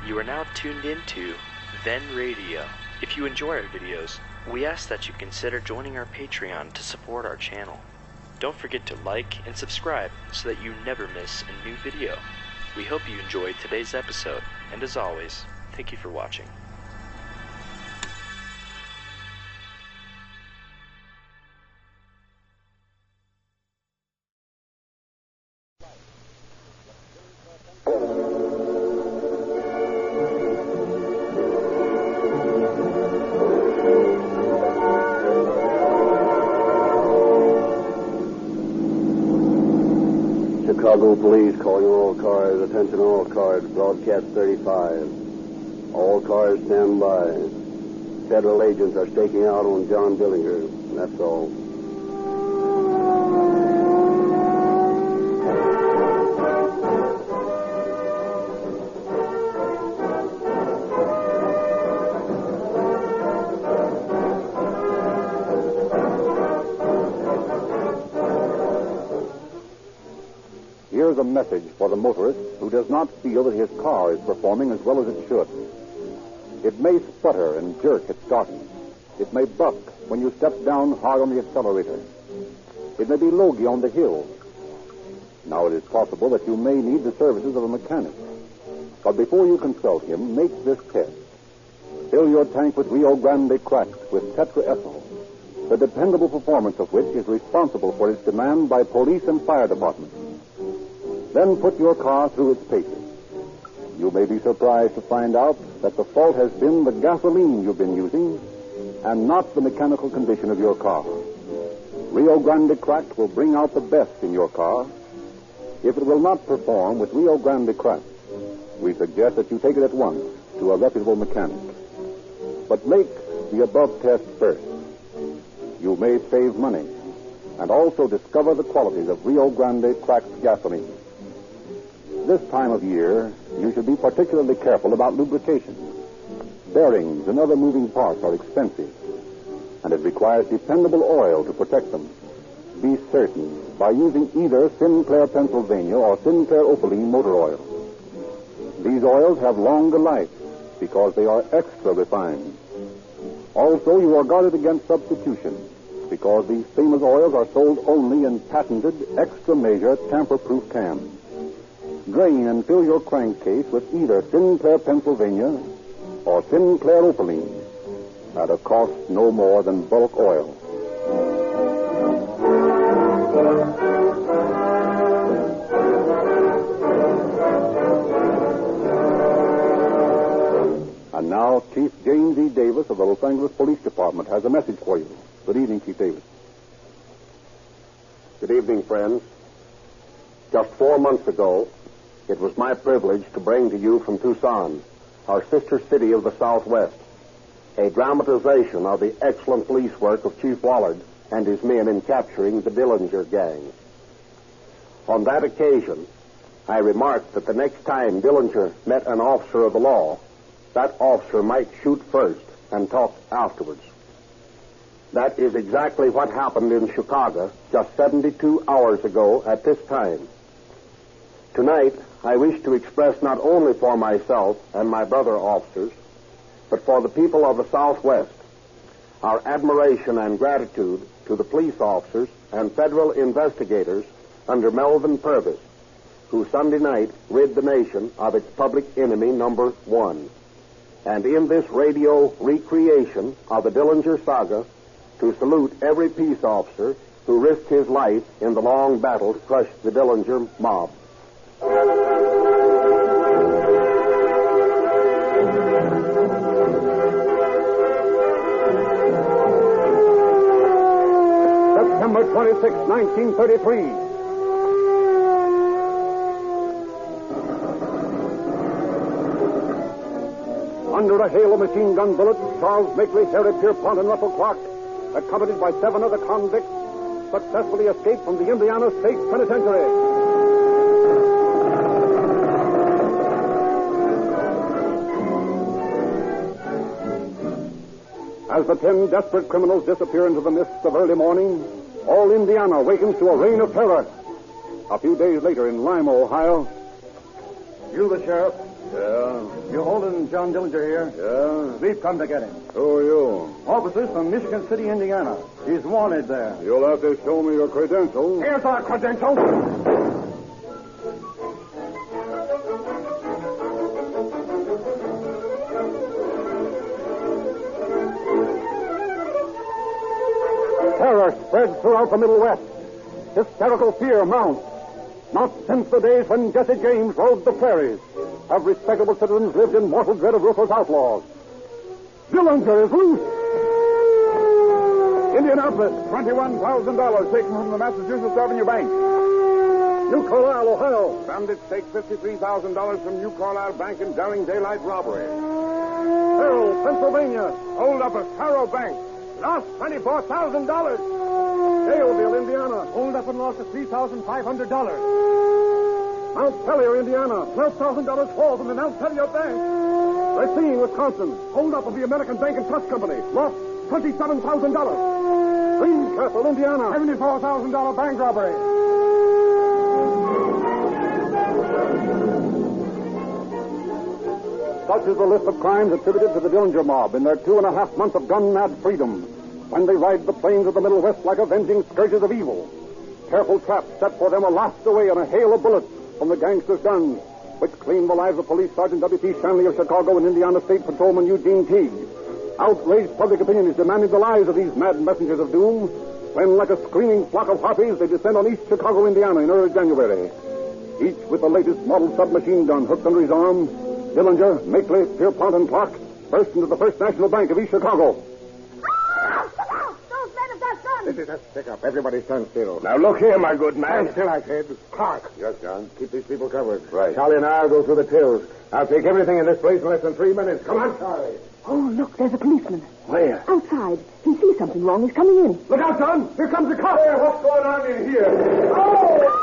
You are now tuned into Then Radio. If you enjoy our videos, we ask that you consider joining our Patreon to support our channel. Don't forget to like and subscribe so that you never miss a new video. We hope you enjoyed today's episode, and as always, thank you for watching. Chicago Police calling all cars. Attention all cars. Broadcast 35. All cars stand by. Federal agents are staking out on John Dillinger. That's all. Here's a message for the motorist who does not feel that his car is performing as well as it should. It may sputter and jerk at starting. It may buck when you step down hard on the accelerator. It may be logy on the hill. Now it is possible that you may need the services of a mechanic. But before you consult him, make this test. Fill your tank with Rio Grande cracked with tetraethyl, the dependable performance of which is responsible for its demand by police and fire departments. Then put your car through its paces. You may be surprised to find out that the fault has been the gasoline you've been using and not the mechanical condition of your car. Rio Grande Cracked will bring out the best in your car. If it will not perform with Rio Grande Cracked, we suggest that you take it at once to a reputable mechanic. But make the above test first. You may save money and also discover the qualities of Rio Grande Cracked gasoline. This time of year, you should be particularly careful about lubrication. Bearings and other moving parts are expensive, and it requires dependable oil to protect them. Be certain by using either Sinclair Pennsylvania or Sinclair Opaline motor oil. These oils have longer life because they are extra refined. Also, you are guarded against substitution because these famous oils are sold only in patented, extra-measure, tamper-proof cans. Drain and fill your crankcase with either Sinclair Pennsylvania or Sinclair Opaline at a cost no more than bulk oil. And now, Chief James E. Davis of the Los Angeles Police Department has a message for you. Good evening, Chief Davis. Good evening, friends. Just 4 months ago, it was my privilege to bring to you from Tucson, our sister city of the Southwest, a dramatization of the excellent police work of Chief Wallard and his men in capturing the Dillinger gang. On that occasion, I remarked that the next time Dillinger met an officer of the law, that officer might shoot first and talk afterwards. That is exactly what happened in Chicago just 72 hours ago at this time. Tonight, I wish to express not only for myself and my brother officers, but for the people of the Southwest, our admiration and gratitude to the police officers and federal investigators under Melvin Purvis, who Sunday night rid the nation of its public enemy number one. And in this radio recreation of the Dillinger saga, to salute every peace officer who risked his life in the long battle to crush the Dillinger mob. September 26, 1933. Under a hail of machine gun bullets, Charles Makeley, Harry Pierpont, and Russell Clark, accompanied by 7 other convicts, successfully escaped from the Indiana State Penitentiary. As the 10 desperate criminals disappear into the mists of early morning, all Indiana awakens to a reign of terror. A few days later in Lima, Ohio, you the sheriff? Yeah? You holding John Dillinger here? Yeah? We've come to get him. Who are you? Officers from Michigan City, Indiana. He's wanted there. You'll have to show me your credentials. Here's our credentials. Terror spreads throughout the Middle West. Hysterical fear mounts. Not since the days when Jesse James rode the prairies have respectable citizens lived in mortal dread of ruthless outlaws. Dillinger is loose. Indianapolis, $21,000 taken from the Massachusetts Avenue Bank. New Carlisle, Ohio. Bandits take $53,000 from New Carlisle Bank in daring daylight robbery. Harrow, Pennsylvania. Hold up a Harrow Bank. Lost $24,000. Daleville, Indiana. Hold up and lost $3,500. Mount Pelier, Indiana. $12,000 fall from the Mount Pelier Bank. Racine, Wisconsin. Hold up of the American Bank and Trust Company. Lost $27,000. Greencastle, Indiana. $74,000 bank robbery. Such is the list of crimes attributed to the Dillinger mob in their 2.5 months of gun-mad freedom, when they ride the plains of the Middle West like avenging scourges of evil. Careful traps set for them are laughed away in a hail of bullets from the gangsters' guns, which claimed the lives of Police Sergeant W.P. Shanley of Chicago and Indiana State Patrolman Eugene Teague. Outraged public opinion is demanding the lives of these mad messengers of doom, when, like a screaming flock of harpies, they descend on East Chicago, Indiana in early January. Each with the latest model submachine gun hooked under his arm, Dillinger, Makeley, Pierpont, and Clark burst into the First National Bank of East Chicago. Those men have got guns! This is a stick-up. Everybody stand still. Now look here, my good man. Stand still, I said. Clark. Yes, John. Keep these people covered. Right. Charlie and I'll go through the tills. I'll take everything in this place in less than 3 minutes. Come on, Charlie. Oh, look, there's a policeman. Where? Outside. He sees something wrong. He's coming in. Look out, son. Here comes the cop. Hey, what's going on in here? Oh!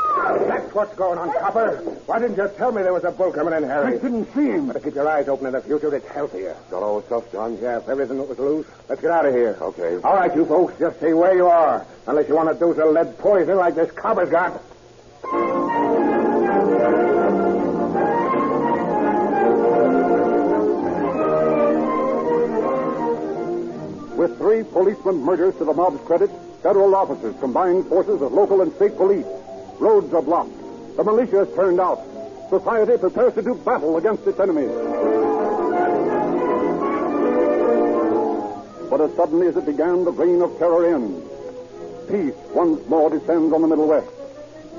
That's what's going on, copper. Why didn't you tell me there was a bull coming in, Harry? I didn't see him. Better keep your eyes open in the future. It's healthier. Got all the stuff, John? Yeah, everything that was loose. Let's get out of here. Okay. All right, you folks, just stay where you are. Unless you want to dose of lead poison like this copper's got. With 3 policemen murders to the mob's credit, federal officers combined forces of local and state police. Roads are blocked. The militia is turned out. Society prepares to do battle against its enemies. But as suddenly as it began, the reign of terror ends. Peace once more descends on the Middle West.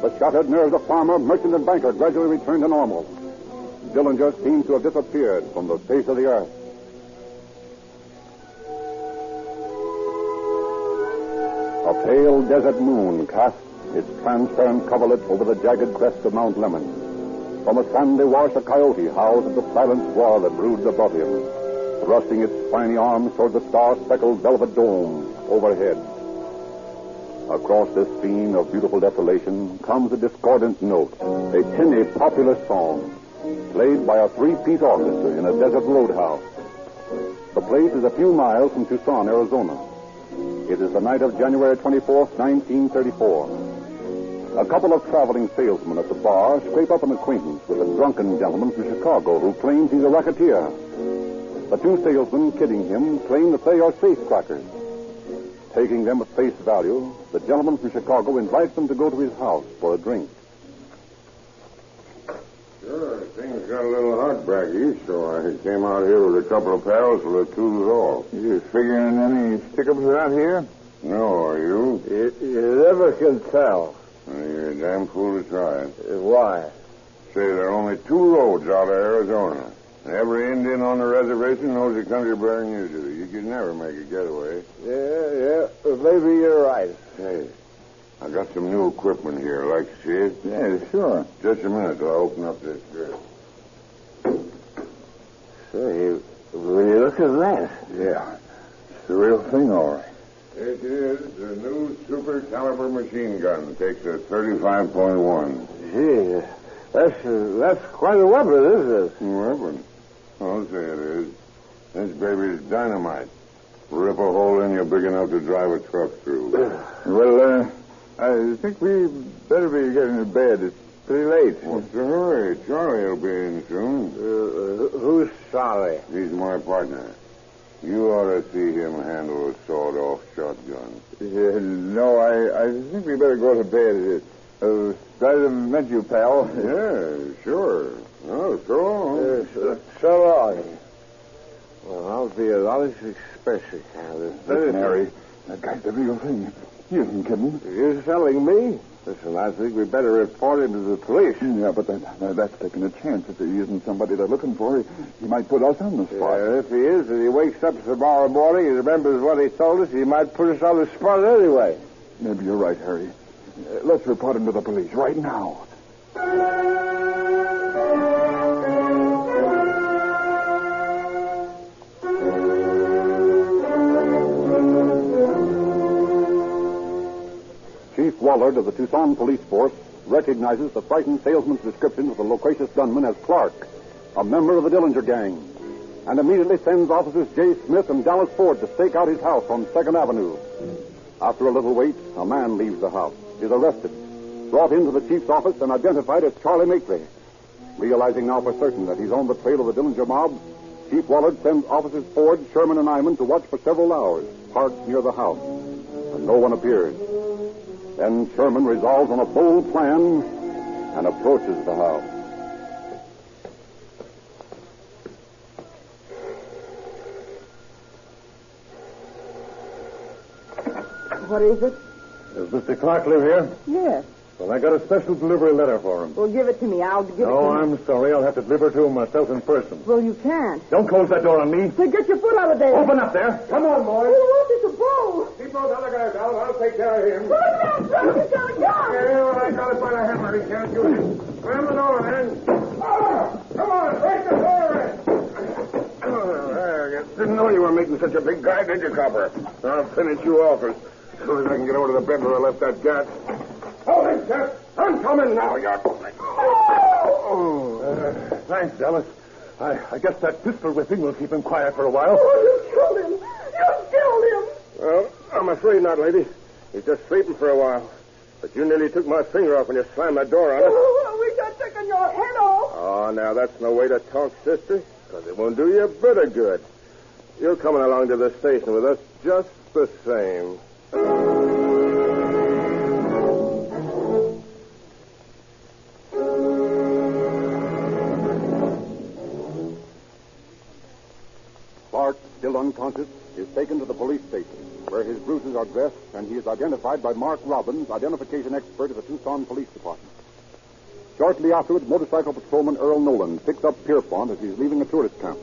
The shattered nerves of farmer, merchant, and banker gradually return to normal. Dillinger seems to have disappeared from the face of the earth. A pale desert moon casts its transparent coverlet over the jagged crest of Mount Lemmon. From a sandy wash, a coyote howls at the silent squall that broods above him, thrusting its spiny arms toward the star-speckled velvet dome overhead. Across this scene of beautiful desolation comes a discordant note, a tinny, popular song, played by a 3-piece orchestra in a desert roadhouse. The place is a few miles from Tucson, Arizona. It is the night of January 24th, 1934. A couple of traveling salesmen at the bar scrape up an acquaintance with a drunken gentleman from Chicago who claims he's a racketeer. The 2 salesmen, kidding him, claim that they are safecrackers. Taking them at face value, the gentleman from Chicago invites them to go to his house for a drink. Sure, things got a little hot back east, so I came out here with a couple of pals to let two off. You figuring any stick-ups around here? No, are you? You never can tell. You're a damn fool to try it. Why? Say, there are only 2 roads out of Arizona. And every Indian on the reservation knows the country better than you do. You could never make a getaway. Yeah. Maybe you're right. Hey, I got some new equipment here. Like to see it? Yeah, sure. Just a minute till I open up this door. Say, will you look at that? Yeah. It's the real thing, all right. It is the new super caliber machine gun. Takes a 35.1. Gee, that's quite a weapon, isn't it? Weapon? I'll say it is. This baby's dynamite. Rip a hole in you big enough to drive a truck through. Well, I think we better be getting to bed. It's pretty late. What's the hurry? Charlie will be in soon. Who's sorry? He's my partner. You ought to see him handle a sawed-off shotgun. No, I think we better go to bed. Glad to meet you, pal. Yeah, sure. Oh, so long. So long. Well, I'll be a lot of expensive. Listen, Harry, that guy's the real thing. You isn't kidding. You're selling me? Listen, I think we better report him to the police. Yeah, but that's taking a chance. If he isn't somebody they're looking for, he might put us on the spot. Yeah, if he is, and he wakes up tomorrow morning and remembers what he told us, he might put us on the spot anyway. Maybe you're right, Harry. Let's report him to the police right now. Chief Wallard of the Tucson Police Force recognizes the frightened salesman's description of the loquacious gunman as Clark, a member of the Dillinger gang, and immediately sends officers J. Smith and Dallas Ford to stake out his house on 2nd Avenue. After a little wait, a man leaves the house, is arrested, brought into the chief's office, and identified as Charlie Maitri. Realizing now for certain that he's on the trail of the Dillinger mob, Chief Wallard sends officers Ford, Sherman, and Iman to watch for several hours, parked near the house. And no one appears. Then Sherman resolves on a bold plan and approaches the house. What is it? Does Mr. Clark live here? Yes. Well, I got a special delivery letter for him. Well, give it to me. I'll give it to No, him. I'm sorry. I'll have to deliver to him myself in person. Well, you can't. Don't close that door on me. So get your foot out of there. Open up there. Come on, boys. What do you want? It's a bull. Keep those other guys out. I'll take care of him. Look at that drunk. He's got a gun. Yeah, well, I got it by the hammer. He can't do it. Slam the door, man. Oh, come on. Break the door in. Didn't know you were making such a big guy, did you, copper? I'll finish you off as soon as I can get over to the bed where I left that gat. Hold him, Jeff. I'm coming now. Thanks, Dallas. I guess that pistol whipping will keep him quiet for a while. Oh, you killed him. You killed him. Well, I'm afraid not, lady. He's just sleeping for a while. But you nearly took my finger off when you slammed that door on us. Oh, I wish I'd taken your head off. Oh, now that's no way to talk, sister, because it won't do you a bit of good. You're coming along to the station with us just the same. Clark, still unconscious, is taken to the police station, where his bruises are dressed, and he is identified by Mark Robbins, identification expert of the Tucson Police Department. Shortly afterward, motorcycle patrolman Earl Nolan picks up Pierpont as he's leaving a tourist camp.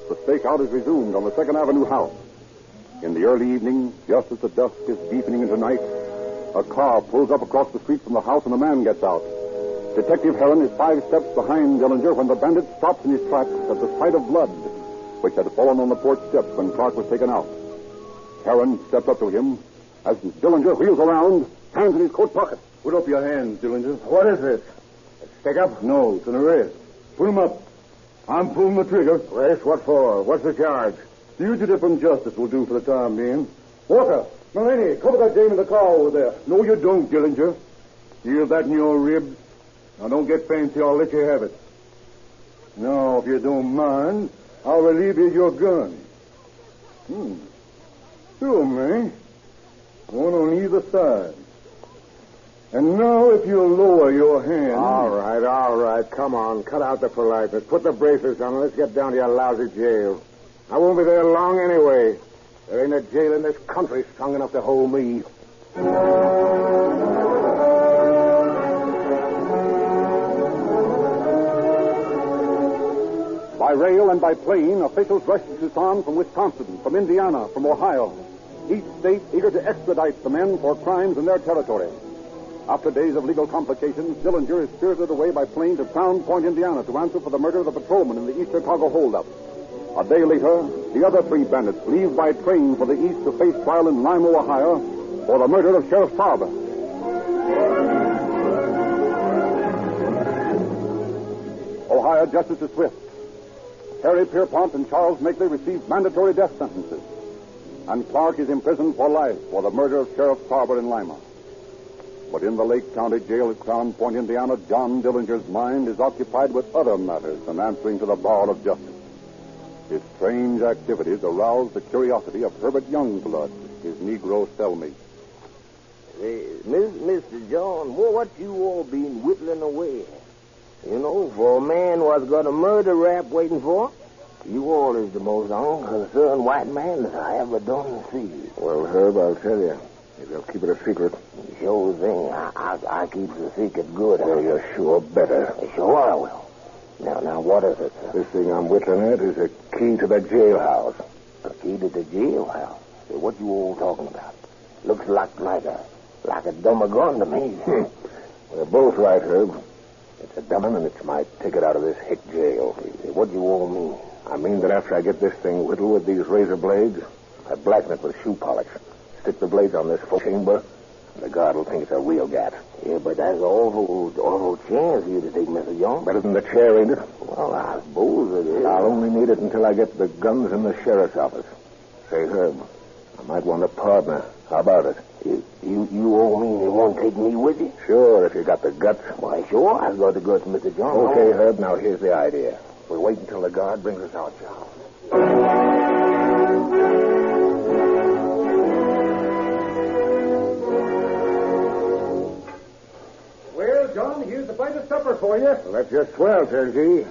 The stakeout is resumed on the 2nd Avenue house. In the early evening, just as the dusk is deepening into night, a car pulls up across the street from the house and a man gets out. Detective Heron is 5 steps behind Dillinger when the bandit stops in his tracks at the sight of blood, which had fallen on the porch steps when Clark was taken out. Heron steps up to him as Dillinger wheels around, hands in his coat pocket. Put up your hands, Dillinger. What is this? A stick-up? No, it's an arrest. Put him up. I'm pulling the trigger. Arrest? What for? What's the charge? Fugitive from justice will do for the time being. Walker, Mullaney, cover that dame in the car over there. No, you don't, Dillinger. Feel that in your ribs? Now, don't get fancy. I'll let you have it. Now, if you don't mind, I'll relieve you of your gun. Sure, man. One on either side. And now, if you'll lower your hand... All right. Come on. Cut out the politeness. Put the braces on and let's get down to your lousy jail. I won't be there long anyway. There ain't a jail in this country strong enough to hold me. By rail and by plane, officials rush to Tucson from Wisconsin, from Indiana, from Ohio. Each state eager to extradite the men for crimes in their territory. After days of legal complications, Dillinger is spirited away by plane to Crown Point, Indiana, to answer for the murder of the patrolman in the East Chicago holdup. A day later, the other 3 bandits leave by train for the east to face trial in Lima, Ohio, for the murder of Sheriff Trouser. Ohio Justice is swift. Harry Pierpont and Charles Makeley receive mandatory death sentences, and Clark is imprisoned for life for the murder of Sheriff Trouser in Lima. But in the Lake County Jail at Crown Point, Indiana, John Dillinger's mind is occupied with other matters than answering to the bar of justice. His strange activities arouse the curiosity of Herbert Youngblood, his Negro cellmate. Mr. John, what you all been whittling away? You know, for a man what's got a murder rap waiting for, you all is the most unconcerned white man that I ever done see. Well, Herb, I'll tell you. If you'll keep it a secret. Sure thing. I keep the secret good. Well, you sure better. Sure I will. Now, what is it, sir? This thing I'm whittling at is a key to the jailhouse. A key to the jailhouse? Say, what you all talking about? Looks like a dumber gun to me. We're both right, Herb. It's a dummin' and it's my ticket out of this hick jail. Say, what you all mean? I mean that after I get this thing whittled with these razor blades, I blacken it with shoe polish. Stick the blades on this full chamber, and the guard will think it's a real gat. Yeah, but that's awful chance you to take, Mr. Young. Better than the chair, ain't it? Well, I suppose it is. I'll only need it until I get the guns in the sheriff's office. Say, Herb, I might want a partner. How about it? You all mean you won't take me with you? Sure, if you got the guts. Why, sure, I've got the guts, Mr. John. Okay, Herb, now here's the idea. We'll wait until the guard brings us our chow. Well, John, here's the bite of supper for you. Well, that's just swell, turnkey.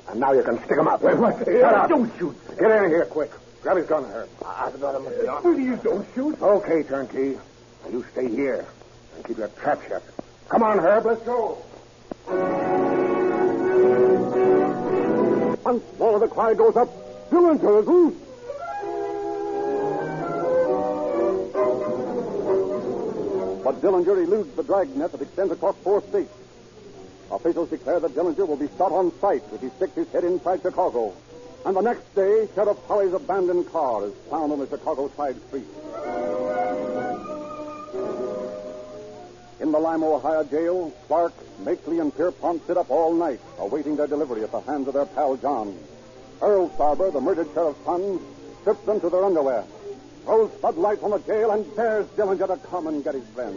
And now you can stick 'em up. Wait, what? Shut up. Don't shoot. Get in here, quick. Grab his gun, Herb. I've got him, Mr. John. Well, you don't shoot. Okay, turnkey. Now you stay here and keep your trap shut. Come on, Herb, let's go. Once more the cry goes up, Dillinger, Ruth! But Dillinger eludes the dragnet that extends across 4 states. Officials declare that Dillinger will be shot on sight if he sticks his head inside Chicago. And the next day, Sheriff Holly's abandoned car is found on the Chicago side street. In the Lima, Ohio jail, Clark, Makeley, and Pierpont sit up all night, awaiting their delivery at the hands of their pal John. Earl Sarber, the murdered sheriff's son, strips them to their underwear, throws floodlights on the jail, and dares Dillinger to come and get his friend.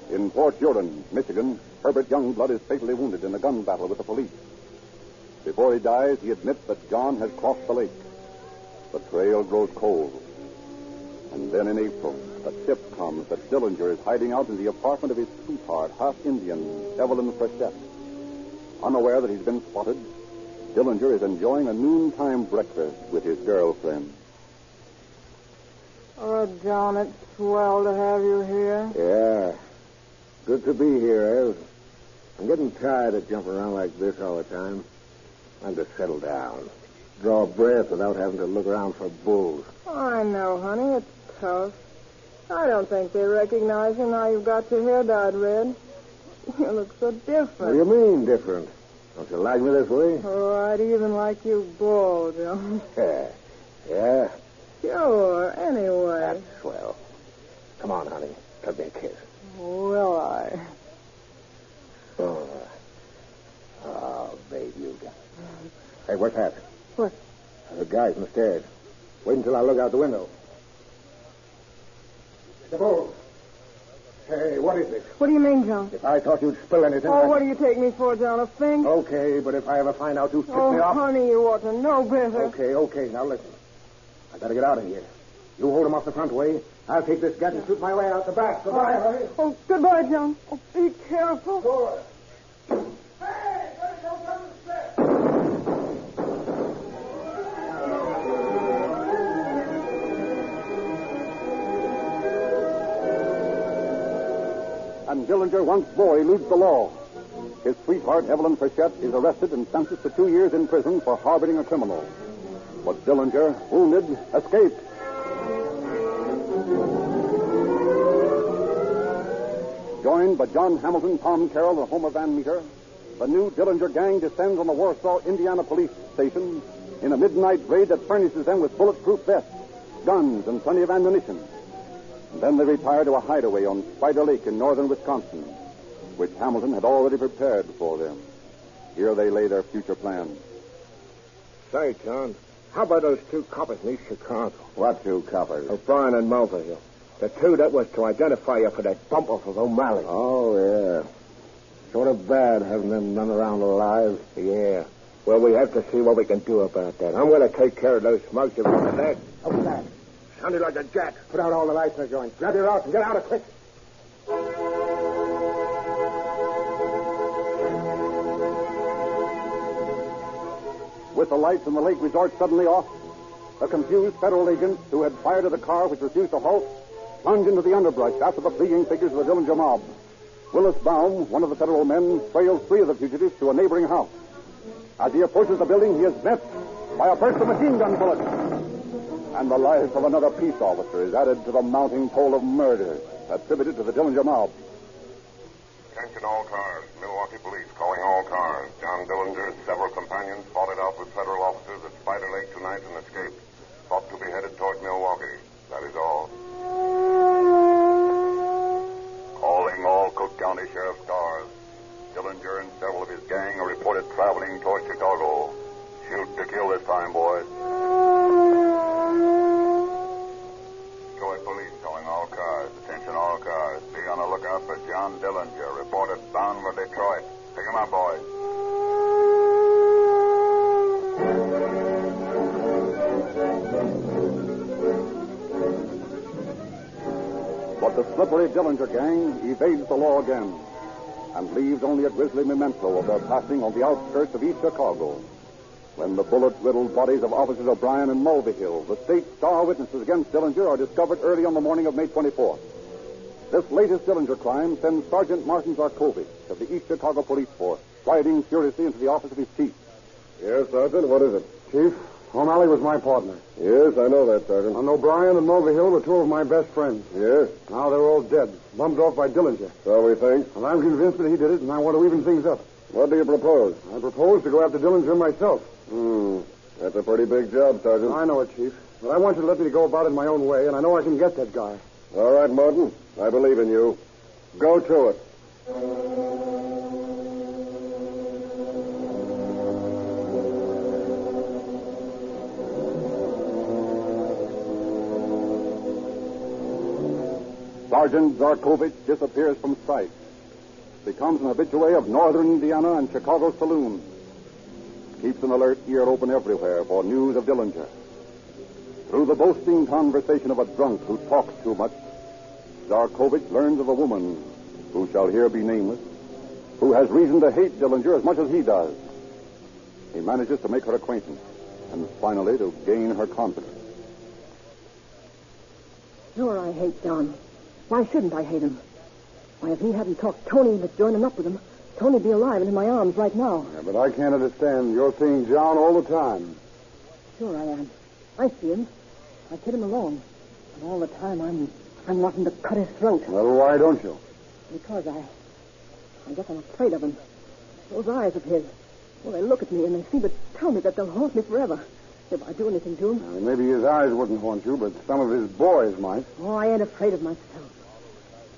In Fort Jordan, Michigan, Herbert Youngblood is fatally wounded in a gun battle with the police. Before he dies, he admits that John has crossed the lake. The trail grows cold. And then in April, a tip comes that Dillinger is hiding out in the apartment of his sweetheart, half-Indian, Evelyn Frechette. Unaware that he's been spotted, Dillinger is enjoying a noontime breakfast with his girlfriend. Oh, John, it's swell to have you here. Yeah. Good to be here, Ev. I'm getting tired of jumping around like this all the time. Time to settle down. Draw breath without having to look around for bulls. I know, honey. It's tough. I don't think they recognize you now you've got your hair dyed red. You look so different. What do you mean, different? Don't you like me this way? Oh, I'd even like you bald, John. Yeah? Sure, anyway. That's swell. Come on, honey. Give me a kiss. Will I? Oh, babe, you got... Hey, what's that? What? The guys on the stairs. Wait until I look out the window. The bull. Hey, what is it? What do you mean, John? If I thought you'd spill anything... Oh, what do you take me for, John? A thing? Okay, but if I ever find out who tipped me off... honey, you ought to know better. Okay. Now listen. I gotta get out of here. You hold him off the front way. I'll take this gun and shoot my way out the back. Goodbye, honey. Oh, goodbye, John. Oh, be careful. Sure. And Dillinger once more eludes the law. His sweetheart, Evelyn Frechette, is arrested and sentenced to 2 years in prison for harboring a criminal. But Dillinger, wounded, escapes. Joined by John Hamilton, Tom Carroll, and Homer Van Meter, the new Dillinger gang descends on the Warsaw, Indiana police station in a midnight raid that furnishes them with bulletproof vests, guns, and plenty of ammunition. And then they retire to a hideaway on Spider Lake in northern Wisconsin, which Hamilton had already prepared for them. Here they lay their future plans. Say, John, how about those two coppers in East Chicago? What two coppers? O'Brien and Mulvihill. The two that was to identify you for that bump off of O'Malley. Oh, yeah. Sort of bad having them run around alive. Yeah. Well, we have to see what we can do about that. I'm going to take care of those smugs if we can. That. Open that. Sounded like a jack. Put out all the lights in the joint. Grab your route and get out of quick. With the lights in the lake resort suddenly off, the confused federal agents who had fired at the car which refused to halt plunged into the underbrush after the fleeing figures of the Dillinger mob. Willis Baum, one of the federal men, trails three of the fugitives to a neighboring house. As he approaches the building, he is met by a burst of machine gun bullets. And the life of another peace officer is added to the mounting toll of murder attributed to the Dillinger mob. Attention all cars. Milwaukee police calling all cars. John Dillinger and several companions fought it out with federal officers at Spider Lake tonight and escaped. Thought to be headed toward Milwaukee. That is all. Calling all Cook County Sheriff's cars. Dillinger and several of his gang are reported traveling toward Chicago. Shoot to kill this time, boys. Detroit police calling all cars. Attention all cars. Be on the lookout for John Dillinger, reported bound for Detroit. Pick him up, boys. But the slippery Dillinger gang evades the law again and leaves only a grisly memento of their passing on the outskirts of East Chicago when the bullet-riddled bodies of Officers O'Brien and Mulvihill, the state star witnesses against Dillinger, are discovered early on the morning of May 24th. This latest Dillinger crime sends Sergeant Martin Zarkovich of the East Chicago Police Force striding furiously into the office of his chief. Yes, Sergeant, what is it? Chief, O'Malley was my partner. Yes, I know that, Sergeant. And O'Brien and Mulvihill were two of my best friends. Yes? Now they're all dead, bumped off by Dillinger. So we think. And I'm convinced that he did it, and I want to even things up. What do you propose? I propose to go after Dillinger myself. That's a pretty big job, Sergeant. I know it, Chief. But I want you to let me go about it my own way, and I know I can get that guy. All right, Martin. I believe in you. Go to it. Sergeant Zarkovich disappears from sight. Becomes an habitué of northern Indiana and Chicago saloons. Keeps an alert ear open everywhere for news of Dillinger. Through the boasting conversation of a drunk who talks too much, Zarkovich learns of a woman, who shall here be nameless, who has reason to hate Dillinger as much as he does. He manages to make her acquaintance, and finally to gain her confidence. Sure, I hate John. Why shouldn't I hate him? Why, if he hadn't talked Tony into joining up with him, Tony'd be alive and in my arms right now. Yeah, but I can't understand. You're seeing John all the time. Sure I am. I see him. I kid him alone. And all the time I'm wanting to cut his throat. Well, why don't you? Because I guess I'm afraid of him. Those eyes of his. Well, they look at me and they seem to tell me that they'll haunt me forever if I do anything to him. Maybe his eyes wouldn't haunt you, but some of his boys might. Oh, I ain't afraid of myself.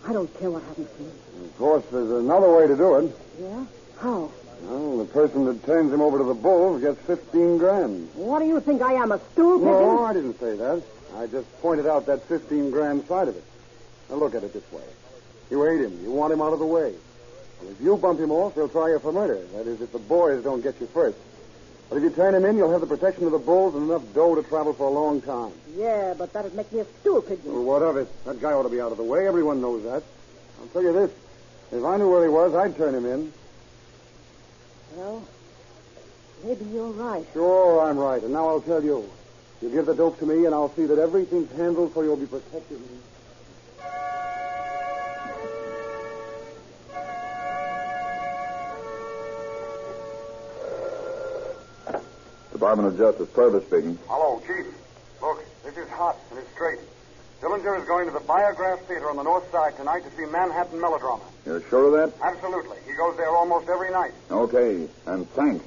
I don't care what happens to me. Of course, there's another way to do it. Yeah? How? Well, the person that turns him over to the bulls gets 15 grand. What do you think I am, a stool pigeon? No, I didn't say that. I just pointed out that 15 grand side of it. Now, look at it this way. You hate him. You want him out of the way. Well, if you bump him off, they'll try you for murder. That is, if the boys don't get you first. But if you turn him in, you'll have the protection of the bulls and enough dough to travel for a long time. Yeah, but that'd make me a stool pigeon. Well, what of it? That guy ought to be out of the way. Everyone knows that. I'll tell you this. If I knew where he was, I'd turn him in. Well, maybe you're right. Sure, I'm right. And now I'll tell you. You give the dope to me, and I'll see that everything's handled so you'll be protected. Department of Justice, Trouser speaking. Hello, Chief. Look, this is hot and it's straight. Dillinger is going to the Biograph Theater on the north side tonight to see Manhattan melodrama. You're sure of that? Absolutely. He goes there almost every night. Okay, and thanks.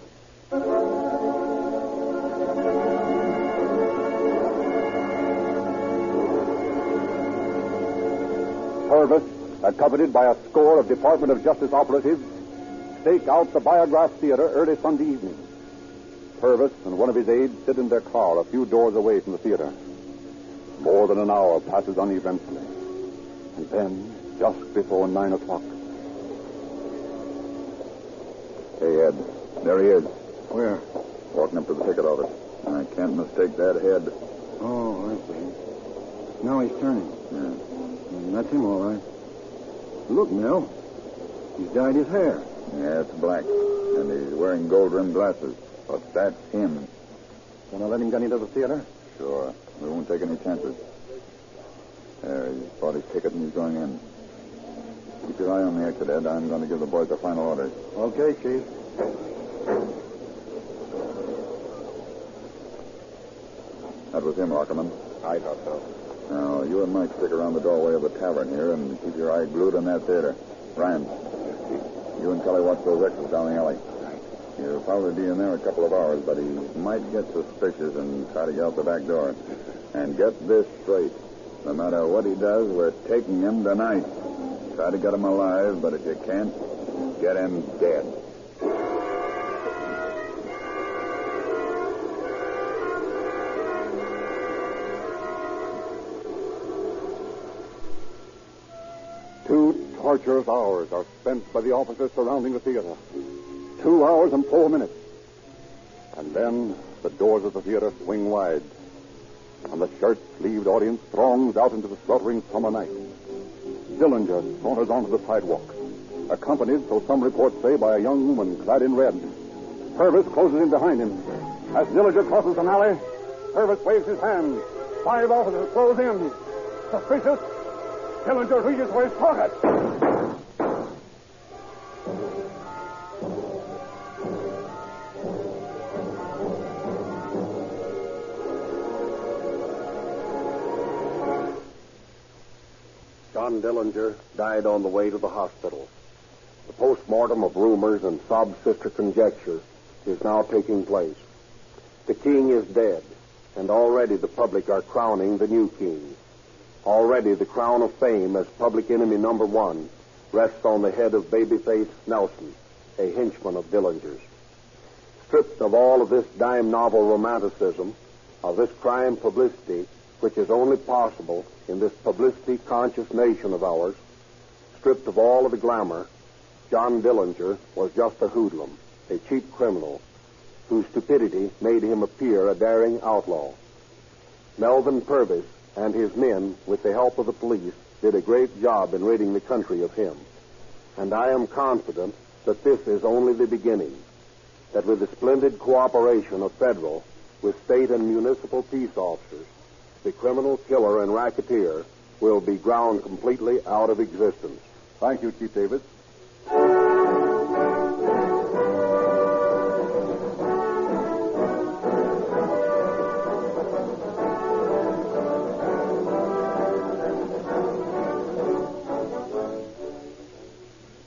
Purvis, accompanied by a score of Department of Justice operatives, stake out the Biograph Theater early Sunday evening. Purvis and one of his aides sit in their car a few doors away from the theater. More than an hour passes uneventfully. And then, just before 9 o'clock... Hey, Ed. There he is. Where? Walking up to the ticket office. I can't mistake that head. Oh, I see. Now he's turning. Yeah. That's him, all right. Look, Mel. He's dyed his hair. Yeah, it's black. And he's wearing gold-rimmed glasses. But that's him. Want to let him get into the theater? Sure. We won't take any chances. There, he's bought his ticket and he's going in. Keep your eye on the exit, Ed. I'm going to give the boys the final orders. Okay, Chief. That was him, Rockerman. I thought so. Now, you and Mike stick around the doorway of the tavern here and keep your eye glued on that theater. Ryan, you and Kelly watch those exits down the alley. He'll probably be in there a couple of hours, but he might get suspicious and try to get out the back door. And get this straight. No matter what he does, we're taking him tonight. Try to get him alive, but if you can't, get him dead. Two torturous hours are spent by the officers surrounding the theater. 2 hours and 4 minutes. And then the doors of the theater swing wide, and the shirt-sleeved audience throngs out into the sweltering summer night. Dillinger saunters onto the sidewalk, accompanied, so some reports say, by a young woman clad in red. Purvis closes in behind him. As Dillinger crosses an alley, Purvis waves his hand. 5 officers close in. Suspicious? Dillinger reaches for his pocket. John Dillinger died on the way to the hospital. The post-mortem of rumors and sob-sister conjecture is now taking place. The king is dead, and already the public are crowning the new king. Already the crown of fame as public enemy number 1 rests on the head of babyface Nelson, a henchman of Dillinger's. Stripped of all of this dime novel romanticism, of this crime publicity, which is only possible in this publicity-conscious nation of ours, stripped of all of the glamour, John Dillinger was just a hoodlum, a cheap criminal, whose stupidity made him appear a daring outlaw. Melvin Purvis and his men, with the help of the police, did a great job in ridding the country of him. And I am confident that this is only the beginning, that with the splendid cooperation of federal, with state and municipal peace officers, the criminal killer and racketeer will be ground completely out of existence. Thank you, Chief Davis.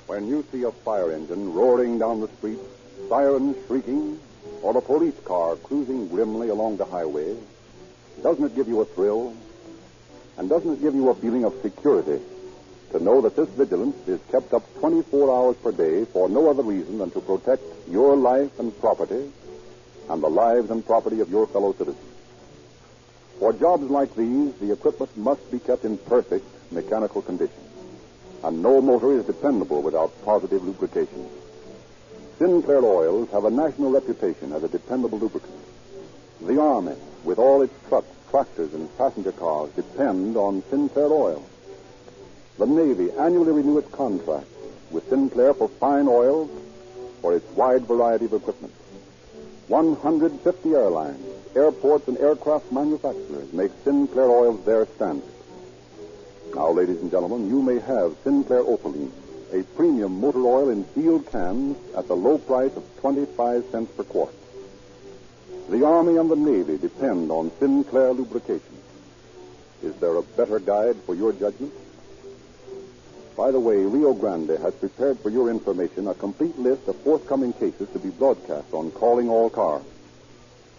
When you see a fire engine roaring down the street, sirens shrieking, or a police car cruising grimly along the highway, doesn't it give you a thrill? And doesn't it give you a feeling of security to know that this vigilance is kept up 24 hours per day for no other reason than to protect your life and property and the lives and property of your fellow citizens? For jobs like these, the equipment must be kept in perfect mechanical condition, and no motor is dependable without positive lubrication. Sinclair Oils have a national reputation as a dependable lubricant. The Army, with all its trucks, tractors, and passenger cars, depend on Sinclair Oil. The Navy annually renew its contract with Sinclair for fine oils for its wide variety of equipment. 150 airlines, airports, and aircraft manufacturers make Sinclair Oils their standard. Now, ladies and gentlemen, you may have Sinclair Opaline, a premium motor oil in sealed cans at the low price of 25 cents per quart. The Army and the Navy depend on Sinclair lubrication. Is there a better guide for your judgment? By the way, Rio Grande has prepared for your information a complete list of forthcoming cases to be broadcast on Calling All Cars.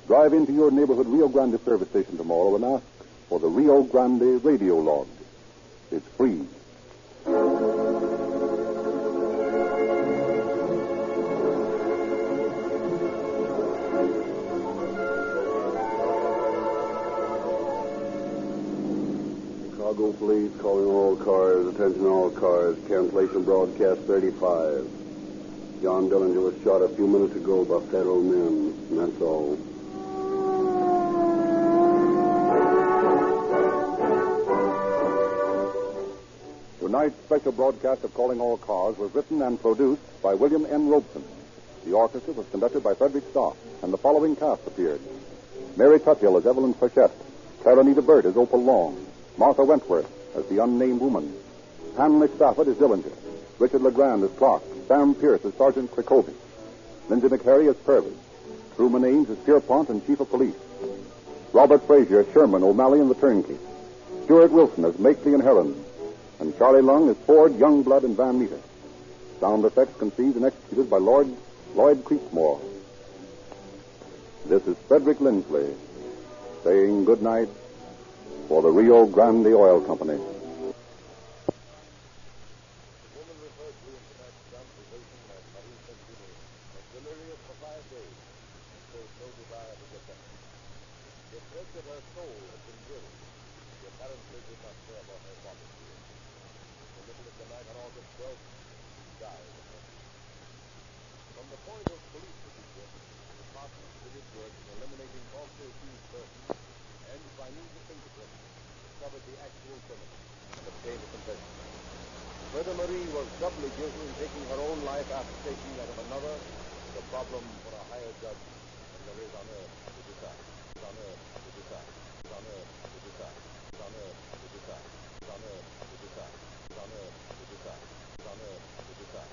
Drive into your neighborhood Rio Grande service station tomorrow and ask for the Rio Grande radio log. It's free. Chicago Police calling all cars. Attention all cars. Cancellation broadcast 35. John Dillinger was shot a few minutes ago by federal men. And that's all. Tonight's special broadcast of Calling All Cars was written and produced by William N. Robeson. The orchestra was conducted by Frederick Stock, and the following cast appeared. Mary Tuthill as Evelyn Frechette, Clara Nita Burt as Opal Long, Martha Wentworth as the unnamed woman, Hanley Stafford as Dillinger, Richard LeGrand as Clark, Sam Pierce as Sergeant Krakovic, Lindsay McHarry as Purvis, Truman Ames as Pierpont and Chief of Police, Robert Frazier as Sherman, O'Malley, and the Turnkey, Stuart Wilson as Makeley and Heron, and Charlie Lung as Ford, Youngblood, and Van Meter. Sound effects conceived and executed by Lloyd Creekmore. This is Frederick Lindsley saying good night for the Rio Grande Oil Company. Whether Marie was doubly guilty in taking her own life after taking that of another is a problem for a higher judge than there is on earth to decide. On earth to decide. On earth to decide. On earth to decide. On earth to decide. On earth to decide. On earth to decide.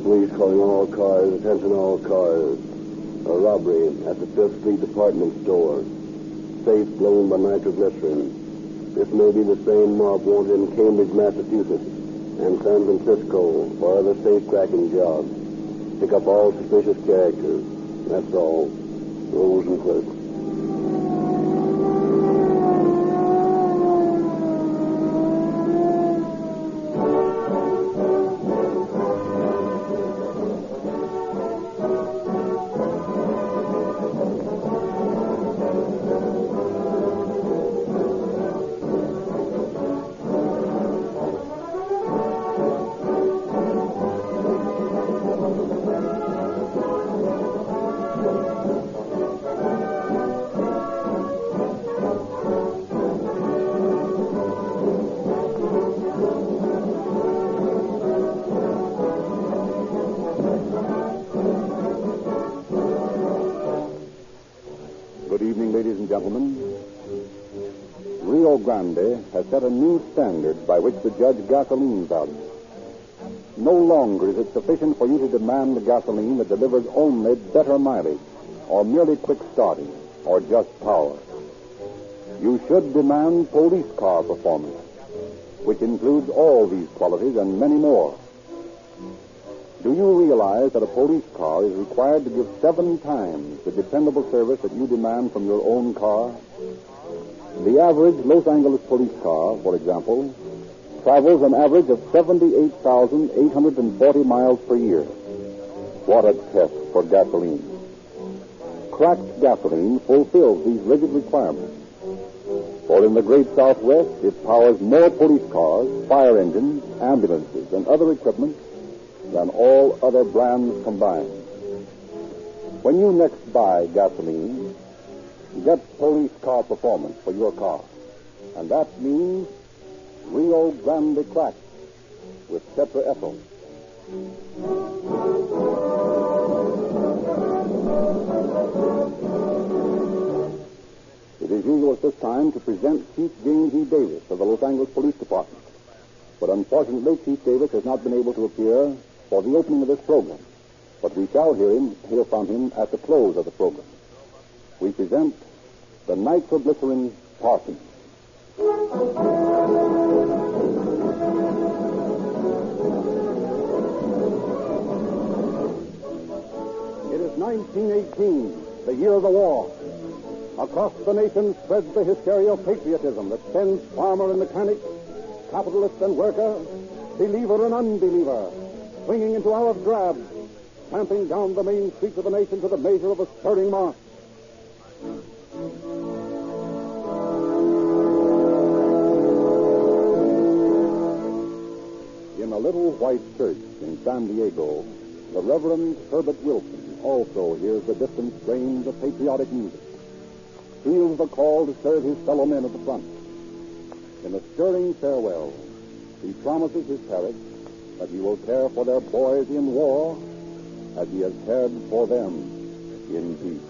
Police calling all cars. Attention all cars. A robbery at the 5th Street department store. Safe blown by nitroglycerin. This may be the same mob wanted in Cambridge, Massachusetts, and San Francisco for other safe-cracking jobs. Pick up all suspicious characters. That's all. Rules and clerks. Ladies and gentlemen, Rio Grande has set a new standard by which to judge gasoline value. No longer is it sufficient for you to demand gasoline that delivers only better mileage, or merely quick starting, or just power. You should demand police car performance, which includes all these qualities and many more. Do you realize that a police car is required to give 7 times the dependable service that you demand from your own car? The average Los Angeles police car, for example, travels an average of 78,840 miles per year. What a test for gasoline. Cracked gasoline fulfills these rigid requirements. For in the great Southwest, it powers more police cars, fire engines, ambulances, and other equipment than all other brands combined. When you next buy gasoline, get police car performance for your car. And that means Rio Grande Cracked with tetraethyl. It is usual at this time to present Chief James E. Davis of the Los Angeles Police Department. But unfortunately, Chief Davis has not been able to appear for the opening of this program. But we shall hear from him at the close of the program. We present the Nitroglycerin Parson. It is 1918, the year of the war. Across the nation spreads the hysteria of patriotism that sends farmer and mechanic, capitalist and worker, believer and unbeliever, swinging into our drab, tramping down the main streets of the nation to the measure of a stirring march. In a little white church in San Diego, the Reverend Herbert Wilson also hears the distant strains of patriotic music, feels the call to serve his fellow men at the front. In a stirring farewell, he promises his parish that he will care for their boys in war as he has cared for them in peace.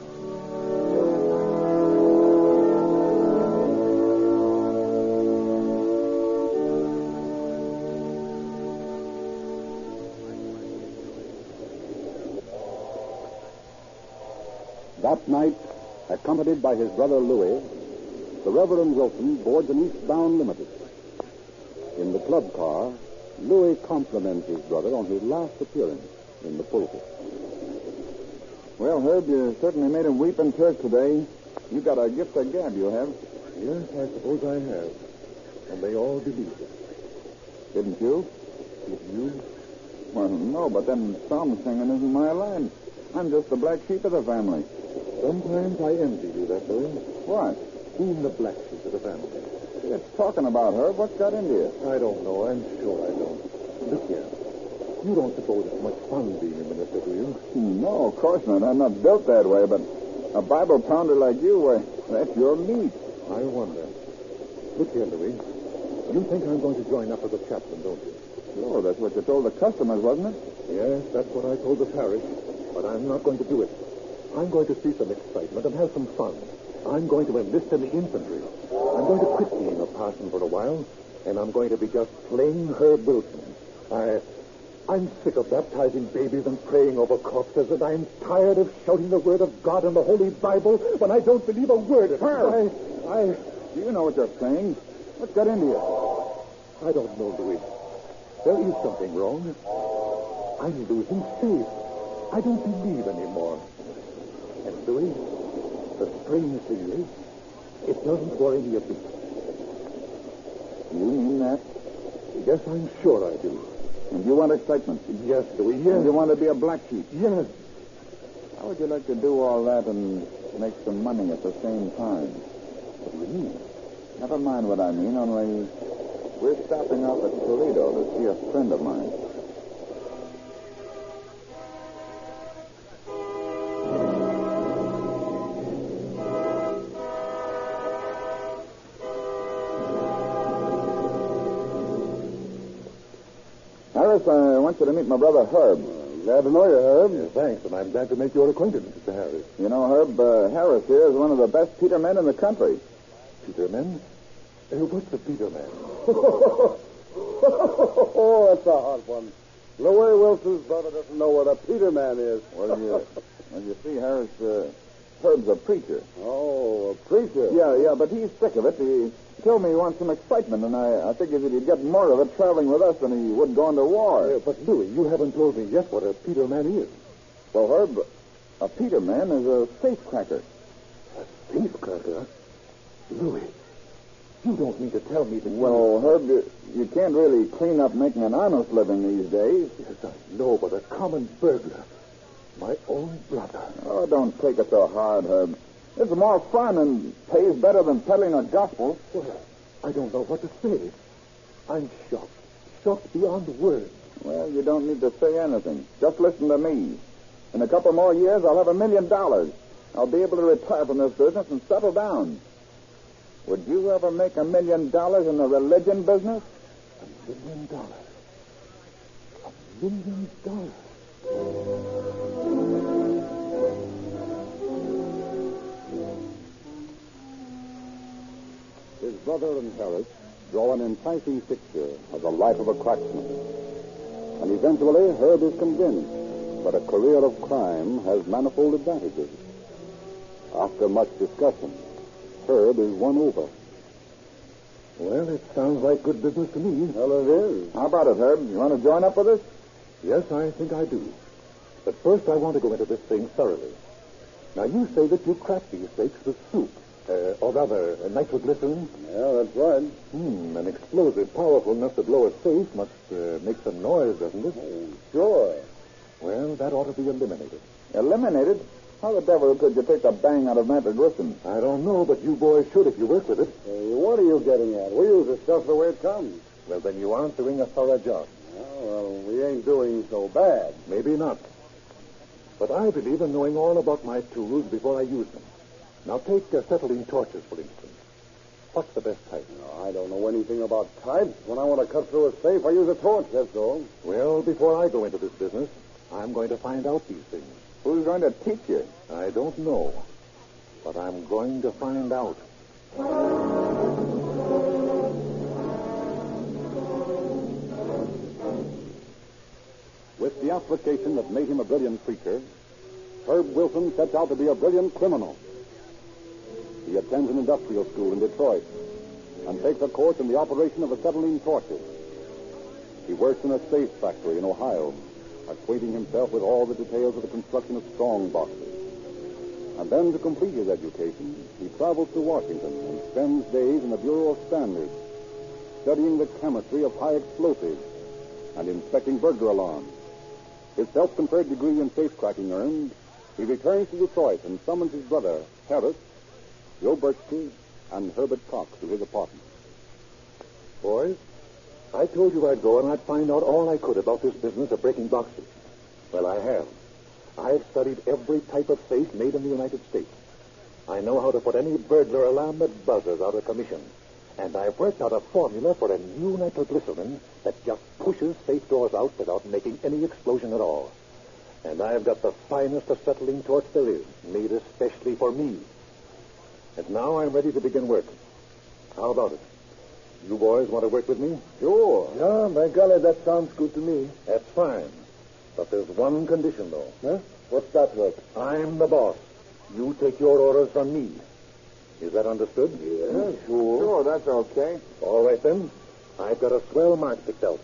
That night, accompanied by his brother Louis, the Reverend Wilson boards an eastbound limited. In the club car, Louis compliments his brother on his last appearance in the pulpit. Well, Herb, you certainly made him weep in church today. You got a gift of gab, you have. Yes, I suppose I have. And they all believe it. Didn't you? Did you? Well, no, but then psalm singing isn't my line. I'm just the black sheep of the family. Sometimes I envy you that way. What? Being the black sheep of the family. It's talking about, Herb. What's got into you? I don't know. I'm sure I don't. Look here. You don't suppose it's much fun being a minister, do you? No, of course not. I'm not built that way, but a Bible pounder like you, why, that's your meat. I wonder. Look here, Louis. You think I'm going to join up as a chaplain, don't you? Sure, that's what you told the customers, wasn't it? Yes, that's what I told the parish. But I'm not going to do it. I'm going to see some excitement and have some fun. I'm going to enlist in the infantry. I'm going to quit being a parson for a while, and I'm going to be just plain Herb Wilson. I'm sick of baptizing babies and praying over corpses, and I'm tired of shouting the word of God in the Holy Bible when I don't believe a word of it. Do you know what you're saying? What's got into you? I don't know, Louis. There is something wrong. I'm losing faith. I don't believe anymore. And, Louis, the strange thing is, it doesn't worry me a bit. You mean that? Yes, I'm sure I do. And you want excitement? Yes, Louis, yes. And you want to be a black sheep? Yes. How would you like to do all that and make some money at the same time? What do you mean? Never mind what I mean, only we're stopping off at Toledo to see a friend of mine. Harris, I want you to meet my brother Herb. Glad to know you, Herb. Yes, thanks, and I'm glad to make your acquaintance, Mr. Harris. You know, Herb, Harris here is one of the best Peter men in the country. Peter men? What's the Peter man? Oh, that's a hard one. Louis Wilson's brother doesn't know what a Peter man is. Well, you see, Harris, Herb's a preacher. Oh, a preacher? Yeah, but he's sick of it. He told me he wants some excitement, and I figured that he'd get more of it traveling with us than he would going to war. Yeah, but, Louis, you haven't told me yet what a Peter man is. Well, Herb, a Peter man is a safecracker. A safecracker? Louis, you don't mean to tell me that... Well, Herb, you can't really clean up making an honest living these days. Yes, I know, but a common burglar. My own brother. Oh, don't take it so hard, Herb. It's more fun and pays better than peddling a gospel. Well, I don't know what to say. I'm shocked. Shocked beyond words. Well, you don't need to say anything. Just listen to me. In a couple more years, I'll have $1 million. I'll be able to retire from this business and settle down. Would you ever make $1 million in the religion business? $1 million? $1 million? His brother and Harris draw an enticing picture of the life of a cracksman. And eventually, Herb is convinced that a career of crime has manifold advantages. After much discussion, Herb is won over. Well, it sounds like good business to me. Well, it is. How about it, Herb? You want to join up with us? Yes, I think I do. But first, I want to go into this thing thoroughly. Now, you say that you cracked these safes with soup, or rather, nitroglycerin? Yeah, that's right. An explosive powerful enough to blow a safe must make some noise, doesn't it? Oh, sure. Well, that ought to be eliminated. Eliminated? How the devil could you take the bang out of nitroglycerin? I don't know, but you boys should if you work with it. Hey, what are you getting at? We use the stuff the way it comes. Well, then you aren't doing a thorough job. Well, we ain't doing so bad. Maybe not. But I believe in knowing all about my tools before I use them. Now, take acetylene torches, for instance. What's the best type? No, I don't know anything about types. When I want to cut through a safe, I use a torch, that's all. Well, before I go into this business, I'm going to find out these things. Who's going to teach you? I don't know. But I'm going to find out. With the application that made him a brilliant preacher, Herb Wilson sets out to be a brilliant criminal. He attends an industrial school in Detroit and takes a course in the operation of acetylene torches. He works in a safe factory in Ohio, acquainting himself with all the details of the construction of strong boxes. And then, to complete his education, he travels to Washington and spends days in the Bureau of Standards, studying the chemistry of high explosives and inspecting burglar alarms. His self-conferred degree in safe-cracking earned, he returns to Detroit and summons his brother, Harris, Joe Birchke, and Herbert Cox to his apartment. Boys, I told you I'd go and I'd find out all I could about this business of breaking boxes. Well, I have. I've studied every type of safe made in the United States. I know how to put any burglar alarm that buzzes out of commission. And I've worked out a formula for a new nitroglycerin that just pushes safe doors out without making any explosion at all. And I've got the finest acetylene torch there is, made especially for me. And now I'm ready to begin work. How about it? You boys want to work with me? Sure. Yeah, by golly, that sounds good to me. That's fine. But there's one condition, though. Huh? What's that, Rick? I'm the boss. You take your orders from me. Is that understood? Yeah, sure. Sure, that's okay. All right, then. I've got a swell mark picked out.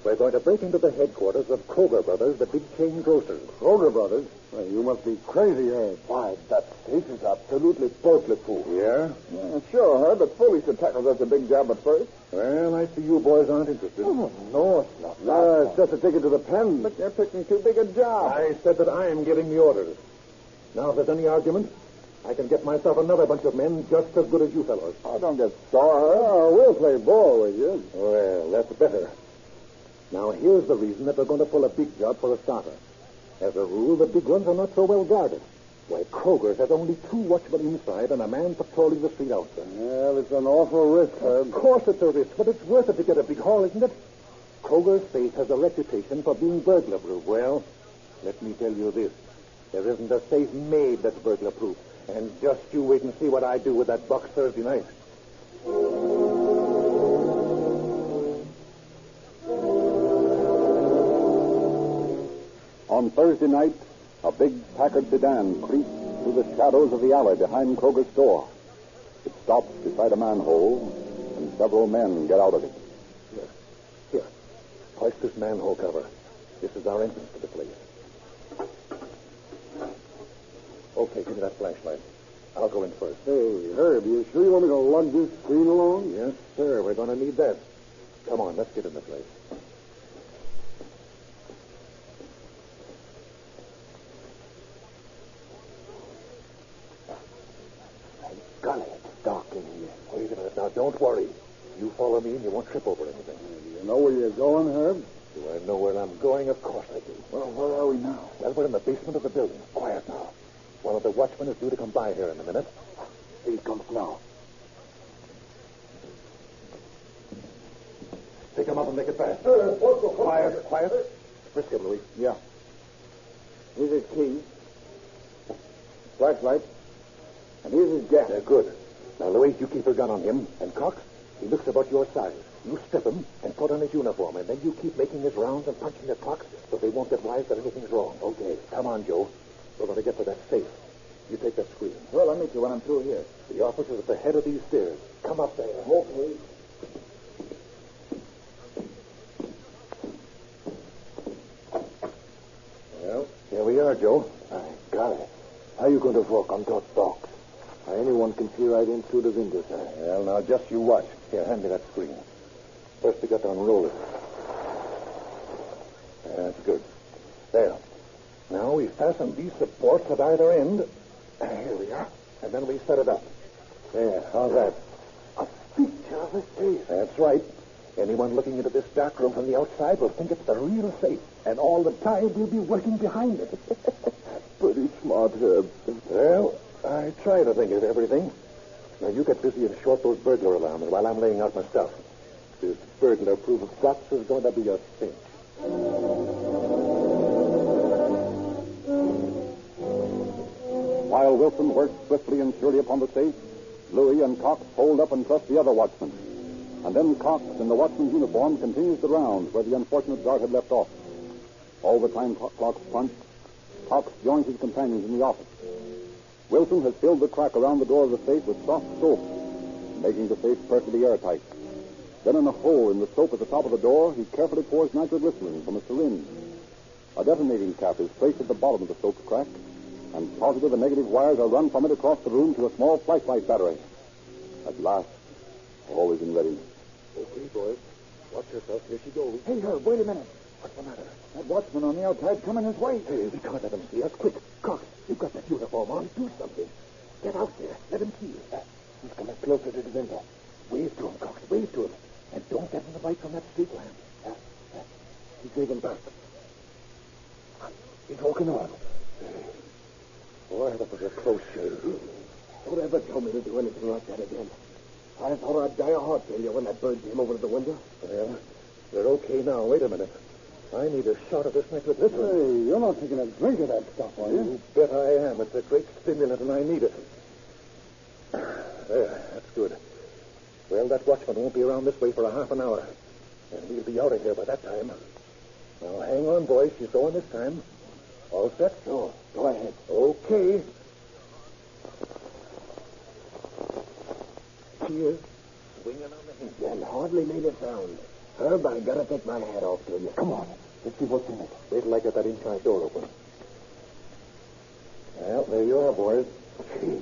We're going to break into the headquarters of Kroger Brothers, the big chain grocers. Kroger Brothers? Well, you must be crazy, Herb. Why, that safe is absolutely bulletproof. Yeah? Yeah, sure, Herb, but foolish to tackle such a big job at first. Well, I see you boys aren't interested. Oh, no, it's not. It's just a ticket to the pen. But you're picking too big a job. I said that I am giving the orders. Now, if there's any argument, I can get myself another bunch of men just as good as you fellows. Oh, don't get sore, Herb. Oh, we'll play ball with you. Well, that's better. Now, here's the reason that we're going to pull a big job for a starter. As a rule, the big ones are not so well guarded. Why, Kroger's has only 2 watchmen inside and a man patrolling the street outside. Well, it's an awful risk, Herb. Of course it's a risk, but it's worth it to get a big haul, isn't it? Kroger's safe has a reputation for being burglar-proof. Well, let me tell you this. There isn't a safe made that's burglar-proof. And just you wait and see what I do with that box Thursday night. On Thursday night, a big Packard sedan creeps through the shadows of the alley behind Kroger's store. It stops beside a manhole, and several men get out of it. Here. Hoist this manhole cover. This is our entrance to the place. Okay, give me that flashlight. I'll go in first. Hey, Herb, you sure you want me to lug this screen along? Yes, sir. We're going to need that. Come on, let's get in the place. Golly, it's dark in here. Wait a minute now. Don't worry. You follow me and you won't trip over anything. Do you know where you're going, Herb? Do I know where I'm going? Of course I do. Well, where are we now? Well, we're in the basement of the building. Quiet now. One of the watchmen is due to come by here in a minute. Here he comes now. Pick him up and make it fast. Quiet. Quiet. Frisk him, Louis. Yeah. Here's his key. Flashlight. And here's his gas. They're good. Now, Louis, you keep your gun on him. And Cox, he looks about your size. You strip him and put on his uniform, and then you keep making his rounds and punching the clocks so they won't get wise that anything's wrong. Okay. Come on, Joe. We're going to get to that safe. You take that screen. Well, I'll meet you when I'm through here. The office is at the head of these stairs. Come up there. Okay. Well, here we are, Joe. My golly. How are you going to can see right in through the window, sir. Well, now, just you watch. Here, hand me that screen. First, we got to unroll it. That's good. There. Now, we fasten these supports at either end. Here we are. And then we set it up. There, how's that? A picture of a safe. That's right. Anyone looking into this dark room from the outside will think it's the real safe. And all the time, we'll be working behind it. Pretty smart, Herb. Well, I try to think of everything. Now, you get busy and short those burglar alarms while I'm laying out my stuff. This burglar proof of Crooks is going to be a cinch. While Wilson worked swiftly and surely upon the safe, Louis and Cox hold up and trust the other watchman. And then Cox, in the watchman's uniform, continues the rounds where the unfortunate guard had left off. All the time clocks punched, Cox joins his companions in the office. Wilson has filled the crack around the door of the safe with soft soap, making the safe perfectly airtight. Then in a hole in the soap at the top of the door, he carefully pours nitroglycerin from a syringe. A detonating cap is placed at the bottom of the soap crack, and positive and negative wires are run from it across the room to a small flashlight battery. At last, all is in readiness. Okay, boys. Watch yourself. Here she goes. Hey, Herb, wait a minute. What's the matter? That watchman on the outside coming his way. Hey, we can't let him see us. Quick, Cox, you've got that uniform on. Do something. Get out there. Let him see you. He's coming closer to the window. Wave to him, Cox. Wave to him. And don't get in the light from that street lamp. He's waving back. He's walking on. Boy, that was a close shave. Don't ever tell me to do anything like that again. I thought I'd die of heart failure when that bird came over to the window. Well, we're okay now. Wait a minute. I need a shot of this nitroglycerin. Hey, you're not taking a drink of that stuff, are you? You bet I am. It's a great stimulant, and I need it. There, that's good. Well, that watchman won't be around this way for a half an hour. And we'll be out of here by that time. Now, hang on, boys. She's going this time. All set? Sure. Go ahead. Okay. Cheers. Swinging on the hinge. And hardly made a sound. Herb, I gotta take my hat off to you. Come on. Let's see what's in it. Wait till I get that inside door open. Well, there you are, boys. Gee,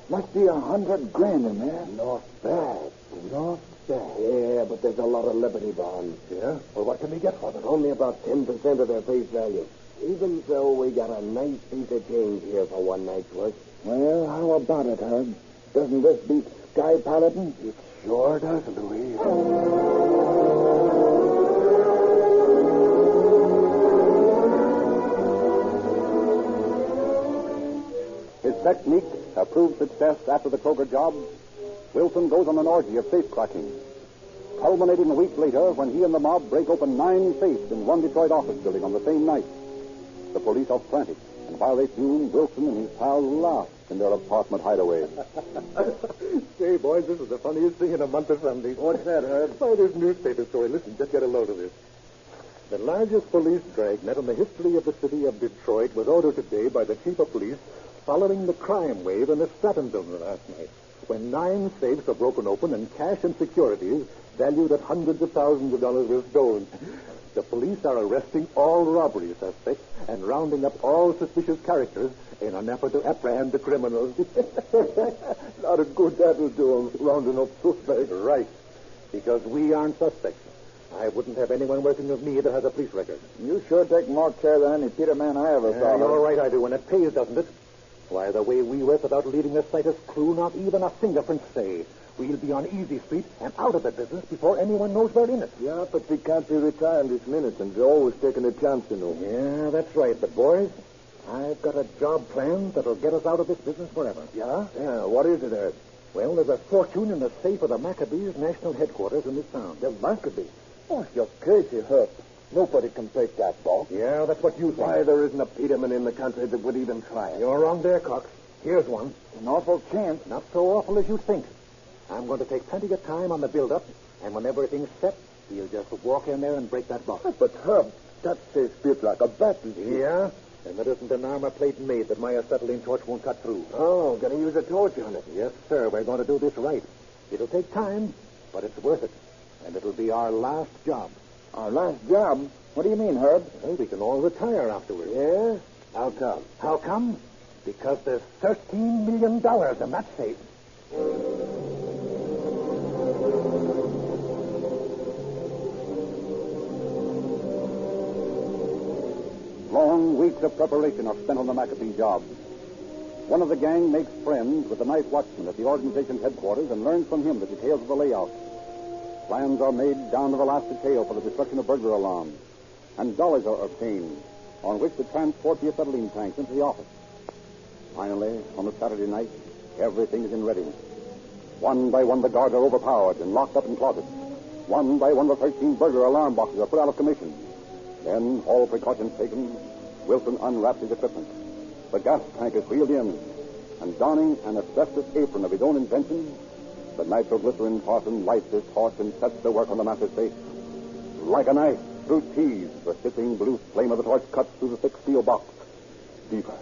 must be $100,000 in there. Not bad. Not bad. Yeah, but there's a lot of Liberty bonds. Yeah? Well, what can we get for them? Only about 10% of their face value. Even so, we got a nice piece of change here for one night's work. Well, how about it, Herb? Doesn't this beat sky piloting? It sure does, Louis. His technique, a proved success after the Kroger job, Wilson goes on an orgy of safe cracking, culminating a week later when he and the mob break open 9 safes in one Detroit office building on the same night. The police are frantic, and while they fume, Wilson and his pals laugh in their apartment hideaway. Say, boys, this is the funniest thing in a month of Sundays. What's that, Herb? Why, this newspaper story. Listen, just get a load of this. The largest police dragnet in the history of the city of Detroit was ordered today by the chief of police following the crime wave in the Stratton building last night, when 9 safes were broken open and cash and securities valued at hundreds of thousands of dollars were stolen. The police are arresting all robbery suspects and rounding up all suspicious characters in an effort to apprehend the criminals. Lot of good that'll do them, rounding up suspects. Right, because we aren't suspects. I wouldn't have anyone working with me that has a police record. You sure take more care than any Peter man I ever saw. You're right, I do, and it pays, doesn't it? Why, the way we work without leaving the slightest clue, not even a fingerprint stay. We'll be on Easy Street and out of the business before anyone knows we're in it. Yeah, but we can't be retired this minute, and we're always taking a chance, you know. Yeah, that's right. But, boys, I've got a job planned that'll get us out of this business forever. Yeah? Yeah, what is it, Ed? Well, there's a fortune in the safe of the Maccabees' national headquarters in this town. The Maccabees? Oh, you're crazy, Herb. Nobody can take that ball. Yeah, that's what you think. Why, there isn't a Peterman in the country that would even try it. You're wrong there, Cox. Here's one. An awful chance. Not so awful as you think. I'm going to take plenty of time on the build-up, and when everything's set, we'll just walk in there and break that box. But, Herb, that says built like a battle. Yeah? And there isn't an armor plate made that my acetylene torch won't cut through. Oh, gonna use a torch on it. Yes, sir. We're going to do this right. It'll take time, but it's worth it. And it'll be our last job. Our last job? What do you mean, Herb? Well, we can all retire afterwards. Yeah? How come? How come? Because there's $13 million in that safe. Long weeks of preparation are spent on the McAfee job. One of the gang makes friends with the night watchman at the organization's headquarters and learns from him the details of the layout. Plans are made down to the last detail for the destruction of burglar alarms, and dollars are obtained on which to transport the acetylene tanks into the office. Finally, on a Saturday night, everything is in readiness. One by one, the guards are overpowered and locked up in closets. One by one, the 13 burglar alarm boxes are put out of commission. Then, all precautions taken, Wilson unwraps his equipment. The gas tank is wheeled in, and donning an asbestos apron of his own invention, the Nitroglycerin Parson lights his torch and sets to work on the master's face. Like a knife through teeth, the hissing blue flame of the torch cuts through the thick steel box. Deeper,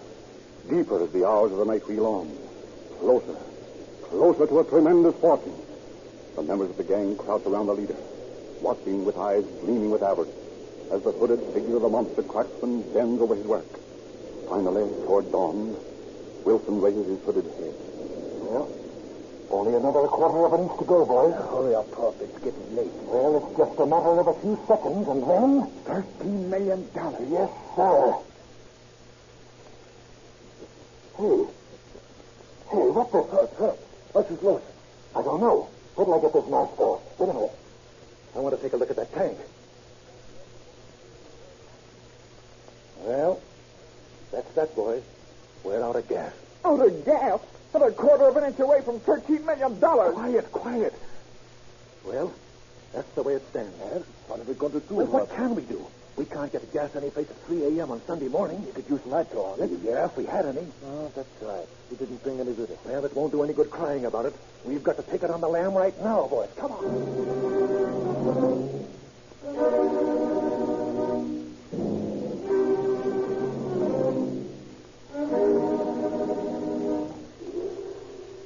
deeper as the hours of the night wheel on. Closer, closer to a tremendous fortune. The members of the gang crouch around the leader, watching with eyes gleaming with avarice as the hooded figure of the monster cracks and bends over his work. Finally, toward dawn, Wilson raises his hooded head. Well, only another quarter of an inch to go, boys. Hurry up, Puff. It's getting late. Well, it's just a matter of a few seconds, and then $13 million. Yes, sir. Hey, what the... What's this loose? I don't know. What'll I get this knife for? Wait a minute. I want to take a look at that tank. Well, that's that, boys. We're out of gas. Out of gas? But a quarter of an inch away from $13 million. Quiet. Well, that's the way it stands. Yes? What are we going to do? Well, what can we do? We can't get gas any place at 3 a.m. on Sunday morning. You could use nitro on it. Yeah, if we had any. Oh, that's right. You didn't bring any with us. Well, it won't do any good crying about it. We've got to take it on the lam right now, boys. Come on.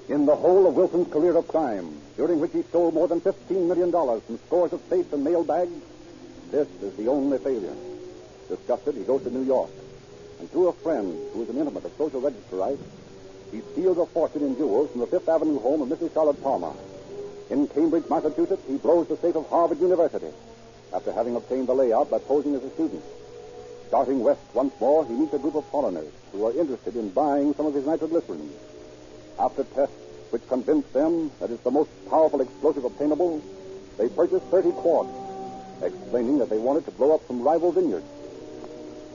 In the whole of Wilson's career of crime, during which he stole more than $15 million from scores of safes and mail bags, this is the only failure. Disgusted, he goes to New York, and through a friend who is an intimate of social register rights, he steals a fortune in jewels from the Fifth Avenue home of Mrs. Charlotte Palmer. In Cambridge, Massachusetts, he blows the safe of Harvard University, after having obtained the layout by posing as a student. Starting west once more, he meets a group of foreigners who are interested in buying some of his nitroglycerin. After tests which convince them that it's the most powerful explosive obtainable, they purchase 30 quarts, explaining that they wanted to blow up some rival vineyards.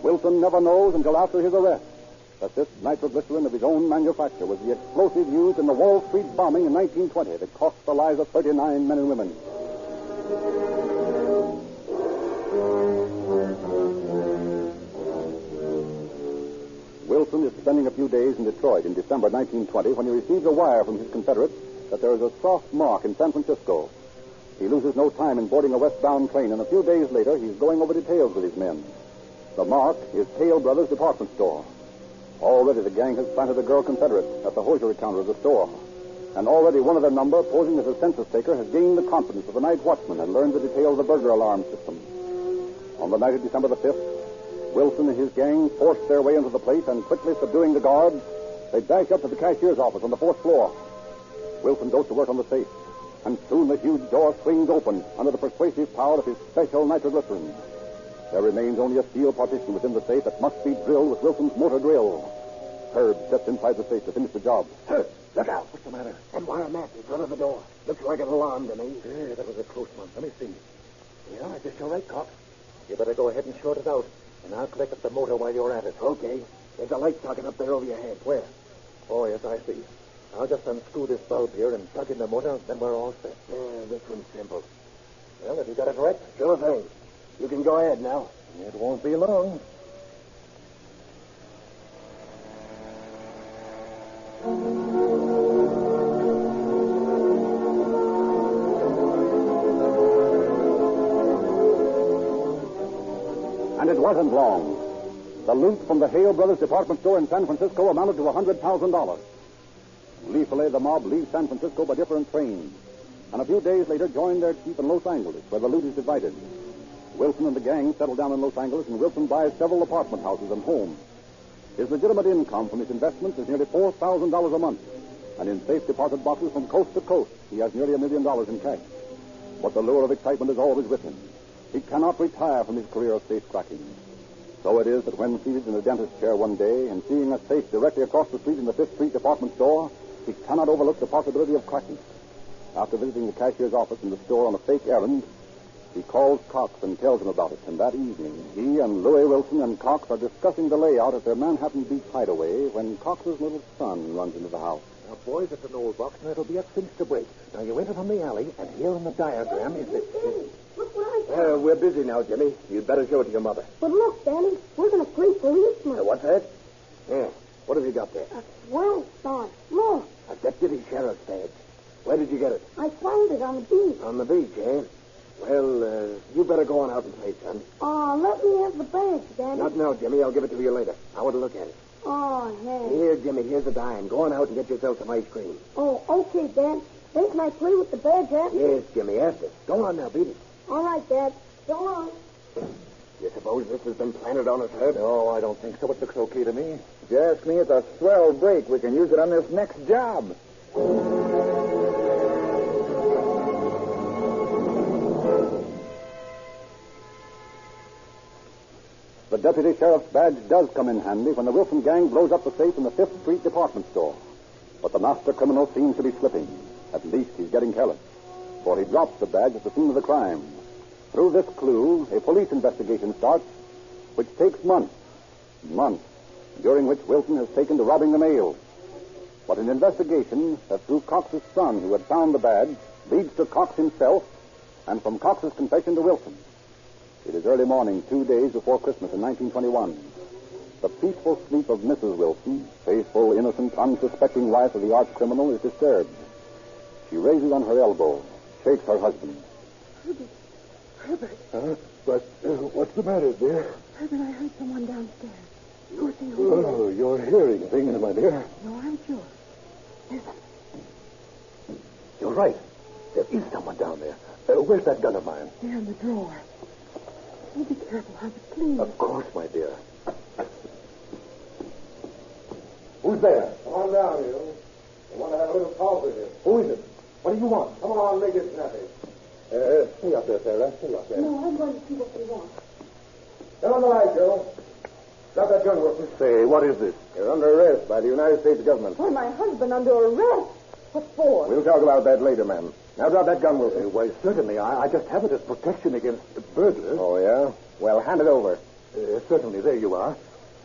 Wilson never knows until after his arrest that this nitroglycerin of his own manufacture was the explosive used in the Wall Street bombing in 1920 that cost the lives of 39 men and women. Wilson is spending a few days in Detroit in December 1920 when he receives a wire from his confederates that there is a soft mark in San Francisco. He loses no time in boarding a westbound train, and a few days later he's going over details with his men. The mark is Hale Brothers Department Store. Already the gang has planted a girl confederate at the hosiery counter of the store. And already one of their number, posing as a census taker, has gained the confidence of the night watchman and learned the details of the burglar alarm system. On the night of December the 5th, Wilson and his gang force their way into the place, and quickly subduing the guards, they dash up to the cashier's office on the 4th floor. Wilson goes to work on the safe, and soon the huge door swings open under the persuasive power of his special nitroglycerin. There remains only a steel partition within the safe that must be drilled with Wilson's motor drill. Herb steps inside the safe to finish the job. Herb, look out. What's the matter? That wire mat in front of the door. Looks like an alarm to me. Yeah, that was a close one. Let me see. Yeah, I guess you're right, Cop. You better go ahead and short it out, and I'll collect up the motor while you're at it. Okay. There's a light socket up there over your head. Where? Oh, yes, I see. I'll just unscrew this bulb here and plug in the motor, then we're all set. Yeah, this one's simple. Well, have you got it right? Sure thing. You can go ahead now. It won't be long. And it wasn't long. The loot from the Hale Brothers Department Store in San Francisco amounted to $100,000. Gleefully, the mob leaves San Francisco by different trains, and a few days later joined their chief in Los Angeles, where the loot is divided. Wilson and the gang settle down in Los Angeles, and Wilson buys several apartment houses and homes. His legitimate income from his investments is nearly $4,000 a month. and in safe deposit boxes from coast to coast, he has nearly $1 million in cash. But the lure of excitement is always with him. He cannot retire from his career of safe cracking. So it is that when seated in a dentist's chair one day and seeing a safe directly across the street in the 5th Street department store, he cannot overlook the possibility of cracking it. After visiting the cashier's office in the store on a fake errand, he calls Cox and tells him about it. And that evening, he and Louis Wilson and Cox are discussing the layout at their Manhattan Beach hideaway when Cox's little son runs into the house. Now, boys, it's an old box, and it'll be a cinch to break. Now, you enter from the alley, and here in the diagram is the... Look what I got. We're busy now, Jimmy. You'd better show it to your mother. But look, Danny, we're going to play policeman. What's that? Yeah. What have you got there? A swell start. Look. A deputy sheriff's badge. Where did you get it? I found it on the beach. On the beach, eh? Well, you better go on out and play, son. Let me have the badge, Danny. Not now, Jimmy. I'll give it to you later. I want to look at it. Oh, hey. Here, Jimmy, here's a dime. Go on out and get yourself some ice cream. Oh, okay, Dad. Then can I play with the badge after? Yes, Jimmy, after. Go on now, beat it. All right, Dad. So long. You suppose this has been planted on us, Herb? No, I don't think so. It looks okay to me. If you ask me, it's a swell break. We can use it on this next job. The deputy sheriff's badge does come in handy when the Wilson gang blows up the safe in the 5th Street department store. But the master criminal seems to be slipping. At least he's getting careless. For he drops the badge at the scene of the crime. Through this clue, a police investigation starts, which takes months, during which Wilson has taken to robbing the mail. But an investigation that through Cox's son, who had found the badge, leads to Cox himself, and from Cox's confession to Wilson. It is early morning, 2 days before Christmas in 1921. The peaceful sleep of Mrs. Wilson, faithful, innocent, unsuspecting wife of the arch criminal, is disturbed. She raises on her elbow, shakes her husband. Herbert. What's the matter, dear? Herbert, I heard someone downstairs. Lucy, Oh, you're hearing things, my dear. No, I'm sure. Listen. You're right. There is someone down there. Where's that gun of mine? There in the drawer. You be careful, Herbert, please. Of course, my dear. Who's there? Come on down, you. I want to have a little talk with you. Who is it? What do you want? Come on, make it snappy. Stay up there, Sarah. Stay up there. No, I'm going to see what they want. Get on the light, Joe. Drop that gun, Wilson. Say, what is this? You're under arrest by the United States government. Why, my husband under arrest? What for? We'll talk about that later, ma'am. Now drop that gun, Wilson. Why, certainly. I just have it as protection against burglars. Oh, yeah? Well, hand it over. Certainly. There you are.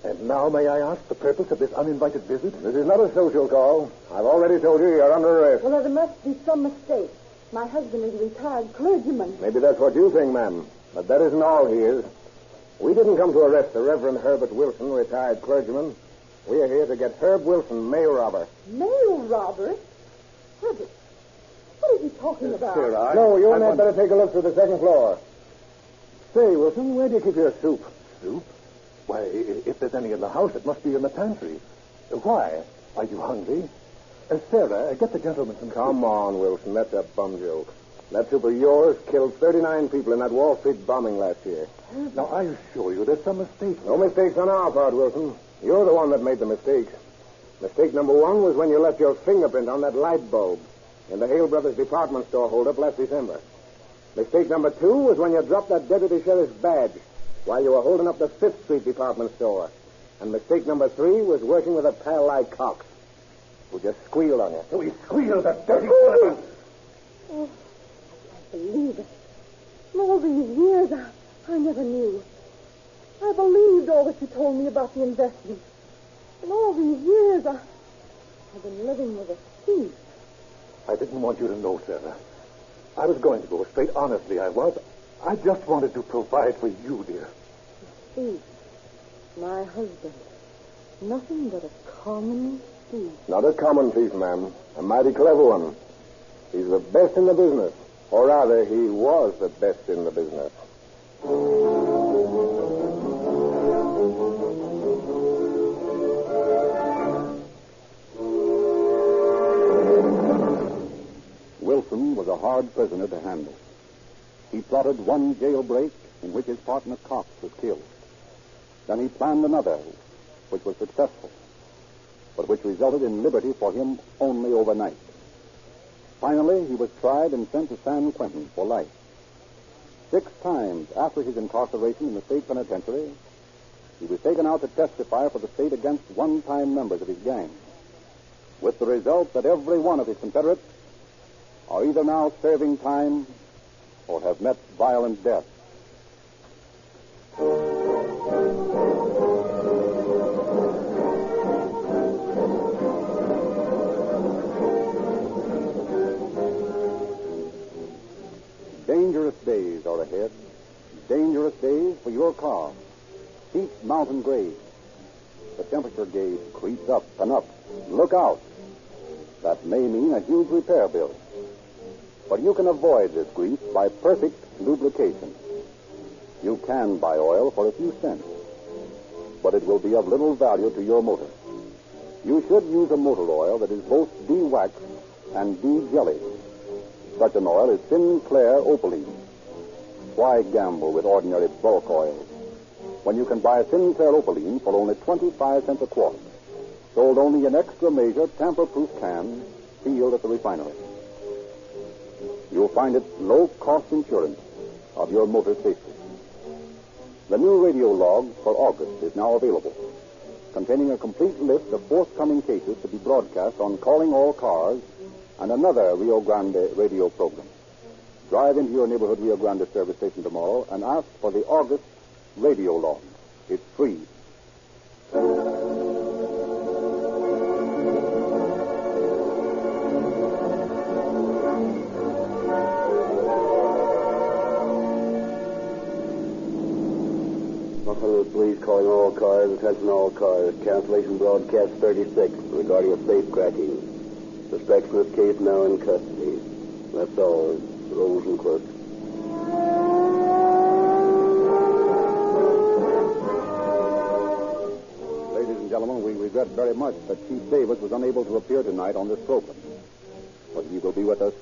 And now may I ask the purpose of this uninvited visit? This is not a social call. I've already told you you're under arrest. Well, there must be some mistake. My husband is a retired clergyman. Maybe that's what you think, ma'am. But that isn't all he is. We didn't come to arrest the Reverend Herbert Wilson, retired clergyman. We are here to get Herb Wilson, mail robber. Mail robber? Herbert, what is he talking about? Sarah, No, you and I better take a look through the second floor. Say, Wilson, where do you keep your soup? Soup? Why, if there's any in the house, it must be in the pantry. Why? Are you hungry? Sarah, get the gentleman some soup. Come on, Wilson. That's a bum joke. That soup of yours killed 39 people in that Wall Street bombing last year. Now, I assure you there's some mistake. No mistakes on our part, Wilson. You're the one that made the mistakes. Mistake number one was when you left your fingerprint on that light bulb in the Hale Brothers department store holdup last December. Mistake number two was when you dropped that deputy sheriff's badge while you were holding up the 5th Street department store. And mistake number three was working with a pal like Cox, who just squealed on you. So he squealed, that dirty son. Oh, I can't believe it. In all these years, I never knew. I believed all that you told me about the investment. In all these years, I've been living with a thief. I didn't want you to know, Sarah. I was going to go straight. Honestly, I was. I just wanted to provide for you, dear. A thief. My husband. Nothing but a common thief. Not a common thief, ma'am. A mighty clever one. He's the best in the business. Or rather, he was the best in the business. Wilson was a hard prisoner to handle. He plotted one jailbreak in which his partner Cox was killed. Then he planned another, which was successful. but which resulted in liberty for him only overnight. Finally, he was tried and sent to San Quentin for life. 6 times after his incarceration in the state penitentiary, he was taken out to testify for the state against one-time members of his gang, with the result that every one of his confederates are either now serving time or have met violent death. Dangerous days are ahead. Dangerous days for your car. Steep mountain grades. The temperature gauge creeps up and up. Look out. That may mean a huge repair bill. But you can avoid this grief by perfect lubrication. You can buy oil for a few cents, but it will be of little value to your motor. You should use a motor oil that is both de-waxed and de-jellied. Such an oil is Sinclair Opaline. Why gamble with ordinary bulk oils when you can buy Sinclair Opaline for only 25 cents a quart, sold only in extra measure tamper-proof cans sealed at the refinery? You'll find it low-cost insurance of your motor safety. The new radio log for August is now available, containing a complete list of forthcoming cases to be broadcast on Calling All Cars and another Rio Grande radio program. Drive into your neighborhood Rio Grande service station tomorrow and ask for the August radio log. It's free. Police calling all cars, attention all cars. Cancellation broadcast 36 regarding a safe cracking. Suspects in this case now in custody. That's all. Rose and Crooks. Ladies and gentlemen, we regret very much that Chief Davis was unable to appear tonight on this program. But he will be with us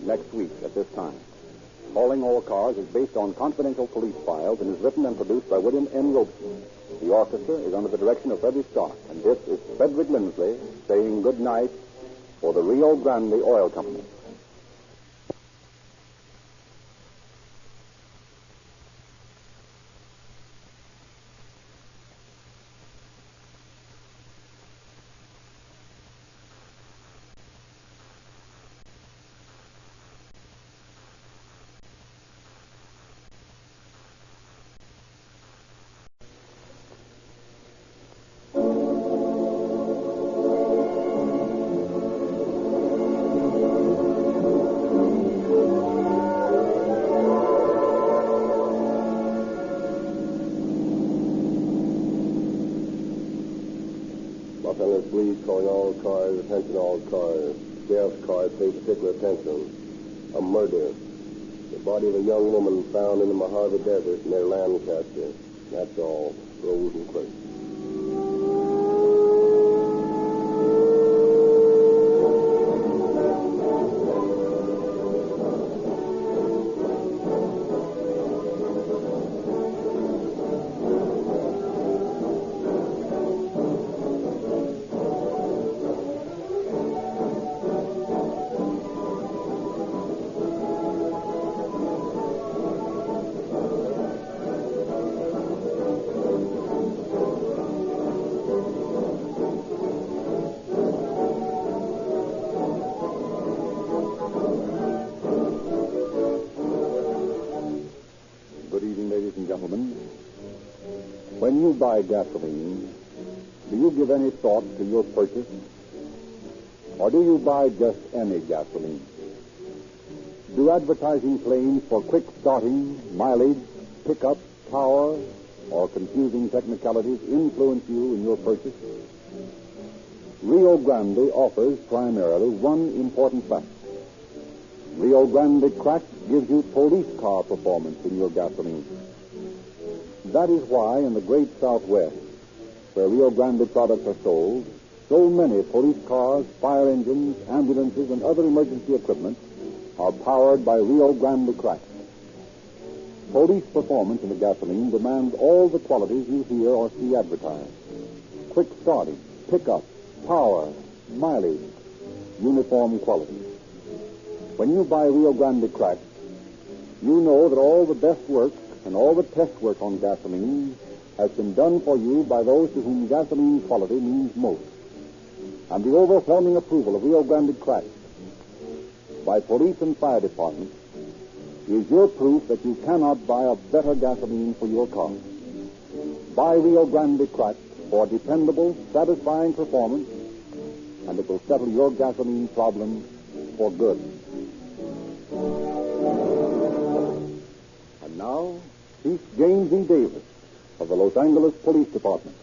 next week at this time. Calling All Cars is based on confidential police files and is written and produced by William N. Robeson. The orchestra is under the direction of Freddie Stark, and this is Frederick Lindsley saying good night for the Rio Grande Oil Company. Police calling all cars, attention all cars. Sheriff's car pays particular attention. A murder. The body of a young woman found in the Mojave Desert near Lancaster. That's all. Rose and Crooks. When you buy gasoline, do you give any thought to your purchase? Or do you buy just any gasoline? Do advertising claims for quick starting, mileage, pickup, power, or confusing technicalities influence you in your purchase? Rio Grande offers primarily one important fact. Rio Grande Crack gives you police car performance in your gasoline. That is why in the great Southwest, where Rio Grande products are sold, so many police cars, fire engines, ambulances, and other emergency equipment are powered by Rio Grande Crack. Police performance in the gasoline demands all the qualities you hear or see advertised. Quick starting, pickup, power, mileage, uniform quality. When you buy Rio Grande cracked, you know that all the best work and all the test work on gasoline has been done for you by those to whom gasoline quality means most. And the overwhelming approval of Rio Grande cracked by police and fire departments is your proof that you cannot buy a better gasoline for your car. Buy Rio Grande cracked for dependable, satisfying performance, and it will settle your gasoline problem for good. And now, Chief James E. Davis of the Los Angeles Police Department.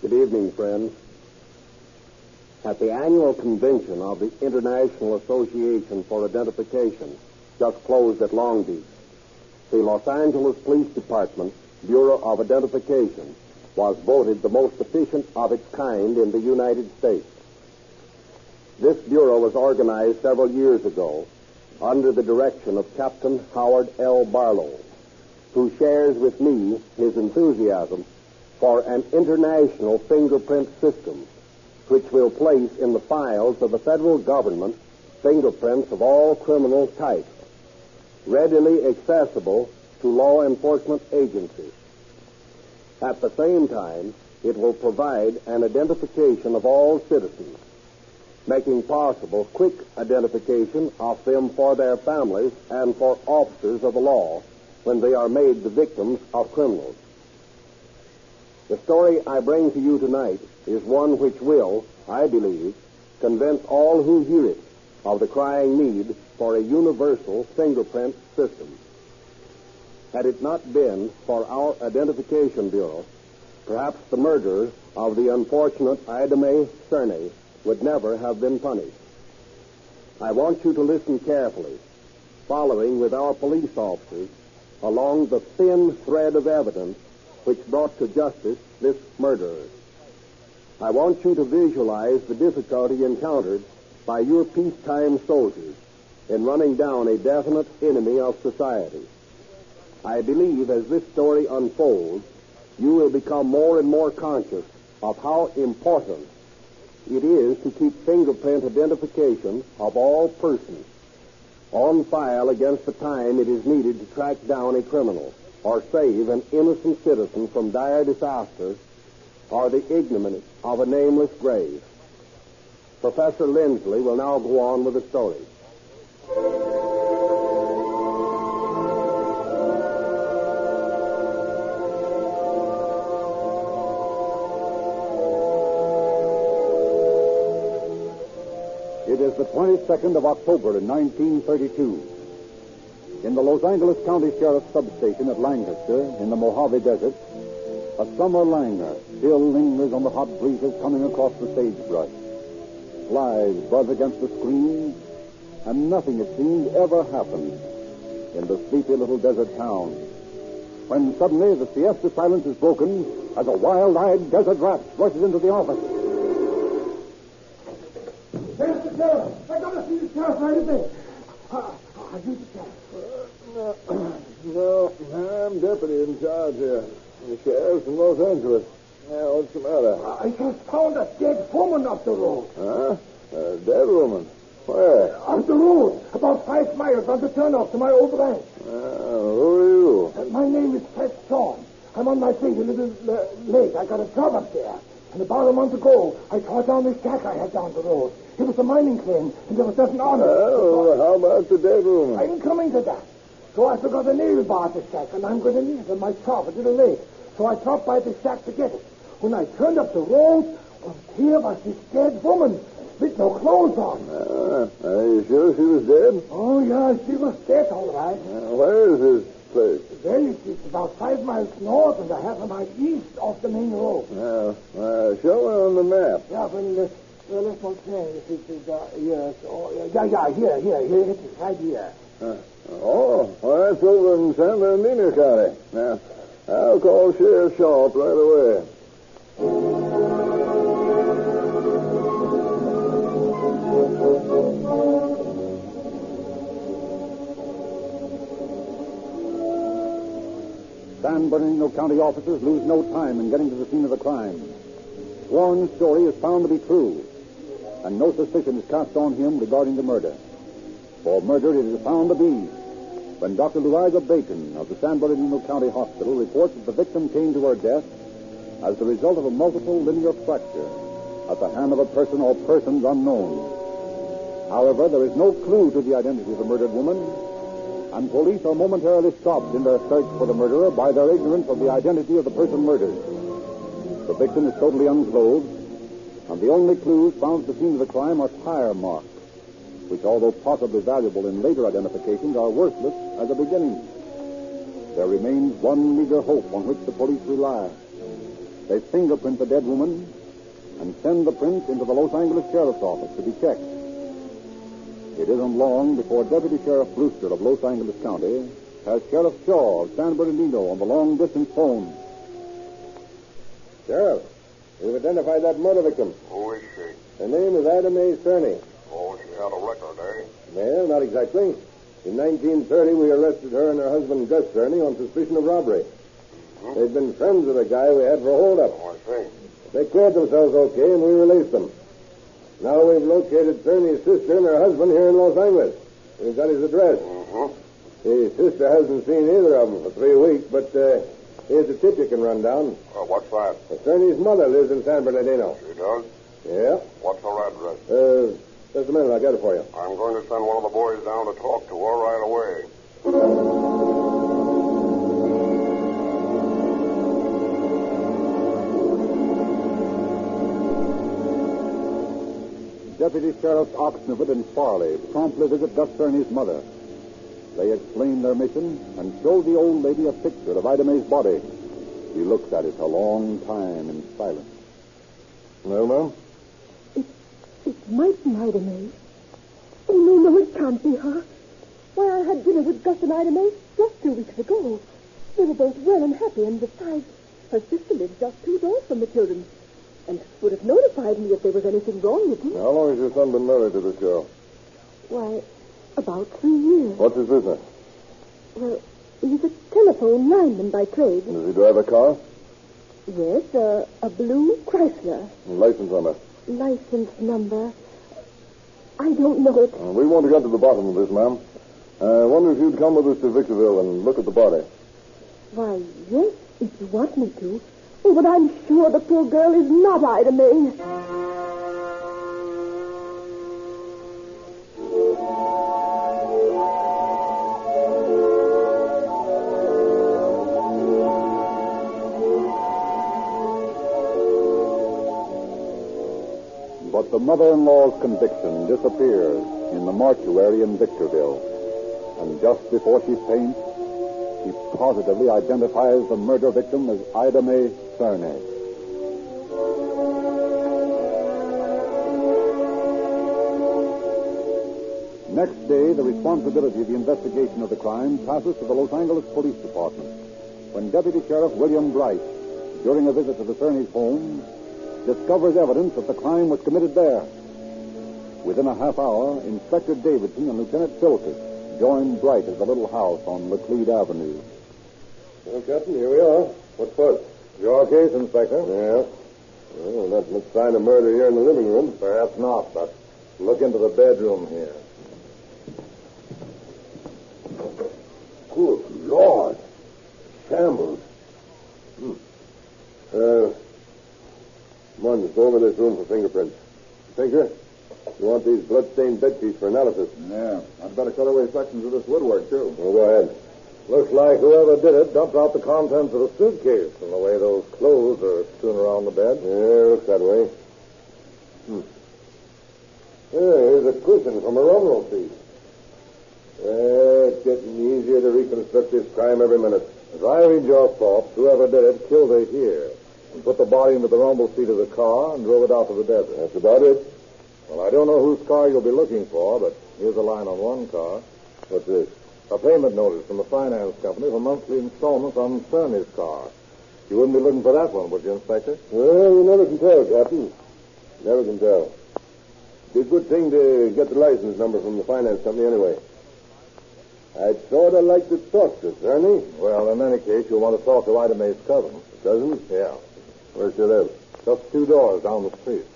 Good evening, friends. At the annual convention of the International Association for Identification, just closed at Long Beach, the Los Angeles Police Department Bureau of Identification was voted the most efficient of its kind in the United States. This bureau was organized several years ago under the direction of Captain Howard L. Barlow, who shares with me his enthusiasm for an international fingerprint system which will place in the files of the federal government fingerprints of all criminal types, readily accessible to law enforcement agencies. At the same time, it will provide an identification of all citizens, making possible quick identification of them for their families and for officers of the law when they are made the victims of criminals. The story I bring to you tonight is one which will, I believe, convince all who hear it of the crying need for a universal fingerprint system. Had it not been for our Identification Bureau, perhaps the murderer of the unfortunate Ida Mae Cerny would never have been punished. I want you to listen carefully, following with our police officers along the thin thread of evidence which brought to justice this murderer. I want you to visualize the difficulty encountered by your peacetime soldiers in running down a definite enemy of society. I believe as this story unfolds, you will become more and more conscious of how important it is to keep fingerprint identification of all persons on file against the time it is needed to track down a criminal or save an innocent citizen from dire disaster or the ignominy of a nameless grave. Professor Lindsley will now go on with the story. It is the 22nd of October in 1932. In the Los Angeles County Sheriff's substation at Lancaster, in the Mojave Desert, a summer languor still lingers on the hot breezes coming across the sagebrush. Flies buzz against the screen, and nothing, it seems, ever happens in the sleepy little desert town. When suddenly the siesta silence is broken as a wild-eyed desert rat rushes into the office. There's the sheriff. I gotta see the sheriff right away. Are you the sheriff? No, I'm deputy in charge here. The sheriff's in Los Angeles. Yeah, what's the matter? I just found a dead woman off the road. Huh? A dead woman? Where? On the road, about 5 miles on the turnoff to my old ranch. Who are you? My name is Fred Shaw. I'm on my way to Little Lake. I got a job up there. And about a month ago, I tore down this shack I had down the road. It was a mining claim, and there was nothing on it. Well, how about the dead woman? I'm coming to that. So I forgot a nail bar at the shack, and I'm going to need it in my shop at Little Lake. So I dropped by the shack to get it. When I turned up the road, here was this dead woman with no clothes on. Are you sure she was dead? Oh, yeah, she was dead, all right. Where is this place? Well, it's about 5 miles north and a half a mile east off the main road. Show me on the map. Yeah, let's not say if it is, yes. Here, it is right here. Well, that's over in San Bernardino County. Now, I'll call Sheriff Sharp right away. San Bernardino County officers lose no time in getting to the scene of the crime. Warren's story is found to be true, and no suspicion is cast on him regarding the murder. For murder it is found to be when Dr. Louisa Bacon of the San Bernardino County Hospital reports that the victim came to her death as the result of a multiple linear fracture at the hand of a person or persons unknown. However, there is no clue to the identity of the murdered woman, and police are momentarily stopped in their search for the murderer by their ignorance of the identity of the person murdered. The victim is totally unclothed, and the only clues found at the scene of the crime are tire marks, which, although possibly valuable in later identifications, are worthless as a beginning. There remains one meager hope on which the police rely. They fingerprint the dead woman and send the print into the Los Angeles Sheriff's Office to be checked. It isn't long before Deputy Sheriff Brewster of Los Angeles County has Sheriff Shaw of San Bernardino on the long-distance phone. Sheriff, we've identified that murder victim. Who is she? Her name is Ida Mae Cerny. Oh, she had a record, eh? Well, not exactly. In 1930, we arrested her and her husband, Gus Cerny, on suspicion of robbery. Mm-hmm. They'd been friends of the guy we had for a hold-up. Oh, I see. They cleared themselves okay, and we released them. Now we've located Cerny's sister and her husband here in Los Angeles. We've got his address. Mm-hmm. His sister hasn't seen either of them for 3 weeks, but here's a tip you can run down. What's that? Cerny's mother lives in San Bernardino. She does? Yeah. What's her address? Just a minute, I'll get it for you. I'm going to send one of the boys down to talk to her right away. Deputy Sheriffs Oxnard and Farley promptly visit Gus Cerny's mother. They explain their mission and show the old lady a picture of Ida Mae's body. She looks at it a long time in silence. Well, Mom? It might be Ida Mae. Oh, no, it can't be her. Why, I had dinner with Gus and Ida Mae just 2 weeks ago. They were both well and happy, and besides, her sister lives just 2 doors from the children, and would have notified me if there was anything wrong with me. How long has your son been married to this girl? Why, about 3 years. What's his business? Well, he's a telephone lineman by trade. Does he drive a car? Yes, a blue Chrysler. License number? License number? I don't know it. We want to get to the bottom of this, ma'am. I wonder if you'd come with us to Victorville and look at the body. Why, yes, if you want me to. Oh, but I'm sure the poor girl is not Ida Mae. But the mother-in-law's conviction disappears in the mortuary in Victorville. And just before she faints, she positively identifies the murder victim as Ida Mae Cerny. Next day, the responsibility of the investigation of the crime passes to the Los Angeles Police Department, when Deputy Sheriff William Bright, during a visit to the Cerny's home, discovers evidence that the crime was committed there. Within a half hour, Inspector Davidson and Lieutenant Philkes joined Bright at the little house on Laclede Avenue. Well, Captain, here we are. What's first? Your case, Inspector? Yeah. Well, not much sign of murder here in the living room. Perhaps not, but look into the bedroom here. Good Lord. Shambles. Come on, let's go over this room for fingerprints. Tinker, you want these blood-stained bed sheets for analysis? Yeah. I'd better cut away sections of this woodwork, too. Well, go ahead. Looks like whoever did it dumped out the contents of the suitcase from the way those clothes are strewn around the bed. Yeah, looks that way. Here's a cushion from a rumble seat. It's getting easier to reconstruct this crime every minute. As I read your thoughts, whoever did it killed her here and put the body into the rumble seat of the car and drove it out to the desert. That's about it. Well, I don't know whose car you'll be looking for, but here's a line on one car. What's this? A payment notice from the finance company for monthly installments on Cerny's car. You wouldn't be looking for that one, would you, Inspector? Well, you never can tell, Captain. Never can tell. Be a good thing to get the license number from the finance company anyway. I'd sort of like to talk to Cerny. Well, in any case, you'll want to talk to Ida Mae's cousin. Cousin? Yeah. Where she live? Just 2 doors down the street.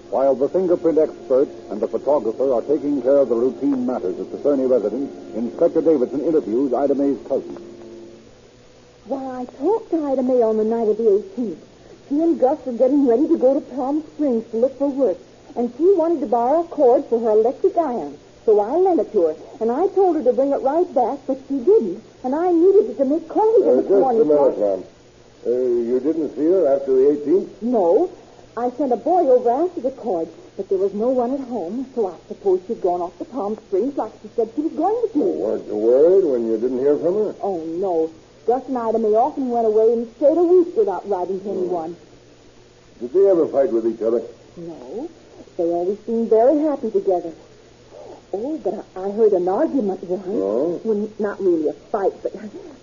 While the fingerprint expert and the photographer are taking care of the routine matters at the Cerny residence, Inspector Davidson interviews Ida Mae's cousin. Why, I talked to Ida Mae on the night of the 18th. She and Gus were getting ready to go to Palm Springs to look for work, and she wanted to borrow a cord for her electric iron. So I lent it to her, and I told her to bring it right back, but she didn't, and I needed it to make coffee in the morning. Just a minute, ma'am. You didn't see her after the 18th? No. I sent a boy over after the cord, but there was no one at home, so I suppose she'd gone off to Palm Springs like she said she was going to do. Weren't you worried when you didn't hear from her? Oh, no. Gus and Ida Mae often went away and stayed a week without writing to anyone. Did they ever fight with each other? No. They always seemed very happy together. Oh, but I heard an argument once. Oh? Well, not really a fight, but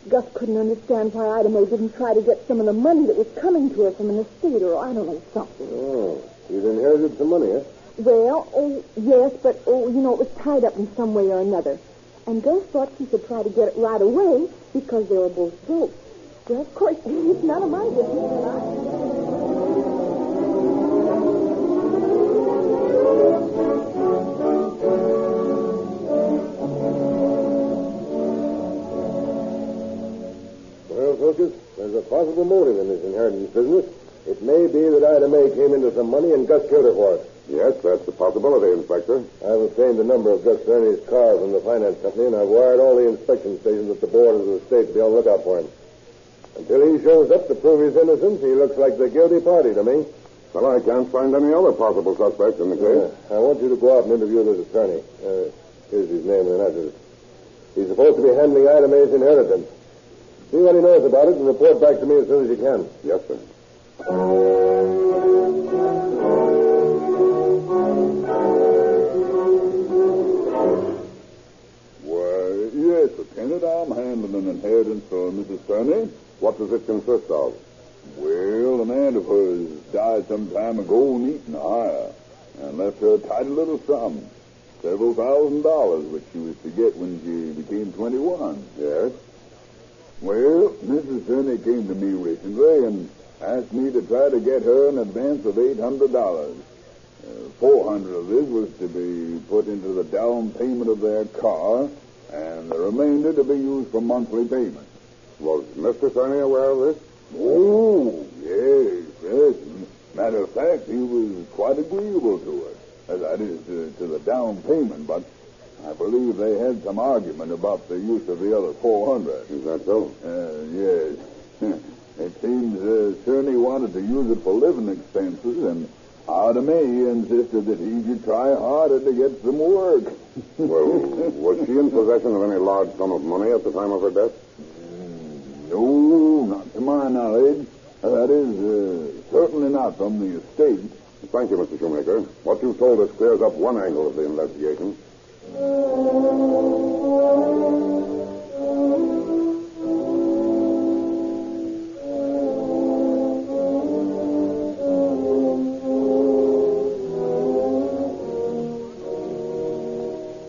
Gus couldn't understand why Ida Mae didn't try to get some of the money that was coming to her from an estate or, I don't know, something. Oh, you'd inherited some money, huh? Well, yes, but, it was tied up in some way or another. And Gus thought she should try to get it right away because they were both broke. Well, of course, it's none of my business. There's a possible motive in this inheritance business. It may be that Ida Mae came into some money and Gus killed her for it. Yes, that's a possibility, Inspector. I've obtained the number of Gus Cerny's car from the finance company, and I've wired all the inspection stations at the borders of the state to be on the lookout for him. Until he shows up to prove his innocence, he looks like the guilty party to me. Well, I can't find any other possible suspects in the case. I want you to go out and interview this attorney. Here's his name and address. He's supposed to be handling Ida Mae's inheritance. See what he knows about it and report back to me as soon as you can. Yes, sir. Why, yes, Lieutenant, I'm handling an inheritance for Mrs. Cerny. What does it consist of? Well, an aunt of hers died some time ago in Eaton, Ohio, and left her a tidy little sum, several $1,000s, which she was to get when she became 21. Yes? Well, Mrs. Cerny came to me recently and asked me to try to get her an advance of $800. $400 of this was to be put into the down payment of their car, and the remainder to be used for monthly payments. Was Mr. Cerny aware of this? Oh, yes. Matter of fact, he was quite agreeable to it. That is, to the down payment, but I believe they had some argument about the use of the other $400. Is that so? Yes. It seems Cerny wanted to use it for living expenses, and Ida Mae insisted that he should try harder to get some work. Well, was she in possession of any large sum of money at the time of her death? No, not to my knowledge. That is, certainly not from the estate. Thank you, Mr. Shoemaker. What you've told us clears up one angle of the investigation.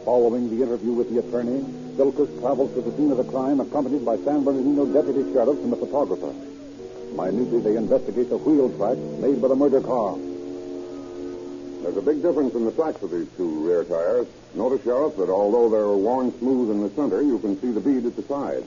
Following the interview with the attorney, Bilkus travels to the scene of the crime accompanied by San Bernardino deputy sheriffs and the photographer. Minutely, they investigate the wheel tracks made by the murder car. There's a big difference in the tracks of these two rear tires. Notice, Sheriff, that although they're worn smooth in the center, you can see the bead at the side.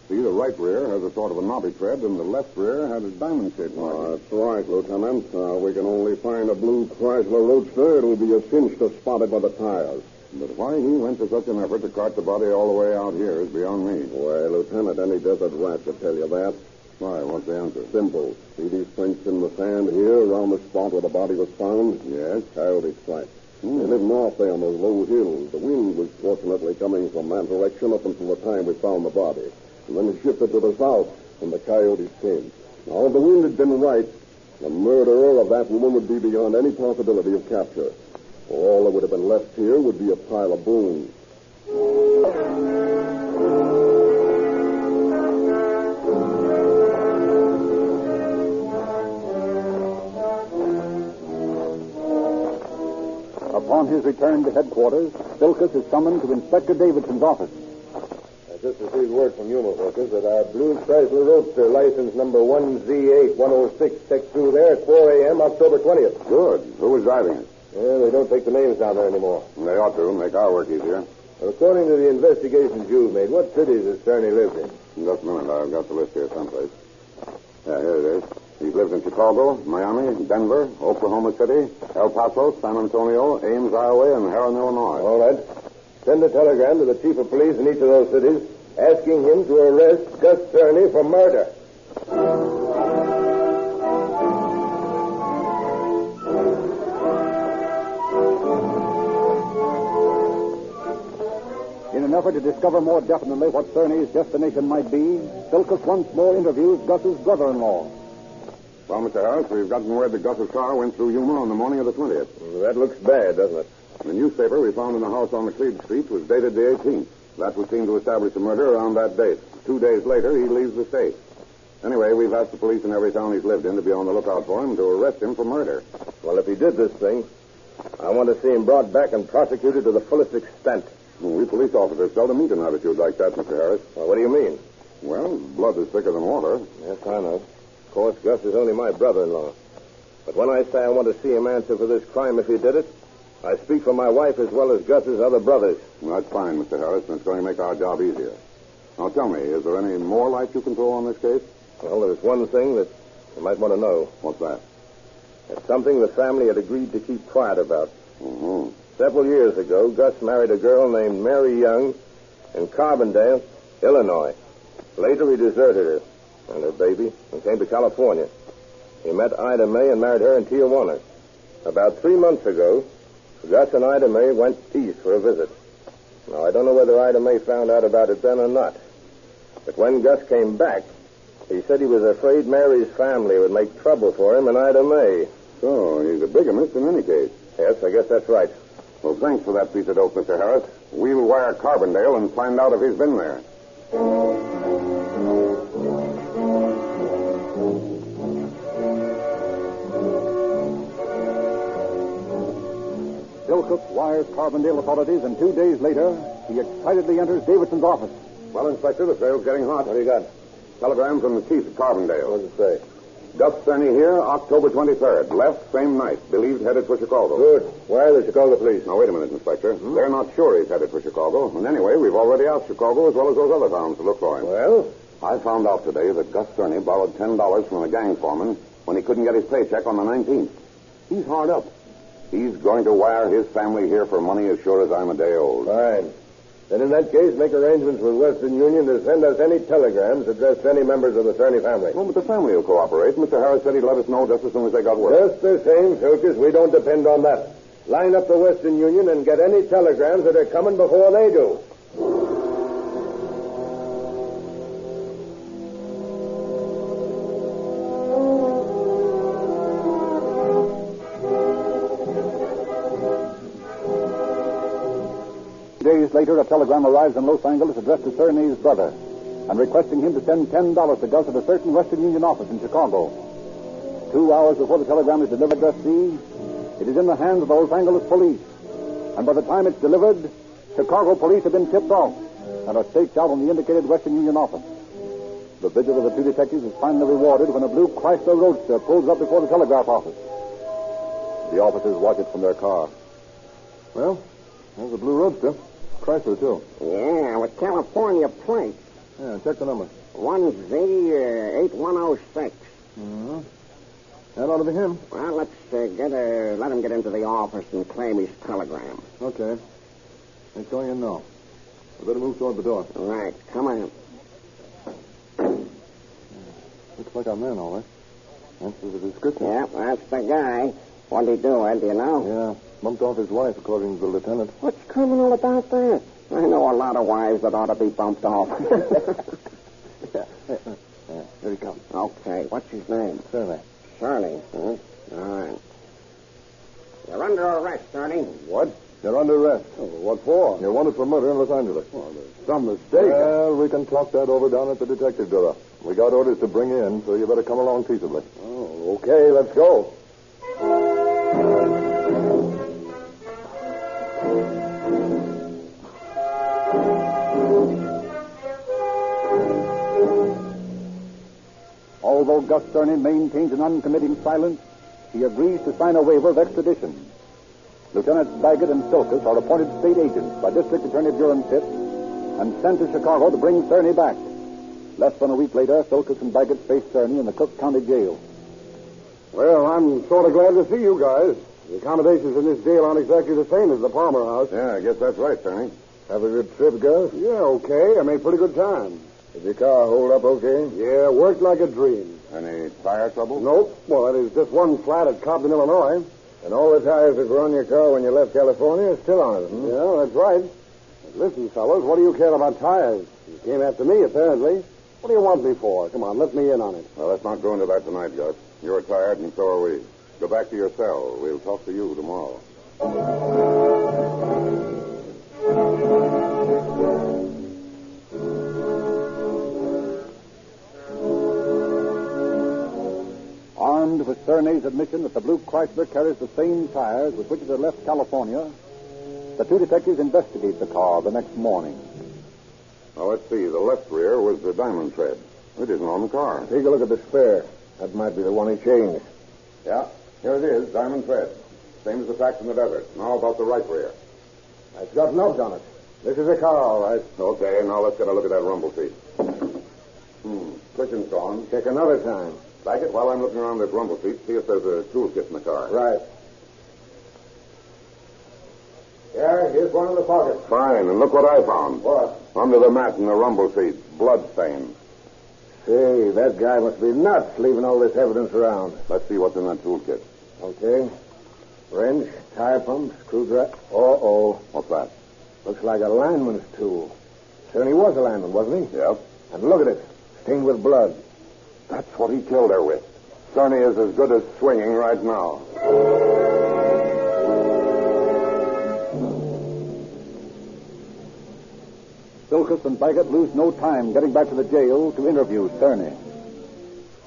See, the right rear has a sort of a knobby tread, and the left rear has a diamond-shaped mark. That's right, Lieutenant. We can only find a blue Chrysler Roadster. It'll be a cinch to spot it by the tires. But why he went to such an effort to cart the body all the way out here is beyond me. Well, Lieutenant, any desert rat could tell you that. Why, what's the answer? Simple. See these prints in the sand here around the spot where the body was found? Yes. Coyote tracks. They live north there on those low hills. The wind was fortunately coming from that direction up until the time we found the body. And then it shifted to the south, and the coyotes came. Now, if the wind had been right, the murderer of that woman would be beyond any possibility of capture. All that would have been left here would be a pile of bones. Upon his return to headquarters, Bilkus is summoned to Inspector Davidson's office. I just received word from Yuma, Wilkins, that our blue Chrysler Roadster, license number 1Z8106, checked through there at 4 a.m. October 20th. Good. Who was driving it? Yeah, they don't take the names down there anymore. They ought to make our work easier. But according to the investigations you've made, what cities has Cerny lived in? Just a minute. I've got the list here someplace. Yeah, here it is. He's lived in Chicago, Miami, Denver, Oklahoma City, El Paso, San Antonio, Ames, Iowa, and Heron, Illinois. All right. Send a telegram to the chief of police in each of those cities asking him to arrest Gus Cerny for murder. In an effort to discover more definitely what Cerny's destination might be, Bilkus once more interviews Gus's brother-in-law. Well, Mr. Harris, we've gotten word that Gus's car went through Yuma on the morning of the 20th. That looks bad, doesn't it? The newspaper we found in the house on McLeod Street was dated the 18th. That would seem to establish a murder around that date. 2 days later, he leaves the state. Anyway, we've asked the police in every town he's lived in to be on the lookout for him to arrest him for murder. Well, if he did this thing, I want to see him brought back and prosecuted to the fullest extent. Well, we police officers seldom meet an attitude like that, Mr. Harris. Well, what do you mean? Well, blood is thicker than water. Yes, I know. Of course, Gus is only my brother-in-law. But when I say I want to see him answer for this crime if he did it, I speak for my wife as well as Gus's other brothers. Well, that's fine, Mr. Harris, and it's going to make our job easier. Now, tell me, is there any more light you can throw on this case? Well, there's one thing that you might want to know. What's that? It's something the family had agreed to keep quiet about. Mm-hmm. Several years ago, Gus married a girl named Mary Young in Carbondale, Illinois. Later, he deserted her and her baby and came to California. He met Ida May and married her in Tijuana. About 3 months ago, Gus and Ida May went east for a visit. Now, I don't know whether Ida May found out about it then or not. But when Gus came back, he said he was afraid Mary's family would make trouble for him and Ida May. So, he's a bigamist in any case. Yes, I guess that's right. Well, thanks for that piece of dope, Mr. Harris. We'll wire Carbondale and find out if he's been there. Bilkus wires Carbondale authorities, and 2 days later, he excitedly enters Davidson's office. Well, Inspector, the sale's getting hot. What do you got? Telegram from the chief at Carbondale. What does it say? Gus Cerny here, October 23rd. Left same night. Believed headed for Chicago. Good. Why the Chicago police? Now, wait a minute, Inspector. They're not sure he's headed for Chicago. And anyway, we've already asked Chicago as well as those other towns to look for him. Well? I found out today that Gus Cerny borrowed $10 from a gang foreman when he couldn't get his paycheck on the 19th. He's hard up. He's going to wire his family here for money as sure as I'm a day old. Fine. Then in that case, make arrangements with Western Union to send us any telegrams addressed to any members of the Cerny family. Well, but the family will cooperate. Mr. Harris said he'd let us know just as soon as they got word. Just the same, Filkis, we don't depend on that. Line up the Western Union and get any telegrams that are coming before they do. 2 days later, a telegram arrives in Los Angeles addressed to Cerny's brother and requesting him to send $10 to Gus at a certain Western Union office in Chicago. 2 hours before the telegram is delivered, Gus see, it is in the hands of the Los Angeles police. And by the time it's delivered, Chicago police have been tipped off and are staked out on the indicated Western Union office. The vigil of the two detectives is finally rewarded when a blue Chrysler Roadster pulls up before the telegraph office. The officers watch it from their car. Well, there's a blue Roadster. Chrysler, too. Yeah, with California plate. Yeah, check the number. 1Z8106. Mm-hmm. That ought to be him. Well, let's let him get into the office and claim his telegram. Okay. He's going in now. We better move toward the door. All right, come on. Looks like our man, all right. Answers the description. Yeah, that's the guy. What'd he do, Ed? Do you know? Yeah, bumped off his wife, according to the lieutenant. What's criminal about that? I know a lot of wives that ought to be bumped off. Yeah, here he comes. Okay, what's his name? Cerny. Cerny, huh? All right. You're under arrest, Cerny. What? You're under arrest. Oh, what for? You're wanted for murder in Los Angeles. Well, there's some mistake. Well, we can talk that over down at the detective bureau. We got orders to bring you in, so you better come along peaceably. Oh, okay, let's go. Gus Cerny maintains an uncommitting silence, he agrees to sign a waiver of extradition. Lieutenants Baggett and Silkus are appointed state agents by District Attorney Buren Pitt and sent to Chicago to bring Cerny back. Less than a week later, Silkus and Baggett face Cerny in the Cook County Jail. Well, I'm sort of glad to see you guys. The accommodations in this jail aren't exactly the same as the Palmer house. Yeah, I guess that's right, Tony. Have a good trip, Gus? Yeah, okay. I made pretty good time. Did your car hold up okay? Yeah, worked like a dream. Any tire trouble? Nope. Well, that is just one flat at Cobden, Illinois. And all the tires that were on your car when you left California are still on it, hmm? Yeah, that's right. But listen, fellows, what do you care about tires? You came after me, apparently. What do you want me for? Come on, let me in on it. Well, let's not go into that tonight, Gus. You're tired, and so are we. Go back to your cell. We'll talk to you tomorrow. Armed with Cerny's admission that the blue Chrysler carries the same tires with which it had left California, the two detectives investigate the car the next morning. Now, let's see. The left rear was the diamond tread. It isn't on the car. Take a look at the spare. That might be the one he changed. Yeah, here it is, diamond tread. Same as the tracks in the desert. Now about the right rear. It's got notes on it. This is the car, all right. Okay, now let's get a look at that rumble seat. Cushion's gone. Check another time. Back it while I'm looking around this rumble seat. See if there's a toolkit in the car. Right. Yeah, here's one in the pocket. Fine, and look what I found. What? Under the mat in the rumble seat. Blood stain. Say, that guy must be nuts leaving all this evidence around. Let's see what's in that toolkit. Okay. Wrench, tire pump, screwdriver. Uh-oh. What's that? Looks like a lineman's tool. Cerny was a lineman, wasn't he? Yep. And look at it. Stained with blood. That's what he killed her with. Cerny is as good as swinging right now. Silkus and Baggett lose no time getting back to the jail to interview Cerny.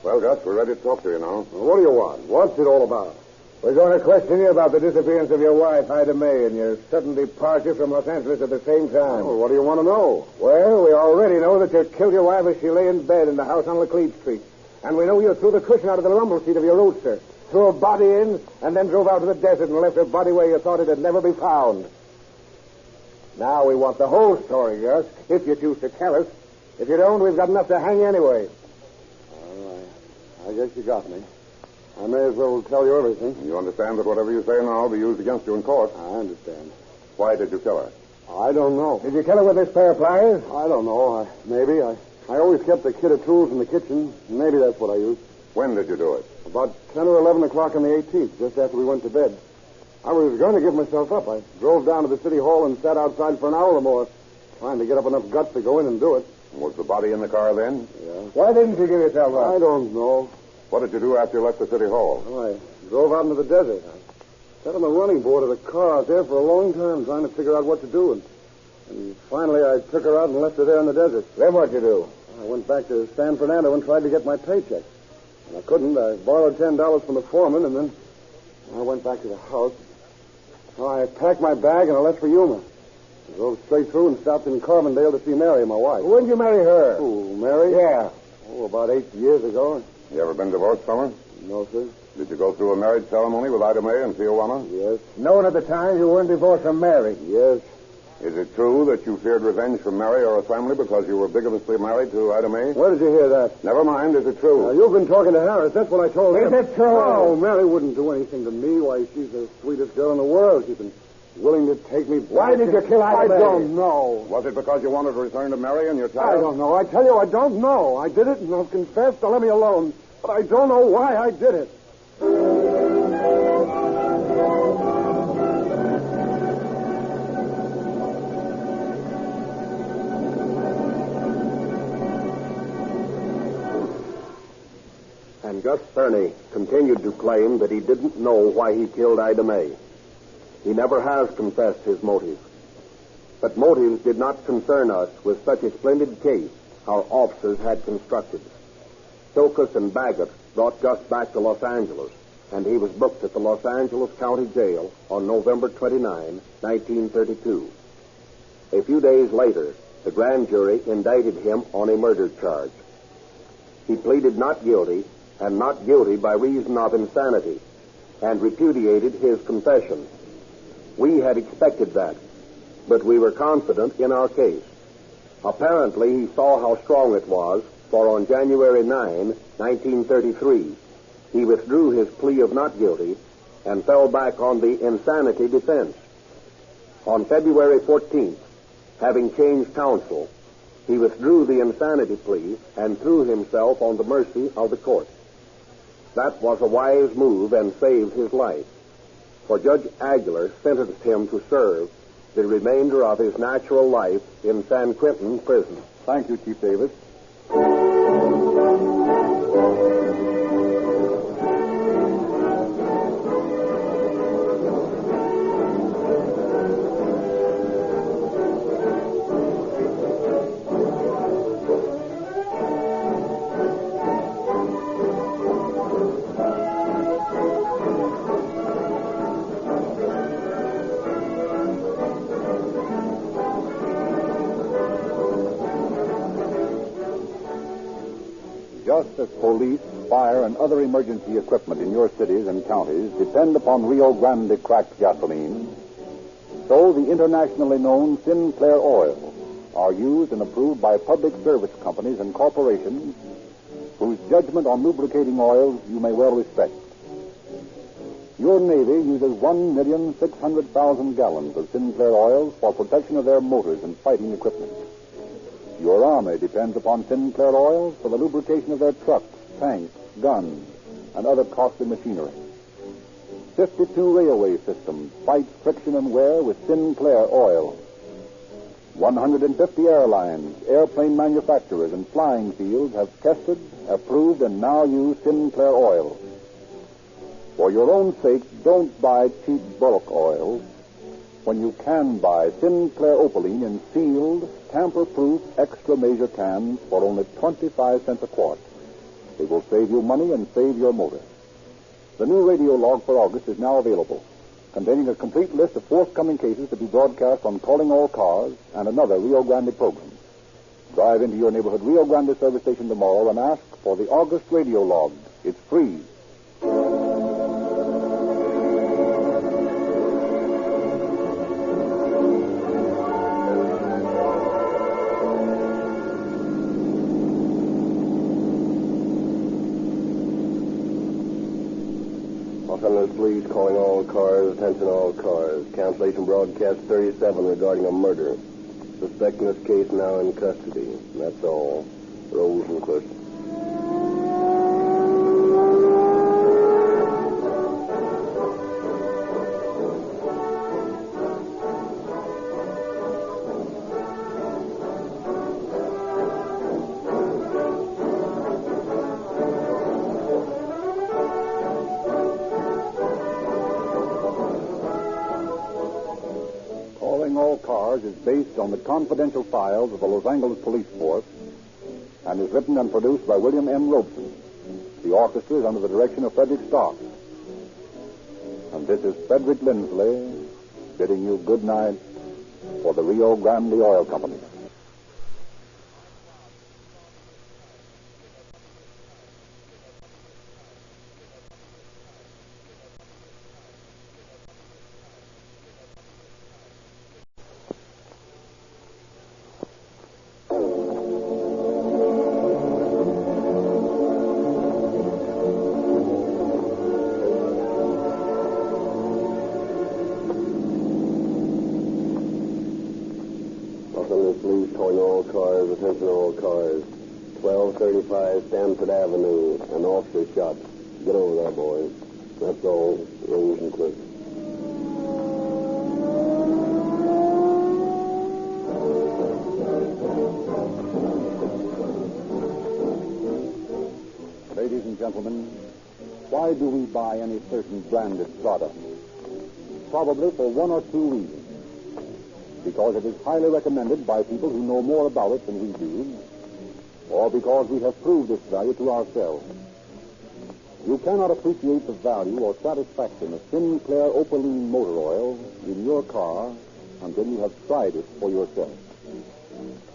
Well, Gus, we're ready to talk to you now. Well, what do you want? What's it all about? We're going to question you about the disappearance of your wife, Ida May, and your sudden departure from Los Angeles at the same time. Well, what do you want to know? Well, we already know that you killed your wife as she lay in bed in the house on Laclede Street. And we know you threw the cushion out of the rumble seat of your roadster, threw her body in, and then drove out to the desert and left her body where you thought it had never be found. Now we want the whole story, Gus, if you choose to tell us. If you don't, we've got enough to hang you anyway. I guess you got me. I may as well tell you everything. You understand that whatever you say now will be used against you in court? I understand. Why did you kill her? I don't know. Did you kill her with this pair of pliers? I don't know. Maybe. I always kept a kit of tools in the kitchen. Maybe that's what I used. When did you do it? About 10 or 11 o'clock on the 18th, just after we went to bed. I was going to give myself up. I drove down to the city hall and sat outside for an hour or more, trying to get up enough guts to go in and do it. Was the body in the car then? Yeah. Why didn't you give yourself up? I don't know. What did you do after you left the city hall? Well, I drove out into the desert. I sat on the running board of the car out there for a long time trying to figure out what to do. And finally I took her out and left her there in the desert. Then what'd you do? I went back to San Fernando and tried to get my paycheck. And I couldn't. I borrowed $10 from the foreman, and then I went back to the house. So I packed my bag and I left for Yuma. I drove straight through and stopped in Carbondale to see Mary, my wife. When did you marry her? Who, Mary? Yeah. Oh, about 8 years ago. You ever been divorced from her? No, sir. Did you go through a marriage ceremony with Ida May in Tijuana? Yes. Knowing at the time you weren't divorced from Mary? Yes. Is it true that you feared revenge from Mary or her family because you were bigotiously married to Ida May? Where did you hear that? Never mind. Is it true? You've been talking to Harris. That's what I told him. Is it true? No, Mary wouldn't do anything to me. Why, she's the sweetest girl in the world. She's been willing to take me back. Why did you kill Ida May? I don't know. Was it because you wanted to return to Mary and your child? I don't know. I tell you, I don't know. I did it, and I've confessed. Now let me alone. But I don't know why I did it. And Gus Cerny continued to claim that he didn't know why he killed Ida May. He never has confessed his motives. But motives did not concern us with such a splendid case our officers had constructed. Silkus and Baggett brought Gus back to Los Angeles, and he was booked at the Los Angeles County Jail on November 29, 1932. A few days later, the grand jury indicted him on a murder charge. He pleaded not guilty and not guilty by reason of insanity, and repudiated his confession. We had expected that, but we were confident in our case. Apparently, he saw how strong it was, for on January 9, 1933, he withdrew his plea of not guilty and fell back on the insanity defense. On February 14th, having changed counsel, he withdrew the insanity plea and threw himself on the mercy of the court. That was a wise move and saved his life, for Judge Aguilar sentenced him to serve the remainder of his natural life in San Quentin prison. Thank you, Chief Davis. Just as police, fire, and other emergency equipment in your cities and counties depend upon Rio Grande cracked gasoline, so the internationally known Sinclair oils are used and approved by public service companies and corporations whose judgment on lubricating oils you may well respect. Your Navy uses 1,600,000 gallons of Sinclair oils for protection of their motors and fighting equipment. Your Army depends upon Sinclair oils for the lubrication of their trucks, tanks, guns, and other costly machinery. 52 railway systems fight friction and wear with Sinclair oil. 150 airlines, airplane manufacturers, and flying fields have tested, approved, and now use Sinclair oil. For your own sake, don't buy cheap bulk oils when you can buy Sinclair Opaline in sealed, tamper-proof, extra-measure cans for only 25 cents a quart. It will save you money and save your motor. The new radio log for August is now available, containing a complete list of forthcoming cases to be broadcast on Calling All Cars and another Rio Grande program. Drive into your neighborhood Rio Grande service station tomorrow and ask for the August radio log. It's free. Los Angeles Police calling all cars, attention all cars. Cancellation broadcast 37 regarding a murder. Suspect in this case now in custody. That's all. Rolls and Cliff. All Cars is based on the confidential files of the Los Angeles Police Force and is written and produced by William M. Robeson. The orchestra is under the direction of Frederick Stark. And this is Frederick Lindsley bidding you good night for the Rio Grande Oil Company. Police calling all cars, attention all cars. 1235 Stanford Avenue. An officer shot. Get over there, boys. That's all. Rolls and Cliff. Ladies and gentlemen, why do we buy any certain branded product? Probably for one or two reasons. Because it is highly recommended by people who know more about it than we do, or because we have proved its value to ourselves. You cannot appreciate the value or satisfaction of Sinclair Opaline motor oil in your car until you have tried it for yourself.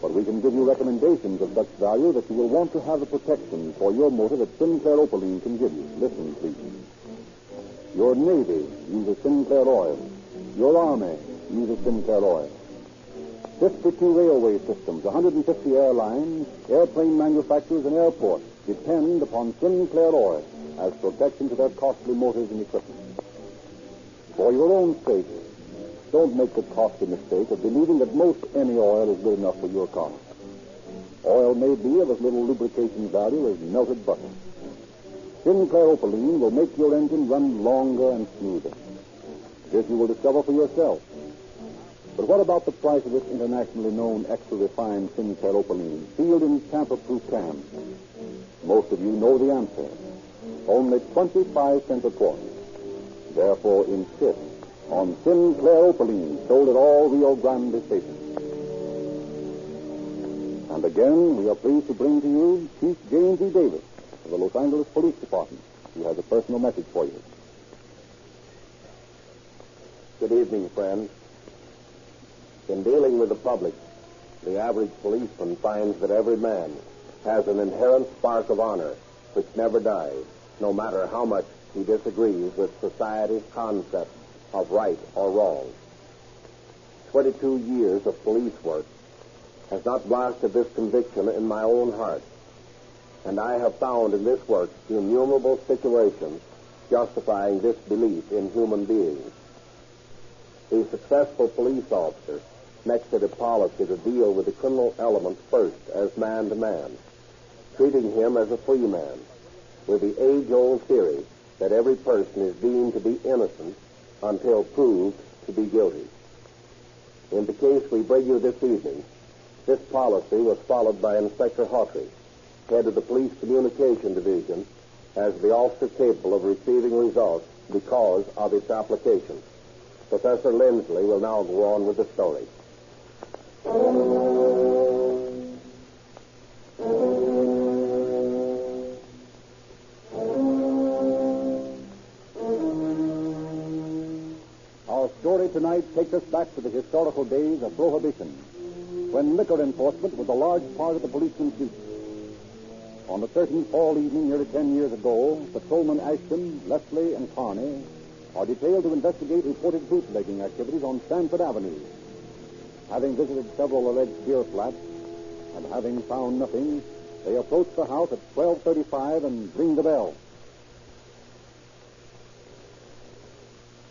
But we can give you recommendations of such value that you will want to have the protection for your motor that Sinclair Opaline can give you. Listen, please. Your Navy uses Sinclair oil. Your Army uses Sinclair oil. 52 railway systems, 150 airlines, airplane manufacturers, and airports depend upon Sinclair oil as protection to their costly motors and equipment. For your own sake, don't make the costly mistake of believing that most any oil is good enough for your car. Oil may be of as little lubrication value as melted butter. Sinclair Opaline will make your engine run longer and smoother. This you will discover for yourself. But what about the price of this internationally known extra-refined Sinclair Opaline, sealed in tamper-proof cans? Most of you know the answer. Only 25 cents a quart. Therefore, insist on Sinclair Opaline, sold at all Rio Grande stations. And again, we are pleased to bring to you Chief James E. Davis of the Los Angeles Police Department, who has a personal message for you. Good evening, friends. In dealing with the public, the average policeman finds that every man has an inherent spark of honor which never dies, no matter how much he disagrees with society's concept of right or wrong. 22 years of police work has not blasted this conviction in my own heart, and I have found in this work innumerable situations justifying this belief in human beings. A successful police officer makes it a policy to deal with the criminal element first as man to man, treating him as a free man, with the age-old theory that every person is deemed to be innocent until proved to be guilty. In the case we bring you this evening, this policy was followed by Inspector Hawtrey, head of the Police Communication Division, as the officer capable of receiving results because of its application. Professor Lindsley will now go on with the story. Our story tonight takes us back to the historical days of Prohibition, when liquor enforcement was a large part of the policeman's duty. On a certain fall evening nearly 10 years ago, Patrolman Ashton, Leslie, and Carney are detailed to investigate reported bootlegging activities on Stanford Avenue. Having visited several alleged beer flats and having found nothing, they approach the house at 12:35 and ring the bell.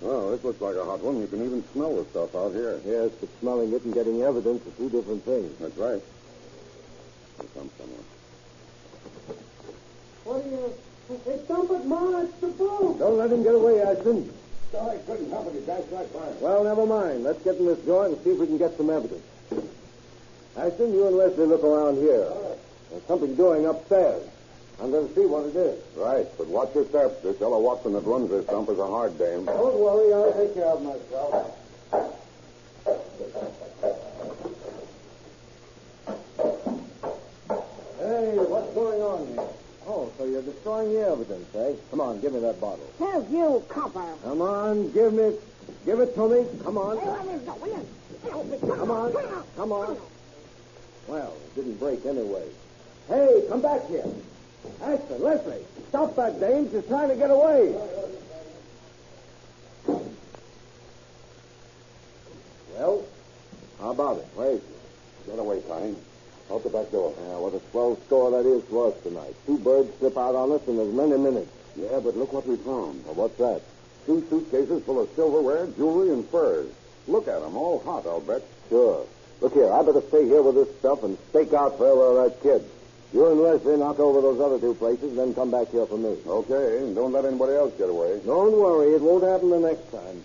Well, this looks like a hot one. You can even smell the stuff out here. Yes, but smelling it and getting evidence are two different things. That's right. Here comes someone. What do you... Hey, Stumpet, Ma, it's the boat. Don't let him get away, Ashton. I couldn't help it. He dashed right by. Well, never mind. Let's get in this joint and see if we can get some evidence. Ashton, you and Leslie look around here. There's something doing upstairs. I'm going to see what it is. Right, but watch your steps. This fellow Watson that runs this dump is a hard dame. Don't worry, I'll take care of myself. Hey, what's going on here? Oh, so you're destroying the evidence, eh? Come on, give me that bottle. Hell, you, copper. Come on, give it to me. Come on. Hey, let me go, will you? Come on. Come on. Well, it didn't break anyway. Hey, come back here. Ashton, Leslie, stop that dame. She's trying to get away. Well, how about it? Where is she? Get away, Connie. Out the back door. Yeah, what a swell score that is for us tonight. 2 birds slip out on us in as many minutes. Yeah, but look what we found. Well, what's that? 2 suitcases full of silverware, jewelry, and furs. Look at them, all hot, I'll bet. Sure. Look here, I better stay here with this stuff and stake out for that kid. You and Leslie knock over those other 2 places, then come back here for me. Okay, and don't let anybody else get away. Don't worry, it won't happen the next time.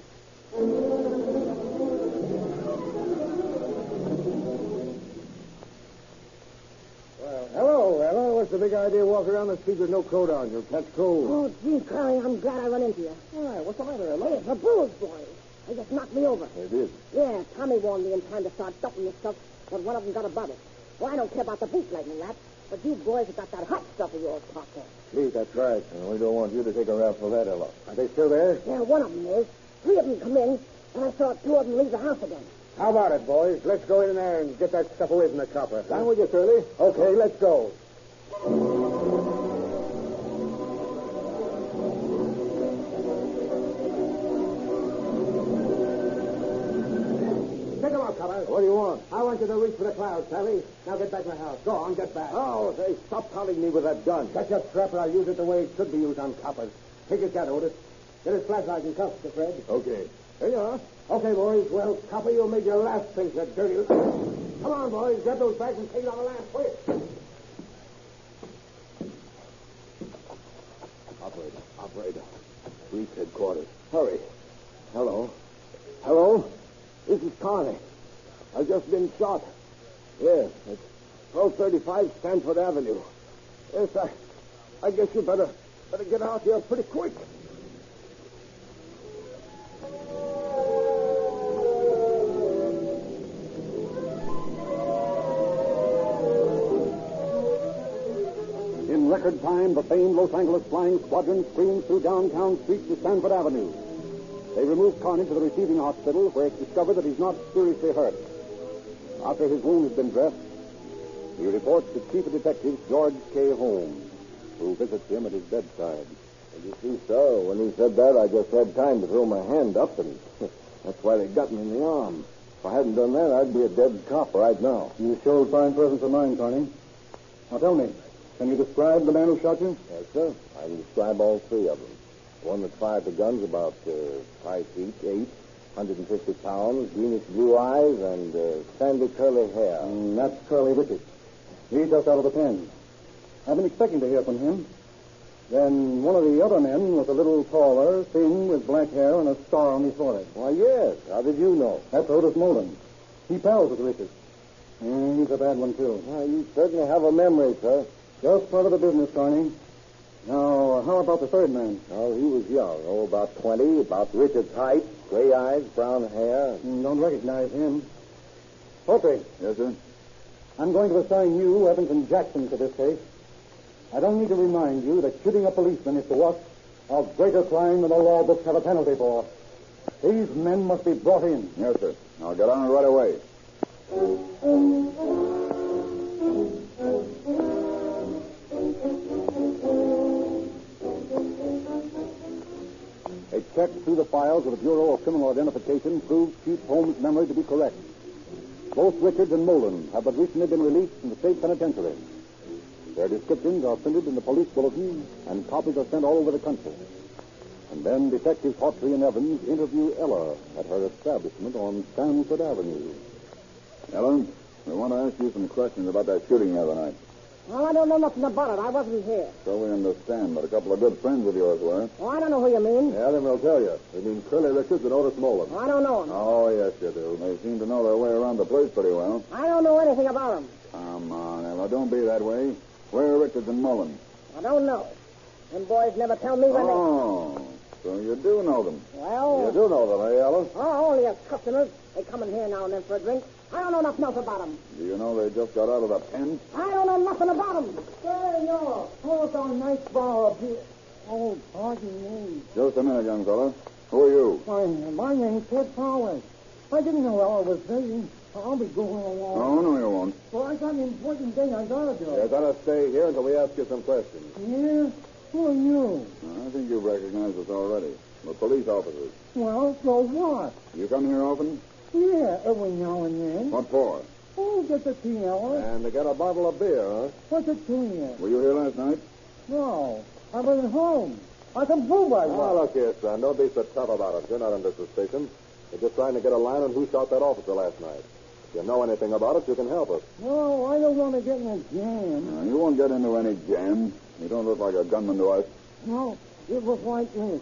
Well, hello. What's the big idea walking around the street with no coat on? You'll catch cold. Oh, gee, Curly, I'm glad I run into you. Why, what's the matter, Ella? Hey, it's the Bulls, boy. They just knocked me over. They did? Yeah, Tommy warned me in time to start dumping this stuff, but one of them got above it. Well, I don't care about the bootlegging, that, but you boys have got that hot stuff of yours parked there. Gee, that's right. And we don't want you to take a rap for that, Ella. Are they still there? Yeah, one of them is. 3 of them come in, and I saw 2 of them leave the house again. How about it, boys? Let's go in there and get that stuff away from the copper. Down with you, Curly. Okay, let's go. Take him out, Copper. What do you want? I want you to reach for the clouds, Sally. Now get back to the house. Go on, get back. Oh, say, stop taunting me with that gun. Get your strap or I'll use it the way it should be used on coppers. Take his gat, Otis. Get his flashlight and cuffs, Mr. Fred. Okay. There you are. Okay, boys. Well, Copper, you made your last thing, that dirty... Come on, boys. Grab those bags and take it on the lamp. Quick. Operator. Police headquarters. Hurry. Hello? This is Carney. I've just been shot. Yes, it's 1235 Stanford Avenue. Yes, I guess you better get out here pretty quick. In record time, the famed Los Angeles Flying Squadron streamed through downtown streets to Stanford Avenue. They removed Carney to the receiving hospital, where it's discovered that he's not seriously hurt. After his wound has been dressed, he reports to Chief of Detectives George K. Holmes, who visits him at his bedside. You see, sir, when he said that, I just had time to throw my hand up, and that's why they got me in the arm. If I hadn't done that, I'd be a dead cop right now. You showed fine presence of mind, Carney. Now tell me, can you describe the man who shot you? Yes, sir. I can describe all three of them. The one that fired the gun's about 5 feet, 8, 150 pounds, greenish blue eyes, and sandy curly hair. That's Curly Richards. He's just out of the pen. I've been expecting to hear from him. Then one of the other men was a little taller, thin, with black hair and a scar on his forehead. Why, yes. How did you know? That's Otis Mullen. He pals with Richards. He's a bad one, too. Well, you certainly have a memory, sir. Just part of the business, Carney. Now, how about the third man? Oh, he was young. Oh, about 20, about Richard's height, gray eyes, brown hair. Don't recognize him. Opie. Yes, sir? I'm going to assign you, Evans and Jackson, to this case. I don't need to remind you that shooting a policeman is to us a greater crime than the law books have a penalty for. These men must be brought in. Yes, sir. I'll get on it right away. A check through the files of the Bureau of Criminal Identification proves Chief Holmes' memory to be correct. Both Richards and Mullen have but recently been released from the state penitentiary. Their descriptions are printed in the police bulletin, and copies are sent all over the country. And then Detectives Hawtrey and Evans interview Ella at her establishment on Stanford Avenue. Ellen, we want to ask you some questions about that shooting the other night. Well, I don't know nothing about it. I wasn't here. So we understand, but a couple of good friends of yours were. Oh, I don't know who you mean. Yeah, then we'll tell you. We mean Curly Richards and Otis Mullen. Oh, I don't know him. Oh, yes, you do. They seem to know their way around the place pretty well. I don't know anything about him. Come on, Ella, don't be that way. Where are Richards and Mullen? I don't know. Them boys never tell me when Oh, so you do know them. Well... You do know them, eh, Ellen? Oh, only as customers. They come in here now and then for a drink. I don't know nothing else about them. Do you know they just got out of the pen? I don't know nothing about them. Hey, no. Oh, it's a nice bar up here. Oh, pardon me. Just a minute, young fella. Who are you? My name's Ted Powers. I didn't know Ella was visiting. I'll be going along. Oh, no, you won't. Well, I got an important thing I gotta do. You're going to stay here until we ask you some questions. Yeah? Who are you? I think you've recognized us already. We're police officers. Well, so what? You come here often? Yeah, every now and then. What for? Oh, get the tea, Ella. And to get a bottle of beer, huh? What's it to you? Were you here last night? No, I was at home. I can prove I was. Oh, look here, son. Don't be so tough about it. You're not under suspicion. We're just trying to get a line on who shot that officer last night. If you know anything about it, you can help us. No, I don't want to get in a jam. You won't get into any jam. You don't look like a gunman to us. No, it was like this.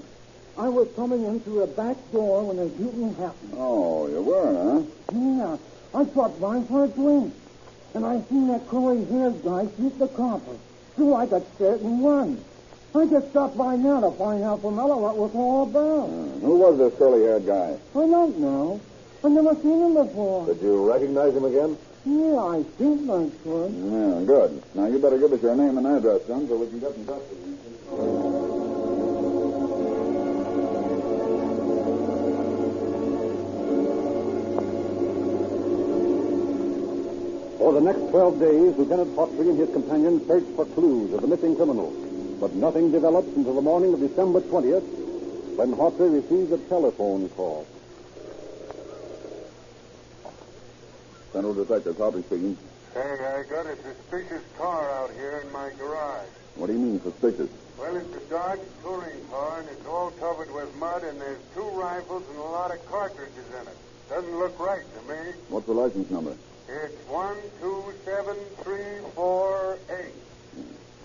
I was coming in through the back door when the shooting happened. Oh, you were, huh? Yeah, I dropped by for a drink. And I seen that curly-haired guy shoot the copper. So I got scared and run. I just stopped by now to find out from Ella what it was all about. Who was this curly-haired guy? I don't know. I've never seen him before. Did you recognize him again? Yeah, I think I could. Yeah, good. Now, you better give us your name and address, son, so we can get in touch with you. For the next 12 days, Lieutenant Hawtrey and his companions searched for clues of the missing criminal. But nothing developed until the morning of December 20th, when Hawtrey received a telephone call. Central Detective Hawtrey speaking. Hey, I got a suspicious car out here in my garage. What do you mean, suspicious? Well, it's a Dodge touring car, and it's all covered with mud, and there's 2 rifles and a lot of cartridges in it. Doesn't look right to me. What's the license number? It's 127348.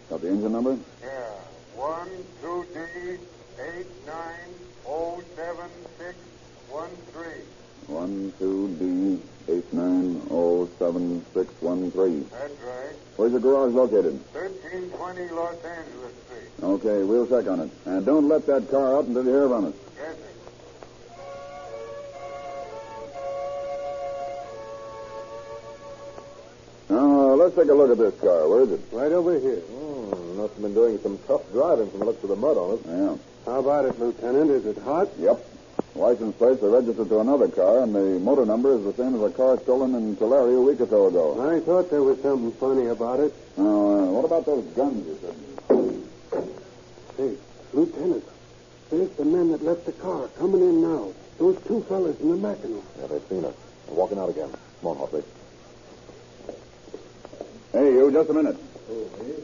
Got the engine number? Yeah, 12D89076613. 12D89076613. That's right. Where's the garage located? 1320 Los Angeles Street. Okay, we'll check on it. And don't let that car out until you hear from us. Yes, sir. Now, let's take a look at this car. Where is it? Right over here. Must have been doing some tough driving from the looks of the mud on it. Yeah. How about it, Lieutenant? Is it hot? Yep. License plates are registered to another car, and the motor number is the same as a car stolen in Tulare a week or so ago. I thought there was something funny about it. Now, what about those guns you said? Hey, Lieutenant, there's the men that left the car coming in now. Those 2 fellas in the Mackinac. Yeah, they've seen us. They're walking out again. Come on, Hawtrey. Hey, you, just a minute.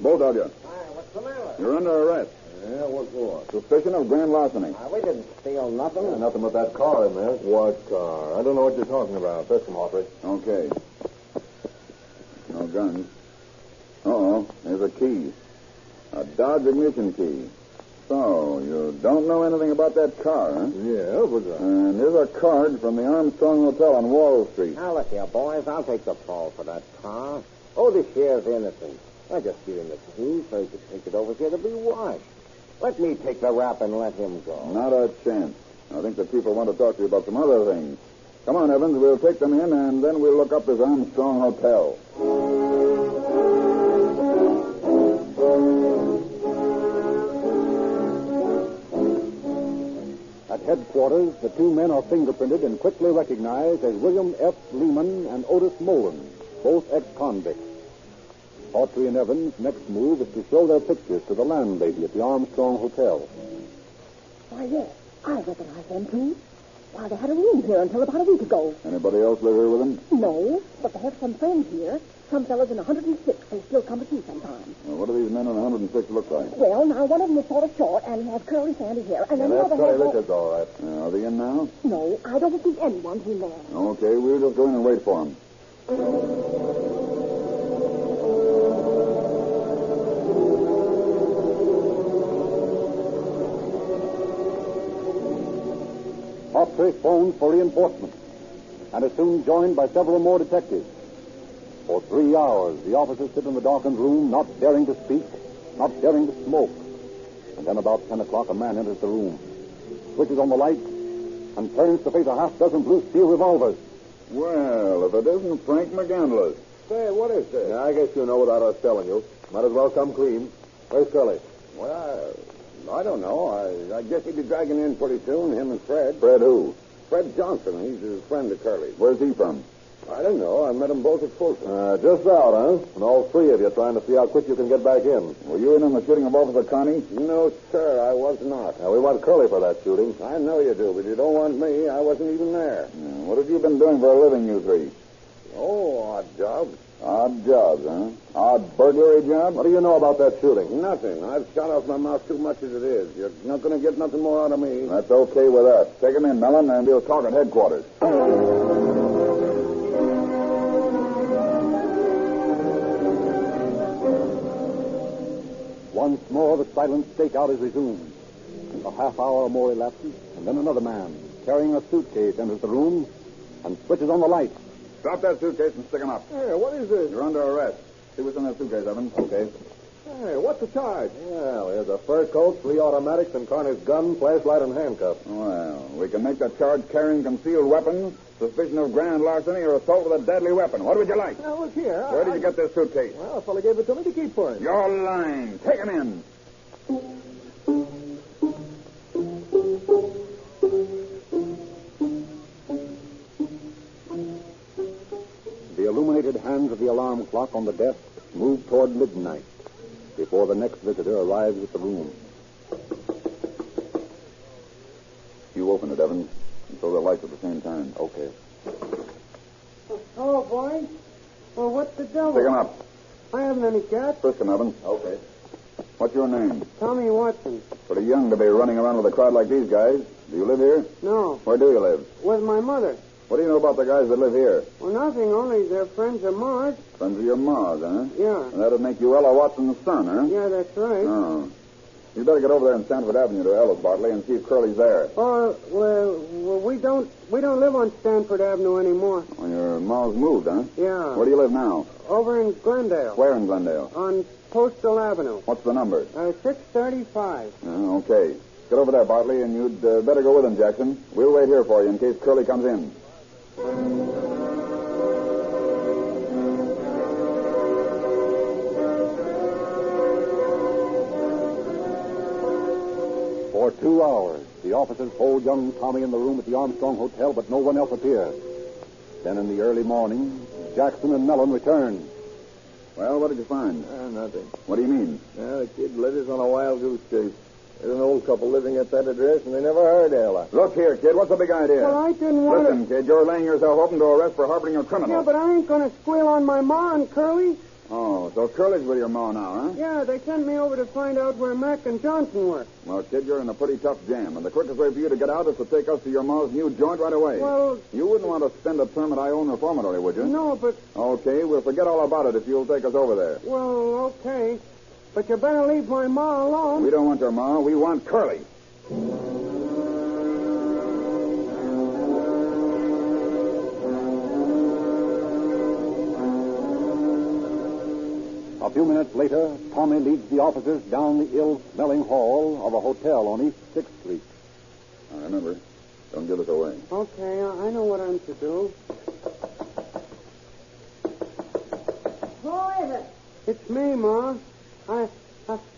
Both of you. What's the matter? You're under arrest. Yeah, what for? Suspicion of grand larceny. We didn't steal nothing. Nothing but that car in there. What car? I don't know what you're talking about. Search them, Hawtrey. Okay. No guns. Uh-oh, there's a key. A Dodge ignition key. So, you don't know anything about that car, huh? Yeah, what's that? And here's a card from the Armstrong Hotel on Wall Street. Now, look here, boys. I'll take the fall for that car. Oh, this here's innocent. I just give him the key so he could take it over here to be washed. Let me take the rap and let him go. Not a chance. I think the people want to talk to you about some other things. Come on, Evans. We'll take them in, and then we'll look up this Armstrong Hotel. At headquarters, the 2 men are fingerprinted and quickly recognized as William F. Lehman and Otis Molan, both ex-convicts. Hawtrey and Evans' next move is to show their pictures to the landlady at the Armstrong Hotel. Why, yes, I recognize them, too. Why, they had a room here until about a week ago. Anybody else live here with them? No, but they have some friends here. Some fellas in 106 who still come to see sometimes. Well, what do these men in 106 look like? Well, now, one of them is sort of short, and he has curly sandy hair, and then the other has... Richards, all right. Are they in now? No, I don't see anyone in there. Okay, we'll just go in and wait for them. Hawtrey phones for reinforcements and is soon joined by several more detectives. For 3 hours, the officers sit in the darkened room, not daring to speak, not daring to smoke. And then about 10 o'clock, a man enters the room, switches on the light, and turns to face a half-dozen blue steel revolvers. Well, if it isn't Frank McGandless. Say, what is this? Yeah, I guess you know without us telling you. Might as well come clean. Where's Curly? Well, I don't know. I guess he'll be dragging in pretty soon, him and Fred. Fred who? Fred Johnson. He's a friend of Curly's. Where's he from? I don't know. I met them both at Folsom. Just out, huh? And all 3 of you trying to see how quick you can get back in. Were you in on the shooting of Officer Connie? No, sir, I was not. Now, we want Curly for that shooting. I know you do, but you don't want me. I wasn't even there. What have you been doing for a living, you 3? Oh, odd jobs. Odd jobs, huh? Odd burglary jobs? What do you know about that shooting? Nothing. I've shot off my mouth too much as it is. You're not going to get nothing more out of me. That's okay with us. Take him in, Mellon, and we'll talk at headquarters. Once more, the silent stakeout is resumed. A half hour or more elapses, and then another man, carrying a suitcase, enters the room and switches on the light. Drop that suitcase and stick him up. Hey, what is this? You're under arrest. See what's in that suitcase, Evans. Okay. Hey, what's the charge? Well, here's a fur coat, 3 automatics, and Carter's gun, flashlight, and handcuffs. Well, we can make the charge carrying concealed weapons, suspicion of grand larceny, or assault with a deadly weapon. What would you like? Now, look here. Where did you get this suitcase? Well, a fellow gave it to me to keep for him. You're lying. Take him in. The illuminated hands hands of the alarm clock on the desk move toward midnight before the next visitor arrives at the room. You open it, Evans, and throw the lights at the same time. Okay. Hello, boys. Well, what the devil? Pick him up. I haven't any cat. Frisk him, Evans. Okay. What's your name? Tommy Watson. Pretty young to be running around with a crowd like these guys. Do you live here? No. Where do you live? With my mother. What do you know about the guys that live here? Well, nothing, only they're friends of Ma's. Friends of your ma's, huh? Yeah. And that'd make you Ella Watson's son, huh? Yeah, that's right. Oh. You better get over there in Stanford Avenue to Ella's, Bartley, and see if Curly's there. Oh, well, we don't live on Stanford Avenue anymore. Well, your ma's moved, huh? Yeah. Where do you live now? Over in Glendale. Where in Glendale? On Postal Avenue. What's the number? 635. Okay. Get over there, Bartley, and you'd better go with him, Jackson. We'll wait here for you in case Curly comes in. For 2 hours, the officers hold young Tommy in the room at the Armstrong Hotel, but no one else appears. Then in the early morning, Jackson and Mellon return. Well, what did you find? Nothing. What do you mean? The kid led us on a wild goose chase. There's an old couple living at that address, and they never heard Ella. Look here, kid. What's the big idea? Well, I didn't want Listen, kid, you're laying yourself open to arrest for harboring a criminal. Yeah, but I ain't going to squeal on my ma and Curly. Oh, so Curly's with your ma now, huh? Yeah, they sent me over to find out where Mac and Johnson were. Well, kid, you're in a pretty tough jam, and the quickest way for you to get out is to take us to your ma's new joint right away. Well... You wouldn't want to spend a term at Ione Reformatory, would you? No, but... Okay, we'll forget all about it if you'll take us over there. Well, okay. But you better leave my ma alone. We don't want your ma. We want Curly. A few minutes later, Tommy leads the officers down the ill-smelling hall of a hotel on East 6th Street. Now, remember, don't give us away. Okay, I know what I'm to do. Who is it? It's me, Ma. I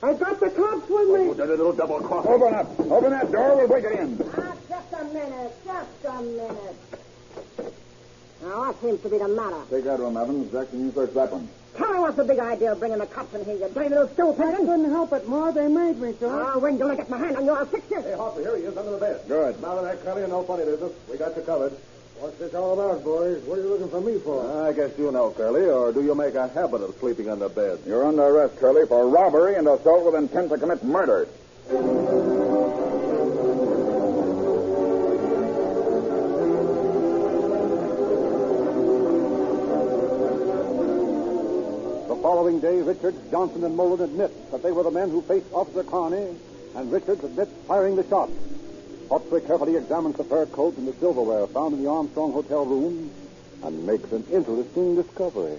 got the cops with me. Oh, that little double cross. Open up. Open that door. We'll break it in. Just a minute. Now, what seems to be the matter? Take that room, Evans. Jackson, you search that one. Tell me what's the big idea of bringing the cops in here, you dirty little stool I pigeon. couldn't help it, Ma. They made me, sir. Oh, wait until I get my hand on you. I'll fix you. Hey, Hopper, here he is under the bed. Good. Now that Curly and no funny business. We got you covered. What's this all about, boys? What are you looking for me for? I guess you know, Curly, or do you make a habit of sleeping under bed? You're under arrest, Curly, for robbery and assault with intent to commit murder. The following day, Richards, Johnson, and Mullen admit that they were the men who faced Officer Carney, and Richards admits firing the shots. Hopper carefully examines the fur coat and the silverware found in the Armstrong Hotel room and makes an interesting discovery.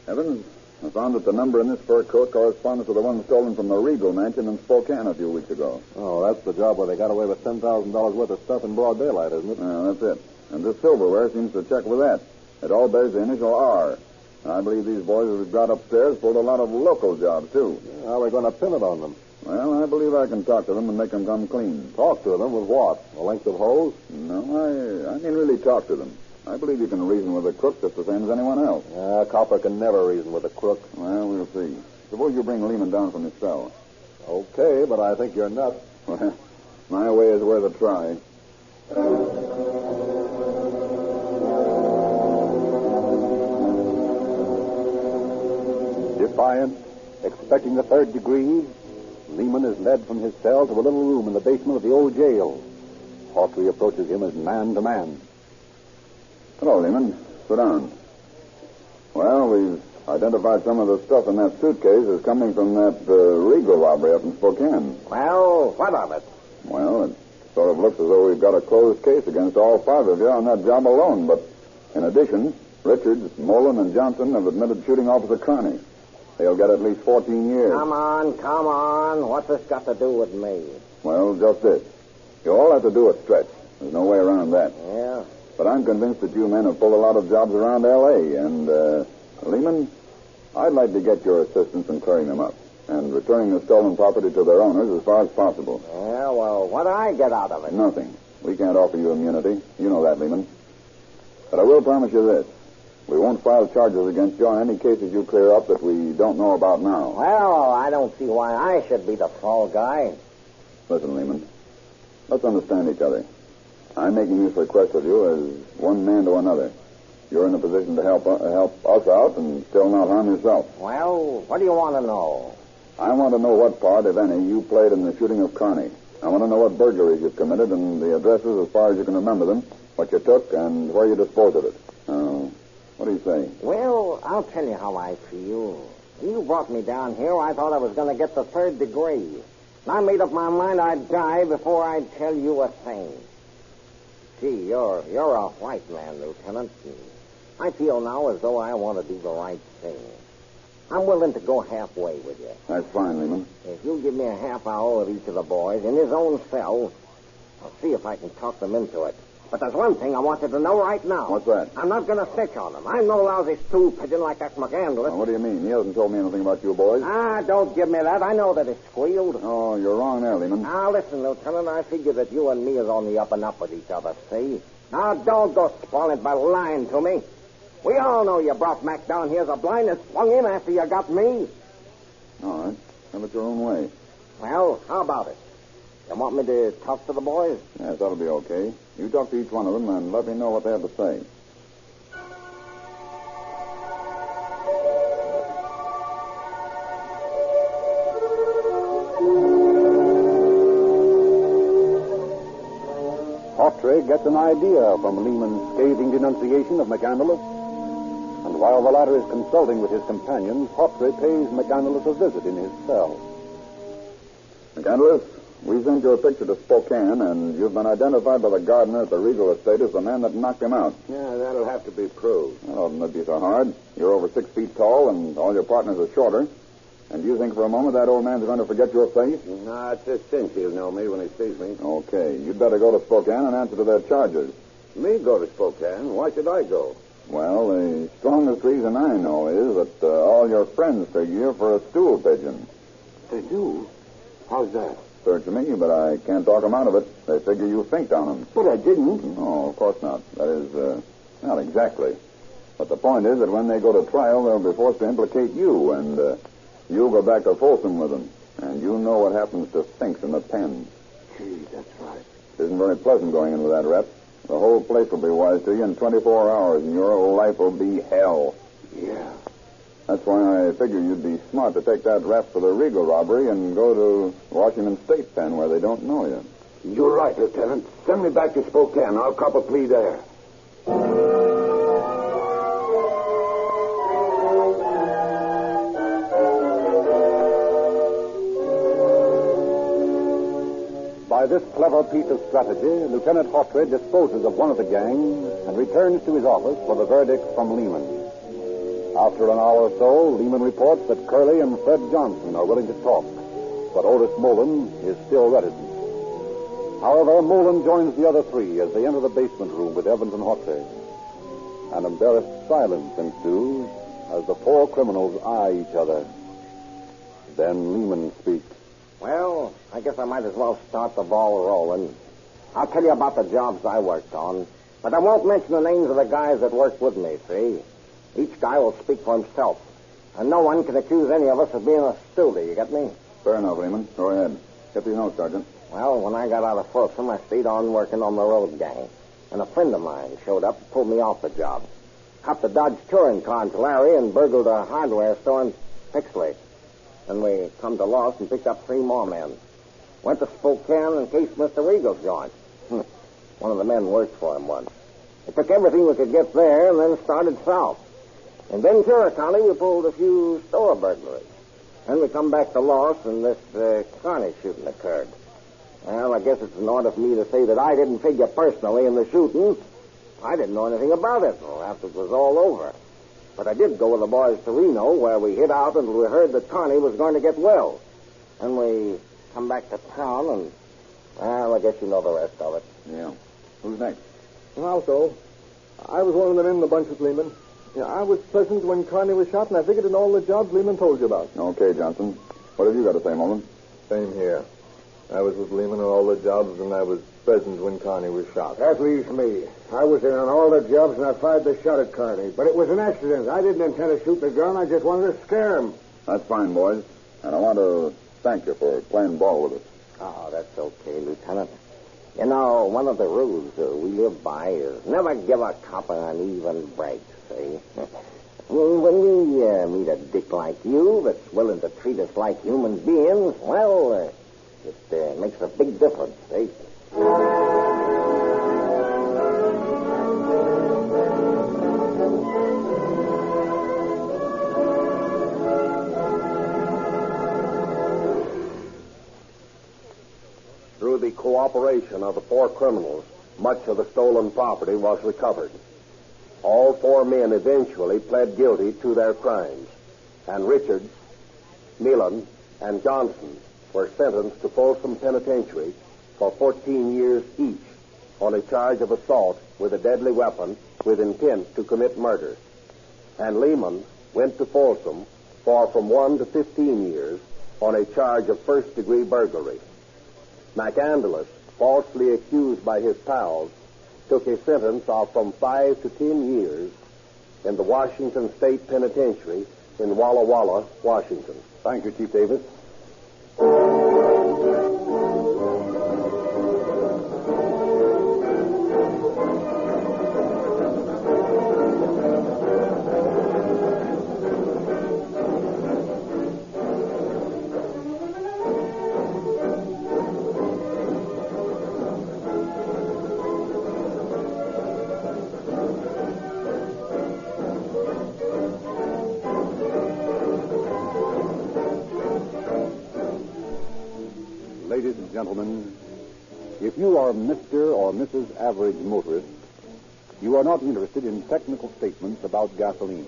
Evans, I found that the number in this fur coat corresponds to the one stolen from the Regal Mansion in Spokane a few weeks ago. Oh, that's the job where they got away with $10,000 worth of stuff in broad daylight, isn't it? That's it. And this silverware seems to check with that. It all bears the initial R. I believe these boys that we've got upstairs pulled a lot of local jobs, too. How are we going to pin it on them? Well, I believe I can talk to them and make them come clean. Talk to them with what? A length of hose? No, I mean really talk to them. I believe you can reason with a crook just the same as anyone else. A copper can never reason with a crook. Well, we'll see. Suppose you bring Lehman down from his cell. Okay, but I think you're nuts. Well, my way is worth a try. Defiant, expecting the third degree, Lehman is led from his cell to a little room in the basement of the old jail. Hawtrey approaches him as man to man. Hello, Lehman. Sit down. Well, we've identified some of the stuff in that suitcase as coming from that Regal robbery up in Spokane. Well, what of it? Well, it sort of looks as though we've got a closed case against all five of you on that job alone. But in addition, Richards, Mullen, and Johnson have admitted shooting Officer Carney. They'll get at least 14 years. Come on. What's this got to do with me? Well, just this. You all have to do a stretch. There's no way around that. Yeah? But I'm convinced that you men have pulled a lot of jobs around L.A., and, Lehman, I'd like to get your assistance in clearing them up and returning the stolen property to their owners as far as possible. Yeah, well, what do I get out of it? Nothing. We can't offer you immunity. You know that, Lehman. But I will promise you this. We won't file charges against you on any cases you clear up that we don't know about now. Well, I don't see why I should be the fall guy. Listen, Lehman. Let's understand each other. I'm making this request of you as one man to another. You're in a position to help us out and still not harm yourself. Well, what do you want to know? I want to know what part, if any, you played in the shooting of Carney. I want to know what burglaries you've committed and the addresses as far as you can remember them, what you took, and where you disposed of it. What do you say? Well, I'll tell you how I feel. When you brought me down here, I thought I was going to get the 3rd degree. And I made up my mind I'd die before I'd tell you a thing. Gee, you're a white man, Lieutenant. I feel now as though I want to do the right thing. I'm willing to go halfway with you. That's fine, Lehman. If you'll give me a half hour with each of the boys in his own cell, I'll see if I can talk them into it. But there's one thing I want you to know right now. What's that? I'm not going to snitch on them. I'm no lousy stool pigeon like that McCandless. Well, what do you mean? He hasn't told me anything about you boys. Don't give me that. I know that it's squealed. Oh, you're wrong there, Lehman. Now, listen, Lieutenant, I figure that you and me is on the up and up with each other, see? Now, don't go spoiling it by lying to me. We all know you brought Mac down here as a blind and swung him after you got me. All right. Have it your own way. Well, how about it? You want me to talk to the boys? Yes, that'll be okay. You talk to each one of them and let me know what they have to say. Hawtrey gets an idea from Lehman's scathing denunciation of McCandless. And while the latter is consulting with his companions, Hawtrey pays McCandless a visit in his cell. McCandless, we sent your picture to Spokane, and you've been identified by the gardener at the Regal Estate as the man that knocked him out. Yeah, that'll have to be proved. That oughtn't be so hard. You're over 6 feet tall, and all your partners are shorter. And do you think for a moment that old man's going to forget your face? No, it's a cinch he'll know me when he sees me. Okay, you'd better go to Spokane and answer to their charges. Me go to Spokane? Why should I go? Well, the strongest reason I know is that all your friends figure you for a stool pigeon. They do? How's that? Search me, but I can't talk them out of it. They figure you finked on them. But I didn't. No, of course not. That is, not exactly. But the point is that when they go to trial, they'll be forced to implicate you, and you'll go back to Folsom with them. And you know what happens to finks in the pen. Gee, that's right. It isn't very pleasant going in with that rep. The whole place will be wise to you in 24 hours, and your life will be hell. Yeah. That's why I figure you'd be smart to take that rap for the Regal robbery and go to Washington State Pen where they don't know you. You're right, Lieutenant. Send me back to Spokane. I'll cop a plea there. By this clever piece of strategy, Lieutenant Hawtrey disposes of one of the gang and returns to his office for the verdict from Lehman. After an hour or so, Lehman reports that Curley and Fred Johnson are willing to talk, but Otis Mullen is still reticent. However, Mullen joins the other three as they enter the basement room with Evans and Hawtrey. An embarrassed silence ensues as the four criminals eye each other. Then Lehman speaks. Well, I guess I might as well start the ball rolling. I'll tell you about the jobs I worked on, but I won't mention the names of the guys that worked with me, see? Each guy will speak for himself, and no one can accuse any of us of being a stoolie, you get me? Fair enough, Lehman. Go ahead. Get these notes, Sergeant. Well, when I got out of Folsom, I stayed on working on the road gang, and a friend of mine showed up and pulled me off the job. Copped a Dodge touring car in Tulare and burgled a hardware store in Pixley. Then we come to Lost and picked up 3 more men. Went to Spokane and cased Mr. Regal's joint. One of the men worked for him once. We took everything we could get there and then started south. In Ventura County, we pulled a few store burglaries. Then we come back to Lost, and this Carney shooting occurred. Well, I guess it's in order for me to say that I didn't figure personally in the shooting. I didn't know anything about it after it was all over. But I did go with the boys to Reno, where we hid out until we heard that Carney was going to get well. Then we come back to town, and, well, I guess you know the rest of it. Yeah. Who's next? Also, I was one of the men in the bunch with Lehman. Yeah, I was present when Carney was shot, and I figured in all the jobs Lehman told you about. Okay, Johnson. What have you got to say, Mullen? Same here. I was with Lehman in all the jobs, and I was present when Carney was shot. That leaves me. I was there on all the jobs, and I fired the shot at Carney. But it was an accident. I didn't intend to shoot the gun. I just wanted to scare him. That's fine, boys. And I want to thank you for playing ball with us. Oh, that's okay, Lieutenant. You know, one of the rules we live by is never give a cop an uneven break, see? When we meet a dick like you that's willing to treat us like human beings, well, it makes a big difference, see? Through the cooperation of the 4 criminals, much of the stolen property was recovered. All 4 men eventually pled guilty to their crimes, and Richards, Nealon, and Johnson were sentenced to Folsom Penitentiary for 14 years each on a charge of assault with a deadly weapon with intent to commit murder. And Lehman went to Folsom for from 1 to 15 years on a charge of first-degree burglary. McAndalus, falsely accused by his pals, took a sentence of from 5 to 10 years in the Washington State Penitentiary in Walla Walla, Washington. Thank you, Chief Davis. Ladies and gentlemen, if you are Mr. or Mrs. Average Motorist, you are not interested in technical statements about gasoline.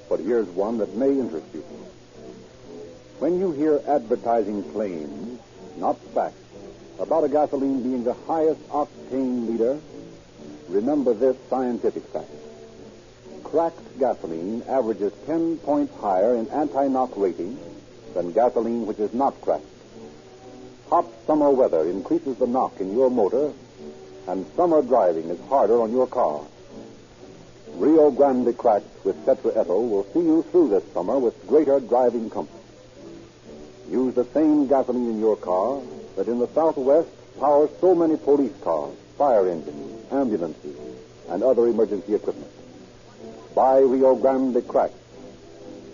But here's one that may interest you. When you hear advertising claims, not facts, about a gasoline being the highest octane leader, remember this scientific fact. Cracked gasoline averages 10 points higher in anti-knock rating than gasoline which is not cracked. Hot summer weather increases the knock in your motor, and summer driving is harder on your car. Rio Grande cracked with tetraethyl will see you through this summer with greater driving comfort. Use the same gasoline in your car that in the Southwest powers so many police cars, fire engines, ambulances, and other emergency equipment. Buy Rio Grande cracked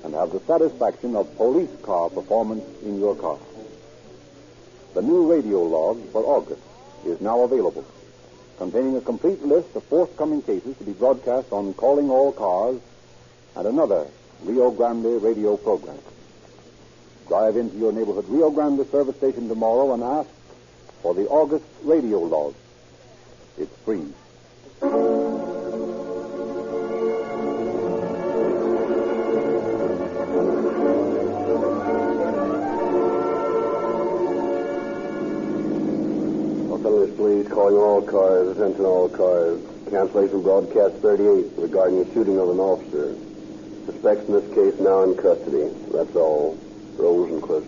and have the satisfaction of police car performance in your car. The new radio log for August is now available, containing a complete list of forthcoming cases to be broadcast on Calling All Cars and another Rio Grande radio program. Drive into your neighborhood Rio Grande service station tomorrow and ask for the August radio log. It's free. Police calling all cars, attention all cars. Cancellation broadcast 38 regarding the shooting of an officer. Suspects in this case now in custody. That's all. Rosencliff.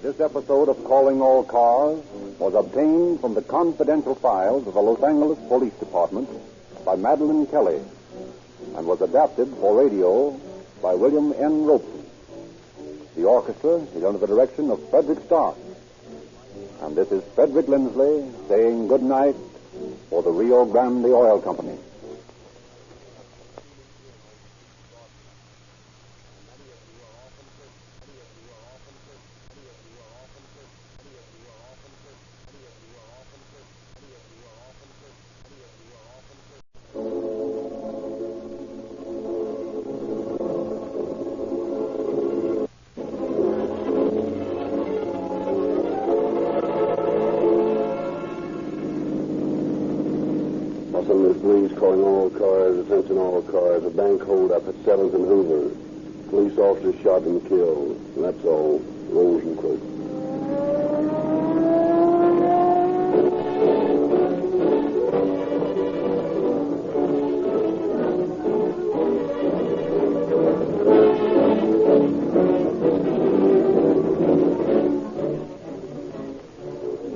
This episode of Calling All Cars was obtained from the confidential files of the Los Angeles Police Department by Madeline Kelly and was adapted for radio by William N. Robeson. The orchestra is under the direction of Frederick Stark. And this is Frederick Lindsley saying good night for the Rio Grande Oil Company. Calling all cars, attention all cars. A bank holdup at 7th and Hoover. Police officer shot and killed. And that's all. Rolls and Croaks.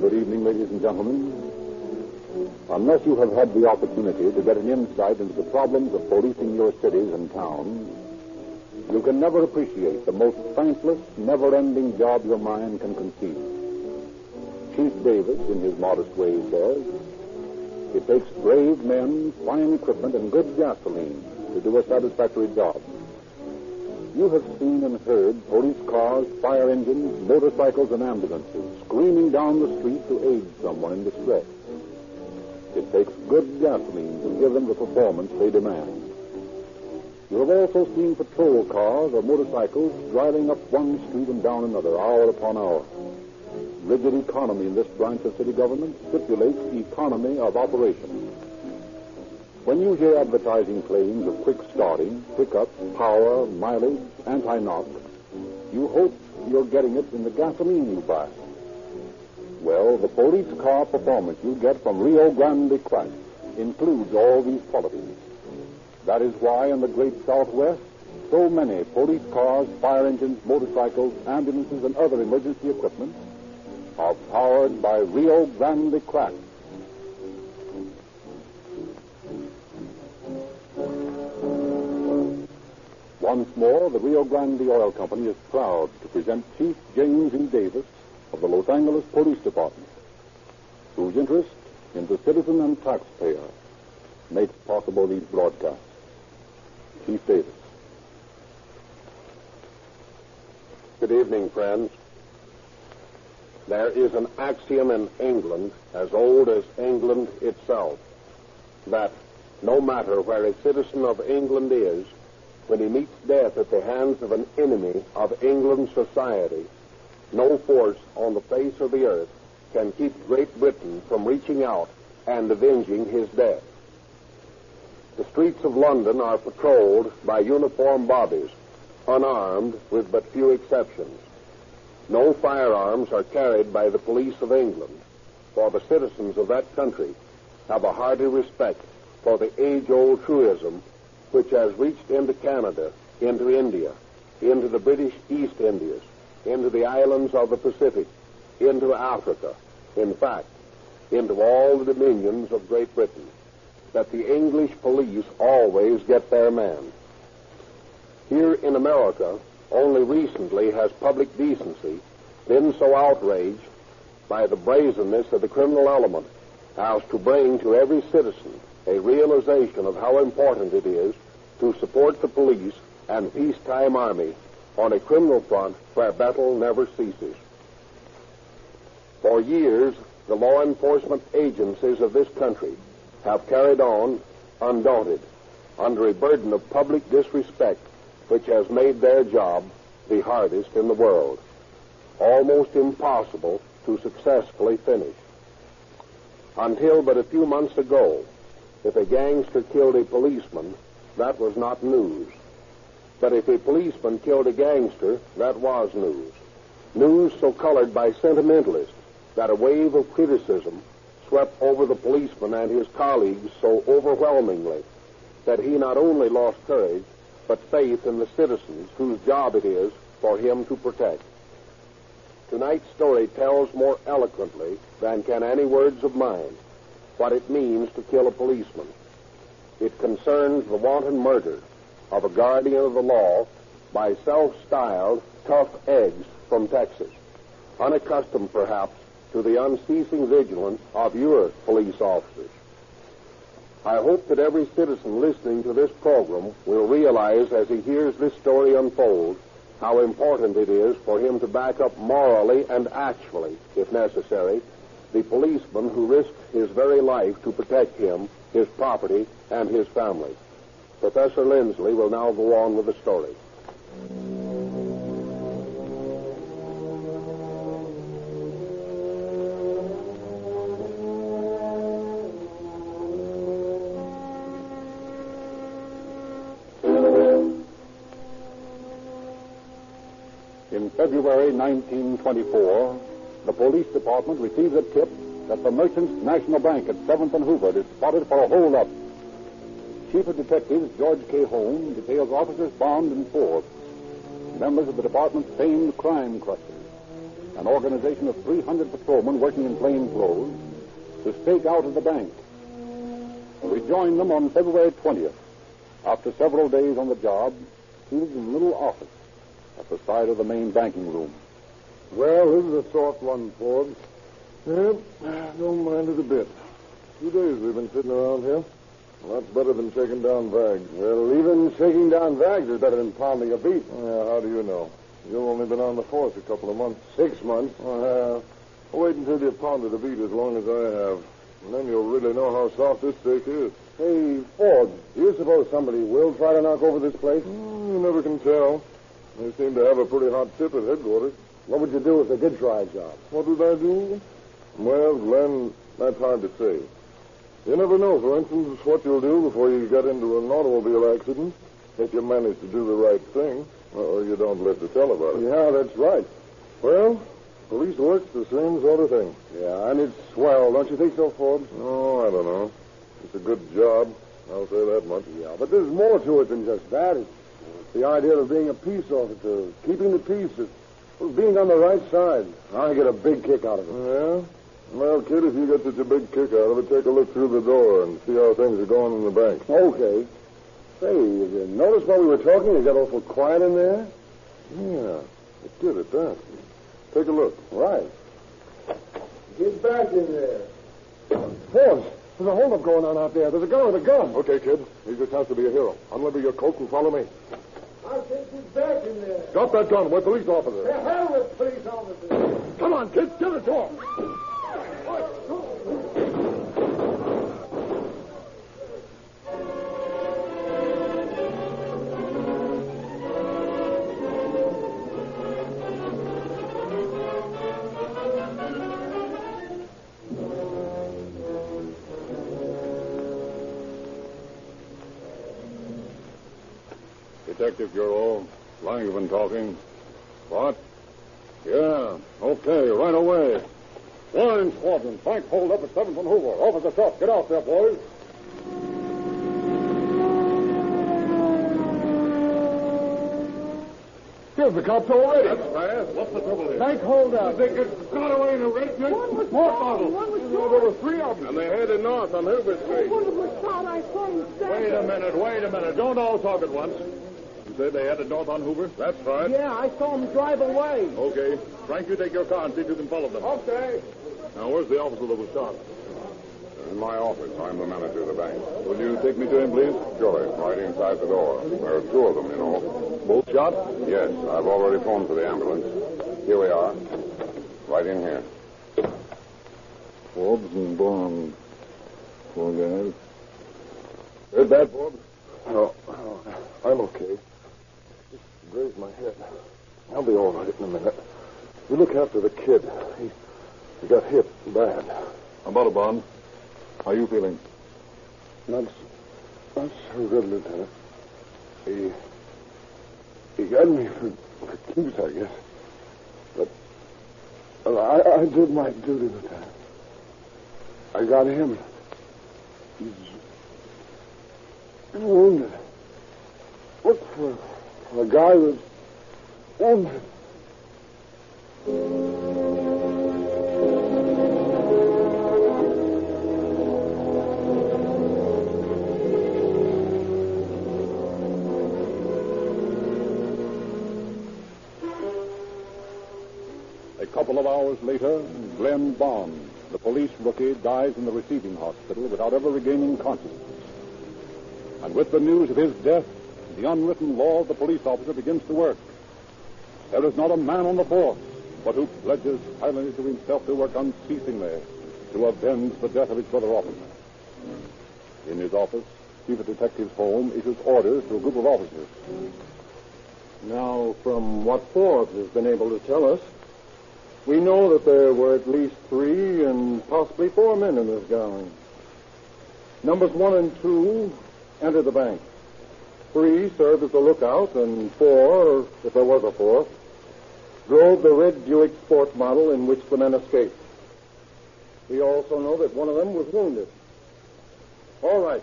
Good evening, ladies and gentlemen. Unless you have had the opportunity to get an insight into the problems of policing your cities and towns, you can never appreciate the most thankless, never-ending job your mind can conceive. Chief Davis, in his modest way, says, it takes brave men, fine equipment, and good gasoline to do a satisfactory job. You have seen and heard police cars, fire engines, motorcycles, and ambulances screaming down the street to aid someone in distress. It takes good gasoline to give them the performance they demand. You have also seen patrol cars or motorcycles driving up one street and down another, hour upon hour. Rigid economy in this branch of city government stipulates economy of operation. When you hear advertising claims of quick starting, pickup, power, mileage, anti-knock, you hope you're getting it in the gasoline you buy. Well, the police car performance you get from Rio Grande Crack includes all these qualities. That is why in the great Southwest, so many police cars, fire engines, motorcycles, ambulances, and other emergency equipment are powered by Rio Grande Crack. Once more, the Rio Grande Oil Company is proud to present Chief James E. Davis of the Los Angeles Police Department, whose interest in the citizen and taxpayer makes possible these broadcasts. Chief Davis. Good evening, friends. There is an axiom in England as old as England itself, that no matter where a citizen of England is, when he meets death at the hands of an enemy of England's society, no force on the face of the earth can keep Great Britain from reaching out and avenging his death. The streets of London are patrolled by uniformed bobbies, unarmed with but few exceptions. No firearms are carried by the police of England, for the citizens of that country have a hearty respect for the age-old truism which has reached into Canada, into India, into the British East Indies, into the islands of the Pacific, into Africa, in fact, into all the dominions of Great Britain, that the English police always get their man. Here in America, only recently has public decency been so outraged by the brazenness of the criminal element as to bring to every citizen a realization of how important it is to support the police and peacetime army on a criminal front where battle never ceases. For years, the law enforcement agencies of this country have carried on undaunted under a burden of public disrespect which has made their job the hardest in the world, almost impossible to successfully finish. Until but a few months ago, if a gangster killed a policeman, that was not news. But if a policeman killed a gangster, that was news. News so colored by sentimentalists that a wave of criticism swept over the policeman and his colleagues so overwhelmingly that he not only lost courage, but faith in the citizens whose job it is for him to protect. Tonight's story tells more eloquently than can any words of mine what it means to kill a policeman. It concerns the wanton murder of a guardian of the law by self-styled tough eggs from Texas, unaccustomed perhaps to the unceasing vigilance of your police officers. I hope that every citizen listening to this program will realize as he hears this story unfold how important it is for him to back up morally and actually, if necessary, the policeman who risked his very life to protect him, his property, and his family. Professor Lindsley will now go on with the story. February 1924, the police department receives a tip that the Merchants National Bank at 7th and Hoover is spotted for a hold-up. Chief of Detectives George K. Holmes details officers Bond and Forbes, members of the department's famed crime cluster, an organization of 300 patrolmen working in plain clothes, to stake out of the bank. We join them on February 20th. After several days on the job, seated in a little office at the side of the main banking room. Well, this is a soft one, Forbes. Yep, don't mind it a bit. 2 days we've been sitting around here. A lot better than shaking down vags. Well, even shaking down vags is better than pounding a beat. How do you know? You've only been on the force a couple of months. 6 months? Wait until you've pounded a beat as long as I have. And then you'll really know how soft this steak is. Hey, Forbes, do you suppose somebody will try to knock over this place? You never can tell. They seem to have a pretty hot tip at headquarters. What would you do if they did try a job? What would I do? Well, Glenn, that's hard to say. You never know, for instance, what you'll do before you get into an automobile accident. If you manage to do the right thing, or you don't live to tell about it. Yeah, that's right. Well, police work's the same sort of thing. Yeah, and it's swell, don't you think so, Forbes? Oh, I don't know. It's a good job. I'll say that much. Yeah, but there's more to it than just that. It's the idea of being a peace officer, keeping the peace, being on the right side. I get a big kick out of it. Yeah? Well, kid, if you get such a big kick out of it, take a look through the door and see how things are going in the bank. Okay. Say, you notice while we were talking, it got awful quiet in there? Yeah, it did at that. Take a look. Right. Get back in there. Forbes, there's a holdup going on out there. There's a guy with a gun. Okay, kid. Here's your chance to be a hero. Unlimber your coat and follow me. I'll take you back in there. Drop that gun. We're police officers. The hell with police officers. Come on, kids. Get it to him. Detective Bureau. Long you've been talking. What? Yeah. Okay, right away. Line Squadron. Frank, hold up at 7th and Hoover. Officer Truck, get out there, boys. Here's the cops already. That's fast. What's the trouble here? Frank, hold up. They got away in a red dress. One was shot. There were 3 of them. And they headed north on Hoover Street. One was shot. I saw him stand. Wait a minute. Don't all talk at once. You said they headed north on Hoover? That's right. Yeah, I saw him drive away. Okay. Frank, you take your car and see if you can follow them. Okay. Now, where's the officer that was shot? In my office. I'm the manager of the bank. Will you take me to him, please? Sure. Right inside the door. There are 2 of them, you know. Both shot? Yes. I've already phoned for the ambulance. Here we are. Right in here. Forbes and Bond. Poor guys. Heard that, Forbes? No, I'm okay. Just grazed my head. I'll be all right in a minute. You look after the kid. He got hit bad. How about it, Bond? How are you feeling? Not so good, Lieutenant. He got me for keeps, I guess. But I did my duty, Lieutenant. I got him. He's wounded. Look for a guy that's wounded. A couple of hours later, Glenn Bond, the police rookie, dies in the receiving hospital without ever regaining consciousness. And with the news of his death, the unwritten law of the police officer begins to work. There is not a man on the force but who pledges silently to himself to work unceasingly to avenge the death of his brother officer. In his office, Chief of Detectives Holmes issues orders to a group of officers. Now, from what Forbes has been able to tell us, we know that there were at least 3 and possibly 4 men in this gang. Numbers 1 and 2 entered the bank. 3 served as a lookout, and 4, if there was a 4th, drove the red Buick sport model in which the men escaped. We also know that one of them was wounded. All right.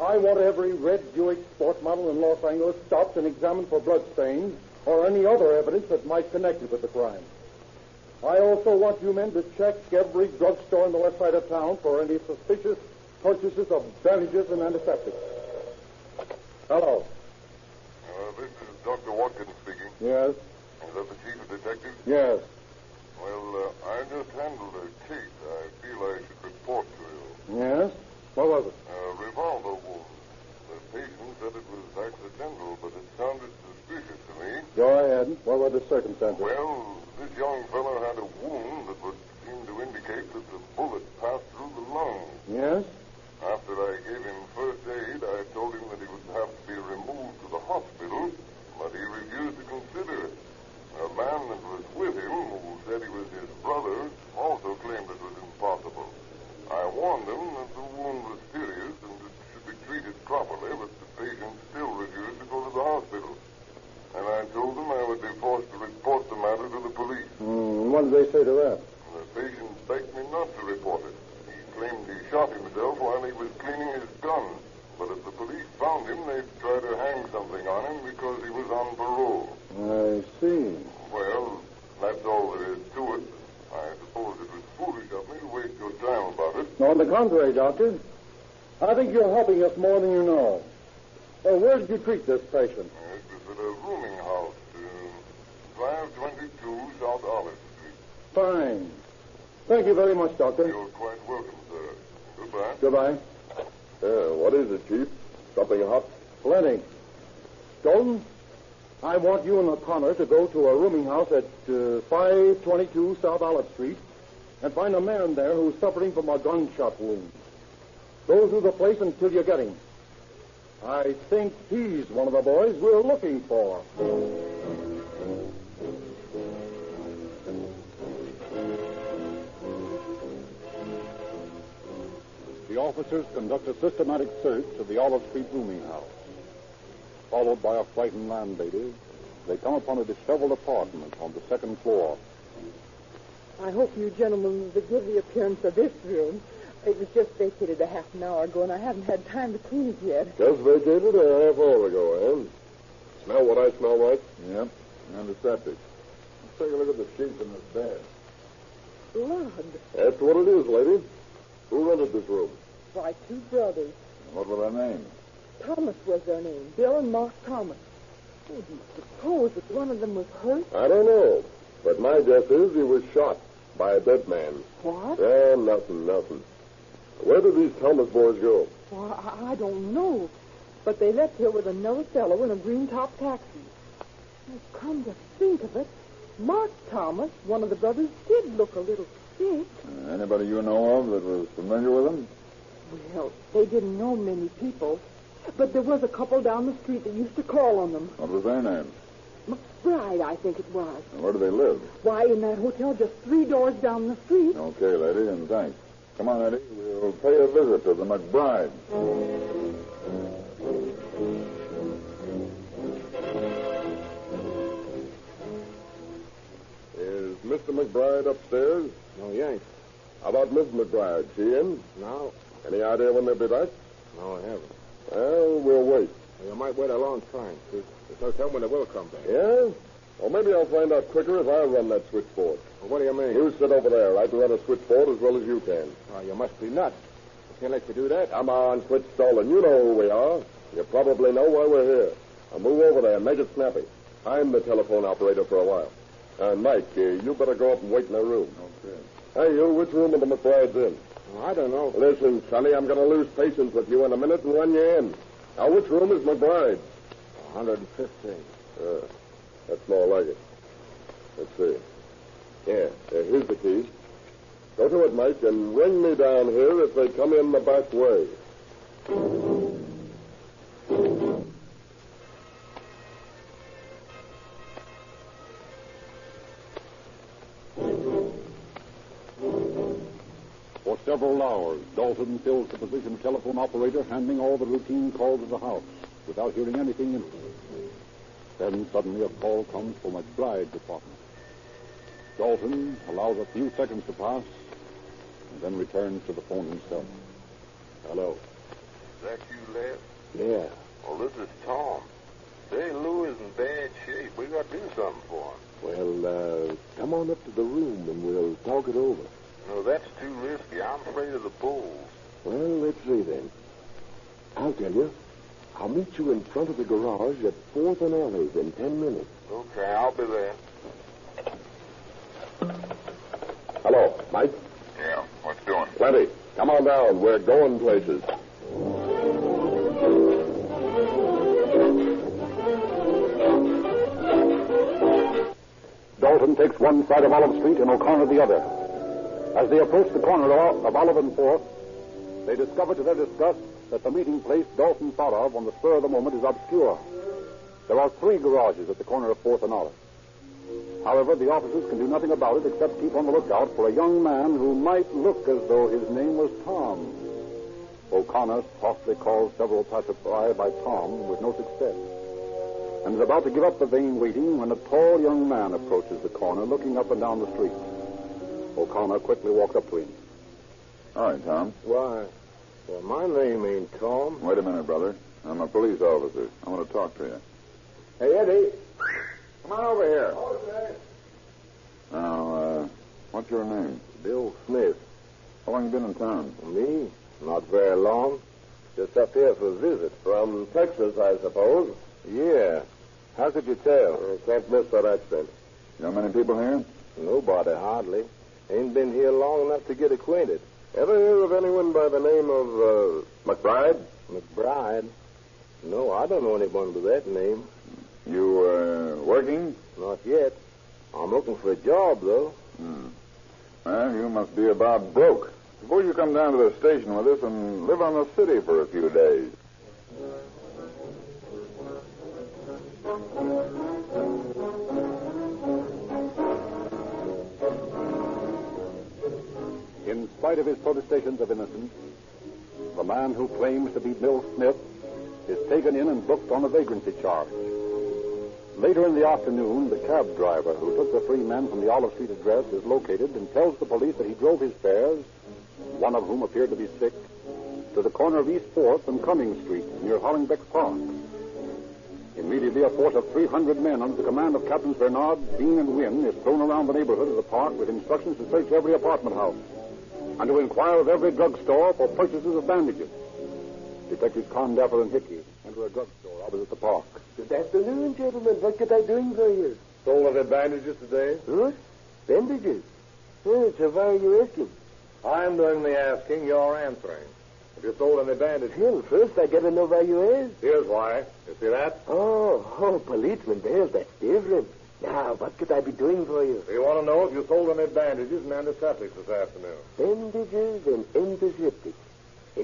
I want every red Buick sport model in Los Angeles stopped and examined for bloodstains or any other evidence that might connect it with the crime. I also want you men to check every drugstore on the west side of town for any suspicious purchases of bandages and antiseptics. Hello. This is Dr. Watkins speaking. Yes? Is that the chief of detectives? Yes. Well, I just handled a case. I feel I should report to you. Yes? What was it? A revolver wound. The patient said it was accidental, but it sounded suspicious to me. Go ahead. What were the circumstances? Well, this young fellow had a wound that would seem to indicate that the bullet passed through the lungs. Yes? After I gave him first aid, I told him that he would have to be removed to the hospital, but he refused to consider it. A man that was with him, who said he was his brother, also claimed it was impossible. I warned him that the wound was serious and it should be treated properly, but the patient still refused to go to the hospital. And I told him I would be forced to report the matter to the police. What did they say to that? The patient begged me not to report it. He claimed he shot himself while he was cleaning his gun. But if the police found him, they'd try to hang something on him because he was on parole. I see. Well, that's all there is to it. I suppose it was foolish of me to waste your time about it. No, on the contrary, Doctor. I think you're helping us more than you know. Where did you treat this patient? It was at a rooming house, 522 South Olive Street. Fine. Thank you very much, Doctor. You're quite welcome, sir. Goodbye. Goodbye. What is it, Chief? Something hot? Plenty. Stone, I want you and O'Connor to go to a rooming house at 522 South Olive Street and find a man there who's suffering from a gunshot wound. Go through the place until you get him. I think he's one of the boys we're looking for. The officers conduct a systematic search of the Olive Street rooming house. Followed by a frightened landlady, they come upon a disheveled apartment on the second floor. I hope you gentlemen will forgive the appearance of this room. It was just vacated a half an hour ago, and I haven't had time to clean it yet. Just vacated a half hour ago, eh? Smell what I smell, Mike? Yep, antiseptic. Let's take a look at the sheets in this bed. Blood. That's what it is, lady. Who rented this room? Why, two brothers. What were their names? Thomas was their name. Bill and Mark Thomas. Oh, do you suppose that one of them was hurt? I don't know. But my guess is he was shot by a dead man. What? Nothing. Where did these Thomas boys go? Well, I don't know. But they left here with another fellow in a green-top taxi. Oh, come to think of it, Mark Thomas, one of the brothers, did look a little sick. Anybody you know of that was familiar with him? Well, they didn't know many people. But there was a couple down the street that used to call on them. What was their name? McBride, I think it was. And where do they live? Why, in that hotel just 3 doors down the street. Okay, lady, and thanks. Come on, Eddie. We'll pay a visit to the McBride. Is Mr. McBride upstairs? No, he ain't. How about Miss McBride? She in? No. Any idea when they'll be back? No, I haven't. Well, we'll wait. You might wait a long time. There's no telling when they will come back. Yeah? Well, maybe I'll find out quicker if I run that switchboard. Well, what do you mean? You sit over there. I can run a switchboard as well as you can. Oh, you must be nuts. I can't let you do that. Come on, Switch Stolen. You know who we are. You probably know why we're here. Now move over there and make it snappy. I'm the telephone operator for a while. And Mike, you better go up and wait in the room. Okay. Hey, you, which room are the McBrides in? Oh, I don't know. Listen, Sonny, I'm going to lose patience with you in a minute and run you in. Now, which room is McBride? 115. That's more like it. Let's see. Yeah, here's the key. Go to it, Mike, and ring me down here if they come in the back way. For several hours, Dalton fills the position of telephone operator, handling all the routine calls of the house, without hearing anything interesting. Then suddenly a call comes from McBride's apartment. Dalton allows a few seconds to pass and then returns to the phone himself. Hello. Is that you, Les? Yeah. Well, this is Tom. Say, Lou is in bad shape. We got to do something for him. Well, come on up to the room and we'll talk it over. No, that's too risky. I'm afraid of the bulls. Well, let's see then. I'll tell you. I'll meet you in front of the garage at 4th and Olive in 10 minutes. Okay, I'll be there. Hello, Mike. Yeah, what's doing? Plenty. Come on down. We're going places. Dalton takes one side of Olive Street and O'Connor the other. As they approach the corner of Olive and 4th, they discover to their disgust that the meeting place Dalton thought of on the spur of the moment is obscure. There are 3 garages at the corner of 4th and Olive. However, the officers can do nothing about it except keep on the lookout for a young man who might look as though his name was Tom. O'Connor softly calls several passersby by Tom with no success, and is about to give up the vain waiting when a tall young man approaches the corner, looking up and down the street. O'Connor quickly walks up to him. All right, Tom. Why, well, my name ain't Tom. Wait a minute, brother. I'm a police officer. I want to talk to you. Hey, Eddie. Come on over here. Now, what's your name? Bill Smith. How long you been in town? Me? Not very long. Just up here for a visit. From Texas, I suppose. Yeah. How could you tell? Can't miss that accent. You know many people here? Nobody, hardly. Ain't been here long enough to get acquainted. Ever hear of anyone by the name of, McBride? McBride? No, I don't know anyone with that name. You, working? Not yet. I'm looking for a job, though. Well, you must be about broke. Suppose you come down to the station with us and live on the city for a few days. In spite of his protestations of innocence, the man who claims to be Bill Smith is taken in and booked on a vagrancy charge. Later in the afternoon, the cab driver who took the 3 men from the Olive Street address is located and tells the police that he drove his fares, one of whom appeared to be sick, to the corner of East 4th and Cumming Street near Hollingbeck Park. Immediately, a force of 300 men under the command of Captains Bernard, Bean, and Wynn is thrown around the neighborhood of the park with instructions to search every apartment house and to inquire of every drugstore for purchases of bandages. Detectives Condaffer and Hickey enter a drugstore opposite the park. Good afternoon, gentlemen. What could I do for you? Stolen the bandages today? What? Bandages? Oh, so why are you asking? I'm doing the asking. You're answering. Have you stolen the bandages? Well, first I gotta know why you ask. Here's why. You see that? Oh, policeman. Well, that's different. Now, what could I be doing for you? You want to know if you sold any bandages and antiseptics this afternoon? Bandages and antiseptics.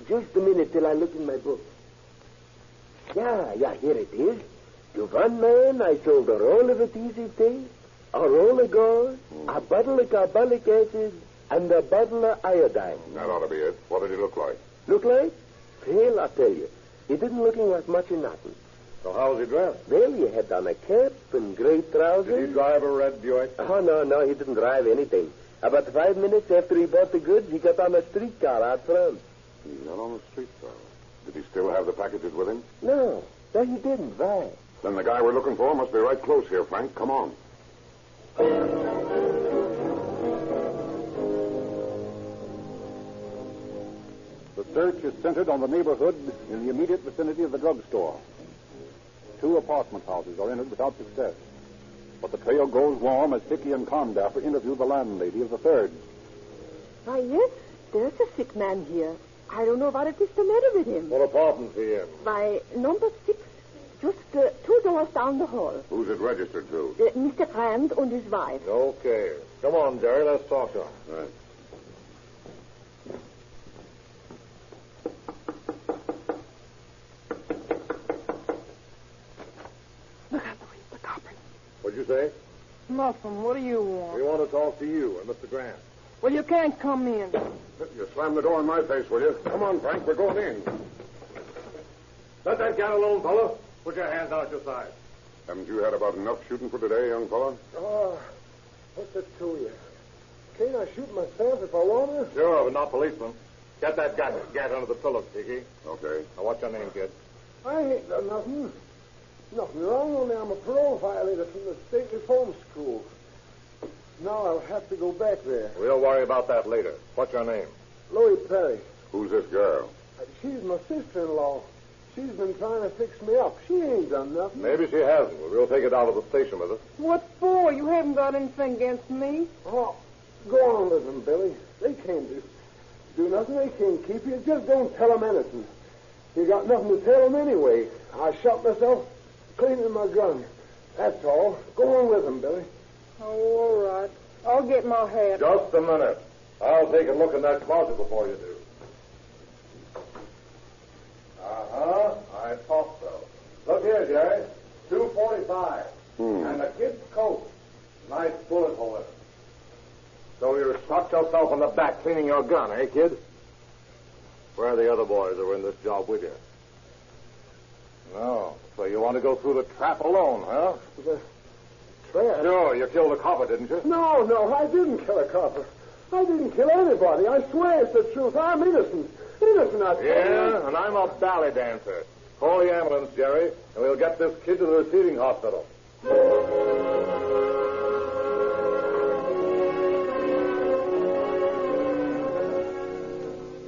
Just a minute till I look in my book. Yeah, here it is. To one man, I sold a roll of adhesive tape, a roll of gauze, a bottle of carbolic acid, and a bottle of iodine. That ought to be it. What did he look like? Look like? Well, I'll tell you. He didn't look like much of nothing. So how was he dressed? Well, he had on a cap and gray trousers. Did he drive a red Buick? Oh, no, he didn't drive anything. About 5 minutes after he bought the goods, he got on a streetcar out front. He got on the streetcar. Did he still have the packages with him? No, he didn't. Why? Then the guy we're looking for must be right close here, Frank. Come on. The search is centered on the neighborhood in the immediate vicinity of the drugstore. 2 apartment houses are entered without success, but the trail grows warm as Hickey and Condaffer interview the landlady of the third. Why, yes, there's a sick man here. I don't know what it is the matter with him. What apartment's he in? By number 6, just 2 doors down the hall. Who's it registered to? Mr. Brand and his wife. Okay. Come on, Jerry. Let's talk to him. Right. Look out, Louise, the copper. What'd you say? Nothing. What do you want? We want to talk to you and Mr. Grant. Well, you can't come in. You slam the door in my face, will you? Come on, Frank. We're going in. Let that cat alone, fella. Put your hands out your side. Haven't you had about enough shooting for today, young fella? Oh, what's it to you? Can't I shoot myself if I want to? Sure, but not policeman. Get that gun. Get under the pillow, Sticky. Okay. Now, what's your name, kid? I ain't done nothing. Nothing wrong, only I'm a parole violator from the state reform school. Now I'll have to go back there. We'll worry about that later. What's your name? Louis Perry. Who's this girl? She's my sister-in-law. She's been trying to fix me up. She ain't done nothing. Maybe she hasn't. Well, we'll take it down to the station with us. What for? You haven't got anything against me. Oh, go on with them, Billy. They can't do nothing. They can't keep you. Just don't tell them anything. You got nothing to tell them anyway. I shot myself cleaning my gun. That's all. Go on with them, Billy. Oh, all right. I'll get my hat. Just a minute. I'll take a look in that closet before you do. Uh-huh. I thought so. Look here, Jerry. 245. And the kid's coat. Nice bullet hole in it. So you shot yourself in the back cleaning your gun, eh, kid? Where are the other boys that were in this job with you? No. So you want to go through the trap alone, huh? The trap? Sure. You killed the copper, didn't you? No, I didn't kill a copper. I didn't kill anybody. I swear it's the truth. I'm innocent. Innocent, I tell you. Yeah, and I'm a ballet dancer. Call the ambulance, Jerry, and we'll get this kid to the receiving hospital.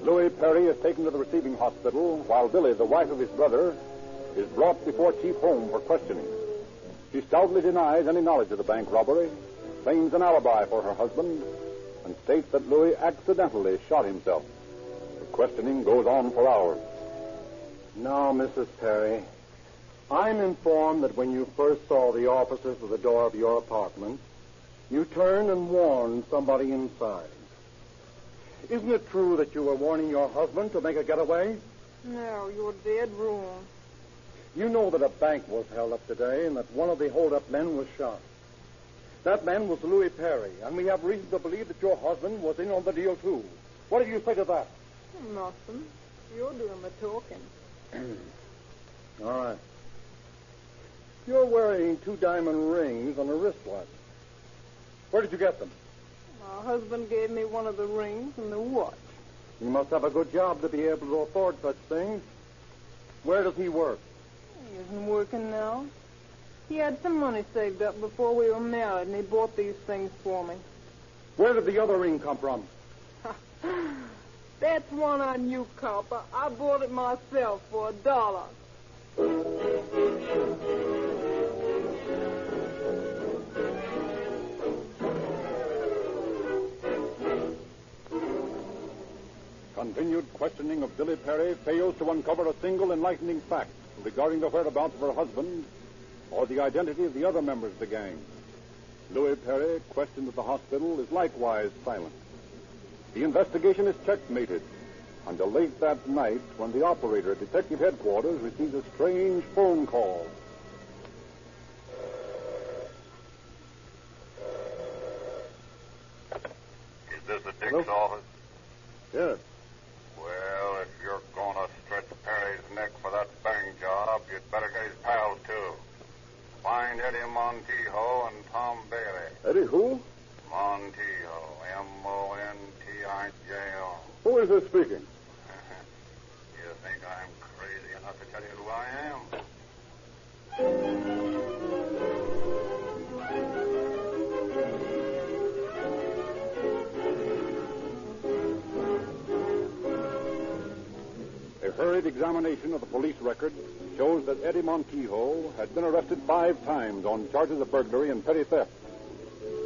Louis Perry is taken to the receiving hospital, while Billy, the wife of his brother, is brought before Chief Holmes for questioning. She stoutly denies any knowledge of the bank robbery, claims an alibi for her husband, and states that Louis accidentally shot himself. The questioning goes on for hours. Now, Mrs. Perry, I'm informed that when you first saw the officers at the door of your apartment, you turned and warned somebody inside. Isn't it true that you were warning your husband to make a getaway? No, you're dead wrong. You know that a bank was held up today and that one of the hold-up men was shot. That man was Louis Perry, and we have reason to believe that your husband was in on the deal, too. What do you say to that? Nothing. You're doing the talking. All right. You're wearing 2 diamond rings on a wristwatch. Where did you get them? My husband gave me one of the rings and the watch. You must have a good job to be able to afford such things. Where does he work? He isn't working now. He had some money saved up before we were married, and he bought these things for me. Where did the other ring come from? That's one on you, copper. I bought it myself for $1. Continued questioning of Billy Perry fails to uncover a single enlightening fact regarding the whereabouts of her husband or the identity of the other members of the gang. Louis Perry, questioned at the hospital, is likewise silent. The investigation is checkmated until late that night when the operator at Detective Headquarters receives a strange phone call. Is this the Dick's office? Yes. Well, if you're going to stretch Perry's neck for that bang job, you'd better get his pals, too. Find Eddie Montijo and Tom Bailey. Eddie who? Montijo. Montijo. Who is this speaking? You think I'm crazy enough to tell you who I am? A hurried examination of the police record shows that Eddie Montijo had been arrested 5 times on charges of burglary and petty theft.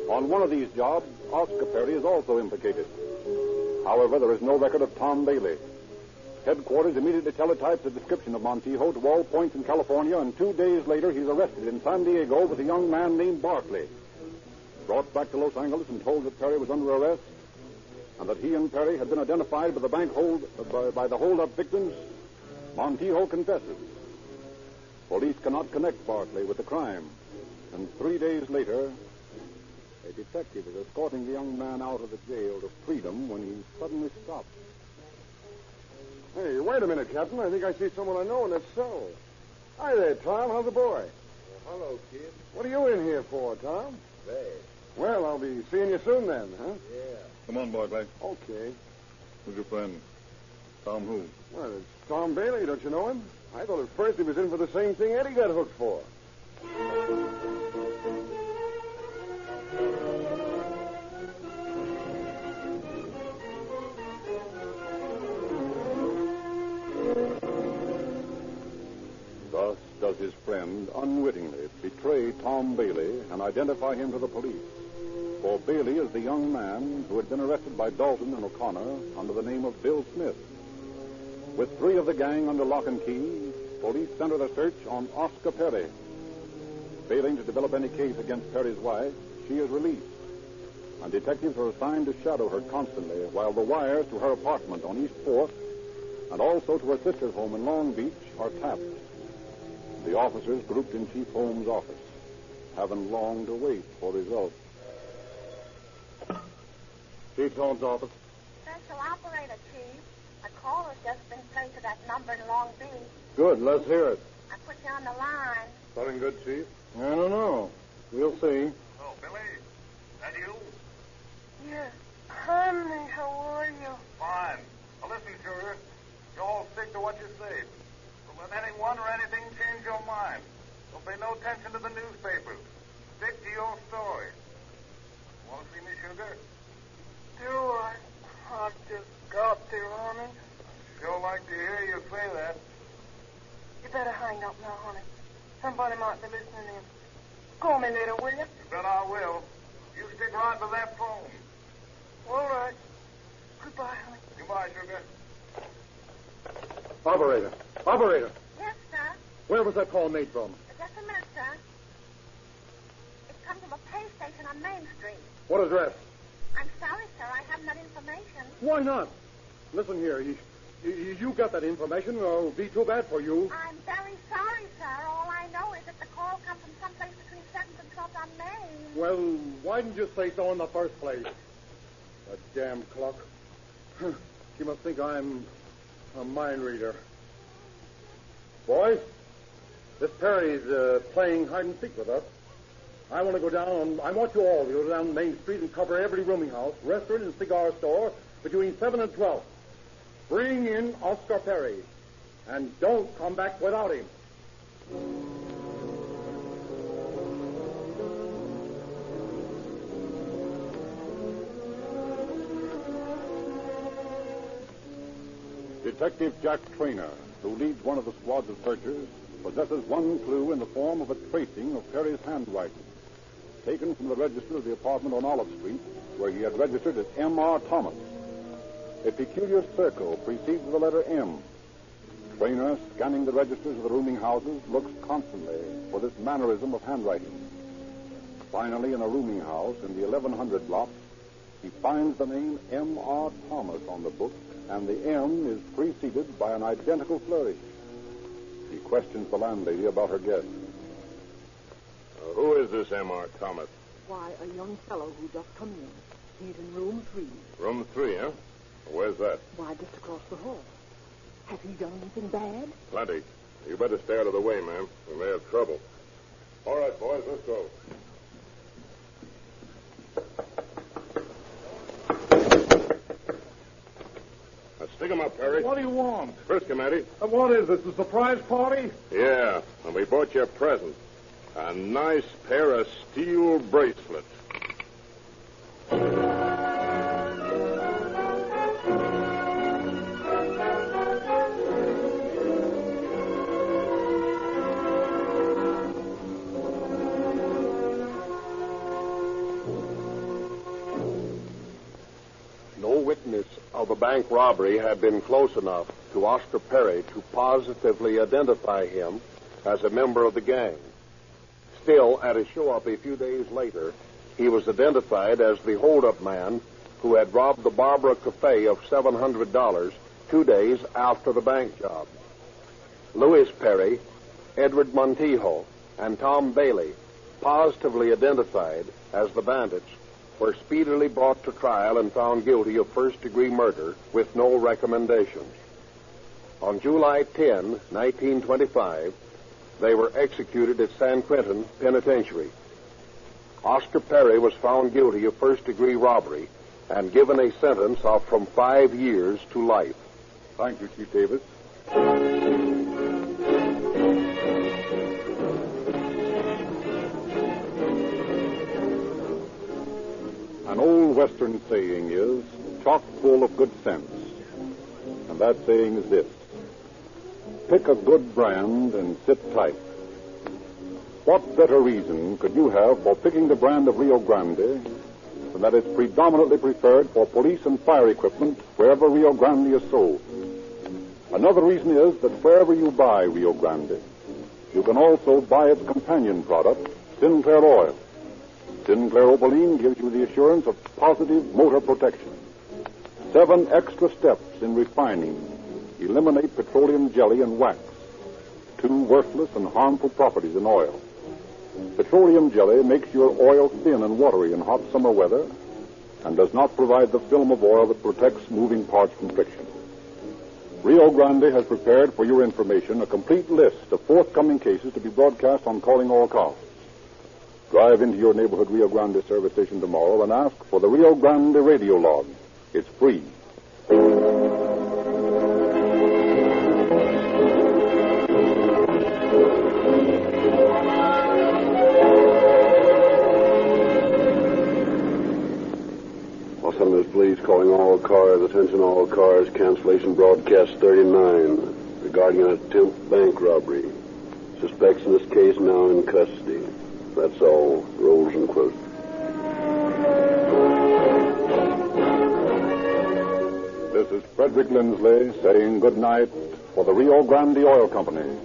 On one of these jobs, Oscar Perry is also implicated. However, there is no record of Tom Bailey. Headquarters immediately teletypes a description of Montijo to all points in California, and 2 days later he's arrested in San Diego with a young man named Barkley. Brought back to Los Angeles and told that Perry was under arrest, and that he and Perry had been identified by the by the hold-up victims, Montijo confesses. Police cannot connect Barkley with the crime, and 3 days later, a detective is escorting the young man out of the jail to freedom when he suddenly stops. Hey, wait a minute, Captain. I think I see someone I know in this cell. Hi there, Tom. How's the boy? Hello, kid. What are you in here for, Tom? Hey. Well, I'll be seeing you soon then, huh? Yeah. Come on, boy, Clay. Okay. Who's your friend? Tom who? Well, it's Tom Bailey. Don't you know him? I thought at first he was in for the same thing Eddie got hooked for. Thus does his friend unwittingly betray Tom Bailey and identify him to the police. For Bailey is the young man who had been arrested by Dalton and O'Connor under the name of Bill Smith. With 3 of the gang under lock and key, police center their search on Oscar Perry. Failing to develop any case against Perry's wife, she is released, and detectives are assigned to shadow her constantly while the wires to her apartment on East 4th and also to her sister's home in Long Beach are tapped. The officers grouped in Chief Holmes' office, having long to wait for results. Chief Holmes' office. Special operator, Chief. A call has just been placed to that number in Long Beach. Good, let's hear it. I put you on the line. Something good, Chief? I don't know. We'll see. Oh, Billy, that you? Yes. Honey, how are you? Fine. Now listen, sugar. You all stick to what you say. Don't let anyone or anything change your mind. Don't pay no attention to the newspapers. Stick to your story. Want to see me, sugar? Do I? I just got to, honey. Sure like to hear you say that. You better hang up now, honey. Somebody might be listening in. Call me later, will you? You bet I will. You stick right to that phone. All right. Goodbye, honey. Goodbye, sugar. Operator. Operator. Yes, sir. Where was that call made from? Just a minute, sir. It comes from a pay station on Main Street. What address? I'm sorry, sir. I haven't that information. Why not? Listen here. You got that information, or it'll be too bad for you. I'm very sorry, sir. All I know is that the call comes from someplace between 7th and 12th on Main. Well, why didn't you say so in the first place? That damn clock. She must think I'm a mind reader. Boys, this Perry's playing hide and seek with us. I want to go down. I want you all to go down Main Street and cover every rooming house, restaurant, and cigar store between 7 and 12. Bring in Oscar Perry, and don't come back without him. Detective Jack Trainer, who leads one of the squads of searchers, possesses one clue in the form of a tracing of Perry's handwriting, taken from the register of the apartment on Olive Street, where he had registered as M.R. Thomas. A peculiar circle precedes the letter M. Trainer, scanning the registers of the rooming houses, looks constantly for this mannerism of handwriting. Finally, in a rooming house in the 1100 block, he finds the name M.R. Thomas on the book, and the M is preceded by an identical flourish. He questions the landlady about her guest. Who is this M.R. Thomas? Why, a young fellow who just come in. He's in room 3. Room 3, huh? Where's that? Why, just across the hall. Has he done anything bad? Plenty. You better stay out of the way, ma'am. We may have trouble. All right, boys, let's go. Now, stick 'em up, Perry. What do you want? Frisk him, Eddie. What is this, a surprise party? Yeah, and we bought you a present. A nice pair of steel bracelets. No witness of a bank robbery had been close enough to Oscar Perry to positively identify him as a member of the gang. Still, at his show-up a few days later, he was identified as the hold-up man who had robbed the Barbara Cafe of $700 2 days after the bank job. Louis Perry, Edward Montijo, and Tom Bailey, positively identified as the bandits, were speedily brought to trial and found guilty of first-degree murder with no recommendations. On July 10, 1925, They were executed at San Quentin Penitentiary. Oscar Perry was found guilty of first-degree robbery and given a sentence of from 5 years to life. Thank you, Chief Davis. An old Western saying is, chock full of good sense. And that saying is this: pick a good brand and sit tight. What better reason could you have for picking the brand of Rio Grande than that it's predominantly preferred for police and fire equipment wherever Rio Grande is sold? Another reason is that wherever you buy Rio Grande, you can also buy its companion product, Sinclair Oil. Sinclair Opaline gives you the assurance of positive motor protection. 7 extra steps in refining eliminate petroleum jelly and wax, 2 worthless and harmful properties in oil. Petroleum jelly makes your oil thin and watery in hot summer weather and does not provide the film of oil that protects moving parts from friction. Rio Grande has prepared for your information a complete list of forthcoming cases to be broadcast on Calling All Cars. Drive into your neighborhood Rio Grande service station tomorrow and ask for the Rio Grande radio log. It's free. Los Angeles Police calling all cars. Attention all cars. Cancellation broadcast 39 regarding an attempt bank robbery. Suspects in this case now in custody. That's all. Rolls and quotes. This is Frederick Lindsley saying good night for the Rio Grande Oil Company.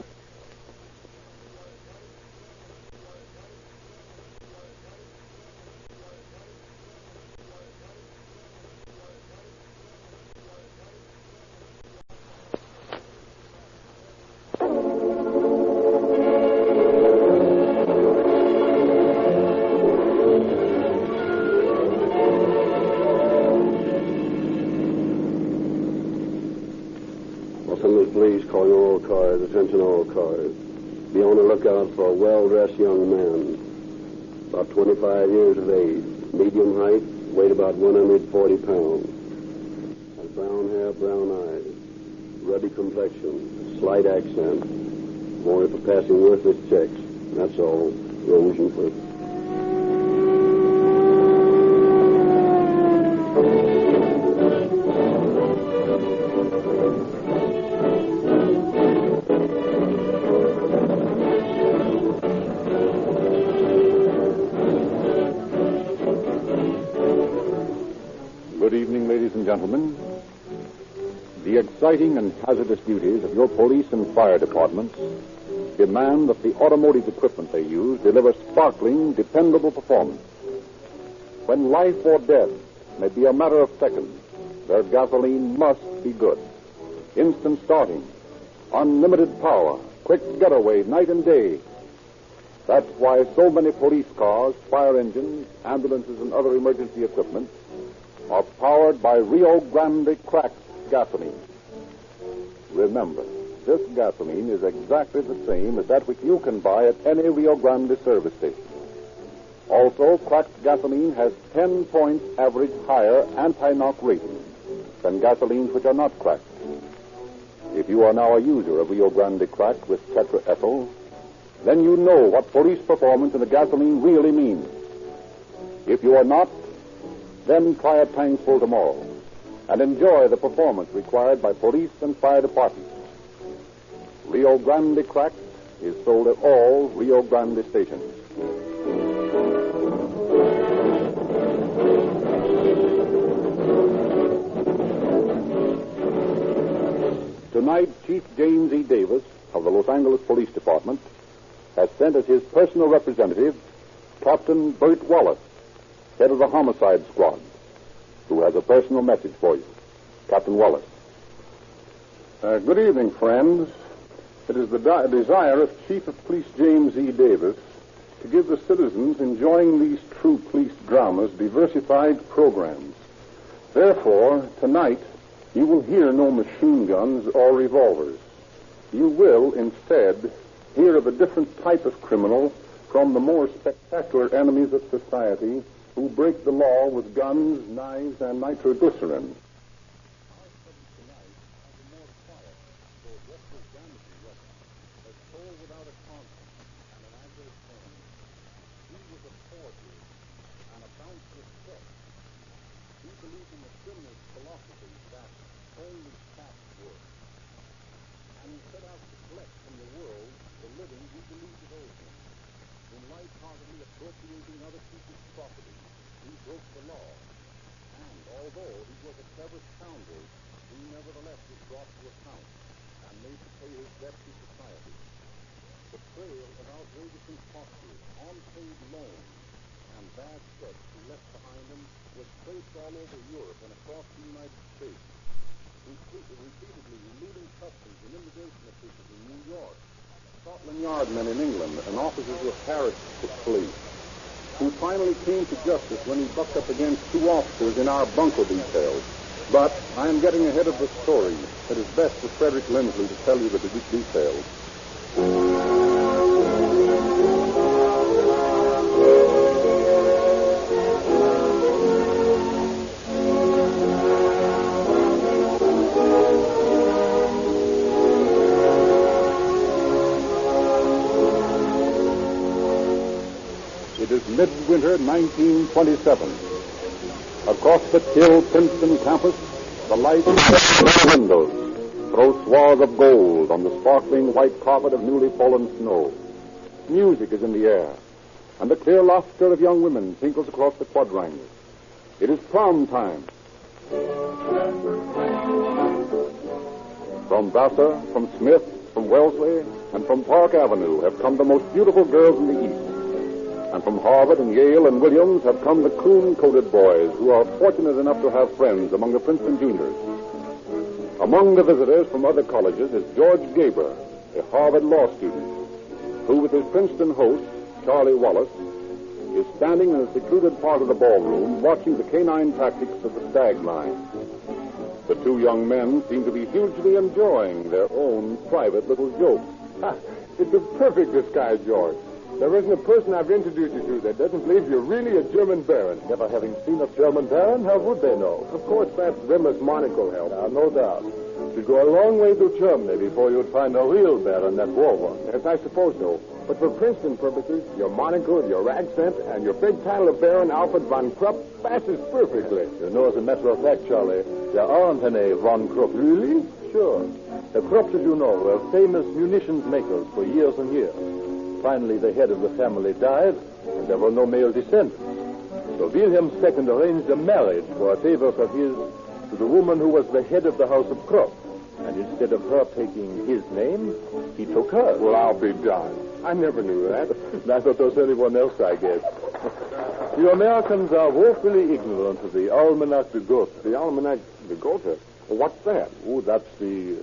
Police calling all cars. Attention all cars. Be on the lookout for a well-dressed young man, about 25 years of age, medium height, weighed about 140 pounds. Has brown hair, brown eyes, ruddy complexion, slight accent. Wanted for passing worthless checks. That's all. Rolls and quotes. Good evening, ladies and gentlemen. The exciting and hazardous duties of your police and fire departments demand that the automotive equipment they use deliver sparkling, dependable performance. When life or death may be a matter of seconds, their gasoline must be good. Instant starting, unlimited power, quick getaway night and day. That's why so many police cars, fire engines, ambulances, and other emergency equipment are powered by Rio Grande cracked gasoline. Remember, this gasoline is exactly the same as that which you can buy at any Rio Grande service station. Also, cracked gasoline has 10 points average higher anti-knock rating than gasolines which are not cracked. If you are now a user of Rio Grande cracked with tetraethyl, then you know what police performance in the gasoline really means. If you are not, then try a tankful tomorrow and enjoy the performance required by police and fire departments. Rio Grande cracked is sold at all Rio Grande stations. Tonight, Chief James E. Davis of the Los Angeles Police Department has sent as his personal representative Captain Bert Wallace, head of the homicide squad, who has a personal message for you. Captain Wallace. Good evening, friends. It is the desire of Chief of Police James E. Davis to give the citizens enjoying these true police dramas diversified programs. Therefore, tonight, you will hear no machine guns or revolvers. You will, instead, hear of a different type of criminal from the more spectacular enemies of society who break the law with guns, knives, and nitroglycerin. All over Europe and across the United States, repeatedly eluding customs and immigration officials in New York, Scotland Yard men in England, and officers of Paris police, who finally came to justice when he bucked up against two officers in our bunco details. But I am getting ahead of the story. It is best for Frederick Lindsley to tell you the details. It is midwinter 1927. Across the chill Princeton campus, the lights of the windows throw swaths of gold on the sparkling white carpet of newly fallen snow. Music is in the air, and the clear laughter of young women tinkles across the quadrangle. It is prom time. From Vassar, from Smith, from Wellesley, and from Park Avenue have come the most beautiful girls in the East. And from Harvard and Yale and Williams have come the coon-coated boys who are fortunate enough to have friends among the Princeton juniors. Among the visitors from other colleges is George Gaber, a Harvard law student, who with his Princeton host, Charlie Wallace, is standing in a secluded part of the ballroom watching the canine tactics of the stag line. The two young men seem to be hugely enjoying their own private little jokes. It's a perfect disguise, George. There isn't a person I've introduced you to that doesn't believe you're really a German baron. Never having seen a German baron, how would they know? Of course, that rimless monocle helps. No doubt. You'd go a long way to Germany before you'd find a real baron that wore one. Yes, I suppose so. But for Princeton purposes, your monocle, your accent, and your big title of Baron Alfred von Krupp passes perfectly. You know, as a matter of fact, Charlie, there aren't any von Krupp. Really? Sure. The Krupps, as you know, were famous munitions makers for years and years. Finally, the head of the family died, and there were no male descendants. So Wilhelm II arranged a marriage for a favor of his to the woman who was the head of the House of Krupp. And instead of her taking his name, he took hers. Well, I'll be darned. I never knew that. Neither does anyone else, I guess. You Americans are woefully ignorant of the Almanach de Gotha. The Almanach de Gotha? Well, what's that? Oh, that's the...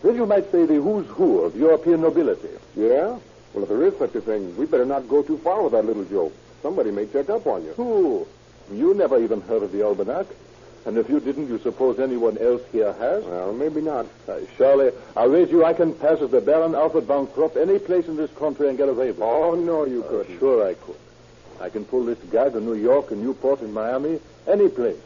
Well, you might say the who's who of European nobility. Yeah? Well, if there is such a thing, we better not go too far with that little joke. Somebody may check up on you. Who? You never even heard of the Almanac. And if you didn't, you suppose anyone else here has? Well, maybe not. Surely, I'll wager you I can pass as the Baron Alfred von Krupp any place in this country and get away with it. Oh, no, you couldn't. Sure I could. I can pull this guy to New York and Newport and Miami, any place,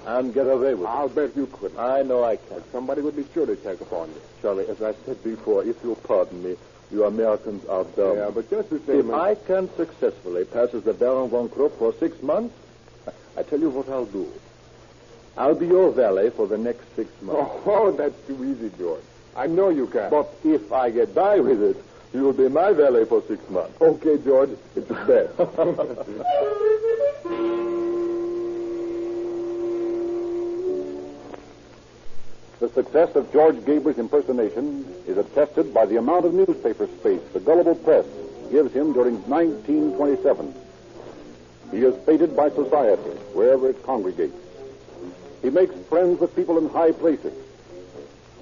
and get away with it. I'll bet you couldn't. I know I can. Somebody would be sure to check upon you. Charlie, as I said before, if you'll pardon me, you Americans are dumb. Yeah, but just the same... If I can successfully pass as the Baron von Krupp for 6 months, I tell you what I'll do. I'll be your valet for the next 6 months. Oh, that's too easy, George. I know you can. But if I get by with it, you'll be my valet for 6 months. Okay, George. It's a bet. The success of George Gaber's impersonation is attested by the amount of newspaper space the gullible press gives him during 1927. He is feted by society wherever it congregates. He makes friends with people in high places.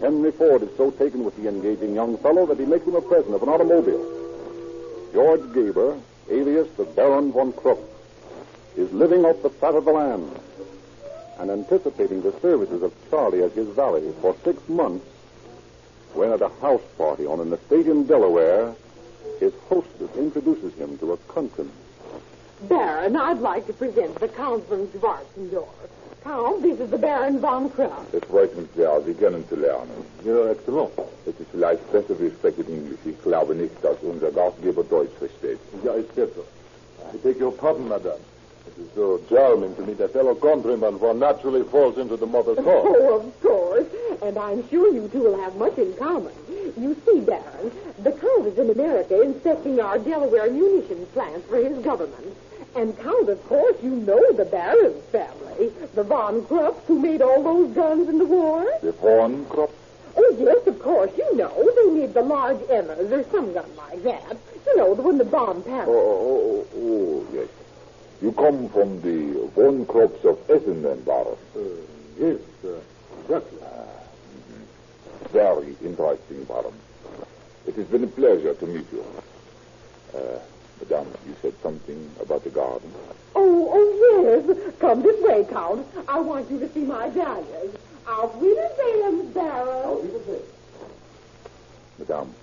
Henry Ford is so taken with the engaging young fellow that he makes him a present of an automobile. George Gaber, alias the Baron von Krupp, is living off the fat of the land and anticipating the services of Charlie as his valet for 6 months when at a house party on an estate in Delaware, introduces him to a countryman. Baron, I'd like to present the Count von Schwarzendorf. Count, this is the Baron von Crooks. Es freut mich sehr, Sie kennenzulernen. Ja, excellent. Es ist vielleicht besser, wir sprechen Englisch. Ich glaube nicht, dass unser Gastgeber Deutsch versteht. Ja, ist besser. I beg your pardon, madame. It is so charming to meet a fellow countryman one naturally falls into the mother's heart. Oh, of course. And I'm sure you two will have much in common. You see, Baron, the Count is in America inspecting our Delaware munitions plants for his government. And Count, of course, you know the Baron's family. The Von Crooks who made all those guns in the war. The Von Crooks? Oh, yes, of course, you know. They made the large Emmers or some gun like that. You know, the one that bombed Paris. Oh, yes. You come from the Von Crooks of Essen, then, Baron? Yes, exactly. Very interesting, Baron. It has been a pleasure to meet you. Madame, you said something about the garden. Oh, yes. Come this way, Count. I want you to see my dahlias. Auf Wiedersehen, Baron. Madame,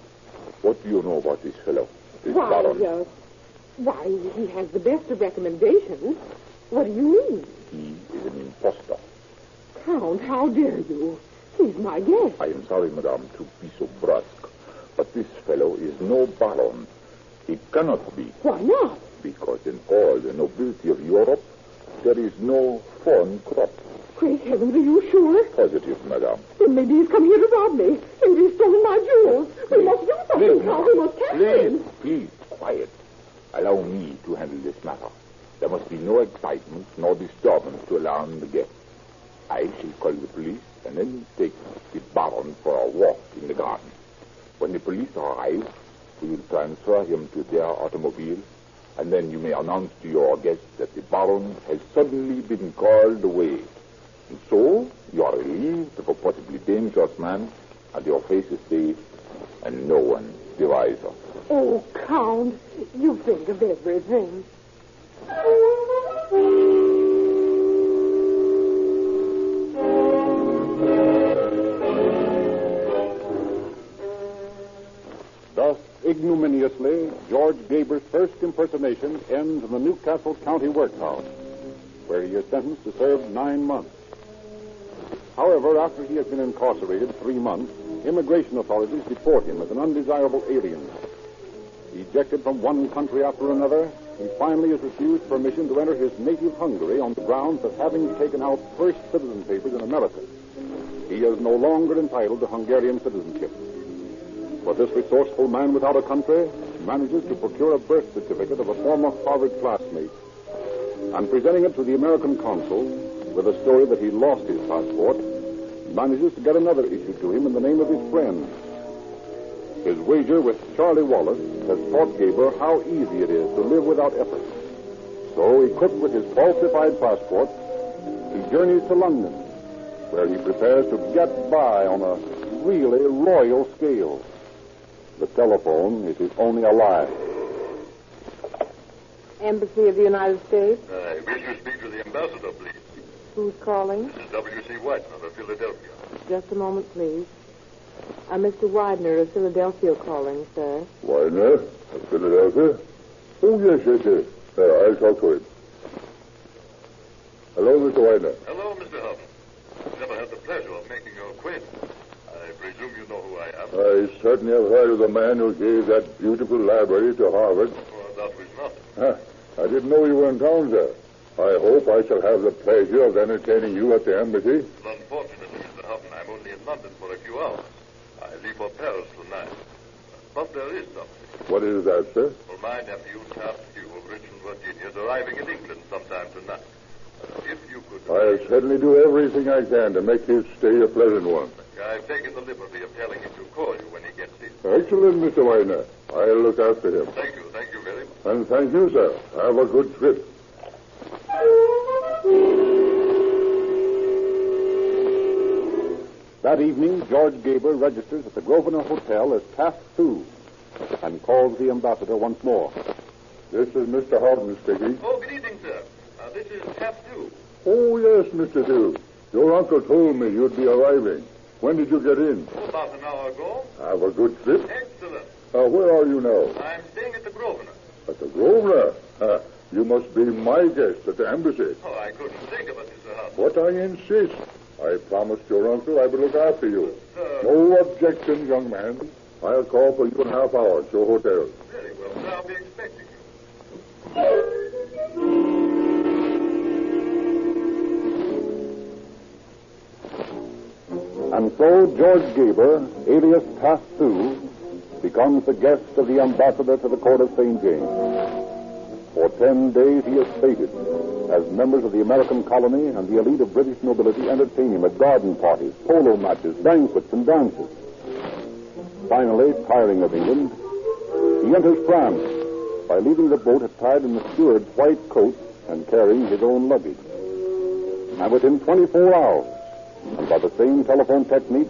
what do you know about this fellow, this Why, Baron? Why, he has the best of recommendations. What do you mean? He is an impostor. Count, how dare you? He's my guest. I am sorry, Madame, to be so brusque, but this fellow is no Baron. He cannot be. Why not? Because in all the nobility of Europe, there is no Von Crooks. Great heavens, are you sure? Positive, Madame. Then maybe he's come here to rob me. Maybe he's stolen my jewels. We must do something, Count. We must catch him. Please, quiet. Allow me to handle this matter. There must be no excitement nor disturbance to alarm the guests. I shall call the police and then take the Baron for a walk in the garden. When the police arrive, we will transfer him to their automobile, and then you may announce to your guests that the Baron has suddenly been called away. And so, you are relieved of a possibly dangerous man, and your face is safe, and no one derides us. Oh, Count, you think of everything. Thus, ignominiously, George Gaber's first impersonation ends in the Newcastle County Workhouse, where he is sentenced to serve 9 months. However, after he has been incarcerated 3 months, immigration authorities deport him as an undesirable alien. Ejected from one country after another, he finally is refused permission to enter his native Hungary on the grounds of having taken out first citizen papers in America. He is no longer entitled to Hungarian citizenship. But this resourceful man without a country manages to procure a birth certificate of a former Harvard classmate, and presenting it to the American consul with the story that he lost his passport, manages to get another issued to him in the name of his friend. His wager with Charlie Wallace has taught Gaber how easy it is to live without effort. So, equipped with his falsified passport, he journeys to London, where he prepares to get by on a really royal scale. The telephone is his only ally. Embassy of the United States. I wish to speak to the ambassador, please. Who's calling? This is W.C. Whitener of Philadelphia. Just a moment, please. Mr. Widener of Philadelphia calling, sir. Widener of Philadelphia? Oh, yes. I'll talk to him. Hello, Mr. Widener. Hello, Mr. Huffman. Never had the pleasure of making your acquaintance. I presume you know who I am. I certainly have heard of the man who gave that beautiful library to Harvard. Well, that was nothing. I didn't know you were in town, sir. I hope I shall have the pleasure of entertaining you at the embassy. Well, unfortunately, Mr. Huffman, I'm only in London for a few hours. I leave for Paris tonight. But there is something. What is that, sir? Well, my nephew, Taft Hugh of Richmond, Virginia, is arriving in England sometime tonight. If you could... I'll certainly do everything I can to make his stay a pleasant one. I've taken the liberty of telling him to call you when he gets in. Excellent, Mr. Widener. I'll look after him. Thank you very much. And thank you, sir. Have a good trip. That evening, George Gaber registers at the Grosvenor Hotel as Taft Hugh and calls the ambassador once more. This is Mr. Houghton speaking. Oh, good evening, sir. This is Taft Hugh. Oh, yes, Mr. Hugh. Your uncle told me you'd be arriving. When did you get in? About an hour ago. Have a good trip. Excellent. Where are you now? I'm staying at the Grosvenor. Mr. Grosvenor, you must be my guest at the embassy. Oh, I couldn't think of it, Mr. Hunt. But I insist. I promised your uncle I would look after you. No objections, young man. I'll call for you in half hour at your hotel. Very well, sir. I'll be expecting you. And so George Gaber, alias Tattoo, becomes the guest of the ambassador to the court of St. James. For 10 days he is feted as members of the American colony and the elite of British nobility entertain him at garden parties, polo matches, banquets, and dances. Finally, tiring of England, he enters France by leaving the boat attired in the steward's white coat and carrying his own luggage. And within 24 hours, and by the same telephone technique,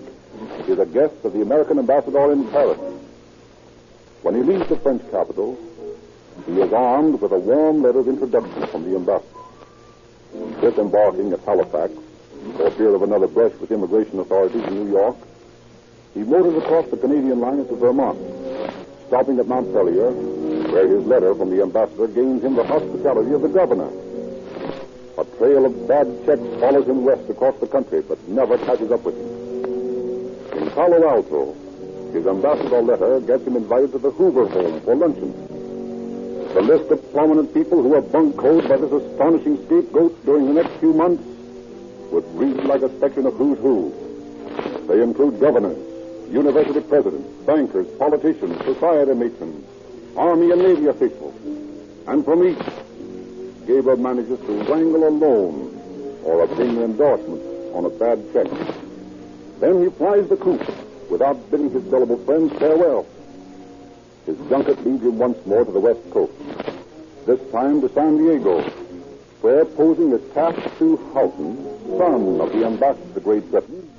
he is a guest of the American ambassador in Paris. When he leaves the French capital, he is armed with a warm letter of introduction from the ambassador. Disembarking at Halifax, for fear of another brush with immigration authorities in New York, he motors across the Canadian line to Vermont, stopping at Montpelier, where his letter from the ambassador gains him the hospitality of the governor. A trail of bad checks follows him west across the country, but never catches up with him. In Palo Alto, his ambassador letter gets him invited to the Hoover home for luncheon. The list of prominent people who are buncoed by this astonishing scapegoat during the next few months would read like a section of who's who. They include governors, university presidents, bankers, politicians, society matrons, Army and Navy officials. And from each, Gabriel manages to wrangle a loan or obtain an endorsement on a bad check. Then he flies the coop without bidding his gullible friends farewell. His junket leads him once more to the west coast, this time to San Diego, where, posing as Tattoo Houghton, son of the ambassador to Great Britain,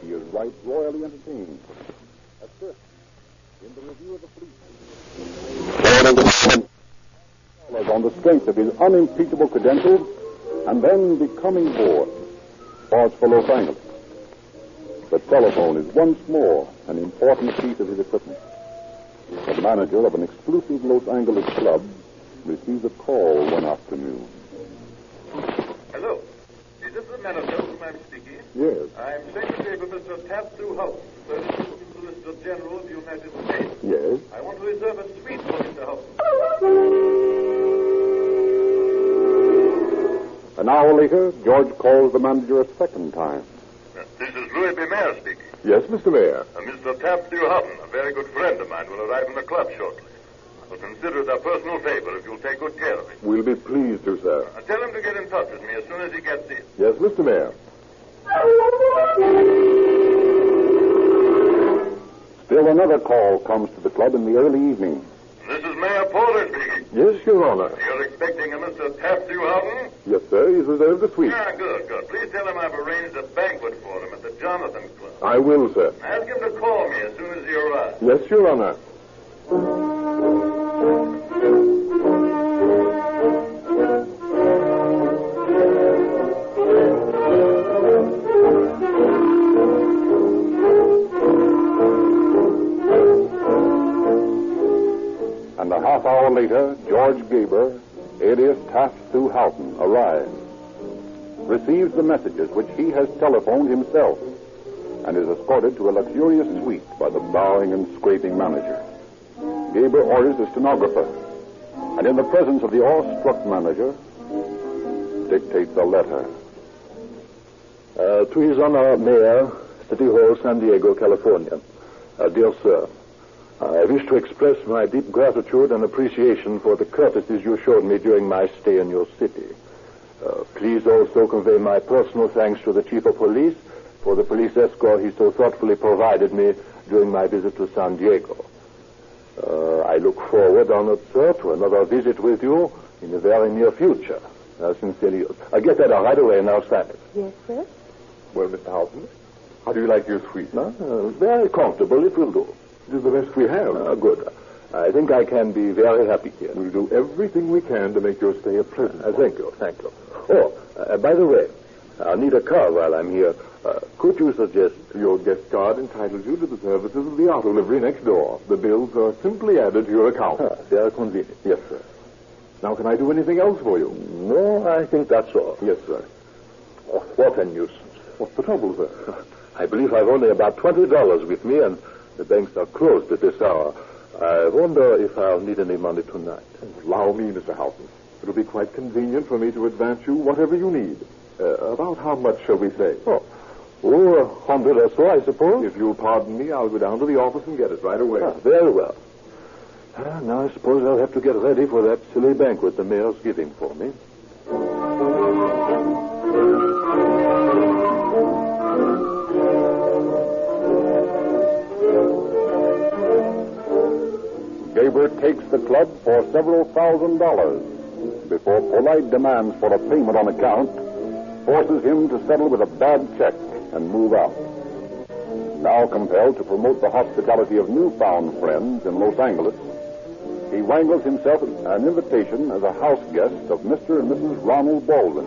he is right royally entertained. At first, in the review of the fleet, on the strength of his unimpeachable credentials, and then becoming bored, pause for Los Angeles. The telephone is once more an important piece of his equipment. The manager of an exclusive Los Angeles club receives a call one afternoon. Hello. Is this the manager whom I'm speaking? Yes. I'm Secretary for Mr. Tattoo Houghton, Assistant Solicitor General of the United States. Yes. I want to reserve a suite for Mr. Houghton. An hour later, George calls the manager a second time. This is Louis B. Mayer speaking. Yes, Mr. Mayor. Mr. Tattoo Houghton, a very good friend of mine, will arrive in the club shortly. I will consider it a personal favor if you'll take good care of him. We'll be pleased to, sir. Tell him to get in touch with me as soon as he gets in. Yes, Mr. Mayor. Still another call comes to the club in the early evening. This is Mayor Porter speaking. Yes, Your Honor. You're expecting a Mr. Tattoo Houghton? Yes, sir. He's reserved the suite. Good. Please tell him I've arranged a banquet for him at the Jonathan Club. I will, sir. Ask him to call me as soon as he arrives. Yes, Your Honor. And a half hour later, George Gaber, alias Tattoo Houghton, arrives, receives the messages which he has telephoned himself, and is escorted to a luxurious suite by the bowing and scraping manager. Gaber orders a stenographer, and in the presence of the awestruck manager, dictates a letter. To His Honor, Mayor, City Hall, San Diego, California. Dear Sir, I wish to express my deep gratitude and appreciation for the courtesies you showed me during my stay in your city. Please also convey my personal thanks to the Chief of Police for the police escort he so thoughtfully provided me during my visit to San Diego. I look forward, honored sir, to another visit with you in the very near future. Sincerely yours. I'll get that right away and I'll sign it. Yes, sir? Well, Mr. Houghton, how do you like your suite? Very comfortable. It will do. It is the best we have. Good. I think I can be very happy here. We'll do everything we can to make your stay a pleasant one. Thank you. Oh, by the way, I'll need a car while I'm here. Could you suggest... Your guest card entitles you to the services of the auto livery next door. The bills are simply added to your account. They are convenient. Yes, sir. Now, can I do anything else for you? No, I think that's all. Yes, sir. Oh, what a nuisance. What's the trouble, sir? I believe I've only about $20 with me, and the banks are closed at this hour. I wonder if I'll need any money tonight. Allow me, Mr. Houghton. It'll be quite convenient for me to advance you whatever you need. About how much shall we say? Oh, $100 or so, I suppose. If you'll pardon me, I'll go down to the office and get it right away. Very well. Now I suppose I'll have to get ready for that silly banquet the mayor's giving for me. Gabriel takes the club for several $1,000s before polite demands for a payment on account forces him to settle with a bad check and move out. Now compelled to promote the hospitality of newfound friends in Los Angeles, he wrangles himself an invitation as a house guest of Mr. and Mrs. Ronald Baldwin.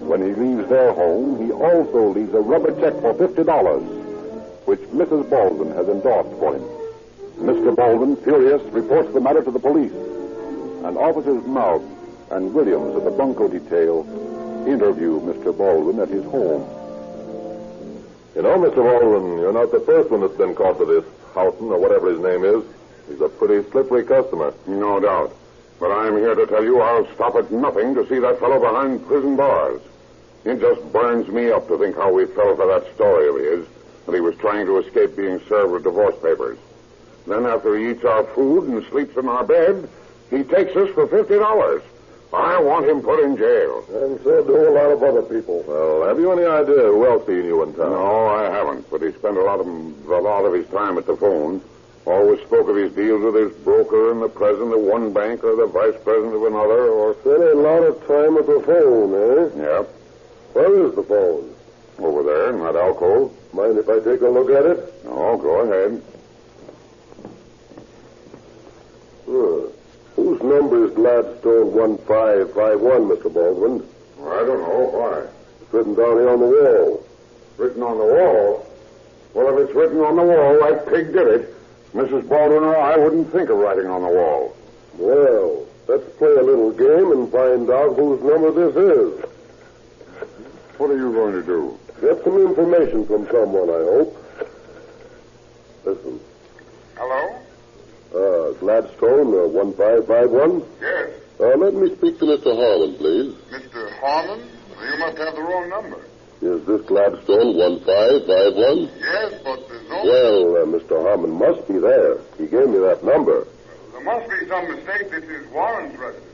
When he leaves their home, he also leaves a rubber check for $50, which Mrs. Baldwin has endorsed for him. Mr. Baldwin, furious, reports the matter to the police, and Officers Mouth and Williams of the Bunco detail interview Mr. Baldwin at his home. You know, Mr. Baldwin, you're not the first one that's been caught with this Houghton or whatever his name is. He's a pretty slippery customer. No doubt. But I'm here to tell you I'll stop at nothing to see that fellow behind prison bars. It just burns me up to think how we fell for that story of his, that he was trying to escape being served with divorce papers. Then after he eats our food and sleeps in our bed, he takes us for $50. I want him put in jail. And so do a lot of other people. Well, have you any idea who else he knew in town? No, I haven't, but he spent a lot of his time at the phone. Always spoke of his deals with his broker and the president of one bank or the vice president of another, or... Spent a lot of time at the phone, eh? Yep. Where is the phone? Over there in that alcove. Mind if I take a look at it? No, go ahead. Whose number is Gladstone 1551, Mr. Baldwin? I don't know. Why? It's written down here on the wall. Written on the wall? Well, if it's written on the wall, that pig did it. Mrs. Baldwin or I wouldn't think of writing on the wall. Well, let's play a little game and find out whose number this is. What are you going to do? Get some information from someone, I hope. Listen. Hello? Gladstone, 1551? Yes. Let me speak to Mr. Harmon, please. Mr. Harmon? You must have the wrong number. Is this Gladstone 1551? Yes, but there's no... Well, Mr. Harmon must be there. He gave me that number. There must be some mistake. This is Warren's residence.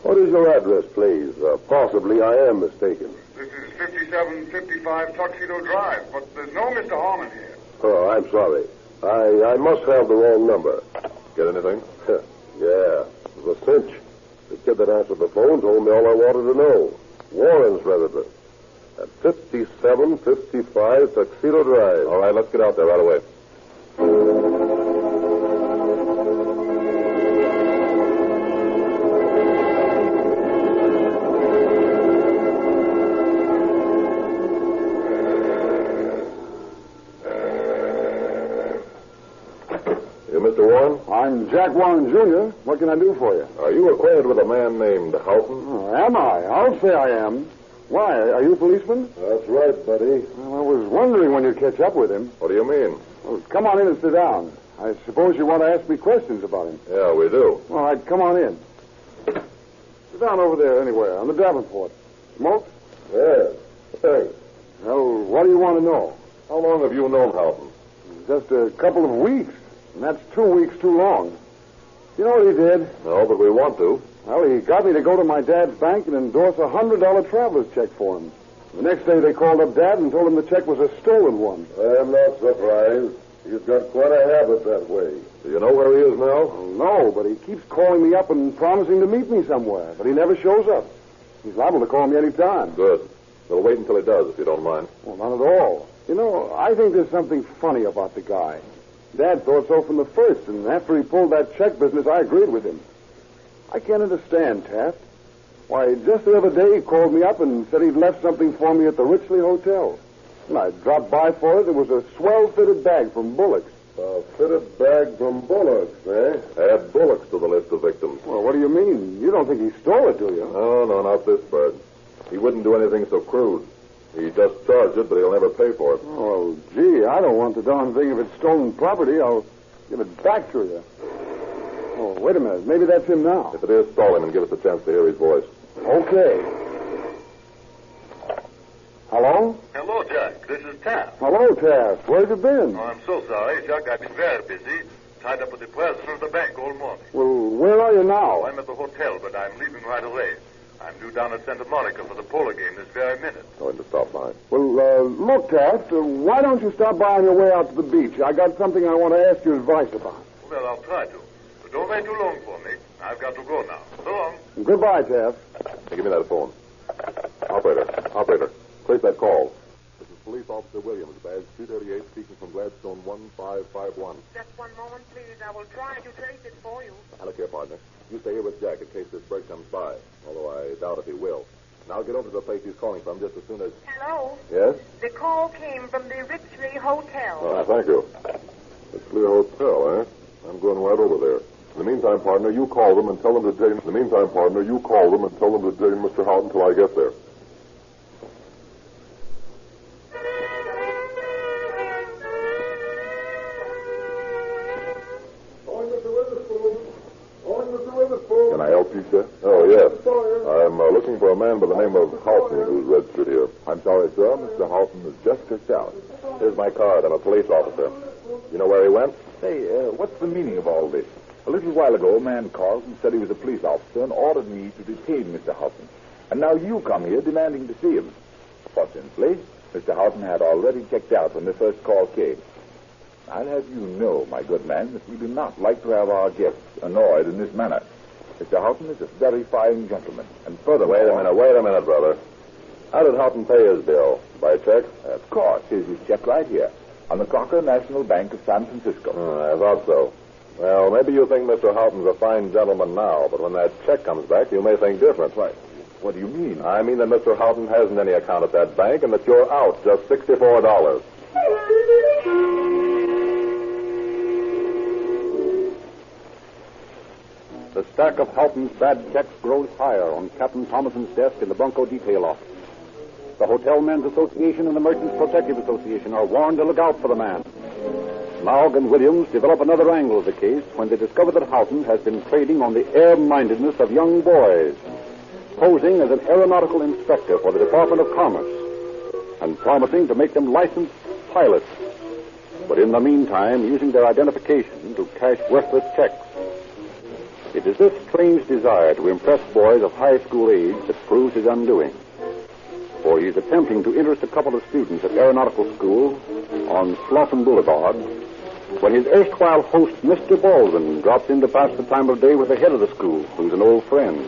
What is your address, please? Possibly I am mistaken. This is 5755 Tuxedo Drive, but there's no Mr. Harmon here. Oh, I'm sorry. I must have the wrong number. Get anything? Yeah, it was a cinch. The kid that answered the phone told me all I wanted to know. Warren's residence. At 5755 Tuxedo Drive. All right, let's get out there right away. Mr. Warren? I'm Jack Warren, Jr. What can I do for you? Are you acquainted with a man named Houghton? Oh, am I? I'll say I am. Why? Are you a policeman? That's right, buddy. Well, I was wondering when you'd catch up with him. What do you mean? Well, come on in and sit down. I suppose you want to ask me questions about him. Yeah, we do. All right, come on in. Sit down over there anywhere, on the Davenport. Smoke? Yeah, thanks. Well, what do you want to know? How long have you known Houghton? Just a couple of weeks. And that's 2 weeks too long. You know what he did? No, but we want to. Well, he got me to go to my dad's bank and endorse a $100 traveler's check for him. The next day they called up Dad and told him the check was a stolen one. I'm not surprised. He's got quite a habit that way. Do you know where he is now? Well, no, but he keeps calling me up and promising to meet me somewhere, but he never shows up. He's liable to call me any time. Good. We'll wait until he does, if you don't mind. Well, not at all. You know, I think there's something funny about the guy. Dad thought so from the first, and after he pulled that check business, I agreed with him. I can't understand, Taft. Why, just the other day he called me up and said he'd left something for me at the Richley Hotel. And I dropped by for it. It was a swell-fitted bag from Bullock's. A fitted bag from Bullock's, eh? Add Bullock's to the list of victims. Well, what do you mean? You don't think he stole it, do you? No, not this bird. He wouldn't do anything so crude. He just charged it, but he'll never pay for it. Oh, gee, I don't want the darn thing. If it's stolen property, I'll give it back to you. Oh, wait a minute. Maybe that's him now. If it is, stall him and give us a chance to hear his voice. Okay. Hello? Hello, Jack. This is Taft. Hello, Taft. Where have you been? Oh, I'm so sorry, Jack. I've been very busy. Tied up with the president of the bank all morning. Well, where are you now? I'm at the hotel, but I'm leaving right away. I'm due down at Santa Monica for the polo game this very minute. Going to stop by. Well, look, Taft, why don't you stop by on your way out to the beach? I got something I want to ask your advice about. Well, I'll try to. But don't wait too long for me. I've got to go now. So long. Goodbye, Taft. Hey, give me that phone. Operator, place that call. This is Police Officer Williams, badge 238, speaking from Gladstone 1551. Just one moment, please. I will try to trace it for you. Now, look here, partner. You stay here with Jack in case this break comes by, although I doubt if he will. And I'll get over to the place he's calling from just as soon as... Hello? Yes? The call came from the Richley Hotel. Oh, thank you. It's Clear Hotel, eh? I'm going right over there. In the meantime, partner, you call them and tell them to detain... Mr. Houghton until I get there. Can I help you, sir? Oh, yes. I'm looking for a man by the name of Houghton who's registered here. I'm sorry, sir. Mr. Houghton is just checked out. Here's my card. I'm a police officer. You know where he went? Hey, what's the meaning of all this? A little while ago, a man called and said he was a police officer and ordered me to detain Mr. Houghton. And now you come here demanding to see him. Fortunately, Mr. Houghton had already checked out when the first call came. I'll have you know, my good man, that we do not like to have our guests annoyed in this manner. Mr. Houghton is a very fine gentleman. And furthermore... Wait a minute, brother. How did Houghton pay his bill? By check? Of course. Here's his check right here. On the Crocker National Bank of San Francisco. I thought so. Well, maybe you think Mr. Houghton's a fine gentleman now, but when that check comes back, you may think different. Right. What do you mean? I mean that Mr. Houghton hasn't any account at that bank and that you're out just $64. The stack of Houghton's bad checks grows higher on Captain Thomason's desk in the Bunko detail office. The Hotel Men's Association and the Merchants Protective Association are warned to look out for the man. Maug and Williams develop another angle of the case when they discover that Houghton has been trading on the air-mindedness of young boys, posing as an aeronautical inspector for the Department of Commerce and promising to make them licensed pilots, but in the meantime using their identification to cash worthless checks. It is this strange desire to impress boys of high school age that proves his undoing. For he is attempting to interest a couple of students at aeronautical school on Slauson Boulevard when his erstwhile host, Mr. Baldwin, drops in to pass the time of day with the head of the school, who's an old friend.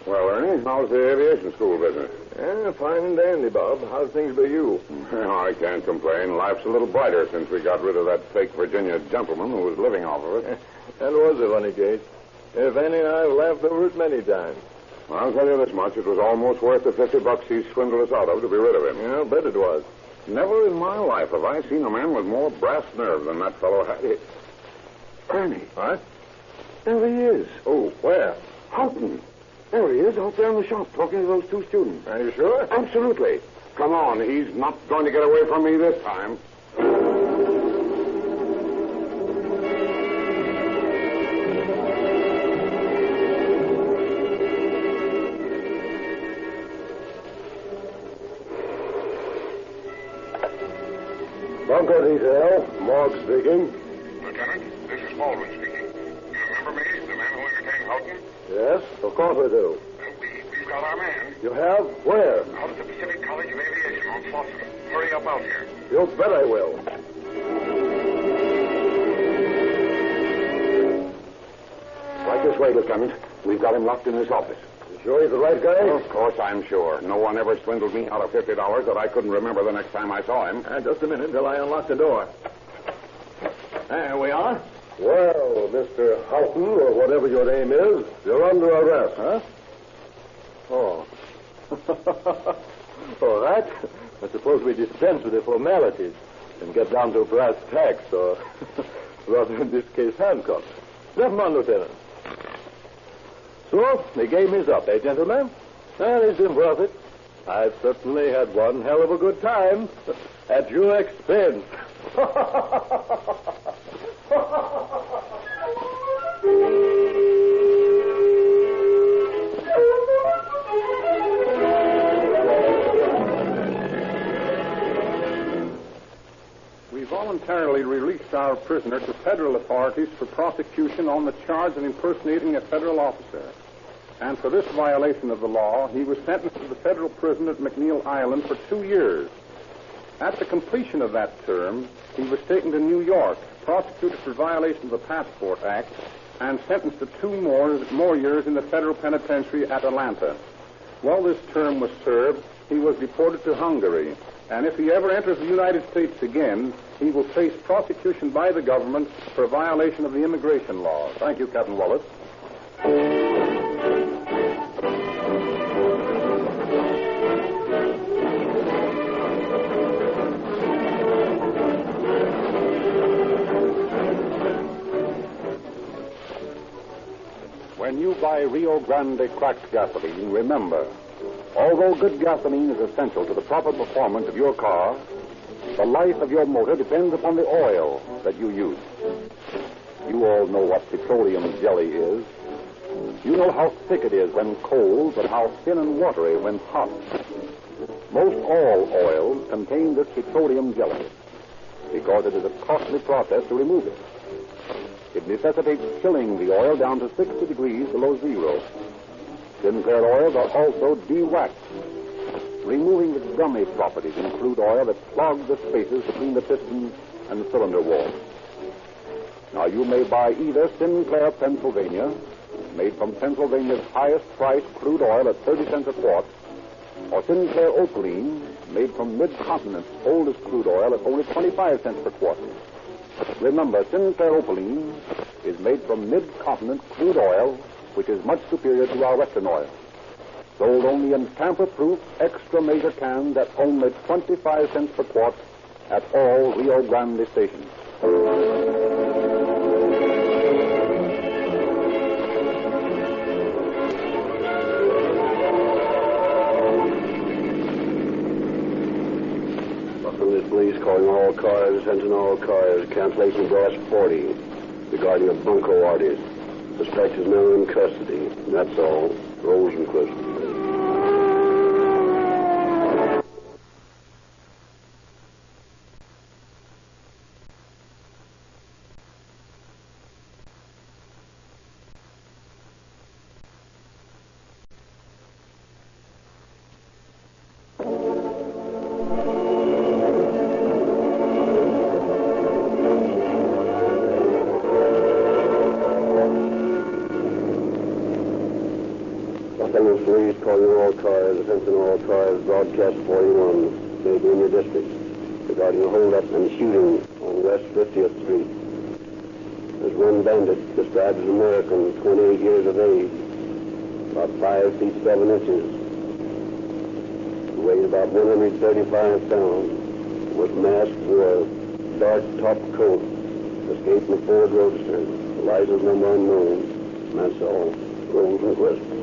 Well, Ernie, how's the aviation school business? Yeah, fine and dandy, Bob. How's things with you? Well, I can't complain. Life's a little brighter since we got rid of that fake Virginia gentleman who was living off of it. That was a funny case. If any, I've laughed over it many times. Well, I'll tell you this much. It was almost worth the $50 he swindled us out of to be rid of him. Yeah, I'll bet it was. Never in my life have I seen a man with more brass nerve than that fellow had. Ernie. What? There he is. Oh, where? Houghton. There he is, out there in the shop, talking to those two students. Are you sure? Absolutely. Come on, he's not going to get away from me this time. Bunko detail. Morgue speaking. Lieutenant, this is Baldwin speaking. You remember me, the man who entertained Houghton? Yes, of course I do. We've got our man. You have? Where? Out at the Pacific College of Aviation on Slauson. Hurry up out here. You bet I will. Right this way, Lieutenant. We've got him locked in his office. You sure he's the right guy? Of course I'm sure. No one ever swindled me out of $50 that I couldn't remember the next time I saw him. Just a minute till I unlock the door. There we are. Well, Mr. Houghton, or whatever your name is, you're under arrest. Huh? Oh. All right. I suppose we dispense with the formalities and get down to brass tacks, or rather in this case, handcuffs. Never on, Lieutenant. So, the game is up, gentlemen? And it's been worth it. I've certainly had one hell of a good time at your expense. We voluntarily released our prisoner to federal authorities for prosecution on the charge of impersonating a federal officer. And for this violation of the law, he was sentenced to the federal prison at McNeil Island for 2 years. At the completion of that term, he was taken to New York, prosecuted for violation of the Passport Act, and sentenced to 2 more years in the federal penitentiary at Atlanta. While this term was served, he was deported to Hungary, and if he ever enters the United States again, he will face prosecution by the government for violation of the immigration law. Thank you, Captain Wallace. When you buy Rio Grande cracked gasoline, remember, although good gasoline is essential to the proper performance of your car, the life of your motor depends upon the oil that you use. You all know what petroleum jelly is. You know how thick it is when cold, but how thin and watery when hot. Most all oils contain this petroleum jelly because it is a costly process to remove it. It necessitates chilling the oil down to 60 degrees below zero. Sinclair oils are also de-waxed, removing the gummy properties in crude oil that clog the spaces between the pistons and cylinder walls. Now, you may buy either Sinclair Pennsylvania, made from Pennsylvania's highest price crude oil at 30 cents a quart, or Sinclair Opaline, made from Mid-Continent's oldest crude oil at only 25 cents per quart. Remember, Sinclair Opaline is made from Mid-Continent crude oil, which is much superior to our Western oil. Sold only in tamper-proof, extra-major cans at only 25 cents per quart at all Rio Grande stations. Police calling all cars, attention all cars, cancellation dash 40 regarding a bunco artist. Suspect is now in custody. That's all. Rosenquist. Police calling all cars, attention all cars, broadcast 41, maybe in your district, regarding a holdup and shooting on West 50th Street. There's one bandit described as American, 28 years of age, about 5 feet 7 inches, weighs about 135 pounds, was masked with a dark top coat, escaped in a Ford Roadster, license number unknown, and that's all. Rosenquist.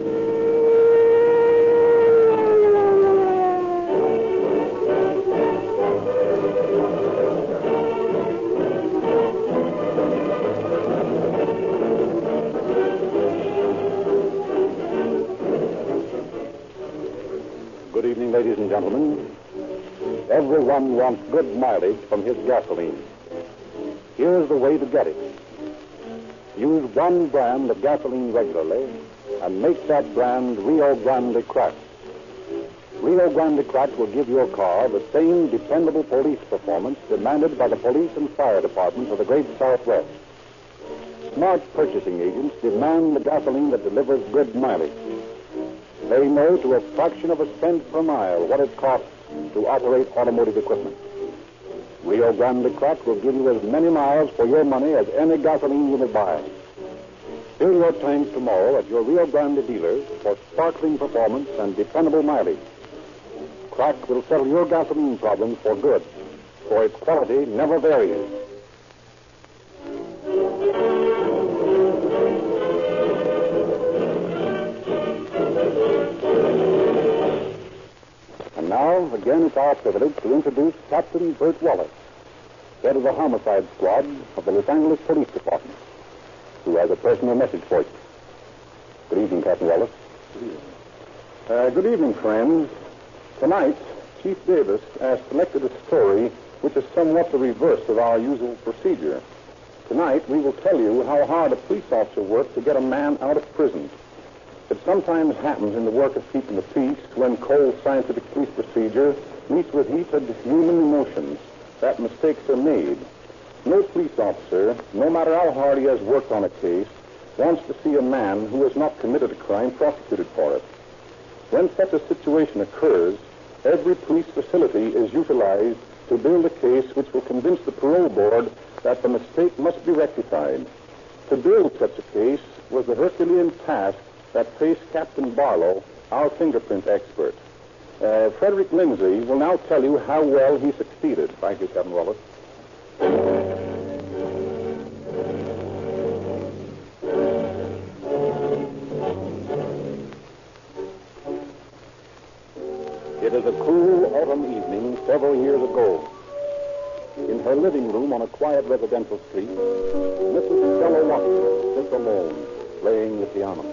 Good evening, ladies and gentlemen. Everyone wants good mileage from his gasoline. Here's the way to get it. Use one brand of gasoline regularly and make that brand Rio Grande Cracked. Rio Grande Cracked will give your car the same dependable police performance demanded by the police and fire departments of the great Southwest. Smart purchasing agents demand the gasoline that delivers good mileage. They know to a fraction of a cent per mile what it costs to operate automotive equipment. Rio Grande Crack will give you as many miles for your money as any gasoline you will buy. Fill your tank tomorrow at your Rio Grande dealers for sparkling performance and dependable mileage. Crack will settle your gasoline problems for good, for its quality never varies. And now, again, it's our privilege to introduce Captain Bert Wallace, head of the homicide squad of the Los Angeles Police Department, who has a personal message for you. Good evening, Captain Wallace. Good evening, friends. Tonight, Chief Davis has selected a story which is somewhat the reverse of our usual procedure. Tonight, we will tell you how hard a police officer works to get a man out of prison. It sometimes happens in the work of keeping the peace when cold scientific police procedure meets with heated human emotions that mistakes are made. No police officer, no matter how hard he has worked on a case, wants to see a man who has not committed a crime prosecuted for it. When such a situation occurs, every police facility is utilized to build a case which will convince the parole board that the mistake must be rectified. To build such a case was the Herculean task that faced Captain Barlow, our fingerprint expert. Frederick Lindsay will now tell you how well he succeeded. Thank you, Captain Wallace. It is a cool autumn evening several years ago. In her living room on a quiet residential street, Mrs. Stella Watson sits alone, playing the piano.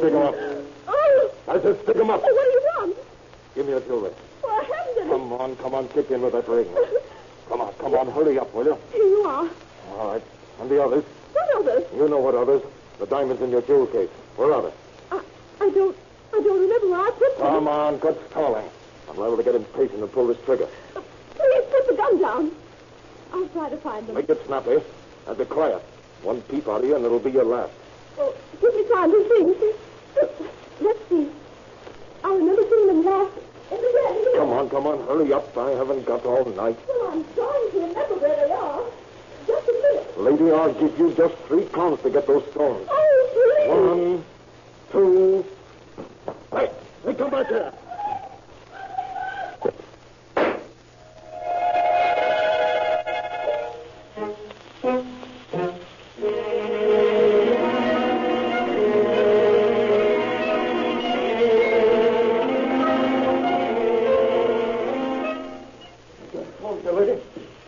Stick him up. Oh! I said stick him up. Oh, what do you want? Give me a jewelry. Well, I haven't any. Come on, kick in with that ring. Come on, hurry up, will you? Here you are. All right. And the others? What others? You know what others. The diamonds in your jewel case. Where are they? I don't remember where I put them. Come on, quit stalling. I'm liable to get impatient and pull this trigger. Please put the gun down. I'll try to find them. Make it snappy and be quiet. One peep out of you and it'll be your last. Oh, give me time to think. Let's see. I remember seeing them last in the red. Come on, hurry up. I haven't got all night. Well, I'm trying to remember where they are. Just a minute. Lady, I'll give you just 3 counts to get those stones. Oh, please. 1, 2. Hey, come back here.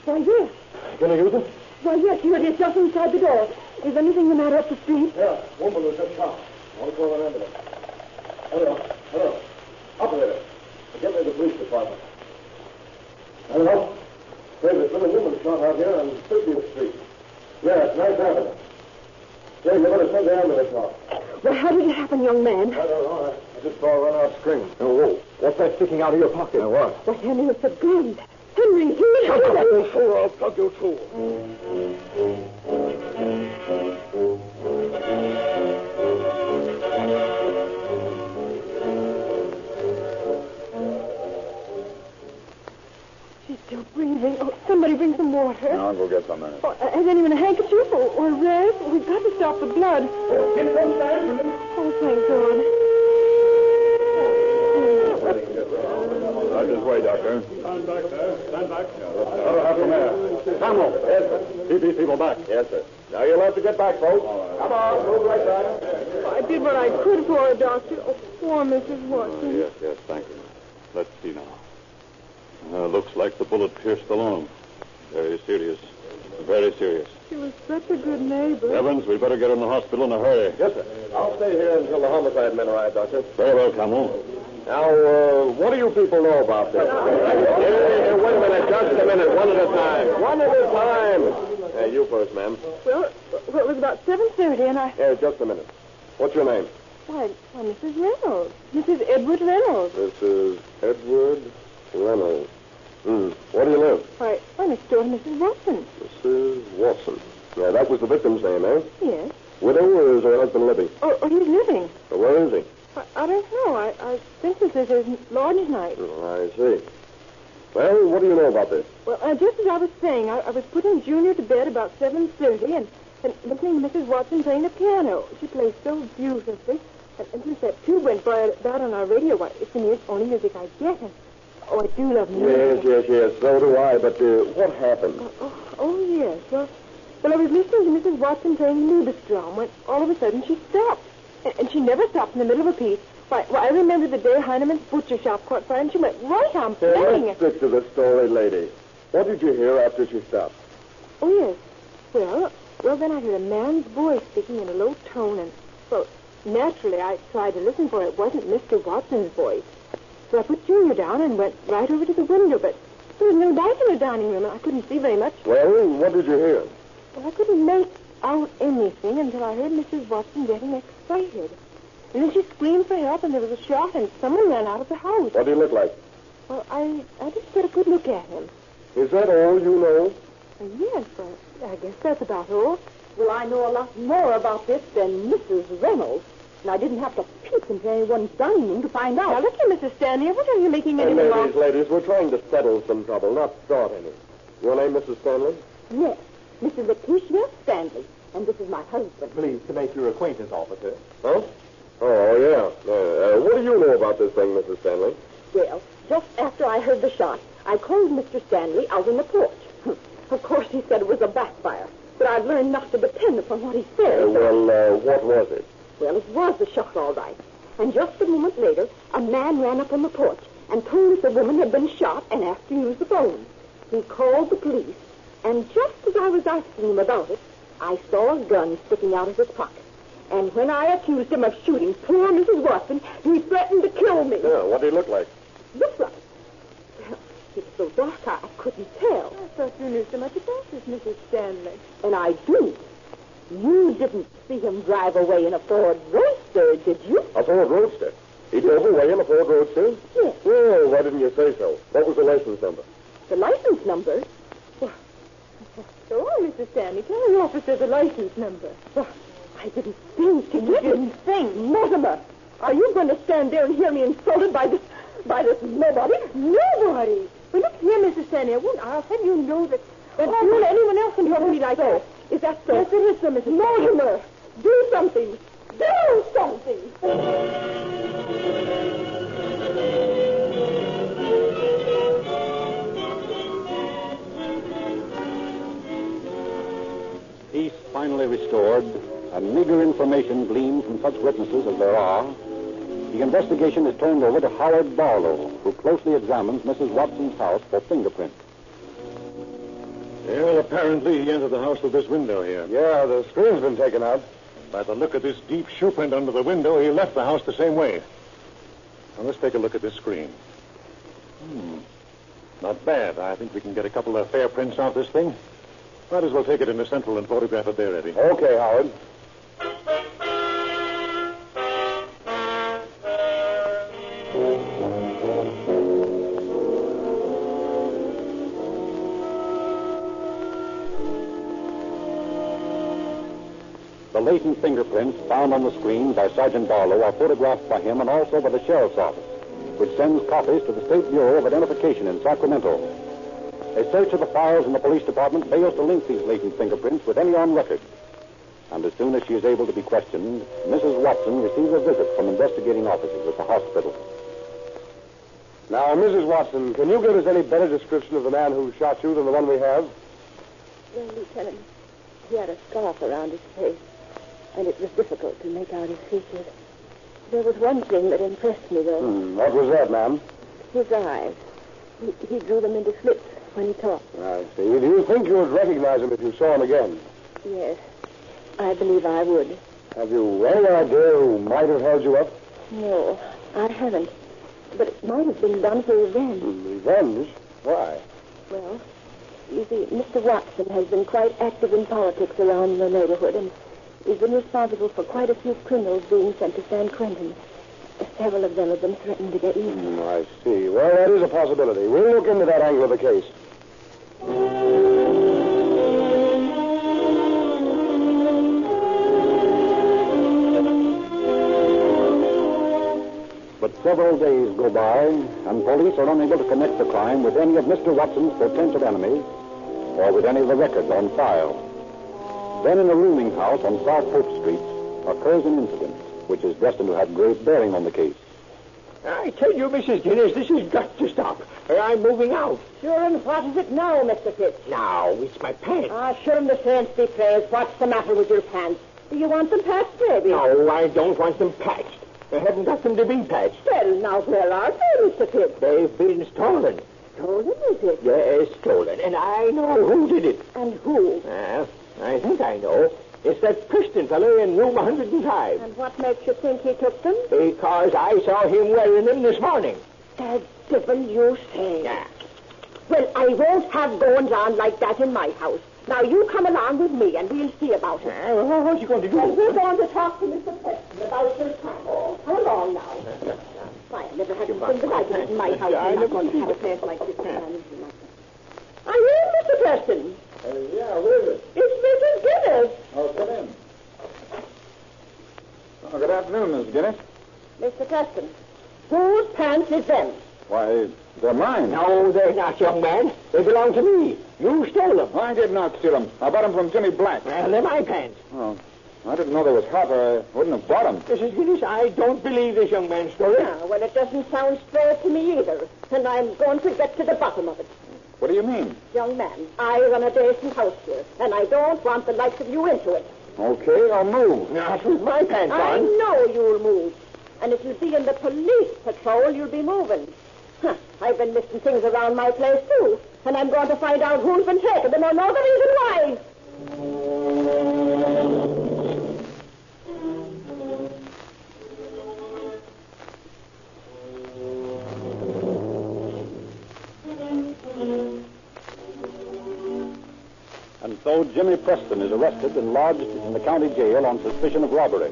Why, yes. Gonna use it? Why, yes, here it is, just inside the door. Is anything the matter up the street? Yeah, woman was just shot. I want to call an ambulance. Hello. Operator, get me to the police department. Hello? There's been a woman shot out here on 50th Street. Yes, nice Avenue. Yeah, you better send the ambulance off. Well, how did it happen, young man? I don't know. I just saw her run out screaming. Oh, whoa. What's that sticking out of your pocket? What? Well, Henry, it's a gun. Henry, he... Shut up, you fool. I'll plug you, too. She's still breathing. Oh, somebody bring some water. I'll go get some minutes. Oh, has anyone a handkerchief or a rag? We've got to stop the blood. Get some ambulance. Oh, thank God. This way, Doctor. Stand back there. Stand back. That'll have some air. Samuel. Yes, sir. Keep these people back. Yes, sir. Now you'll have to get back, folks. Come on, move right down. I did what I could for her, Doctor. Oh, poor Mrs. Watson. Yes, thank you. Let's see now. Looks like the bullet pierced the lung. Very serious. Very serious. She was such a good neighbor. Evans, we better get her in the hospital in a hurry. Yes, sir. I'll stay here until the homicide men arrive, Doctor. Very well, Camel. Now, what do you people know about this? Here, wait a minute. Just a minute. One at a time. One at a time. Hey, you first, ma'am. Well, it was about 7:30, and I... Just a minute. What's your name? Why, Mrs. Reynolds. Mrs. Edward Reynolds. Mrs. Edward Reynolds. Where do you live? Why, next door to Mrs. Watson. Mrs. Watson. That was the victim's name, eh? Yes. Widow, or is her husband living? Oh, he's living. Where is he? I don't know. I think this is Lord's night. I see. Well, what do you know about this? Well, just as I was saying, I was putting Junior to bed about 7:30 and listening to Mrs. Watson playing the piano. She plays so beautifully. And since that tube went by that on our radio, why, it's the only music I get. And, I do love music. Yes. So do I. But what happened? Yes. Well, I was listening to Mrs. Watson playing Liebestraum when all of a sudden she stopped. And she never stopped in the middle of a piece. Why, I remember the day Heinemann's butcher shop caught fire, and she went right on playing. Let's stick to the story, lady. What did you hear after she stopped? Oh, yes. Well, then I heard a man's voice speaking in a low tone, and, well, naturally I tried to listen, for it wasn't Mr. Watson's voice. So I put Junior down and went right over to the window, but there was no light in the dining room, and I couldn't see very much. Well, what did you hear? Well, I couldn't make out anything until I heard Mrs. Watson getting excited. And then she screamed for help, and there was a shot, and someone ran out of the house. What did he look like? Well, I didn't get a good look at him. Is that all you know? Yes, I guess that's about all. Well, I know a lot more about this than Mrs. Reynolds, and I didn't have to peep into anyone's dining room to find out. Now, look here, Mrs. Stanley, what are you making any remarks? Ladies, we're trying to settle some trouble, not start any. Your name, Mrs. Stanley? Yes, Mrs. Letitia Stanley, and this is my husband. Pleased to make your acquaintance, officer. Huh? Oh, yeah. What do you know about this thing, Mrs. Stanley? Well, just after I heard the shot, I called Mr. Stanley out on the porch. Of course, he said it was a backfire, but I've learned not to depend upon what he says. What was it? Well, it was a shot, all right. And just a moment later, a man ran up on the porch and told us a woman had been shot and asked to use the phone. He called the police, and just as I was asking him about it, I saw a gun sticking out of his pocket. And when I accused him of shooting poor Mrs. Watson, he threatened to kill me. Yeah, what did he look like? Looked like? Well, it was so dark I couldn't tell. I thought you knew so much about this, Mrs. Stanley. And I do. You didn't see him drive away in a Ford Roadster, did you? A Ford Roadster? He drove away in a Ford Roadster? Yes. Well, why didn't you say so? What was the license number? The license number? Well, go on, Mrs. Stanley. Tell the officer the license number. Well, I didn't think to You didn't think. Mortimer, are you going to stand there and hear me insulted by this nobody? Nobody? Well, look here, Mrs. Stanley. I'll have you know that you and anyone else can talk to me like that. Is that so? Yes, it is, sir, Mrs. Mortimer, do something. Do something. Peace finally restored, and meager information gleaned from such witnesses as there are, the investigation is turned over to Howard Barlow, who closely examines Mrs. Watson's house for fingerprints. Well, apparently he entered the house through this window here. Yeah, the screen's been taken out. By the look of this deep shoe print under the window, he left the house the same way. Now, let's take a look at this screen. Not bad. I think we can get a couple of fair prints off this thing. Might as well take it into Central and photograph it there, Eddie. Okay, Howard. The latent fingerprints found on the screen by Sergeant Barlow are photographed by him and also by the sheriff's office, which sends copies to the State Bureau of Identification in Sacramento. A search of the files in the police department fails to link these latent fingerprints with any on record. And as soon as she is able to be questioned, Mrs. Watson receives a visit from investigating officers at the hospital. Now, Mrs. Watson, can you give us any better description of the man who shot you than the one we have? Well, Lieutenant, he had a scarf around his face, and it was difficult to make out his features. There was one thing that impressed me, though. What was that, ma'am? His eyes. He drew them into slits when he talked. I see. Do you think you would recognize him if you saw him again? Yes, I believe I would. Have you any idea who might have held you up? No, I haven't. But it might have been done for revenge. Revenge? Why? Well, you see, Mr. Watson has been quite active in politics around the neighborhood, and he's been responsible for quite a few criminals being sent to San Quentin. Several of them have been threatened to get even. I see. Well, that is a possibility. We'll look into that angle of the case. Several days go by, and police are unable to connect the crime with any of Mr. Watson's potential enemies or with any of the records on file. Then in a rooming house on South Hope Street occurs an incident which is destined to have great bearing on the case. I tell you, Mrs. Guinness, this has got to stop. I'm moving out. Sure, and what is it now, Mr. Fitz? Now, it's my pants. Sure, the saints be praised. What's the matter with your pants? Do you want them patched, baby? No, I don't want them patched. I haven't got them to be patched. Well, now, where are they, Mr. Fitz? They've been stolen. Stolen, is it? Yes, stolen. And I know who did it. And who? I think I know. It's that Preston fellow in room 105. And what makes you think he took them? Because I saw him wearing them this morning. The devil you say. Yeah. Well, I won't have goings on like that in my house. Now, you come along with me, and we'll see about it. What's you going to do? Well, we're going to talk to Mr. Preston about your time. Come along now. Why, I never had anything like it in my house. I'm not going to have a place like this. Are you Mr. Preston? Yeah, who is it? It's Mrs. Guinness. Oh, come in. Oh, good afternoon, Miss Guinness. Mr. Preston, whose pants is them? Why, they're mine. No, they're not, young man. They belong to me. You stole them. I did not steal them. I bought them from Jimmy Black. Well, they're my pants. Oh, I didn't know they was hot, or I wouldn't have bought them. Mrs. Guinness, I don't believe this young man's story. Yeah, well, it doesn't sound straight to me either. And I'm going to get to the bottom of it. What do you mean? Young man, I run a decent house here, and I don't want the likes of you into it. Okay, I'll move. Not with my pants I on. know you'll move. And if you'll be in the police patrol, you'll be moving. Huh, I've been missing things around my place, too. And I'm going to find out who's been taking them or know the reason why. And so Jimmy Preston is arrested and lodged in the county jail on suspicion of robbery.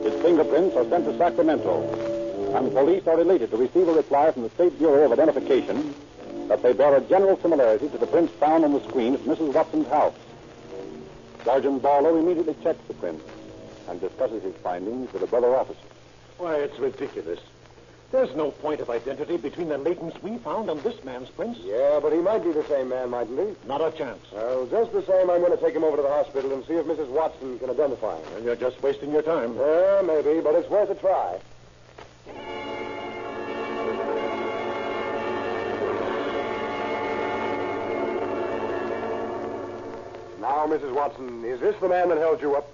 His fingerprints are sent to Sacramento, and police are elated to receive a reply from the State Bureau of Identification that they bear a general similarity to the prints found on the screen at Mrs. Watson's house. Sergeant Barlow immediately checks the prints and discusses his findings with a brother officer. Why, it's ridiculous. There's no point of identity between the latents we found and this man's prints. Yeah, but he might be the same man, mightn't he? Not a chance. Well, just the same, I'm going to take him over to the hospital and see if Mrs. Watson can identify him. And you're just wasting your time. Yeah, maybe, but it's worth a try. Now, Mrs. Watson, is this the man that held you up?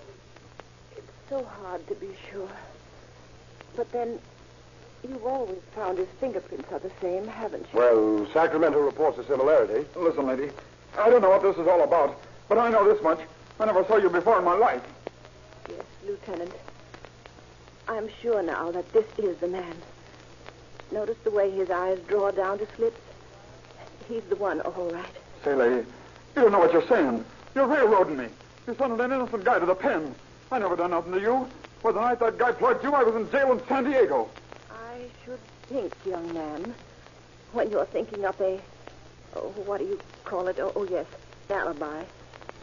It's so hard to be sure. But then, you've always found his fingerprints are the same, haven't you? Well, Sacramento reports a similarity. Listen, lady, I don't know what this is all about, but I know this much. I never saw you before in my life. Yes, Lieutenant. I'm sure now that this is the man. Notice the way his eyes draw down to slits? He's the one, all right. Say, lady, you don't know what you're saying. You're railroading me. You sent an innocent guy to the pen. I never done nothing to you. Well, the night that guy plugged you, I was in jail in San Diego. I should think, young man, when you're thinking up what do you call it? Oh, yes, alibi,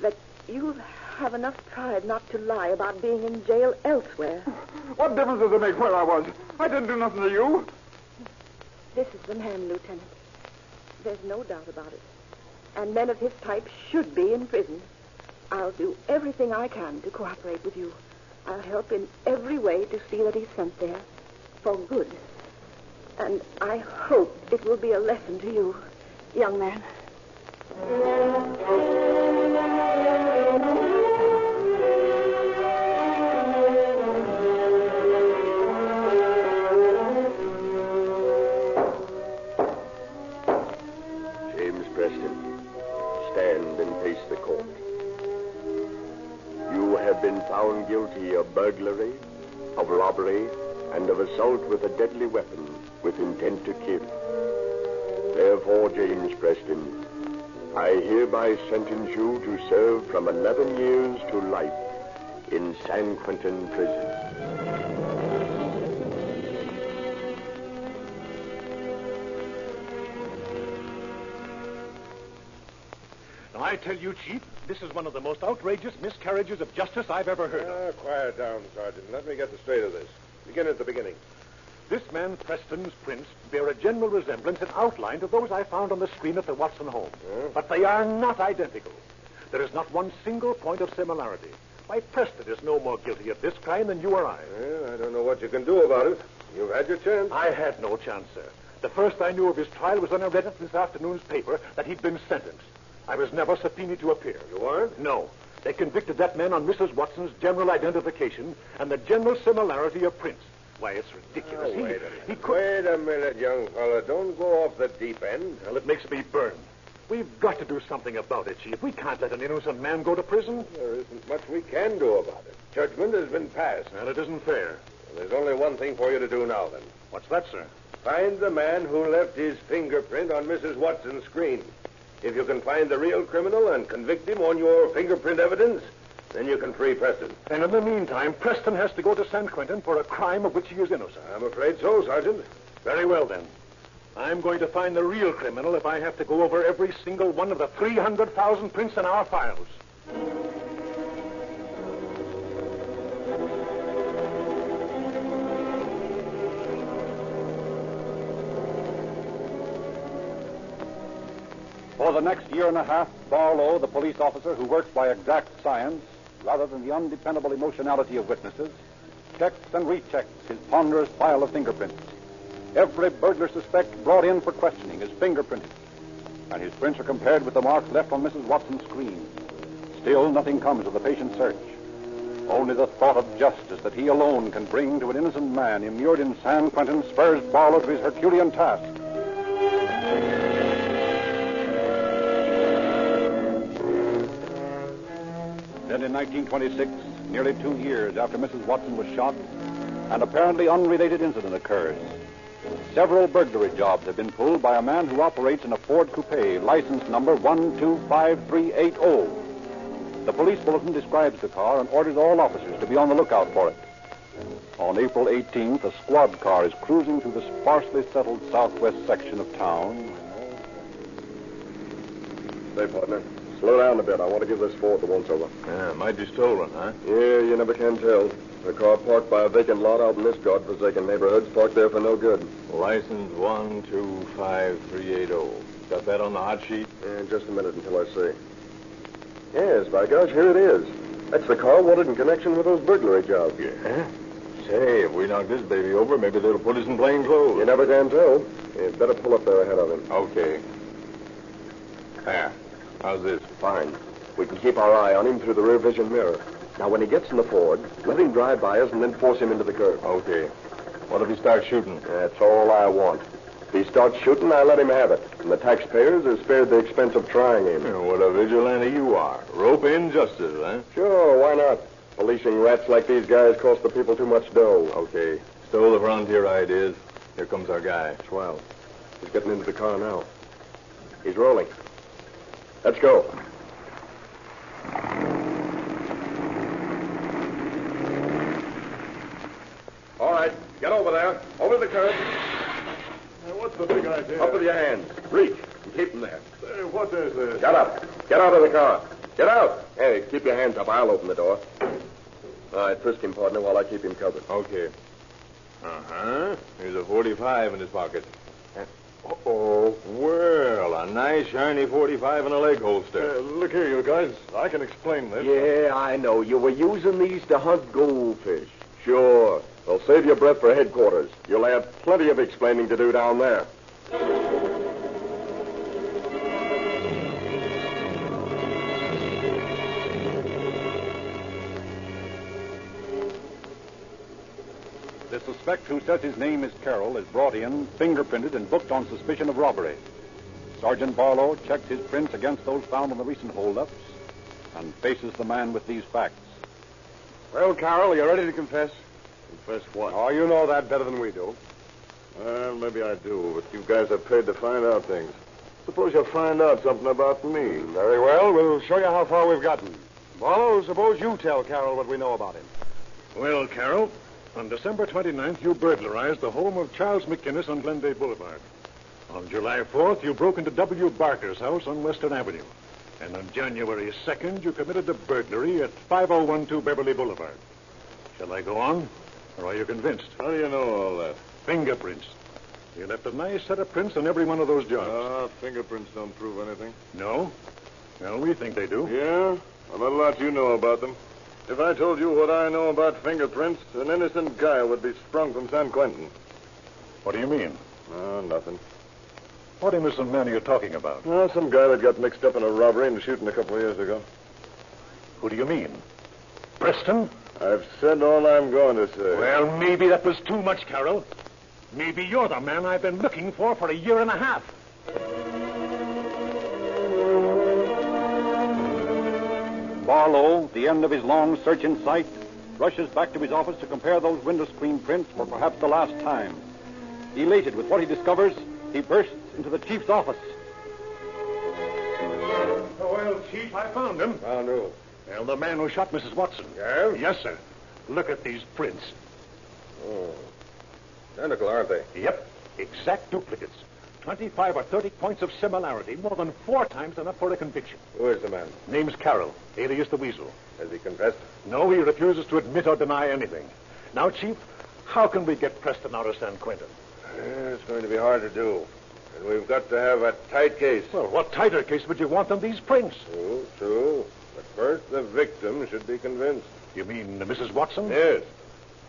that you have enough pride not to lie about being in jail elsewhere. What difference does it make where I was? I didn't do nothing to you. This is the man, Lieutenant. There's no doubt about it. And men of his type should be in prison. I'll do everything I can to cooperate with you. I'll help in every way to see that he's sent there for good. And I hope it will be a lesson to you, young man. James Preston, stand and face the court. You have been found guilty of burglary, of robbery, and of assault with a deadly weapon with intent to kill. Therefore, James Preston, I hereby sentence you to serve from 11 years to life in San Quentin Prison. Now, I tell you, Chief, this is one of the most outrageous miscarriages of justice I've ever heard of. Quiet down, Sergeant. Let me get the straight of this. Begin at the beginning. This man Preston's prints bear a general resemblance in outline to those I found on the screen at the Watson home. But they are not identical. There is not one single point of similarity. Why, Preston is no more guilty of this crime than you or I. Well, I don't know what you can do about it. You've had your chance. I had no chance, sir. The first I knew of his trial was when I read in this afternoon's paper that he'd been sentenced. I was never subpoenaed to appear. You weren't? No. They convicted that man on Mrs. Watson's general identification and the general similarity of prints. Why, it's ridiculous. Oh, wait a minute, young fella. Don't go off the deep end. Well, it makes me burn. We've got to do something about it, Chief. We can't let an innocent man go to prison. There isn't much we can do about it. Judgment has been passed. Well, it isn't fair. Well, there's only one thing for you to do now, then. What's that, sir? Find the man who left his fingerprint on Mrs. Watson's screen. If you can find the real criminal and convict him on your fingerprint evidence, then you can free Preston. And in the meantime, Preston has to go to San Quentin for a crime of which he is innocent. I'm afraid so, Sergeant. Very well, then. I'm going to find the real criminal if I have to go over every single one of the 300,000 prints in our files. For the next year and a half, Barlow, the police officer who works by exact science rather than the undependable emotionality of witnesses, checks and rechecks his ponderous pile of fingerprints. Every burglar suspect brought in for questioning is fingerprinted, and his prints are compared with the marks left on Mrs. Watson's screen. Still, nothing comes of the patient search. Only the thought of justice that he alone can bring to an innocent man immured in San Quentin spurs Barlow to his Herculean task. Then in 1926, nearly 2 years after Mrs. Watson was shot, an apparently unrelated incident occurs. Several burglary jobs have been pulled by a man who operates in a Ford coupe, license number 125380. The police bulletin describes the car and orders all officers to be on the lookout for it. On April 18th, a squad car is cruising through the sparsely settled southwest section of town. Say, partner, slow down a bit. I want to give this Ford the once-over. Yeah, might be stolen, huh? Yeah, you never can tell. The car parked by a vacant lot out in this godforsaken neighborhood's parked there for no good. License 125380. Got that on the hot sheet? Yeah, just a minute until I see. Yes, by gosh, here it is. That's the car wanted in connection with those burglary jobs. Yeah? Say, if we knock this baby over, maybe they'll put us in plain clothes. You never can tell. You'd better pull up there ahead of him. Okay. There. How's this? Fine. We can keep our eye on him through the rear vision mirror. Now, when he gets in the Ford, let him drive by us and then force him into the curb. Okay. What if he starts shooting? That's all I want. If he starts shooting, I let him have it. And the taxpayers are spared the expense of trying him. Yeah, what a vigilante you are. Rope in justice, huh? Sure, why not? Policing rats like these guys cost the people too much dough. Okay. Stole the frontier ideas. Here comes our guy. Swell. He's getting into the car now. He's rolling. Let's go. All right, get over there. Over the curb. What's the big idea? Up with your hands. Reach and keep them there. Say, what is this? Get up. Get out of the car. Get out. Hey, keep your hands up. I'll open the door. All right, frisk him, partner, while I keep him covered. Okay. Uh-huh. Here's a 45 in his pocket. Oh, well, a nice, shiny 45 in a leg holster. Look here, you guys. I can explain this. Yeah, I know. You were using these to hunt goldfish. Sure. Well, save your breath for headquarters. You'll have plenty of explaining to do down there. The suspect who says his name is Carroll is brought in, fingerprinted, and booked on suspicion of robbery. Sergeant Barlow checks his prints against those found in the recent holdups and faces the man with these facts. Well, Carroll, you ready to confess? Confess what? Oh, you know that better than we do. Well, maybe I do, but you guys are paid to find out things. Suppose you find out something about me. Very well. We'll show you how far we've gotten. Barlow, suppose you tell Carroll what we know about him. Well, Carroll, on December 29th, you burglarized the home of Charles McInnes on Glendale Boulevard. On July 4th, you broke into W. Barker's house on Western Avenue. And on January 2nd, you committed a burglary at 5012 Beverly Boulevard. Shall I go on, or are you convinced? How do you know all that? Fingerprints. You left a nice set of prints on every one of those jobs. Fingerprints don't prove anything. No? Well, we think they do. Yeah? Well, a lot you know about them. If I told you what I know about fingerprints, an innocent guy would be sprung from San Quentin. What do you mean? Nothing. What innocent man are you talking about? Some guy that got mixed up in a robbery and shooting a couple of years ago. Who do you mean? Preston? I've said all I'm going to say. Well, maybe that was too much, Carol. Maybe you're the man I've been looking for a year and a half. Barlow, the end of his long search in sight, rushes back to his office to compare those window screen prints for perhaps the last time. Elated with what he discovers, he bursts into the chief's office. Well, Chief, I found him. Found who? Well, the man who shot Mrs. Watson. Yes? Yes, sir. Look at these prints. Oh. Identical, aren't they? Yep. Exact duplicates. 25 or 30 points of similarity, more than 4 times enough for a conviction. Who is the man? Name's Carroll, alias the Weasel. Has he confessed? No, he refuses to admit or deny anything. Now, Chief, how can we get Preston out of San Quentin? It's going to be hard to do. And we've got to have a tight case. Well, what tighter case would you want than these prints? True. But first, the victim should be convinced. You mean Mrs. Watson? Yes.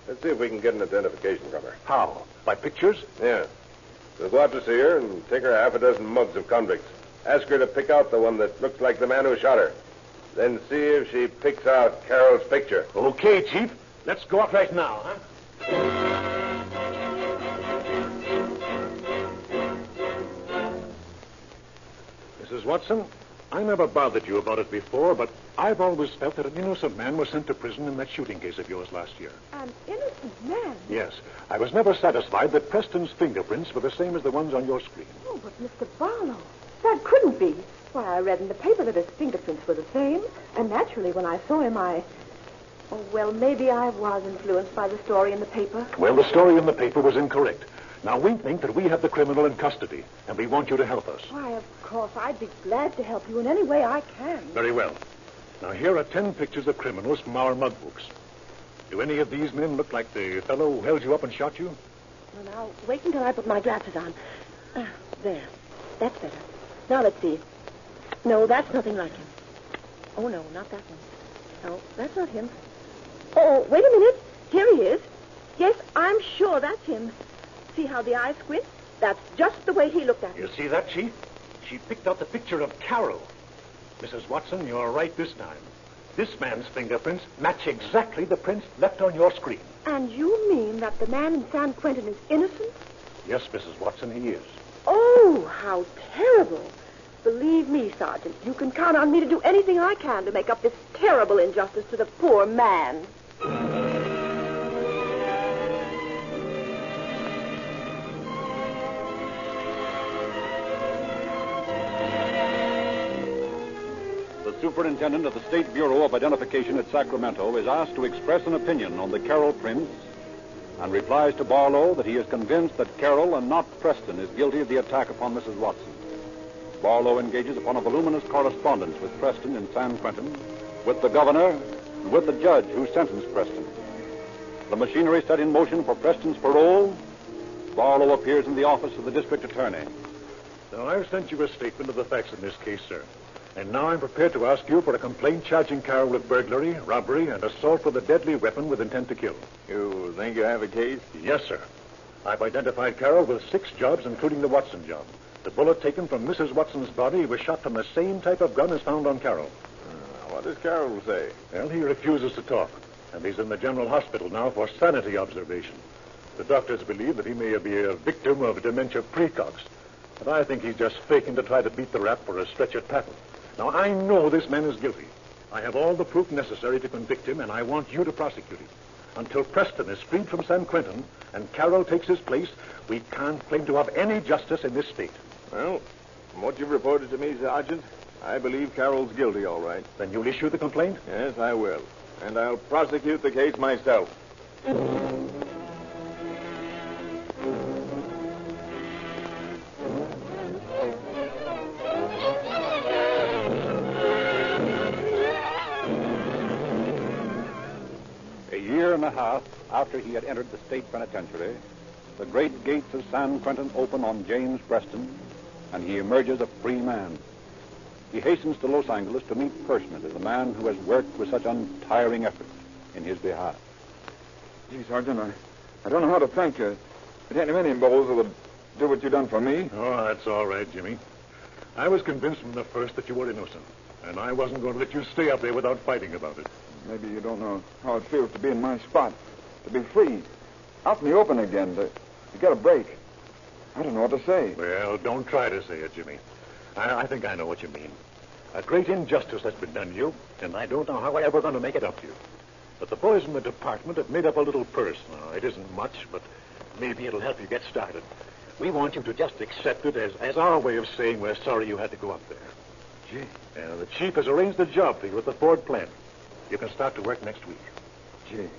Let's see if we can get an identification from her. How? By pictures? Yeah. We'll go out to see her and take her half a dozen mugs of convicts. Ask her to pick out the one that looks like the man who shot her. Then see if she picks out Carol's picture. Okay, Chief. Let's go out right now, huh? Mrs. Watson, I never bothered you about it before, but I've always felt that an innocent man was sent to prison in that shooting case of yours last year. An innocent man? Yes. I was never satisfied that Preston's fingerprints were the same as the ones on your screen. Oh, but Mr. Barlow, that couldn't be. Why, I read in the paper that his fingerprints were the same. And naturally, when I saw him, Oh, well, maybe I was influenced by the story in the paper. Well, the story in the paper was incorrect. Now, we think that we have the criminal in custody, and we want you to help us. Why, of course, I'd be glad to help you in any way I can. Very well. Now, here are 10 pictures of criminals from our mug books. Do any of these men look like the fellow who held you up and shot you? Well, now, wait until I put my glasses on. There. That's better. Now, let's see. No, that's nothing like him. Oh, no, not that one. No, that's not him. Oh, wait a minute. Here he is. Yes, I'm sure that's him. See how the eyes squint? That's just the way he looked at me. You see that, Chief? She picked out the picture of Carol. Mrs. Watson, you're right this time. This man's fingerprints match exactly the prints left on your screen. And you mean that the man in San Quentin is innocent? Yes, Mrs. Watson, he is. Oh, how terrible. Believe me, Sergeant, you can count on me to do anything I can to make up this terrible injustice to the poor man. The superintendent of the State Bureau of Identification at Sacramento is asked to express an opinion on the Carroll prints and replies to Barlow that he is convinced that Carroll and not Preston is guilty of the attack upon Mrs. Watson. Barlow engages upon a voluminous correspondence with Preston in San Quentin, with the governor, and with the judge who sentenced Preston. The machinery set in motion for Preston's parole, Barlow appears in the office of the district attorney. Now, I've sent you a statement of the facts in this case, sir. And now I'm prepared to ask you for a complaint charging Carroll with burglary, robbery, and assault with a deadly weapon with intent to kill. You think you have a case? Yes, sir. I've identified Carroll with 6 jobs, including the Watson job. The bullet taken from Mrs. Watson's body was shot from the same type of gun as found on Carroll. What does Carroll say? Well, he refuses to talk, and he's in the general hospital now for sanity observation. The doctors believe that he may be a victim of dementia precox, but I think he's just faking to try to beat the rap for a stretch at Patton. Now, I know this man is guilty. I have all the proof necessary to convict him, and I want you to prosecute him. Until Preston is freed from San Quentin and Carroll takes his place, we can't claim to have any justice in this state. Well, from what you've reported to me, Sergeant, I believe Carroll's guilty, all right. Then you'll issue the complaint? Yes, I will. And I'll prosecute the case myself. A year and a half after he had entered the state penitentiary, the great gates of San Quentin open on James Preston, and he emerges a free man. He hastens to Los Angeles to meet personally the man who has worked with such untiring effort in his behalf. Gee, Sergeant, I don't know how to thank you. It ain't many bulls that would do what you done for me. Oh, that's all right, Jimmy. I was convinced from the first that you were innocent, and I wasn't going to let you stay up there without fighting about it. Maybe you don't know how it feels to be in my spot, to be free, out in the open again, to get a break. I don't know what to say. Well, don't try to say it, Jimmy. I think I know what you mean. A great injustice has been done to you, and I don't know how I'm ever going to make it up to you. But the boys in the department have made up a little purse. Now, it isn't much, but maybe it'll help you get started. We want you to just accept it as our way of saying we're sorry you had to go up there. Gee. The chief has arranged a job for you at the Ford plant. You can start to work next week. Gee.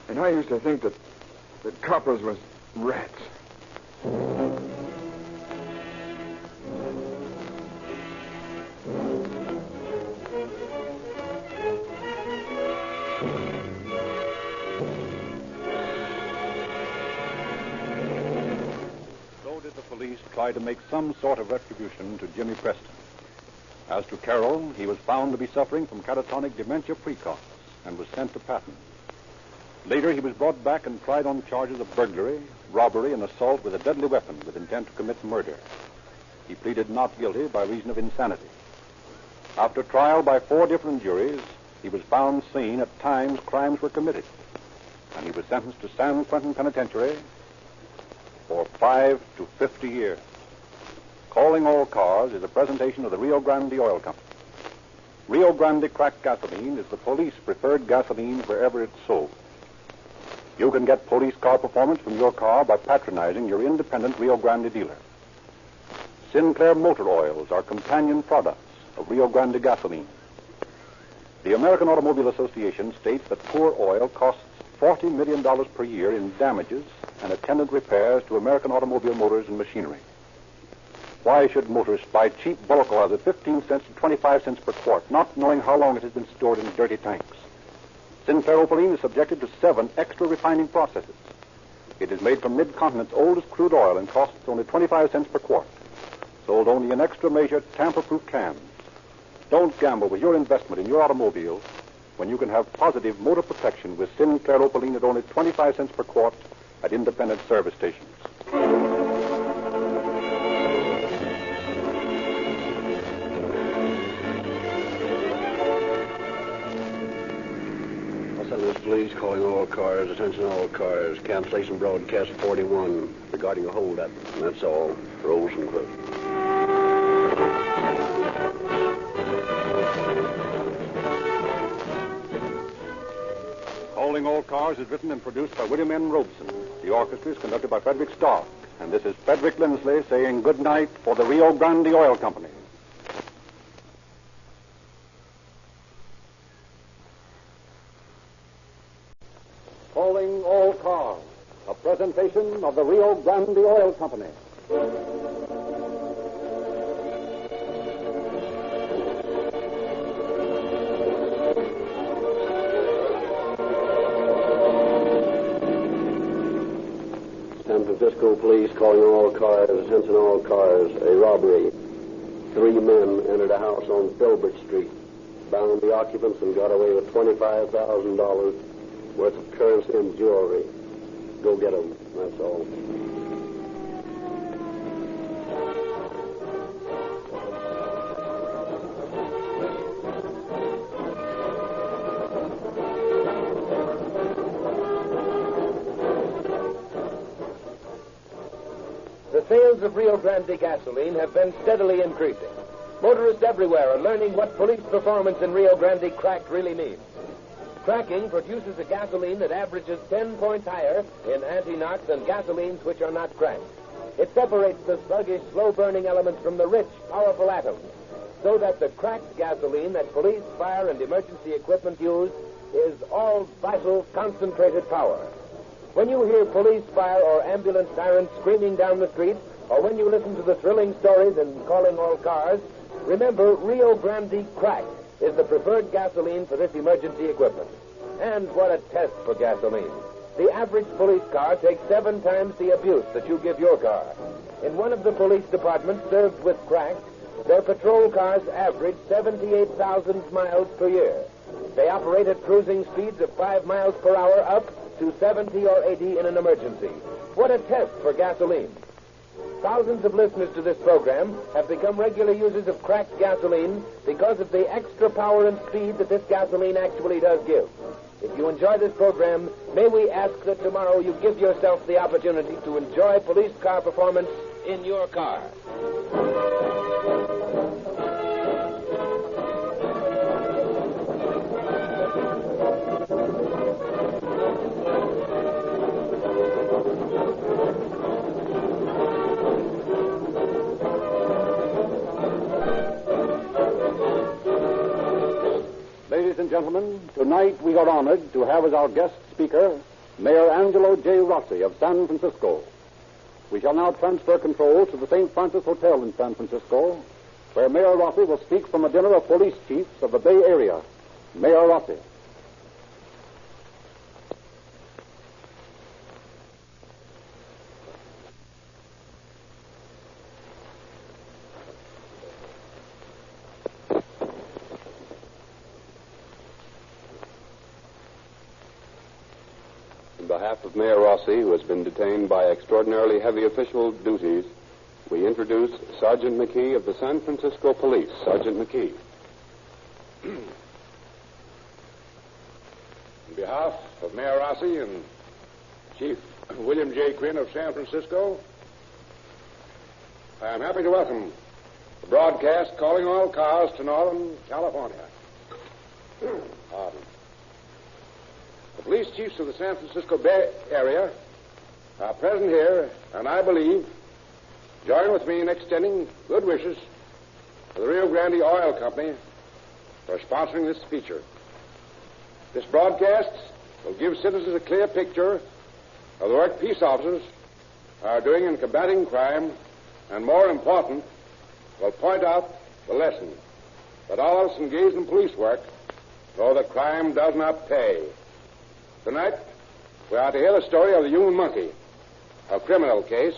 And I used to think that coppers was rats. Tried to make some sort of retribution to Jimmy Preston. As to Carroll, he was found to be suffering from catatonic dementia precox and was sent to Patton. Later, he was brought back and tried on charges of burglary, robbery, and assault with a deadly weapon with intent to commit murder. He pleaded not guilty by reason of insanity. After trial by 4 different juries, he was found sane at times crimes were committed, and he was sentenced to San Quentin Penitentiary for 5 to 50 years. Calling All Cars is a presentation of the Rio Grande Oil Company. Rio Grande cracked gasoline is the police preferred gasoline wherever it's sold. You can get police car performance from your car by patronizing your independent Rio Grande dealer. Sinclair Motor Oils are companion products of Rio Grande gasoline. The American Automobile Association states that poor oil costs $40 million per year in damages and attendant repairs to American automobile motors and machinery. Why should motorists buy cheap bulk oil at 15 cents to 25 cents per quart, not knowing how long it has been stored in dirty tanks? Sinclair Opaline is subjected to 7 extra refining processes. It is made from Mid-Continent's oldest crude oil and costs only 25 cents per quart. Sold only in extra-measured, tamper-proof cans. Don't gamble with your investment in your automobile when you can have positive motor protection with Sinclair Opaline at only 25 cents per quart at independent service stations. Los Angeles Police calling all cars, attention all cars, cancellation broadcast 41 regarding a holdup. And that's all. Rosenquist. Calling All Cars is written and produced by William N. Robeson. The orchestra is conducted by Frederick Stark. And this is Frederick Lindsley saying good night for the Rio Grande Oil Company. Calling All Cars, a presentation of the Rio Grande Oil Company. San Francisco Police calling all cars, attention all cars, a robbery. 3 men entered a house on Filbert Street, bound the occupants and got away with $25,000 worth of currency and jewelry. Go get them, that's all. The sales of Rio Grande gasoline have been steadily increasing. Motorists everywhere are learning what police performance in Rio Grande cracked really means. Cracking produces a gasoline that averages 10 points higher in anti-knock than gasolines which are not cracked. It separates the sluggish, slow-burning elements from the rich, powerful atoms, so that the cracked gasoline that police, fire, and emergency equipment use is all vital, concentrated power. When you hear police, fire, or ambulance sirens screaming down the street, or when you listen to the thrilling stories in Calling All Cars, remember Rio Grande Cracked is the preferred gasoline for this emergency equipment. And what a test for gasoline. The average police car takes 7 times the abuse that you give your car. In one of the police departments served with crack, their patrol cars average 78,000 miles per year. They operate at cruising speeds of 5 miles per hour up to 70 or 80 in an emergency. What a test for gasoline. Thousands of listeners to this program have become regular users of cracked gasoline because of the extra power and speed that this gasoline actually does give. If you enjoy this program, may we ask that tomorrow you give yourself the opportunity to enjoy police car performance in your car. Ladies and gentlemen, tonight we are honored to have as our guest speaker Mayor Angelo J. Rossi of San Francisco. We shall now transfer control to the St. Francis Hotel in San Francisco, where Mayor Rossi will speak from a dinner of police chiefs of the Bay Area. Mayor Rossi. On behalf of Mayor Rossi, who has been detained by extraordinarily heavy official duties, we introduce Sergeant McKee of the San Francisco Police. Sergeant McKee. On behalf of Mayor Rossi and Chief William J. Quinn of San Francisco, I am happy to welcome the broadcast calling all cars to Northern California. Pardon. The police chiefs of the San Francisco Bay Area are present here, and I believe join with me in extending good wishes to the Rio Grande Oil Company for sponsoring this feature. This broadcast will give citizens a clear picture of the work peace officers are doing in combating crime, and more important, will point out the lesson that all of us engaged in police work know that crime does not pay. Tonight, we are to hear the story of the human monkey, a criminal case.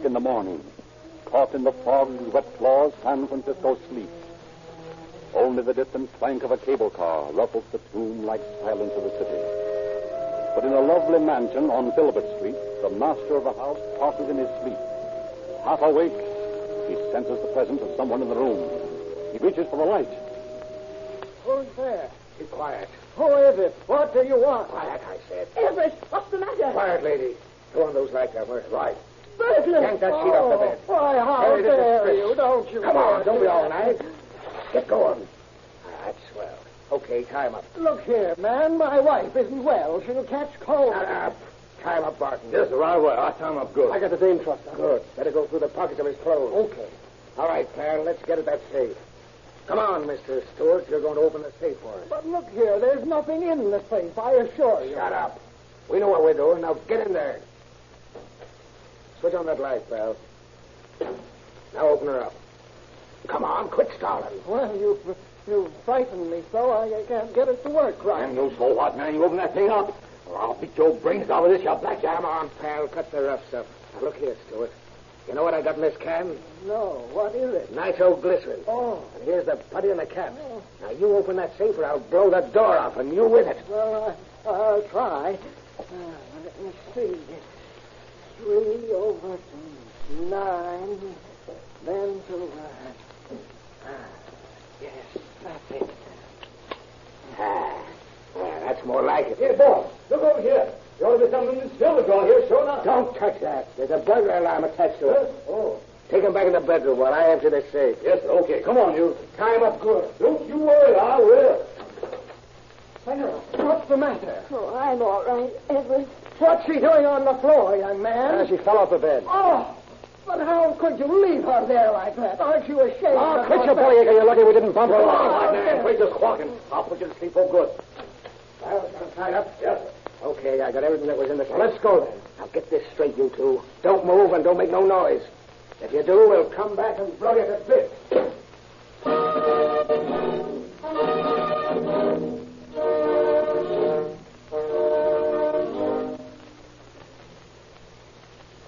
In the morning, caught in the fog's wet claws, San Francisco sleeps. Only the distant clank of a cable car ruffles the tomb-like silence of the city. But in a lovely mansion on Filbert Street, the master of the house tosses in his sleep. Half awake, he senses the presence of someone in the room. He reaches for the light. Who's there? Be quiet. Who is it? What do you want? Quiet, I said. Everett, what's the matter? Quiet, lady. Throw on those lights there. Where's right? Burglar! Yank that sheet off the bed. Why, how dare you? Don't you? Come on, don't be all night. Get going. That's swell. Okay, tie him up. Look here, man. My wife isn't well. She'll catch cold. Shut up. Tie him up, Barton. Yes, sir, right away. I'll tie him up good. I got the dame trust on. Good. Better go through the pockets of his clothes. Okay. All right, pal. Let's get at that safe. Come on, Mr. Stewart. You're going to open the safe for us. But look here. There's nothing in the safe, I assure you. Shut up. We know what we're doing. Now get in there. Switch on that light, pal. Now open her up. Come on, quit stalling. Well, you frightened me so I can't get it to work right. And you so what, man? You open that thing up, or I'll beat your brains out of this, you blackjack. Come on, pal. Cut the rough stuff. Now, look here, Stewart. You know what I got in this can? No. What is it? Nitroglycerin. Oh. And here's the putty and the cap. Oh. Now, you open that safe or I'll blow the door off, and you with it. Well, I'll try. Let me see. 3/9, then to... yes, that's it. Well, that's more like it. Here, boss, look over here. There ought to be something in silver drawn here, sure enough. Don't touch that. There's a burglar alarm attached to it. Oh. Take him back in the bedroom while I empty this safe. Yes, sir. Okay, come on, you. Tie him up good. Don't you worry, I will. Sarah, what's the matter? Oh, I'm all right, Everett. What's she doing on the floor, young man? She fell off the bed. Oh, but how could you leave her there like that? Aren't you ashamed? Oh, quit your bellyache. You're lucky we didn't bump her. Come Come on, on, man. man. Quit just squawking. I'll put you to sleep for good. Well, I'm tied up. Yes, sir. Okay, I got everything that was in the case. Well, let's go then. Now get this straight, you two. Don't move and don't make no noise. If you do, we'll come back and blow you to bits.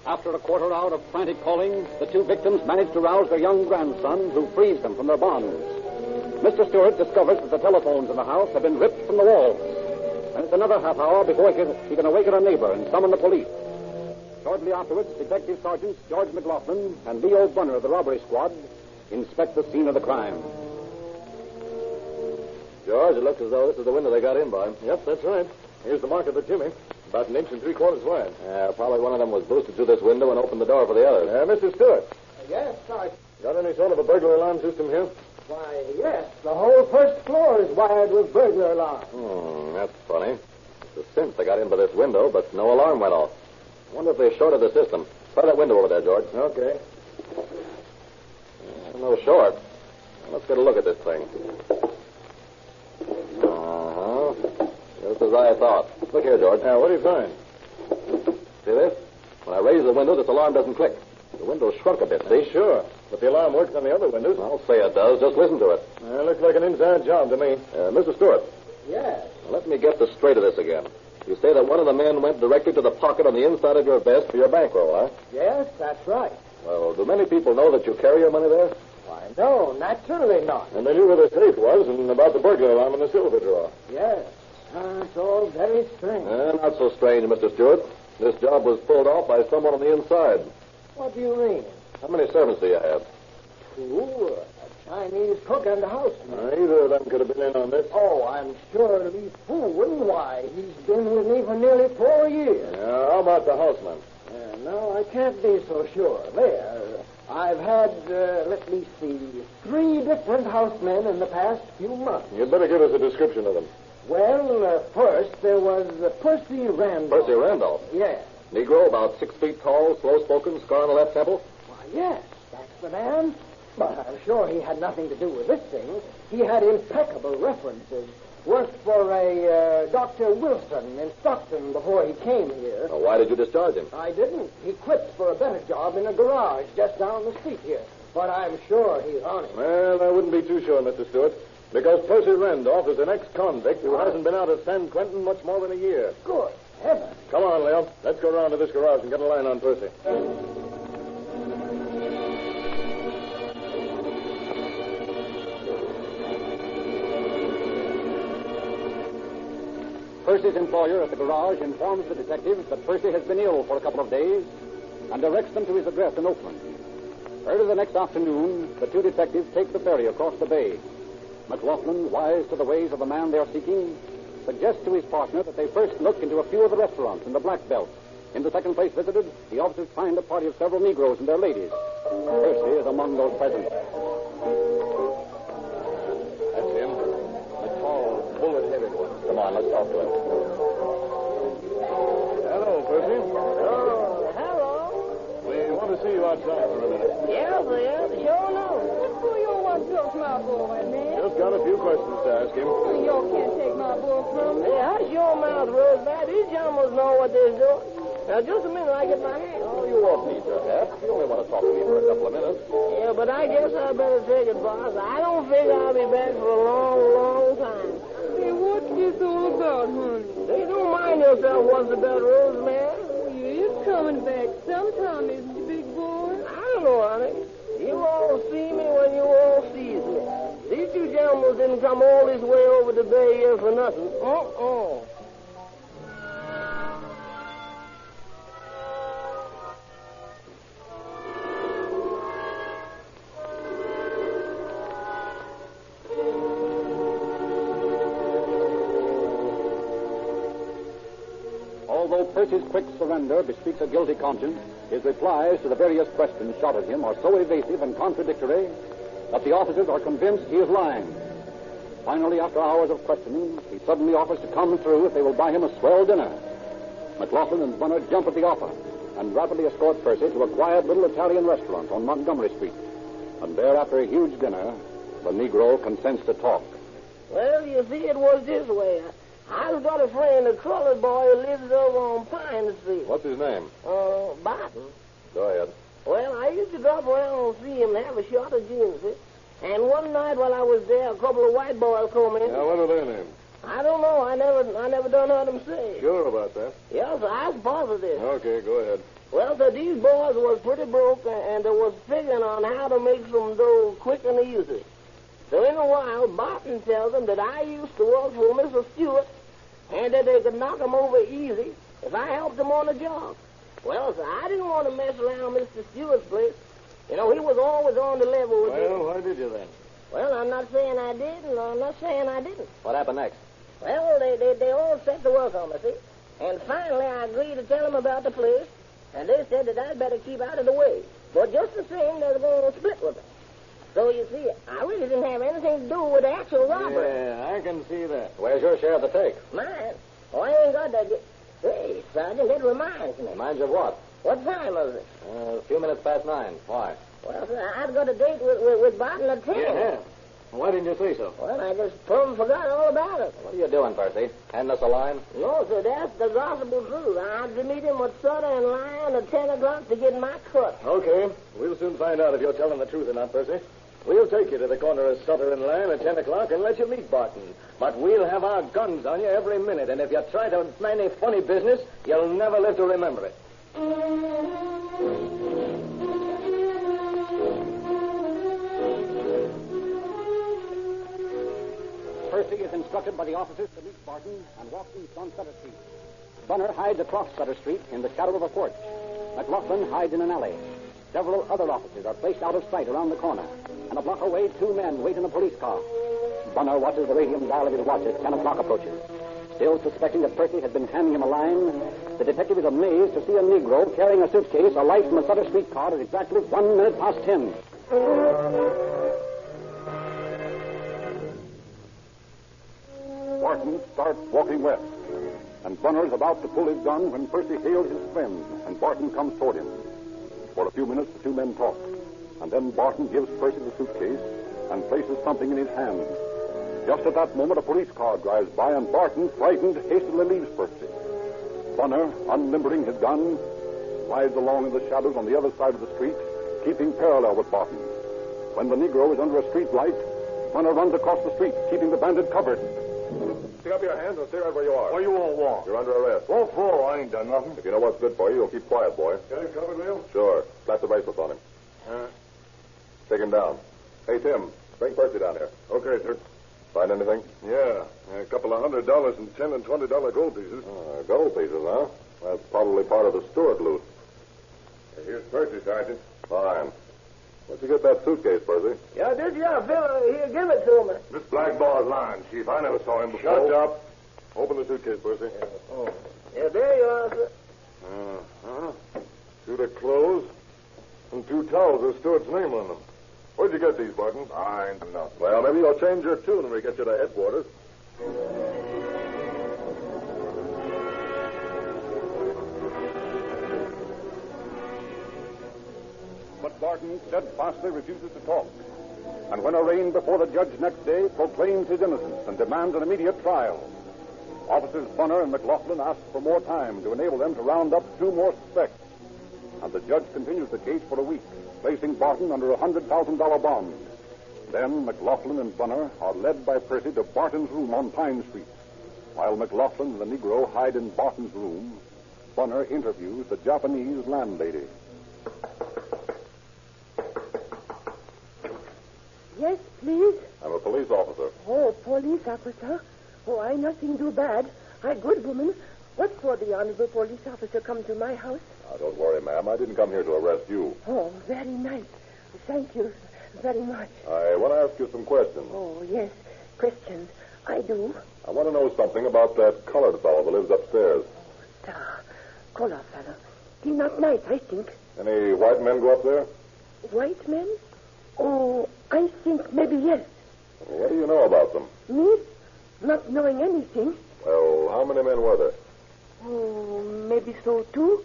After a quarter hour of frantic calling, the two victims managed to rouse their young grandson, who frees them from their bonds. Mr. Stewart discovers that the telephones in the house have been ripped from the walls. And it's another half hour before he can awaken a neighbor and summon the police. Shortly afterwards, Detective Sergeants George McLaughlin and Leo Bunner of the robbery squad inspect the scene of the crime. George, it looks as though this is the window they got in by. Yep, that's right. Here's the mark of the chimney. About 1 3/4 wide. Yeah, probably one of them was boosted through this window and opened the door for the others. Mr. Stewart, Yes, Sergeant. got any sort of a burglar alarm system here? Why, yes. The whole first floor is wired with burglar alarm. That's funny. It's a cinch they got in by this window, but no alarm went off. I wonder if they shorted the system. Try that window over there, George. Okay. No short. Let's get a look at this thing. Just as I thought. Look here, George. Now, what do you find? See this? When I raise the window, this alarm doesn't click. The window shrunk a bit, see? Sure. But the alarm works on the other windows. I'll say it does. Just listen to it. Looks like an inside job to me. Mr. Stewart. Yes. Let me get the straight of this again. You say that one of the men went directly to the pocket on the inside of your vest for your bankroll, huh? Yes, that's right. Well, do many people know that you carry your money there? Why, no, naturally not. And they knew where the safe was and about the burglar alarm in the silver drawer. Yes. It's all very strange. Not so strange, Mr. Stewart. This job was pulled off by someone on the inside. What do you mean? How many servants do you have? 2, a Chinese cook and a houseman. Either of them could have been in on this. Oh, I'm sure Li Fu wouldn't. Why, he's been with me for nearly 4 years. Yeah, how about the houseman? No, I can't be so sure. There. I've had, let me see, 3 different housemen in the past few months. You'd better give us a description of them. Well, first there was Percy Randolph. Percy Randolph? Yes. Negro, about 6 feet tall, slow-spoken, scar on the left temple? Why, yes, that's the man. But I'm sure he had nothing to do with this thing. He had impeccable references. Worked for a Dr. Wilson in Stockton before he came here. Well, why did you discharge him? I didn't. He quit for a better job in a garage just down the street here. But I'm sure he's on it. Well, I wouldn't be too sure, Mr. Stewart. Because Percy Randolph is an ex-convict who hasn't been out of San Quentin much more than a year. Good heavens. Come on, Leo. Let's go around to this garage and get a line on Percy. Percy's employer at the garage informs the detectives that Percy has been ill for a couple of days and directs them to his address in Oakland. Early the next afternoon, the 2 detectives take the ferry across the bay. McLaughlin, wise to the ways of the man they are seeking, suggests to his partner that they first look into a few of the restaurants in the Black Belt. In the second place visited, the officers find a party of several Negroes and their ladies. Percy is among those present. That's him. The tall, bullet-headed one. Come on, let's talk to him. Hello, Percy. Oh, hello. We want to see you outside for a minute. Yes, sure no. Who you want to talk to my boy, man? Just got a few questions to ask him. You can't take my boy from me. Hey, hush your mouth, Rosebud. These jumbos know what they're doing. Now, just a minute, I get my hand. Oh, you won't need your hat. You only want to talk to me for a couple of minutes. Yeah, but I guess I better take it, boss. I don't figure I'll be back for a long, long time. Hey, what's this all about, honey? Hey, don't mind yourself what's about Rosemary. You're coming back sometime, isn't you, big boy? I don't know, honey. You all see me when you all sees me. These 2 jumbos didn't come all this way over the bay here for nothing. Although Percy's quick surrender bespeaks a guilty conscience, his replies to the various questions shot at him are so evasive and contradictory that the officers are convinced he is lying. Finally, after hours of questioning, he suddenly offers to come through if they will buy him a swell dinner. McLaughlin and Bunner jump at the offer and rapidly escort Percy to a quiet little Italian restaurant on Montgomery Street. And there, after a huge dinner, the Negro consents to talk. Well, you see, it was this way. I've got a friend, a colored boy, who lives over on Pine Street. What's his name? Barton. Go ahead. Well, I used to drop around and see him have a shot of gin, see? And one night while I was there, a couple of white boys come in. Now, what are their names? I don't know. I never done heard them say. Sure about that? Yes, I was positive. Okay, go ahead. Well, so these boys was pretty broke, and they was figuring on how to make some dough quick and easy. So in a while, Barton tells them that I used to work for Mr. Stewart, and that they could knock him over easy if I helped them on the job. Well, so I didn't want to mess around Mr. Stewart's place. You know, he was always on the level with me. Well, why did you then? Well, I'm not saying I did, and I'm not saying I didn't. What happened next? Well, they all set to work on me, see? And finally, I agreed to tell them about the place, and they said that I'd better keep out of the way. But just the same, they were going to split with me. So, you see, I really didn't have anything to do with the actual robbery. Yeah, I can see that. Where's your share of the take? Mine? Oh, I ain't got that. Hey, Sergeant, that reminds me. Reminds you of what? What time was it? A few minutes past 9. Why? Well, sir, I've got a date with Barton at 10. Yeah. Why didn't you say so? Well, I just plumb forgot all about it. What are you doing, Percy? Handing us a line? No, sir, that's the gospel truth. I had to meet him with Sutter and Lyon at 10 o'clock to get my cut. Okay. We'll soon find out if you're telling the truth or not, Percy. We'll take you to the corner of Sutter and Lyon at 10 o'clock and let you meet Barton. But we'll have our guns on you every minute, and if you try to plan any funny business, you'll never live to remember it. Percy is instructed by the officers to meet Barton and walk east on Sutter Street. Bunner hides across Sutter Street in the shadow of a porch. McLaughlin hides in an alley. Several other officers are placed out of sight around the corner. And a block away, 2 men wait in a police car. Bunner watches the radium dial of his watch as 10 o'clock approaches. Still suspecting that Percy had been handing him a line, the detective is amazed to see a Negro carrying a suitcase alight from a Sutter Street car at exactly 1 minute past 10. Barton starts walking west, and Bunner is about to pull his gun when Percy hails his friend, and Barton comes toward him. For a few minutes, the 2 men talk, and then Barton gives Percy the suitcase and places something in his hand. Just at that moment, a police car drives by, and Barton, frightened, hastily leaves Percy. Bunner, unlimbering his gun, rides along in the shadows on the other side of the street, keeping parallel with Barton. When the Negro is under a street light, Bunner runs across the street, keeping the bandit covered. Stick up your hands and stay right where you are. What do you want, want? You're under arrest. What for? I ain't done nothing. If you know what's good for you, you'll keep quiet, boy. Got him covered, Leo? Sure. Slap the bracelets on him. Take him down. Hey, Tim, bring Percy down here. Okay, sir. Find anything? Yeah, a couple of $100 in $10 and $20 gold pieces. Gold pieces, huh? That's probably part of the Stewart loot. Here's Percy, Sergeant. Fine. Where'd you get that suitcase, Percy? Yeah, did you? Fella, here, give it to me. This black bar's lying, Chief. I never saw him before. Shut up. Open the suitcase, Percy. Oh. Yeah, there you are, sir. Suit of clothes and 2 towels with Stewart's name on them. Where'd you get these, Barton? I ain't nothing. Well, maybe you'll change your tune when we get you to headquarters. But Barton steadfastly refuses to talk. And when arraigned before the judge next day, proclaims his innocence and demands an immediate trial. Officers Bunner and McLaughlin ask for more time to enable them to round up 2 more suspects. And the judge continues the case for a week, placing Barton under a $100,000 bond. Then McLaughlin and Bunner are led by Percy to Barton's room on Pine Street. While McLaughlin and the Negro hide in Barton's room, Bunner interviews the Japanese landlady. Yes, please. I'm a police officer. Oh, police officer. Oh, I nothing do bad. I good woman. What for the honorable police officer come to my house? Now, don't worry, ma'am. I didn't come here to arrest you. Oh, very nice. Thank you very much. I want to ask you some questions. Oh, yes. Questions. I do. I want to know something about that colored fellow who lives upstairs. Color fellow. He not nice, I think. Any white men go up there? White men? Oh, I think maybe yes. What do you know about them? Me? Not knowing anything. Well, how many men were there? Oh, maybe so, too.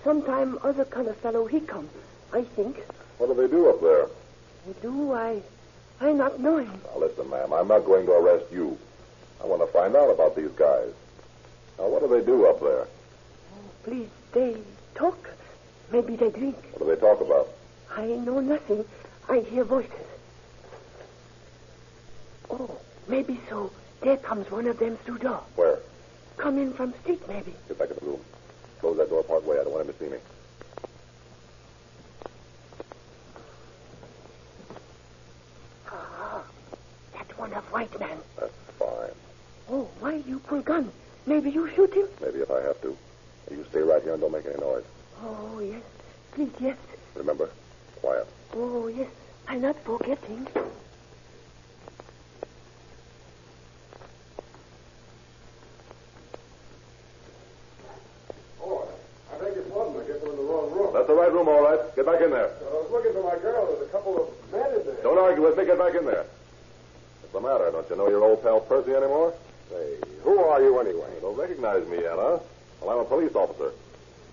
Sometime other color fellow he come, I think. What do they do up there? I not knowing. Now, listen, ma'am, I'm not going to arrest you. I want to find out about these guys. Now, what do they do up there? Oh, please, they talk. Maybe they drink. What do they talk about? I know nothing. I hear voices. Oh, maybe so. There comes one of them through door. Where? Come in from street, maybe. Get back in the room. Close that door part way. I don't want him to see me. That one of white man. That's fine. Oh, why you pull gun? Maybe you shoot him? Maybe if I have to. You stay right here and don't make any noise. Oh, yes. Please, yes. Remember, quiet. Oh, yes. I'm not forgetting. That's the right room, all right. Get back in there. I was looking for my girl. There's a couple of men in there. Don't argue with me. Get back in there. What's the matter? Don't you know your old pal Percy anymore? Say, who are you anyway? You don't recognize me yet, huh? Well, I'm a police officer.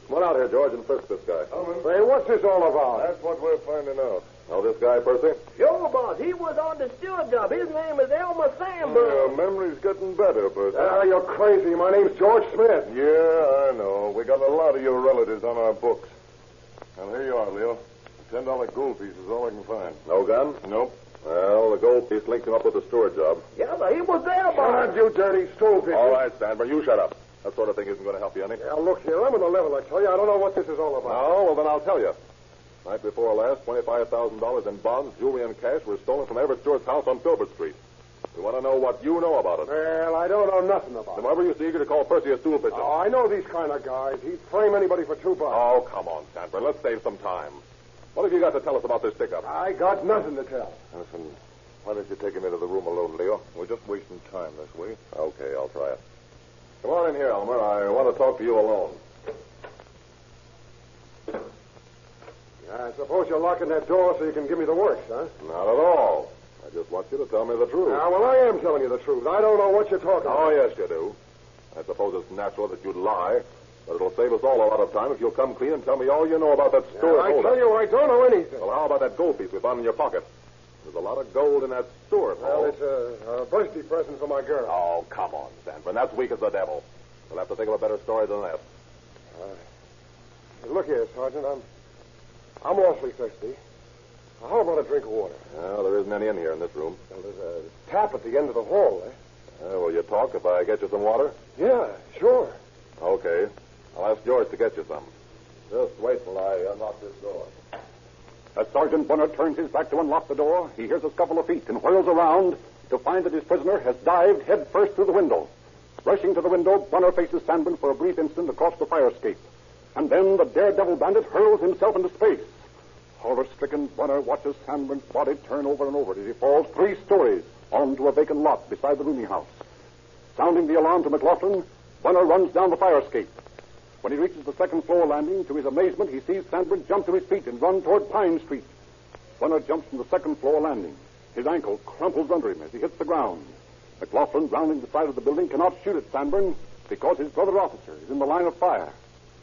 Come on out here, George, and frisk this guy. Say, what's this all about? That's what we're finding out. Know this guy, Percy? Sure, boss. He was on the steward job. His name is Elmer Sandberg. Your memory's getting better, Percy. You're crazy. My name's George Smith. Yeah, I know. We got a lot of your relatives on our books. And here you are, Leo. $10 gold piece is all I can find. No gun? Nope. Well, the gold piece links him up with the steward job. Yeah, but he was there, boss. Shut up, you dirty stool pigeon. All right, Sandberg, you shut up. That sort of thing isn't going to help you any. Now, look here. I'm on the level, I tell you. I don't know what this is all about. Oh, well, then I'll tell you. Night before last, $25,000 in bonds, jewelry, and cash were stolen from Everett Stewart's house on Filbert Street. We want to know what you know about it. Well, I don't know nothing about it. Then why were you so eager to call Percy a stool pigeon? Oh, I know these kind of guys. He'd frame anybody for $2. Oh, come on, Sandberg. Let's save some time. What have you got to tell us about this pickup? I got nothing to tell. Listen, why don't you take him into the room alone, Leo? We're just wasting time this way. Okay, I'll try it. Come on in here, Elmer. I want to talk to you alone. I suppose you're locking that door so you can give me the works, huh? Not at all. I just want you to tell me the truth. Well, I am telling you the truth. I don't know what you're talking about. Oh, yes, you do. I suppose it's natural that you'd lie, but it'll save us all a lot of time if you'll come clean and tell me all you know about that store. I tell you, I don't know anything. Well, how about that gold piece we found in your pocket? There's a lot of gold in that store. Well, it's a birthday present for my girl. Oh, come on, Sandberg. That's weak as the devil. We'll have to think of a better story than that. Look here, Sergeant. I'm awfully thirsty. How about a drink of water? Well, there isn't any in here in this room. Well, there's a tap at the end of the hall, will you talk if I get you some water? Yeah, sure. Okay. I'll ask George to get you some. Just wait till I unlock this door. As Sergeant Bunner turns his back to unlock the door, he hears a scuffle of feet and whirls around to find that his prisoner has dived headfirst through the window. Rushing to the window, Bunner faces Sandman for a brief instant across the fire escape. And then the daredevil bandit hurls himself into space. Horror-stricken, Bunner watches Sandman's body turn over and over as he falls 3 stories onto a vacant lot beside the rooming house. Sounding the alarm to McLaughlin, Bunner runs down the fire escape. When he reaches the second-floor landing, to his amazement, he sees Sandman jump to his feet and run toward Pine Street. Bunner jumps from the second-floor landing. His ankle crumples under him as he hits the ground. McLaughlin, rounding the side of the building, cannot shoot at Sandman because his brother officer is in the line of fire.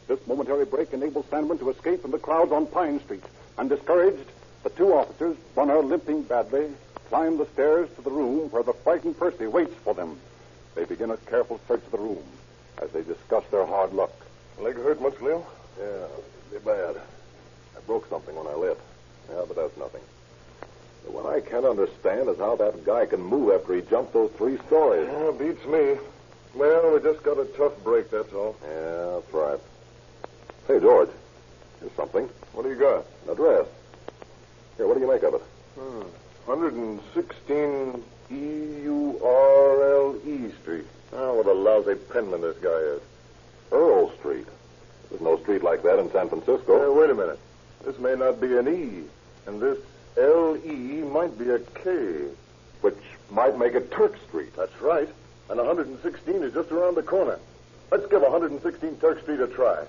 This momentary break enables Sandman to escape from the crowds on Pine Street. And discouraged, the 2 officers, Bunner limping badly, climb the stairs to the room where the frightened Percy waits for them. They begin a careful search of the room as they discuss their hard luck. Leg hurt much, Leo? Yeah, pretty bad. I broke something when I lit. Yeah, but that's nothing. But what I can't understand is how that guy can move after he jumped those 3 stories. Yeah, beats me. Well, we just got a tough break, that's all. Yeah, that's right. Hey, George, here's something. What do you got? An address. Here, what do you make of it? 116 E-U-R-L-E Street. Oh, what a lousy penman this guy is. Earl Street. There's no street like that in San Francisco. Wait a minute. This may not be an E, and this L-E might be a K. Which might make it Turk Street. That's right. And 116 is just around the corner. Let's give 116 Turk Street a try.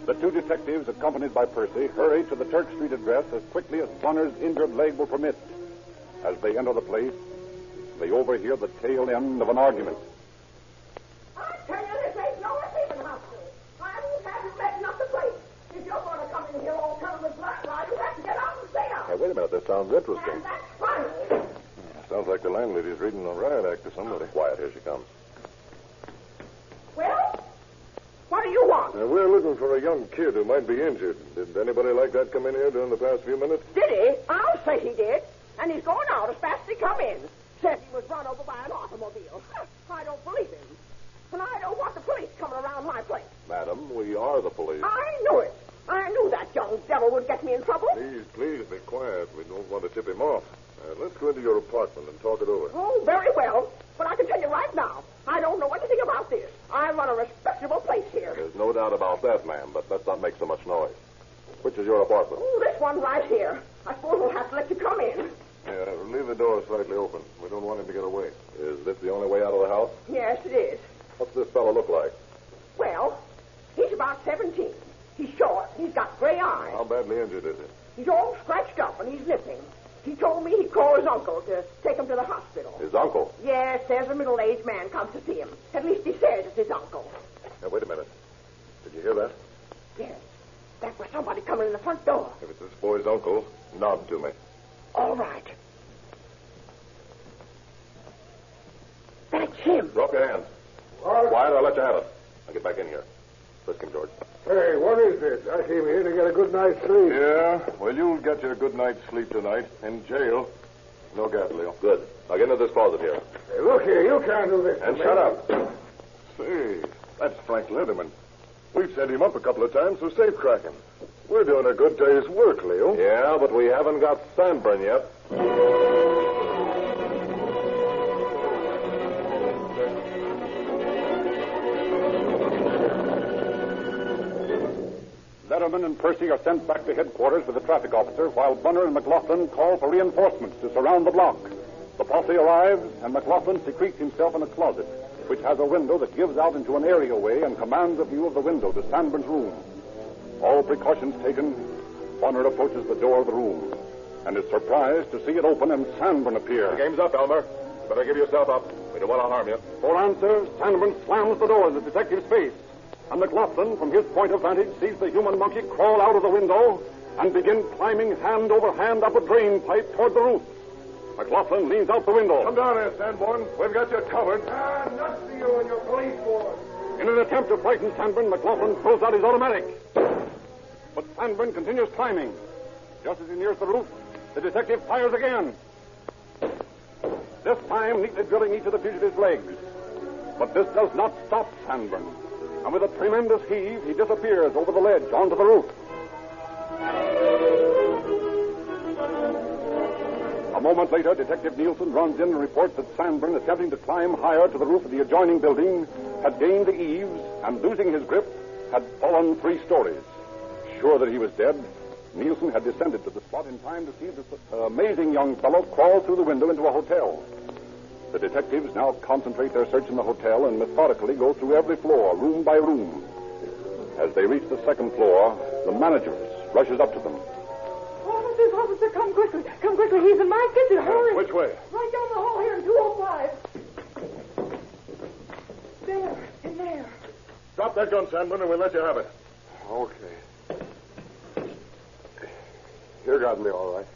The two detectives, accompanied by Percy, hurry to the Turk Street address as quickly as Bunner's injured leg will permit. As they enter the place, they overhear the tail end of an argument. I tell you, this ain't no receiving hospital. I won't have you letting up the place. If you're going to come in here all covered with black lie, you have to get out and stay out. Hey, wait a minute. This sounds interesting. And that's funny. Sounds like the landlady's reading a riot act to somebody. Quiet. Here she comes. Well, what do you want? We're looking for a young kid who might be injured. Did anybody like that come in here during the past few minutes? Did he? I'll say he did. And he's going out as fast as he come in. Says he was run over by an automobile. I don't believe him. And I don't want the police coming around my place. Madam, we are the police. I knew it. I knew that young devil would get me in trouble. Please be quiet. We don't want to tip him off. Let's go into your apartment and talk it over. Oh, very well. But I can tell you right now, I don't know anything about this. I run a respectable place here. There's no doubt about that, ma'am, but let's not make so much noise. Which is your apartment? Oh, this one right here. I suppose we'll have to let you come in. Yeah, leave the door slightly open. We don't want him to get away. Is this the only way out of the house? Yes, it is. What's this fellow look like? Well, he's about 17. He's short. He's got gray eyes. How badly injured is he? He's all scratched up and he's limping. He told me he'd call his uncle to take him to the hospital. His uncle? Yes, there's a middle-aged man comes to see him. At least he says it's his uncle. Now, wait a minute. Did you hear that? Yes. That was somebody coming in the front door. If it's this boy's uncle, nod to me. All right. That's him. Drop your hands. Quiet, I'll let you have it. Now get back in here. Frisk him, George. Hey, what is this? I came here to get a good night's sleep. Yeah, well, you'll get your good night's sleep tonight in jail. No gap, Leo. Good. Now get into this closet here. Hey, look here, you can't do this. And shut up. Say, that's Frank Leatherman. We've set him up a couple of times for safe cracking. We're doing a good day's work, Leo. Yeah, but we haven't got Sanborn yet. Letterman and Percy are sent back to headquarters with the traffic officer, while Bunner and McLaughlin call for reinforcements to surround the block. The posse arrives, and McLaughlin secretes himself in a closet, which has a window that gives out into an areaway and commands a view of the window to Sanborn's room. All precautions taken, Bunner approaches the door of the room and is surprised to see it open and Sanborn appear. The game's up, Elmer. Better give yourself up. We don't want to harm you. For answer, Sanborn slams the door in the detective's face. And McLaughlin, from his point of vantage, sees the human monkey crawl out of the window and begin climbing hand over hand up a drain pipe toward the roof. McLaughlin leans out the window. Come down here, Sanborn. We've got you covered. Nuts to you and your police force. In an attempt to frighten Sanborn, McLaughlin pulls out his automatic. But Sanborn continues climbing. Just as he nears the roof, the detective fires again. This time, neatly drilling each of the fugitive's legs. But this does not stop Sanborn. And with a tremendous heave, he disappears over the ledge onto the roof. A moment later, Detective Nielsen runs in and reports that Sanborn, attempting to climb higher to the roof of the adjoining building, had gained the eaves and, losing his grip, had fallen 3 stories. Sure that he was dead, Nielsen had descended to the spot in time to see this amazing young fellow crawl through the window into a hotel. The detectives now concentrate their search in the hotel and methodically go through every floor, room by room. As they reach the 2nd floor, the manager rushes up to them. Officer, officer, come quickly. Come quickly. He's in my kitchen. Hurry. Which way? Right down the hall here in 205. There, in there. Drop that gun, Sanborn, and we'll let you have it. Okay. You got me all right.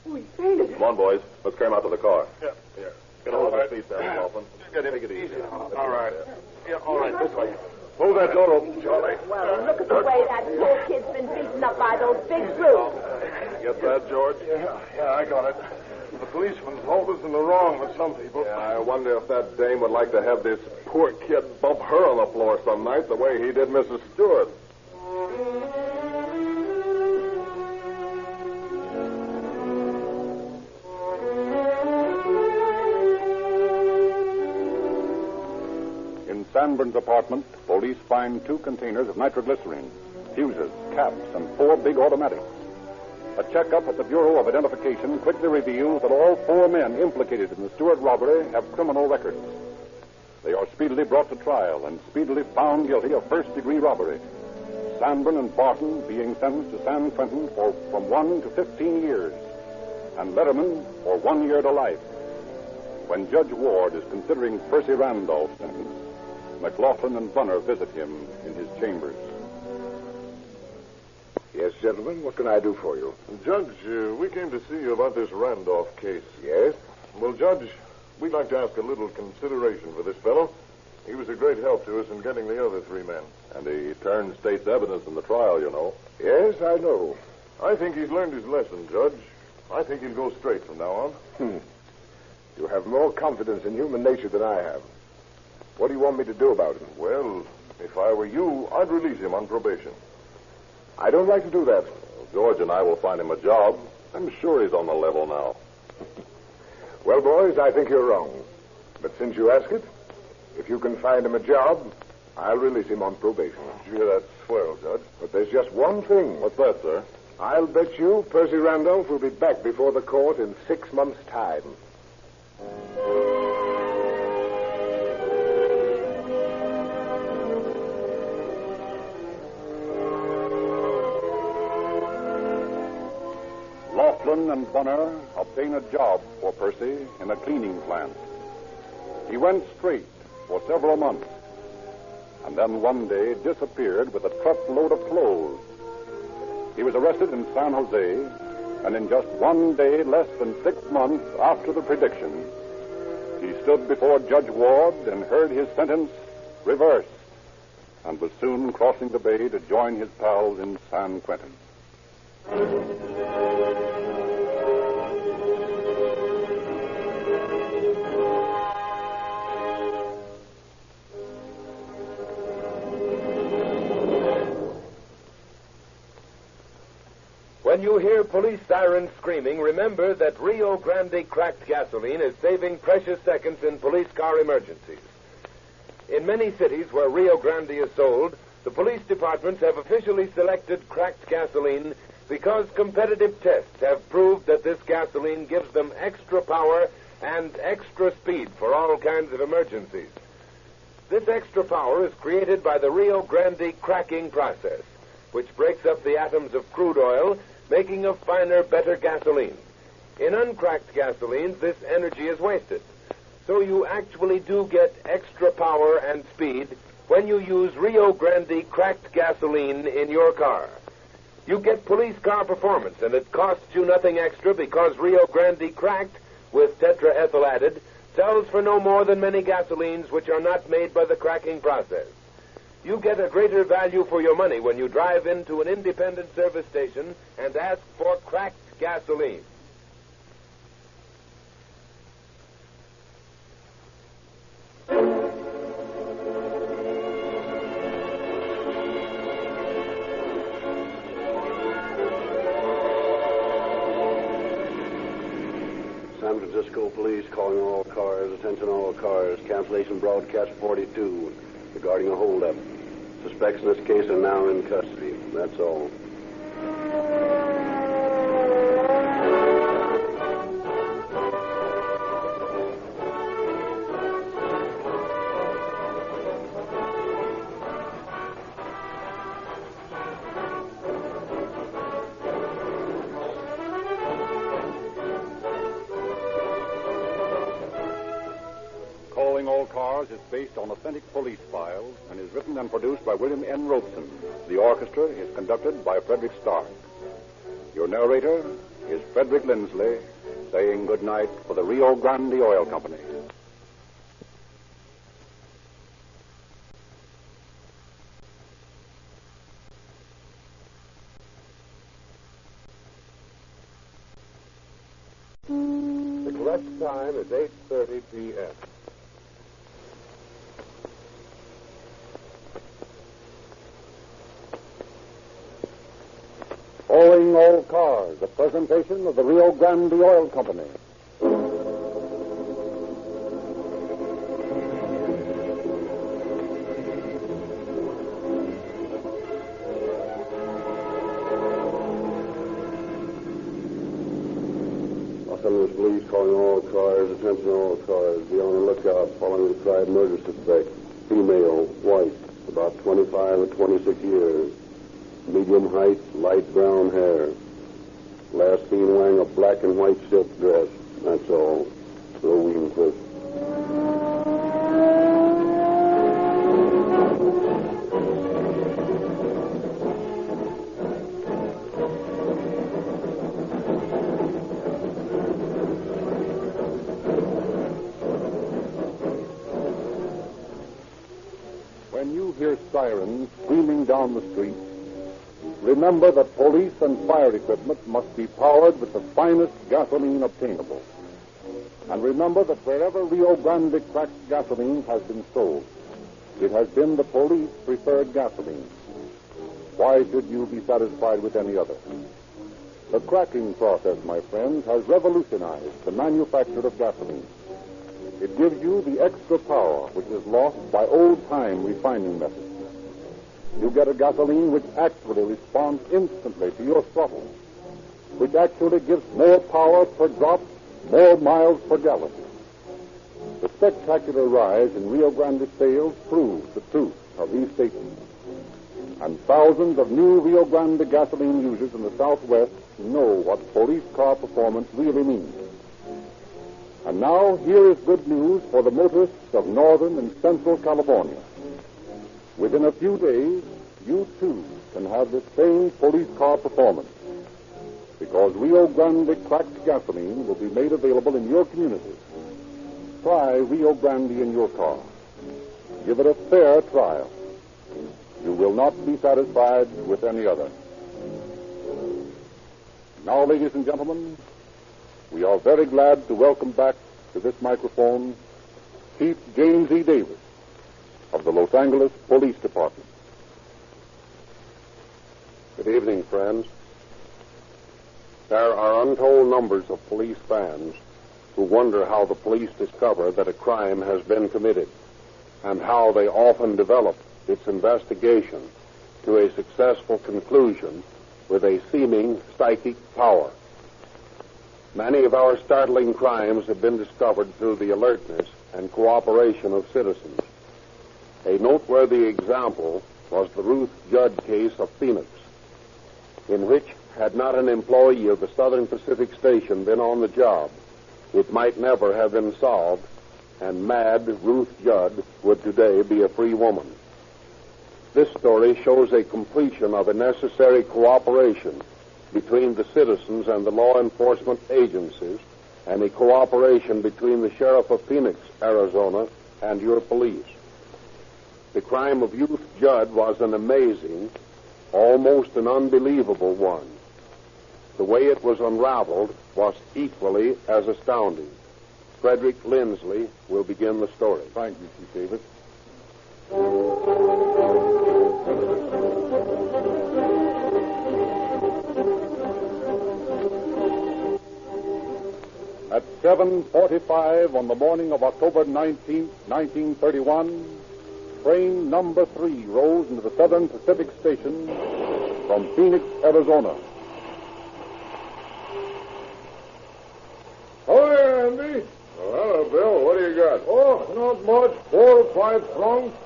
Oh, he fainted. Come on, boys. Let's carry him out to the car. Yeah, yeah. Get hold of that seat there, McLaughlin. Get in. Take it easy. All right. Yeah, all right, this way. Move that door open, Charlie. Well, look at the way that poor kid's been beaten up by those big brutes. Get that, George? Yeah, I got it. The policeman's always in the wrong with some people. Yeah, I wonder if that dame would like to have this poor kid bump her on the floor some night the way he did Mrs. Stewart. In Sanborn's apartment, police find 2 containers of nitroglycerin, fuses, caps, and 4 big automatics. A checkup at the Bureau of Identification quickly reveals that all 4 men implicated in the Stewart robbery have criminal records. They are speedily brought to trial and speedily found guilty of first-degree robbery. Sanborn and Barton being sentenced to San Quentin for from 1 to 15 years, and Letterman for 1 year to life. When Judge Ward is considering Percy Randolph's sentence, McLaughlin and Bunner visit him in his chambers. Yes, gentlemen, what can I do for you? Judge, we came to see you about this Randolph case. Yes? Well, Judge, we'd like to ask a little consideration for this fellow. He was a great help to us in getting the other 3 men. And he turned state's evidence in the trial, you know. Yes, I know. I think he's learned his lesson, Judge. I think he'll go straight from now on. You have more confidence in human nature than I have. What do you want me to do about him? Well, if I were you, I'd release him on probation. I don't like to do that. Well, George and I will find him a job. I'm sure he's on the level now. Well, boys, I think you're wrong. But since you ask it, if you can find him a job, I'll release him on probation. Gee, that's swell, Judge. But there's just one thing. What's that, sir? I'll bet you Percy Randolph will be back before the court in 6 months' time. Laughlin and Bunner obtain a job for Percy in a cleaning plant. He went straight for several months, and then one day disappeared with a truckload of clothes. He was arrested in San Jose, and in just 1 day, less than 6 months after the prediction, he stood before Judge Ward and heard his sentence reversed, and was soon crossing the bay to join his pals in San Quentin. When you hear police sirens screaming, remember that Rio Grande cracked gasoline is saving precious seconds in police car emergencies. In many cities where Rio Grande is sold, the police departments have officially selected cracked gasoline because competitive tests have proved that this gasoline gives them extra power and extra speed for all kinds of emergencies. This extra power is created by the Rio Grande cracking process, which breaks up the atoms of crude oil, making a finer, better gasoline. In uncracked gasolines, this energy is wasted. So you actually do get extra power and speed when you use Rio Grande cracked gasoline in your car. You get police car performance, and it costs you nothing extra because Rio Grande cracked with tetraethyl added sells for no more than many gasolines which are not made by the cracking process. You get a greater value for your money when you drive into an independent service station and ask for cracked gasoline. San Francisco Police calling all cars, attention all cars, cancellation broadcast 42 regarding a holdup. Suspects in this case are now in custody. That's all. Calling All Cars is based on authentic police files and is written and produced by William N. Robeson. The orchestra is conducted by Frederick Stark. Your narrator is Frederick Lindsley, saying good night for the Rio Grande Oil Company. The correct time is 8:30 p.m. Calling All Cars, a presentation of the Rio Grande Oil Company. Los Angeles Police calling all cars, attention all cars. Be on the lookout following the tried murder suspect. Female, white, about 25 or 26 years. medium height, light brown hair. Last seen wearing a black and white silk dress. That's all. Slow Wienquist. When you hear sirens screaming down the street, remember that police and fire equipment must be powered with the finest gasoline obtainable. And remember that wherever Rio Grande cracked gasoline has been sold, it has been the police preferred gasoline. Why should you be satisfied with any other? The cracking process, my friends, has revolutionized the manufacture of gasoline. It gives you the extra power which is lost by old-time refining methods. You get a gasoline which actually responds instantly to your throttle, which actually gives more power per drop, more miles per gallon. The spectacular rise in Rio Grande sales proves the truth of these statements. And thousands of new Rio Grande gasoline users in the Southwest know what police car performance really means. And now, here is good news for the motorists of Northern and Central California. Within a few days, you too can have the same police car performance, because Rio Grande cracked gasoline will be made available in your community. Try Rio Grande in your car. Give it a fair trial. You will not be satisfied with any other. Now, ladies and gentlemen, we are very glad to welcome back to this microphone Chief James E. Davis of the Los Angeles Police Department. Good evening, friends. There are untold numbers of police fans who wonder how the police discover that a crime has been committed and how they often develop its investigation to a successful conclusion with a seeming psychic power. Many of our startling crimes have been discovered through the alertness and cooperation of citizens. A noteworthy example was the Ruth Judd case of Phoenix, in which, had not an employee of the Southern Pacific Station been on the job, it might never have been solved, and mad Ruth Judd would today be a free woman. This story shows a completion of a necessary cooperation between the citizens and the law enforcement agencies, and a cooperation between the Sheriff of Phoenix, Arizona, and your police. The crime of Ruth Judd was an amazing, almost an unbelievable one. The way it was unraveled was equally as astounding. Frederick Lindsley will begin the story. Thank you, Chief Davis. At 7:45 on the morning of October 19th, 1931, train number 3 rose into the Southern Pacific Station from Phoenix, Arizona. Hi, Andy. Oh, hello, Bill. What do you got? Oh, not much. 4 or 5 trunks,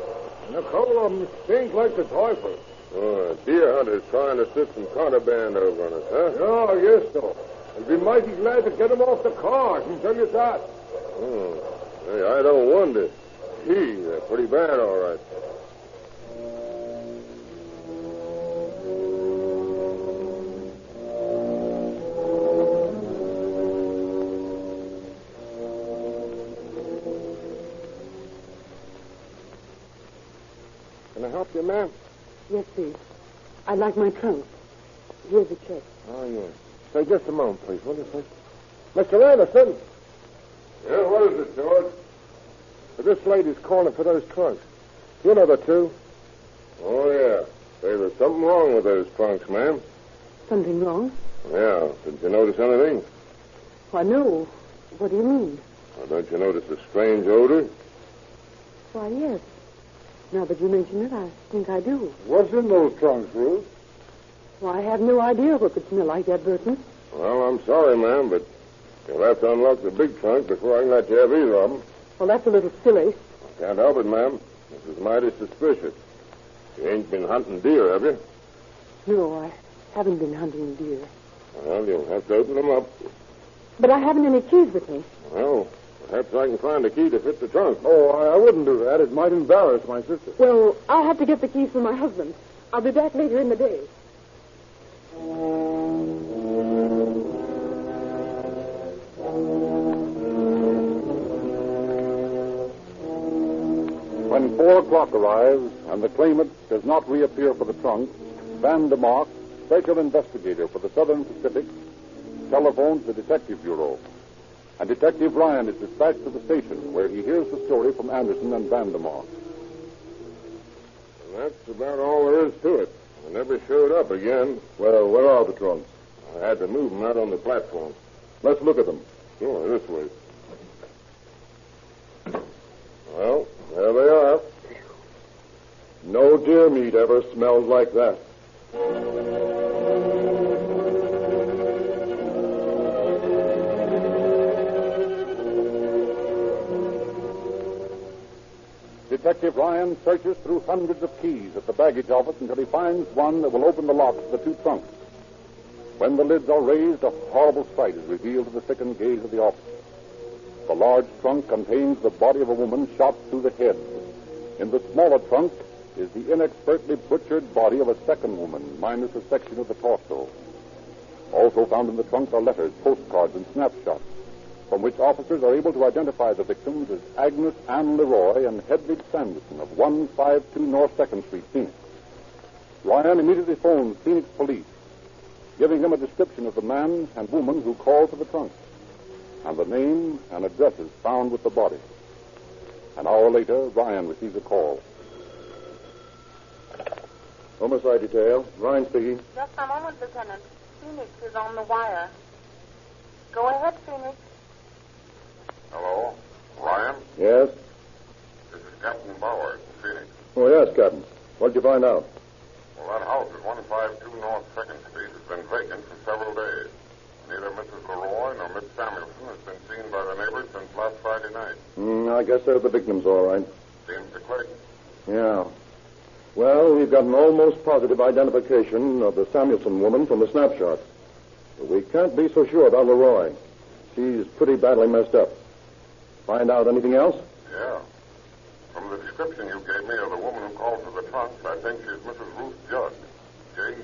and a couple of them stink like the typhus. Oh, deer hunter's trying to sit some contraband over on us, huh? Yeah, I guess so. I'd be mighty glad to get them off the car, I can tell you that. Oh, hey, I don't wonder. Gee, they're pretty bad, all right. Can I help you, ma'am? Yes, please. I'd like my trunk. Here's a check. Oh, yes. Say, just a moment, please, will you, please? Mr. Anderson. Yeah, what is it, George? This lady's calling for those trunks. You know the two. Oh, yeah. Say, there's something wrong with those trunks, ma'am. Something wrong? Yeah. Did you notice anything? Why, no. What do you mean? Well, don't you notice a strange odor? Why, yes. Now that you mention it, I think I do. What's in those trunks, Ruth? Why, I have no idea what could smell like that, Burton. Well, I'm sorry, ma'am, but you'll have to unlock the big trunk before I can let you have either of them. Well, that's a little silly. Can't help it, ma'am. This is mighty suspicious. You ain't been hunting deer, have you? No, I haven't been hunting deer. Well, you'll have to open them up. But I haven't any keys with me. Well, perhaps I can find a key to fit the trunk. Oh, I wouldn't do that. It might embarrass my sister. Well, I'll have to get the keys from my husband. I'll be back later in the day. When 4 o'clock arrives and the claimant does not reappear for the trunk, Van de Mark, special investigator for the Southern Pacific, telephones the Detective Bureau. And Detective Ryan is dispatched to the station where he hears the story from Anderson and Van de Mark. And that's about all there is to it. They never showed up again. Well, where are the trunks? I had to move them out on the platform. Let's look at them. Sure, this way. Well, there they are. No deer meat ever smells like that. Detective Ryan searches through hundreds of keys at the baggage office until he finds one that will open the locks of the 2 trunks. When the lids are raised, a horrible sight is revealed to the sickened gaze of the officer. The large trunk contains the body of a woman shot through the head. In the smaller trunk is the inexpertly butchered body of a second woman, minus a section of the torso. Also found in the trunk are letters, postcards, and snapshots, from which officers are able to identify the victims as Agnes Ann Leroy and Hedwig Sanderson of 152 North 2nd Street, Phoenix. Ryan immediately phones Phoenix police, giving them a description of the man and woman who called for the trunk, and the name and addresses found with the body. An hour later, Ryan receives a call. Homicide detail. Ryan speaking. Just a moment, Lieutenant. Phoenix is on the wire. Go ahead, Phoenix. Hello, Ryan? Yes? This is Captain Bauer, Phoenix. Oh, yes, Captain. What'd you find out? Well, that house at 152 North 2nd Street has been vacant for several days. Neither Mrs. Leroy nor Miss Samuelson has been seen by the neighbors since last Friday night. I guess they're the victims, all right. Seems to click. Yeah. Well, we've got an almost positive identification of the Samuelson woman from the snapshots. But we can't be so sure about Leroy. She's pretty badly messed up. Find out anything else? Yeah. From the description you gave me of the woman who called for the trunks, I think she's Mrs. Ruth Judd. Judd.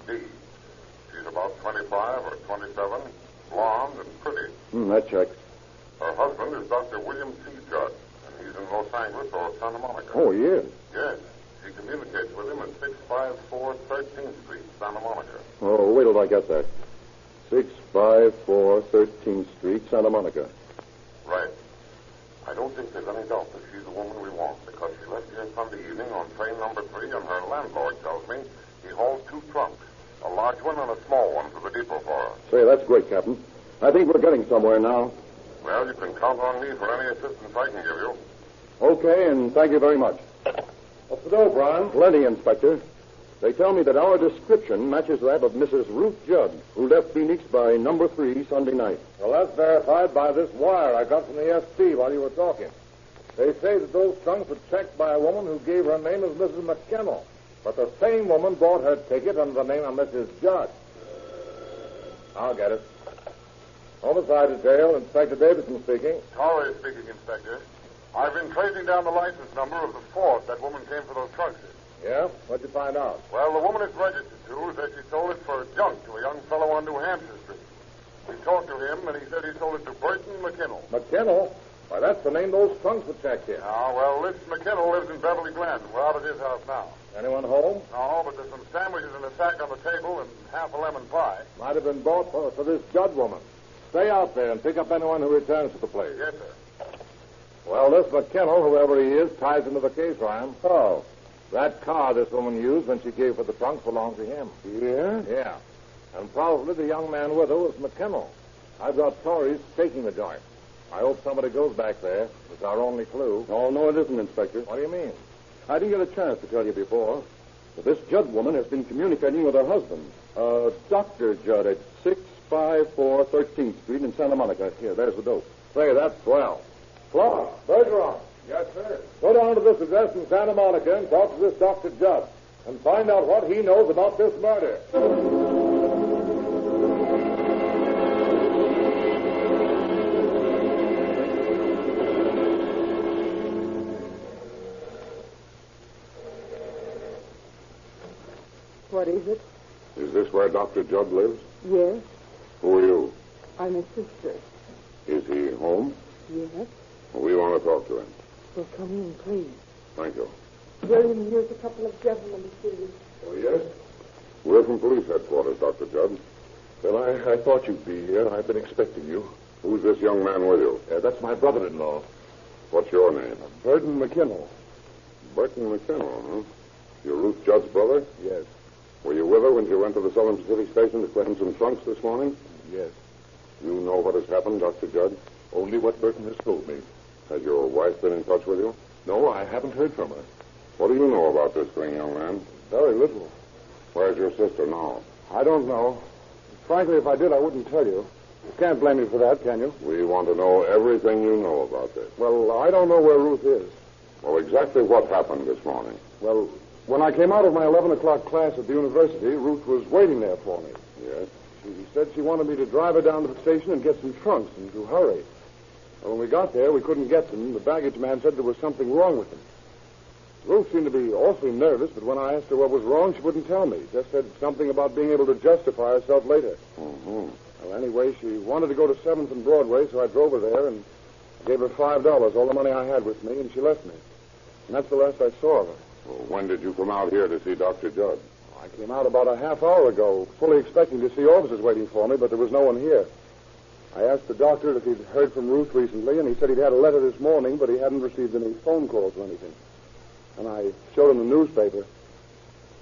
She's about 25 or 27, blonde and pretty. That checks. Her husband is Dr. William C. Judd, and he's in Los Angeles or Santa Monica. Oh, he is? Yes. She communicates with him at 654 13th Street, Santa Monica. Oh, wait till I get that. 654 13th Street, Santa Monica. Right. I don't think there's any doubt that she's the woman we want, because she left here Sunday evening on train number 3, and her landlord tells me he hauled 2 trunks, a large one and a small one, to the depot for her. Say, that's great, Captain. I think we're getting somewhere now. Well, you can count on me for any assistance I can give you. Okay, and thank you very much. What's the dope, Ron? Plenty, Inspector. They tell me that our description matches that of Mrs. Ruth Judd, who left Phoenix by number 3 Sunday night. Well, that's verified by this wire I got from the SC while you were talking. They say that those trunks were checked by a woman who gave her name as Mrs. McKennell. But the same woman bought her ticket under the name of Mrs. Judd. I'll get it. Homicide detail, Inspector Davidson speaking. Torrey speaking, Inspector. I've been tracing down the license number of the Ford that woman came for those trunks in. Yeah? What'd you find out? Well, the woman it's registered to said she sold it for junk to a young fellow on New Hampshire Street. We talked to him, and he said he sold it to Burton McKinnell. McKinnell? Why, that's the name those trunks were checked in. Ah, well, this McKinnell lives in Beverly Glen. We're out at his house now. Anyone home? No, but there's some sandwiches in a sack on the table and half a lemon pie. Might have been bought for this Judd woman. Stay out there and pick up anyone who returns to the place. Yes, sir. Well, this McKinnell, whoever he is, ties into the case, Ryan. Oh. That car this woman used when she gave for the trunks belonged to him. Yeah? Yeah. And probably the young man with her was McKinnell. I've got Tories staking the joint. I hope somebody goes back there. It's our only clue. Oh, no, it isn't, Inspector. What do you mean? I didn't get a chance to tell you before, but this Judd woman has been communicating with her husband, Dr. Judd, at 654 13th Street in Santa Monica. Here, there's the dope. Say, that's swell. Clark, Bergeron. Yes, sir. Go down to this address in Santa Monica and talk to this Dr. Judd. and find out what he knows about this murder. What is it? Is this where Dr. Judd lives? Yes, Who are you? I'm his sister. Is he home? Yes. We want to talk to him. Well, come in, please. Thank you. William, here's a couple of gentlemen to see you. Oh, yes? We're from police headquarters, Dr. Judd. Well, I thought you'd be here. I've been expecting you. Who's this young man with you? That's my brother-in-law. What's your name? Burton McKinnell. Burton McKinnell, huh? You're Ruth Judd's brother? Yes. Were you with her when she went to the Southern Pacific Station to claim some trunks this morning? Yes. You know what has happened, Dr. Judd? Only what Burton has told me. Has your wife been in touch with you? No, I haven't heard from her. What do you know about this thing, young man? Very little. Where's your sister now? I don't know. Frankly, if I did, I wouldn't tell you. You can't blame me for that, can you? We want to know everything you know about this. Well, I don't know where Ruth is. Well, exactly what happened this morning? Well, when I came out of my 11 o'clock class at the university, Ruth was waiting there for me. Yes? She said she wanted me to drive her down to the station and get some trunks and to hurry. Well, when we got there, we couldn't get them. The baggage man said there was something wrong with them. Ruth seemed to be awfully nervous, but when I asked her what was wrong, she wouldn't tell me. Just said something about being able to justify herself later. Mm-hmm. Well, anyway, she wanted to go to 7th and Broadway, so I drove her there and gave her $5, all the money I had with me, and she left me. And that's the last I saw of her. Well, when did you come out here to see Dr. Judd? I came out about a half hour ago, fully expecting to see officers waiting for me, but there was no one here. I asked the doctor if he'd heard from Ruth recently, and he said he'd had a letter this morning, but he hadn't received any phone calls or anything. And I showed him the newspaper. It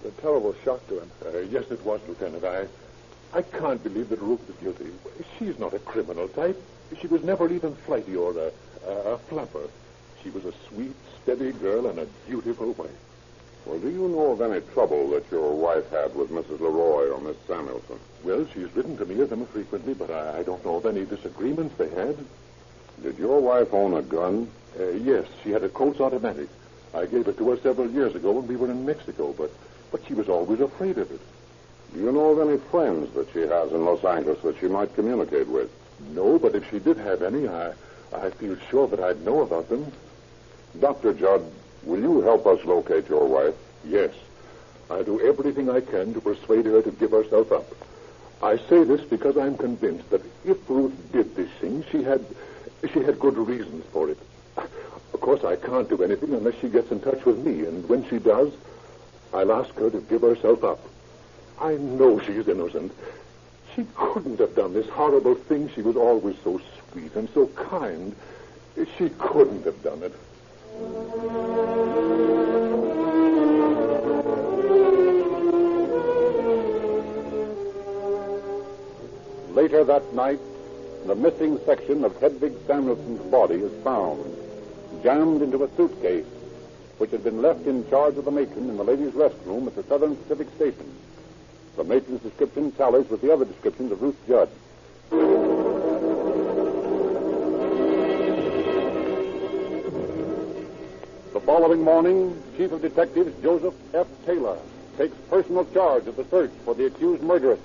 was a terrible shock to him. Yes, it was, Lieutenant. I can't believe that Ruth is guilty. She's not a criminal type. She was never even flighty or a flapper. She was a sweet, steady girl and a beautiful wife. Well, do you know of any trouble that your wife had with Mrs. Leroy or Miss Samuelson? Well, she's written to me of them frequently, but I don't know of any disagreements they had. Did your wife own a gun? Yes, she had a Colt's automatic. I gave it to her several years ago when we were in Mexico, but she was always afraid of it. Do you know of any friends that she has in Los Angeles that she might communicate with? No, but if she did have any, I feel sure that I'd know about them. Dr. Judd, will you help us locate your wife? Yes. I'll do everything I can to persuade her to give herself up. I say this because I'm convinced that if Ruth did this thing, she had good reasons for it. Of course, I can't do anything unless she gets in touch with me, and when she does, I'll ask her to give herself up. I know she's innocent. She couldn't have done this horrible thing. She was always so sweet and so kind. She couldn't have done it. Later that night, the missing section of Hedvig Samuelson's body is found, jammed into a suitcase, which had been left in charge of the matron in the ladies' restroom at the Southern Pacific Station. The matron's description tallies with the other descriptions of Ruth Judd. The following morning, Chief of Detectives Joseph F. Taylor takes personal charge of the search for the accused murderess.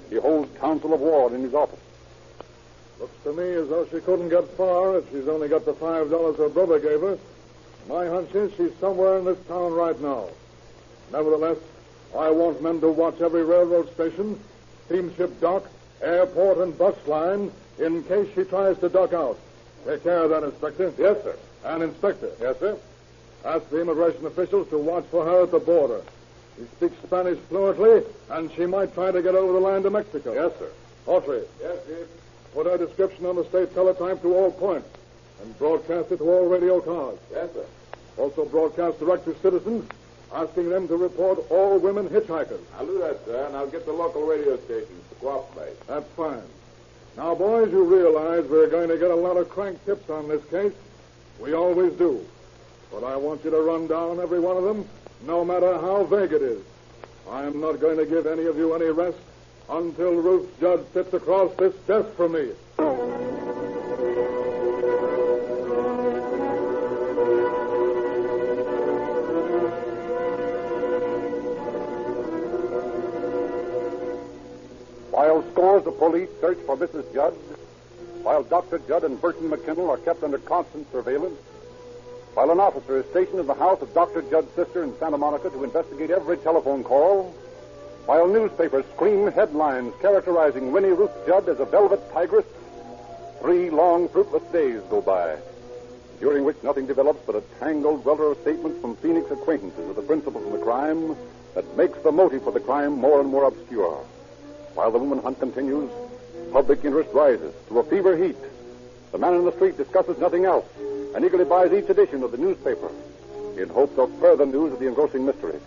He holds counsel of war in his office. Looks to me as though she couldn't get far if she's only got the $5 her brother gave her. My hunch is she's somewhere in this town right now. Nevertheless, I want men to watch every railroad station, steamship dock, airport, and bus line in case she tries to duck out. Take care of that, Inspector. Yes, sir. And Inspector. Yes, sir. Ask the immigration officials to watch for her at the border. She speaks Spanish fluently, and she might try to get over the line to Mexico. Yes, sir. Autry. Yes, Chief. Put her description on the state teletype to all points and broadcast it to all radio cars. Yes, sir. Also broadcast direct to citizens, asking them to report all women hitchhikers. I'll do that, sir, and I'll get the local radio stations to cooperate. That's fine. Now, boys, you realize we're going to get a lot of crank tips on this case. We always do. But I want you to run down every one of them, no matter how vague it is. I'm not going to give any of you any rest until Ruth Judd sits across this desk from me. scores of police search for Mrs. Judd, while Dr. Judd and Burton McKinnell are kept under constant surveillance, while an officer is stationed in the house of Dr. Judd's sister in Santa Monica to investigate every telephone call, while newspapers scream headlines characterizing Winnie Ruth Judd as a velvet tigress, 3 long, fruitless days go by, during which nothing develops but a tangled welter of statements from Phoenix acquaintances of the principals of the crime that makes the motive for the crime more and more obscure. While the woman hunt continues, public interest rises to a fever heat. The man in the street discusses nothing else and eagerly buys each edition of the newspaper in hopes of further news of the engrossing mystery.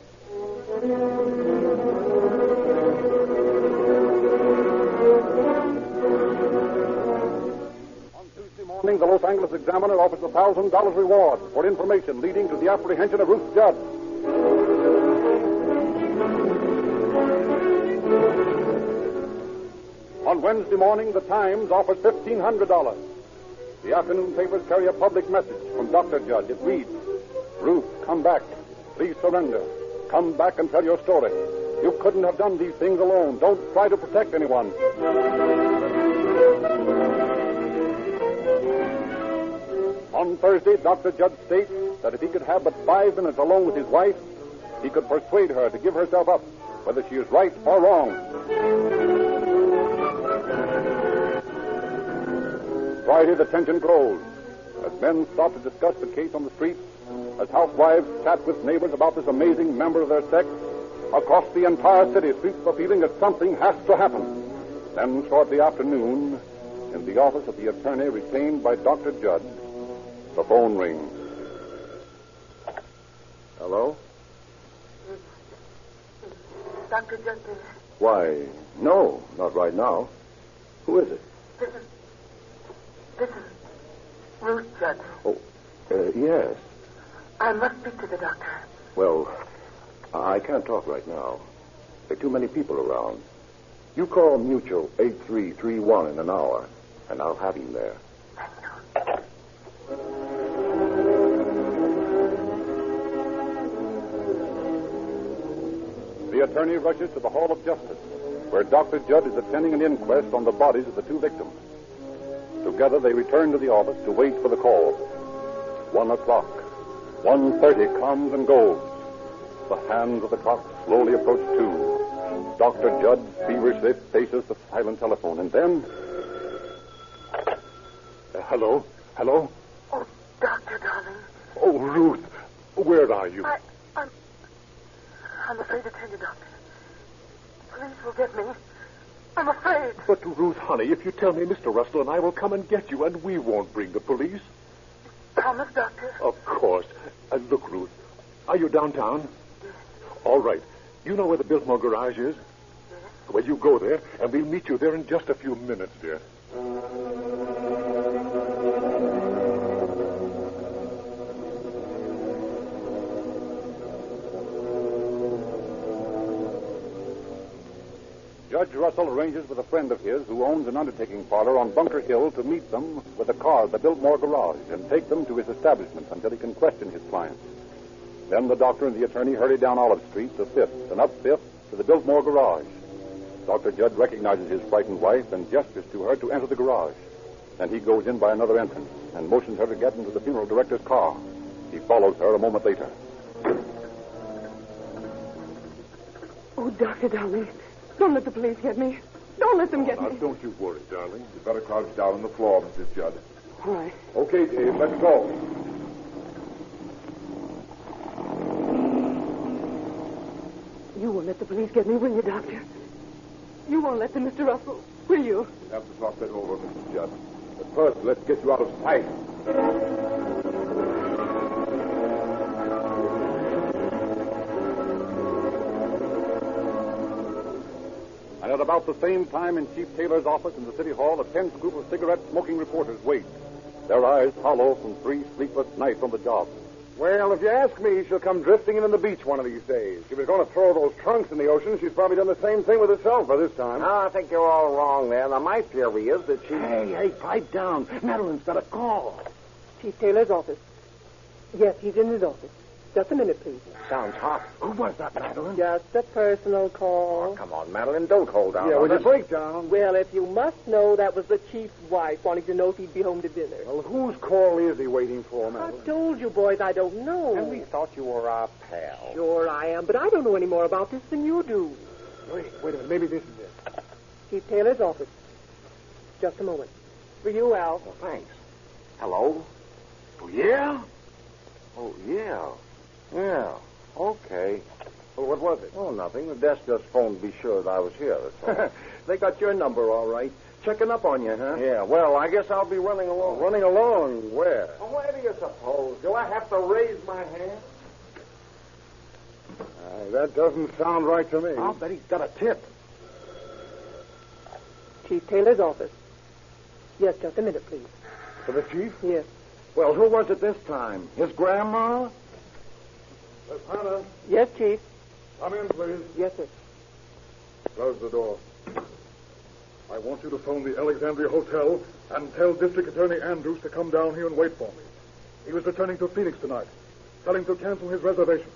The Los Angeles Examiner offers a $1,000 reward for information leading to the apprehension of Ruth Judd. On Wednesday morning, the Times offers $1,500. The afternoon papers carry a public message from Dr. Judd. It reads, "Ruth, come back. Please surrender. Come back and tell your story. You couldn't have done these things alone. Don't try to protect anyone." On Thursday, Dr. Judd states that if he could have but 5 minutes alone with his wife, he could persuade her to give herself up, whether she is right or wrong. Friday, the tension grows as men stop to discuss the case on the streets, as housewives chat with neighbors about this amazing member of their sex. Across the entire city sweeps the feeling that something has to happen. Then, shortly after noon, in the office of the attorney retained by Dr. Judd, the phone rings. Hello? Dr. Judd. Why, no, not right now. Who is it? This is Ruth Judd. Oh, yes. I must speak to the doctor. Well, I can't talk right now. There are too many people around. You call Mutual 8331 in an hour, and I'll have him there. The attorney rushes to the Hall of Justice, where Dr. Judd is attending an inquest on the bodies of the 2 victims. Together, they return to the office to wait for the call. 1 o'clock. 1:30 comes and goes. The hands of the clock slowly approach 2. Dr. Judd feverishly faces the silent telephone, and then... Hello? Hello? Oh, Doctor, darling. Oh, Ruth, where are you? I'm afraid to tell you, Doctor. Police will get me. I'm afraid. But, Ruth, honey, if you tell me, Mr. Russell and I will come and get you, and we won't bring the police. Promise, Doctor? Of course. Look, Ruth, are you downtown? Yes. All right. You know where the Biltmore garage is? Yes. Well, you go there, and we'll meet you there in just a few minutes, dear. Judge Russell arranges with a friend of his who owns an undertaking parlor on Bunker Hill to meet them with a car at the Biltmore garage and take them to his establishment until he can question his clients. Then the doctor and the attorney hurry down Olive Street to 5th and up 5th to the Biltmore garage. Dr. Judd recognizes his frightened wife and gestures to her to enter the garage. Then he goes in by another entrance and motions her to get into the funeral director's car. He follows her a moment later. Oh, Doctor, darling. Don't let the police get me. Don't let them get me. Don't you worry, darling. You better crouch down on the floor, Mrs. Judd. All right. Okay, Dave, let's go. You won't let the police get me, will you, Doctor? You won't let them, Mr. Russell, will you? We'll have to talk that over, Mrs. Judd. But first, let's get you out of sight. And at about the same time in Chief Taylor's office in the City Hall, a tense group of cigarette-smoking reporters wait, their eyes hollow from 3 sleepless nights on the job. Well, if you ask me, she'll come drifting in on the beach one of these days. She was going to throw those trunks in the ocean. She's probably done the same thing with herself by this time. No, I think you're all wrong there. Now, my theory is that she... Hey, pipe down. Madeline's got a call. Chief Taylor's office. Yes, he's in his office. Just a minute, please. Sounds hot. Who was that, Madeline? Just a personal call. Oh, come on, Madeline. Don't hold out. Yeah, on will you us. break down? Well, if you must know, that was the chief's wife wanting to know if he'd be home to dinner. Well, whose call is he waiting for, I Madeline? told you, boys, I don't know. And we thought you were our pal. Sure I am, but I don't know any more about this than you do. Wait a minute. Maybe this is it. Chief Taylor's office. Just a moment. For you, Al. Well, thanks. Hello? Oh, yeah? Oh, yeah. Yeah. Okay. Well, what was it? Oh, nothing. The desk just phoned to be sure that I was here. That's all. They got your number all right. Checking up on you, huh? Yeah, well, I guess I'll be running along. Running along? Where? Well, where do you suppose? Do I have to raise my hand? That doesn't sound right to me. I'll bet he's got a tip. Chief Taylor's office. Yes, just a minute, please. For the chief? Yes. Well, who was it this time? His grandma? Miss Hannah, Yes, Chief. come in, please. Yes, sir. Close the door. I want you to phone the Alexandria Hotel and tell District Attorney Andrews to come down here and wait for me. He was returning to Phoenix tonight. Tell him to cancel his reservation.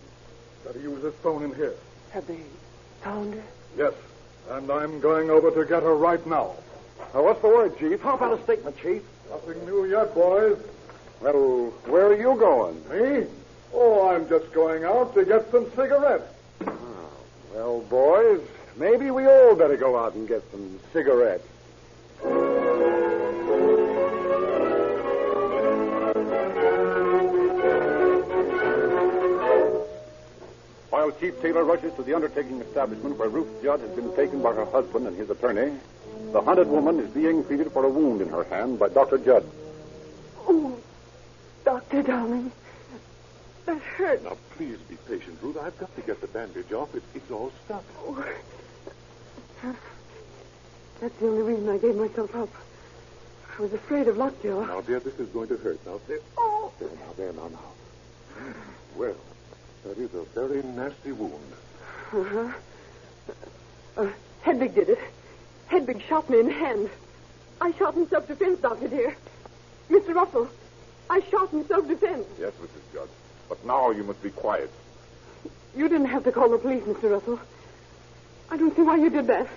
That he use his phone in here. Have they found her? Yes, and I'm going over to get her right now. What's the word, Chief? How about a statement, Chief? Nothing new yet, boys. Well, where are you going? Me? Oh, I'm just going out to get some cigarettes. Well, boys, maybe we all better go out and get some cigarettes. While Chief Taylor rushes to the undertaking establishment where Ruth Judd has been taken by her husband and his attorney, the hunted woman is being treated for a wound in her hand by Dr. Judd. Oh, Doctor, darling. That hurts. Now, please be patient, Ruth. I've got to get the bandage off. It's all stuck. Oh. That's the only reason I gave myself up. I was afraid of lockjaw. Now, dear, this is going to hurt. Now, there. Oh. There, now. Well, that is a very nasty wound. Uh-huh. Hedwig did it. Hedwig shot me in the hand. I shot in self-defense, Doctor dear. Mr. Russell, I shot in self-defense. Yes, Mrs. Judd. But now you must be quiet. You didn't have to call the police, Mr. Russell. I don't see why you did that.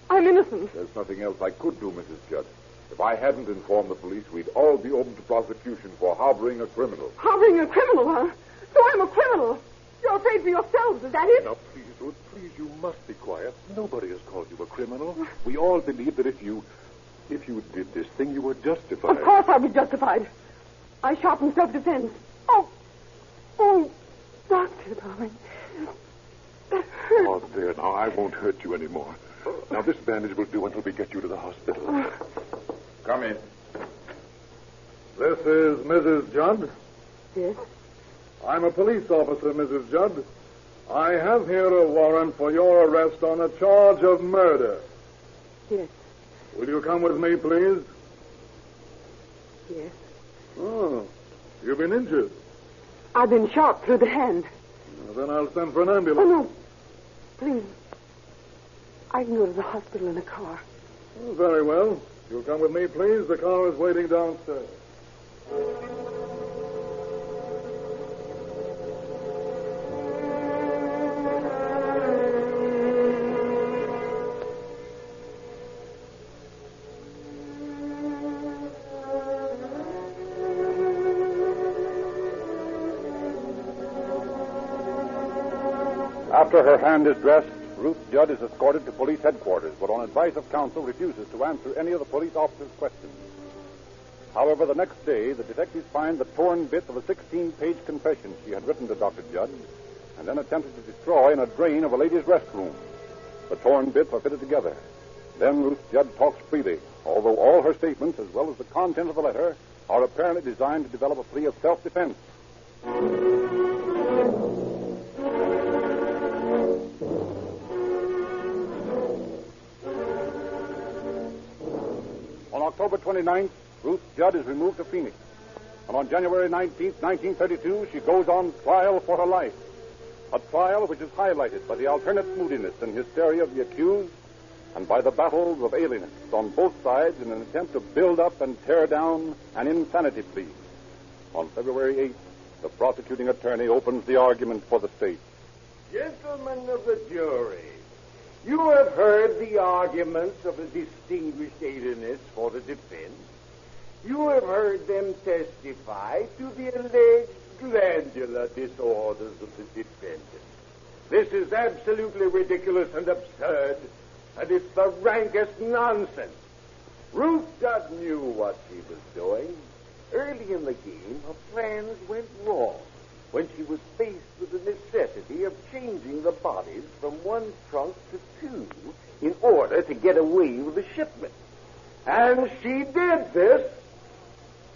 I'm innocent. There's nothing else I could do, Mrs. Judd. If I hadn't informed the police, we'd all be open to prosecution for harboring a criminal. Harboring a criminal, huh? So I'm a criminal. You're afraid for yourselves, is that it? Now, please, Ruth, please, you must be quiet. Nobody has called you a criminal. We all believe that if you did this thing, you were justified. Of course I was justified. I shot in self-defense. Oh, Doctor, darling. That hurt. Oh, there, now, I won't hurt you anymore. Now, this bandage will do until we get you to the hospital. Come in. This is Mrs. Judd? Yes? I'm a police officer, Mrs. Judd. I have here a warrant for your arrest on a charge of murder. Yes. Will you come with me, please? Yes. Oh, you've been injured. I've been shot through the hand. Well, then I'll send for an ambulance. Oh, no. Please. I can go to the hospital in a car. Oh, very well. You'll come with me, please. The car is waiting downstairs. After her hand is dressed, Ruth Judd is escorted to police headquarters, but on advice of counsel refuses to answer any of the police officer's questions. However, the next day, the detectives find the torn bit of a 16-page confession she had written to Dr. Judd and then attempted to destroy in a drain of a lady's restroom. The torn bits are fitted together. Then Ruth Judd talks freely, although all her statements, as well as the content of the letter, are apparently designed to develop a plea of self-defense. On October 29th, Ruth Judd is removed to Phoenix. And on January 19th, 1932, she goes on trial for her life. A trial which is highlighted by the alternate moodiness and hysteria of the accused and by the battles of alienists on both sides in an attempt to build up and tear down an insanity plea. On February 8th, The prosecuting attorney opens the argument for the state. Gentlemen of the jury, you have heard the arguments of the distinguished alienists for the defense. You have heard them testify to the alleged glandular disorders of the defendant. This is absolutely ridiculous and absurd, and it's the rankest nonsense. Ruth Judd knew what she was doing. Early in the game, her plans went wrong when she was faced with the necessity of changing the bodies from one trunk to two in order to get away with the shipment. And she did this,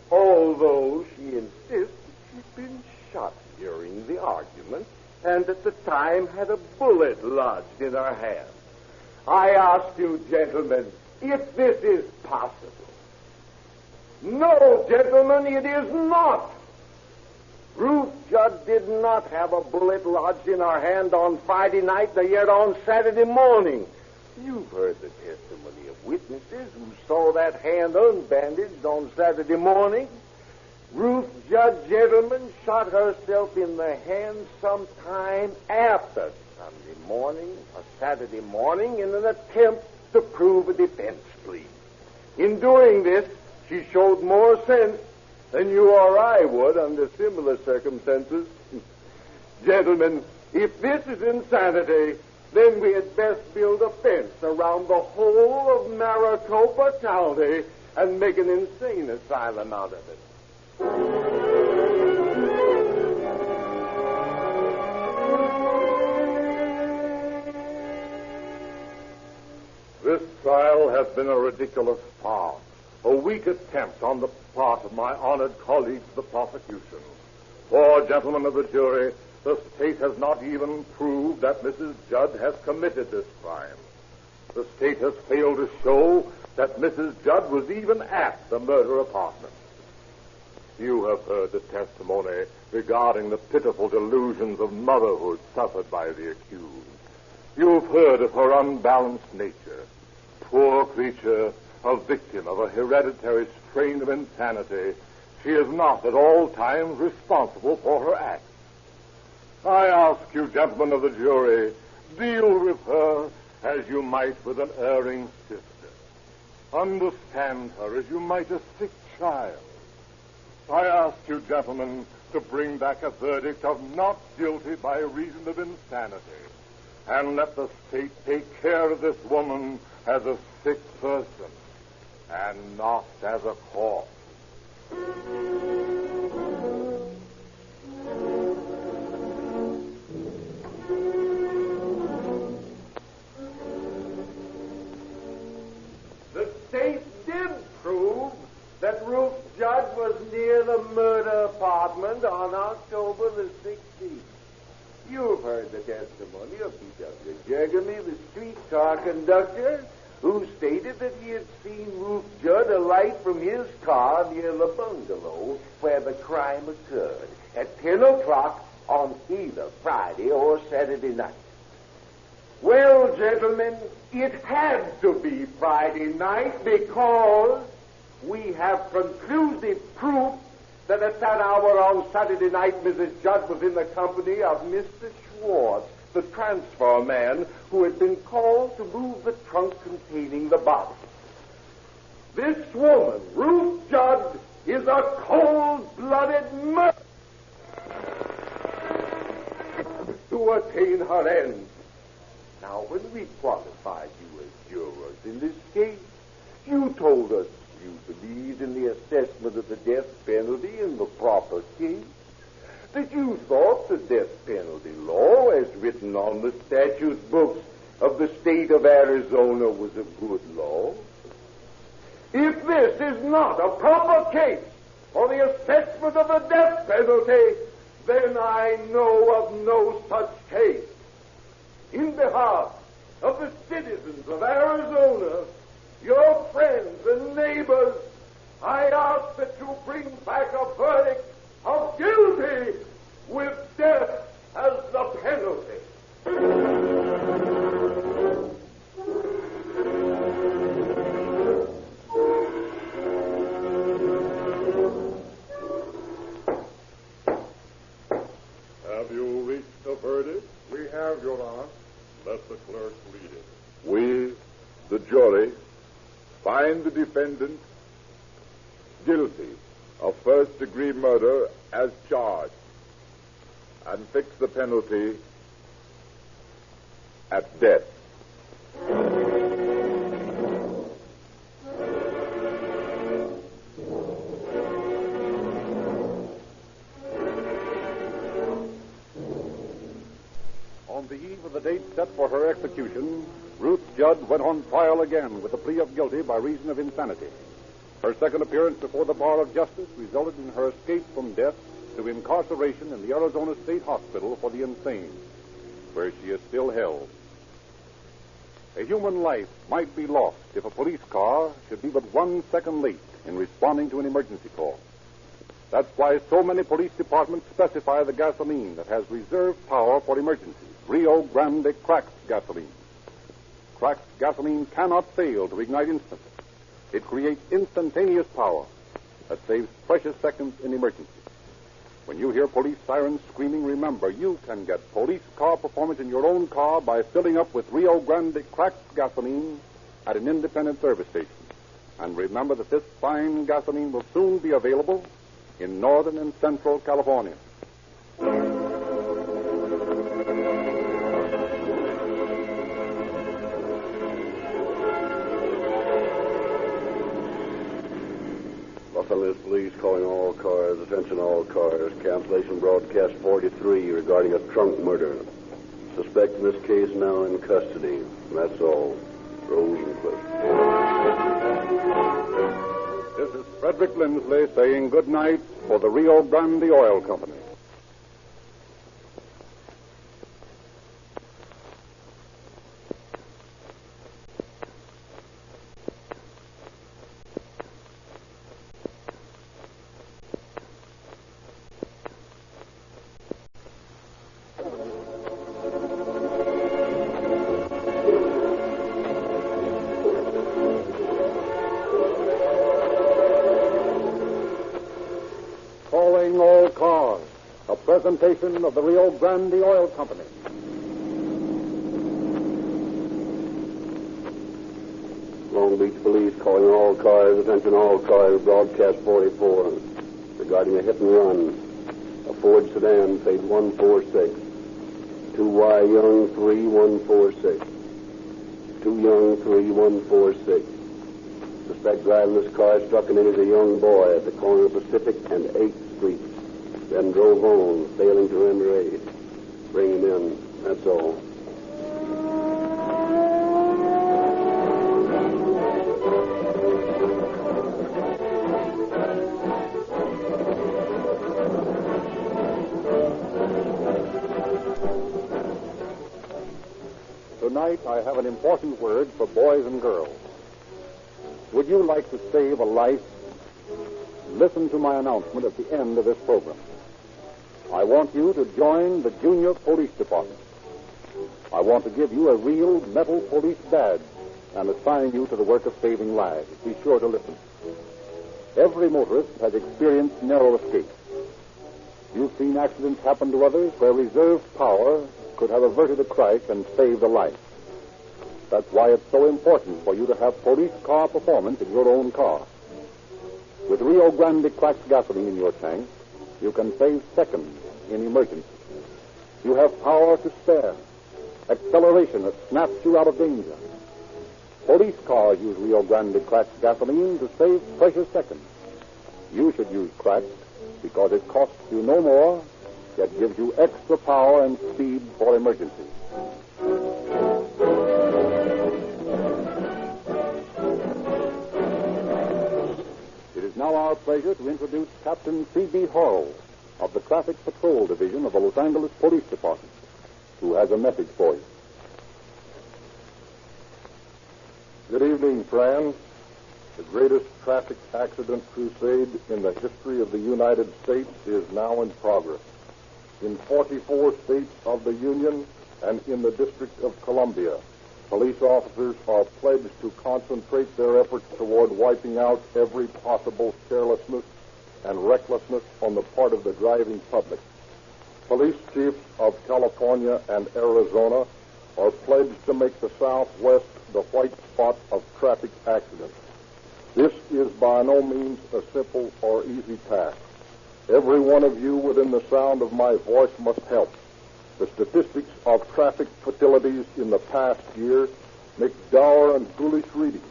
although she insists she'd been shot during the argument and at the time had a bullet lodged in her hand. I ask you, gentlemen, if this is possible. No, gentlemen, it is not. Ruth Judd did not have a bullet lodged in her hand on Friday night, nor yet on Saturday morning. You've heard the testimony of witnesses who saw that hand unbandaged on Saturday morning. Ruth Judd, gentlemen, shot herself in the hand sometime after Sunday morning or Saturday morning in an attempt to prove a defense plea. In doing this, she showed more sense than you or I would under similar circumstances. Gentlemen, if this is insanity, then we had best build a fence around the whole of Maricopa County and make an insane asylum out of it. This trial has been a ridiculous farce, a weak attempt on the part of my honored colleagues, the prosecution. For, gentlemen of the jury, the state has not even proved that Mrs. Judd has committed this crime. The state has failed to show that Mrs. Judd was even at the murder apartment. You have heard the testimony regarding the pitiful delusions of motherhood suffered by the accused. You've heard of her unbalanced nature. Poor creature, a victim of a hereditary strain of insanity, she is not at all times responsible for her acts. I ask you, gentlemen of the jury, deal with her as you might with an erring sister. Understand her as you might a sick child. I ask you, gentlemen, to bring back a verdict of not guilty by reason of insanity, and let the state take care of this woman as a sick person and not as a corpse. The state did prove that Ruth Judd was near the murder apartment on October the 16th. You've heard the testimony of P.W. Jergamy, the streetcar conductor, who stated that he had seen Ruth Judd alight from his car near the bungalow where the crime occurred at 10 o'clock on either Friday or Saturday night. Well, gentlemen, it had to be Friday night because we have conclusive proof that at that hour on Saturday night, Mrs. Judd was in the company of Mr. Schwartz, the transfer man who had been called to move the trunk containing the body. This woman, Ruth Judd, is a cold-blooded murderer to attain her ends. Now, when we qualified you as jurors in this case, you told us you believed in the assessment of the death penalty in the proper case, that you thought the death penalty law, as written on the statute books of the state of Arizona, was a good law. If this is not a proper case for the assessment of the death penalty, then I know of no such case. In behalf of the citizens of Arizona, your friends and neighbors, I ask that you bring back a verdict of guilty with death as the penalty. Let the clerk read it. We, the jury, find the defendant guilty of first-degree murder as charged and fix the penalty at death. On the eve of the date set for her execution, Ruth Judd went on trial again with a plea of guilty by reason of insanity. Her second appearance before the bar of justice resulted in her escape from death to incarceration in the Arizona State Hospital for the Insane, where she is still held. A human life might be lost if a police car should be but 1 second late in responding to an emergency call. That's why so many police departments specify the gasoline that has reserve power for emergencies, Rio Grande cracked gasoline. Cracked gasoline cannot fail to ignite instantly. It creates instantaneous power that saves precious seconds in emergencies. When you hear police sirens screaming, remember, you can get police car performance in your own car by filling up with Rio Grande cracked gasoline at an independent service station. And remember that this fine gasoline will soon be available in northern and central California. Los Angeles Police calling all cars, attention all cars, cancellation broadcast 43 regarding a trunk murder. Suspect in this case now in custody. That's all. Rosencliff. This is Frederick Lindsley saying good night for the Rio Grande Oil Company. Calling all cars. A presentation of the Rio Grande Oil Company. Long Beach Police calling all cars, attention all cars, broadcast 44 regarding a hit and run. A Ford sedan paid 146. 2Y Young 3146. 2 Young 3146. Suspect driving this car struck and injured a young boy at the corner of Pacific and 8th Street. Then drove on, failing to render aid. Bring him in. That's all. Tonight I have an important word for boys and girls. Would you like to save a life? Listen to my announcement at the end of this program. I want you to join the Junior Police Department. I want to give you a real metal police badge and assign you to the work of saving lives. Be sure to listen. Every motorist has experienced narrow escapes. You've seen accidents happen to others where reserve power could have averted a crash and saved a life. That's why it's so important for you to have police car performance in your own car. With Rio Grande cracked gasoline in your tank, you can save seconds in emergency. You have power to spare, acceleration that snaps you out of danger. Police cars use Rio Grande cracked gasoline to save precious seconds. You should use cracked because it costs you no more, yet gives you extra power and speed for emergencies. It is now our pleasure to introduce Captain C.B. Horrell of the Traffic Patrol Division of the Los Angeles Police Department, who has a message for you. Good evening, friends. The greatest traffic accident crusade in the history of the United States is now in progress. In 44 states of the Union and in the District of Columbia, police officers are pledged to concentrate their efforts toward wiping out every possible carelessness and recklessness on the part of the driving public. Police chiefs of California and Arizona are pledged to make the Southwest the white spot of traffic accidents. This is by no means a simple or easy task. Every one of you within the sound of my voice must help. The statistics of traffic fatalities in the past year make dour and foolish reading.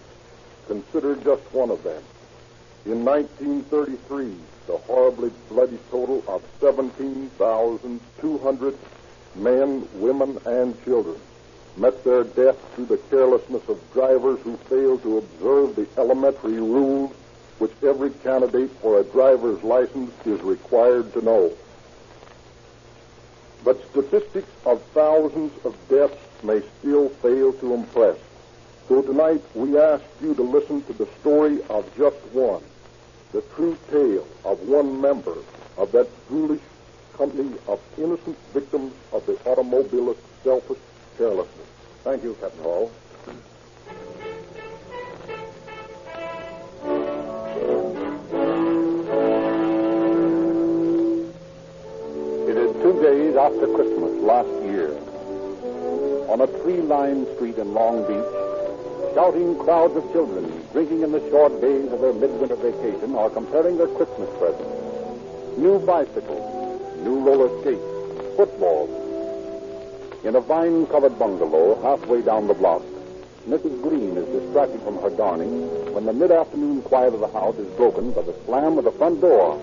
Consider just one of them. In 1933, the horribly bloody total of 17,200 men, women, and children met their death through the carelessness of drivers who failed to observe the elementary rules which every candidate for a driver's license is required to know. But statistics of thousands of deaths may still fail to impress. So tonight we ask you to listen to the story of just one, the true tale of one member of that foolish company of innocent victims of the automobilist's selfish carelessness. Thank you, Captain Hall. It is 2 days after Christmas last year. On a tree-lined street in Long Beach, shouting crowds of children drinking in the short days of their midwinter vacation are comparing their Christmas presents. New bicycles, new roller skates, footballs. In a vine-covered bungalow halfway down the block, Mrs. Green is distracted from her darning when the mid-afternoon quiet of the house is broken by the slam of the front door.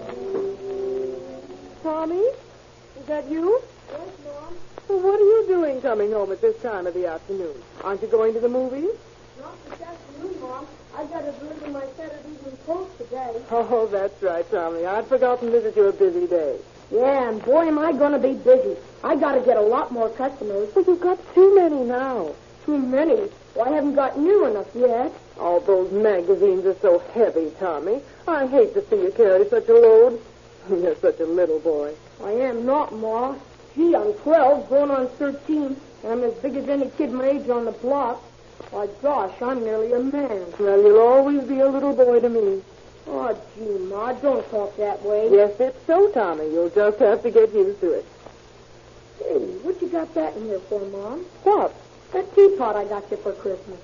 Tommy? Is that you? Yes, Mom. Well, what are you doing coming home at this time of the afternoon? Aren't you going to the movies? Not this afternoon, Mom. I got to deliver my Saturday evening post today. Oh, that's right, Tommy. I'd forgotten this is your busy day. Yeah, and boy, am I going to be busy. I got to get a lot more customers. Well, you've got too many now. Too many? Well, I haven't got new enough yet. All those magazines are so heavy, Tommy. I hate to see you carry such a load. You're such a little boy. I am not, Ma. Gee, I'm 12, going on 13, and I'm as big as any kid my age on the block. Why, gosh, I'm nearly a man. Well, you'll always be a little boy to me. Oh, gee, Ma, don't talk that way. Yes, it's so, Tommy. You'll just have to get used to it. Hey, what you got that in here for, Mom? What? That teapot I got you for Christmas.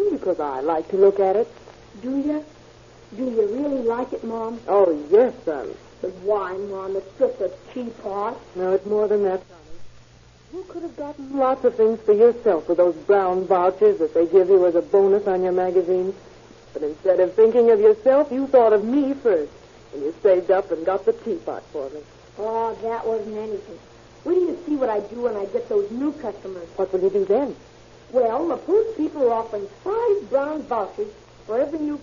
Because I like to look at it. Do you? Do you really like it, Mom? Oh, yes, son. But why, Mom? It's just a teapot. No, it's more than that, Tommy. You could have gotten lots of things for yourself with those brown vouchers that they give you as a bonus on your magazines. But instead of thinking of yourself, you thought of me first. And you saved up and got the teapot for me. Oh, that wasn't anything. Wait till you see what I do when I get those new customers. What will you do then? Well, the post people are offering 5 brown vouchers for every new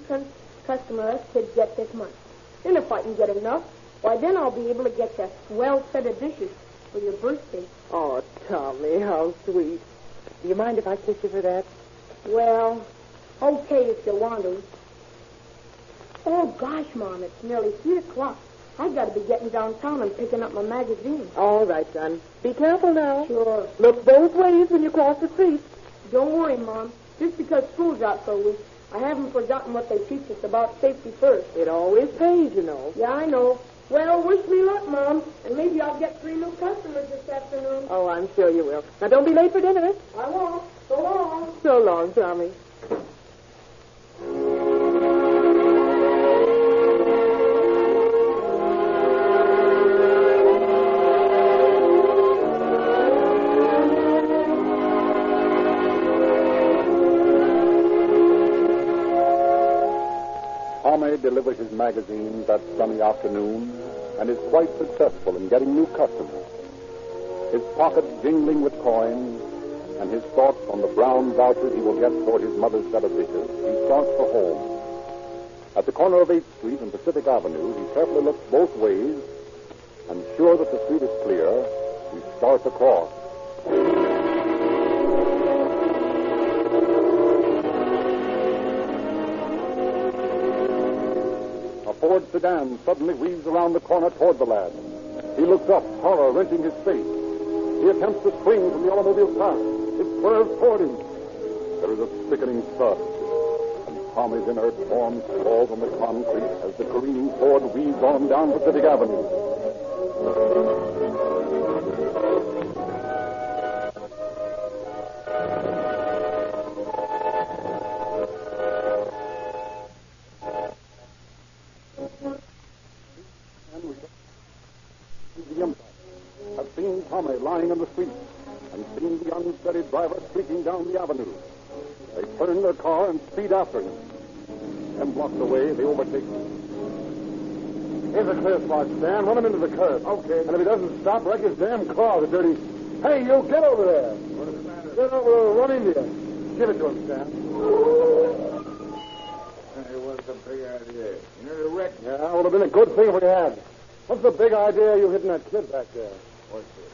customer us kids get this month. Then if I can get enough, why, then I'll be able to get you a swell set of dishes for your birthday. Oh, Tommy, how sweet. Do you mind if I kiss you for that? Well, okay if you want to. Oh, gosh, Mom, it's nearly 3 o'clock. I've got to be getting downtown and picking up my magazine. All right, son. Be careful now. Sure. Look both ways when you cross the street. Don't worry, Mom. Just because school's out for a week, I haven't forgotten what they teach us about safety first. It always pays, you know. Yeah, I know. Well, wish me luck, Mom, and maybe I'll get 3 new customers this afternoon. Oh, I'm sure you will. Now, don't be late for dinner. I won't. So long. So long, Tommy. Tommy delivers his magazines that sunny afternoon and is quite successful in getting new customers. His pockets jingling with coins and his thoughts on the brown vouchers he will get toward his mother's set of dishes, he starts for home. At the corner of 8th Street and Pacific Avenue, he carefully looks both ways, and sure that the street is clear, he starts across. A Ford sedan suddenly weaves around the corner toward the lad. He looks up, horror wrenching his face. He attempts to spring from the automobile's path. It swerves toward him. There is a sickening thud, and Tommy's inert form falls on the concrete as the careening Ford weaves on down Pacific Avenue. lying in the street and seen the unsteady driver streaking down the avenue. They turn their car and speed after him. 10 blocks away, they overtake him. Here's a clear spot, Stan. Run him into the curb. Okay. And if he doesn't stop, wreck his damn car, the dirty... Hey, you, get over there. What is the matter? Get over there, run into you. Give it to him, Stan. Hey, what's the big idea? You know, the wreck... Yeah, it would have been a good thing if we had. What's the big idea you hitting that kid back there? What's this?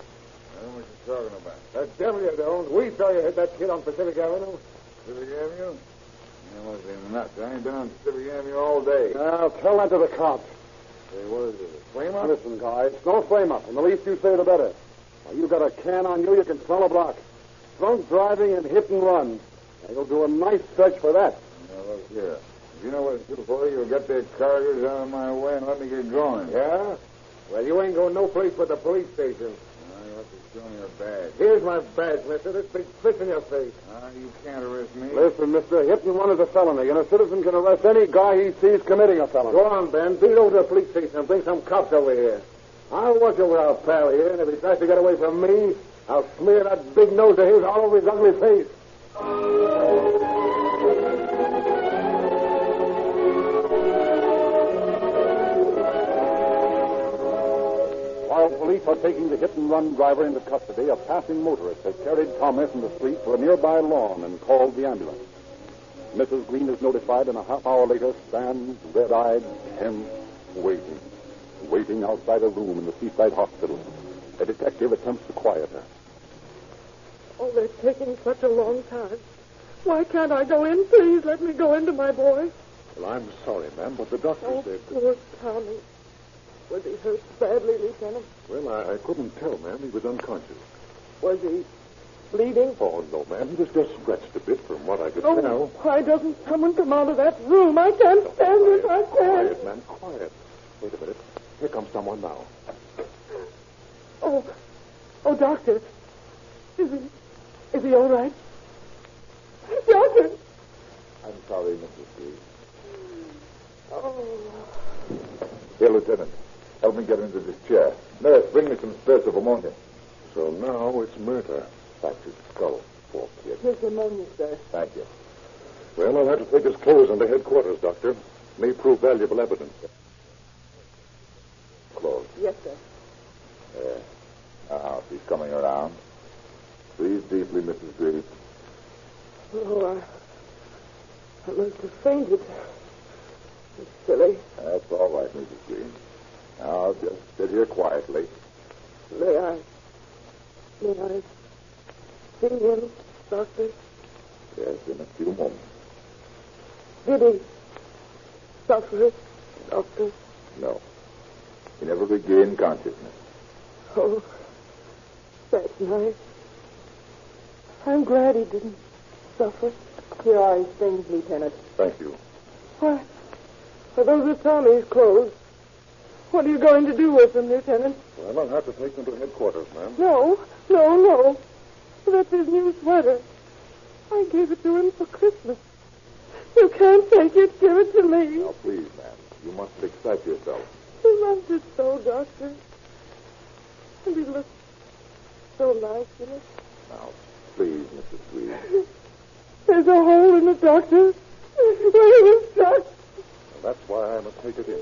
I don't know what you're talking about. The devil you don't. We saw you hit that kid on Pacific Avenue. Pacific Avenue? That must be nuts. I ain't been on Pacific Avenue all day. Now, tell that to the cops. Hey, what is it? A flame up? Listen, guys, no flame up. And the least you say, the better. Now, you got a can on you, you can smell a block. Drunk driving and hit and run. Now, you'll do a nice stretch for that. Now, look here. If you know what to do for you, you'll get their cargoes out of my way and let me get going. Yeah? Well, you ain't going no place but the police station. You'll have to show me your badge. Here's my badge, mister. This big fish in your face. You can't arrest me. Listen, mister, hit and run is a felony, and a citizen can arrest any guy he sees committing a felony. Go on, Ben. Beat over to the police station and bring some cops over here. I'll watch over our pal here, and if he tries to get away from me, I'll smear that big nose of his all over his ugly face. While police are taking the hit-and-run driver into custody, a passing motorist has carried Thomas from the street to a nearby lawn and called the ambulance. Mrs. Green is notified, and a half hour later stands red-eyed, tense, waiting outside a room in the Seaside Hospital. A detective attempts to quiet her. Oh, they're taking such a long time. Why can't I go in? Please let me go into my boy. Well, I'm sorry, ma'am, but the doctor said... Poor Tommy. Was he hurt badly, Lieutenant? Well, I couldn't tell, ma'am. He was unconscious. Was he bleeding? Oh, no, ma'am. He was just scratched a bit from what I could tell. tell. Why doesn't someone come out of that room? I can't stand it. I can't. Quiet, ma'am. Quiet. Wait a minute. Here comes someone now. Oh, Doctor. Is he all right? Doctor! I'm sorry, Mrs. Green. Oh. Here, Lieutenant. Help me get into this chair. Nurse, bring me some spirits of ammonia. So now it's murder. Fractured skull. Poor kid. Here's ammonia, sir. Thank you. Well, I'll have to take his clothes into headquarters, Doctor. May prove valuable evidence. Clothes? Yes, sir. Now, she's coming around. Breathe deeply, Mrs. Green. Oh, I must have fainted. It's silly. That's all right, Mrs. Green. Now, just sit here quietly. May I see him, Doctor? Yes, in a few moments. Did he suffer, Doctor? No. He never regained consciousness. Oh, that's nice. I'm glad he didn't suffer. Here are his things, Lieutenant. Thank you. Why, those are Tommy's clothes. What are you going to do with them, Lieutenant? Well, I'll have to take them to headquarters, ma'am. No. That's his new sweater. I gave it to him for Christmas. You can't take it. Give it to me. Now, please, ma'am. You mustn't excite yourself. He loves it so, Doctor. And he looks so nice in it. Now, please, Mrs. Green. There's a hole in it, Doctor. Where it was stuck. Well, that's why I must take it in.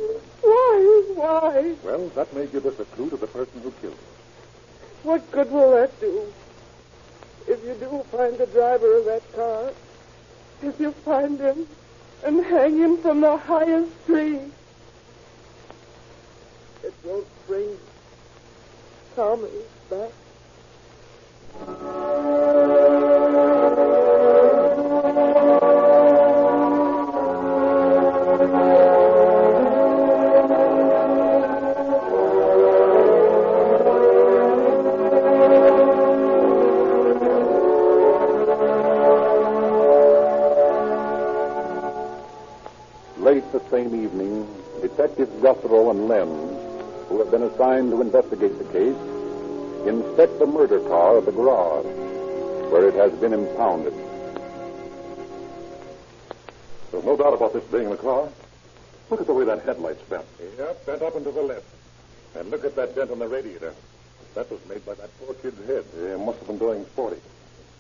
Why? Well, that may give us a clue to the person who killed him. What good will that do? If you do find the driver of that car, if you find him and hang him from the highest tree, it won't bring Tommy back. Late the same evening, Detectives Guthrow and Lenz, who have been assigned to investigate the case, inspect the murder car at the garage, where it has been impounded. There's no doubt about this being the car. Look at the way that headlight's bent. Yep, bent up and to the left. And look at that dent on the radiator. That was made by that poor kid's head. Yeah, must have been doing 40.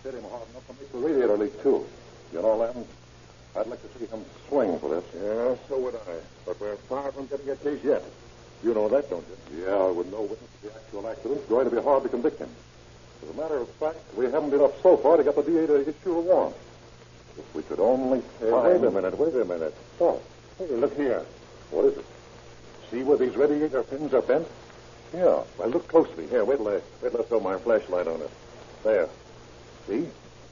Hit him hard enough to make the radiator leak, too. You know, Len, I'd like to see him swing for this. Yeah, so would I. But we're far from getting a case yet. You know that, don't you? Yeah, with no witness to the actual accident, it's going to be hard to convict him. As a matter of fact, we haven't enough so far to get the DA to issue a warrant. If we could only find... Wait a minute. Oh, Hey, look here. what is it? See where these radiator pins are bent? Yeah. Well, look closely. Here, wait till I throw my flashlight on it. There. See?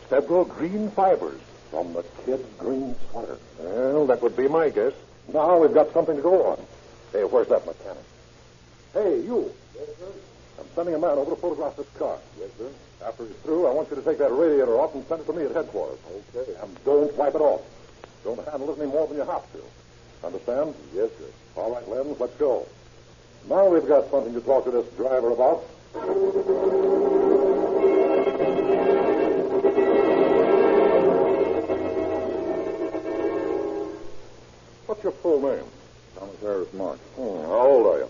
Several green fibers. From the kid's green sweater. Well, that would be my guess. Now we've got something to go on. Hey, where's that mechanic? Hey, you. Yes, sir? I'm sending a man over to photograph this car. Yes, sir. After he's through, I want you to take that radiator off and send it to me at headquarters. Okay. And don't wipe it off. Don't handle it any more than you have to. Understand? Yes, sir. All right, Lens, let's go. Now we've got something to talk to this driver about. What's your full name? Thomas Harris Mark. How old are you?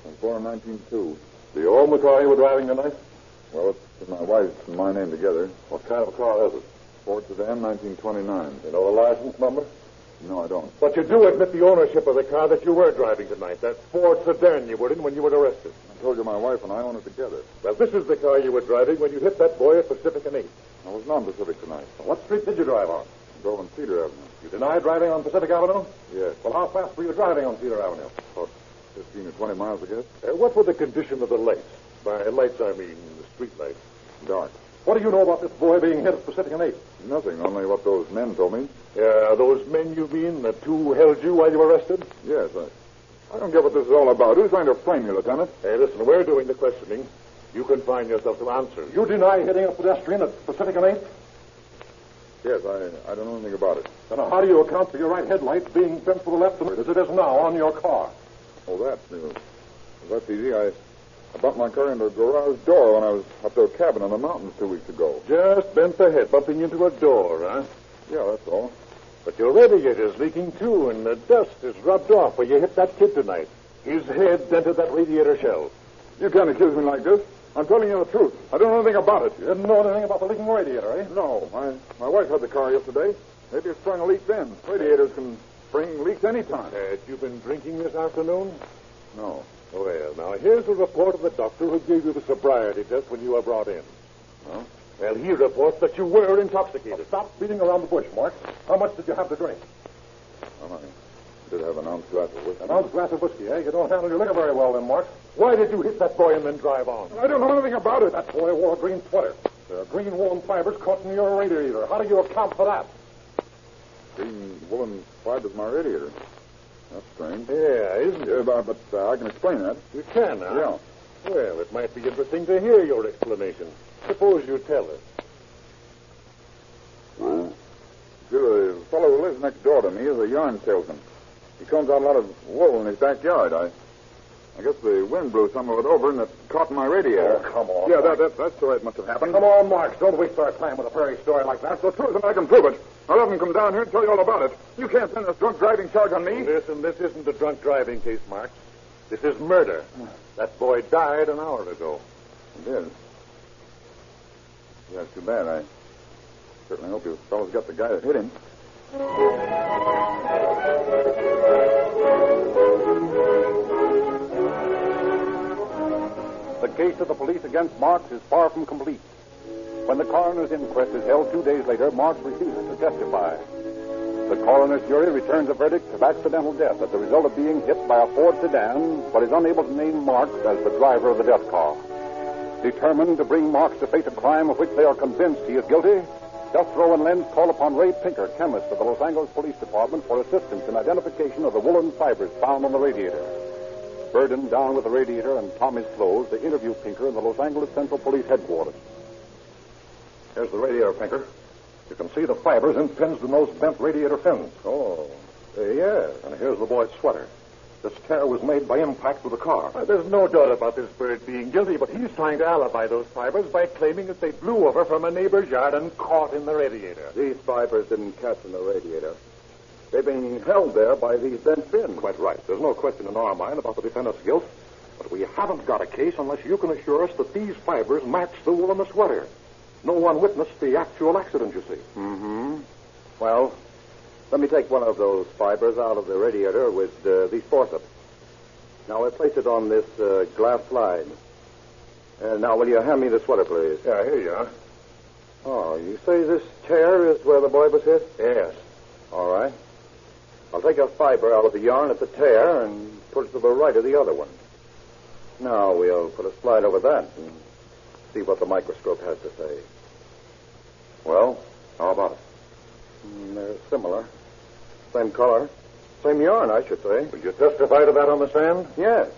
I'm born in 1902. Do you own the car you were driving tonight? Well, it's my wife's and my name together. What kind of a car is it? Ford sedan, 1929. You know the license number? No, I don't. But you do admit the ownership of the car that you were driving tonight. That Ford sedan you were in when you were arrested. I told you my wife and I own it together. Well, this is the car you were driving when you hit that boy at Pacific and 8th. I was on Pacific tonight. What street did you drive on? I drove on Cedar Avenue. You deny driving on Pacific Avenue? Yes. Well, how fast were you driving on Cedar Avenue? About 15 or 20 miles, I guess. What were the condition of the lights? By lights, I mean the street lights. Dark. What do you know about this boy being hit at Pacific and 8th? Nothing, only what those men told me. Yeah, those men you mean, the two held you while you were arrested? Yes, I don't get what this is all about. Who's trying to frame you, Lieutenant? Hey, listen, we're doing the questioning. You confine yourself to answers. You deny hitting a pedestrian at Pacific and 8th? Yes, I don't know anything about it. Then how do you account for your right headlights being bent to the left as it is now on your car? Oh, that's easy. I bumped my car into a garage door when I was up to a cabin in the mountains 2 weeks ago. Just bent the head, bumping into a door, huh? Yeah, that's all. But your radiator's leaking, too, and the dust is rubbed off where you hit that kid tonight. His head dented that radiator shell. You can't accuse me like this. I'm telling you the truth. I don't know anything about it. You didn't know anything about the leaking radiator, eh? No. My wife had the car yesterday. Maybe it sprung a leak then. Radiators can spring leaks any time. Had you been drinking this afternoon? No. Well, now, here's the report of the doctor who gave you the sobriety test when you were brought in. Huh? Well, he reports that you were intoxicated. Stop beating around the bush, Mark. How much did you have to drink? Well, I did have an ounce glass of whiskey. An ounce glass of whiskey, eh? You don't handle your liquor very well then, Mark. Why did you hit that boy and then drive on? I don't know anything about it. That boy wore a green sweater. There are green woolen fibers caught in your radiator. How do you account for that? Green woolen fibers my radiator. That's strange. Yeah, isn't it? But I can explain that. You can, huh? Yeah. Well, it might be interesting to hear your explanation. Suppose you tell us. The fellow who lives next door to me is a yarn salesman. He combs out a lot of wool in his backyard. I guess the wind blew some of it over and it caught in my radiator. Oh, come on. Yeah, that's the way it must have happened. Come on, Mark. Don't waste our time with a fairy story like that. That's the truth, and I can prove it. I'll have them come down here and tell you all about it. You can't send this drunk driving charge on me. Listen, this isn't a drunk driving case, Mark. This is murder. That boy died an hour ago. He did. Yeah, it's too bad. I certainly hope you fellows got the guy that hit him. The case of the police against Marks is far from complete. When the coroner's inquest is held 2 days later, Marks refuses to testify. The coroner's jury returns a verdict of accidental death as the result of being hit by a Ford sedan, but is unable to name Marks as the driver of the death car. Determined to bring Marks to face a crime of which they are convinced he is guilty, Jethro and Lenz call upon Ray Pinker, chemist of the Los Angeles Police Department, for assistance in identification of the woolen fibers found on the radiator. Burdened down with the radiator and Tommy's clothes, they interview Pinker in the Los Angeles Central Police Headquarters. Here's the radiator, Pinker. You can see the fibers impinged in those bent radiator fins. Oh, yeah. And here's the boy's sweater. This tear was made by impact with the car. There's no doubt about this bird being guilty, but he's trying to alibi those fibers by claiming that they blew over from a neighbor's yard and caught in the radiator. These fibers didn't catch in the radiator. They've been held there by these bent fins. Quite right. There's no question in our mind about the defendant's guilt. But we haven't got a case unless you can assure us that these fibers match the wool in the sweater. No one witnessed the actual accident, you see. Mm-hmm. Well, let me take one of those fibers out of the radiator with these forceps. Now, I'll place it on this glass slide. Now, will you hand me the sweater, please? Yeah, here you are. Oh, you say this tear is where the boy was hit? Yes. All right. I'll take a fiber out of the yarn at the tear and put it to the right of the other one. Now, we'll put a slide over that and see what the microscope has to say. Well, how about it? They're similar. Same color. Same yarn, I should say. Will you testify to that on the stand? Yes.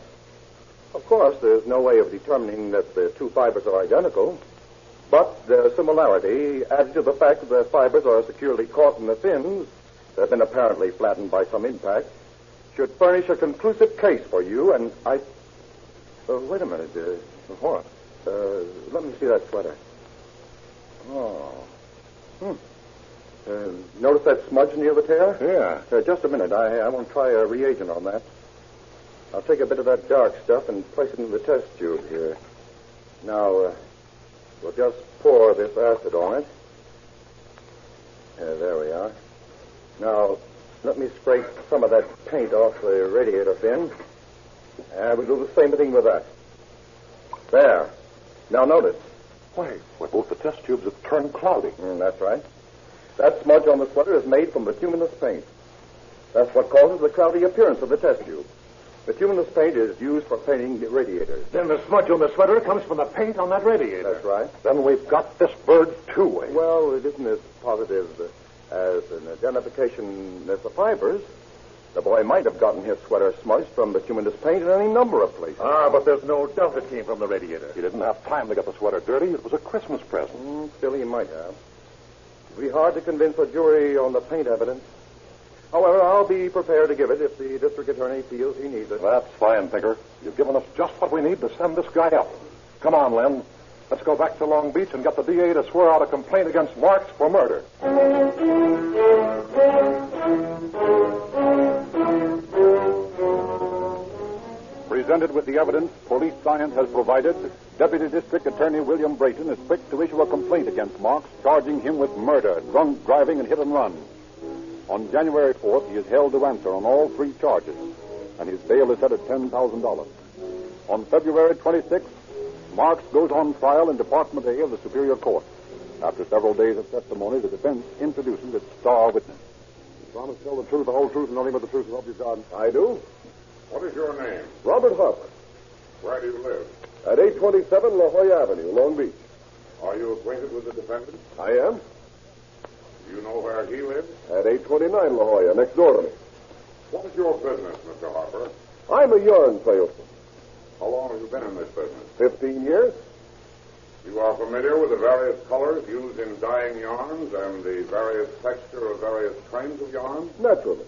Of course, there's no way of determining that the two fibers are identical. But their similarity, added to the fact that the fibers are securely caught in the fins that have been apparently flattened by some impact, should furnish a conclusive case for you, and I... wait a minute. What? Let me see that sweater. Oh. Notice that smudge near the tear? Yeah. Just a minute. I want to try a reagent on that. I'll take a bit of that dark stuff and place it in the test tube here. Now, we'll just pour this acid on it. There we are. Now, let me scrape some of that paint off the radiator fin. And we'll do the same thing with that. There. Now, notice. Why, both the test tubes have turned cloudy. That's right. That smudge on the sweater is made from bituminous paint. That's what causes the cloudy appearance of the test tube. Bituminous paint is used for painting the radiators. Then the smudge on the sweater comes from the paint on that radiator. That's right. Then we've got this bird, too, eh? Well, it isn't as positive as an identification as the fibers. The boy might have gotten his sweater smudged from bituminous paint in any number of places. But there's no doubt it came from the radiator. He didn't have time to get the sweater dirty. It was a Christmas present. Still, he might have. It'd be hard to convince a jury on the paint evidence. However, I'll be prepared to give it if the district attorney feels he needs it. That's fine, Tinker. You've given us just what we need to send this guy up. Come on, Len. Let's go back to Long Beach and get the DA to swear out a complaint against Marks for murder. Presented with the evidence police science has provided, Deputy District Attorney William Brayton is quick to issue a complaint against Marks, charging him with murder, drunk driving, and hit and run. On January 4th, he is held to answer on all three charges, and his bail is set at $10,000. On February 26th, Marks goes on trial in Department A of the Superior Court. After several days of testimony, the defense introduces its star witness. You promise to tell the truth, the whole truth, and nothing but the truth, so help you God. I do. What is your name? Robert Harper. Where do you live? At 827 La Jolla Avenue, Long Beach. Are you acquainted with the defendant? I am. Do you know where he lives? At 829 La Jolla, next door to me. What is your business, Mr. Harper? I'm a yarn salesman. How long have you been in this business? 15 years. You are familiar with the various colors used in dyeing yarns and the various texture of various kinds of yarn? Naturally.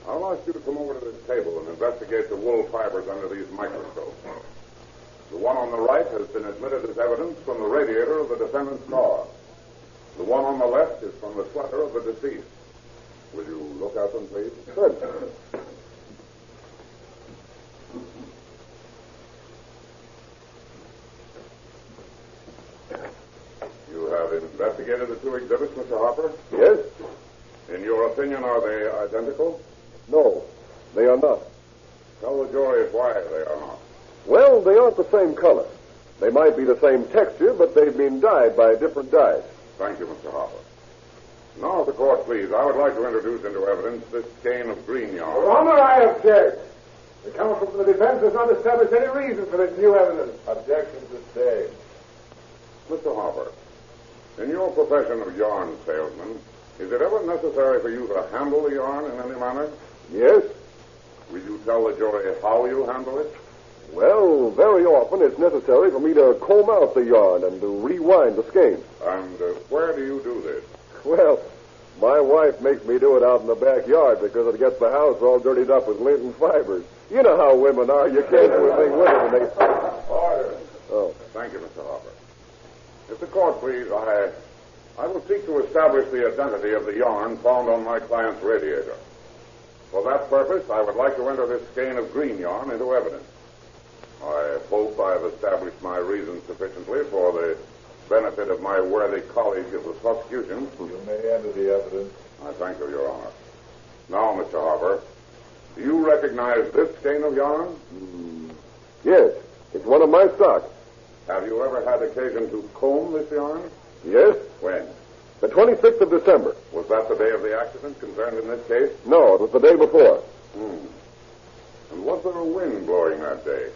I'll ask you to come over to this table and investigate the wool fibers under these microscopes. The one on the right has been admitted as evidence from the radiator of the defendant's car. The one on the left is from the sweater of the deceased. Will you look at them, please? Good. You have investigated the two exhibits, Mr. Harper? Yes? In your opinion, are they identical? No, they are not. Tell the jury why they are not. Well, they aren't the same color. They might be the same texture, but they've been dyed by different dyes. Thank you, Mr. Harper. Now, the court, please. I would like to introduce into evidence this skein of green yarn. Your Honor, I object. The counsel for the defense has not established any reason for this new evidence. Objection sustained. Mr. Harper, in your profession of yarn salesman, is it ever necessary for you to handle the yarn in any manner? Yes? Will you tell the jury how you handle it? Well, very often it's necessary for me to comb out the yarn and to rewind the skein. And where do you do this? Well, my wife makes me do it out in the backyard because it gets the house all dirtied up with lint and fibers. You know how women are. You can't do a thing with them when they... Order. Oh. Thank you, Mr. Harper. If the court, please, I will seek to establish the identity of the yarn found on my client's radiator. For that purpose, I would like to enter this skein of green yarn into evidence. I hope I've established my reasons sufficiently for the benefit of my worthy colleague of the prosecution. You may enter the evidence. I thank you, Your Honor. Now, Mr. Harper, do you recognize this skein of yarn? Yes, it's one of my stock. Have you ever had occasion to comb this yarn? Yes? When? The 26th of December. Was that the day of the accident concerned in this case? No, it was the day before. And was there a wind blowing that day?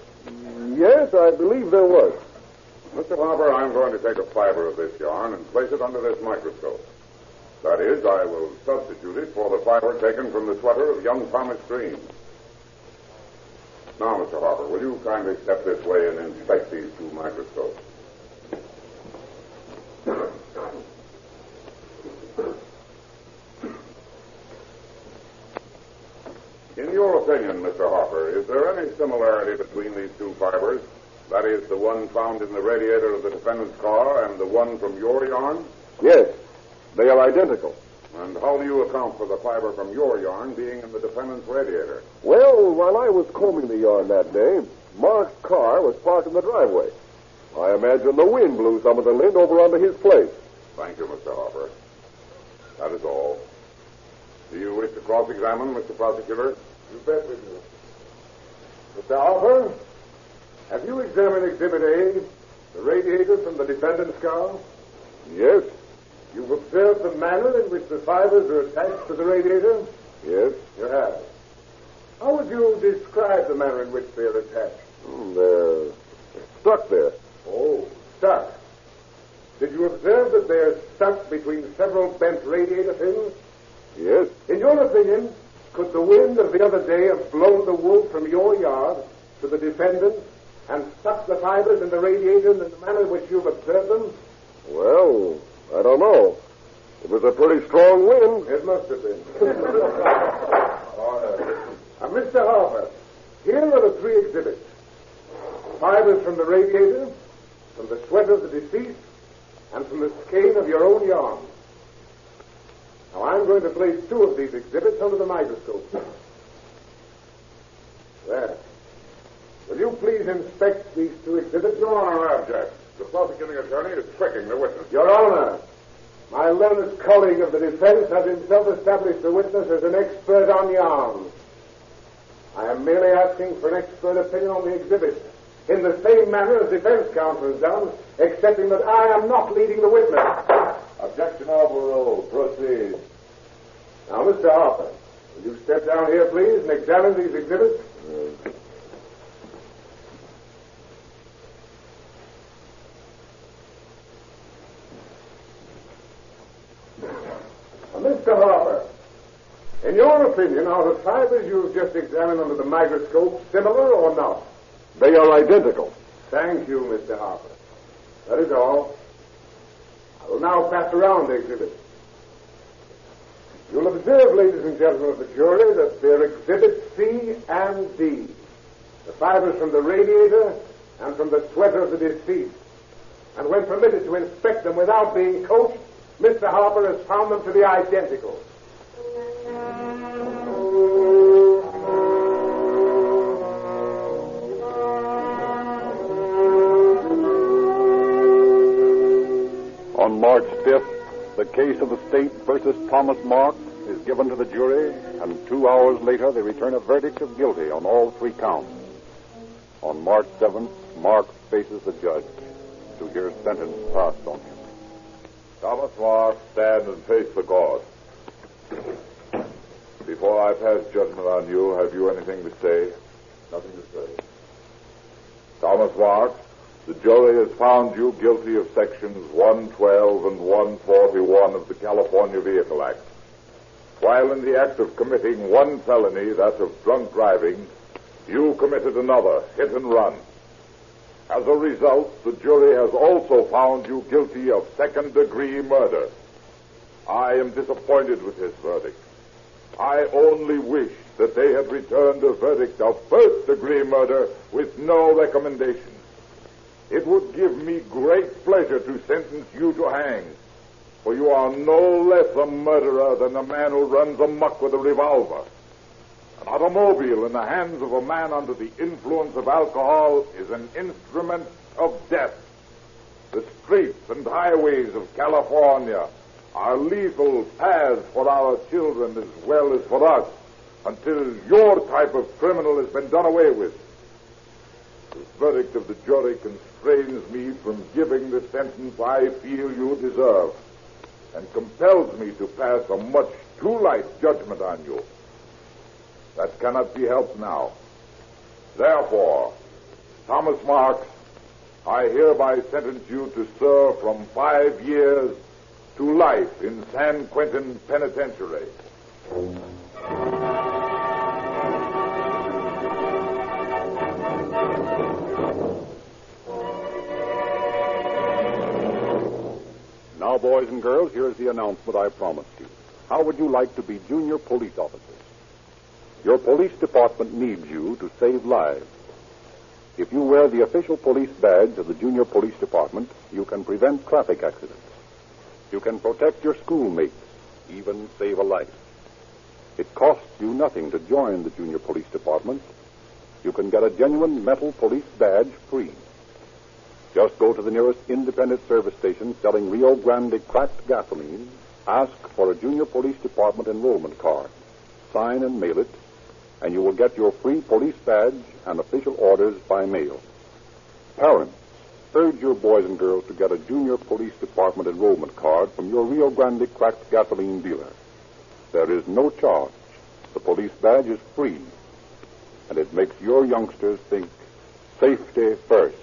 Yes, I believe there was. Mr. Harper, I'm going to take a fiber of this yarn and place it under this microscope. That is, I will substitute it for the fiber taken from the sweater of young Thomas Green. Now, Mr. Harper, will you kindly step this way and inspect these two microscopes? In your opinion, Mr. Harper, is there any similarity between these two fibers? That is, the one found in the radiator of the defendant's car and the one from your yarn? Yes, they are identical. And how do you account for the fiber from your yarn being in the defendant's radiator? Well, while I was combing the yarn that day, Mark's car was parked in the driveway. I imagine the wind blew some of the lint over onto his place. Thank you, Mr. Harper. That is all. Do you wish to cross-examine, Mr. Prosecutor? You bet we do. Mr. Harper, have you examined Exhibit A, the radiator from the defendant's car? Yes. You've observed the manner in which the fibers are attached to the radiator? Yes. You have. How would you describe the manner in which they're attached? They're stuck there. Oh, stuck. Did you observe that they're stuck between several bent radiator fins? Yes. In your opinion, could the wind of the other day have blown the wool from your yard to the defendant and stuck the fibers in the radiator in the manner in which you've observed them? Well, I don't know. It was a pretty strong wind. It must have been. Mr. Harper, here are the three exhibits. Fibers from the radiator, from the sweater of the deceased, and from the skein of your own yarn. Now, I'm going to place two of these exhibits under the microscope. There. Will you please inspect these two exhibits? Your Honor, I object. The prosecuting attorney is tricking the witness. Your Honor, my learned colleague of the defense has himself established the witness as an expert on yarns. I am merely asking for an expert opinion on the exhibits, in the same manner as defense counsel has done, excepting that I am not leading the witness. Objection overruled. Proceed. Now, Mr. Harper, will you step down here, please, and examine these exhibits? Mr. Harper, in your opinion, are the fibers you've just examined under the microscope similar or not? They are identical. Thank you, Mr. Harper. That is all. I will now pass around the exhibits. You'll observe, ladies and gentlemen of the jury, that they're exhibits C and D. The fibers from the radiator and from the sweater of the deceased. And when permitted to inspect them without being coached, Mr. Harper has found them to be identical. On March 5th, the case of the state versus Thomas Mark is given to the jury, and 2 hours later they return a verdict of guilty on all 3 counts. On March 7th, Mark faces the judge to hear sentence passed on him. Thomas Mark, stand and face the court. Before I pass judgment on you, have you anything to say? Nothing to say. Thomas Mark, the jury has found you guilty of sections 112 and 141 of the California Vehicle Act. While in the act of committing one felony, that of drunk driving, you committed another, hit and run. As a result, the jury has also found you guilty of second-degree murder. I am disappointed with this verdict. I only wish that they had returned a verdict of first-degree murder with no recommendation. It would give me great pleasure to sentence you to hang, for you are no less a murderer than a man who runs amok with a revolver. An automobile in the hands of a man under the influence of alcohol is an instrument of death. The streets and highways of California are lethal paths for our children as well as for us until your type of criminal has been done away with. The verdict of the jury constrains me from giving the sentence I feel you deserve and compels me to pass a much too light judgment on you. That cannot be helped now. Therefore, Thomas Marks, I hereby sentence you to serve from 5 years to life in San Quentin Penitentiary. Now, boys and girls, here's the announcement I promised you. How would you like to be junior police officers? Your police department needs you to save lives. If you wear the official police badge of the junior police department, you can prevent traffic accidents. You can protect your schoolmates, even save a life. It costs you nothing to join the junior police department. You can get a genuine metal police badge free. Just go to the nearest independent service station selling Rio Grande cracked gasoline, ask for a junior police department enrollment card, sign and mail it, and you will get your free police badge and official orders by mail. Parents, urge your boys and girls to get a junior police department enrollment card from your Rio Grande cracked gasoline dealer. There is no charge. The police badge is free, and it makes your youngsters think safety first.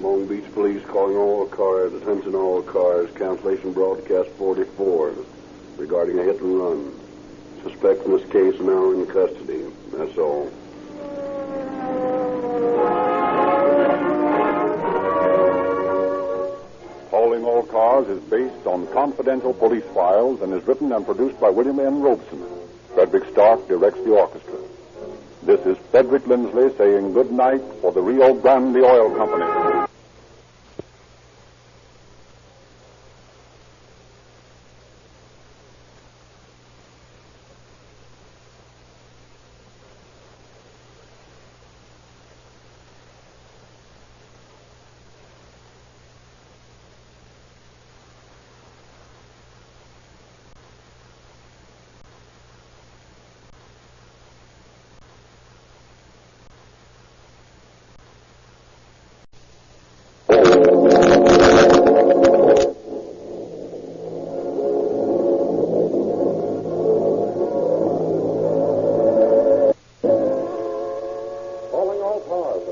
Long Beach Police calling all cars, attention all cars, cancellation broadcast 44 regarding a hit and run. Suspect in this case now in custody. That's all. Calling All Cars is based on confidential police files and is written and produced by William N. Robeson. Frederick Stark directs the orchestra. This is Frederick Lindsley saying good night for the Rio Grande Oil Company.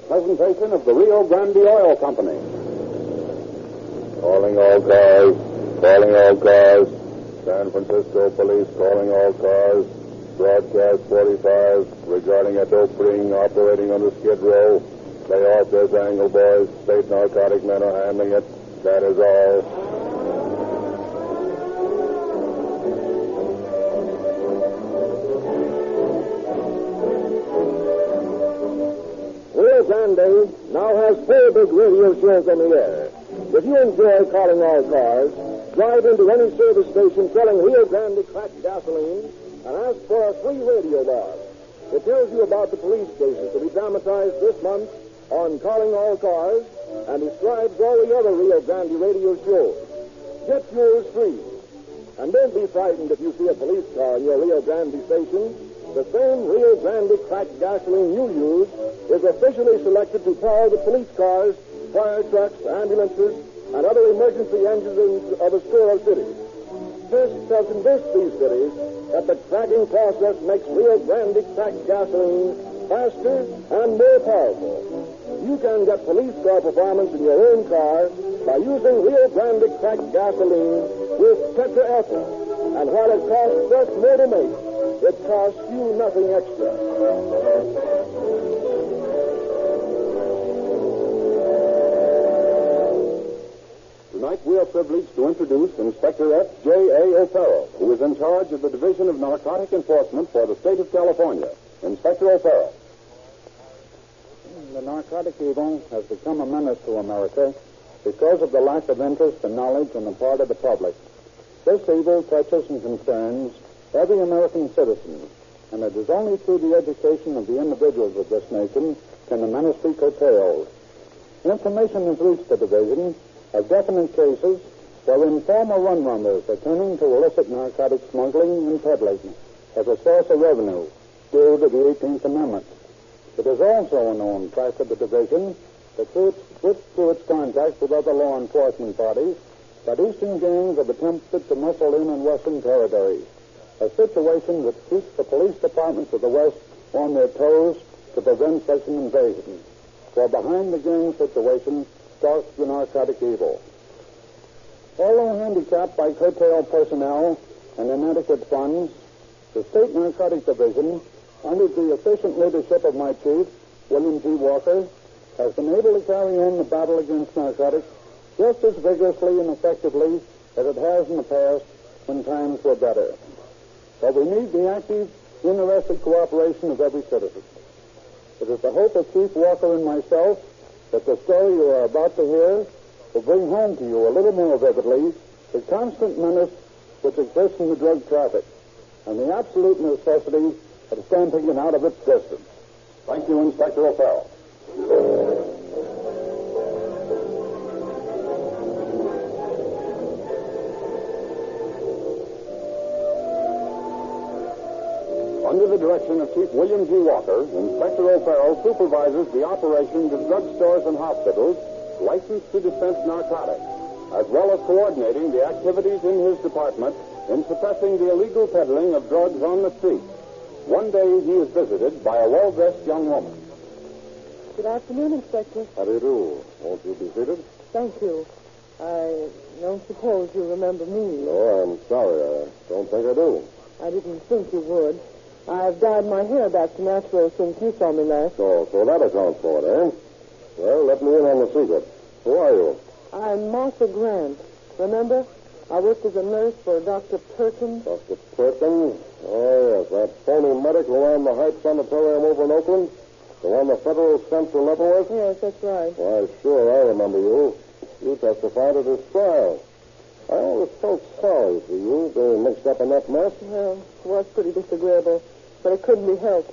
Presentation of the Rio Grande Oil Company. Calling all cars. Calling all cars. San Francisco Police calling all cars. Broadcast 45 regarding a dope ring operating on the Skid Row. Lay off this angle, boys. State narcotic men are handling it. That is all. Rio Grande now has 4 big radio shows on the air. If you enjoy calling all cars, drive into any service station selling Rio Grande cracked gasoline and ask for a free radio bar. It tells you about the police cases to be dramatized this month on Calling All Cars and describes all the other Rio Grande radio shows. Get yours free. And don't be frightened if you see a police car in your Rio Grande station. The same Rio Grande cracked gasoline you use is officially selected to power the police cars, fire trucks, ambulances, and other emergency engines of a score of cities. Tests have convinced these cities that the cracking process makes Rio Grande cracked gasoline faster and more powerful. You can get police car performance in your own car by using Rio Grande cracked gasoline with tetraethyl. And while it costs us more to make, it costs you nothing extra. Tonight we are privileged to introduce Inspector F.J.A. O'Farrell, who is in charge of the Division of Narcotic Enforcement for the state of California. Inspector O'Farrell. The narcotic evil has become a menace to America because of the lack of interest and knowledge on the part of the public. This evil touches and concerns every American citizen, and it is only through the education of the individuals of this nation can the menace be curtailed. Information has reached the division of definite cases wherein former run-runners are turning to illicit narcotic smuggling and peddling as a source of revenue due to the 18th Amendment. It is also a known fact of the division that through its contacts with other law enforcement bodies, that Eastern gangs have attempted to muscle in on Western territories, a situation which keeps the police departments of the West on their toes to prevent such an invasion. For behind the gang situation stalks the narcotic evil. Although handicapped by curtailed personnel and inadequate funds, the State Narcotic Division, under the efficient leadership of my chief, William G. Walker, has been able to carry on the battle against narcotics just as vigorously and effectively as it has in the past when times were better. But we need the active, interested cooperation of every citizen. It is the hope of Chief Walker and myself that the story you are about to hear will bring home to you a little more vividly the constant menace which exists in the drug traffic and the absolute necessity of stamping it out of its distance. Thank you, Inspector O'Farrell. Under the direction of Chief William G. Walker, Inspector O'Farrell supervises the operations of drugstores and hospitals licensed to dispense narcotics, as well as coordinating the activities in his department in suppressing the illegal peddling of drugs on the street. One day he is visited by a well-dressed young woman. Good afternoon, Inspector. How do you do? Won't you be seated? Thank you. I don't suppose you remember me. No, I'm sorry. I don't think I do. I didn't think you would. I've dyed my hair back to natural since you saw me last. So that accounts for it, eh? Well, let me in on the secret. Who are you? I'm Martha Grant. Remember? I worked as a nurse for Dr. Perkins. Dr. Perkins? Oh, yes, that phony medic who ran the Heights Sanitarium over in Oakland? The one the federal sent to Leavenworth? Yes, that's right. Why, sure, I remember you. You testified at his trial. I always felt sorry for you being mixed up in that mess. Well, it was pretty disagreeable, but it couldn't be helped.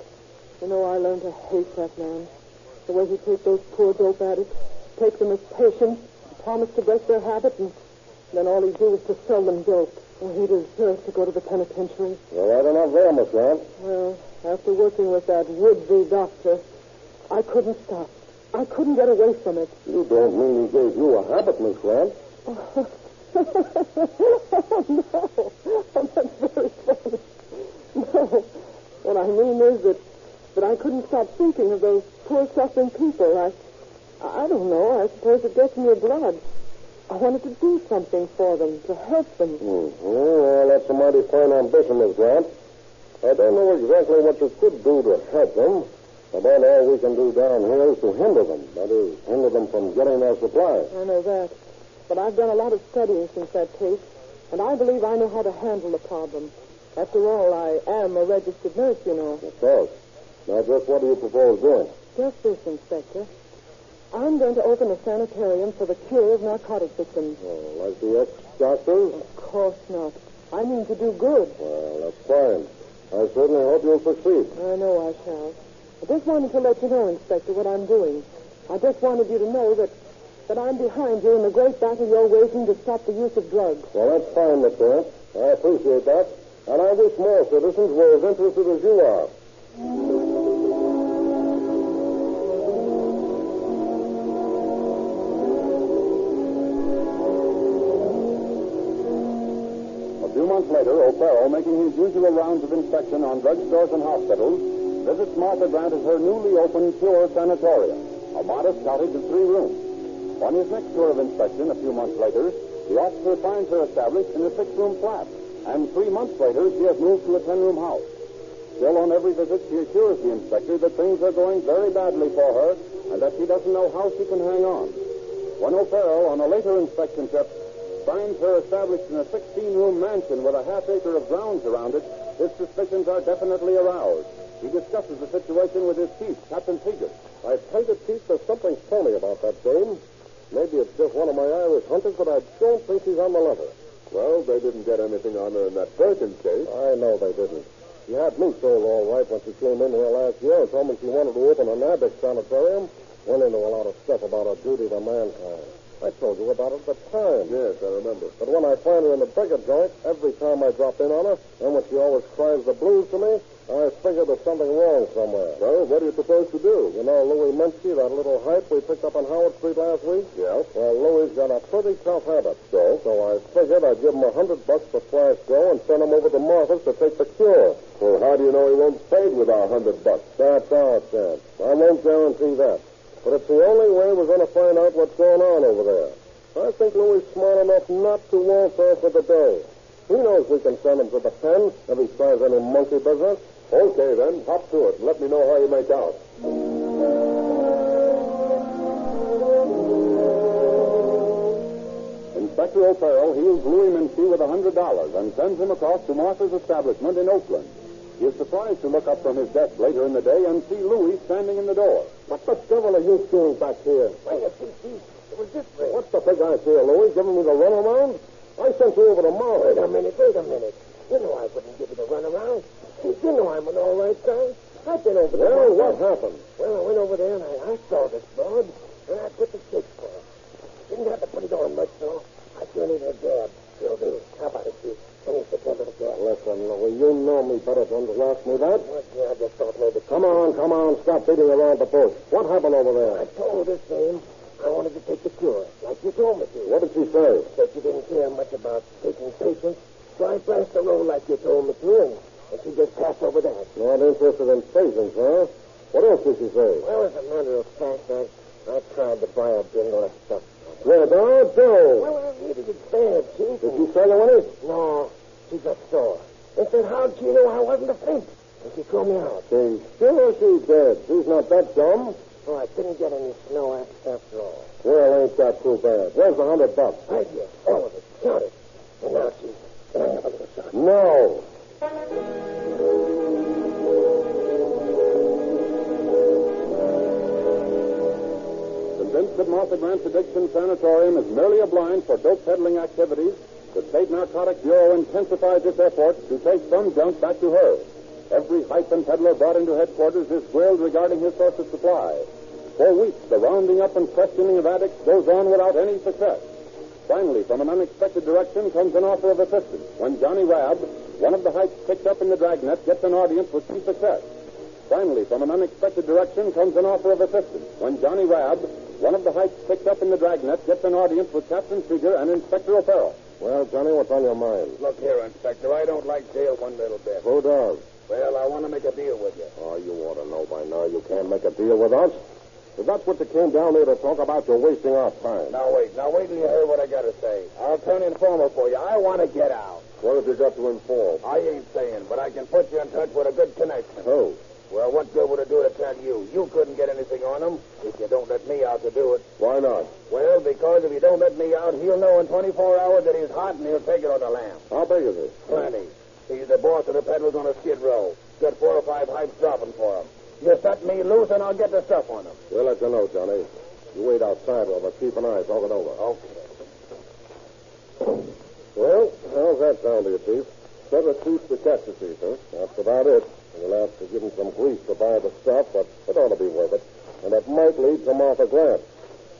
You know, I learned to hate that man. The way he takes those poor dope addicts, takes them as patients, promise to break their habit, and then all he do is to sell them dope. And he deserves to go to the penitentiary. Well, right enough there, Miss Grant. Well, after working with that would-be doctor, I couldn't stop. I couldn't get away from it. You don't mean he gave you a habit, Miss Grant? Oh, no. That's very funny. No. What I mean is that I couldn't stop thinking of those poor suffering people. I don't know. I suppose it gets in your blood. I wanted to do something for them, to help them. Well, that's a mighty fine ambition, Miss Grant. I don't know exactly what you could do to help them. About all we can do down here is to hinder them. That is, hinder them from getting their supplies. I know that. But I've done a lot of studying since that case, and I believe I know how to handle the problem. After all, I am a registered nurse, you know. Of course. Now, just what do you propose doing? Just this, Inspector. I'm going to open a sanitarium for the cure of narcotic victims. Oh, like the ex-doctors? Of course not. I mean to do good. Well, that's fine. I certainly hope you'll succeed. I know I shall. I just wanted to let you know, Inspector, what I'm doing. I just wanted you to know that I'm behind you in the great battle you're waging to stop the use of drugs. Well, that's fine, Miss Grant. I appreciate that. And I wish more citizens were as interested as you are. A few months later, O'Farrell, making his usual rounds of inspection on drugstores and hospitals, visits Martha Grant at her newly opened Pure Sanatorium, a modest cottage of 3 rooms. On his next tour of inspection, a few months later, the officer finds her established in a 6-room flat, and 3 months later, she has moved to a 10-room house. Still, on every visit, she assures the inspector that things are going very badly for her, and that she doesn't know how she can hang on. When O'Farrell, on a later inspection trip, finds her established in a 16-room mansion with a half-acre of grounds around it, his suspicions are definitely aroused. He discusses the situation with his chief, Captain Seeger. I tell you, Chief, there's something phony about that dame. Maybe it's just one of my Irish hunters, but I don't think she's on the letter. Well, they didn't get anything on her in that Perkins case. I know they didn't. She had me sold all right when she came in here last year and told me she wanted to open an addict sanitarium. Went into a lot of stuff about her duty to mankind. I told you about it at the time. Yes, I remember. But when I find her in the beggar joint, every time I drop in on her, and when she always cries the blues to me, I figure there's something wrong somewhere. Well, what are you supposed to do? You know Louis Minsky, that little hype we picked up on Howard Street last week? Yeah. Well, Louis's got a pretty tough habit. So I figured I'd give him $100 for Flash Go and send him over to Martha's to take the cure. Well, how do you know he won't fade with our $100? That's our chance. I won't guarantee that. But it's the only way we're going to find out what's going on over there. I think Louis is smart enough not to waltz off with the day. He knows we can send him to the pen if he tries any monkey business. Okay, then. Hop to it. Let me know how you make out. Inspector O'Farrell heals Louis Minsky with $100 and sends him across to Martha's establishment in Oakland. He is surprised to look up from his desk later in the day and see Louis standing in the door. What the devil are you doing back here? Wait a minute, Chief. It was this way. What's the big idea, Louis? Giving me the runaround? I sent you over to Martha. Wait a minute. You know I wouldn't give you the runaround. Chief, you know I'm an all right guy. I've been over there. Well, what happened? Well, I went over there and I saw this broad, and I put the shakes for her. Didn't have to put it on much, though. I sure needed a jab. You'll do. How about it, Chief? Finish the tip of the jab. Listen, Louis, you know me better than to ask me that. Well, yeah, I just thought maybe... Come on. Stop beating around the bush. What happened over there? I told this dame I wanted to take the cure, like you told me to. What did she say? Said you didn't care much about taking patients, so I pressed the roll like you told me to, and she just passed over that. Not interested in patients, huh? What else did she say? Well, as a matter of fact, I tried to buy a bundle of stuff. Well, don't do. Well, I needed it bad, Chief. Did she sell you any? No, she just saw. And said, how'd she know I wasn't a fink? And she threw me out. She's sure she did. She's not that dumb. Oh, I didn't get any snow after all. Well, ain't that too bad. Where's the $100? Right here. All of it. Count it. And now, Chief, can I have a little shot? No. Convinced that Martha Grant's addiction sanatorium is merely a blind for dope peddling activities, the State Narcotic Bureau intensifies its efforts to take some junk back to her. Every hype and peddler brought into headquarters is grilled regarding his source of supply. For weeks, the rounding up and questioning of addicts goes on without any success. Finally, from an unexpected direction comes an offer of assistance when Johnny Rabb, one of the hypes picked up in the dragnet, gets an audience with key success. Finally, from an unexpected direction comes an offer of assistance when Johnny Rabb, one of the hypes picked up in the dragnet, gets an audience with Captain Seeger and Inspector O'Farrell. Well, Johnny, what's on your mind? Look here, Inspector, I don't like jail one little bit. Who does? Well, I want to make a deal with you. Oh, you ought to know by now you can't make a deal with us. If that's what you came down here to talk about, you're wasting our time. Now, wait till you hear what I got to say. I'll turn informer for you. I want to get out. What have you got to inform? I ain't saying, but I can put you in touch with a good connection. Who? Well, what good would it do to tell you? You couldn't get anything on him if you don't let me out to do it. Why not? Well, because if you don't let me out, he'll know in 24 hours that he's hot and he'll take it on the lamp. How big is it? Plenty. He's the boss of the peddlers on a skid row. Got 4 or 5 hypes dropping for him. You set me loose and I'll get the stuff on him. We'll let you know, Johnny. You wait outside while the chief and I talk it over. Okay. Well, how's that sound to you, Chief? Set a tooth to catastrophe, huh? That's about it. We'll have to give him some grease to buy the stuff, but it ought to be worth it. And it might lead to Martha Grant.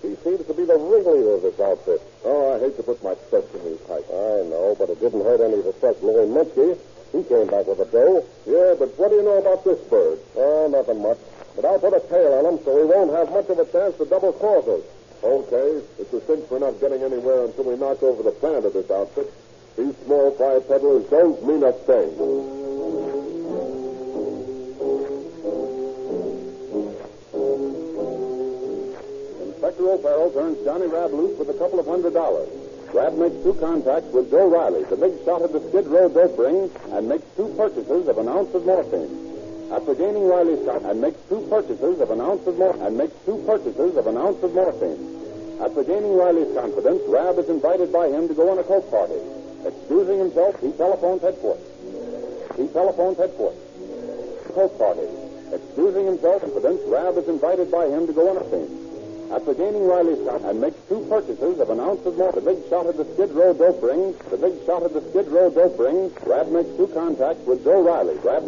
He seems to be the ringleader of this outfit. Oh, I hate to put my trust in these hypes. I know, but it didn't hurt any to trust Louis Minsky. He came back with a dough. Yeah, but what do you know about this bird? Oh, nothing much. But I'll put a tail on him so he won't have much of a chance to double cross us. Okay. It's a cinch we're not getting anywhere until we knock over the plant of this outfit. These small fry peddlers don't mean a thing. Inspector O'Farrell turns Johnny Rabb loose with a couple of $100. Rabb makes 2 contacts with Joe Riley, the big shot of the Skid Row dope ring, and makes 2 purchases of an ounce of morphine. After gaining Riley's confidence, and makes 2 purchases of an ounce of morphine. After gaining Riley's confidence, Rabb is invited by him to go on a coke party. Excusing himself, he telephones headquarters. Coke party. Excusing himself in confidence, Rab is invited by him to go on a scene. After gaining Riley's car and makes 2 purchases of an ounce of more, the big shot at the Skid Row dope ring. Rab makes 2 contacts with Joe Riley. Rab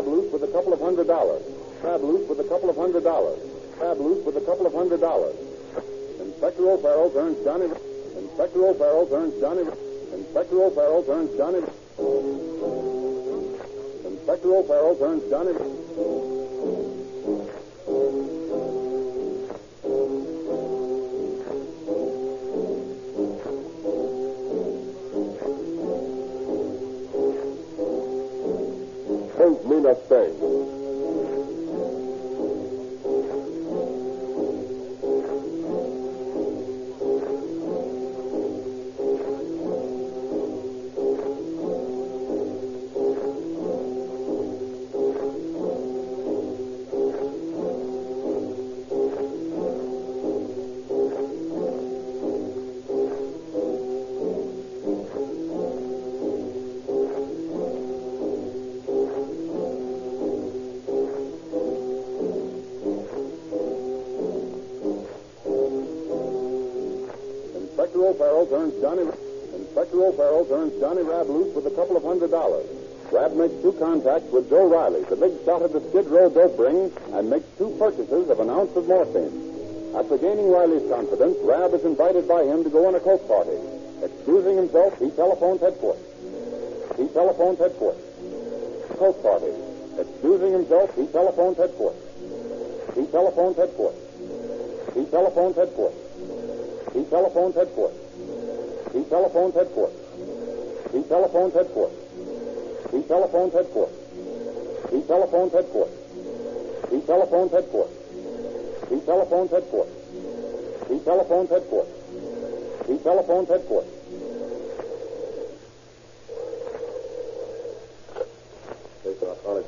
loose with a couple of $100. Inspector O'Farrell turns Johnny. Don't mean a thing. Inspector O'Farrell turns Johnny Rab loose with a couple of $100. Rab makes 2 contacts with Joe Riley, the big shot at the Skid Row dope ring, and makes 2 purchases of an ounce of morphine. After gaining Riley's confidence, Rab is invited by him to go on a coke party. Excusing himself, he telephones headquarters. Coke party. Excusing himself, he telephones headquarters.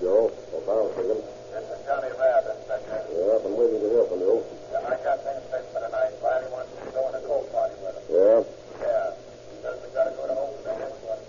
Joe. O'Farrell speaking. This is Johnny Rab, Inspector. Yeah, I've been waiting to hear from you. Yeah, I got things fixed for tonight. Riley wants you to go on a coke party with him. Yeah? Yeah. He says we got to go to Oakland headquarters.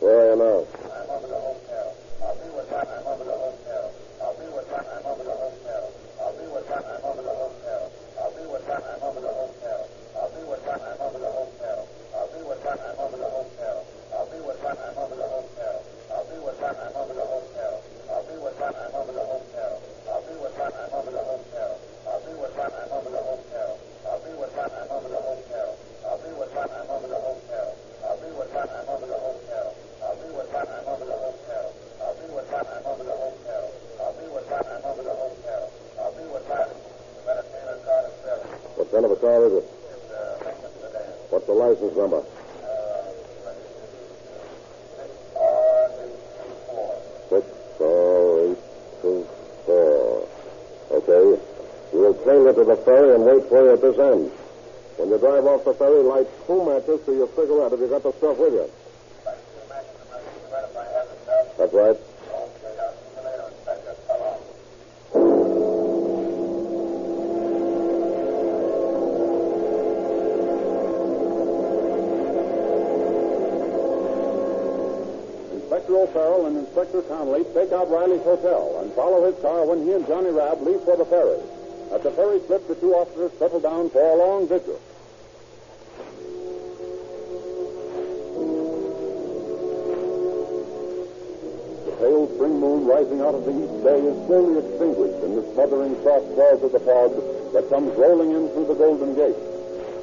Where are you now? I'm over the hotel. I'll be with Ron. I'm over the hotel. I'll be with Ron. I'm over the hotel. I'll be with Ron. I'm over the hotel. I'll be with Ron. I'm over the hotel. I'll be with Ron. I'm over the hotel. I'll be with Ron. I'm over the hotel. I'll be with Ron. I'm over the hotel. I'll be with Ron. I'm over the hotel. I'll be with Ron. I'm over the hotel. I'll be with Ron. I'm over the hotel. I'll be with Ron. I'm over the hotel. I'll be with Ron. I'm over the hotel. I'll be with Ron. I'm over the hotel. I'll be with Ron. I'm over the hotel. I'll be with Ron. I'm over the hotel. I'll be with Ron. I'm over the hotel. I'll be with Ron. I'm over the hotel. I'll be with Ron. You better pay the car to service. What kind of a car is it? It's Lincoln sedan. What's the license number? 64824. Okay. You will trail it to the ferry and wait for you at this end. When you drive off the ferry, light 2 matches to your cigarette if you got the stuff with you. That's right. Inspector O'Farrell and Inspector Conley take out Riley's hotel and follow his car when he and Johnny Rab leave for the ferry. At the ferry slip, the 2 officers settle down for a long vigil. The pale spring moon rising out of the east bay is slowly extinguished in the smothering soft clouds of the fog that comes rolling in through the Golden Gate.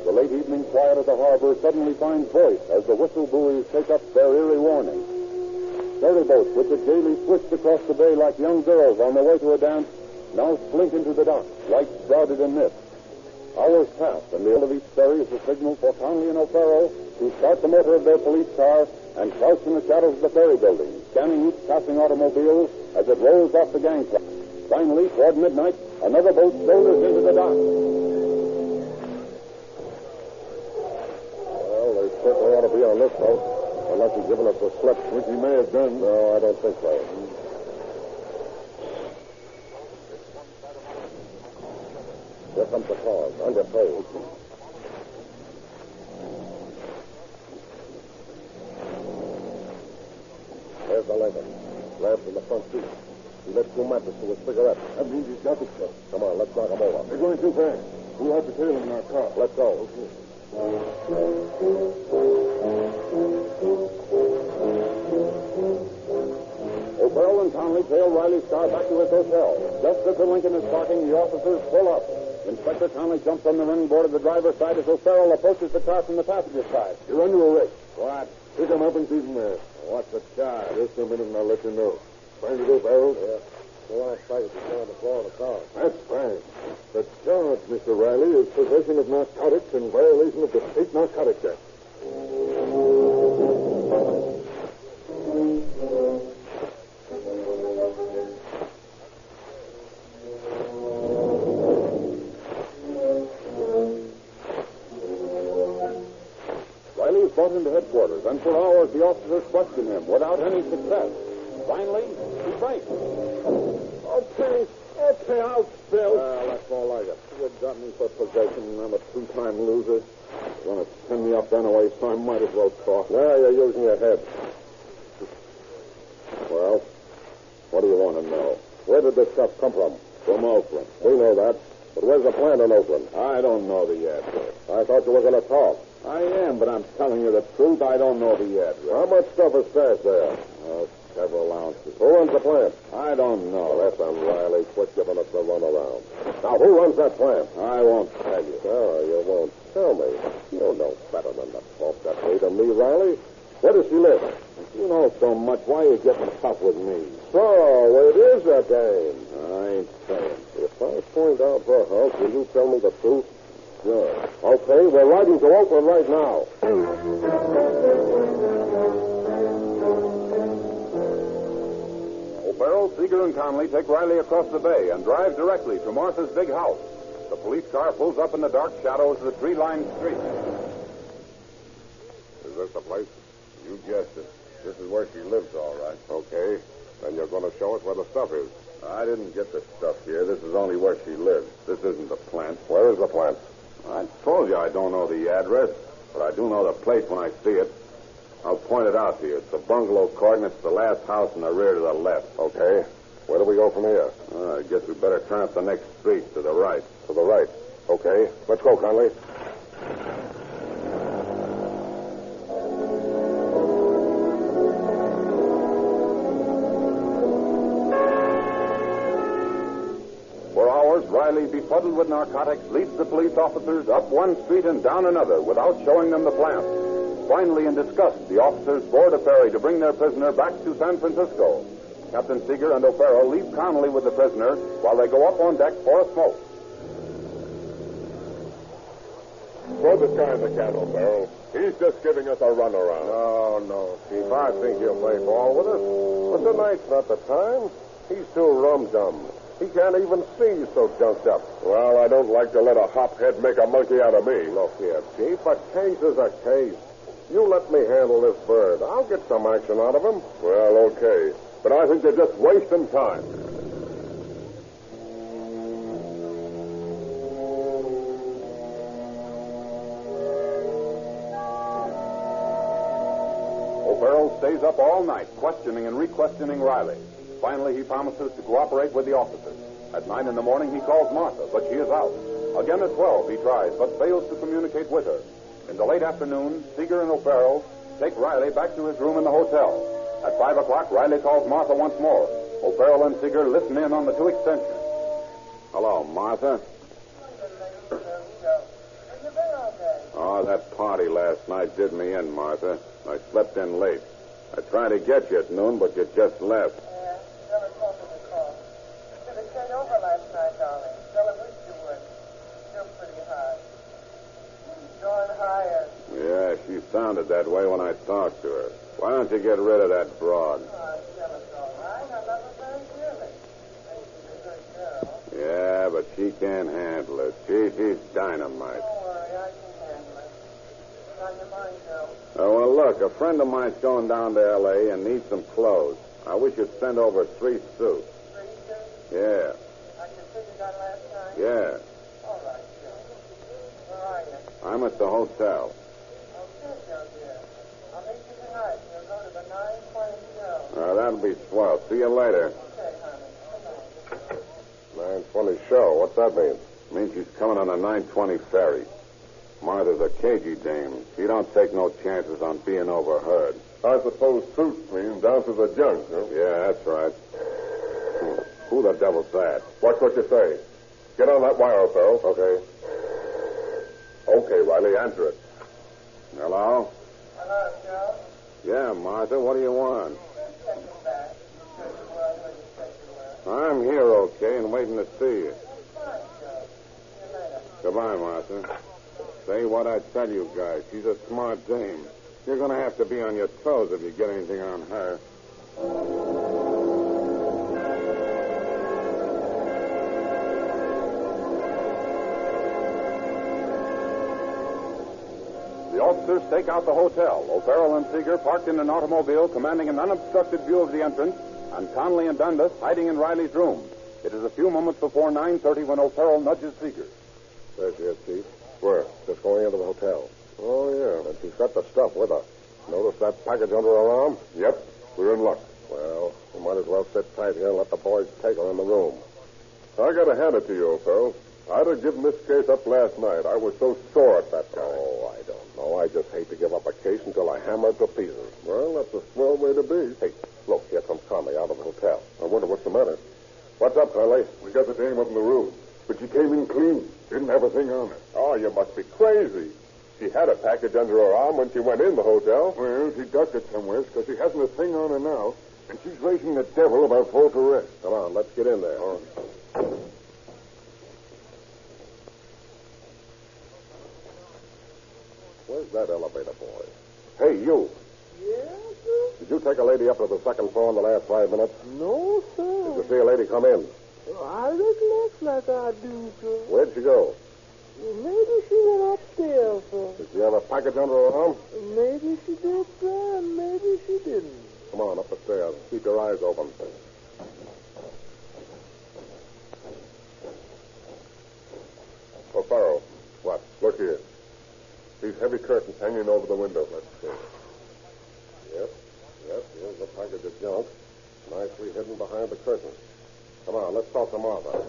The late evening quiet of the harbor suddenly finds voice as the whistle buoys take up their eerie warning. Ferry boats, which had gaily swished across the bay like young girls on their way to a dance, now slink into the docks, lights shrouded in mist. Hours pass, and the end of each ferry is the signal for Conley and O'Farrell to start the motor of their police car and crouch in the shadows of the ferry building, scanning each passing automobile as it rolls off the gangplank. Finally, toward midnight, another boat shoulders into the dock. Well, they certainly ought to be on this boat, unless he's given us a slip, which he may have done. No, I don't think so. Here comes the cause, under tow. There's the Lincoln. Lab's in the front seat. He lit 2 matches to his cigarette. That means he's got the stuff. Come on, let's knock him over. They're going too fast. We'll have to tail him in our car. Let's go. Okay. O'Farrell and Conley tail Riley's car back to his hotel. Just as the Lincoln is parking, the officers pull up. Inspector Conley jumps on the running board of the driver's side as O'Farrell approaches the car from the passenger side. You're under arrest. What? Pick him up and keep him there. What's the charge? Just a minute and I'll let you know. Find it, O'Farrell? Yeah. Go outside if you on the floor of the car. That's fine. The charge, Mr. Riley, is possession of narcotics in violation of the State Narcotics Act. Riley is brought into headquarters, and for hours the officers question him without any success. Finally, he breaks. Okay, I'll spill. That's all like it. You got me for possession, and I'm a 2-time loser. You're going to send me up anyway, so I might as well talk. Now you're using your head. Well, what do you want to know? Where did this stuff come from? From Oakland. We know that. But where's the plant in Oakland? I don't know the address. I thought you were going to talk. I am, but I'm telling you the truth. I don't know the address. How much stuff is stashed there? Several ounces. Who runs the plant? I don't know. That's Riley. Quit giving us the runaround. Now, who runs that plant? I won't tell you. Oh, you won't tell me. You know better than to talk that way to me, Riley. Where does she live? If you know so much, why are you getting tough with me? So, it is a game. I ain't saying. If I point out her house, will you tell me the truth? Sure. Okay, we're riding to Oakland right now. O'Farrell, Seeger, and Conley take Riley across the bay and drive directly to Martha's big house. The police car pulls up in the dark shadows of the tree-lined street. Is this the place? You guessed it. This is where she lives, all right. Okay. Then you're going to show us where the stuff is. I didn't get the stuff here. This is only where she lives. This isn't the plant. Where is the plant? I told you I don't know the address, but I do know the place when I see it. I'll point it out to you. It's the bungalow court, and it's the last house in the rear to the left. Okay. Where do we go from here? I guess we better turn up the next street to the right. To the right. Okay. Let's go, Conley. For hours, Riley, befuddled with narcotics, leads the police officers up one street and down another without showing them the plant. Finally, in disgust, the officers board a ferry to bring their prisoner back to San Francisco. Captain Seeger and O'Farrell leave Connolly with the prisoner while they go up on deck for a smoke. Throw this guy in the cat, O'Farrell. He's just giving us a runaround. No, Chief. I think he'll play ball with us. But tonight's not the time. He's too rum-dum. He can't even see he's so junked up. Well, I don't like to let a hophead make a monkey out of me. Look here, Chief. A case is a case. You let me handle this bird. I'll get some action out of him. Well, okay. But I think they're just wasting time. O'Farrell stays up all night, questioning and re-questioning Riley. Finally, he promises to cooperate with the officers. At 9 in the morning, he calls Martha, but she is out. Again at 12, he tries, but fails to communicate with her. In the late afternoon, Seeger and O'Farrell take Riley back to his room in the hotel. At 5 o'clock, Riley calls Martha once more. O'Farrell and Seeger listen in on the two extensions. Hello, Martha. Oh, that party last night did me in, Martha. I slept in late. I tried to get you at noon, but you just left. Yeah, Stella told me to call. You should have stayed over last night, darling. Stella wished you would. Still pretty high. Going higher. Yeah, she sounded that way when I talked to her. Why don't you get rid of that broad? Oh, Stella's all right. I love her very dearly. And she's a good girl. Yeah, but she can't handle it. She's dynamite. Don't worry, I can handle it. What's on your mind, Joe? Oh, well, look, a friend of mine's going down to L.A. and needs some clothes. I wish you'd send over 3 suits. 3 suits? Yeah. Like the suit you got last night? Yeah. All right, Joe. Where are you? I'm at the hotel. Okay, Joe, dear. I'll meet you tonight. We'll go to the 9:20 show. That'll be swell. See you later. Okay, honey. 9:20 show. What's that mean? Means she's coming on a 9:20 ferry. Martha's a cagey dame. She don't take no chances on being overheard. I suppose Truth means down to the junk, huh? Yeah, that's right. Who the devil's that? Watch what you say. Get on that wire, O'Farrell. Okay. Okay, Riley, answer it. Hello? Hello, Joe. Yeah, Martha, what do you want? I'm here, okay, and waiting to see you. Goodbye, Martha. Say what I tell you guys. She's a smart dame. You're going to have to be on your toes if you get anything on her. The officers stake out the hotel. O'Farrell and Seeger parked in an automobile commanding an unobstructed view of the entrance, and Conley and Dundas hiding in Riley's room. It is a few moments before 9:30 when O'Farrell nudges Seeger. There she is, Chief. Where? Just going into the hotel. Oh, yeah. And she's got the stuff with her. Notice that package under her arm? Yep. We're in luck. Well, we might as well sit tight here and let the boys take her in the room. I got to hand it to you, O'Farrell. I'd have given this case up last night. I was so sore at that guy. Oh, I don't know. I just hate to give up a case until I hammer it to pieces. Well, that's a swell way to be. Hey, look, here comes Conley out of the hotel. I wonder what's the matter. What's up, Conley? We got the dame up in the room. But she came in clean. Didn't have a thing on her. Oh, you must be crazy. She had a package under her arm when she went in the hotel. Well, she ducked it somewhere because she hasn't a thing on her now. And she's raising the devil about false arrest. Come on, let's get in there. All right. Where's that elevator boy? Hey, you. Yeah, sir? Did you take a lady up to the second floor in the last 5 minutes? No, sir. Did you see a lady come in? I recollect like I do, sir. Where'd she go? Maybe she went upstairs, sir. Did she have a package under her arm? Maybe she did, sir, and maybe she didn't. Come on, up the stairs. Keep your eyes open. O'Farrell. What? Look here. These heavy curtains hanging over the window. Let's see. Yep. Here's the package of junk. Nicely hidden behind the curtain. Come on, let's talk to Martha.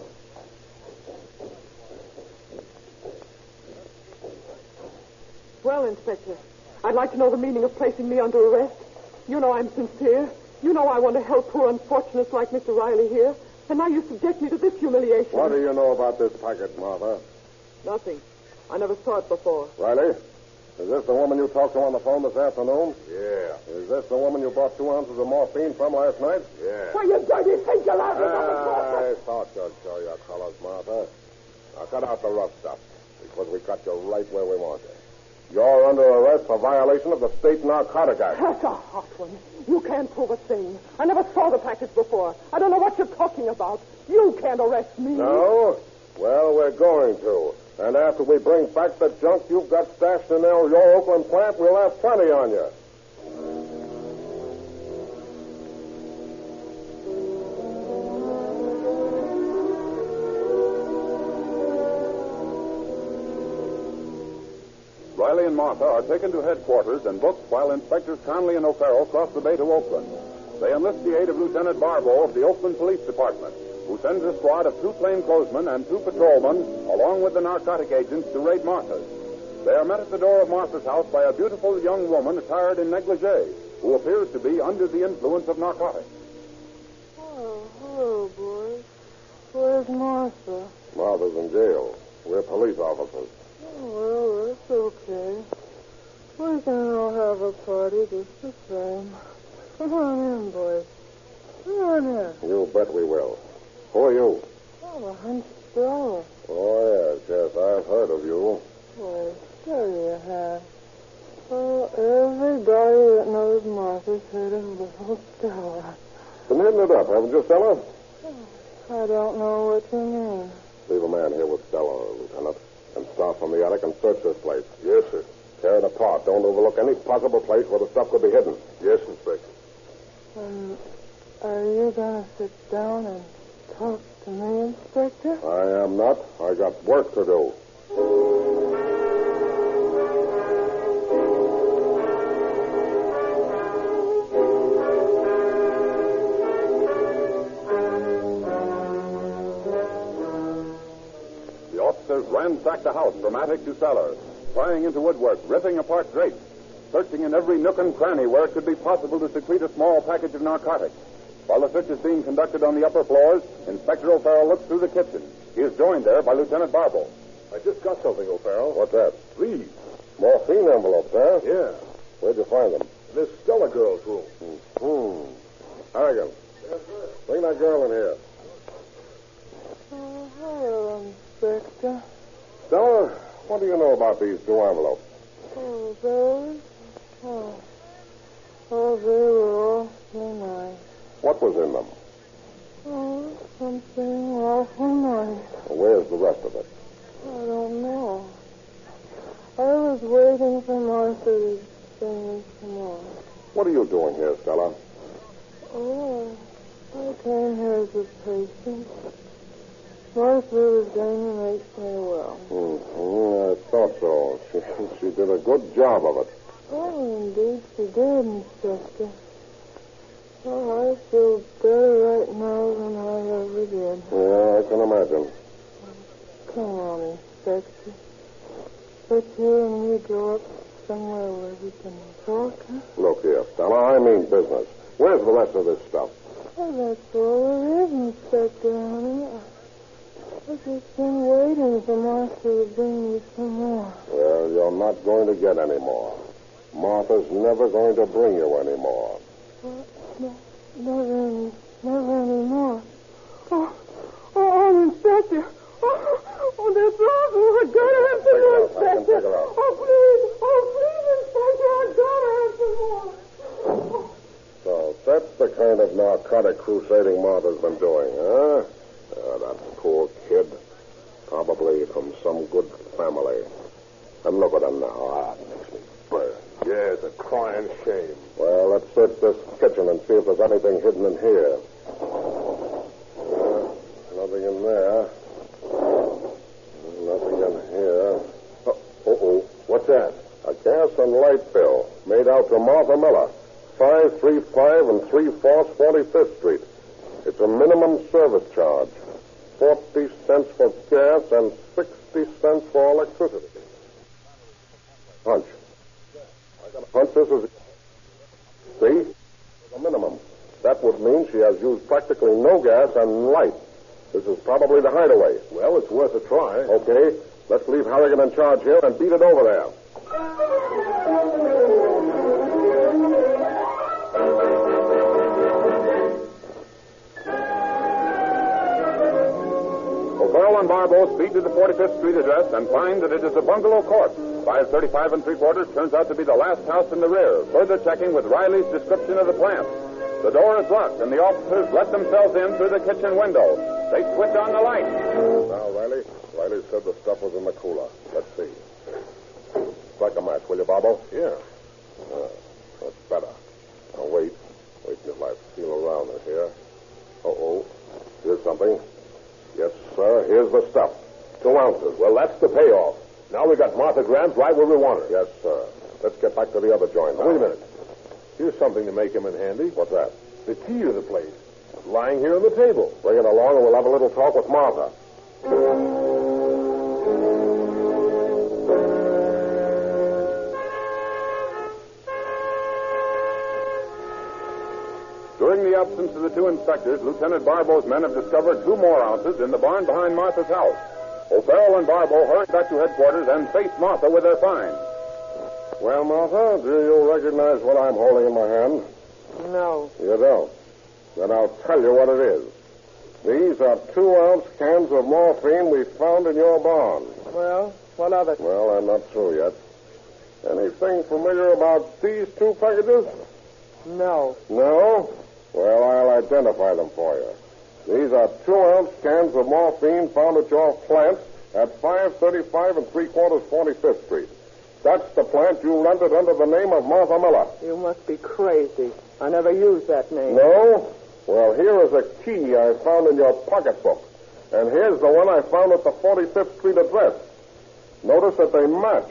Well, Inspector, I'd like to know the meaning of placing me under arrest. You know I'm sincere. You know I want to help poor unfortunates like Mr. Riley here. And now you subject me to this humiliation. What do you know about this package, Martha? Nothing. I never saw it before. Riley? Is this the woman you talked to on the phone this afternoon? Yeah. Is this the woman you bought 2 ounces of morphine from last night? Yeah. Well, you dirty think you're out I thought you'd show your colors, Martha. Now, cut out the rough stuff, because we got you right where we want you. You're under arrest for violation of the State Narcotic Act. That's a hot one. You can't prove a thing. I never saw the package before. I don't know what you're talking about. You can't arrest me. No? Well, we're going to. And after we bring back the junk you've got stashed in your Oakland plant, we'll have plenty on you. Riley and Martha are taken to headquarters and booked while Inspectors Conley and O'Farrell cross the bay to Oakland. They enlist the aid of Lieutenant Barbeau of the Oakland Police Department, who sends a squad of 2 plainclothesmen and 2 patrolmen, along with the narcotic agents, to raid Martha's. They are met at the door of Martha's house by a beautiful young woman attired in negligee, who appears to be under the influence of narcotics. Oh, hello, boys. Where's Martha? Martha's in jail. We're police officers. Oh, well, that's okay. We can all have a party just the same. Come on in, boys. Come on in. You bet we will. Who are you? I'm a hunch Stella. Oh, yes, I've heard of you. Boy, sure you have. Oh, everybody that knows Martha's heard of little Stella. Been hitting it up, haven't you, Stella? I don't know what you mean. Leave a man here with Stella, Lieutenant, and start from the attic and search this place. Yes, sir. Tear it apart. Don't overlook any possible place where the stuff could be hidden. Yes, Inspector. Are you going to sit down and talk to me, Inspector? I am not. I got work to do. ransacked the house from attic to cellar, prying into woodwork, ripping apart drapes, searching in every nook and cranny where it could be possible to secrete a small package of narcotics. While the search is being conducted on the upper floors, Inspector O'Farrell looks through the kitchen. He is joined there by Lieutenant Barbo. I just got something, O'Farrell. What's that? These. Morphine envelopes, huh? Yeah. Where'd you find them? This Stella girl's room. Harrigan. Yes, sir. Bring that girl in here. Oh, hello, Inspector. Stella, what do you know about these two envelopes? Oh, those? Oh, they were awful nice. What was in them? Oh, something awful nice. Where's the rest of it? I don't know. I was waiting for Martha to bring me some more. What are you doing here, Stella? Oh, I came here as a patient. Martha was going to make me well. I thought so. She did a good job of it. Oh, indeed she did, Inspector. Oh, I feel better right now than I ever did. Yeah, I can imagine. Come on, Inspector. Let you and me go up somewhere where we can talk, huh? Look here, Stella, I mean business. Where's the rest of this stuff? Oh, that's all there is, Inspector, honey. I've just been waiting for Martha to bring me some more. Well, you're not going to get any more. Martha's never going to bring you any more. Never any more. Oh, Inspector. Oh, that's awful. I gotta have some more, Inspector. Take her out. Oh, please, Inspector, I gotta have some more. So that's the kind of narcotic crusading Martha's been doing, huh? That poor kid. Probably from some good family. And look at him now. It makes me burn. Yeah, it's a crying shame. Well, let's search this kitchen and see if there's anything hidden in here. Nothing in there. Nothing in here. What's that? A gas and light bill made out to Martha Miller, 535 and 3/4 45th Street. It's a minimum service charge. 40 cents for gas and 60 cents for electricity. Hunch. I got a hunch this is... See? The minimum. That would mean she has used practically no gas and light. This is probably the hideaway. Well, it's worth a try. Okay. Let's leave Harrigan in charge here and beat it over there. O'Farrell and Barbo speed to the 45th Street address and find that it is a bungalow court. 535 and 3/4 turns out to be the last house in the rear, further checking with Riley's description of the plant. The door is locked, and the officers let themselves in through the kitchen window. They switch on the light. Now, Riley. Riley said the stuff was in the cooler. Let's see. Strike a match, will you, Barbo? Yeah. That's better. Now, wait. Wait until I feel around it here. Uh-oh. Here's something. Yes, sir. Here's the stuff. 2 ounces. Well, that's the payoff. Now we got Martha Grant right where we want her. Yes, sir. Let's get back to the other joint now. Wait a minute. Here's something to make him in handy. What's that? The key to the place. Lying here on the table. Bring it along and we'll have a little talk with Martha. During the absence of the 2 inspectors, Lieutenant Barbo's men have discovered 2 more ounces in the barn behind Martha's house. O'Farrell and Barbo hurried back to headquarters and faced Martha with their find. Well, Martha, do you recognize what I'm holding in my hand? No. You don't? Then I'll tell you what it is. These are 2-ounce cans of morphine we found in your barn. Well, what of it? Well, I'm not through yet. Anything familiar about these 2 packages? No. No? Well, I'll identify them for you. These are 2-ounce cans of morphine found at your plant at 535 and 3/4 45th Street. That's the plant you rented under the name of Martha Miller. You must be crazy. I never used that name. No? Well, here is a key I found in your pocketbook. And here's the one I found at the 45th Street address. Notice that they match.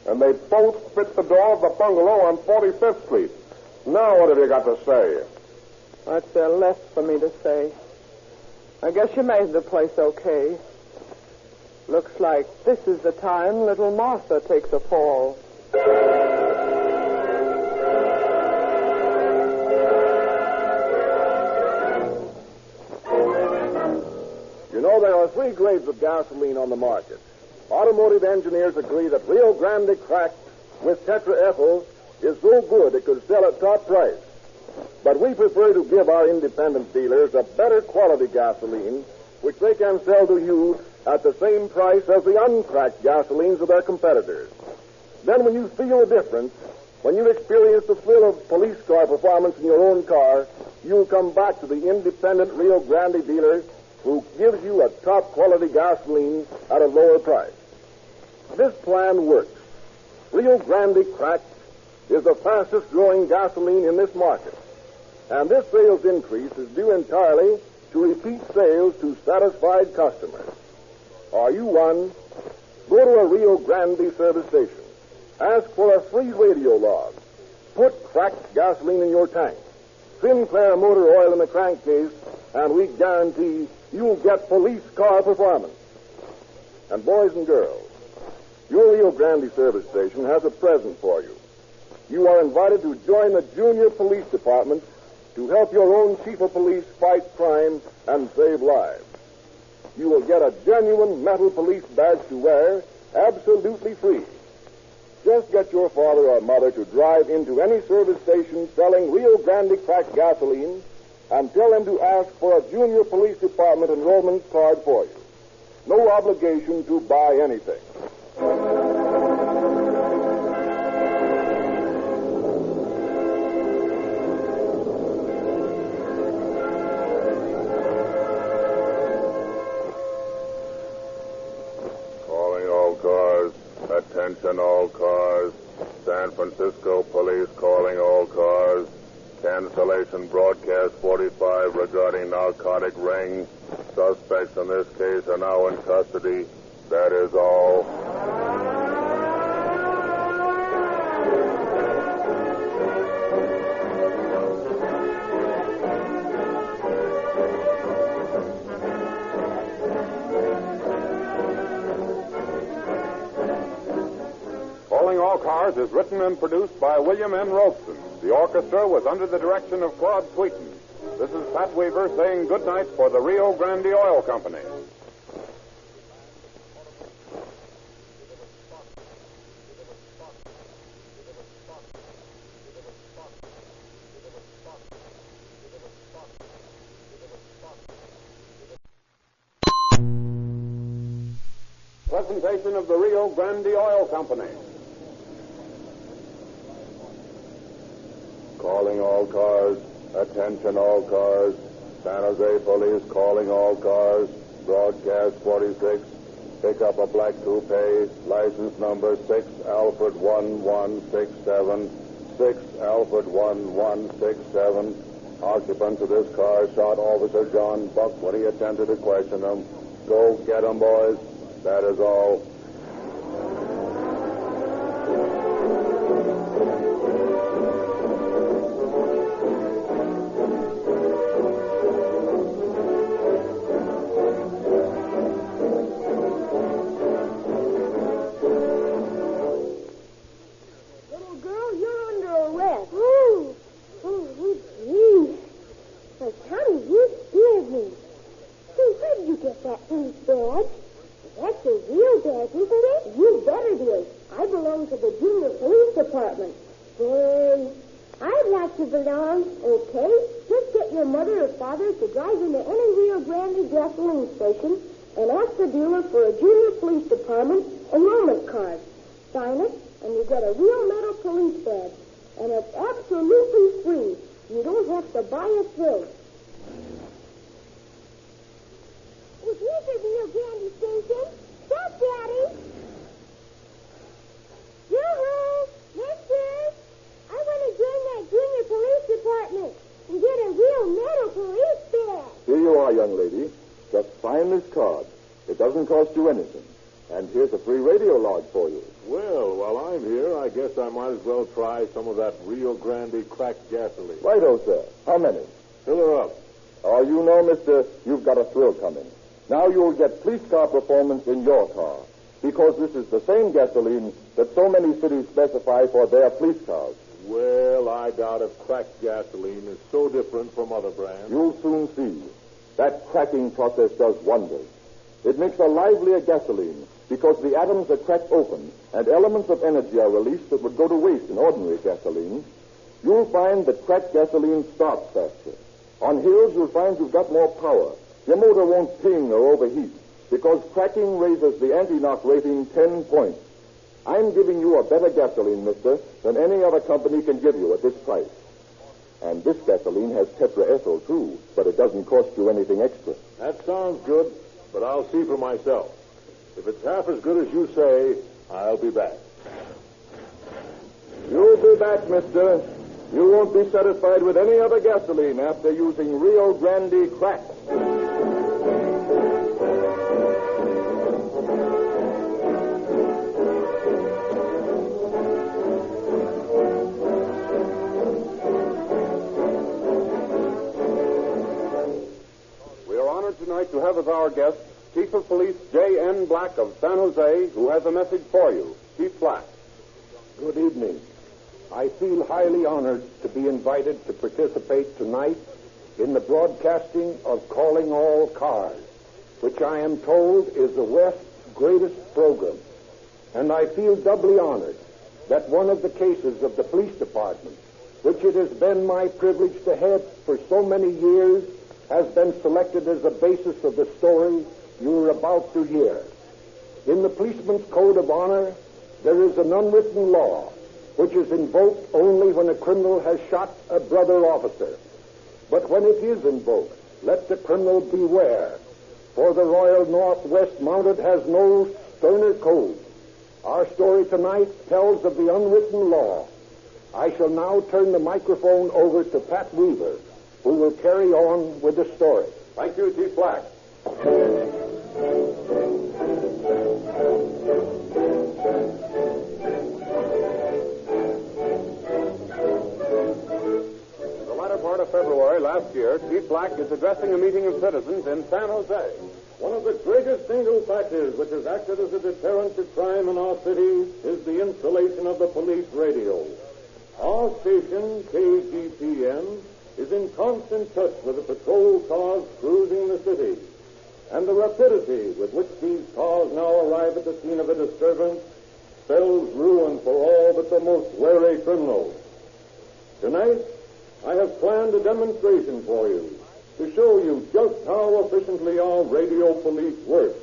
And they both fit the door of the bungalow on 45th Street. Now what have you got to say? That's left for me to say. I guess you made the place okay. Looks like this is the time little Martha takes a fall. You know, there are three grades of gasoline on the market. Automotive engineers agree that Rio Grande cracked with tetraethyl is so good it could sell at top price. But we prefer to give our independent dealers a better quality gasoline, which they can sell to you at the same price as the uncracked gasolines of their competitors. Then when you feel the difference, when you experience the thrill of police car performance in your own car, you'll come back to the independent Rio Grande dealer who gives you a top quality gasoline at a lower price. This plan works. Rio Grande cracked is the fastest growing gasoline in this market. And this sales increase is due entirely to repeat sales to satisfied customers. Are you one? Go to a Rio Grande service station. Ask for a free radio log. Put cracked gasoline in your tank. Sinclair motor oil in the crankcase, and we guarantee you'll get police car performance. And boys and girls, your Rio Grande service station has a present for you. You are invited to join the Junior Police Department to help your own chief of police fight crime and save lives. You will get a genuine metal police badge to wear, absolutely free. Just get your father or mother to drive into any service station selling Rio Grande cracked gasoline and tell them to ask for a Junior Police Department enrollment card for you. No obligation to buy anything. Attention all cars. San Francisco police calling all cars. Cancellation broadcast 45 regarding narcotic ring. Suspects in this case are now in custody. That is all. All Cars is written and produced by William N. Robson. The orchestra was under the direction of Claude Sweeten. This is Pat Weaver saying good night for the Rio Grande Oil Company. Presentation of the Rio Grande Oil Company. Calling all cars. Attention all cars. San Jose police calling all cars. Broadcast 46. Pick up a black coupe. License number 6 Alfred 1167. 6 Alfred 1167. Occupants of this car shot Officer John Buck when he attempted to question them. Go get them, boys. That is all. Young lady, just sign this card. It doesn't cost you anything. And here's a free radio log for you. Well, while I'm here, I guess I might as well try some of that Rio Grande cracked gasoline. Righto, sir. How many? Fill her up. Oh, you know, mister, you've got a thrill coming. Now you'll get police car performance in your car, because this is the same gasoline that so many cities specify for their police cars. Well, I doubt if cracked gasoline is so different from other brands. You'll soon see. That cracking process does wonders. It makes a livelier gasoline because the atoms are cracked open and elements of energy are released that would go to waste in ordinary gasoline. You'll find that cracked gasoline starts faster. On hills, you'll find you've got more power. Your motor won't ping or overheat because cracking raises the anti-knock rating 10 points. I'm giving you a better gasoline, mister, than any other company can give you at this price. And this gasoline has tetraethyl, too, but it doesn't cost you anything extra. That sounds good, but I'll see for myself. If it's half as good as you say, I'll be back. You'll be back, mister. You won't be satisfied with any other gasoline after using Rio Grande crack. Tonight to have as our guest Chief of Police J.N. Black of San Jose, who has a message for you. Chief Black. Good evening. I feel highly honored to be invited to participate tonight in the broadcasting of Calling All Cars, which I am told is the West's greatest program. And I feel doubly honored that one of the cases of the police department, which it has been my privilege to head for so many years, has been selected as the basis of the story you are about to hear. In the policeman's code of honor, there is an unwritten law which is invoked only when a criminal has shot a brother officer. But when it is invoked, let the criminal beware, for the Royal Northwest Mounted has no sterner code. Our story tonight tells of the unwritten law. I shall now turn the microphone over to Pat Weaver, who will carry on with the story. Thank you, Chief Black. In the latter part of February last year, Chief Black is addressing a meeting of citizens in San Jose. One of the greatest single factors which has acted as a deterrent to crime in our city is the installation of the police radio. Our station, KGPN, is in constant touch with the patrol cars cruising the city. And the rapidity with which these cars now arrive at the scene of a disturbance spells ruin for all but the most wary criminals. Tonight, I have planned a demonstration for you to show you just how efficiently our radio police works.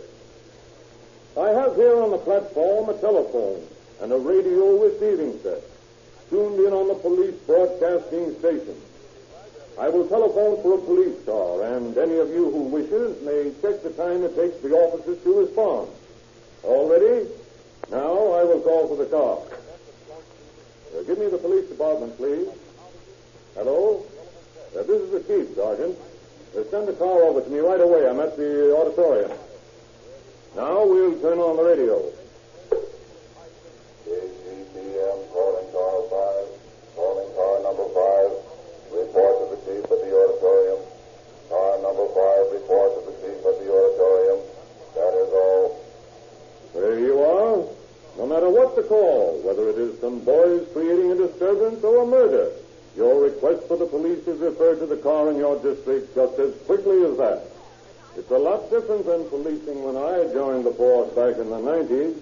I have here on the platform a telephone and a radio receiving set tuned in on the police broadcasting station. I will telephone for a police car, and any of you who wishes may check the time it takes the officers to respond. All ready? Now I will call for the car. Give me the police department, please. Hello? This is the chief, Sergeant. Send the car over to me right away. I'm at the auditorium. Now we'll turn on the radio. KGPM, calling car 5. Calling car number 5. Report to the chief at the auditorium. Car number 5, report to the chief at the auditorium. That is all. There you are. No matter what the call, whether it is some boys creating a disturbance or a murder, your request for the police is referred to the car in your district just as quickly as that. It's a lot different than policing when I joined the force back in the 90s.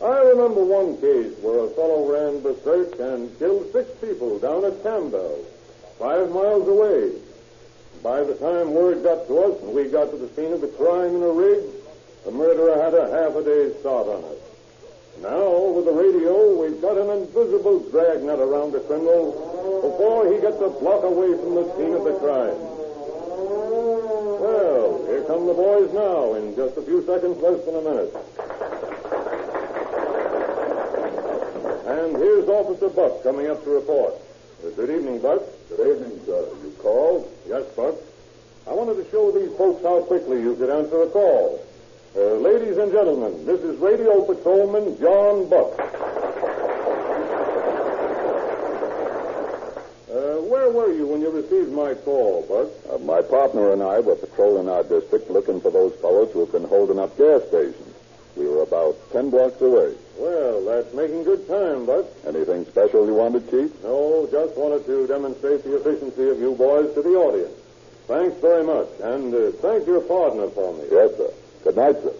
I remember one case where a fellow ran berserk and killed 6 people down at Campbell, 5 miles away. By the time word got to us and we got to the scene of the crime in a rig, the murderer had a half a day's start on us. Now, over the radio, we've got an invisible dragnet around the criminal before he gets a block away from the scene of the crime. Well, here come the boys now in just a few seconds, less than a minute. And here's Officer Buck coming up to report. Good evening, Buck. Good evening, sir. You called? Yes, Buck. I wanted to show these folks how quickly you could answer a call. Ladies and gentlemen, this is Radio Patrolman John Buck. Where Where were you when you received my call, Bud? My partner and I were patrolling our district looking for those fellows who have been holding up gas stations. We were about 10 blocks away. Well, that's making good time, Bud. Anything special you wanted, Chief? No, just wanted to demonstrate the efficiency of you boys to the audience. Thanks very much, and thank your partner for me. Yes, sir. Good night, sir.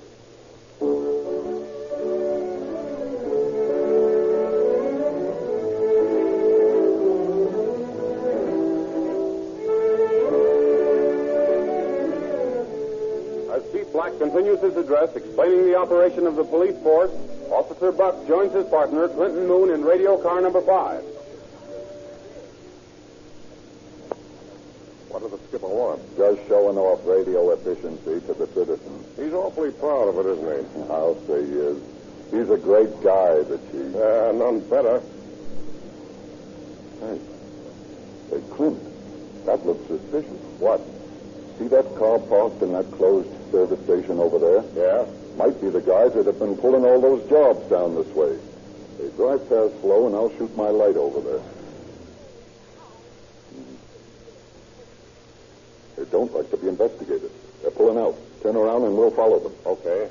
Black continues his address explaining the operation of the police force. Officer Buck joins his partner, Clinton Moon, in radio car number 5. What does the skipper want? Just showing off radio efficiency to the citizens. He's awfully proud of it, isn't he? I'll say he is. He's a great guy, the chief. None better. Hey, Clint, that looks suspicious. What? See that car parked in that closed service station over there? Yeah. Might be the guys that have been pulling all those jobs down this way. They drive past slow, and I'll shoot my light over there. They don't like to be investigated. They're pulling out. Turn around, and we'll follow them. Okay.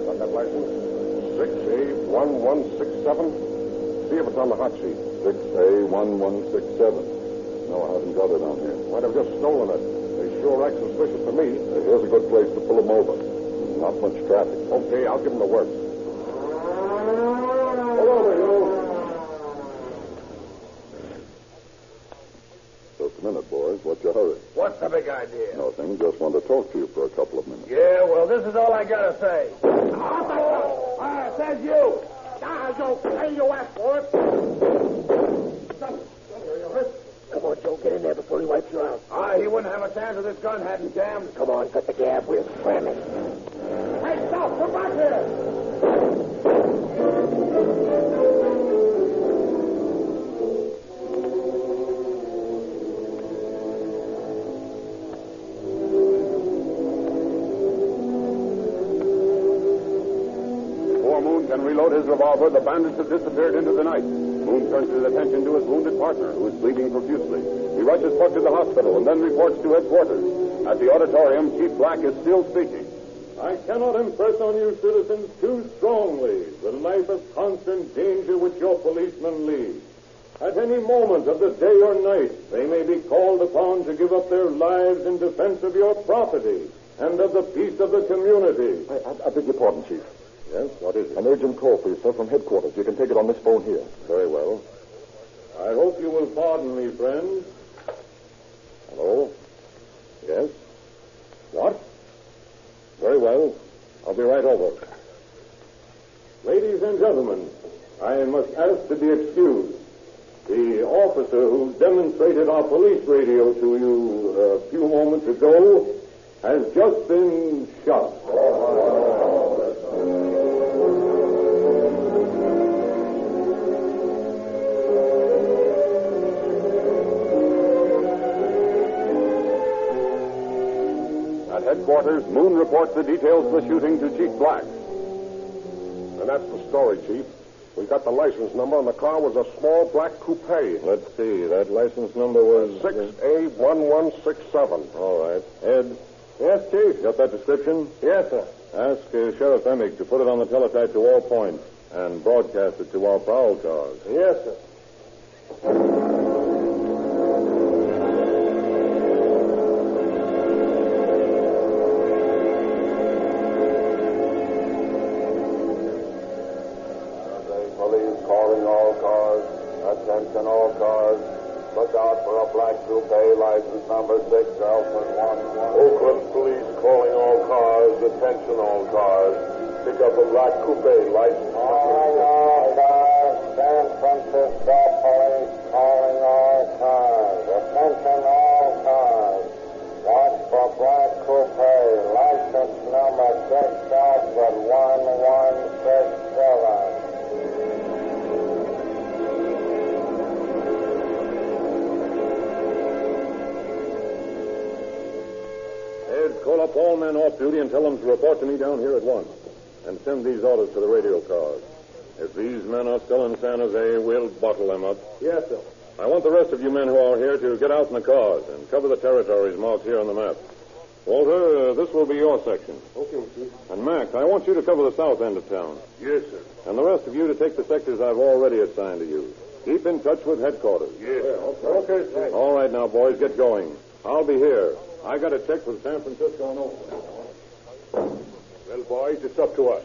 Got that license? 6A1167. See if it's on the hot sheet. 6A1167. No, I haven't got it on here. Might have just stolen it. They sure act suspicious to me. Here's a good place to pull them over. Not much traffic. Okay, I'll give them the works. Pull over, you. Just a minute, boys. What's your hurry? What's the big idea? Nothing. Just want to talk to you for a couple of minutes. Yeah, well, this is all I got to say. Says you. Don't pay your ass for it. Come on, Joe, get in there before he wipes you out. He wouldn't have a chance if this gun hadn't jammed. Come on, cut the gab. We'll scram him. Hey, stop! Come back here! Can reload his revolver, the bandits have disappeared into the night. Moon turns his attention to his wounded partner, who is bleeding profusely. He rushes Buck to the hospital and then reports to headquarters. At the auditorium, Chief Black is still speaking. I cannot impress on you, citizens, too strongly the life of constant danger which your policemen lead. At any moment of the day or night, they may be called upon to give up their lives in defense of your property and of the peace of the community. I beg your pardon, Chief. Yes, what is it? An urgent call for you, sir, from headquarters. You can take it on this phone here. Very well. I hope you will pardon me, friends. Hello? Yes? What? Very well. I'll be right over. Ladies and gentlemen, I must ask to be excused. The officer who demonstrated our police radio to you a few moments ago has just been shot. At headquarters, Moon reports the details of the shooting to Chief Black. And that's the story, Chief. We got the license number, and the car was a small black coupe. Let's see. That license number was 6A1167. All right. Ed? Yes, Chief. Got that description? Yes, sir. Ask Sheriff Emig to put it on the teletype to all points and broadcast it to our prowl cars. Yes, sir. Police calling all cars. Attention all cars. Look out for a black coupe, license number 6L11. Oakland Police calling all cars. Attention all cars. Pick up a black coupe, license calling all cars. San Francisco Police calling all cars. Attention all cars. Watch for black coupe, license number 6L1167. Call up all men off duty and tell them to report to me down here at once. and send these orders to the radio cars. If these men are still in San Jose, we'll bottle them up. Yes, sir. I want the rest of you men who are here to get out in the cars and cover the territories marked here on the map. Walter, this will be your section. Okay, Chief. And Max, I want you to cover the south end of town. Yes, sir. And the rest of you to take the sectors I've already assigned to you. Keep in touch with headquarters. Yes, sir. Okay, Chief. All right now, boys, get going. I'll be here. I got a check with San Francisco and Oakland. Well, boys, it's up to us.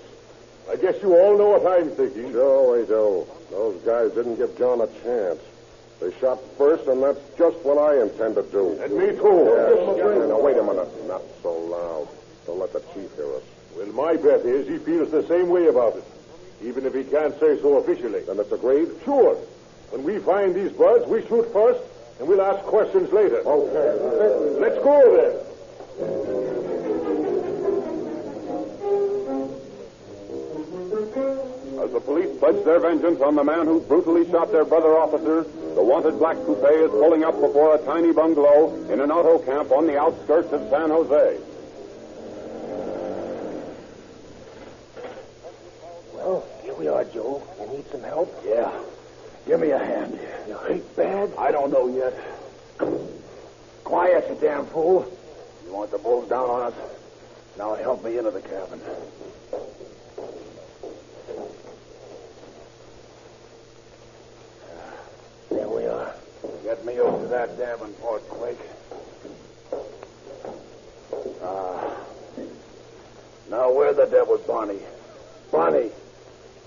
I guess you all know what I'm thinking. Sure we do. Those guys didn't give John a chance. They shot first, and that's just what I intend to do. And me too. Yeah, now, wait a minute. Not so loud. Don't let the chief hear us. Well, my bet is he feels the same way about it, even if he can't say so officially. Then it's agreed? Sure. When we find these birds, we shoot first, and we'll ask questions later. Okay. Let's go then. As the police pledge their vengeance on the man who brutally shot their brother officer, the wanted black coupe is pulling up before a tiny bungalow in an auto camp on the outskirts of San Jose. Well, here we are, Joe. You need some help? Yeah. Give me a hand. You hurt bad? I don't know yet. Quiet, you damn fool. You want the bulls down on us? Now help me into the cabin. There we are. Get me over to that Davenport quick. Now, where the devil's Bonnie? Bonnie!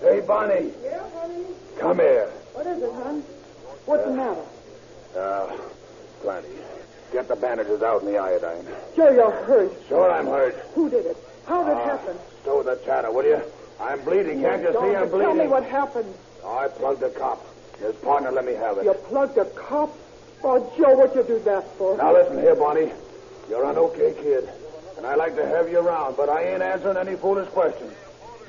Hey, Bonnie! Yeah, honey? Come here. What is it, hon? What's the matter? Plenty. Get the bandages out and the iodine. Joe, you're hurt. Sure, I'm hurt. Who did it? How did it happen? Stow the chatter, will you? I'm bleeding. Can't you see I'm bleeding? Tell me what happened. I plugged a cop. His partner let me have it. You plugged a cop? Oh, Joe, what'd you do that for? Now, listen here, Bonnie. You're an okay kid, and I like to have you around, but I ain't answering any foolish questions.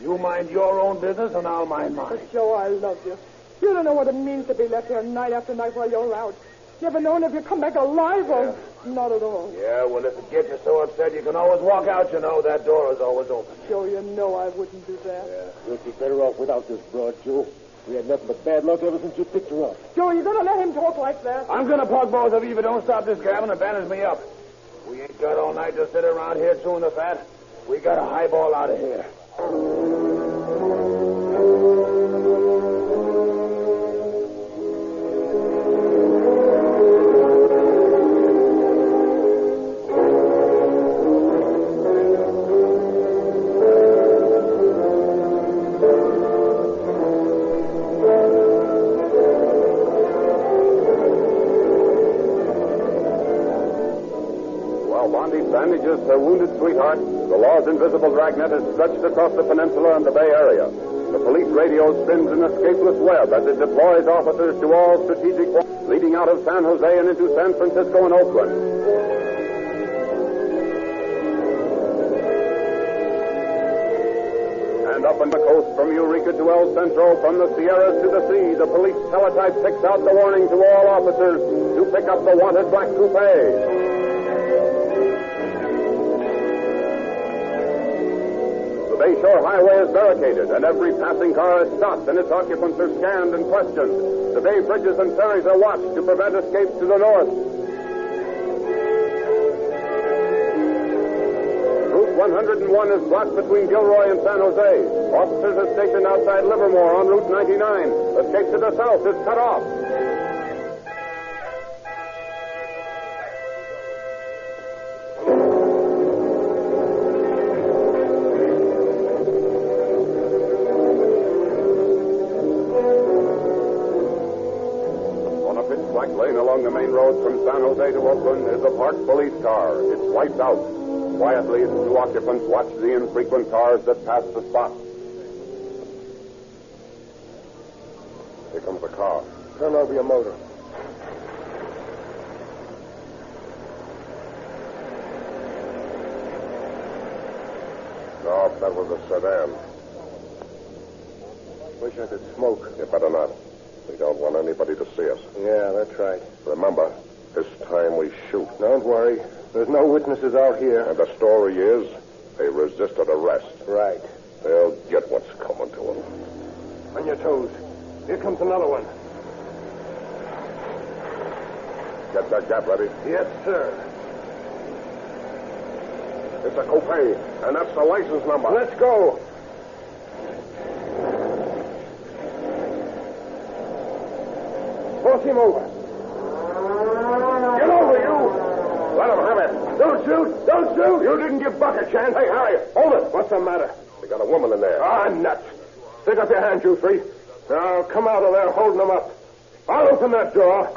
You mind your own business, and I'll mind mine. But, Joe, I love you. You don't know what it means to be left here night after night while you're out. You ever known if you come back alive or... Not at all. Yeah, well, if it gets you so upset, you can always walk out, you know. That door is always open. Joe, you know I wouldn't do that. Yeah. You'd be better off without this broad, Joe. We had nothing but bad luck ever since you picked her up. Joe, you're going to let him talk like that? I'm going to plug both of you if you don't stop this gabbing and bandage me up. We ain't got all night to sit around here chewing the fat. We got a highball out of here. Bandages her wounded sweetheart, the law's invisible dragnet is stretched across the peninsula and the Bay Area. The police radio spins an escapeless web as it deploys officers to all strategic points leading out of San Jose and into San Francisco and Oakland. And up on the coast from Eureka to El Centro, from the Sierras to the sea, the police teletype picks out the warning to all officers to pick up the wanted black coupe. The Bayshore Highway is barricaded, and every passing car is stopped, and its occupants are scanned and questioned. The bay bridges and ferries are watched to prevent escapes to the north. Route 101 is blocked between Gilroy and San Jose. Officers are stationed outside Livermore on Route 99. Escape to the south is cut off. Along the main road from San Jose to Oakland is a parked police car. It's wiped out. Quietly, the two occupants watch the infrequent cars that pass the spot. Here comes the car. Turn over your motor. No, that was a sedan. Wish I could smoke. You better not. We don't want anybody to see us. Yeah, that's right. Remember, this time we shoot. Don't worry. There's no witnesses out here. And the story is they resisted arrest. Right. They'll get what's coming to them. On your toes. Here comes another one. Get that gap ready. Yes, sir. It's a coupe, and that's the license number. Let's go. Force him over. Get over, you. Let him have it. Don't shoot. Don't shoot. You didn't give Buck a chance. Hey, Harry, hold it. What's the matter? They got a woman in there. Ah, nuts. Stick up your hands, you three. Now, come out of there holding them up. I'll open that door.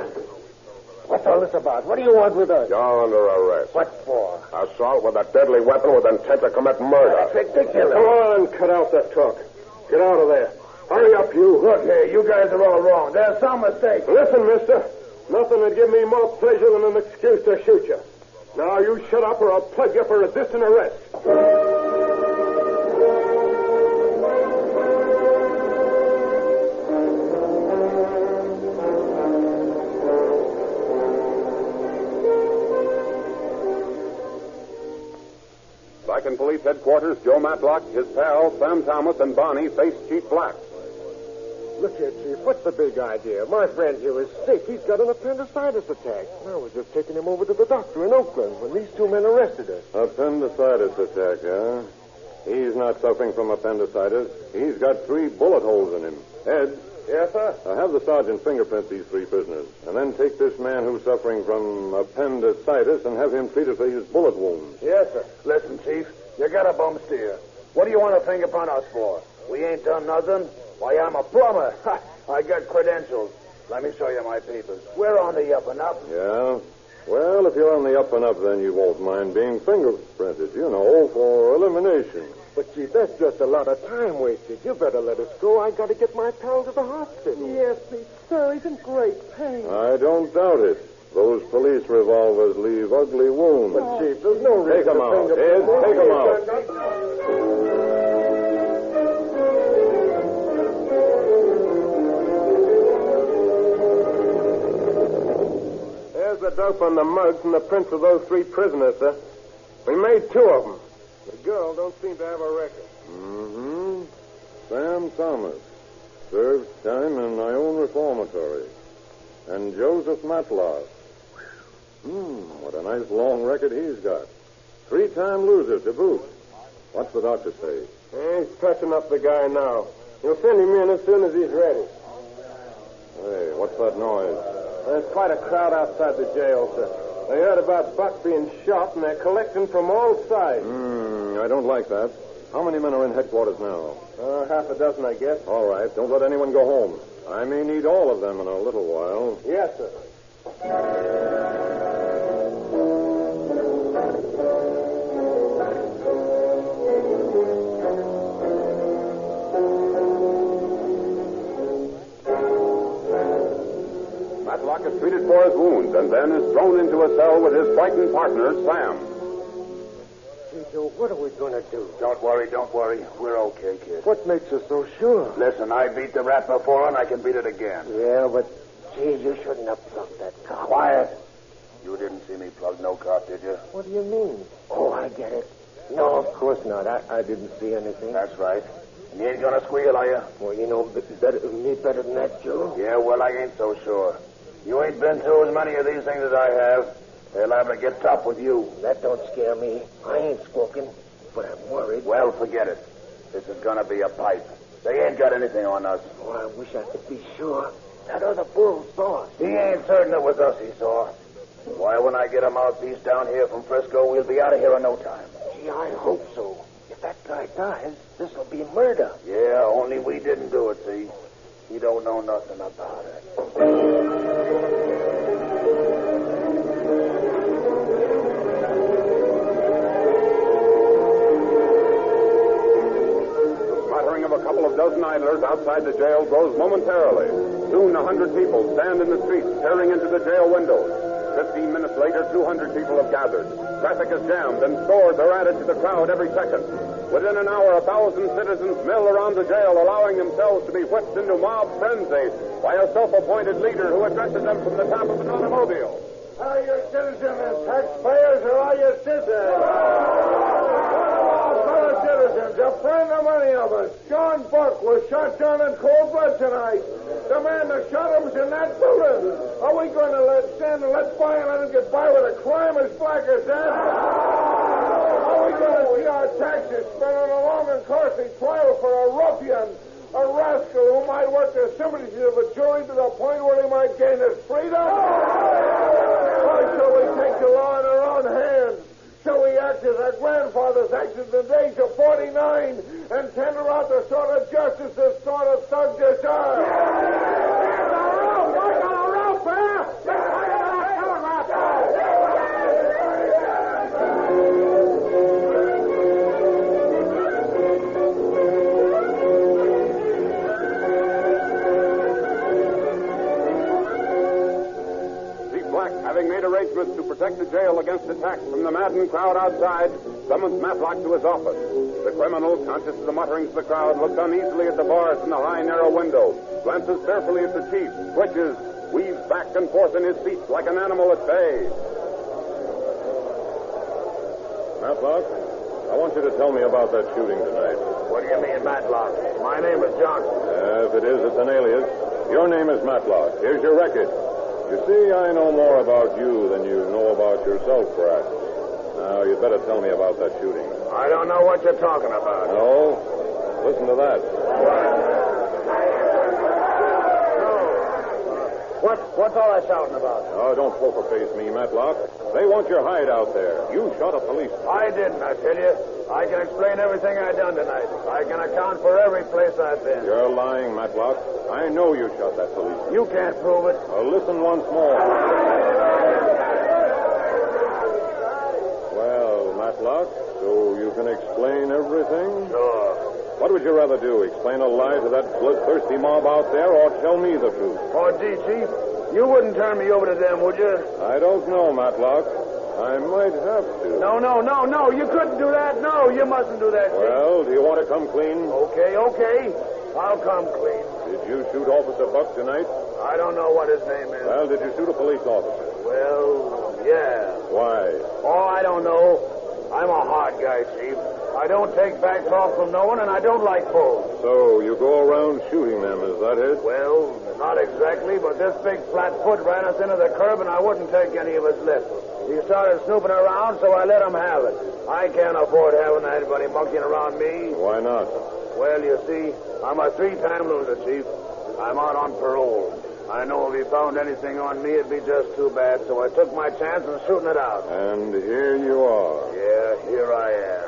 What's all this about? What do you want with us? You're under arrest. What for? Assault with a deadly weapon with intent to commit murder. That's ridiculous. Come on, cut out that talk. Get out of there. Hurry up, you. Look here, you guys are all wrong. There's some mistake. Listen, mister. Nothing would give me more pleasure than an excuse to shoot you. Now, you shut up or I'll plug you for resisting arrest. Back in police headquarters, Joe Matlock, his pal, Sam Thomas, and Bonnie face Chief Black. Look here, Chief. What's the big idea? My friend here is sick. He's got an appendicitis attack. I was just taking him over to the doctor in Oakland when these two men arrested us. Appendicitis attack, huh? He's not suffering from appendicitis. He's got 3 bullet holes in him. Ed? Yes, sir? Have the sergeant fingerprint these 3 prisoners, and then take this man who's suffering from appendicitis and have him treated for his bullet wounds. Yes, sir. Listen, Chief, you got a bum steer. What do you want to fingerprint us for? We ain't done nothing. Why, I'm a plumber. I got credentials. Let me show you my papers. We're on the up and up. Yeah? Well, if you're on the up and up, then you won't mind being fingerprinted, for elimination. But, Chief, that's just a lot of time wasted. You better let us go. I got to get my pal to the hospital. Yes, please, sir. He's in great pain. I don't doubt it. Those police revolvers leave ugly wounds. But, Chief, there's no reason Take him out. Ed, take him out. There's the dope on the mugs and the prints of those 3 prisoners, sir. We made 2 of them. The girl don't seem to have a record. Mm-hmm. Sam Thomas. Served time in Ione Reformatory. And Joseph Matlock. What a nice long record he's got. 3-time loser to boot. What's the doctor say? He's touching up the guy now. He'll send him in as soon as he's ready. Hey, what's that noise? There's quite a crowd outside the jail, sir. They heard about Buck being shot, and they're collecting from all sides. I don't like that. How many men are in headquarters now? Half a dozen, I guess. All right. Don't let anyone go home. I may need all of them in a little while. Yes, sir. Matlock is treated for his wounds and then is thrown into a cell with his frightened partner, Sam. Hey, Joe, what are we going to do? Don't worry. We're okay, kid. What makes you so sure? Listen, I beat the rat before, and I can beat it again. Yeah, but, gee, you shouldn't have plugged that cop. Quiet. You didn't see me plug no cop, did you? What do you mean? Oh, I get it. No, of course not. I didn't see anything. That's right. And you ain't gonna squeal, are you? Well, you know me better than that, Joe. Yeah, well, I ain't so sure. You ain't been through as many of these things as I have. They're liable to get tough with you. That don't scare me. I ain't squawking, but I'm worried. Well, forget it. This is gonna be a pipe. They ain't got anything on us. Oh, I wish I could be sure. That other bull saw us. He ain't certain it was us he saw. Why, when I get a mouthpiece down here from Frisco, we'll be out of here in no time. Gee, I hope so. If that guy dies, this'll be murder. Yeah, only we didn't do it, see? You don't know nothing about it. Of a couple of dozen idlers outside the jail grows momentarily. Soon 100 people stand in the streets, staring into the jail windows. 15 minutes later, 200 people have gathered. Traffic is jammed, and scores are added to the crowd every second. Within an hour, 1,000 citizens mill around the jail, allowing themselves to be whipped into mob frenzy by a self-appointed leader who addresses them from the top of an automobile. Are you citizens and taxpayers, or are you citizens? Fellow citizens, citizens, a friend of many of us, John Buck, was shot down in cold blood tonight. The man that shot him was in that building. Are we going to stand and let by and let him get by with a crime as black as that? Are we going to see our taxes spent on a long and costly trial for a ruffian, a rascal who might work the sympathies of a jury to the point where he might gain his freedom? Or shall we take the law in our own hands? Shall we act as our grandfathers acted in the days of 49 and tender out the sort of justice this sort of thug deserves? We're on a rope, having made arrangements to protect the jail against attacks from the maddened crowd outside, summons Matlock to his office. The criminal, conscious of the mutterings of the crowd, looks uneasily at the bars in the high, narrow window, glances fearfully at the chief, twitches, weaves back and forth in his seat like an animal at bay. Matlock, I want you to tell me about that shooting tonight. What do you mean, Matlock? My name is Johnson. If it is, it's an alias. Your name is Matlock. Here's your record. You see, I know more about you than you know about yourself, perhaps. Now, you'd better tell me about that shooting. I don't know what you're talking about. No? Listen to that. What's all that shouting about? Oh, don't poker face me, Matlock. They want your hide out there. You shot a policeman. I didn't, I tell you. I can explain everything I done tonight. I can account for every place I've been. You're lying, Matlock. I know you shot that policeman. You can't prove it. Well, listen once more. Well, Matlock, so you can explain everything? Sure. What would you rather do, explain a lie to that bloodthirsty mob out there, or tell me the truth? Oh, gee, Chief, you wouldn't turn me over to them, would you? I don't know, Matlock. I might have to. No, you couldn't do that. No, you mustn't do that, Chief. Well, do you want to come clean? Okay. I'll come clean. Did you shoot Officer Buck tonight? I don't know what his name is. Well, did you shoot a police officer? Well, yeah. Why? Oh, I don't know. I'm a hard guy, Chief. I don't take back talk from no one, and I don't like bulls. So you go around shooting them, is that it? Well, not exactly, but this big flat foot ran us into the curb, and I wouldn't take any of his lift. He started snooping around, so I let him have it. I can't afford having anybody monkeying around me. Why not? Well, you see, I'm a three-time loser, Chief. I'm out on parole. I know if he found anything on me, it'd be just too bad, so I took my chance in shooting it out. And here you are. Yeah, here I am.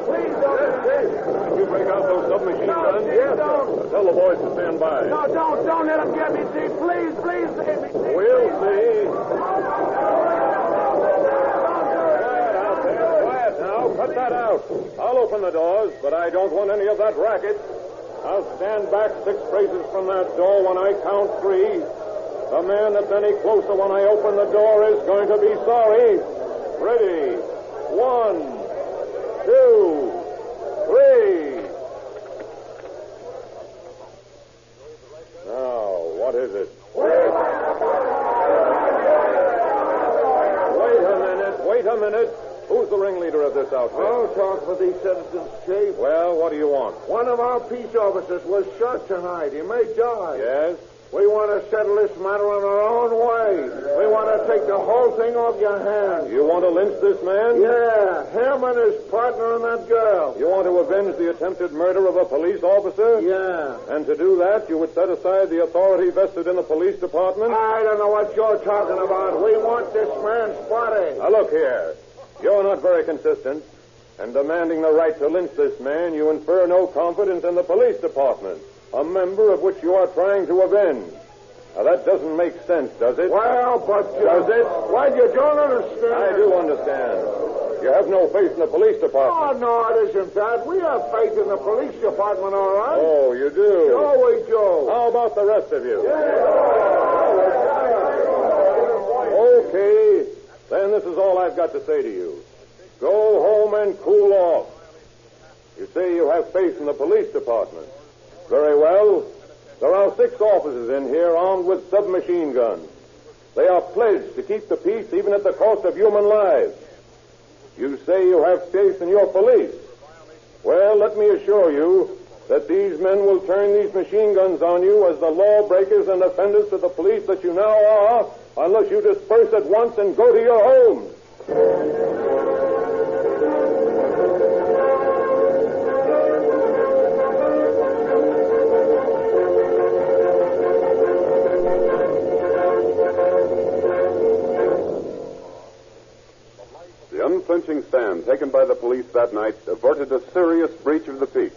Please don't. Did you break out those submachine guns? Yes, don't. Tell the boys to stand by. No, don't let them get me, Chief. Please save me. Chief. We'll see. Quiet now. Cut that out. I'll open the doors, but I don't want any of that racket. I'll stand back 6 paces from that door when I count 3. The man that's any closer when I open the door is going to be sorry. Ready? 1, 2, 3. Now, what is it? Wait a minute. Who's the ringleader of this outfit? I'll talk with these citizens, Chief. Well, what do you want? One of our peace officers was shot tonight. He may die. Yes? We want to settle this matter in our own way. We want to take the whole thing off your hands. You want to lynch this man? Yeah, him and his partner and that girl. You want to avenge the attempted murder of a police officer? Yeah. And to do that, you would set aside the authority vested in the police department? I don't know what you're talking about. We want this man's body. Now, look here. You're not very consistent. And demanding the right to lynch this man, you infer no confidence in the police department, a member of which you are trying to avenge. Now, that doesn't make sense, does it? Well, but... Does it? Well, you don't understand. I do understand. You have no faith in the police department. Oh, no, it isn't that. We have faith in the police department, all right? Oh, you do? Sure we do. How about the rest of you? Okay. Then this is all I've got to say to you. Go home and cool off. You say you have faith in the police department. Very well. There are 6 officers in here armed with submachine guns. They are pledged to keep the peace even at the cost of human lives. You say you have faith in your police. Well, let me assure you that these men will turn these machine guns on you as the lawbreakers and offenders to the police that you now are, unless you disperse at once and go to your homes. The unflinching stand taken by the police that night averted a serious breach of the peace.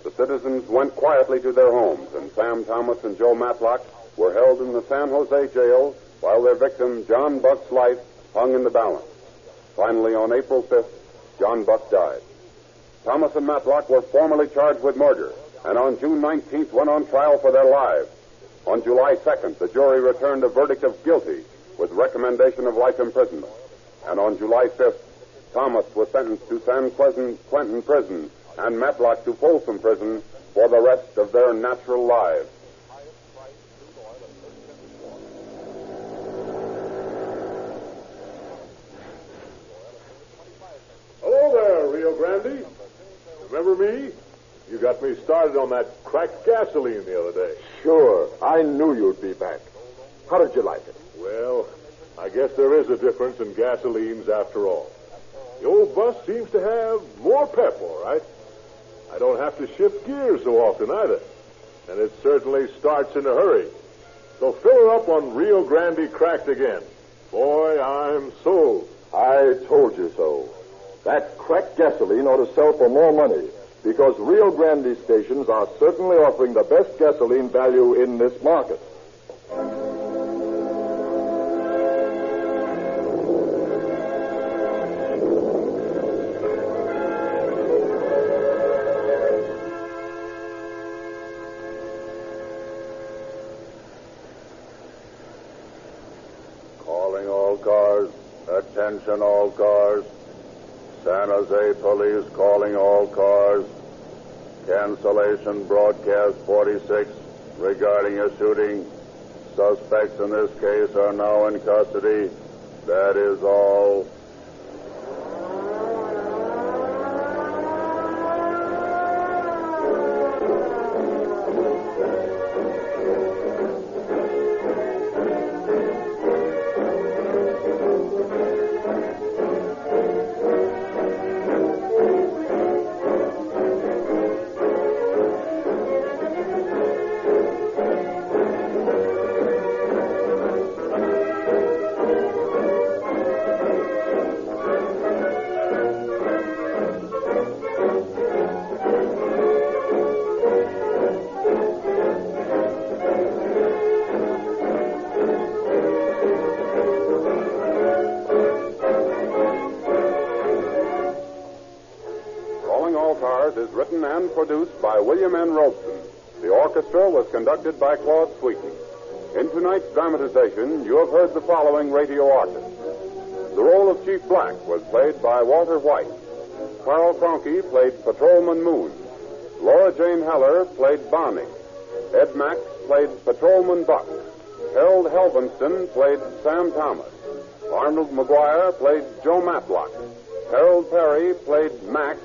The citizens went quietly to their homes, and Sam Thomas and Joe Matlock were held in the San Jose jail while their victim, John Buck's life, hung in the balance. Finally, on April 5th, John Buck died. Thomas and Matlock were formally charged with murder, and on June 19th went on trial for their lives. On July 2nd, the jury returned a verdict of guilty with recommendation of life imprisonment. And on July 5th, Thomas was sentenced to San Quentin Prison and Matlock to Folsom Prison for the rest of their natural lives. Hello there, Rio Grande. Remember me? You got me started on that cracked gasoline the other day. Sure. I knew you'd be back. How did you like it? Well, I guess there is a difference in gasolines after all. The old bus seems to have more pep, all right. I don't have to shift gears so often either. And it certainly starts in a hurry. So fill her up on Rio Grande Cracked again. Boy, I'm sold. I told you so. That cracked gasoline ought to sell for more money, because Rio Grande stations are certainly offering the best gasoline value in this market. Calling all cars. Attention all cars. San Jose Police calling all cars. Cancellation broadcast 46 regarding a shooting. Suspects in this case are now in custody. That is all. Is written and produced by William N. Robson. The orchestra was conducted by Claude Sweeten. In tonight's dramatization, you have heard the following radio artists. The role of Chief Black was played by Walter White. Carl Cronkey played Patrolman Moon. Laura Jane Heller played Bonnie. Ed Max played Patrolman Buck. Harold Helvenston played Sam Thomas. Arnold McGuire played Joe Matlock. Harold Perry played Mac.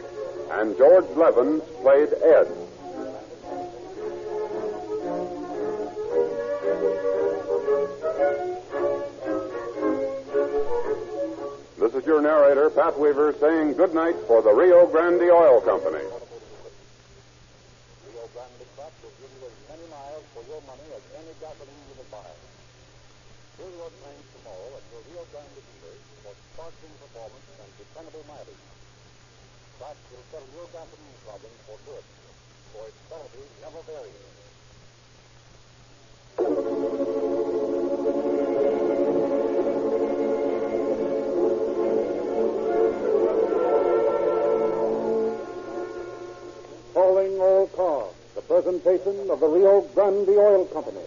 And George Levens played Ed. This is your narrator, Pat Weaver, saying good night for the Rio Grande Oil Company. Rio Grande Craft will give you as many miles for your money as any gasoline you will buy. Fill your tanks tomorrow at your Rio Grande dealer for sparkling performance and dependable mileage. Crooks will settle your gasoline problem for good, for its quality never varies. Calling all cars, the presentation of the Rio Grande Oil Company.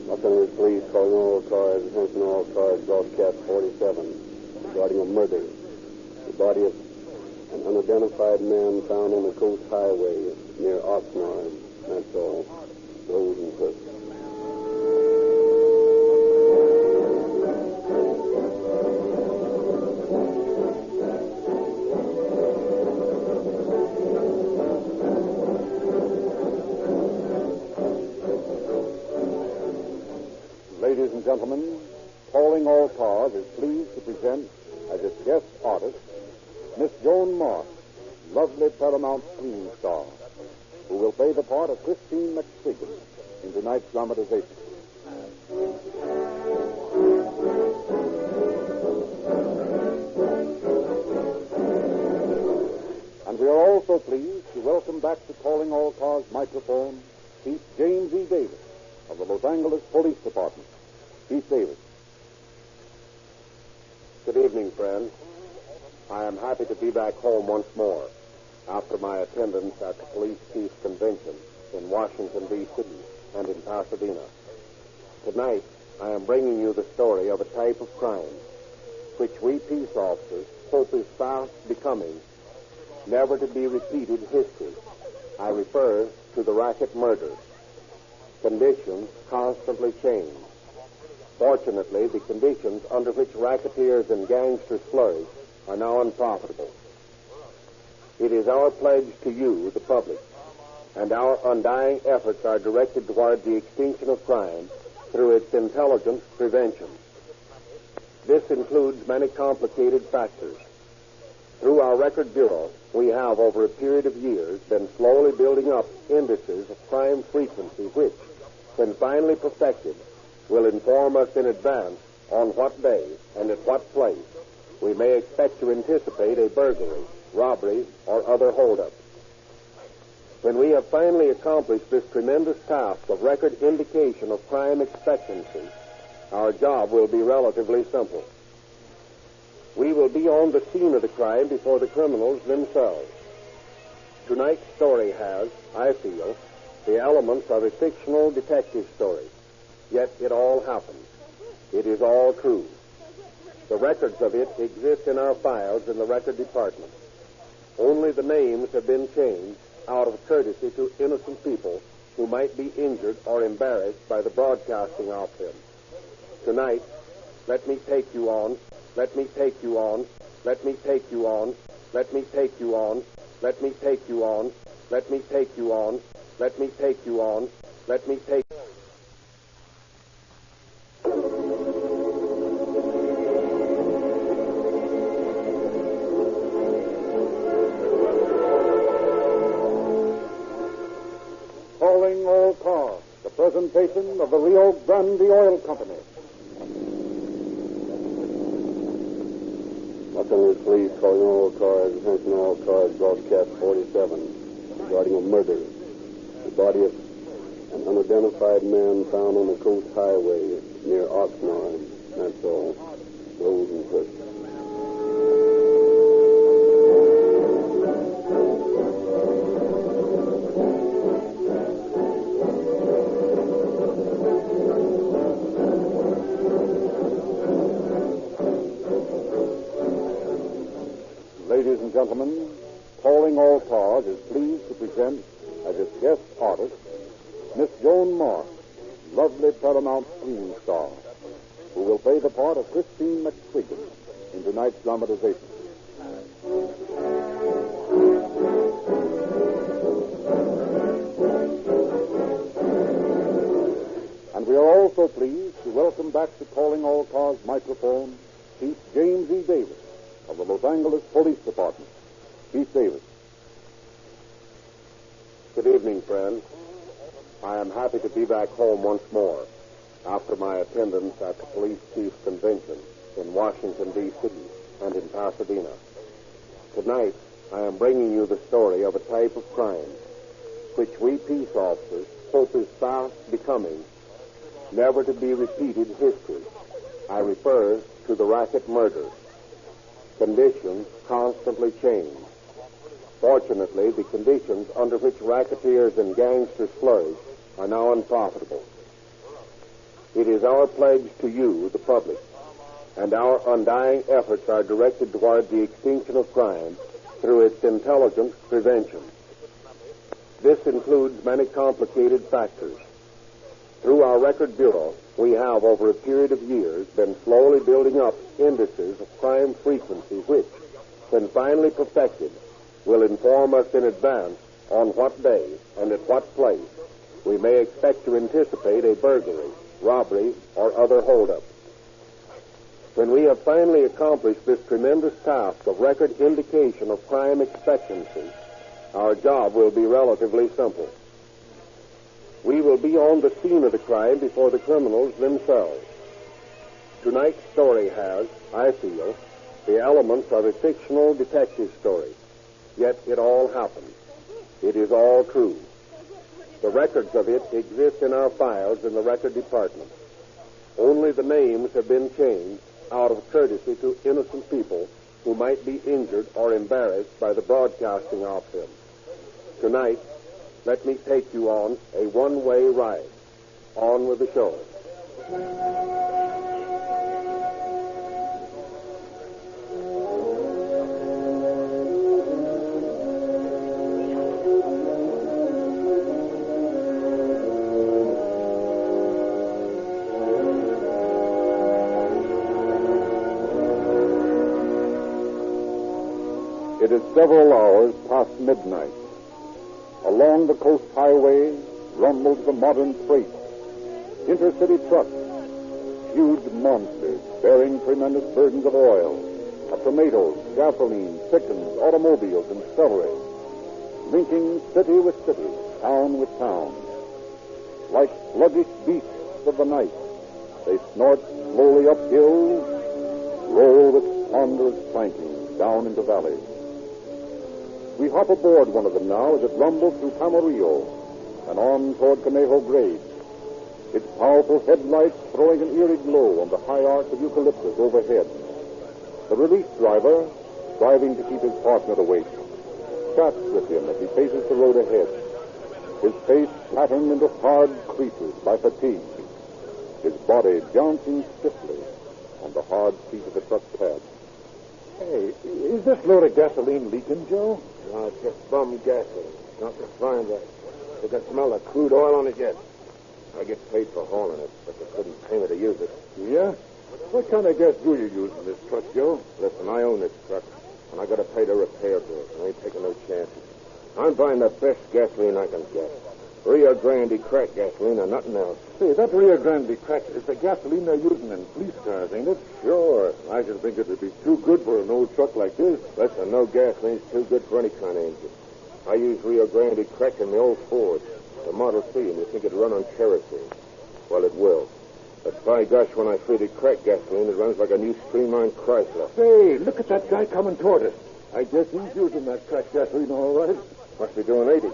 Los Angeles Police calling all cars, attention all cars, broadcast 47. Regarding a murder. The body of an unidentified man found on the coast highway near Oxnard. That's all. Rose and Cook. Ladies and gentlemen, Calling All Cars is pleased to present as its guest artist Miss Joan Moss, lovely Paramount screen star, who will play the part of Christine McSwiggan in tonight's dramatization. And we are also pleased to welcome back to Calling All Cars microphone Chief James E. Davis of the Los Angeles Police Department. Chief Davis. Good evening, friends. I am happy to be back home once more after my attendance at the police chief's convention in Washington, D.C. and in Pasadena. Tonight, I am bringing you the story of a type of crime which we peace officers hope is fast becoming never to be repeated history. I refer to the racket murders. Conditions constantly change. Fortunately, the conditions under which racketeers and gangsters flourish are now unprofitable. It is our pledge to you, the public, and our undying efforts are directed toward the extinction of crime through its intelligent prevention. This includes many complicated factors. Through our record bureau, we have, over a period of years, been slowly building up indices of crime frequency which, when finally perfected, will inform us in advance on what day and at what place we may expect to anticipate a burglary, robbery, or other holdup. When we have finally accomplished this tremendous task of record indication of crime expectancy, our job will be relatively simple. We will be on the scene of the crime before the criminals themselves. Tonight's story has, I feel, the elements of a fictional detective story. Yet it all happened. It is all true. The records of it exist in our files in the record department. Only the names have been changed out of courtesy to innocent people who might be injured or embarrassed by the broadcasting of them. Tonight, let me take you on, let me take you on, let me take you on, let me take you on, let me take you on, let me take you on, let me take you on, let me take Calling All Cars, the presentation of the Rio Grande Oil Company. Los Angeles Police calling all cars, attention all cars, broadcast 47, regarding a murder. The body of an unidentified man found on the coast highway near Oxnard. That's all. Rose and Cook. Ladies and gentlemen, Calling All Cars is pleased to present as its guest artist Miss Joan Moss, lovely Paramount screen star, who will play the part of Christine McSwiggan in tonight's dramatization. And we are also pleased to welcome back to Calling All Cars microphone Chief James E. Davis of the Los Angeles Police Department. Chief Davis. Good evening, friends. I am happy to be back home once more after my attendance at the police chief's convention in Washington, D.C. and in Pasadena. Tonight, I am bringing you the story of a type of crime which we peace officers hope is fast becoming never to be repeated history. I refer to the racket murders. Conditions constantly change. Fortunately, the conditions under which racketeers and gangsters flourish are now unprofitable. It is our pledge to you, the public, and our undying efforts are directed toward the extinction of crime through its intelligent prevention. This includes many complicated factors. Through our record bureau, we have, over a period of years, been slowly building up indices of crime frequency which, when finally perfected, will inform us in advance on what day and at what place we may expect to anticipate a burglary, robbery, or other holdup. When we have finally accomplished this tremendous task of record indication of crime expectancy, our job will be relatively simple. We will be on the scene of the crime before the criminals themselves. Tonight's story has, I feel, the elements of a fictional detective story. Yet it all happened. It is all true. The records of it exist in our files in the record department. Only the names have been changed out of courtesy to innocent people who might be injured or embarrassed by the broadcasting of them. Tonight, let me take you on a one-way ride. On with the show. It is several hours past midnight. Along the coast highway rumbles the modern freight. Intercity trucks, huge monsters bearing tremendous burdens of oil, of tomatoes, gasoline, chickens, automobiles, and celery, linking city with city, town with town. Like sluggish beasts of the night, they snort slowly up hills, roll with ponderous clanking down into valleys. We hop aboard one of them now as it rumbles through Camarillo and on toward Conejo Grade, its powerful headlights throwing an eerie glow on the high arch of eucalyptus overhead. The relief driver, striving to keep his partner awake, chats with him as he faces the road ahead, his face patterned into hard creases by fatigue, his body jouncing stiffly on the hard seat of the truck pad. Hey, is this load of gasoline leaking, Joe? No, it's just bum gasoline. Not refined yet. They can smell the crude oil on it yet. I get paid for hauling it, but they couldn't pay me to use it. Yeah? What kind of gas do you use in this truck, Joe? Listen, I own this truck, and I got to pay the repair bills. I ain't taking no chances. I'm buying the best gasoline I can get. Rio Grande crack gasoline or nothing else. Say, that Rio Grande crack is the gasoline they're using in police cars, ain't it? Sure. I should think it would be too good for an old truck like this. Listen, no gasoline's too good for any kind of engine. I use Rio Grande crack in the old Ford, the Model T, and you think it'd run on kerosene. Well, it will. But by gosh, when I feed it crack gasoline, it runs like a new streamlined Chrysler. Say, look at that guy coming toward us. I guess he's using that crack gasoline all right. Must be doing 80.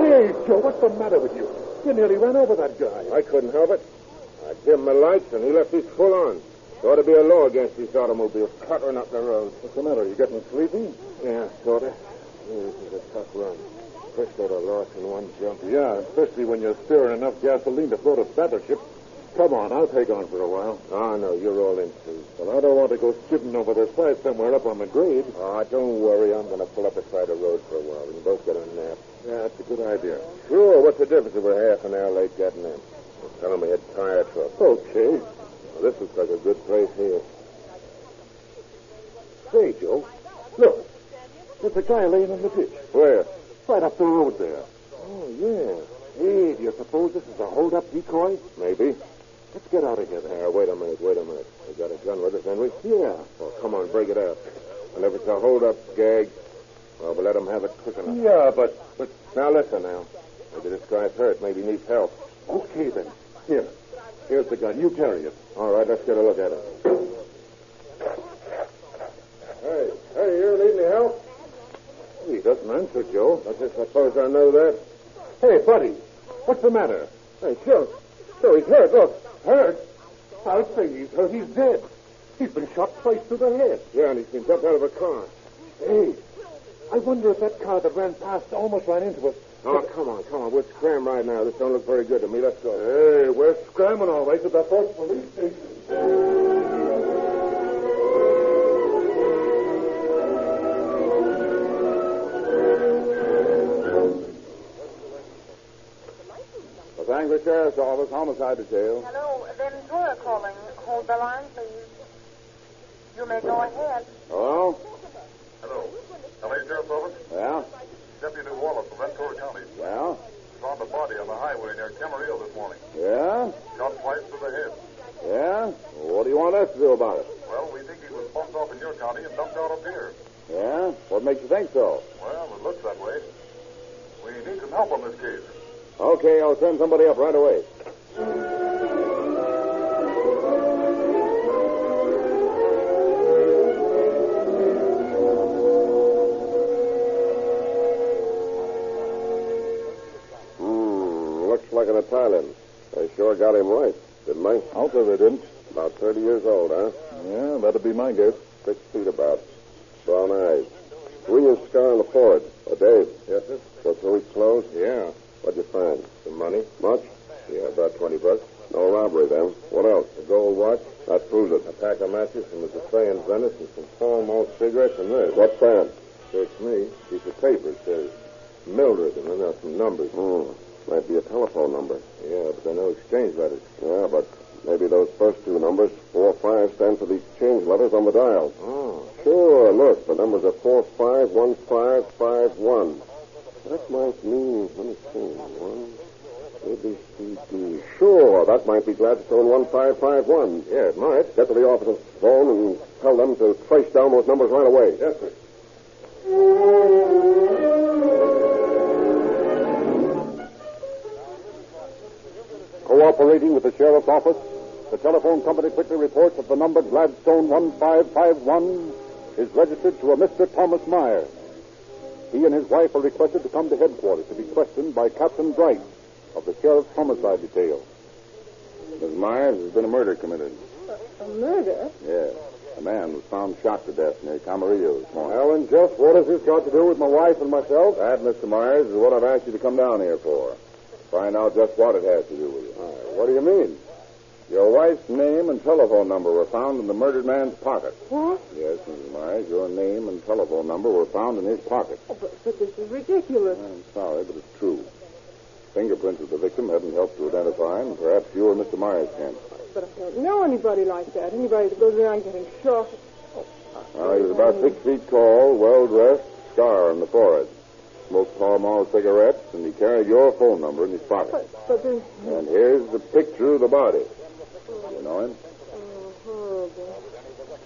Hey, Joe, what's the matter with you? You nearly ran over that guy. I couldn't help it. I gave him my lights, and he left his full on. There ought to be a law against these automobiles cluttering up the road. What's the matter? You getting sleepy? Yeah, sort of. This is a tough run. First load of loss in one jump. Yeah, especially when you're stirring enough gasoline to float a battleship. Come on, I'll take on for a while. Oh, no, you're all in, too. Well, I don't want to go skidding over the side somewhere up on the grade. Oh, don't worry. I'm going to pull up beside the road for a while. We can both get a nap. Yeah, that's a good idea. Sure, what's the difference if we're half an hour late getting in? Tell them we had tire trouble. Okay. Well, this looks like a good place here. Say, Joe, look. There's a guy laying in the ditch. Where? Right up the road there. Oh, yeah. Hey, do you suppose this is a hold-up decoy? Maybe. Let's get out of here, then. Wait a minute. We got a gun with us, haven't we? Yeah. Well, come on, break it out. And if it's a hold-up gag, well, we'll let them have it quick enough. Yeah, but... Now, listen now. Maybe this guy's hurt. Maybe he needs help. Okay, then. Here's the gun. You carry it. All right, let's get a look at it. Hey, you need any help? He doesn't answer, Joe. I just suppose I know that. Hey, buddy. What's the matter? Hey, Joe, he's hurt. Look. Hurt? I'll say he's hurt. He's dead. He's been shot twice through the head. Yeah, and he's been jumped out of a car. Hey, I wonder if that car that ran past almost ran into us. Oh, come on. We're scram right now. This don't look very good to me. Let's go. Hey, we're scramming all right to the first police station. Langley Sheriff's Office, homicide detail. Hello, Ventura calling. Hold the line, please. You may go ahead. Hello? Hello. LA Sheriff's Office? Yeah? Deputy Wallace from Ventura County. Yeah? Found a body on the highway near Camarillo this morning. Yeah? Shot twice to the head. Yeah? Well, what do you want us to do about it? Well, we think he was bumped off in your county and dumped out up here. Yeah? What makes you think so? Well, it looks that way. We need some help on this case. Okay, I'll send somebody up right away. Looks like an Italian. They sure got him right, didn't they? I'll say they didn't. About 30 years old, huh? Yeah, that'd be my guess. 6 feet about. Brown eyes. 3-inch scar on the forehead. Dave. Yes, sir? So 2 weeks closed? Yeah. What'd you find? Some money. Much? Yeah, about $20. No robbery, then. What else? A gold watch. That proves it. A pack of matches from a cafe in Venice and some Pall Mall cigarettes and this. What's that? It's me. Piece of paper. It says Mildred, and then there's some numbers. Might be a telephone number. Yeah, but they're no exchange letters. Yeah, but maybe those first 2 numbers, 4 5, stand for the exchange letters on the dial. Oh. Sure, look, the numbers are 451551. That might mean, let me see, 1, ABCD. Sure, that might be Gladstone 1551. Yeah, it might. Get to the office's phone and tell them to trace down those numbers right away. Yes, sir. Cooperating with the sheriff's office, the telephone company quickly reports that the number Gladstone 1551 is registered to a Mr. Thomas Myers. He and his wife are requested to come to headquarters to be questioned by Captain Bright of the sheriff's homicide detail. Mrs. Myers, there's been a murder committed. A murder? Yes. A man was found shot to death near Camarillo this morning. Well, and just what has this got to do with my wife and myself? That, Mr. Myers, is what I've asked you to come down here for. Find out just what it has to do with you. What do you mean? Your wife's name and telephone number were found in the murdered man's pocket. What? Yes, Mrs. Myers, your name and telephone number were found in his pocket. Oh, but this is ridiculous. I'm sorry, but it's true. Fingerprints of the victim haven't helped to identify him. Perhaps you or Mr. Myers can. But I don't know anybody like that. Anybody that goes around getting shot. He was about 6 feet tall, well-dressed, scar on the forehead. Smoked Pall Mall cigarettes, and he carried your phone number in his pocket. But there's... And here's the picture of the body. You know him? Oh, horrible.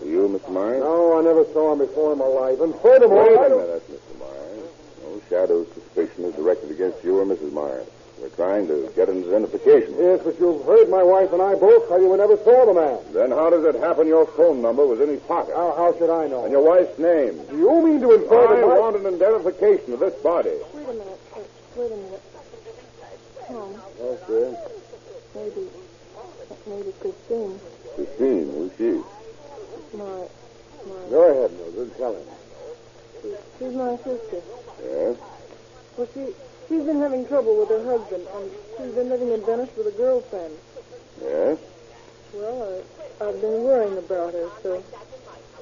You, Mr. Myers? No, I never saw him before in my life. And furthermore... Wait a minute, Mr. Myers. No shadow of suspicion is directed against you or Mrs. Myers. We're trying to get an identification. Yes, but you've heard my wife and I both tell you we never saw the man. Then how does it happen your phone number was in his pocket? How should I know? And your wife's name? Do you mean to infer that I want an identification of this body. Wait a minute. Wait a minute. Tom. Okay. Maybe Christine. Christine, who's she? My... Go ahead, Mildred. Tell him. She's my sister. Yes? Well, she's been having trouble with her husband, and she's been living in Venice with a girlfriend. Yes? Well, I've been worrying about her, so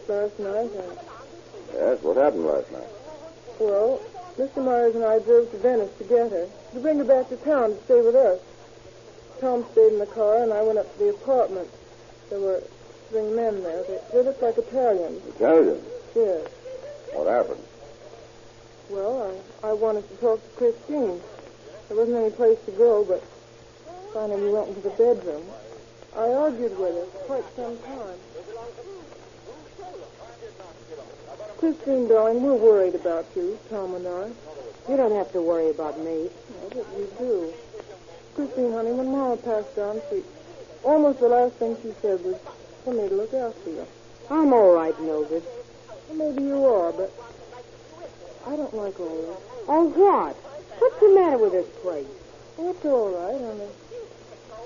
last night Yes, what happened last night? Well, Mr. Myers and I drove to Venice to get her, to bring her back to town to stay with us. Tom stayed in the car, and I went up to the apartment. There were 3 men there. They looked like Italians. Italians? Yes. What happened? Well, I wanted to talk to Christine. There wasn't any place to go, but finally we went into the bedroom. I argued with her for quite some time. Christine, darling, we're worried about you, Tom and I. You don't have to worry about me. No, but you do. Christine, honey, when Mama passed on, almost the last thing she said was for me to look after you. I'm all right, Mildred. Well, maybe you are, but I don't like all this. Oh, what? What's the matter with this place? Oh, it's all right, honey.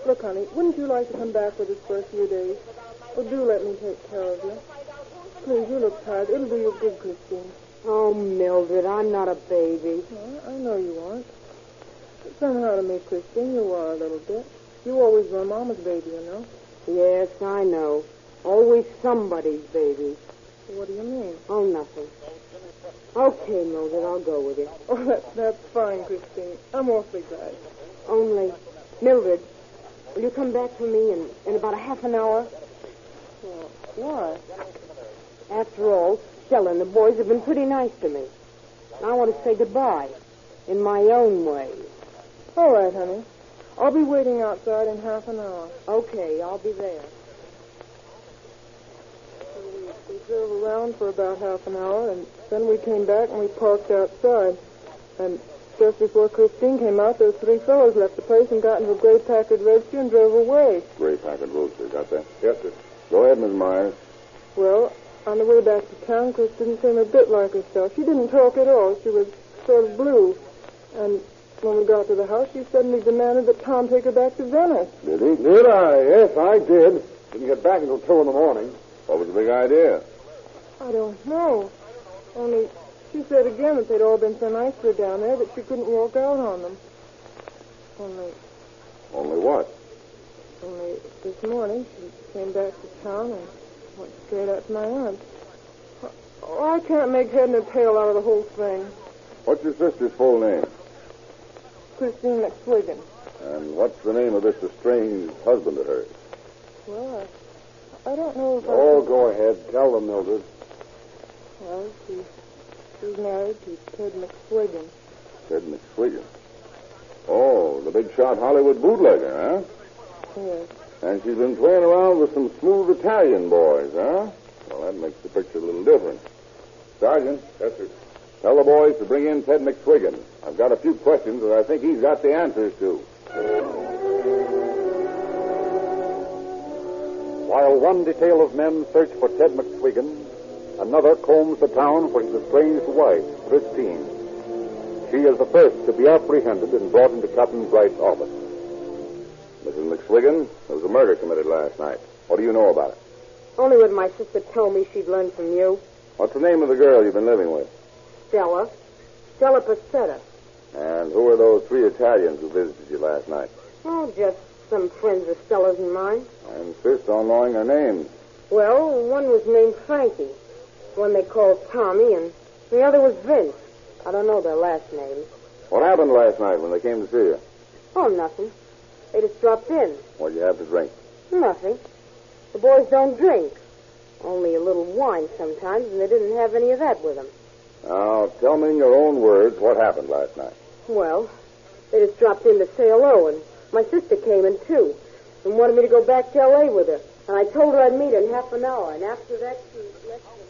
Look, honey, wouldn't you like to come back with us for a few days? Oh, do let me take care of you. Please, you look tired. It'll do you good, Christine. Oh, Mildred, I'm not a baby. Well, I know you aren't. But somehow to me, Christine, you are a little bit. You always were Mama's baby, you know. Yes, I know. Always somebody's baby. What do you mean? Oh, nothing. Okay, Mildred, I'll go with you. Oh, that's fine, Christine. I'm awfully glad. Only Mildred, will you come back for me in about a half an hour? What? After all, Stella and the boys have been pretty nice to me. I want to say goodbye in my own way. All right, honey. I'll be waiting outside in half an hour. Okay, I'll be there. So we drove around for about half an hour, and then we came back and we parked outside. And just before Christine came out, those three fellows left the place and got into a gray Packard Roadster and drove away. Gray Packard Roadster, got that? Yes, sir. Go ahead, Miss Myers. Well, on the way back to town, Chris didn't seem a bit like herself. She didn't talk at all. She was sort of blue. And when we got to the house, she suddenly demanded that Tom take her back to Venice. Did he? Did I? Yes, I did. Didn't get back until 2 in the morning. What was the big idea? I don't know. Only she said again that they'd all been so nice to her down there that she couldn't walk out on them. Only what? Only this morning she came back to town and went straight out to my aunt's. Oh, I can't make head nor tail out of the whole thing. What's your sister's full name? Christine McSwiggin. And what's the name of this estranged husband of hers? Well, I don't know if Oh, go ahead. Tell them, Mildred. Well, she's married to Ted McSwiggin. Ted McSwiggin. Oh, the big shot Hollywood bootlegger, huh? Yes. And she's been playing around with some smooth Italian boys, huh? Well, that makes the picture a little different. Sergeant. Yes, sir. Tell the boys to bring in Ted McSwiggin. I've got a few questions that I think he's got the answers to. While one detail of men search for Ted McSwiggin, another combs the town for his estranged wife, Christine. She is the first to be apprehended and brought into Captain Bright's office. Mrs. McSwiggin, there was a murder committed last night. What do you know about it? Only what my sister told me she'd learned from you. What's the name of the girl you've been living with? Stella. Stella Passetta. And who are those three Italians who visited you last night? Oh, just some friends of Stella's and mine. I insist on knowing their names. Well, one was named Frankie, one they called Tommy, and the other was Vince. I don't know their last names. What happened last night when they came to see you? Oh, nothing. They just dropped in. What'd you have to drink? Nothing. The boys don't drink. Only a little wine sometimes, and they didn't have any of that with them. Now, tell me in your own words what happened last night. Well, they just dropped in to say hello, and my sister came in, too, and wanted me to go back to L.A. with her. And I told her I'd meet her in half an hour, and after that, she left me.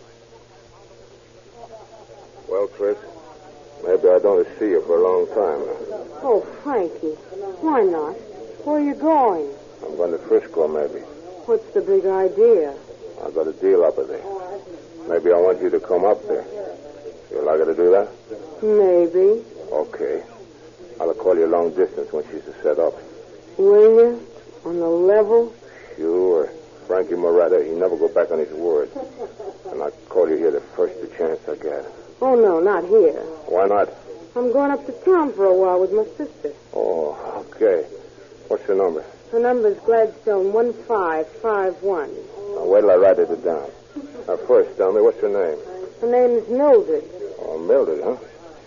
Well, Chris, maybe I don't see you for a long time. Oh, Frankie, why not? Where are you going? I'm going to Frisco, maybe. What's the big idea? I've got a deal up there. Maybe I want you to come up there. You like her to do that? Maybe. Okay. I'll call you long distance when she's set up. Will you? On the level? Sure. Frankie Moretta, he never go back on his word. And I'll call you here the first chance I get. Oh, no, not here. Why not? I'm going up to town for a while with my sister. Oh, okay. What's your number? Her number's Gladstone 1551. Now, wait till I write it down. Now, first, tell me, what's your name? Her name's Mildred. Oh, Mildred, huh?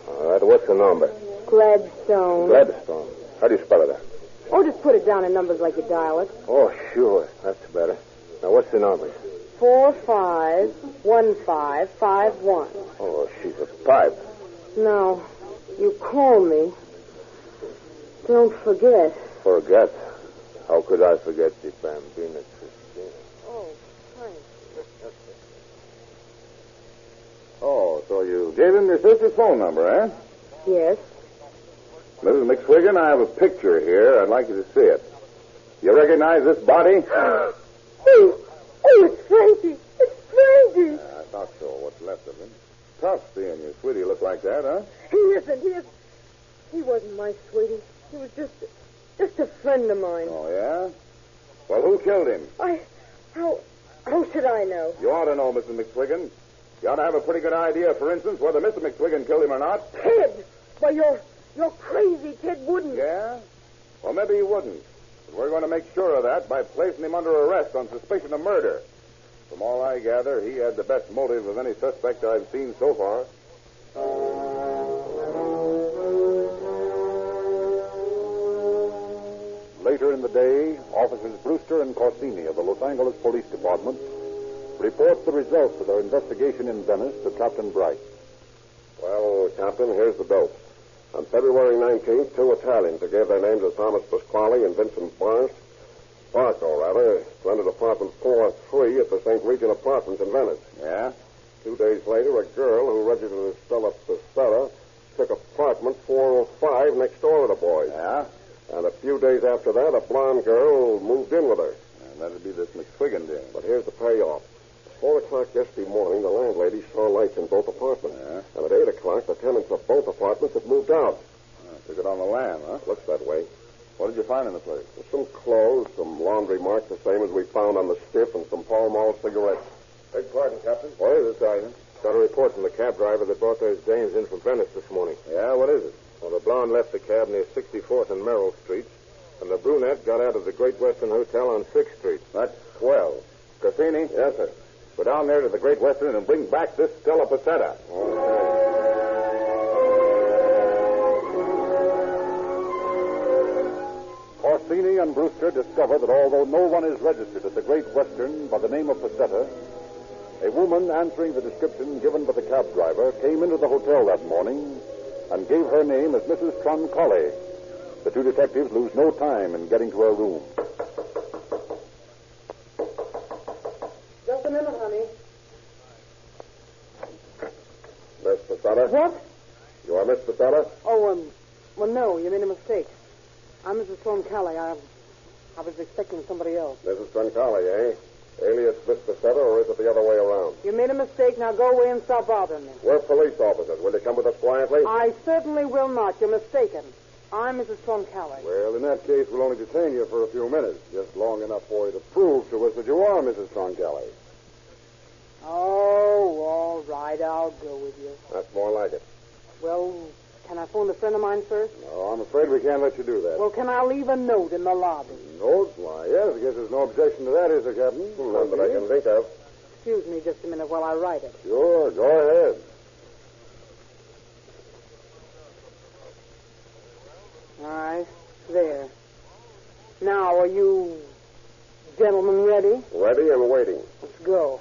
All right, what's the number? Gladstone. Gladstone. How do you spell it out? Oh, just put it down in numbers like you dial it. Oh, sure. That's better. Now, what's the number? 451551. Oh, she's a pipe. No, you call me. Don't forget. Forget? How could I forget the Bambina Christina? Oh, Frank. Oh, so you gave him your sister's phone number, eh? Yes. Mrs. McSwiggin, I have a picture here. I'd like you to see it. You recognize this body? Oh, it's Frankie. It's Frankie. I thought so. What's left of him. Tough seeing your sweetie look like that, huh? He isn't. He wasn't my sweetie. He was just a friend of mine. Oh, yeah? Well, who killed him? How should I know? You ought to know, Mrs. McSwiggin. You ought to have a pretty good idea, for instance, whether Mr. McSwiggin killed him or not. Ted! Why, you're crazy. Ted wouldn't. Yeah? Well, maybe he wouldn't. But we're going to make sure of that by placing him under arrest on suspicion of murder. From all I gather, he had the best motive of any suspect I've seen so far. in the day, Officers Brewster and Corsini of the Los Angeles Police Department report the results of their investigation in Venice to Captain Bright. Well, Captain, here's the dope. On February 19th, two Italians who gave their names as Thomas Pasquale and Vincent Barco, rented apartment 403 at the St. Regis Apartments in Venice. Yeah? 2 days later, a girl who registered as Stella Pissetta took apartment 405 next door to the boys. Yeah? And a few days after that, a blonde girl moved in with her. And that'd be this McSwiggin dame. But here's the payoff. 4 o'clock yesterday morning, the landlady saw lights in both apartments. Yeah? And at 8 o'clock, the tenants of both apartments had moved out. Took it on the lam, huh? Looks that way. What did you find in the place? Some clothes, some laundry marks, the same as we found on the stiff, and some Pall Mall cigarettes. Beg pardon, Captain. What is it, Sergeant? Got a report from the cab driver that brought those dames in from Venice this morning. Yeah, what is it? Well, the blonde left the cab near 64th and Merrill Streets, and the brunette got out of the Great Western Hotel on 6th Street. That's swell. Cassini? Yes, sir. Go down there to the Great Western and bring back this Stella Pissetta. Okay. Corsini and Brewster discover that although no one is registered at the Great Western by the name of Pissetta, a woman answering the description given by the cab driver came into the hotel that morning and gave her name as Mrs. Troncalli. The two detectives lose no time in getting to her room. Just a minute, honey. Miss Pissetta? What? You are Miss Pissetta? Oh, well, no, you made a mistake. I'm Mrs. Troncalli. I was expecting somebody else. Mrs. Troncalli, eh? Alias Miss Pissetta, or is it the other way around? You made a mistake. Now go away and stop bothering me. We're police officers. Will you come with us quietly? I certainly will not. You're mistaken. I'm Mrs. Troncalli. Well, in that case, we'll only detain you for a few minutes, just long enough for you to prove to us that you are Mrs. Troncalli. Oh, all right. I'll go with you. That's more like it. Well, can I phone a friend of mine first? No, I'm afraid we can't let you do that. Well, can I leave a note in the lobby? Note? Why, yes, I guess there's no objection to that, is there, Captain? None that I can think of. Excuse me just a minute while I write it. Sure, go ahead. All right, there. Now, are you gentlemen ready? Ready and waiting. Let's go.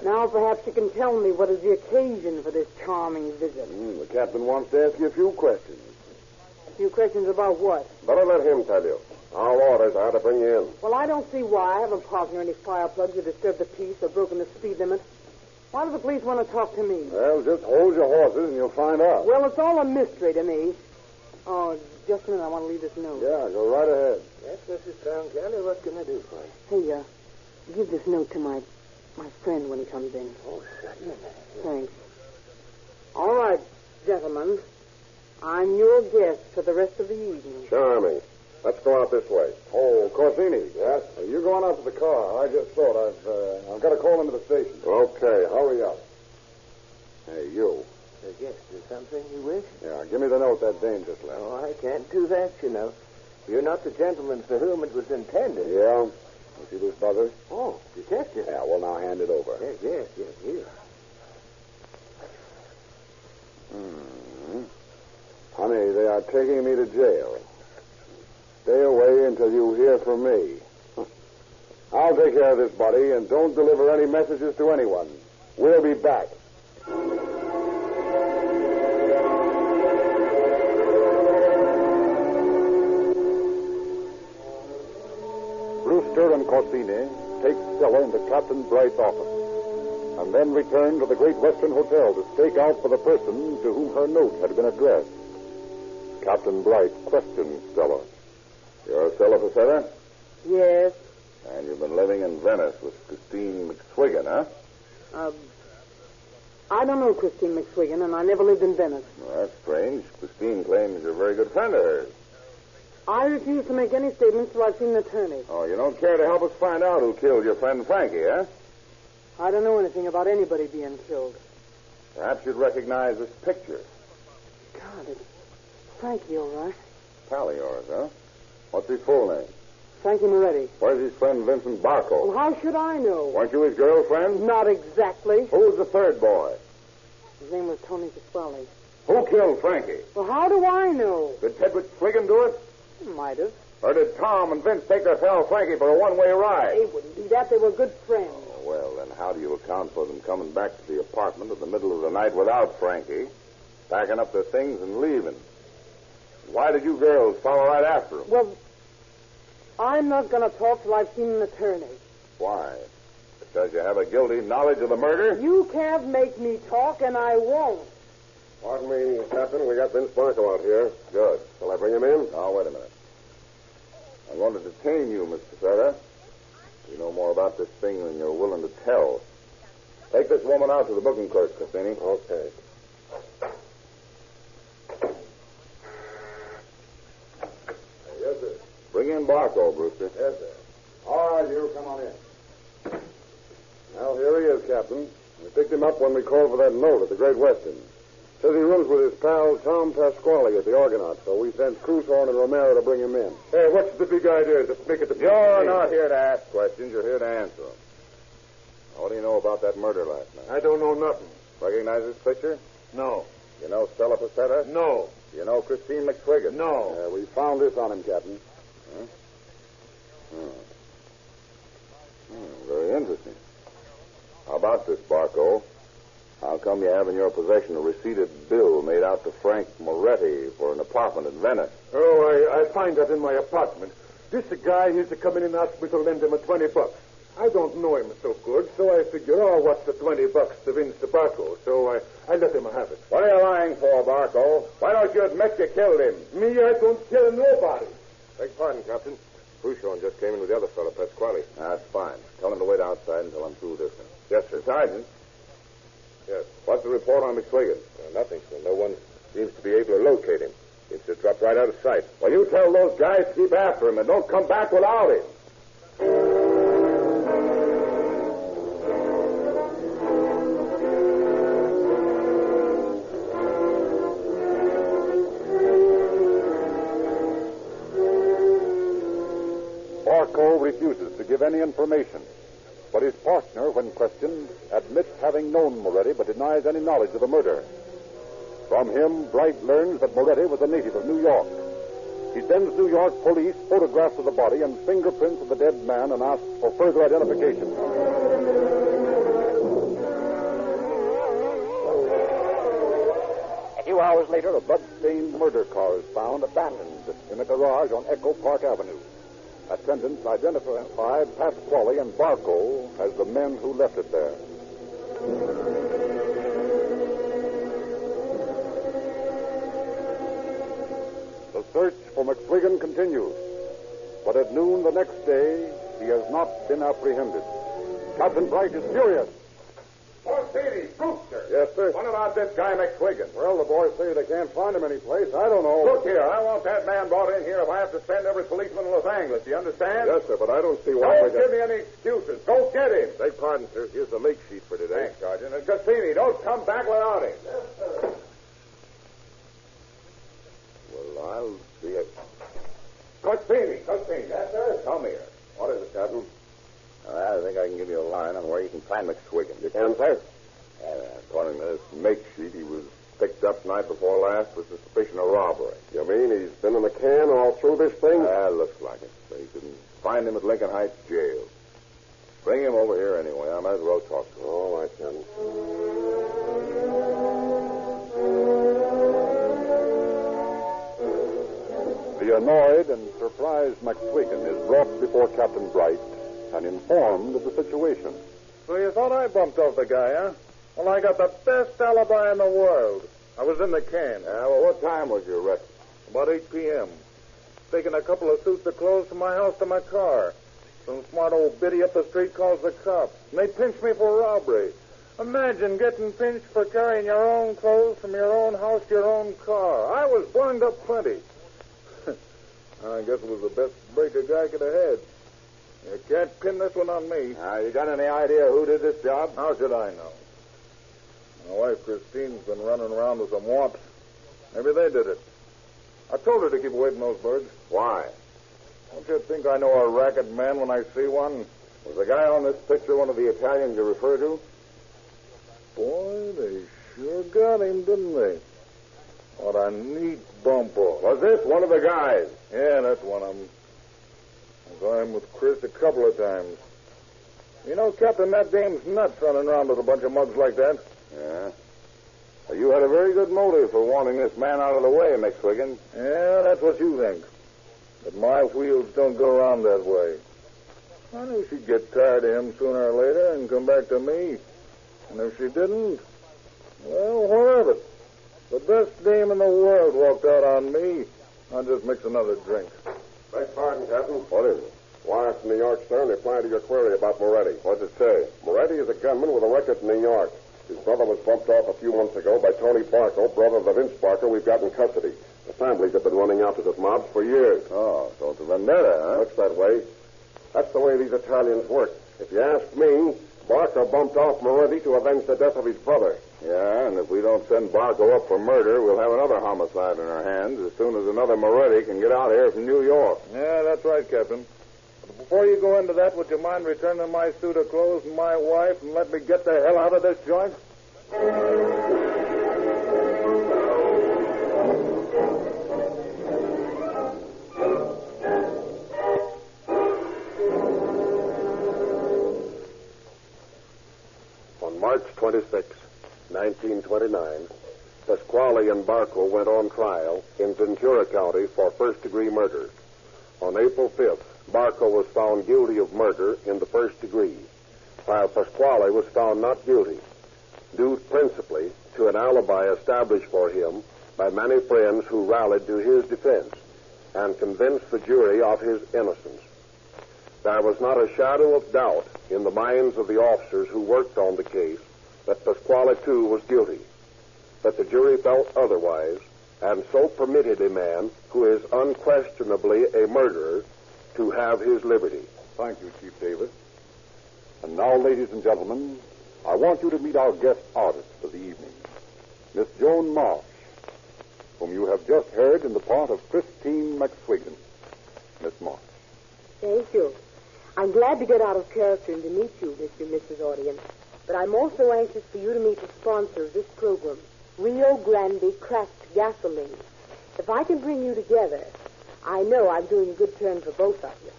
Now, perhaps you can tell me what is the occasion for this charming visit. The captain wants to ask you a few questions. A few questions about what? Better let him tell you. Our orders are to bring you in. Well, I don't see why. I haven't parked near any fire plugs or disturbed the peace or broken the speed limit. Why do the police want to talk to me? Well, just hold your horses and you'll find out. Well, it's all a mystery to me. Oh, just a minute. I want to leave this note. Yeah, go right ahead. Yes, Mrs. Troncalli, what can I do for you? Hey, give this note to my friend when he comes in. Oh, certainly. Thanks. All right, gentlemen. I'm your guest for the rest of the evening. Charming. Let's go out this way. Oh, Corsini. Yes? You're going out to the car. I just thought I've got to call into the station. Okay, hurry up. Hey, you. Yes, is something you wish? Yeah, give me the note that dame just left. Oh, I can't do that, you know. You're not the gentleman for whom it was intended. Yeah? You see this buzzer? Oh, detective. Yeah, well, now hand it over. Yes, here. Honey, they are taking me to jail. Stay away until you hear from me. I'll take care of this, buddy, and don't deliver any messages to anyone. We'll be back. Brewster and Corsini take Stella into Captain Bright's office and then return to the Great Western Hotel to stake out for the person to whom her note had been addressed. Captain Bright questions Stella. You're Stella Pissetta? Yes. And you've been living in Venice with Christine McSwiggin, huh? I don't know Christine McSwiggin, and I never lived in Venice. Well, that's strange. Christine claims you're a very good friend of hers. I refuse to make any statements till I've seen an attorney. Oh, you don't care to help us find out who killed your friend Frankie, huh? I don't know anything about anybody being killed. Perhaps you'd recognize this picture. God, it's Frankie, all right. Pal of yours, huh? What's his full name? Frankie Moretti. Where's his friend Vincent Barco? Well, how should I know? Weren't you his girlfriend? Not exactly. Who was the third boy? His name was Tony Pasquale. Who killed Frankie? Well, how do I know? Did Ted McSwigan do it? Might have. Or did Tom and Vince take their pal Frankie for a one-way ride? They wouldn't do that. They were good friends. Well, then how do you account for them coming back to the apartment in the middle of the night without Frankie, packing up their things and leaving? Why did you girls follow right after them? Well, I'm not going to talk till I've seen an attorney. Why? Because you have a guilty knowledge of the murder? You can't make me talk, and I won't. Pardon me, Captain. We got Vince Barco out here. Good. Shall I bring him in? Oh, wait a minute. I'm going to detain you, Mr. Fetter. You know more about this thing than you're willing to tell. Take this woman out to the booking clerk, Cassini. Okay. Yes, sir. Bring in Barco, Brewster. Yes, sir. All right, you come on in. Well, here he is, Captain. We picked him up when we called for that note at the Great Western. Says he rooms with his pal Tom Pasquale at the Argonaut, so we sent Cruzhorn and Romero to bring him in. Hey, what's the big idea to make it the... You're not here to ask questions. You're here to answer them. What do you know about that murder last night? I don't know nothing. Recognize this picture? No. You know Stella Pacetta? No. You know Christine McSwigan? No. We found this on him, Captain. Very interesting. How about this, Barco? How come you have in your possession a receipted bill made out to Frank Moretti for an apartment in Venice? Oh, I find that in my apartment. This guy, he's come in and asked me to lend him $20. I don't know him so good, so I figure, what's the $20 to Vince Barco? So I let him have it. What are you lying for, Barco? Why don't you admit you killed him? Me, I don't kill nobody. Beg pardon, Captain. Khrushchev just came in with the other fellow, Pasquale. That's fine. Tell him to wait outside until I'm through this one. Yes, sir. Sergeant. Yes. What's the report on McSwigan? Nothing, sir. No one seems to be able to locate him. Seems to have dropped right out of sight. Well, you tell those guys to keep after him and don't come back without him. Barco refuses to give any information. But his partner, when questioned, admits having known Moretti but denies any knowledge of the murder. From him, Bright learns that Moretti was a native of New York. He sends New York police photographs of the body and fingerprints of the dead man and asks for further identification. A few hours later, a blood-stained murder car is found abandoned in a garage on Echo Park Avenue. Attendants identified Pasquale and Barco as the men who left it there. The search for McSwigan continues, but at noon the next day, he has not been apprehended. Captain Bright is furious. Portrayal, Trouser. Yes, sir. What about this guy McSwigan? Well, the boys say they can't find him any place. I don't know. Look here, I want that man brought in here if I have to send every policeman in Los Angeles. Do you understand? Yes, sir, but I don't see why... Don't give me any excuses. Go get him. Beg pardon, sir. Here's the make sheet for today. Thanks, Sergeant. And Cassini, don't come back without him. Yes, sir. Well, I'll see it. Cassini. Yes, sir. Come here. What is it, Captain? I think I can give you a line on where you can find McSwigan. You can, sir? According to this make sheet, he was picked up night before last with suspicion of robbery. You mean he's been in the can all through this thing? Looks like it. But you can find him at Lincoln Heights Jail. Bring him over here anyway. I might as well talk to him. All right, Captain. The annoyed and surprised McSwigan is brought before Captain Bright and informed of the situation. So you thought I bumped off the guy, huh? Well, I got the best alibi in the world. I was in the can. Well, what time was you arrested? About 8 p.m. Taking a couple of suits of clothes from my house to my car. Some smart old biddy up the street calls the cops. And they pinched me for robbery. Imagine getting pinched for carrying your own clothes from your own house to your own car. I was bunged up plenty. I guess it was the best break a guy could have had. You can't pin this one on me. You got any idea who did this job? How should I know? My wife, Christine's been running around with some wamps. Maybe they did it. I told her to keep away from those birds. Why? Don't you think I know a racket man when I see one? Was the guy on this picture one of the Italians you refer to? Boy, they sure got him, didn't they? What a neat bumpo. Was this one of the guys? Yeah, that's one of them. I saw him with Chris a couple of times. You know, Captain, that dame's nuts running around with a bunch of mugs like that. Yeah. Well, you had a very good motive for wanting this man out of the way, McSwiggin. Yeah, that's what you think. But my wheels don't go around that way. I knew she'd get tired of him sooner or later and come back to me. And if she didn't, well, what of it? The best dame in the world walked out on me. I'll just mix another drink. Beg pardon, Captain. What is it? Wire from New York, sir, in reply to your query about Moretti. What's it say? Moretti is a gunman with a record in New York. His brother was bumped off a few months ago by Tony Barco, brother of the Vince Barker we've got in custody. The families have been running after this mob for years. Oh, so it's a vendetta, huh? Looks that way. That's the way these Italians work. If you ask me, Barker bumped off Moretti to avenge the death of his brother. Yeah, and if we don't send Barco up for murder, we'll have another homicide in our hands as soon as another Moretti can get out here from New York. Yeah, that's right, Captain. But before you go into that, would you mind returning my suit of clothes and my wife and let me get the hell out of this joint? On March 26, 1929, Pasquale and Barco went on trial in Ventura County for first-degree murder. On April 5th, Barco was found guilty of murder in the first degree, while Pasquale was found not guilty, due principally to an alibi established for him by many friends who rallied to his defense and convinced the jury of his innocence. There was not a shadow of doubt in the minds of the officers who worked on the case that Pasquale, too, was guilty. But the jury felt otherwise, and so permitted a man who is unquestionably a murderer to have his liberty. Thank you, Chief Davis. And now, ladies and gentlemen, I want you to meet our guest artist of the evening, Miss Joan Marsh, whom you have just heard in the part of Christine McSwiggin. Miss Marsh. Thank you. I'm glad to get out of character and to meet you, Mr. and Mrs. Audience. But I'm also anxious for you to meet the sponsor of this program, Rio Grande Cracked Gasoline. If I can bring you together, I know I'm doing a good turn for both of you.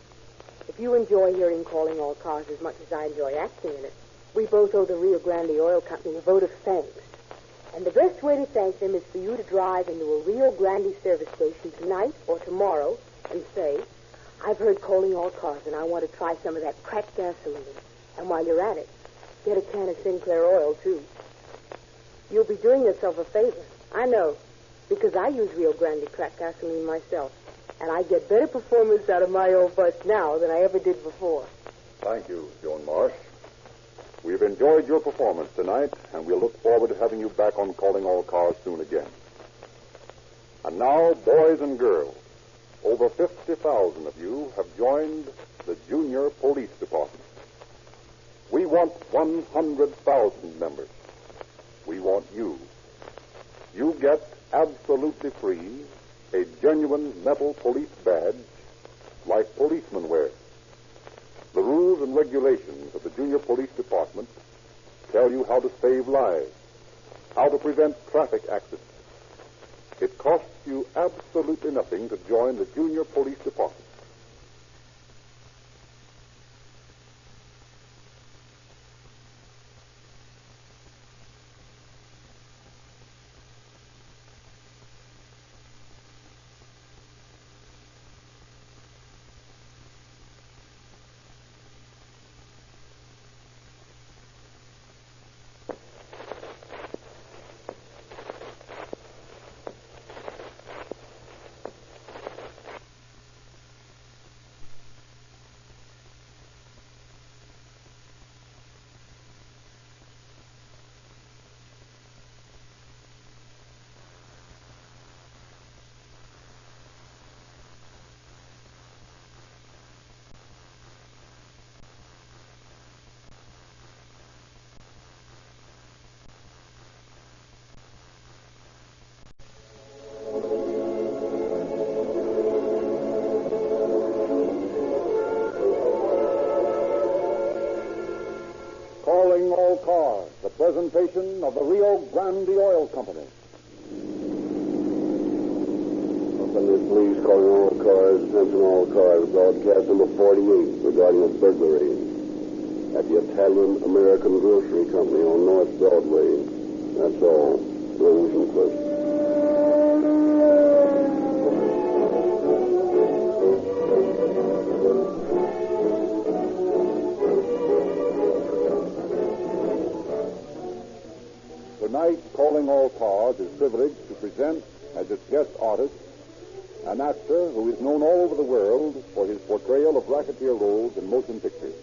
If you enjoy hearing Calling All Cars as much as I enjoy acting in it, we both owe the Rio Grande Oil Company a vote of thanks. And the best way to thank them is for you to drive into a Rio Grande service station tonight or tomorrow and say, I've heard Calling All Cars and I want to try some of that cracked gasoline. And while you're at it, get a can of Sinclair oil, too. You'll be doing yourself a favor. I know, because I use Rio Grande cracked gasoline myself. And I get better performance out of my old bus now than I ever did before. Thank you, Joan Marsh. We've enjoyed your performance tonight, and we'll look forward to having you back on Calling All Cars soon again. And now, boys and girls, over 50,000 of you have joined the Junior Police Department. We want 100,000 members. We want you. You get absolutely free a genuine metal police badge like policemen wear. The rules and regulations of the Junior Police Department tell you how to save lives, how to prevent traffic accidents. It costs you absolutely nothing to join the Junior Police Department. Calling All Cars, the presentation of the Rio Grande Oil Company. Police calling all cars, attention all cars, broadcast number 48 regarding a burglary at the Italian-American Grocery Company on North Broadway. That's all. Rose and first. Tonight, Calling All Cars is privileged to present as its guest artist an actor who is known all over the world for his portrayal of racketeer roles in motion pictures.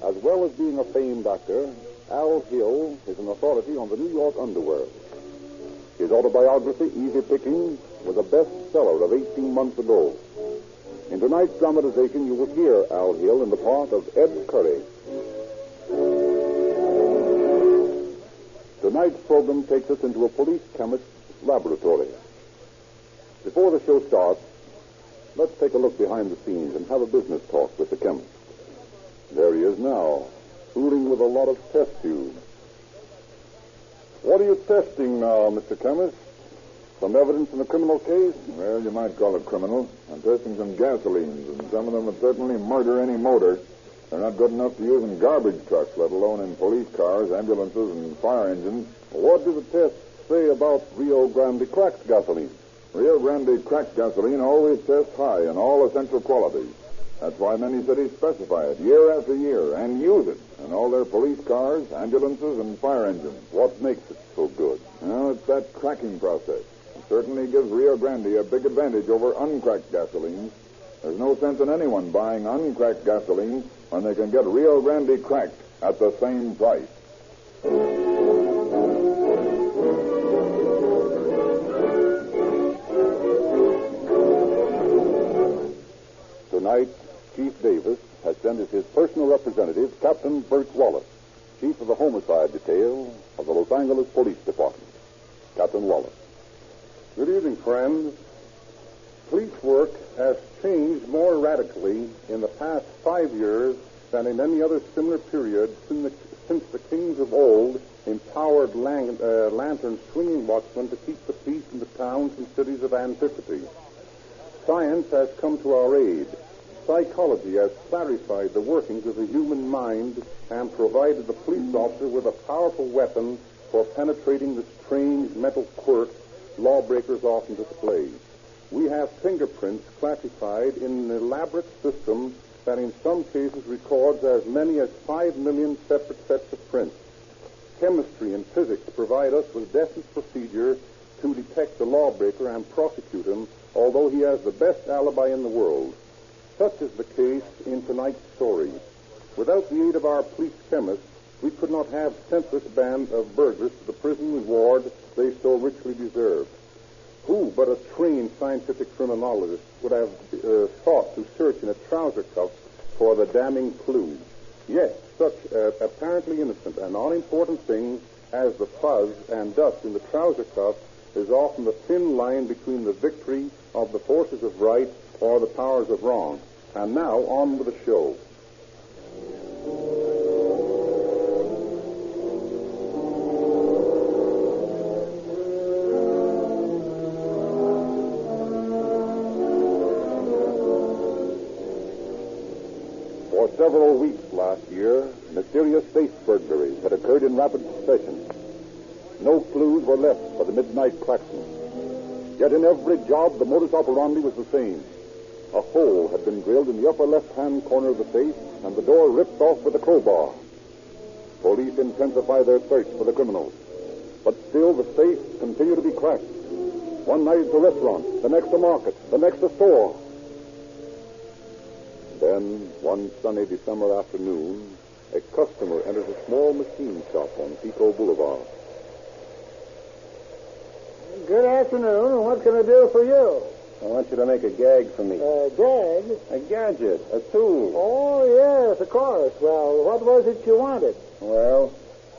As well as being a famed actor, Al Hill is an authority on the New York underworld. His autobiography, Easy Picking, was a bestseller of 18 months ago. In tonight's dramatization, you will hear Al Hill in the part of Ed Curry. Tonight's program takes us into a police chemist's laboratory. Before the show starts, let's take a look behind the scenes and have a business talk with the chemist. There he is now, fooling with a lot of test tubes. What are you testing now, Mr. Chemist? Some evidence in a criminal case? Well, you might call it criminal. I'm testing some gasolines, and some of them would certainly murder any motor. They're not good enough to use in garbage trucks, let alone in police cars, ambulances, and fire engines. What do the tests say about Rio Grande cracked gasoline? Rio Grande cracked gasoline always tests high in all essential qualities. That's why many cities specify it year after year and use it in all their police cars, ambulances, and fire engines. What makes it so good? Well, it's that cracking process. It certainly gives Rio Grande a big advantage over uncracked gasolines. There's no sense in anyone buying uncracked gasoline when they can get Rio Grande cracked at the same price. Tonight, Chief Davis has sent as his personal representative Captain Bert Wallace, Chief of the Homicide Detail of the Los Angeles Police Department. Captain Wallace. Good evening, friends. Police work has changed more radically in the past 5 years than in any other similar period since the kings of old empowered lantern swinging watchmen to keep the peace in the towns and cities of antiquity. Science has come to our aid. Psychology has clarified the workings of the human mind and provided the police officer with a powerful weapon for penetrating the strange mental quirks lawbreakers often display. We have fingerprints classified in an elaborate system that in some cases records as many as 5 million separate sets of prints. Chemistry and physics provide us with definite procedure to detect the lawbreaker and prosecute him, although he has the best alibi in the world. Such is the case in tonight's story. Without the aid of our police chemists, we could not have sent this band of burglars to the prison reward they so richly deserve. Who but a trained scientific criminologist would have thought to search in a trouser cuff for the damning clue? Yes, such apparently innocent and unimportant things as the fuzz and dust in the trouser cuff is often the thin line between the victory of the forces of right or the powers of wrong. And now, on with the show. For several weeks last year, mysterious safe burglaries had occurred in rapid succession. No clues were left for the midnight cracksmen. Yet in every job, the modus operandi was the same. A hole had been drilled in the upper left-hand corner of the safe, and the door ripped off with a crowbar. Police intensified their search for the criminals. But still, the safe continued to be cracked. One night it's a restaurant, the next a market, the next a store. Then, one sunny December afternoon, a customer enters a small machine shop on Pico Boulevard. Good afternoon. What can I do for you? I want you to make a gag for me. A gag? A gadget, a tool. Oh, yes, of course. Well, what was it you wanted? Well,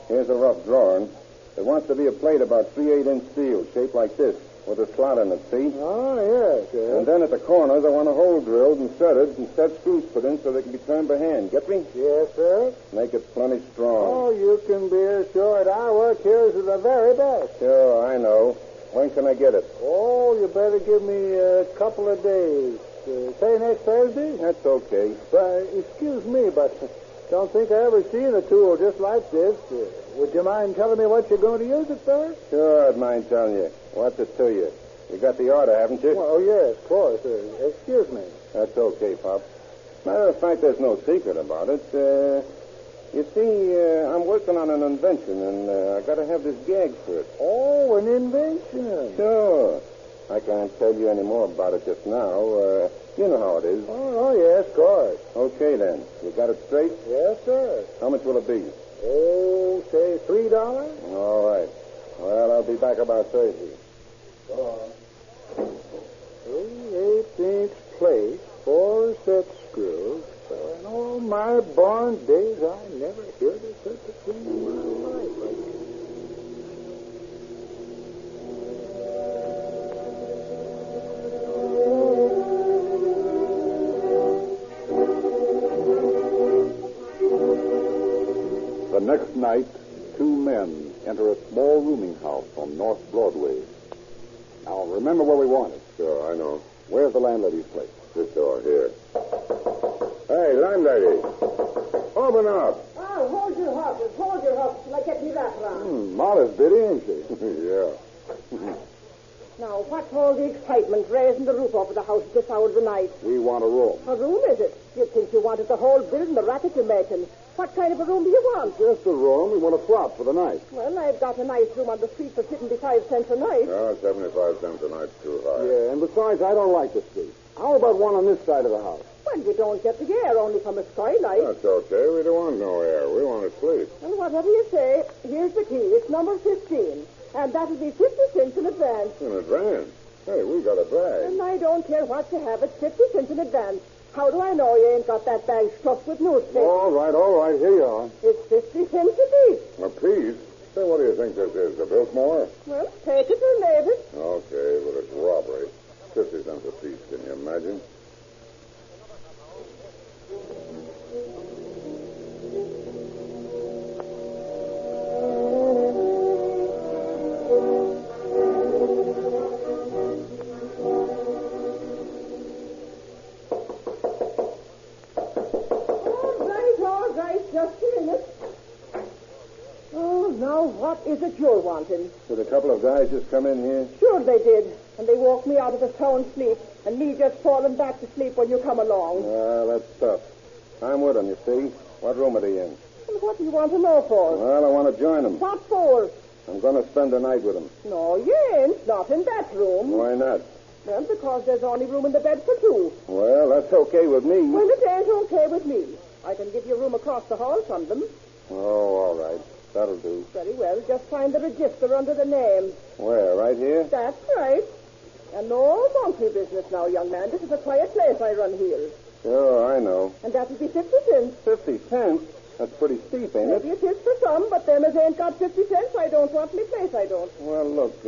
here's a rough drawing. It wants to be a plate about 3/8-inch steel, shaped like this, with a slot in it, see? Oh, yes, yes. And then at the corners, I want a hole drilled and threaded and set screws put in so they can be turned by hand. Get me? Yes, sir. Make it plenty strong. Oh, you can be assured our work here is of the very best. Sure, I know. When can I get it? Oh, you better give me a couple of days. Say next Thursday? That's okay. Excuse me, but don't think I ever seen a tool just like this. Would you mind telling me what you're going to use it for? Sure, I'd mind telling you. What's it to you? You got the order, haven't you? Oh, yes, of course. Excuse me. That's okay, Pop. Matter of fact, there's no secret about it. You see, I'm working on an invention, and I got to have this gag for it. Oh, an invention. Sure. I can't tell you any more about it just now. You know how it is. Oh, yes, of course. Okay, then. You got it straight? Yes, sir. How much will it be? Oh, say $3. All right. Well, I'll be back about Thursday. Go on. 3/8-inch plate, 4 set screws. In all my born days, I never heard of such a thing in my life. The next night, 2 men enter a small rooming house on North Broadway. Now, remember where we want it. Sure, I know. Where's the landlady's place? This door here. Hey, landlady. Open up. Oh, hold your horses till I get me wrap around. Modest biddy, ain't she? Yeah. Now, what's all the excitement raising the roof off of the house at this hour of the night? We want a room. A room, is it? You'd think you wanted the whole building, the racket you're making. What kind of a room do you want? Just a room. We want a swap for the night. Well, I've got a nice room on the street for 75 cents a night. No, 75 cents a night's too high. Yeah, and besides, I don't like the street. How about one on this side of the house? Well, you don't get the air only from a skylight. That's okay. We don't want no air. We want to sleep. Well, whatever you say, here's the key. It's number 15. And that'll be 50 cents in advance. In advance? Hey, we got a bag. And I don't care what you have. It's 50 cents in advance. How do I know you ain't got that bag stuffed with newspapers? All right. Here you are. It's 50 cents a piece. A piece? Say, what do you think this is? A Biltmore? Well, take it or leave it. Okay, but it's robbery. 50 cents a piece, can you imagine? All right, just a minute. Oh, now what is it you're wanting? Did a couple of guys just come in here? Sure they did. And they walked me out of a sound sleep, and me just falling back to sleep when you come along. Well, that's tough. I'm with them, you see. What room are they in? Well, what do you want to know for? Well, I want to join them. What for? I'm going to spend the night with them. No, you ain't. Not in that room. Why not? Well, because there's only room in the bed for 2. Well, that's okay with me. Well, it ain't okay with me. I can give you a room across the hall from them. Oh, all right. That'll do. Very well. Just find the register under the name. Where, right here? That's right. And no monkey business now, young man. This is a quiet place I run here. Sure, I know. And that'll be 50 cents. 50 cents? That's pretty steep, ain't it? Maybe it is for some, but them as ain't got 50 cents, I don't want me place, I don't. Well, look,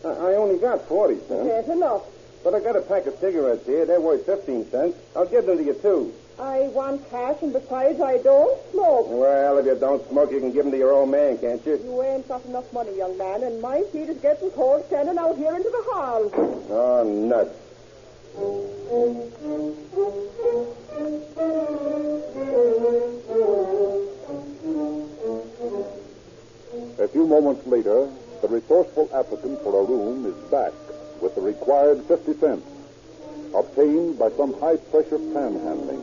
I only got 40 cents. That's enough. But I got a pack of cigarettes here. They're worth 15 cents. I'll give them to you, too. I want cash, and besides, I don't smoke. Well, if you don't smoke, you can give them to your old man, can't you? You ain't got enough money, young man, and my feet is getting cold standing out here into the hall. Oh, nuts. A few moments later, the resourceful applicant for a room is back with the required 50 cents, obtained by some high-pressure panhandling,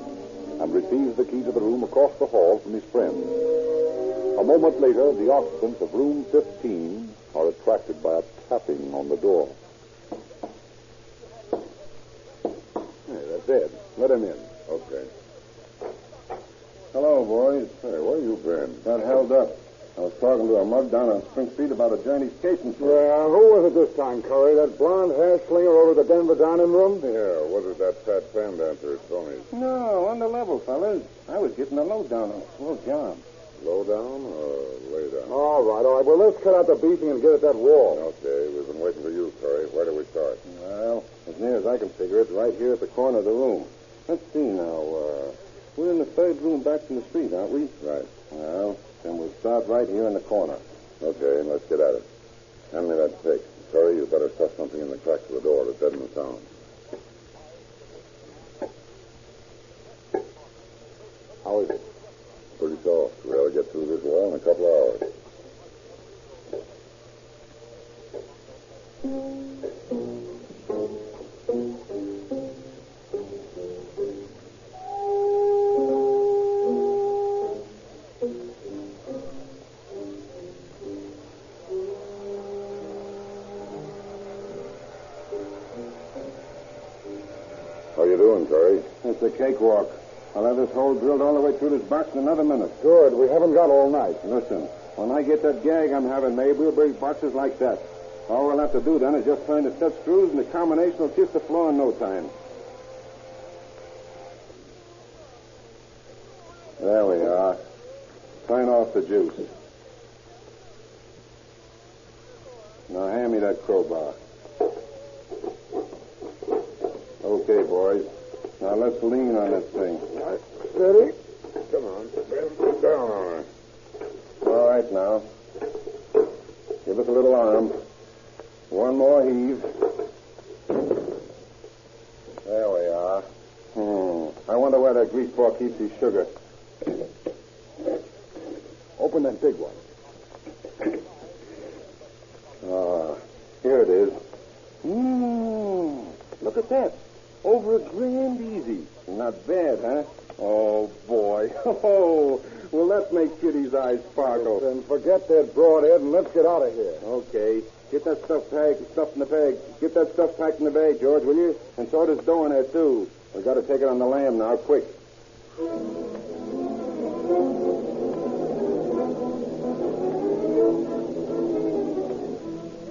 and receives the key to the room across the hall from his friend. A moment later, the occupants of room 15 are attracted by a tapping on the door. Hey, that's Ed. Let him in. Okay. Hello, boys. Hey, where you been? Got held up. I was talking to a mug down on Spring Street about a journey's casing. Yeah, who was it this time, Curry? That blonde hair slinger over the Denver dining room? Yeah, was it that fat fan dancer at Tony's? No, on the level, fellas. I was getting a lowdown on a slow job. Low down or lay down? All right. Well, let's cut out the beefing and get at that wall. Okay, we've been waiting for you, Curry. Where do we start? Well, as near as I can figure it, right here at the corner of the room. Let's see now. We're in the third room back from the street, aren't we? Right. Well, then we'll start right here in the corner. Okay, let's get at it. Hand me that stick. Curry, you better stuff something in the cracks of the door to deaden the sound. How is it? Pretty soft. We ought to get through this wall in a couple of hours. How you doing, Curry? It's a cakewalk. I'll have this hole drilled all the way through this box in another minute. Good. We haven't got all night. Listen, when I get that gag I'm having made, we'll break boxes like that. All we'll have to do then is just find the set screws, and the combination will kiss the floor in no time. There we are. Sign off the juice. Now hand me that crowbar. Okay, boys. Now let's lean on this thing. Steady. Come on. Get down on it. All right, now. Give us a little arm. One more heave. There we are. I wonder where that greaseball keeps his sugar. Open that big one. Here it is. Look at that. Over $1,000 easy. Not bad, huh? Oh, boy. Oh, well, let's make Kitty's eyes sparkle. Then forget that broadhead and let's get out of here. Okay. Get that stuff in the bag. Get that stuff packed in the bag, George, will you? And throw this dough in there, too. We've got to take it on the lam now, quick.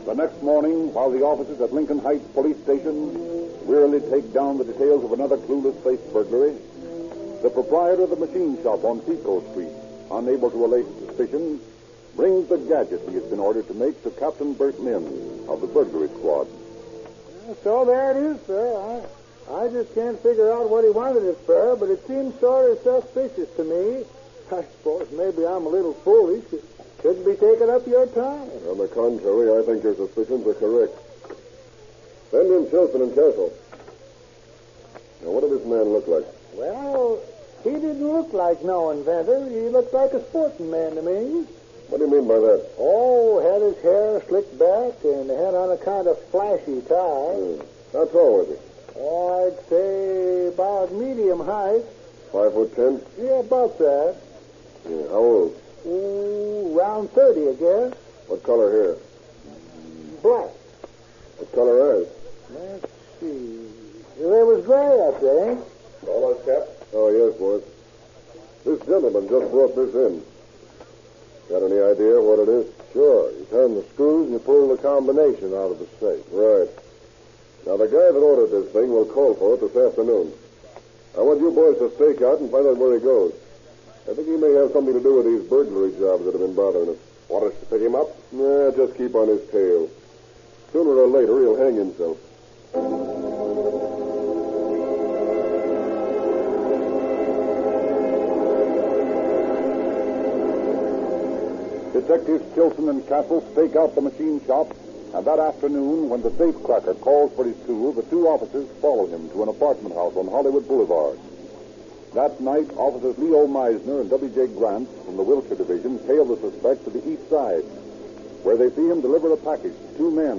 The next morning, while the officers at Lincoln Heights Police Station wearily take down the details of another clueless safe burglary, the proprietor of the machine shop on Pico Street, unable to allay suspicion, brings the gadget he has been ordered to make to Captain Bert Mims of the burglary squad. So there it is, sir. I just can't figure out what he wanted it for, but it seems sort of suspicious to me. I suppose maybe I'm a little foolish. It shouldn't be taking up your time. On the contrary, I think your suspicions are correct. Send in Chilson and Castle. Now, what did this man look like? Well, he didn't look like no inventor. He looked like a sporting man to me. What do you mean by that? Oh, had his hair slicked back and had on a kind of flashy tie. How tall was he? Oh, I'd say about medium height. 5'10"? Yeah, about that. Yeah, how old? Ooh, around 30, I guess. What color hair? Black. What color eyes? Let's see. They was gray, I think. All those Cap? Oh, yes, boys. This gentleman just brought this in. Got any idea what it is? Sure. You turn the screws and you pull the combination out of the safe. Right. Now, the guy that ordered this thing will call for it this afternoon. I want you boys to stake out and find out where he goes. I think he may have something to do with these burglary jobs that have been bothering us. Want us to pick him up? Nah, just keep on his tail. Sooner or later, he'll hang himself. Detectives Chilson and Castle stake out the machine shop, and that afternoon, when the safecracker calls for his tool, the two officers follow him to an apartment house on Hollywood Boulevard. That night, officers Leo Meisner and W.J. Grant from the Wilshire Division tail the suspect to the east side, where they see him deliver a package to two men,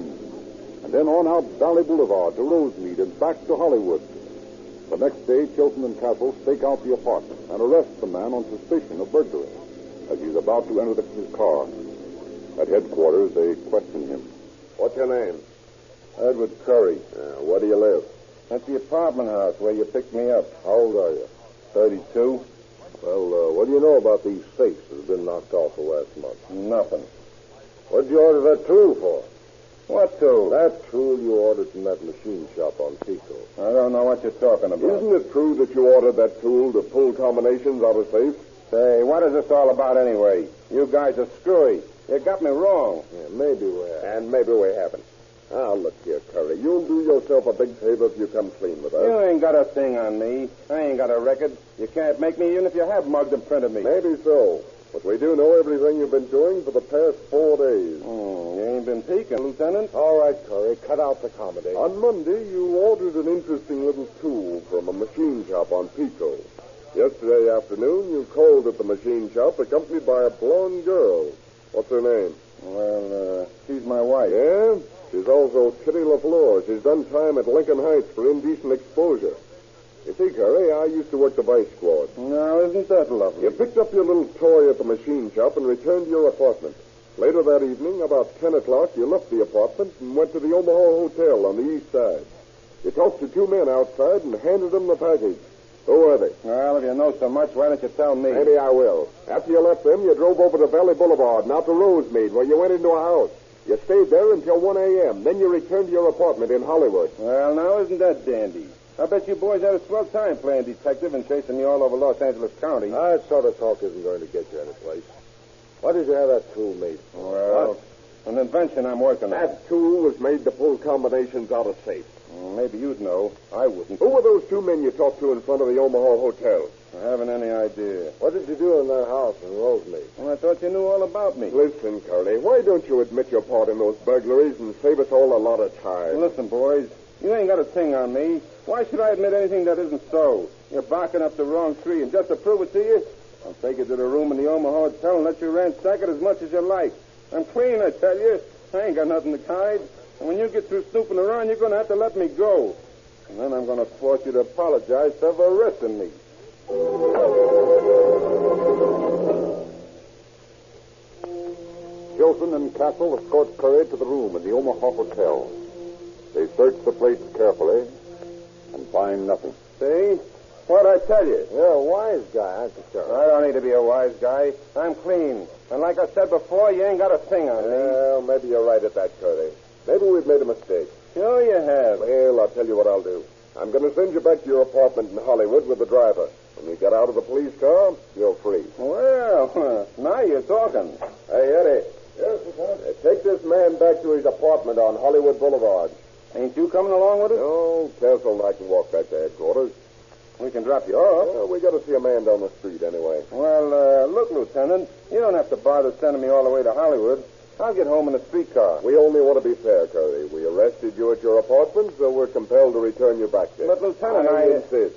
and then on out Valley Boulevard to Rosemead and back to Hollywood. The next day, Chilson and Castle stake out the apartment and arrest the man on suspicion of burglary as he's about to enter his car. At headquarters, they question him. What's your name? Edward Curry. Where do you live? At the apartment house where you picked me up. How old are you? 32. Well, what do you know about these safes that have been knocked off the last month? Nothing. What'd you order that tool for? What tool? That tool you ordered from that machine shop on Pico. I don't know what you're talking about. Isn't it true that you ordered that tool to pull combinations out of safes? Say, what is this all about anyway? You guys are screwy. You got me wrong. Yeah, maybe we have. And maybe we haven't. Now, look here, Curry. You'll do yourself a big favor if you come clean with us. You ain't got a thing on me. I ain't got a record. You can't make me even if you have mugged and printed me. Maybe so. But we do know everything you've been doing for the past 4 days. You ain't been taken, Lieutenant. All right, Corey, cut out the comedy. On Monday, you ordered an interesting little tool from a machine shop on Pico. Yesterday afternoon, you called at the machine shop accompanied by a blonde girl. What's her name? Well, she's my wife. Yeah? She's also Kitty LaFleur. She's done time at Lincoln Heights for indecent exposure. You see, Curry, I used to work the vice squad. Now, isn't that lovely? You picked up your little toy at the machine shop and returned to your apartment. Later that evening, about 10 o'clock, you left the apartment and went to the Omaha Hotel on the east side. You talked to two men outside and handed them the package. Who were they? Well, if you know so much, why don't you tell me? Maybe I will. After you left them, you drove over to Valley Boulevard and out to Rosemead, where you went into a house. You stayed there until 1 a.m. Then you returned to your apartment in Hollywood. Well, now, isn't that dandy? I bet you boys had a swell time playing detective and chasing me all over Los Angeles County. That sort of talk isn't going to get you any place. Why did you have that tool made? Well, an invention I'm working on. That tool was made to pull combinations out of safes. Maybe you'd know. I wouldn't. Who were those two men you talked to in front of the Omaha Hotel? I haven't any idea. What did you do in that house in Rosemead? Well, I thought you knew all about me. Listen, Curly, why don't you admit your part in those burglaries and save us all a lot of time? Listen, boys, you ain't got a thing on me. Why should I admit anything that isn't so? You're barking up the wrong tree, and just to prove it to you, I'll take you to the room in the Omaha Hotel and let you ransack it as much as you like. I'm clean, I tell you. I ain't got nothing to hide. And when you get through snooping around, you're going to have to let me go. And then I'm going to force you to apologize for arresting me. Gilson and Castle escort Curry to the room in the Omaha Hotel. They search the place carefully and find nothing. See? What'd I tell you? You're a wise guy, aren't you, Sheriff? I don't need to be a wise guy. I'm clean. And like I said before, you ain't got a thing on me. Well, maybe you're right at that, Curly. Maybe we've made a mistake. Sure you have. Well, I'll tell you what I'll do. I'm going to send you back to your apartment in Hollywood with the driver. When you get out of the police car, you're free. Well, now you're talking. Hey, Eddie. Yes, Lieutenant. Take this man back to his apartment on Hollywood Boulevard. Ain't you coming along with us? No, Castle and I can walk back to headquarters. We can drop you off. Well, we got to see a man down the street anyway. Well, look, Lieutenant, you don't have to bother sending me all the way to Hollywood. I'll get home in a streetcar. We only want to be fair, Curry. We arrested you at your apartment, so we're compelled to return you back there. But, Lieutenant, I insist.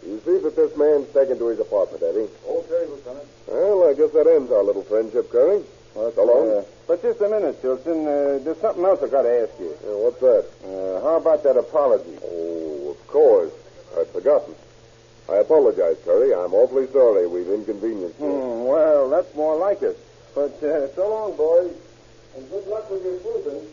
You see that this man's taken to his apartment, Eddie. Okay, Lieutenant. Well, I guess that ends our little friendship, Curry. So long. But just a minute, Gilson. There's something else I got to ask you. What's that? How about that apology? Oh, of course. I'd forgotten. I apologize, Curry. I'm awfully sorry we've inconvenienced you. Well, that's more like it. But so long, boys. And good luck with your sleuthing.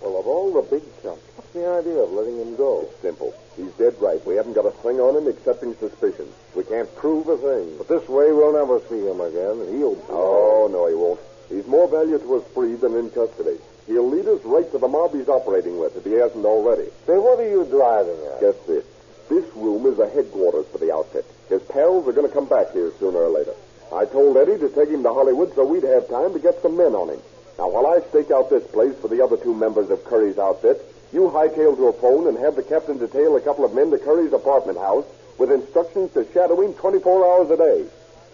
Well, of all the big chumps, what's the idea of letting him go? It's simple. He's dead right. We haven't got a thing on him excepting suspicion. We can't prove a thing. But this way, we'll never see him again, and he'll... Oh, no, he won't. He's more value to us free than in custody. He'll lead us right to the mob he's operating with, if he hasn't already. Say, what are you driving at? Guess this. This room is the headquarters for the outfit. His pals are going to come back here sooner or later. I told Eddie to take him to Hollywood so we'd have time to get some men on him. Now, while I stake out this place for the other two members of Curry's outfit, you hightail to a phone and have the captain detail a couple of men to Curry's apartment house with instructions to shadow him 24 hours a day.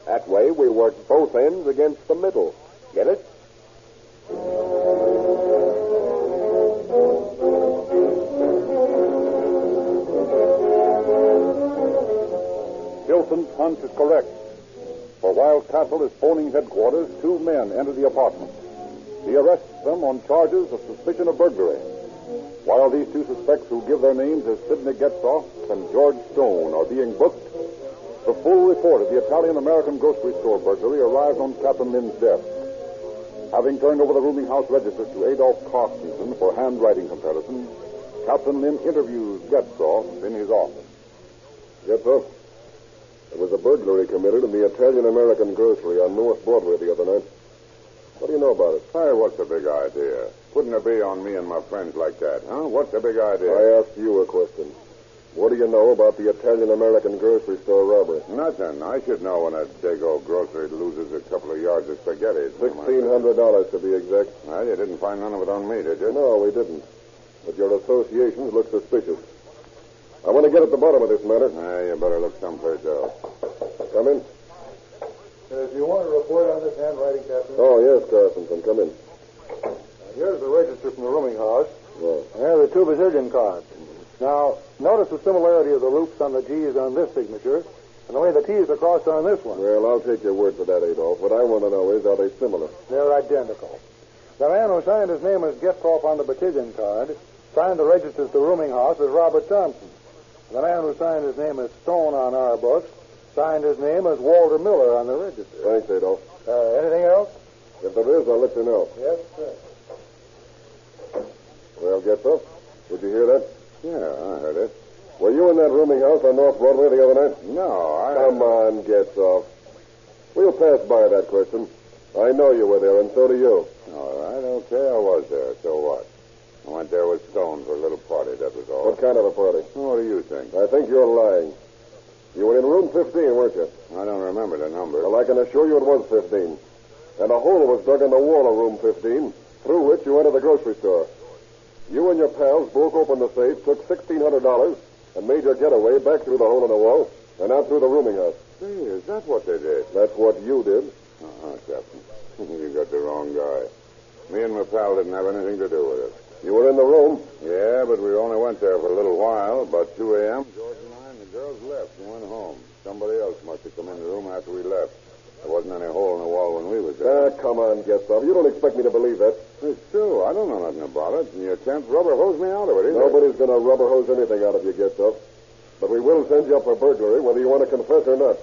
That way, we work both ends against the middle. Get it? Gilson's hunch is correct. For while Castle is phoning headquarters, two men enter the apartment. He arrests them on charges of suspicion of burglary. While these two suspects, who give their names as Sidney Getzoff and George Stone, are being booked, the full report of the Italian-American grocery store burglary arrives on Captain Lynn's desk. Having turned over the rooming house register to Adolph Carstensen for handwriting comparison, Captain Lynn interviews Getzoff in his office. Getzoff, there was a burglary committed in the Italian-American grocery on North Broadway the other night. What do you know about it? Hey, what's the big idea? Putting it be on me and my friends like that, huh? What's the big idea? I asked you a question. What do you know about the Italian-American grocery store robbery? Nothing. I should know when a big old grocery loses a couple of yards of spaghetti. $1,600 to be exact. Well, you didn't find none of it on me, did you? No, we didn't. But your associations look suspicious. I want to get at the bottom of this matter. You better look someplace else. Come in. Do you want to report on this handwriting, Captain? Oh, yes, Carstensen. Come in. You're card. Now, notice the similarity of the loops on the G's on this signature and the way the T's are crossed on this one. Well, I'll take your word for that, Adolph. What I want to know is, are they similar? They're identical. The man who signed his name as Gethoff on the Batillion card signed the register at the rooming house as Robert Thompson. The man who signed his name as Stone on our books signed his name as Walter Miller on the register. Thanks, Adolph. Anything else? If there is, I'll let you know. Yes, sir. Well, Gethoff, did you hear that? Yeah, I heard it. Were you in that rooming house on North Broadway the other night? No, Come on, Gethoff. We'll pass by that question. I know you were there, and so do you. All right, okay, I was there. So what? I went there with Stone for a little party, that was all. What kind of a party? What do you think? I think you're lying. You were in room 15, weren't you? I don't remember the number. Well, I can assure you it was 15. And a hole was dug in the wall of room 15, through which you entered the grocery store. You and your pals broke open the safe, took $1,600, and made your getaway back through the hole in the wall and out through the rooming house. Hey, is that what they did? That's what you did. Captain. You got the wrong guy. Me and my pal didn't have anything to do with it. You were in the room? Yeah, but we only went there for a little while. About 2 a.m., George and I and the girls left and went home. Somebody else must have come in the room after we left. There wasn't any hole in the wall when we was there. Come on, Gethoff. You don't expect me to believe that. It's true. I don't know nothing about it. And you can't rubber hose me out of it either. Nobody's going to rubber hose anything out of you, Gethoff. But we will send you up for burglary, whether you want to confess or not.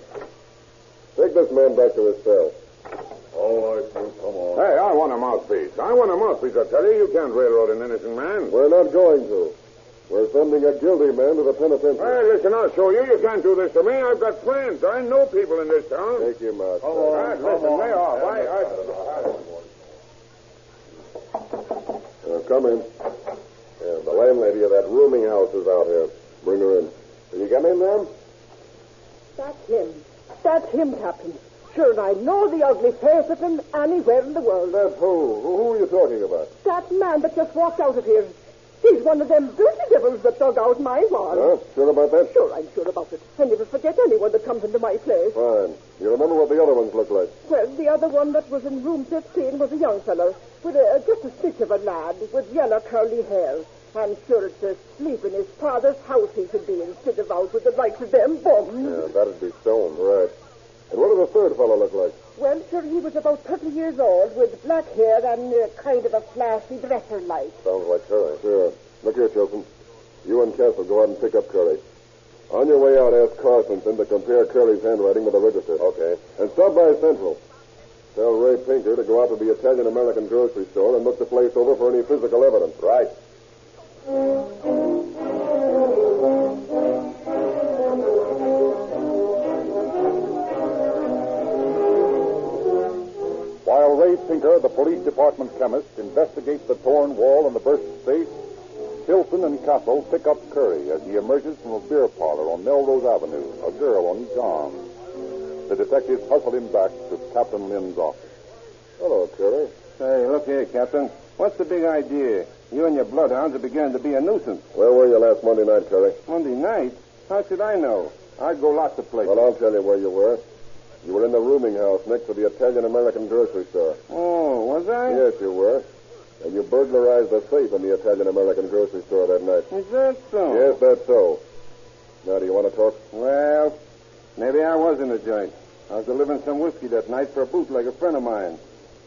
Take this man back to his cell. All right, come on. Hey, I want a mouthpiece. I want a mouthpiece, I tell you. You can't railroad an innocent man. We're not going to. We're sending a guilty man to the penitentiary. Hey, listen, I'll show you. You can't do this to me. I've got friends. I know people in this town. Take him out. Come on. Right, listen, lay off. Come in. Yeah, the landlady of that rooming house is out here. Bring her in. Can you get in there? That's him. That's him, Captain. Sure, I know the ugly face of him anywhere in the world. That's who? Who are you talking about? That man that just walked out of here. He's one of them dirty devils that dug out my wall. Huh? Sure about that? Sure, I'm sure about it. I never forget anyone that comes into my place. Fine. You remember what the other ones look like? Well, the other one that was in room 15 was a young fellow with just a stitch of a lad with yellow curly hair. I'm sure it's to sleep in his father's house he should be instead of out with the likes of them bums. Yeah, that'd be Stone, right. And what does the third fellow look like? Well, sure, he was about 30 years old with black hair and kind of a flashy dresser like. Sounds like Curry. Sure. Look here, Chilton. You and Castle go out and pick up Curry. On your way out, ask Carsonson to compare Curry's handwriting with the register. Okay. And stop by Central. Tell Ray Pinker to go out to the Italian-American grocery store and look the place over for any physical evidence. Right. While Ray Pinker, the police department chemist, investigates the torn wall and the burst safe, Tilson and Castle pick up Curry as he emerges from a beer parlor on Melrose Avenue, a girl on each arm. The detectives hustle him back to Captain Lynn's office. Hello, Curry. Hey, look here, Captain. What's the big idea? You and your bloodhounds are beginning to be a nuisance. Where were you last Monday night, Curry? Monday night? How should I know? I'd go lots of places. Well, I'll tell you where you were. You were in the rooming house next to the Italian-American grocery store. Oh, was I? Yes, you were. And you burglarized the safe in the Italian-American grocery store that night. Is that so? Yes, that's so. Now, do you want to talk? Well, maybe I was in the joint. I was delivering some whiskey that night for a bootlegger friend of mine.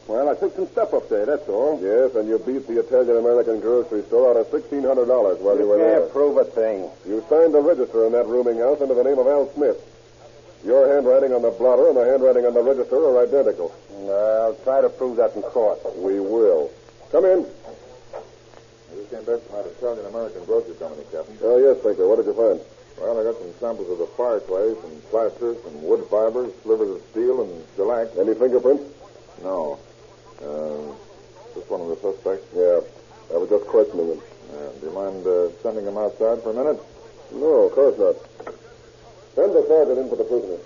Well, I took some stuff up there, that's all. Yes, and you beat the Italian-American grocery store out of $1,600 while you were there. You can't prove a thing. You signed the register in that rooming house under the name of Al Smith. Your handwriting on the blotter and the handwriting on the register are identical. I'll try to prove that in court. We will. Come in. I just came back from that Italian-American grocery company, Captain. Oh, yes, Pinker. What did you find? Well, I got some samples of the fireplace and plaster, some wood fibers, slivers of steel, and shellac. Any fingerprints? No. Just one of the suspects? Yeah. I was just questioning him. Do you mind sending him outside for a minute? No, of course not. Send the sergeant in for the prisoner.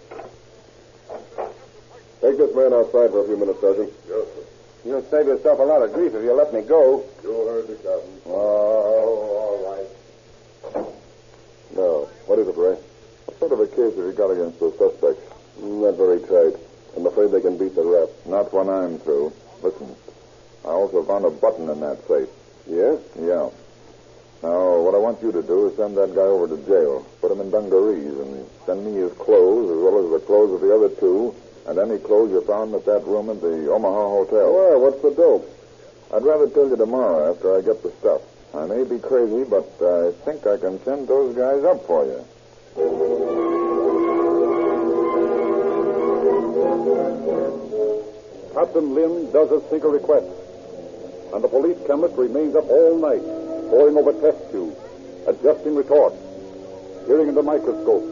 Take this man outside for a few minutes, Sergeant. Yes, sir. You'll save yourself a lot of grief if you let me go. You heard the captain. Oh, all right. Now, what is it, Ray? What sort of a case have you got against those suspects? Not very tight. I'm afraid they can beat the rap. Not when I'm through. Listen, I also found a button in that safe. Yeah? Yeah. Now, what I want you to do is send that guy over to jail. Put him in dungarees and send me his clothes as well as the clothes of the other two and any clothes you found at that room at the Omaha Hotel. Why? What's the dope? I'd rather tell you tomorrow after I get the stuff. I may be crazy, but I think I can send those guys up for you. Captain Lynn does as Tinker requests, and the police chemist remains up all night, poring over test tubes, adjusting retorts, peering into microscopes,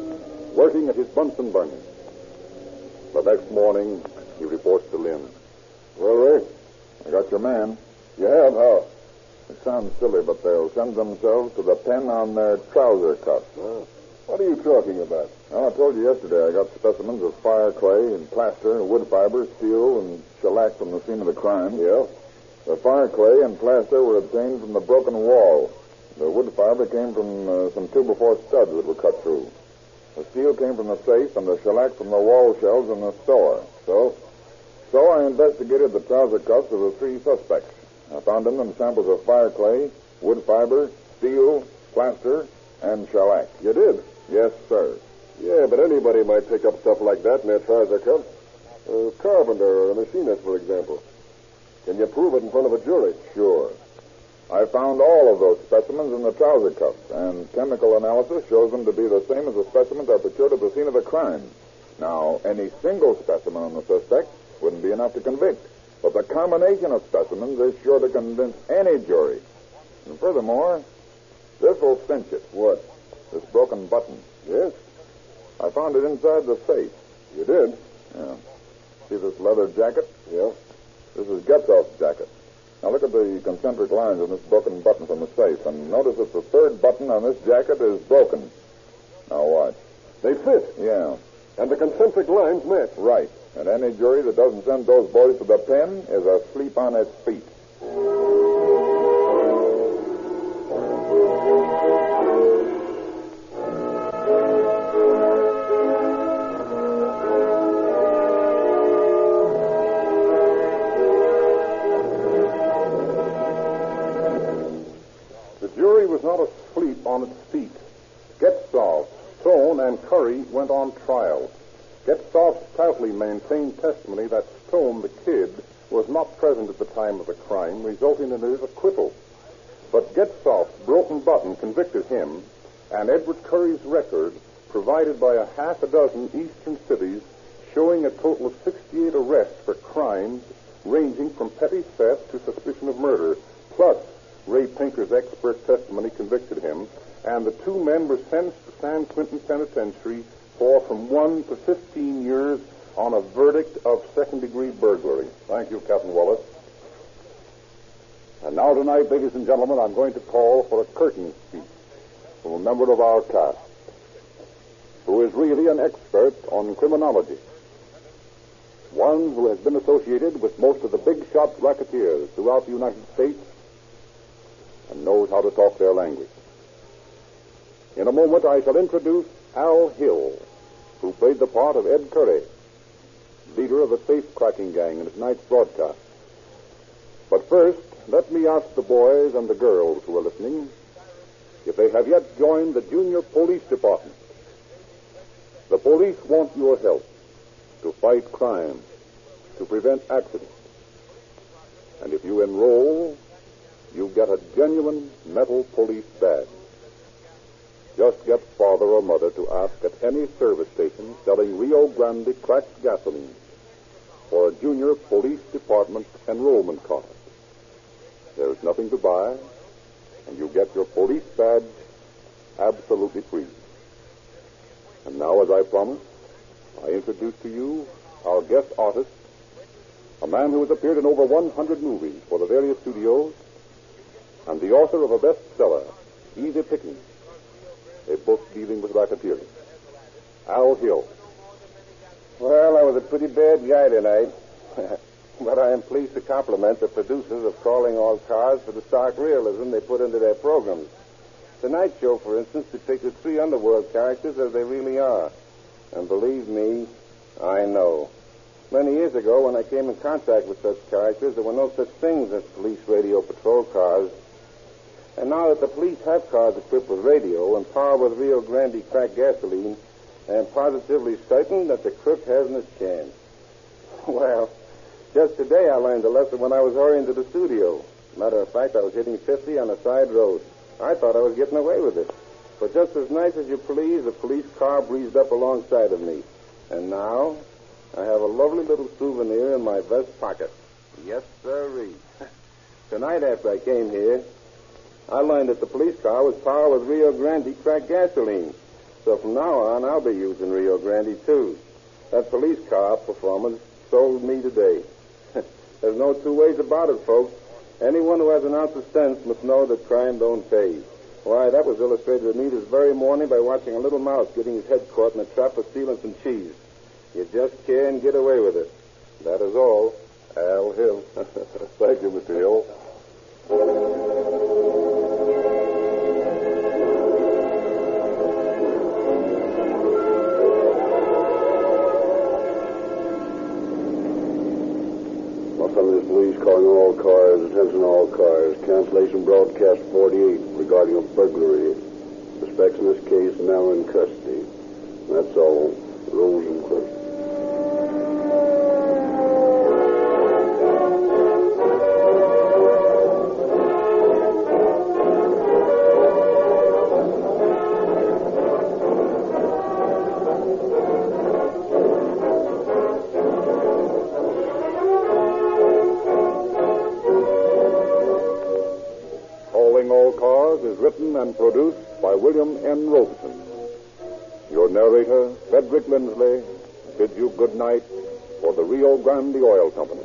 working at his Bunsen burner. The next morning, he reports to Lynn. Well, Ray, I got your man. You have? How? It sounds silly, but they'll send themselves to the pen on their trouser cuffs. What are you talking about? Well, I told you yesterday I got specimens of fire clay and plaster, wood fiber, steel, and shellac from the scene of the crime. Yeah? The fire clay and plaster were obtained from the broken wall. The wood fiber came from some 2x4 studs that were cut through. The steel came from the safe, and the shellac from the wall shelves in the store. So I investigated the trouser cuffs of the three suspects. I found in them samples of fire clay, wood fiber, steel, plaster, and shellac. You did? Yes, sir. Yeah, but anybody might pick up stuff like that in their trouser cuff. A carpenter or a machinist, for example. Can you prove it in front of a jury? Sure. I found all of those specimens in the trouser cuffs, and chemical analysis shows them to be the same as the specimens I procured at the scene of the crime. Now, any single specimen on the suspect wouldn't be enough to convict, but the combination of specimens is sure to convince any jury. And furthermore, this will cinch it. What? This broken button. Yes? I found it inside the safe. You did? Yeah. See this leather jacket? Yeah. This is Getzoff's jacket. Now look at the concentric lines on this broken button from the safe, and notice that the third button on this jacket is broken. Now watch. They fit? Yeah. And the concentric lines match? Right. And any jury that doesn't send those boys to the pen is asleep on its feet. Not asleep on its feet. Getzoff, Stone, and Curry went on trial. Getzoff stoutly maintained testimony that Stone, the kid, was not present at the time of the crime, resulting in his acquittal. But Getzoff's broken button convicted him, and Edward Curry's record, provided by a half a dozen eastern cities, showing a total of 68 arrests for crimes ranging from petty theft to suspicion of murder, plus Ray Pinker's expert testimony convicted him, and the two men were sentenced to San Quentin Penitentiary for from 1 to 15 years on a verdict of second-degree burglary. Thank you, Captain Wallace. And now tonight, ladies and gentlemen, I'm going to call for a curtain speech from a member of our cast who is really an expert on criminology, one who has been associated with most of the big-shot racketeers throughout the United States and knows how to talk their language. In a moment, I shall introduce Al Hill, who played the part of Ed Curry, leader of the safe-cracking gang in tonight's broadcast. But first, let me ask the boys and the girls who are listening if they have yet joined the Junior Police Department. The police want your help to fight crime, to prevent accidents. And if you enroll, you get a genuine metal police badge. Just get father or mother to ask at any service station selling Rio Grande cracked gasoline for a Junior Police Department enrollment card. There's nothing to buy, and you get your police badge absolutely free. And now, as I promised, I introduce to you our guest artist, a man who has appeared in over 100 movies for the various studios, and the author of a bestseller, Easy Pickings, a book dealing with racketeering. Al Hill. Well, I was a pretty bad guy tonight. But I am pleased to compliment the producers of Calling All Cars for the stark realism they put into their programs. Tonight's show, for instance, depicted three underworld characters as they really are. And believe me, I know. Many years ago, when I came in contact with such characters, there were no such things as police radio patrol cars. And now now that the police have cars equipped with radio and powered with Rio Grande cracked gasoline, I am positively certain that the crook hasn't a chance. Well, just today I learned a lesson when I was hurrying to the studio. Matter of fact, I was hitting 50 on a side road. I thought I was getting away with it. But just as nice as you please, a police car breezed up alongside of me. And now, I have a lovely little souvenir in my vest pocket. Yes, sirree. Tonight after I came here, I learned that the police car was powered with Rio Grande cracked gasoline. So from now on, I'll be using Rio Grande, too. That police car performance sold me today. There's no two ways about it, folks. Anyone who has an ounce of sense must know that crime don't pay. Why, that was illustrated to me this very morning by watching a little mouse getting his head caught in a trap for stealing some cheese. You just can't get away with it. That is all. Al Hill. Thank you, Mr. Hill. Los Angeles Police calling all cars, attention all cars. Cancellation broadcast 48 regarding a burglary. Suspects in this case now in custody. That's all. Rose and Crooks. Is written and produced by William N. Robeson. Your narrator, Frederick Lindsley, bids you good night for the Rio Grande Oil Company.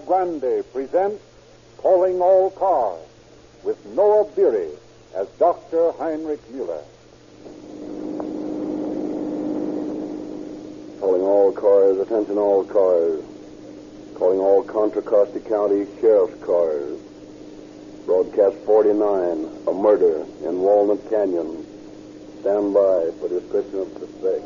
Grande presents Calling All Cars with Noah Beery as Dr. Heinrich Mueller. Calling all cars, attention all cars. Calling all Contra Costa County Sheriff's cars. Broadcast 49, a murder in Walnut Canyon. Stand by for description of suspect.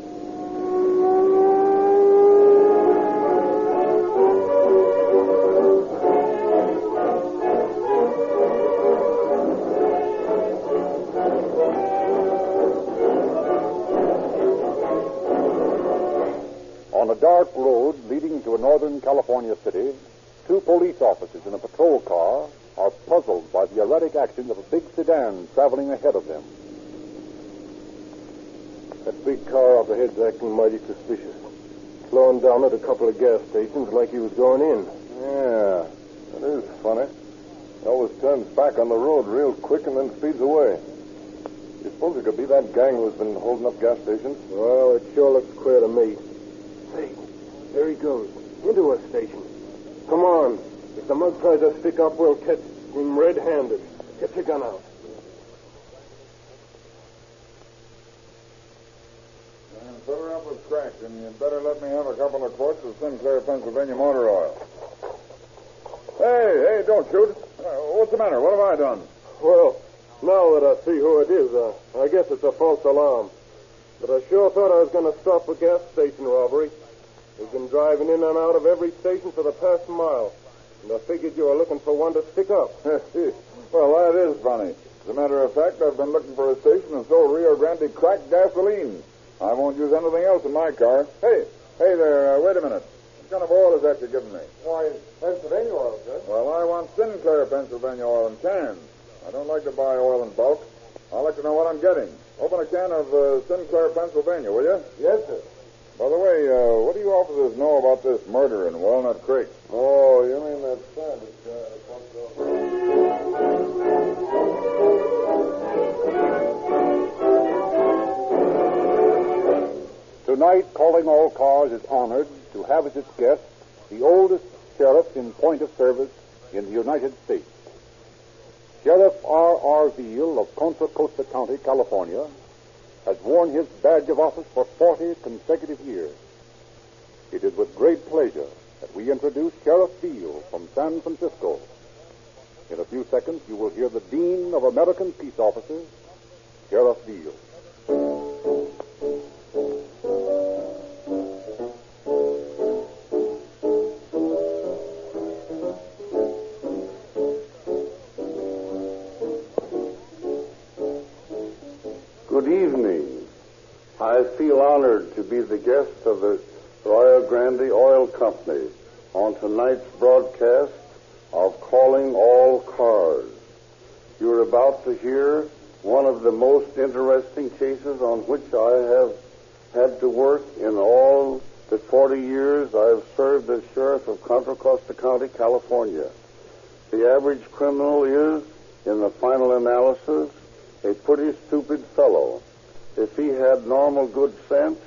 On a dark road leading to a northern California city, two police officers in a patrol car are puzzled by the erratic actions of a big sedan traveling ahead of them. That big car up ahead's acting mighty suspicious. Slowing down at a couple of gas stations like he was going in. Yeah, that is funny. He always turns back on the road real quick and then speeds away. You suppose it could be that gang who's been holding up gas stations? Well, it sure looks queer to me. Hey, there he goes. Into a station. Come on. If the mug tries to stick up, we'll catch him red-handed. Get your gun out. Fill her up with crack, and you'd better let me have a couple of quarts of Sinclair, Pennsylvania motor oil. Hey, don't shoot. What's the matter? What have I done? Well, now that I see who it is, I guess it's a false alarm. But I sure thought I was going to stop a gas station robbery. We've been driving in and out of every station for the past mile. And I figured you were looking for one to stick up. Well, that is funny. As a matter of fact, I've been looking for a station and sold Rio Grande cracked gasoline. I won't use anything else in my car. Hey there, wait a minute. What kind of oil is that you're giving me? Why, Pennsylvania oil, sir. Well, I want Sinclair, Pennsylvania oil in cans. I don't like to buy oil in bulk. I like to know what I'm getting. Open a can of Sinclair, Pennsylvania, will you? Yes, sir. By the way, what do you officers know about this murder in Walnut Creek? Oh, you mean that savage Tonight, Calling All Cars is honored to have as its guest the oldest sheriff in point of service in the United States. Sheriff R.R. Veal of Contra Costa County, California, has worn his badge of office for 40 consecutive years. It is with great pleasure that we introduce Sheriff Beale from San Francisco. In a few seconds, you will hear the Dean of American Peace Officers, Sheriff Beale. Good evening. I feel honored to be the guest of the Rio Grande Oil Company on tonight's broadcast of Calling All Cars. You're about to hear one of the most interesting cases on which I have had to work in all the 40 years I have served as sheriff of Contra Costa County, California. The average criminal is, in the final analysis, a pretty stupid fellow. If he had normal good sense,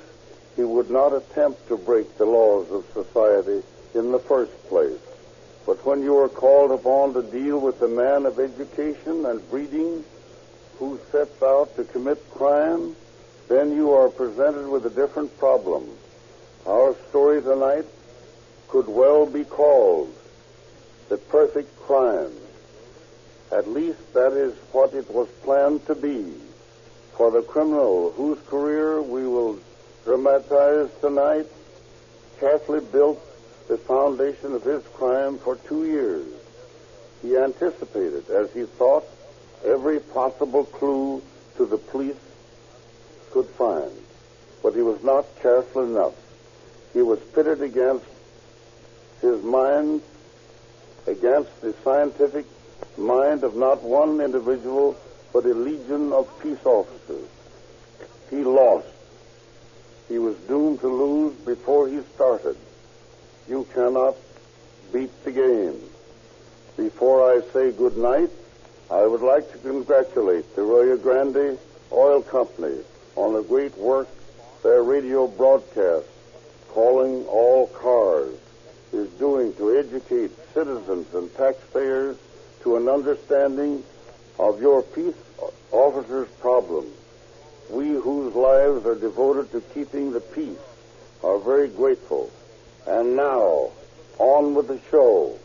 he would not attempt to break the laws of society in the first place. But when you are called upon to deal with a man of education and breeding who sets out to commit crime, then you are presented with a different problem. Our story tonight could well be called The Perfect Crime. At least that is what it was planned to be for the criminal whose career we will dramatize tonight. Carefully built the foundation of his crime for 2 years. He anticipated, as he thought, every possible clue to the police could find. But he was not careful enough. He was pitted against his mind, against the scientific mind of not one individual, but a legion of peace officers. He lost. He was doomed to lose before he started. You cannot beat the game. Before I say good night, I would like to congratulate the Rio Grande Oil Company on the great work their radio broadcast, Calling All Cars, is doing to educate citizens and taxpayers to an understanding of your peace officers' problems. We whose lives are devoted to keeping the peace are very grateful. And now, on with the show.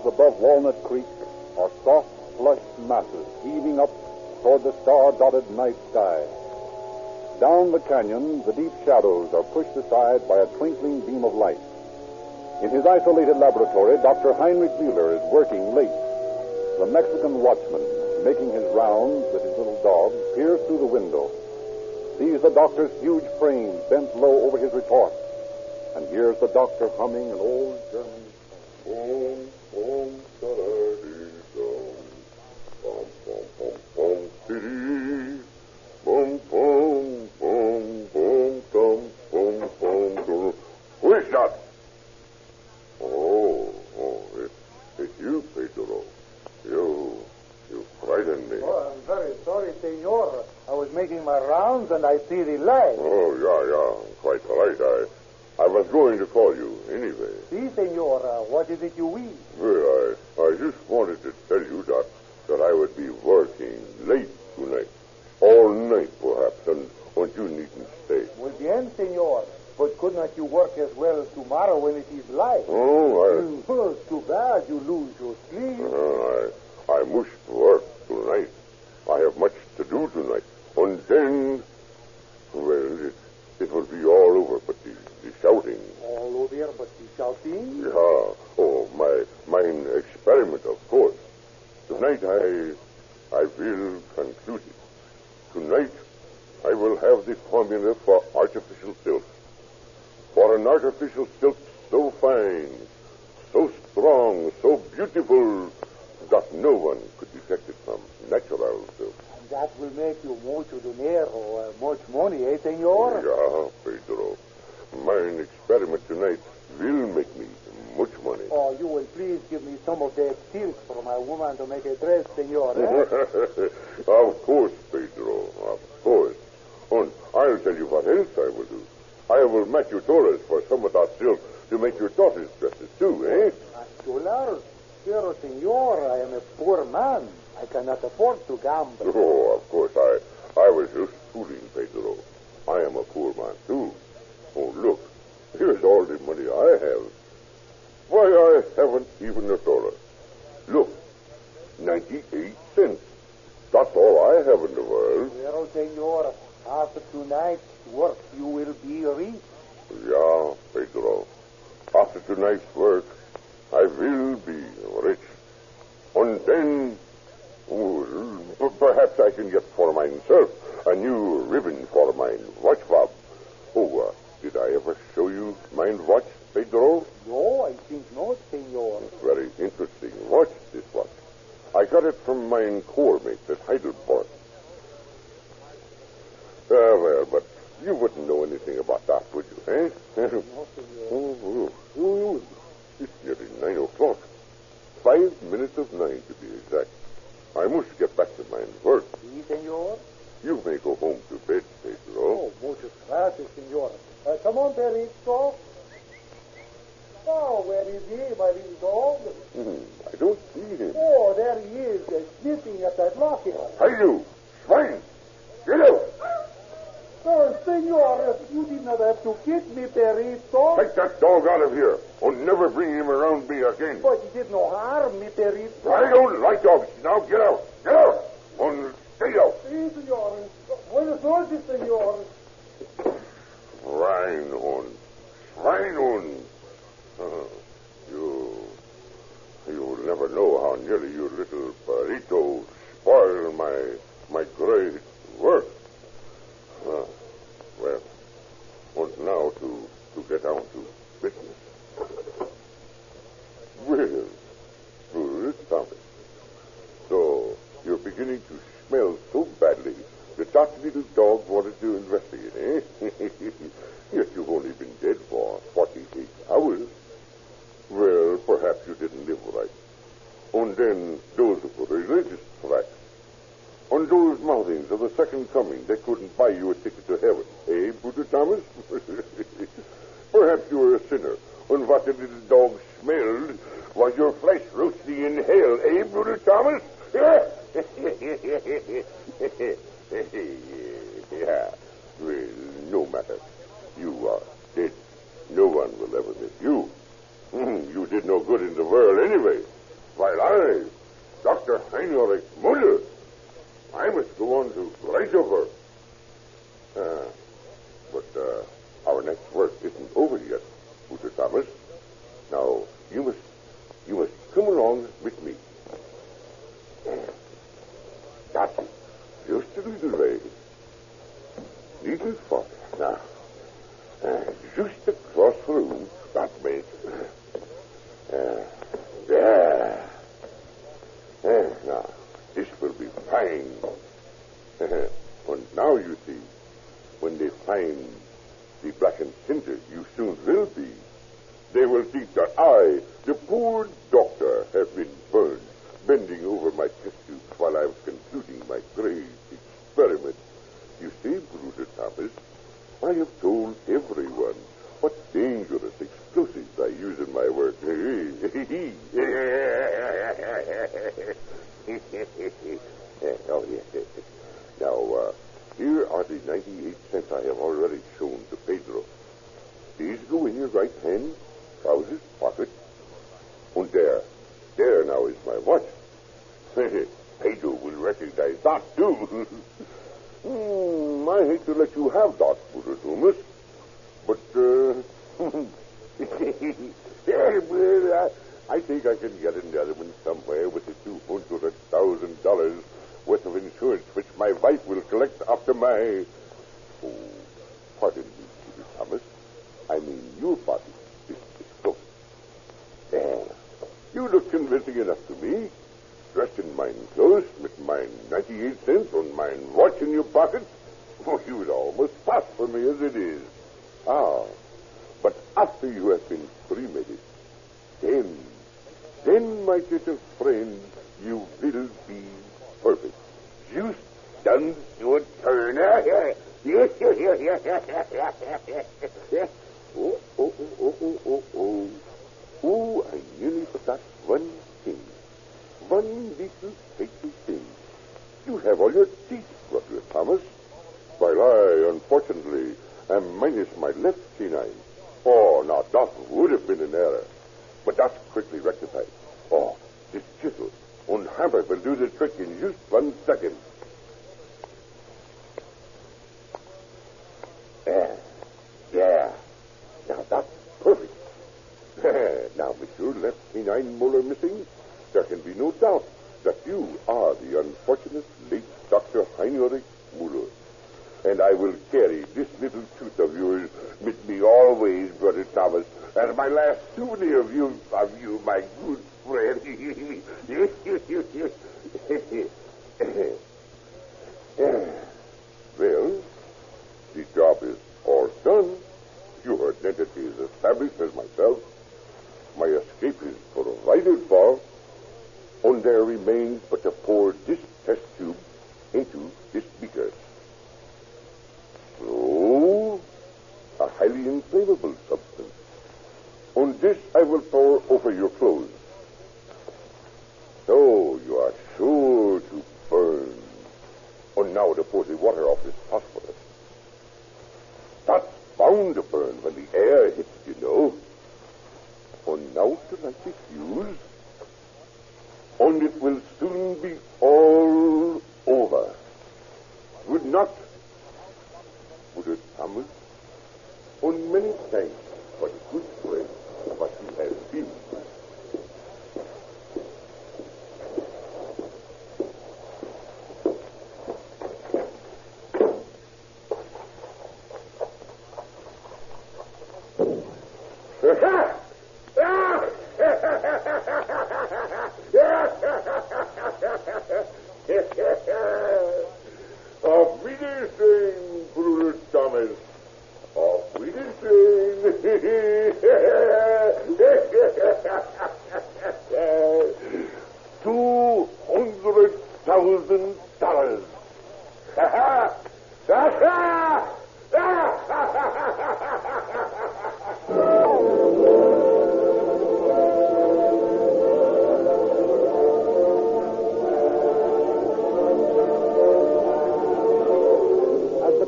Above Walnut Creek are soft, flushed masses heaving up toward the star-dotted night sky. Down the canyon, the deep shadows are pushed aside by a twinkling beam of light. In his isolated laboratory, Dr. Heinrich Mueller is working late. The Mexican watchman, making his rounds with his little dog, peers through the window, sees the doctor's huge frame bent low over his report, and hears the doctor humming an old German song. Who is that? Oh, it's you, Pedro. You frightened me. Oh, I'm very sorry, senor. I was making my rounds and I see the light. Oh, yeah, quite right. I was going to call you anyway. Si, senor. What is it you wish? Well, I just wanted to tell you that I would be working late tonight. All night, perhaps, and you needn't stay. Muy bien, senor. But could not you work as well tomorrow when it is light? Oh, it's too bad you lose your sleep. I must work tonight. I have much to do tonight. And then, well, it will be all over, but the shouting. All over but the shouting? Yeah. Oh, my experiment, of course. Tonight I will conclude it. Tonight I will have the formula for artificial silk. For an artificial silk so fine, so strong, so beautiful, that no one could detect it from natural silk. And that will make you mucho dinero, much money, eh, senor? Yeah, Pedro. My experiment tonight will make me much money? Oh, you will please give me some of that silk for my woman to make a dress, senor. Eh? Of course, Pedro, of course. And I'll tell you what else I will do. I will match your dollars for some of that silk to make your daughter's dresses, too, eh? $1? Pero, senor, I am a poor man. I cannot afford to gamble. Oh, of course, I was just fooling, Pedro. I am a poor man, too. Oh, look, here's all the money I have. Why, I haven't even $1. Look, 98 cents. That's all I have in the world. Well, senor, after tonight's work, you will be rich. Yeah, Pedro. After tonight's work, I will be rich. And then, perhaps I can get for myself a new ribbon for my watch fob. Oh, did I ever show you my watch, Pedro? No, I think not, senor. It's very interesting. Watch this watch. I got it from my core mate at Heidelberg. Well, but you wouldn't know anything about that, would you, eh? No, Oh, it's nearly 9 o'clock. 5 minutes of 9, to be exact. I must get back to my work. Si, senor. You may go home to bed, Pedro. Oh, muchas gracias, senor. Come on, Perito. Oh, where is he, my little dog? I don't see him. Oh, there he is, sniffing at that locket. Hey, you! Swine! Get out! Oh, senor, you did not have to kick me, Perito. Take that dog out of here, and never bring him around me again. But he did no harm, me, Perito. I don't like dogs. Now get out! Get out! And stay out! Si, senor. Buenas noches, senor. Swinehorn. You'll never know how nearly your little Perito spoiled my great work. Well, and now to get down to business. Well, good, Thomas. So you're beginning to smell so badly that little dog wanted to investigate, eh? Yet you've only been dead for 48 hours. Well, perhaps you didn't live right. And then those religious tracts. And those mouthings of the second coming, they couldn't buy you a ticket to heaven. Eh, Brother Thomas? Perhaps you were a sinner. And what the little dog smelled was your flesh roasting in hell. Eh, Brother Thomas? Yeah. Well, no matter. You are dead. No one will ever miss you. You did no good in the world anyway. While I, Dr. Heinrich Muller, I must go on to Reisover. But our next work isn't over yet, Mr. Thomas. Now, you must come along with me. That's it. Just a little way. Little farther. Now, just across the room. That's me. There. Now, this will be fine. And now you see, when they find the blackened cinder, you soon will be. They will think that I, the poor doctor, have been burned, bending over my test tube while I was concluding my great experiment. You see, Brother Thomas, I have told everyone what dangerous explosives I use in my work. Oh, yes. Now, here are the 98 cents I have already shown to Pedro. These go in your right hand, trousers, pocket. And there now is my watch. Pedro will recognize that, too. I hate to let you have that, Brother Thomas. But, I think I can get an element somewhere with the $200,000 worth of insurance which my wife will collect after my... Oh, pardon me, Brother Thomas. I mean your party. This close. There. You look convincing enough to me. Dressed in mine clothes, with mine 98 cents on mine watch in your pocket. Oh, you would almost pass for me as it is. Ah, but after you have been cremated, Then, my little friend, you will be perfect. Just done your turn. Oh, I nearly forgot one thing. One little fatal thing. You have all your teeth, Brother Thomas, while I, unfortunately, am minus my left canine. Oh, now, that would have been an error. But that's quickly rectified. Oh, this chisel and hammer will do the trick in just 1 second. Yeah. Now, that's perfect. Now, with your left canine molar missing, there can be no doubt that you are the unfortunate late Dr. Heinrich Muller. And I will carry this little tooth of yours with me always, Brother Thomas, as my last souvenir of you, my good friend. Well, the job is all done. Your identity is established as myself. My escape is provided for. And there remains but to pour this test tube into this beaker. So, a highly inflammable substance. On this I will pour over your clothes. So you are sure to burn. And now to pour the water off this phosphorus. That's bound to burn when the air hits, you know. And now to light the fuse. And it will soon be all over. Would not, Brother Thomas, and many thanks for the good friend what you have been. Auf Wiedersehen, Bruder Thomas. Auf Wiedersehen. $200,000.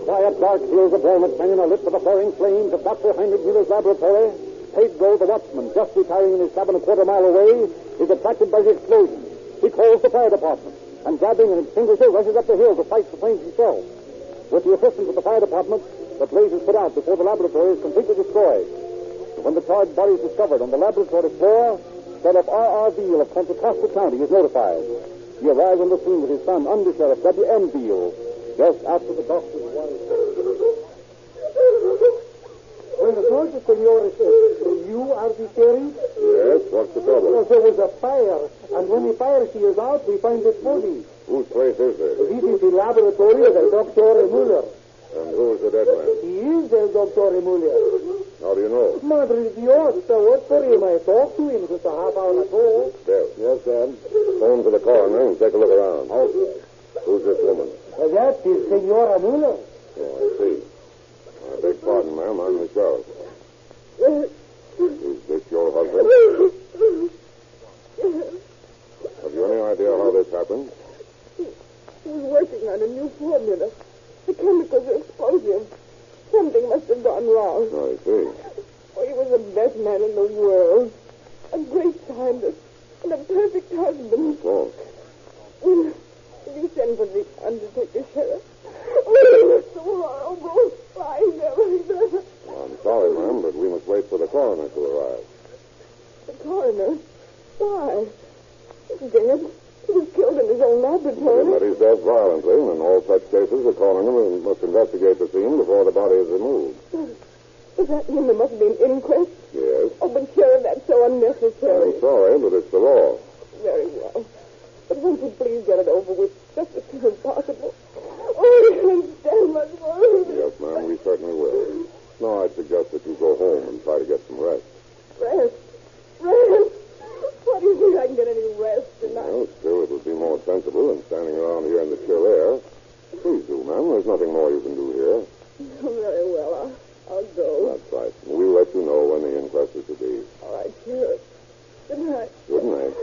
Quiet, dark fields of Walnut Canyon are lit with the flaring flames of Dr. Heinrich Muller's laboratory. Pedro, the watchman, just retiring in his cabin a quarter-mile away, is attracted by the explosion. He calls the fire department, and grabbing an extinguisher, rushes up the hill to fight the flames himself. With the assistance of the fire department, the blaze is put out before the laboratory is completely destroyed. When the charred body is discovered on the laboratory floor, Sheriff R.R. Veal of Contra Costa County is notified. He arrives on the scene with his son, Under Sheriff W.M. Veal, just after the doctor's wife. When the soldier, senor, you are the sheriff? Yes, what's the trouble? Well, there was a fire, and when the fire is out, we find the body. Whose place is this? This is the laboratory of Dr. Muller. And who is the dead man? He is Dr. Muller. How do you know? Madre Dios, I worked for him. I talked to him just a half hour ago. Yes, Dad. Phone to the coroner and take a look around. Okay. Who's this woman? That is Senora Muller. Oh, I see. I beg pardon, ma'am. I'm the sheriff. Is this your husband? Have you any idea how this happened? He was working on a new formula. The chemicals are explosive. Something must have gone wrong. I see. Oh, he was the best man in the world. A great scientist and a perfect husband. Oh. Will you send for the undertaker, Sheriff? Oh, it was so horrible. I never done. I'm sorry, ma'am, but we must wait for the coroner to arrive. The coroner? Why? He's dead. He was killed in his own laboratory. That he's dead violently, and in all such cases, the coroner must investigate the scene before the body is removed. Does that mean there must be an inquest? Yes. Oh, but Sheriff, that's so unnecessary. I'm sorry, but it's the law. Very well. But won't you please get it over with just as soon as possible? Oh, you can't stand much more. Yes, ma'am, we certainly will. Now, I'd suggest that you go home and try to get some rest. Rest? Rest? right. We'll let you know when the inquest is to be. All right, sure. Good night. Good night.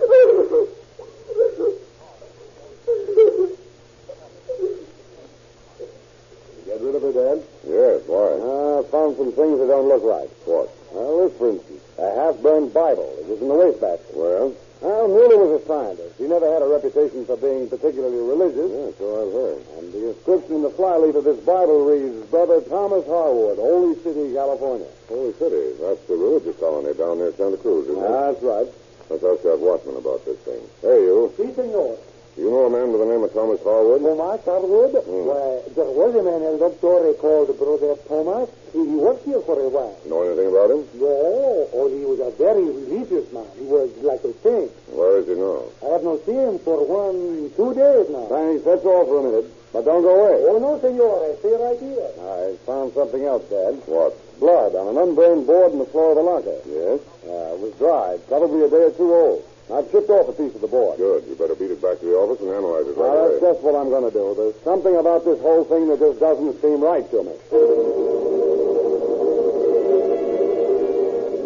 Get rid of her, Dad? Yes, why? I found some things that don't look right. What? Well, this, for instance, a half-burned Bible. It was in the wastebasket. Well? Mueller was a scientist. He never had a reputation for being particularly religious. Yeah, so I've heard. And the inscription in the flyleaf of this Bible reads, Brother Thomas Harwood, Holy City, California. Holy City. That's the religious colony down near Santa Cruz, isn't it? That's right. Let's ask that watchman about this thing. Hey, you. Si, senor. You know a man by the name of Thomas Harwood? Thomas Harwood? Why, there was a man, El Doctor, called Brother Thomas. He worked here for a while. Know anything about him? No, he was a very religious man. He was like a saint. Where is he now? I have not seen him for 2 days now. Thanks. That's all for a minute. But don't go away. Oh, no, senor. I stay right here. I found something else, Dad. What? Blood on an unburned board in the floor of the locker. Yes? It was dried, probably a day or two old. I've chipped off a piece of the board. Good. You better beat it back to the office and analyze it right Well, away. that's just what I'm going to do. There's something about this whole thing that just doesn't seem right to me.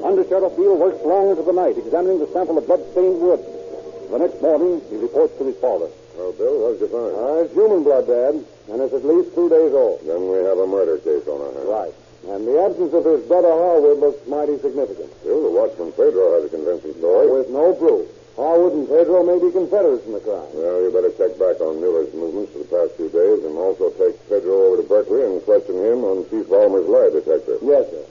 Under Sheriff Beale works long into the night, examining the sample of blood-stained wood. The next morning, he reports to his father. Well, Bill, what did you find? It's human blood, Dad, and it's at least 2 days old. Then we have a murder case on our hands. Right. And the absence of his brother Harwood looks mighty significant. Still, the watchman Pedro has a convincing story. With no proof. Harwood and Pedro may be confederates in the crime. Well, you better check back on Miller's movements for the past few days and also take Pedro over to Berkeley and question him on Chief Vollmer's lie detector. Yes, sir.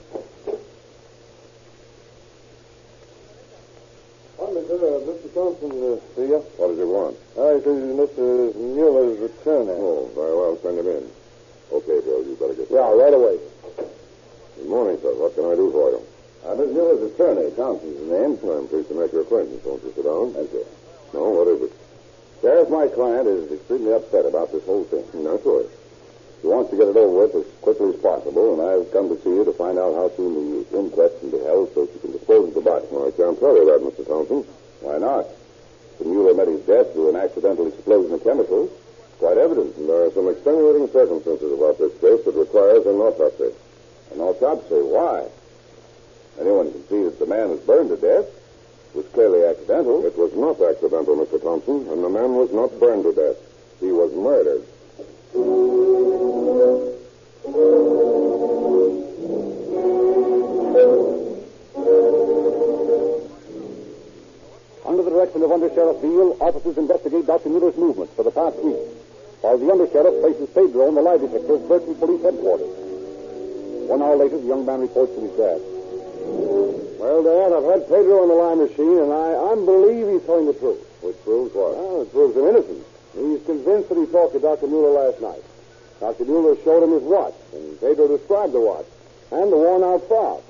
Mr. Thompson, see you. What does he want? This is Mr. Mueller's attorney. Oh, very well. Send him in. Okay, Bill, you better get Yeah, right away. Good morning, sir. What can I do for you? Miss Mueller's attorney. Thompson's the name. I'm pleased to make your acquaintance. Won't you sit down? Thank you. No, what is it? Sheriff, my client is extremely upset about this whole thing. Naturally. He wants to get it over with as quickly as possible, and I've come to see you to find out how soon the inquest can be held so she can dispose of the body. Well, I can't tell you that, Mr. Thompson. Why not? Mr. Mueller met his death through an accidental explosion of chemicals. It's quite evident. And there are some extenuating circumstances about this case that requires an autopsy. An autopsy? Why? Anyone can see that the man was burned to death. It was clearly accidental. It was not accidental, Mr. Thompson, and the man was not burned to death. He was murdered. Under the direction of Under Sheriff Beale, officers investigate Dr. Mueller's movements for the past week, while the Under Sheriff places Pedro in the lie detector at Berkeley Police Headquarters. 1 hour later, the young man reports to his dad. Well, Dad, I've had Pedro on the lie machine, and I believe he's telling the truth. Which proves what? Well, it proves him innocent. He's convinced that he talked to Dr. Mueller last night. Dr. Mueller showed him his watch, and Pedro described the watch, and the worn-out fob.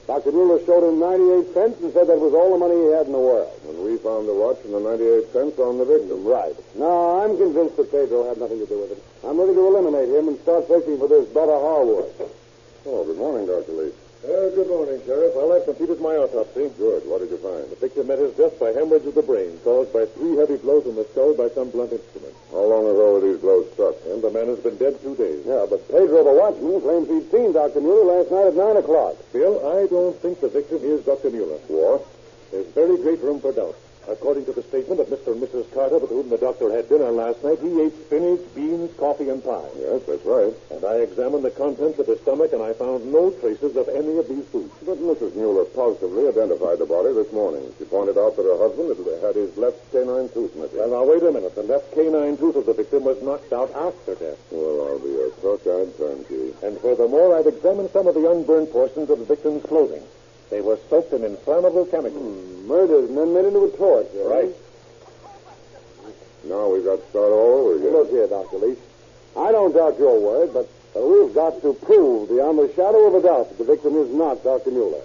Dr. Mueller showed him 98 cents and said that was all the money he had in the world. And we found the watch and the 98 cents on the victim. Right. No, I'm convinced that Pedro had nothing to do with it. I'm ready to eliminate him and start searching for this brother Harwood. Oh, good morning, Dr. Lee. Good morning, Sheriff. I've completed my autopsy. Good. What did you find? The victim met his death by hemorrhage of the brain, caused by 3 heavy blows in the skull by some blunt instrument. How long ago were these blows struck? And the man has been dead 2 days. Yeah, but Pedro, the watchman, claims he'd seen Dr. Mueller last night at 9 o'clock. Bill, I don't think the victim is Dr. Mueller. What? There's very great room for doubt. According to the statement of Mr. and Mrs. Carter, with whom the doctor had dinner last night, he ate spinach, beans, coffee, and pie. Yes, that's right. And I examined the contents of his stomach, and I found no traces of any of these foods. But Mrs. Mueller positively identified the body this morning. She pointed out that her husband had his left canine tooth missing. Well, now, wait a minute. The left canine tooth of the victim was knocked out after death. Well, I'll be a cockeyed turnkey. And furthermore, I've examined some of the unburned portions of the victim's clothing. They were soaked in inflammable chemicals. Murdered and then made into a torch, Right. Now we've got to start all over again. Look here, Dr. Leach. I don't doubt your word, but we've got to prove beyond the shadow of a doubt that the victim is not Dr. Mueller.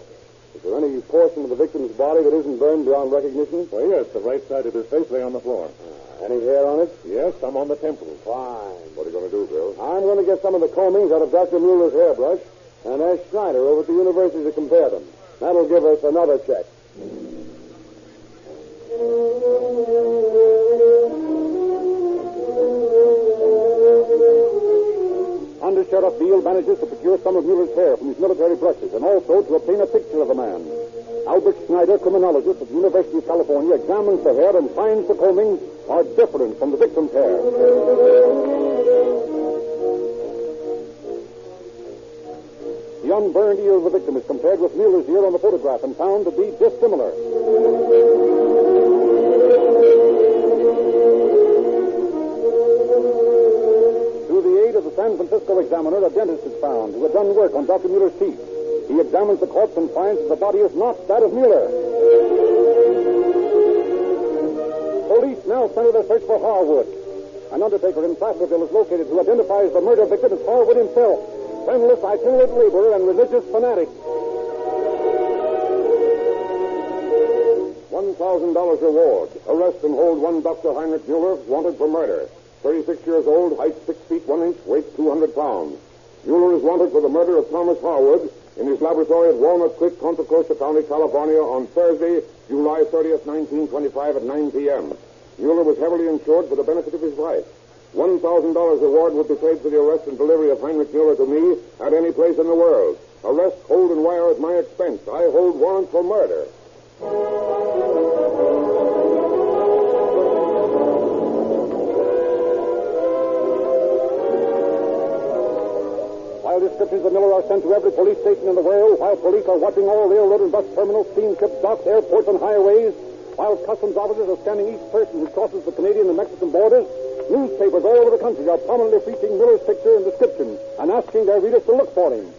Is there any portion of the victim's body that isn't burned beyond recognition? Well, yes, the right side of his face lay on the floor. Any hair on it? Yes, some on the temples. Fine. What are you going to do, Bill? I'm going to get some of the combings out of Dr. Mueller's hairbrush and ask Schneider over at the university to compare them. That'll give us another check. Under Under Sheriff Beale manages to procure some of Mueller's hair from his military brushes and also to obtain a picture of the man. Albert Schneider, criminologist at the University of California, examines the hair and finds the combings are different from the victim's hair. The unburned ear of the victim is compared with Mueller's ear on the photograph and found to be dissimilar. Through the aid of the San Francisco examiner, a dentist is found who had done work on Dr. Mueller's teeth. He examines the corpse and finds that the body is not that of Mueller. Police now center their search for Harwood. An undertaker in Placerville is located who identifies the murder victim as Harwood himself, friendless itinerant laborer and religious fanatic. $1,000 reward. Arrest and hold one Dr. Heinrich Mueller, wanted for murder. 36 years old, height 6 feet 1 inch, weight 200 pounds. Mueller is wanted for the murder of Thomas Harwood in his laboratory at Walnut Creek, Contra Costa County, California, on Thursday, July 30th, 1925 at 9 p.m. Mueller was heavily insured for the benefit of his wife. $1,000 reward would be paid for the arrest and delivery of Heinrich Mueller to me at any place in the world. Arrest, hold, and wire at my expense. I hold warrant for murder. While descriptions of Miller are sent to every police station in the world, while police are watching all railroad and bus terminals, steamships, docks, airports, and highways, while customs officers are scanning each person who crosses the Canadian and Mexican borders, newspapers all over the country are prominently featuring Miller's picture and description and asking their readers to look for him.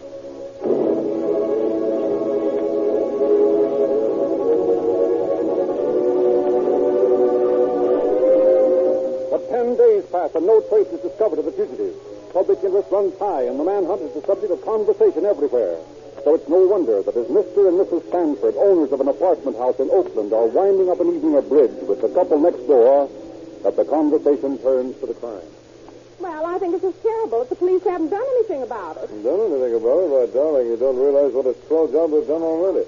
But 10 days pass and no trace is discovered of the fugitive. Public interest runs high, and the manhunt is the subject of conversation everywhere. So it's no wonder that as Mr. and Mrs. Stanford, owners of an apartment house in Oakland, are winding up an evening of bridge with the couple next door, that the conversation turns to the crime. Well, I think it's just terrible that the police haven't done anything about it. Done anything about it? Why, darling, you don't realize what a swell job they've done already.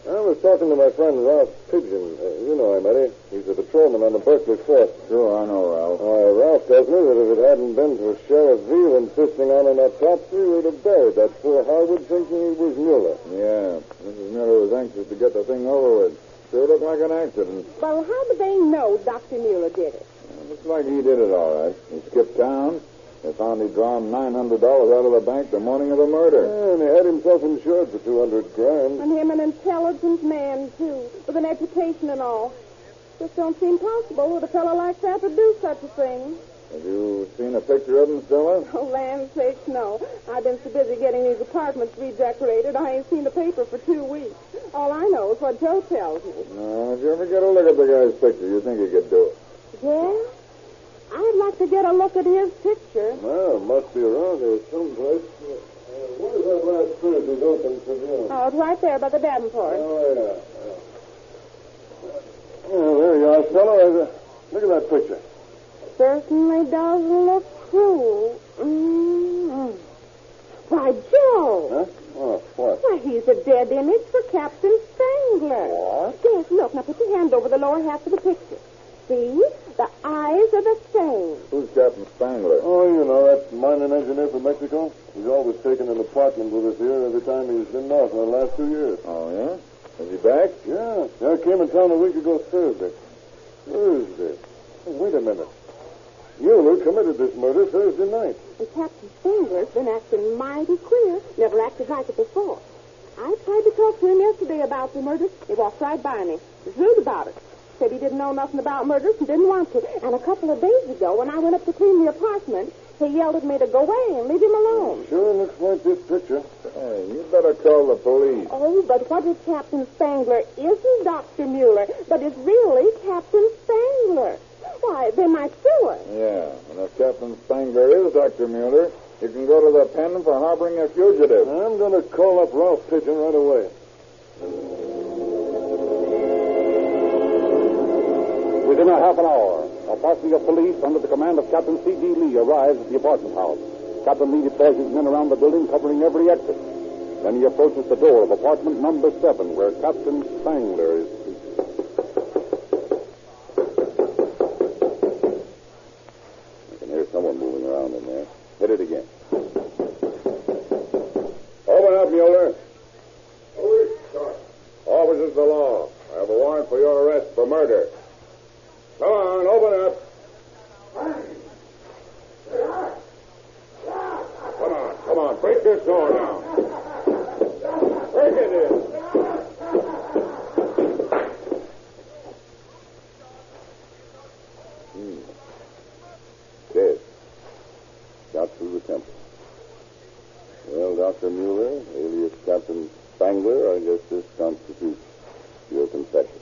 I was talking to my friend Ralph Pigeon. You know him, Eddie. He's a patrolman on the Berkeley Force. Sure, I know Ralph. Why, Ralph tells me that if it hadn't been for Sheriff Veal insisting on an autopsy, we'd have buried that poor Harwood thinking he was Mueller. Yeah, Mrs. Mueller was anxious to get the thing over with. Sure looked like an accident. Well, how do they know Dr. Mueller did it? Looks like he did it all right. He skipped town. They found he'd drawn $900 out of the bank the morning of the murder. Yeah, and he had himself insured for $200,000. And him an intelligent man, too, with an education and all. Just don't seem possible that a fellow like that would do such a thing. Have you seen a picture of him, Stella? Oh, land sakes, no. I've been so busy getting these apartments redecorated, I ain't seen the paper for 2 weeks. All I know is what Joe tells me. No, if you ever get a look at the guy's picture, you think he could do it. Yeah? I'd like to get a look at his picture. Well, it must be around here someplace. What is that last Thursday's open for you? Oh, it's right there by the Davenport. Oh, yeah. Oh, there you are, fellow. Look at that picture. Certainly does look cruel. Mm-hmm. Why, Joe! Huh? Oh, what? Why, he's a dead image for Captain Spangler. What? Yes, look, now put your hand over the lower half of the picture. See? The eyes are the same. Who's Captain Spangler? Oh, you know, that mining engineer from Mexico. He's always taken an apartment with us here every time he's been north in the last 2 years. Oh, yeah? Is he back? Yeah. I came in town a week ago Thursday. Thursday? Oh, wait a minute. Mueller committed this murder Thursday night. And Captain Spangler's been acting mighty queer. Never acted like it before. I tried to talk to him yesterday about the murder. He walked right by me. He was rude about it. Said he didn't know nothing about murders and didn't want to. And a couple of days ago, when I went up to clean the apartment, he yelled at me to go away and leave him alone. Sure looks like this picture. Hey, you better call the police. Oh, but what if Captain Spangler isn't Dr. Mueller, but is really Captain Spangler? Why, they might sue us. Yeah, and if Captain Spangler is Dr. Mueller, you can go to the pen for harboring a fugitive. I'm going to call up Ralph Pigeon right away. Within a half an hour, a posse of police under the command of Captain C.D. Lee arrives at the apartment house. Captain Lee deploys his men around the building, covering every exit. Then he approaches the door of apartment number 7, where Captain Spangler is seated. I can hear someone moving around in there. Hit it again. warrant for your arrest for murder. Come on, open up. Come on, break this door now. Break it in. Dead. Shot through the temple. Well, Dr. Mueller, alias Captain Spangler, I guess this constitutes your confession.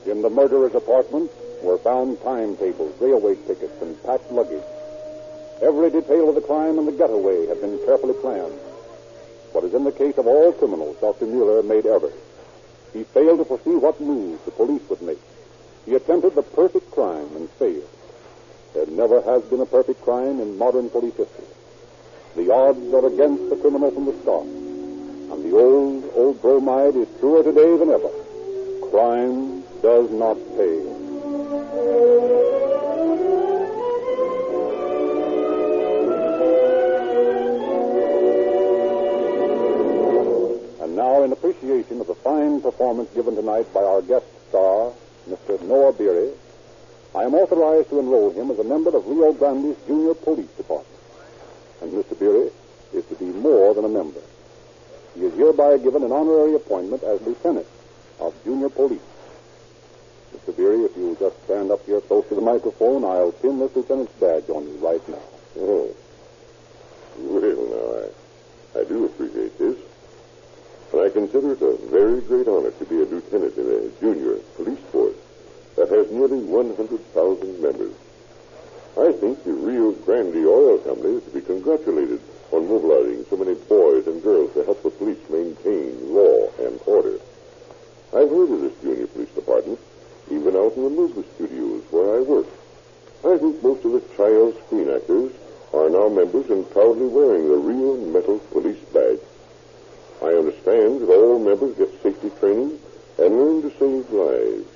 In the murderer's apartment were found timetables, railway tickets, and packed luggage. Every detail of the crime and the getaway had been carefully planned. But as in the case of all criminals, Dr. Mueller made errors. He failed to foresee what moves the police would make. He attempted the perfect crime and failed. There never has been a perfect crime in modern police history. The odds are against the criminal from the start. And the old bromide is truer today than ever. Crime does not pay. And now, in appreciation of the fine performance given tonight by our guest star, Mr. Noah Beery, I am authorized to enroll him as a member of Rio Grande's Junior Police Department. And Mr. Beery is to be more than a member. He is hereby given an honorary appointment as Lieutenant of Junior Police. Mr. Beery, if you'll just stand up here close to the microphone, I'll pin this lieutenant's badge on you right now. Oh. Well, now, I do appreciate this. And I consider it a very great honor to be a lieutenant in a junior police force that has nearly 100,000 members. I think the Rio Grande Oil Company is to be congratulated on mobilizing so many boys and girls to help the police maintain law and order. I've heard of this junior police department, even out in the movie studios where I work. I think most of the child screen actors are now members and proudly wearing the real metal police badge. I understand that all members get safety training and learn to save lives.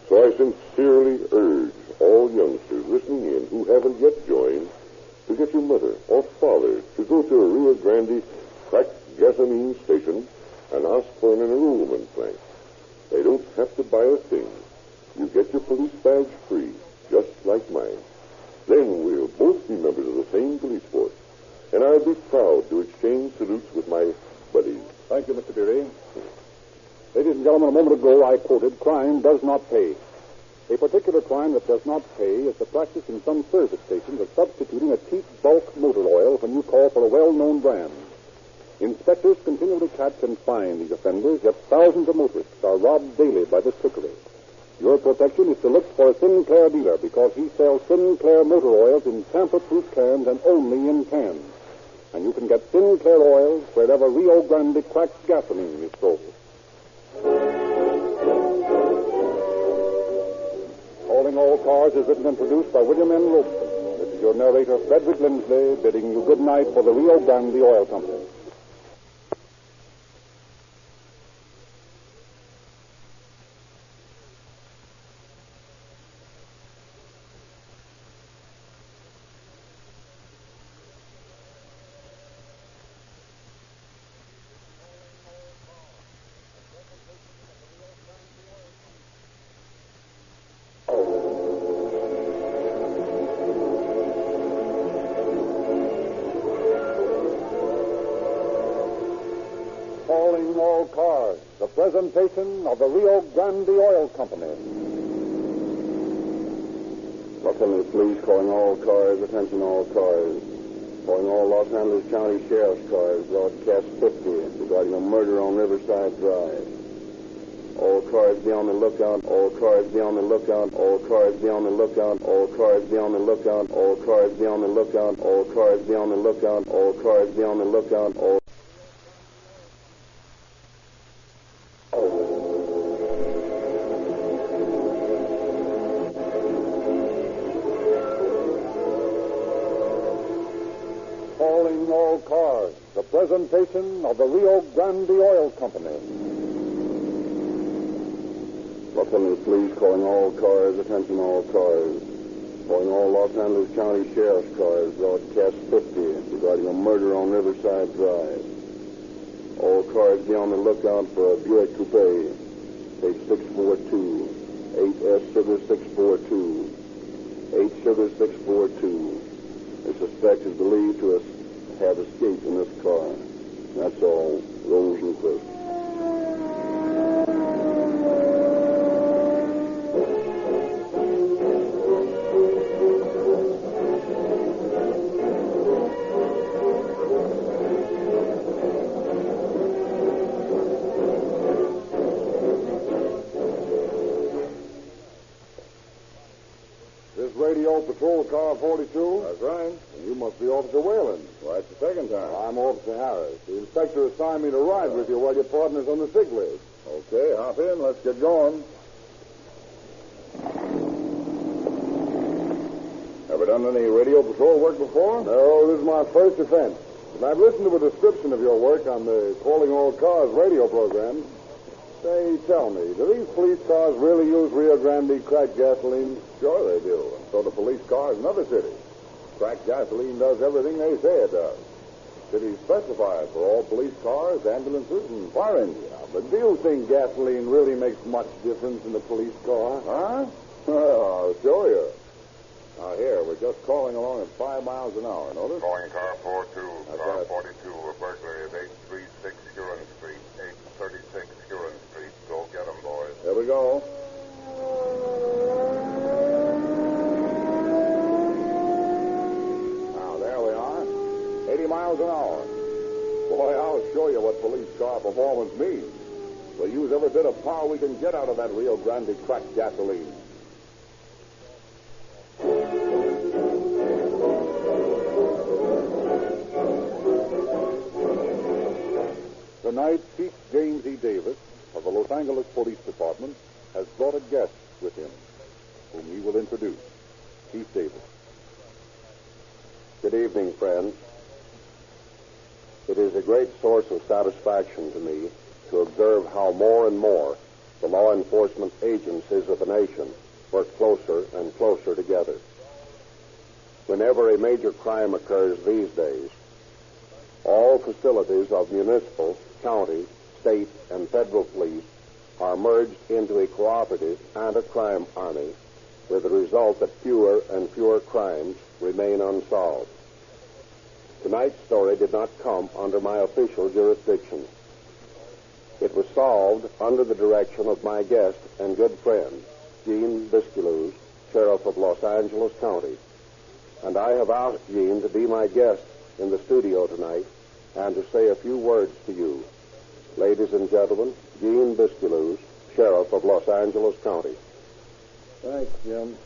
So I sincerely urge all youngsters listening in who haven't yet joined to get your mother or father to go to a Rio Grande cracked gasoline station and ask for an enrollment plan. They don't have to buy a thing. You get your police badge free, just like mine. Then we'll both be members of the same police force. And I'll be proud to exchange salutes with my buddies. Thank you, Mr. Beery. Ladies and gentlemen, a moment ago I quoted, crime does not pay. A particular crime that does not pay is the practice in some service stations of substituting a cheap bulk motor oil when you call for a well-known brand. Inspectors continually catch and fine these offenders, yet thousands of motorists are robbed daily by this trickery. Your protection is to look for a Sinclair dealer because he sells Sinclair motor oils in tamper-proof cans and only in cans. And you can get Sinclair oils wherever Rio Grande cracked gasoline is sold. Calling All Cars is written and produced by William N. Robeson. This is your narrator, Frederick Lindsley, bidding you good night for the Rio Grande Oil Company. Calling All Cars, the presentation of the Rio Grande Oil Company. Los Angeles Police calling all cars, attention all cars. Calling all Los Angeles County Sheriff's cars, broadcast 50 regarding a murder on Riverside Drive. All cars be on the lookout, all cars be on the lookout, all cars be on the lookout, all cars be on the lookout, all cars be on the lookout, all cars be on the lookout, all cars be on the lookout, all Calling All Cars, the presentation of the Rio Grande Oil Company. Los Angeles Police calling all cars, attention all cars. Calling all Los Angeles County Sheriff's cars, broadcast 50 regarding a murder on Riverside Drive. All cars be on the lookout for a Buick Coupe, page 642, 8S Sugar 642, 8 Sugar 642. The suspect is believed to have escaped in this car. That's all. Rose and Crooks. Radio Patrol Car 42? That's right. And you must be Officer Whalen. Well, that's the second time. I'm Officer Harris. The inspector assigned me to ride with you while your partner's on the sick list. Okay, hop in. Let's get going. Ever done any radio patrol work before? No, this is my first offense. And I've listened to a description of your work on the Calling All Cars radio program. Say, tell me, do these police cars really use Rio Grande cracked gasoline? Sure they do. And so do police cars in other cities. Cracked gasoline does everything they say it does. Cities specify it for all police cars, ambulances, and fire engines. Yeah, but do you think gasoline really makes much difference in the police car? Huh? Well, I'll show you. Now, here, we're just calling along at 5 miles an hour, notice? Calling car 42, That's car right. 42, a burglary of 836 Huron Street, 836 Huron Street. Go get 'em, boys. Here we go. Now, there we are. 80 miles an hour. Boy, I'll show you what police car performance means. We'll use every bit of power we can get out of that Rio Grande cracked gasoline. Tonight, Chief James E. Davis of the Los Angeles Police Department has brought a guest with him, whom he will introduce. Chief Davis. Good evening, friends. It is a great source of satisfaction to me to observe how more and more the law enforcement agencies of the nation work closer and closer together. Whenever a major crime occurs these days, all facilities of municipal, county, state, and federal police are merged into a cooperative and a crime army, with the result that fewer and fewer crimes remain unsolved. Tonight's story did not come under my official jurisdiction. It was solved under the direction of my guest and good friend, Gene Bisculoos, Sheriff of Los Angeles County. And I have asked Gene to be my guest in the studio tonight and to say a few words to you. Ladies and gentlemen, Gene Bisculoos, Sheriff of Los Angeles County. Thanks, Jim.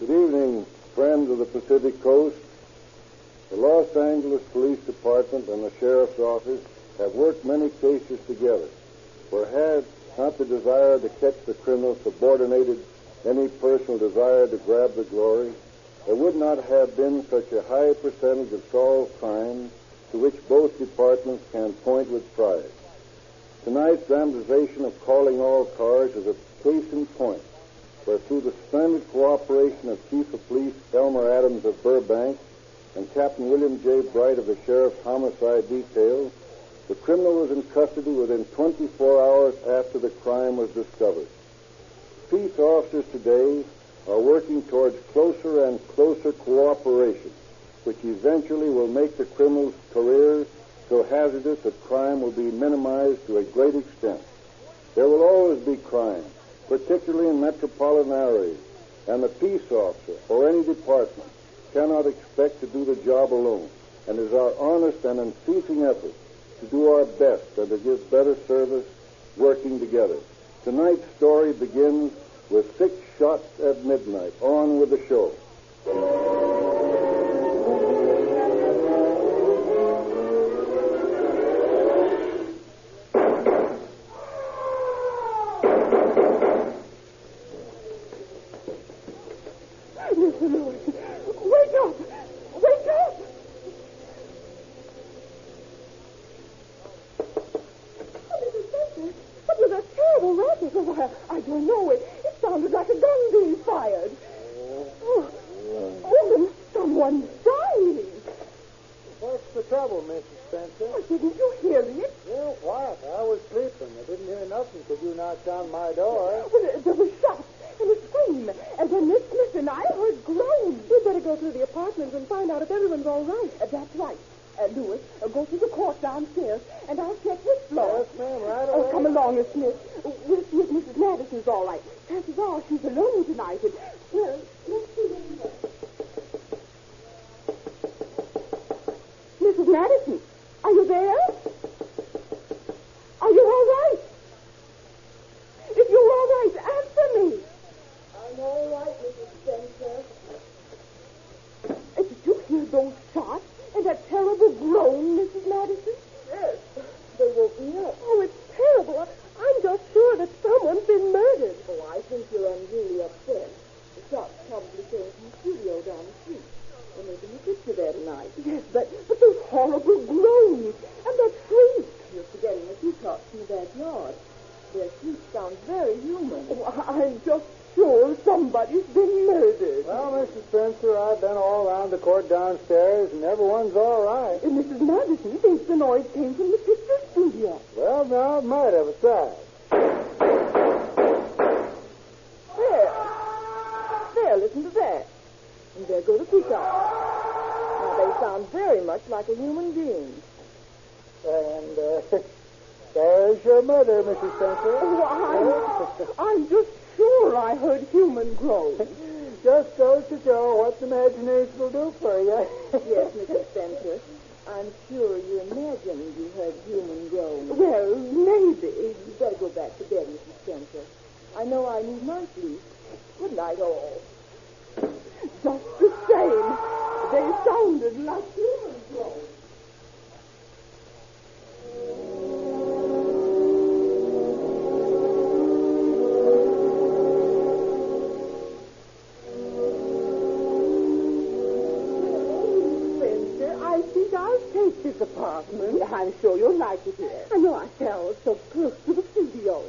Good evening, friends of the Pacific Coast. The Los Angeles Police Department and the Sheriff's Office have worked many cases together, for had not the desire to catch the criminal subordinated any personal desire to grab the glory, there would not have been such a high percentage of solved crimes to which both departments can point with pride. Tonight's dramatization of Calling All Cars is a case in point, where through the splendid cooperation of Chief of Police Elmer Adams of Burbank and Captain William J. Bright of the Sheriff's Homicide Detail, the criminal was in custody within 24 hours after the crime was discovered. Peace officers today are working towards closer and closer cooperation, which eventually will make the criminal's career so hazardous that crime will be minimized to a great extent. There will always be crime, particularly in metropolitan areas, and the peace officer or any department cannot expect to do the job alone, and it is our honest and unceasing effort to do our best and to give better service working together. Tonight's story begins with 6 shots at midnight. On with the show. Mr. Lewis, wake up! Wake up! What was that terrible racket? Oh, I don't know. It sounded like a gun being fired. one's dying. What's the trouble, Mrs. Spencer? Oh, didn't you hear it? Well, what? I was sleeping. I didn't hear nothing till you knocked on my door. Well, there was shots and a scream, and then Miss Smith and I heard groans. We'd better go through the apartments and find out if everyone's all right. That's right. Lewis, go to the court downstairs, and I'll check this floor. Yes, ma'am, right away. Oh, come along, Miss Smith. We'll see if Mrs. Madison's all right. Chances are she's alone tonight. And, well, let's see what we have. Mrs. Madison, are you there? Are you all right? If you're all right, answer me. I'm all right, Mrs. Spencer. Did you hear those shots and that terrible groan, Mrs. Madison? Yes, they woke me up. Oh, it's terrible. I'm just sure that someone's been murdered. Oh, I think you're unduly upset. The shots probably came from the studio down the street. Or maybe you picture there tonight. Yes, but those horrible groans and that shriek. You're forgetting a few shots from the backyard. Their shriek sounds very human. Oh, I'm just sure somebody's been murdered. Well, Mrs. Spencer, I've been all around the court downstairs, and everyone's all right. And Mrs. Madison thinks the noise came from the picture studio. Well, now, it might have a side. There, listen to that. And there go the peacocks. Now, they sound very much like a human being. And, there's your mother, Mrs. Spencer. Oh, I'm just sure I heard human groans. Just goes to show what imagination will do for you. Yes, Mrs. Spencer. I'm sure you imagined you heard human groans. Well, maybe. You better go back to bed, Mrs. Spencer. I know I need my sleep. Good night, all. Just the same, they sounded like human groans. Take this apartment. I'm sure you'll like it here. I know I fell so close to the studio.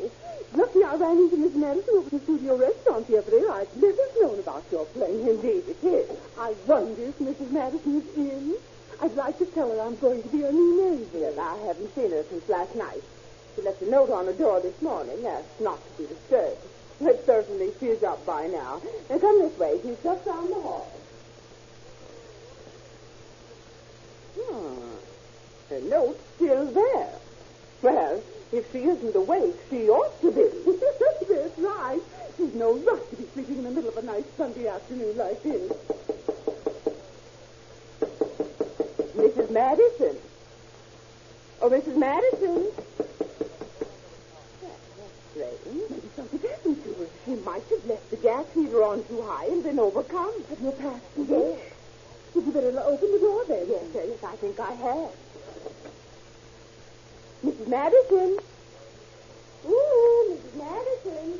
Lucky I ran into Miss Madison over the studio restaurant yesterday. I'd never known about your playing. Indeed it is. I wonder if Mrs. Madison is in. I'd like to tell her I'm going to be her new neighbor. I haven't seen her since last night. She left a note on her door this morning, not to be disturbed. But certainly she's up by now. Now come this way. She's just down the hall. Her note's still there. Well, if she isn't awake, she ought to be. That's right. She's no right to be sleeping in the middle of a nice Sunday afternoon like this. Mrs. Madison. Oh, Mrs. Madison. That's strange. Maybe something happened to her. She might have left the gas heater on too high and been overcome. Have you passed the door? Would you better open the door then? Yes, I think I have. Mrs. Madison. Ooh, Mrs. Madison.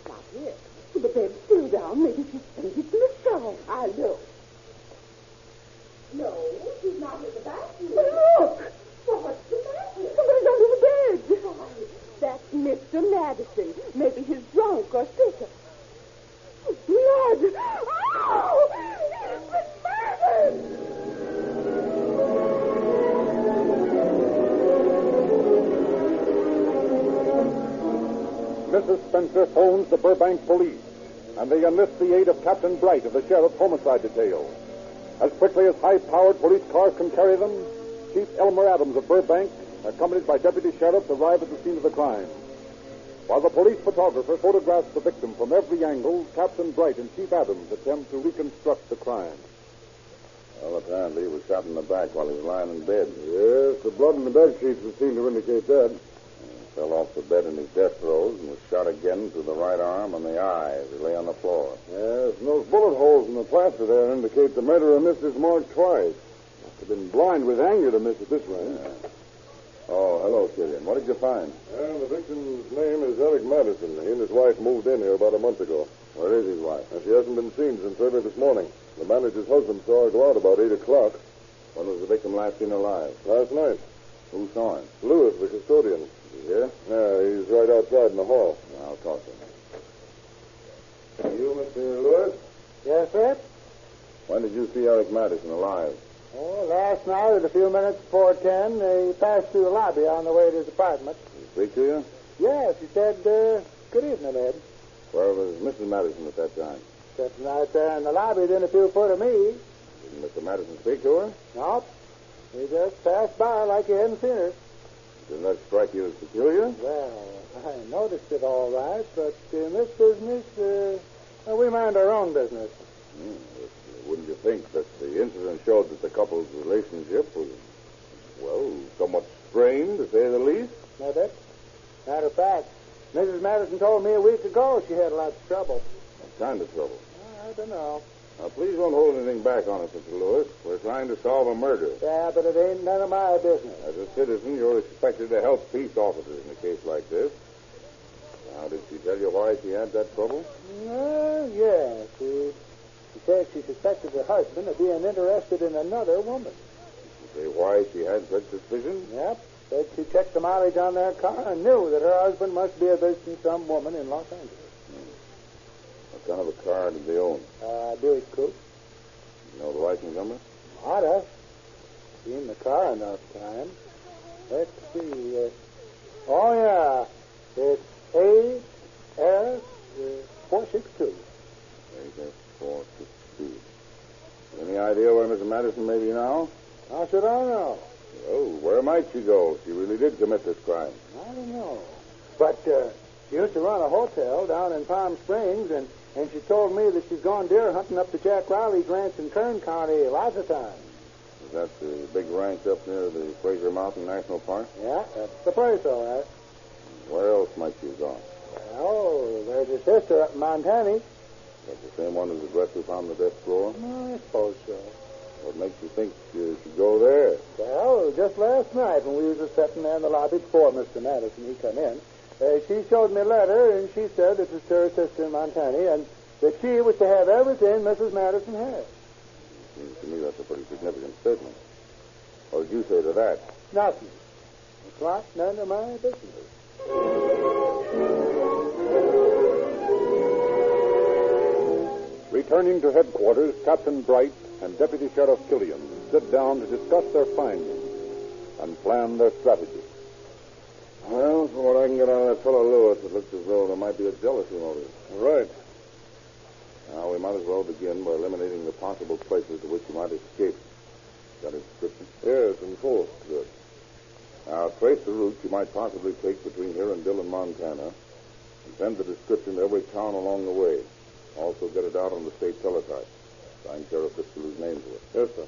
Not here. The bed's still down. Maybe she's fainted in the shower. I'll look. No, she's not in the bathroom. Look! Well, what's the matter? Somebody's under the bed. Oh, that's Mr. Madison. Maybe he's drunk or sick. Blood! Oh! He's been murdered! Mrs. Spencer phones the Burbank police, and they enlist the aid of Captain Bright of the Sheriff's Homicide Detail. As quickly as high-powered police cars can carry them, Chief Elmer Adams of Burbank, accompanied by deputy sheriffs, arrive at the scene of the crime. While the police photographer photographs the victim from every angle, Captain Bright and Chief Adams attempt to reconstruct the crime. Well, apparently he was shot in the back while he was lying in bed. Yes, the blood in the bed sheets would seem to indicate that. He fell off the bed in his death throes and was shot again through the right arm and the eye as he lay on the floor. Yes, and those bullet holes in the plaster there indicate the murderer missed his mark twice. Must have been blind with anger to miss it this way. Yeah. Oh, hello, Killian. What did you find? Well, the victim's name is Eric Madison. He and his wife moved in here about a month ago. Where is his wife? She hasn't been seen since early this morning. The manager's husband saw her go out about 8 o'clock. When was the victim last seen alive? Last night. Who saw him? Lewis, the custodian. Is he here? Yeah, he's right outside in the hall. I'll talk to him. You, Mr. Lewis? Yes, sir? When did Eric Madison alive? Oh, last night at a few minutes before 10, they passed through the lobby on the way to his apartment. Did he speak to you? Yes, he said, good evening, Ed. Where was Mrs. Madison at that time? Sitting right there in the lobby within a few foot of me. Didn't Mr. Madison speak to her? Nope. He just passed by like you hadn't seen her. Didn't that strike you as peculiar? Well, I noticed it all right, but in this business, we mind our own business. Wouldn't you think that the incident showed that the couple's relationship was, well, somewhat strained, to say the least? No, that. Matter of fact, Mrs. Madison told me a week ago she had lots of trouble. What kind of trouble? I don't know. Now, please don't hold anything back on us, Mr. Lewis. We're trying to solve a murder. Yeah, but it ain't none of my business. As a citizen, you're expected to help peace officers in a case like this. Now, did she tell you why she had that trouble? Yes. She said she suspected her husband of being interested in another woman. Did she say why she had such suspicion? Yep. Said she checked the mileage on their car and knew that her husband must be visiting some woman in Los Angeles. What kind of a car did they own? Buick Coupe. You know the license number? Oughta. Seen the car enough times. Let's see. Oh, yeah. It's AS462. AS462. Any idea where Mrs. Madison may be now? How should I know? Oh, where might she go if she really did commit this crime? I don't know. But she used to run a hotel down in Palm Springs, and she told me that she's gone deer hunting up to Jack Riley's ranch in Kern County lots of times. Is that the big ranch up near the Fraser Mountain National Park? Yeah, that's the place, all right. Where else might she have gone? Well, there's a sister up in Montana. That's the same one whose address we found in the desk drawer? I suppose so. What makes you think she should go there? Well, just last night when we was sitting there in the lobby before Mr. Madison, he come in, she showed me a letter, and she said it was to her sister in Montana, and that she was to have everything Mrs. Madison had. Seems to me that's a pretty significant statement. What did you say to that? Nothing. It's not none of my business. Returning to headquarters, Captain Bright and Deputy Sheriff Killian sit down to discuss their findings and plan their strategy. Well, from what I can get out of that fellow Lewis, it looks as though there might be a jealousy motive. Right. Now, we might as well begin by eliminating the possible places to which you might escape. Got a description? Yes, in full. Good. Now, trace the route you might possibly take between here and Dillon, Montana, and send the description to every town along the way. Also get it out on the state teletype. Sign Sheriff Fitzgerald's name to it. Yes, sir.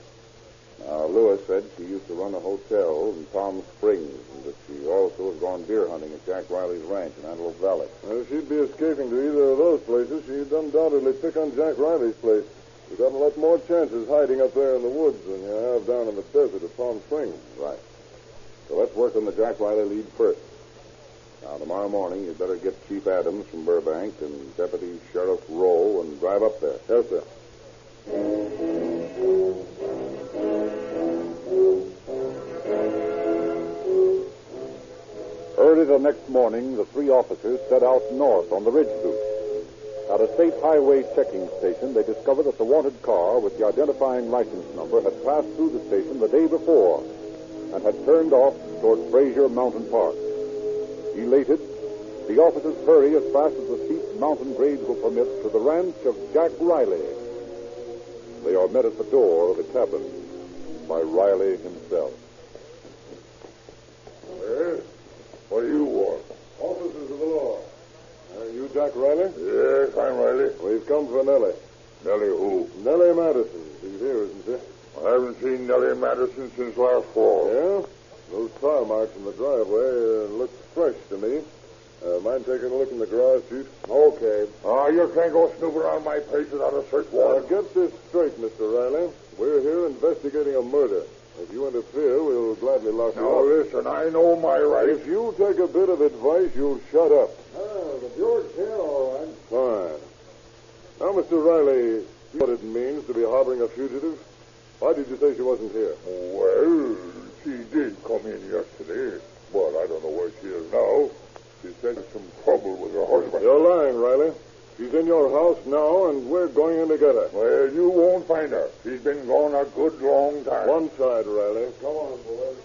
Now, Lewis said she used to run a hotel in Palm Springs, and that she also has gone deer hunting at Jack Riley's ranch in Antelope Valley. Well, if she'd be escaping to either of those places, she'd undoubtedly pick on Jack Riley's place. You've got a lot more chances hiding up there in the woods than you have down in the desert of Palm Springs. Right. So let's work on the Jack Riley lead first. Now, tomorrow morning, you'd better get Chief Adams from Burbank and Deputy Sheriff Rowe and drive up there. Yes, sir. Early the next morning, the three officers set out north on the ridge route. At a state highway checking station, they discovered that the wanted car with the identifying license number had passed through the station the day before and had turned off toward Fraser Mountain Park. Elated, the officers hurry as fast as the steep mountain grades will permit to the ranch of Jack Riley. They are met at the door of the cabin by Riley himself. Well, what do you want? Officers of the law. Are you Jack Riley? Yes, I'm Riley. We've come for Nellie. Nellie who? Nellie Madison. She's here, isn't she? I haven't seen Nellie Madison since last fall. Yeah? Those tire marks in the driveway look fresh to me. Mind taking a look in the garage, Chief? Okay. You can't go snooping around my place without a search warrant. Now, get this straight, Mr. Riley. We're here investigating a murder. If you interfere, we'll gladly lock you up. Now, listen, I know my rights. If you take a bit of advice, you'll shut up. The Buick's here, all right. Fine. Now, Mr. Riley, you know what it means to be harboring a fugitive? Why did you say she wasn't here? Well, she did come in yesterday, but I don't know where she is now. She said some trouble with her husband. You're lying, Riley. She's in your house now, and we're going in to get her. Well, you won't find her. She's been gone a good long time. One side, Riley. Come on, boys.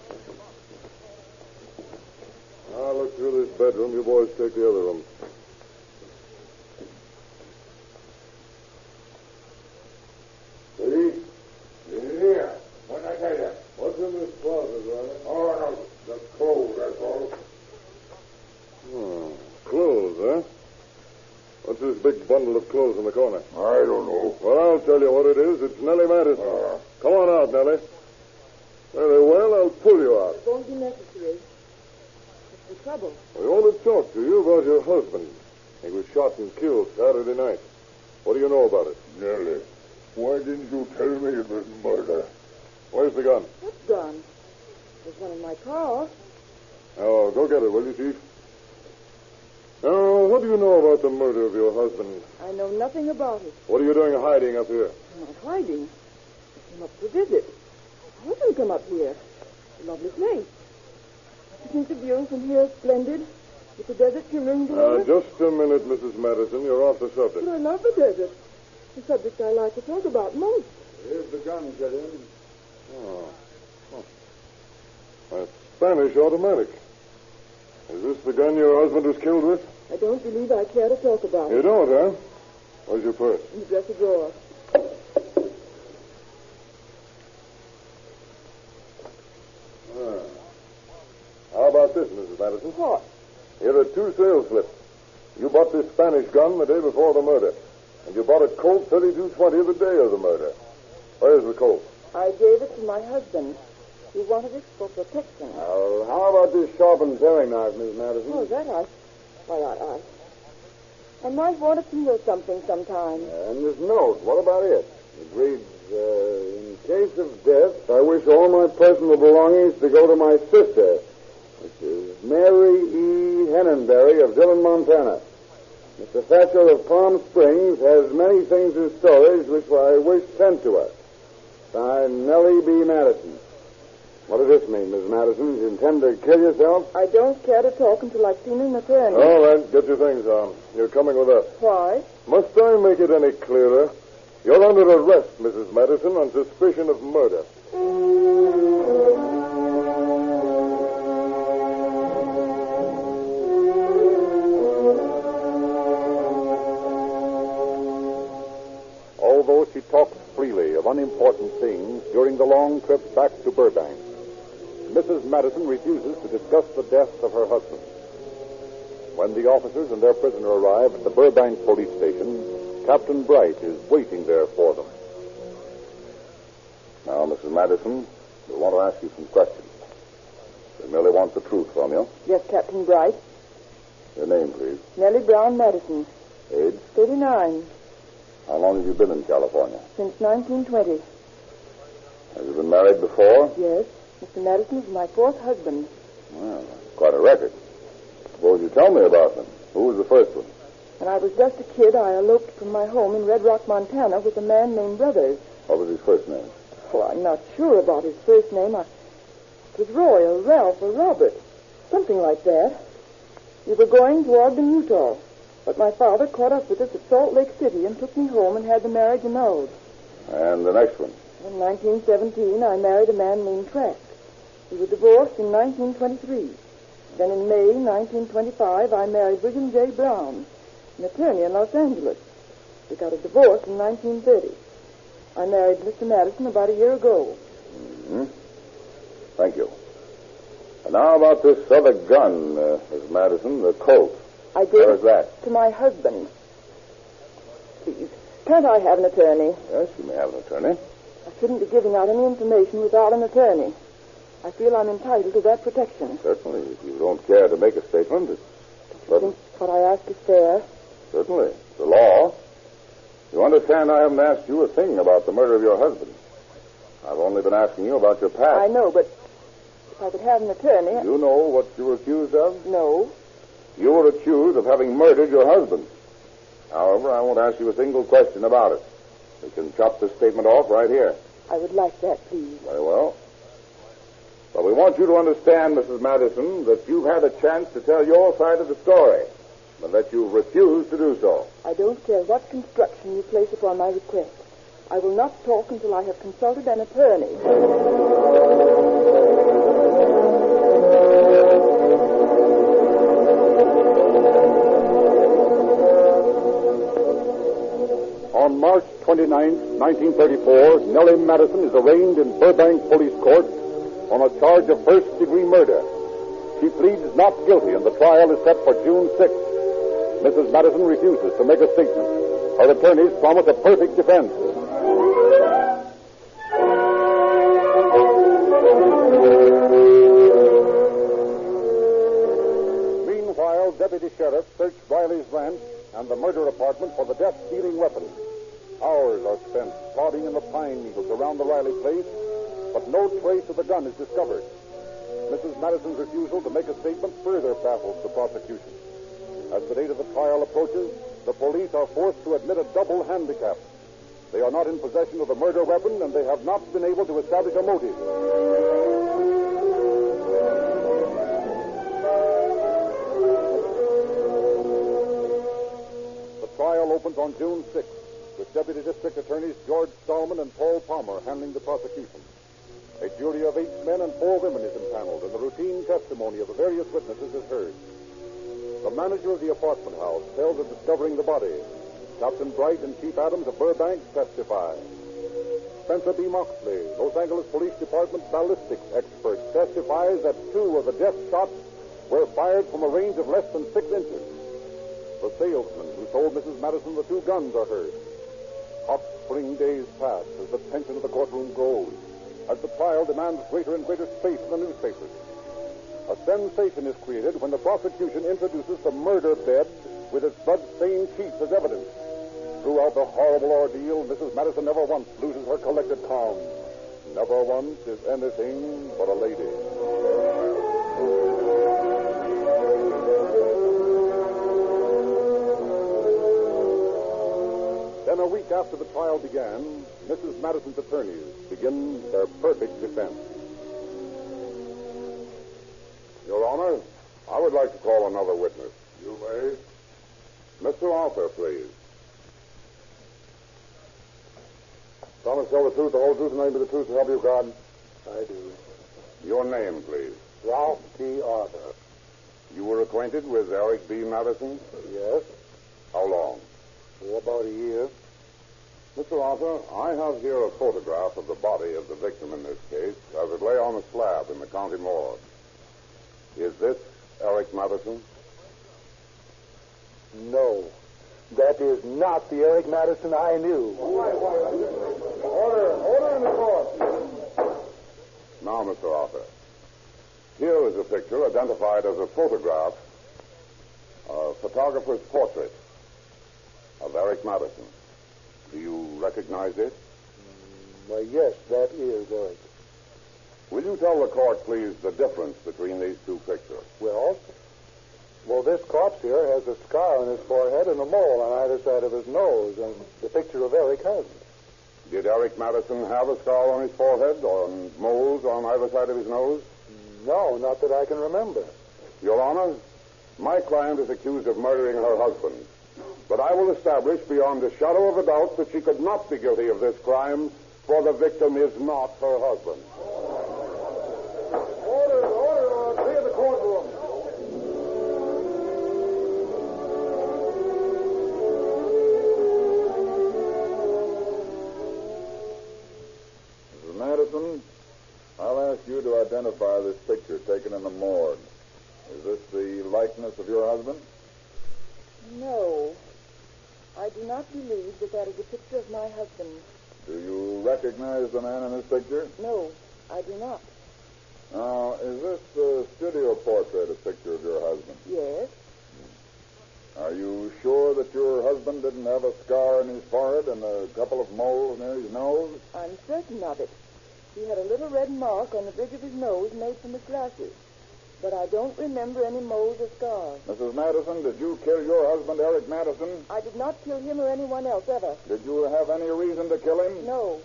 I'll look through this bedroom. You boys take the other room. See? Here. What I tell you? What's in this closet, Riley? Oh, no. The clothes, that's all. Oh, clothes, huh? What's this big bundle of clothes in the corner? I don't know. Well, I'll tell you what it is. It's Nellie Madison. Come on out, Nellie. Very well, I'll pull you out. It won't be necessary. What's the trouble? We want to talk to you about your husband. He was shot and killed Saturday night. What do you know about it? Nellie, why didn't you tell me it was murder? Where's the gun? What gun? There's one in my car. Oh, go get it, will you, Chief? Now, what do you know about the murder of your husband? I know nothing about it. What are you doing hiding up here? I'm not hiding. I came up to visit. I often come up here. It's a lovely place. You think the view from here is splendid? With the desert shimmering below us? Just a minute, Mrs. Madison. You're off the subject. But I love the desert. The subject I like to talk about most. Here's the gun, get in. A Spanish automatic. Is this the gun your husband was killed with? I don't believe I care to talk about it. You don't, huh? Where's your purse? In the dresser drawer. How about this, Mrs. Madison? What? Here are 2 sales slips. You bought this Spanish gun the day before the murder. And you bought a Colt 3220 the day of the murder. Where's the Colt? I gave it to my husband. He wanted it for protection. How about this sharpened paring knife, Miss Madison? Oh, that I might want it to know something sometime. And this note, what about it? It reads, in case of death, I wish all my personal belongings to go to my sister, which is Mary E. Hennenberry of Dillon, Montana. Mr. Thatcher of Palm Springs has many things in storage which I wish sent to her. Signed, Nellie B. Madison. What does this mean, Miss Madison? You intend to kill yourself? I don't care to talk until I've seen an attorney. All right, get your things on. You're coming with us. Why? Must I make it any clearer? You're under arrest, Mrs. Madison, on suspicion of murder. Although she talks freely of unimportant things during the long trip back to Burbank, Mrs. Madison refuses to discuss the death of her husband. When the officers and their prisoner arrive at the Burbank police station, Captain Bright is waiting there for them. Now, Mrs. Madison, we want to ask you some questions. We merely want the truth from you. Yes, Captain Bright. Your name, please. Nellie Brown Madison. Age? 39. How long have you been in California? Since 1920. Have you been married before? Yes. Mr. Madison is my 4th husband. Well, quite a record. Suppose you tell me about them. Who was the first one? When I was just a kid, I eloped from my home in Red Rock, Montana, with a man named Brothers. What was his first name? Oh, I'm not sure about his first name. It was Roy or Ralph or Robert. Something like that. We were going to Ogden, Utah. But my father caught up with us at Salt Lake City and took me home and had the marriage annulled. And the next one? In 1917, I married a man named Trask. We were divorced in 1923. Then in May 1925, I married William J. Brown, an attorney in Los Angeles. We got a divorce in 1930. I married Mr. Madison about a year ago. Mm-hmm. Thank you. And now about this other gun, Miss Madison, the Colt. I gave Where's that? To my husband. Please, can't I have an attorney? Yes, you may have an attorney. I shouldn't be giving out any information without an attorney. I feel I'm entitled to that protection. Certainly. If you don't care to make a statement, Do you think what I ask is fair? Certainly. It's the law. You understand I haven't asked you a thing about the murder of your husband. I've only been asking you about your past. I know, but if I could have an attorney... You know what you were accused of? No. You were accused of having murdered your husband. However, I won't ask you a single question about it. We can chop the statement off right here. I would like that, please. Very well. But we want you to understand, Mrs. Madison, that you've had a chance to tell your side of the story. but that you refuse to do so. I don't care what construction you place upon my request. I will not talk until I have consulted an attorney. On March 29, 1934, Nellie Madison is arraigned in Burbank Police Court on a charge of first-degree murder. She pleads not guilty, and the trial is set for June 6th. Mrs. Madison refuses to make a statement. Her attorneys promise a perfect defense. Meanwhile, Deputy Sheriff searched Riley's ranch and the murder apartment for the death-dealing weapon. Hours are spent plodding in the pine needles around the Riley place, but no trace of the gun is discovered. Mrs. Madison's refusal to make a statement further baffles the prosecution. As the date of the trial approaches, the police are forced to admit a double handicap. They are not in possession of the murder weapon, and they have not been able to establish a motive. The trial opens on June 6th, with Deputy District Attorneys George Stallman and Paul Palmer handling the prosecution. A jury of 8 men and 4 women is impaneled, and the routine testimony of the various witnesses is heard. The manager of the apartment house tells of discovering the body. Captain Bright and Chief Adams of Burbank testify. Spencer B. Moxley, Los Angeles Police Department ballistics expert, testifies that 2 of the death shots were fired from a range of less than 6 inches. The salesman who sold Mrs. Madison the 2 guns are heard. Hot spring days pass as the tension of the courtroom grows, as the trial demands greater and greater space in the newspapers. A sensation is created when the prosecution introduces the murder bed with its blood-stained sheets as evidence. Throughout the horrible ordeal, Mrs. Madison never once loses her collected calm. Never once is anything but a lady. Then a week after the trial began, Mrs. Madison's attorneys begin their perfect defense. Your Honor, I would like to call another witness. You may. Mr. Arthur, please. Promise to tell the truth, the whole truth, and nothing but the truth to help you, God. I do. Your name, please. Ralph T. Arthur. You were acquainted with Eric B. Madison? Yes. How long? For about a year. Mr. Arthur, I have here a photograph of the body of the victim in this case as it lay on a slab in the county morgue. Is this Eric Madison? No. That is not the Eric Madison I knew. Order in the court. Now, Mr. Arthur, here is a picture identified as a photograph, a photographer's portrait of Eric Madison. Do you recognize it? Why, yes, that is Eric. Will you tell the court, please, the difference between these 2 pictures? Well, this corpse here has a scar on his forehead and a mole on either side of his nose, and the picture of Eric hasn't. Did Eric Madison have a scar on his forehead or moles on either side of his nose? No, not that I can remember. Your Honor, my client is accused of murdering her husband, but I will establish beyond a shadow of a doubt that she could not be guilty of this crime, for the victim is not her husband. Order, clear the courtroom. Mrs. Madison, I'll ask you to identify this picture taken in the morgue. Is this the likeness of your husband? No. I do not believe that is a picture of my husband. Do you recognize the man in this picture? No, I do not. Now, is this the studio portrait a picture of your husband? Yes. Are you sure that your husband didn't have a scar on his forehead and a couple of moles near his nose? I'm certain of it. He had a little red mark on the bridge of his nose made from his glasses. But I don't remember any moles or scars. Mrs. Madison, did you kill your husband, Eric Madison? I did not kill him or anyone else ever. Did you have any reason to kill him? No.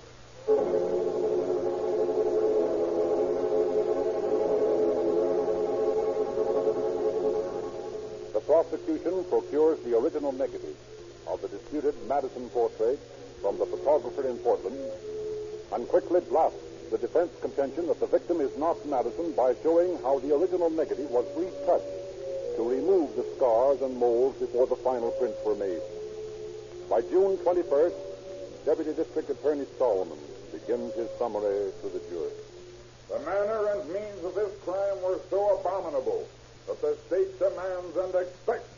The prosecution procures the original negative of the disputed Madison portrait from the photographer in Portland and quickly blasts the defense contention that the victim is not Madison by showing how the original negative was retouched to remove the scars and molds before the final prints were made. By June 21st, Deputy District Attorney Solomon begins his summary to the jury. The manner and means of this crime were so abominable that the state demands and expects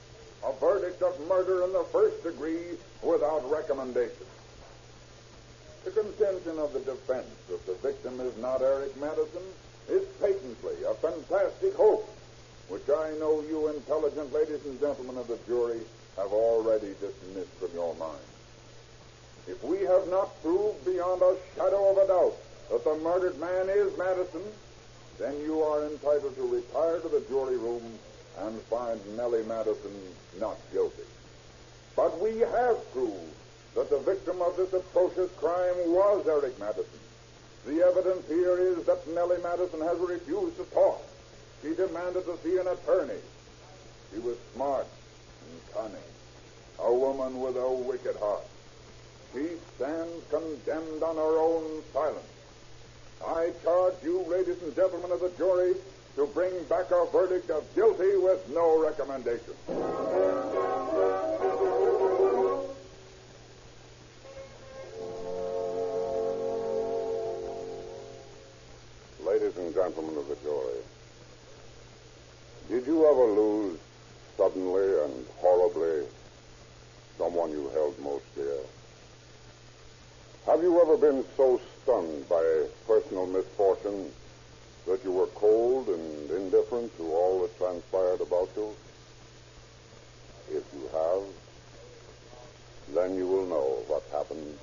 a verdict of murder in the first degree without recommendation. The contention of the defense that the victim is not Eric Madison is patently a fantastic hoax, which I know you intelligent ladies and gentlemen of the jury have already dismissed from your minds. If we have not proved beyond a shadow of a doubt that the murdered man is Madison, then you are entitled to retire to the jury room and find Nellie Madison not guilty. But we have proved that the victim of this atrocious crime was Eric Madison. The evidence here is that Nellie Madison has refused to talk. She demanded to see an attorney. She was smart and cunning, a woman with a wicked heart. She stands condemned on her own silence. I charge you, ladies and gentlemen of the jury, to bring back a verdict of guilty with no recommendation. Ladies and gentlemen of the jury, did you ever lose suddenly and horribly someone you held most dear? Have you ever been so stunned by personal misfortune that you were cold and indifferent to all that transpired about you? If you have, then you will know what happened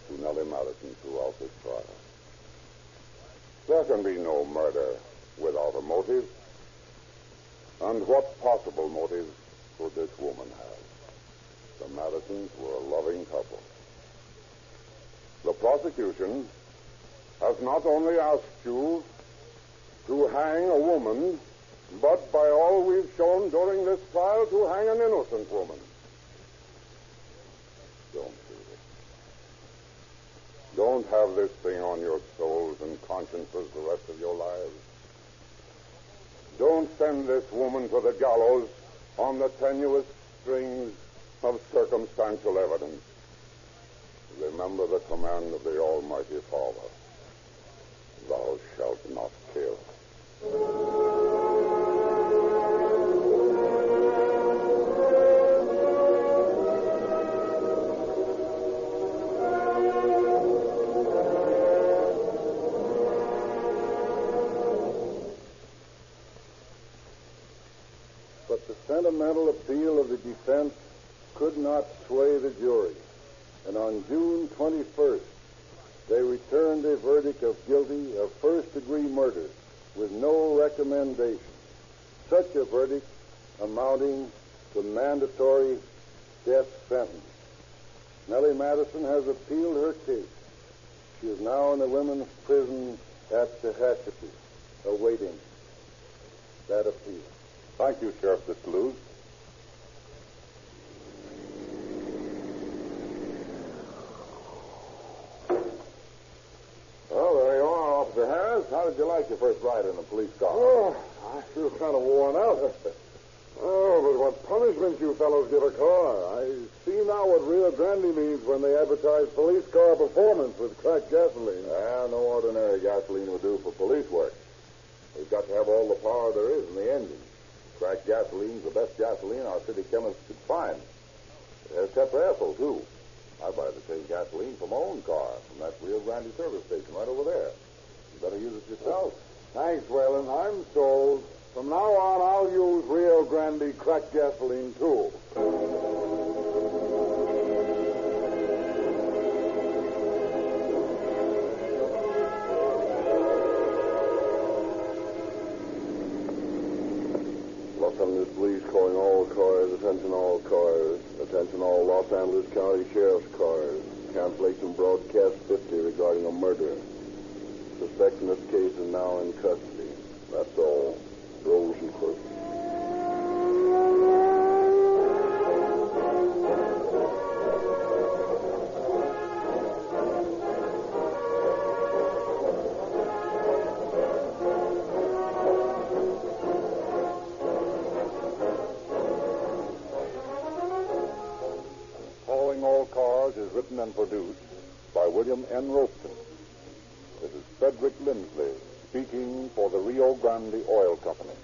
to Nellie Madison throughout this trial. There can be no murder without a motive. And what possible motive could this woman have? The Madisons were a loving couple. The prosecution has not only asked you to hang a woman, but by all we've shown during this trial, to hang an innocent woman. Don't do this. Don't have this thing on your souls and consciences the rest of your lives. Don't send this woman to the gallows on the tenuous strings of circumstantial evidence. Remember the command of the Almighty Father. Thou shalt not kill. But the sentimental appeal of the defense could not sway the jury. And on June 21st, they returned a verdict of guilty of first-degree murder with no recommendation. Such a verdict amounting to mandatory death sentence. Nellie Madison has appealed her case. She is now in the women's prison at Tehachapi, awaiting that appeal. Thank you, Sheriff Disteluz. Well, there you are, Officer Harris. How did you like your first ride in a police car? Oh, I feel kind of worn out. Oh, but what punishment you fellows give a car. I see now what Rio Grande means when they advertise police car performance with cracked gasoline. No ordinary gasoline will do for police work. We've got to have all the power there is in the engine. Cracked gasoline's the best gasoline our city chemists could find. It has tetraethyl, too. I buy the same gasoline for my own car from that Rio Grande service station right over there. You better use it yourself. Thanks, Whalen. I'm sold. From now on, I'll use Rio Grande cracked gasoline, too. Los Angeles Police calling all cars, attention all cars, attention all Los Angeles County Sheriff's cars. Cancellation broadcast 50 regarding a murder. Suspect in this case is now in custody. That's all. Rolls and Crooks. and produced by William N. Roaston. This is Frederick Lindsley speaking for the Rio Grande Oil Company.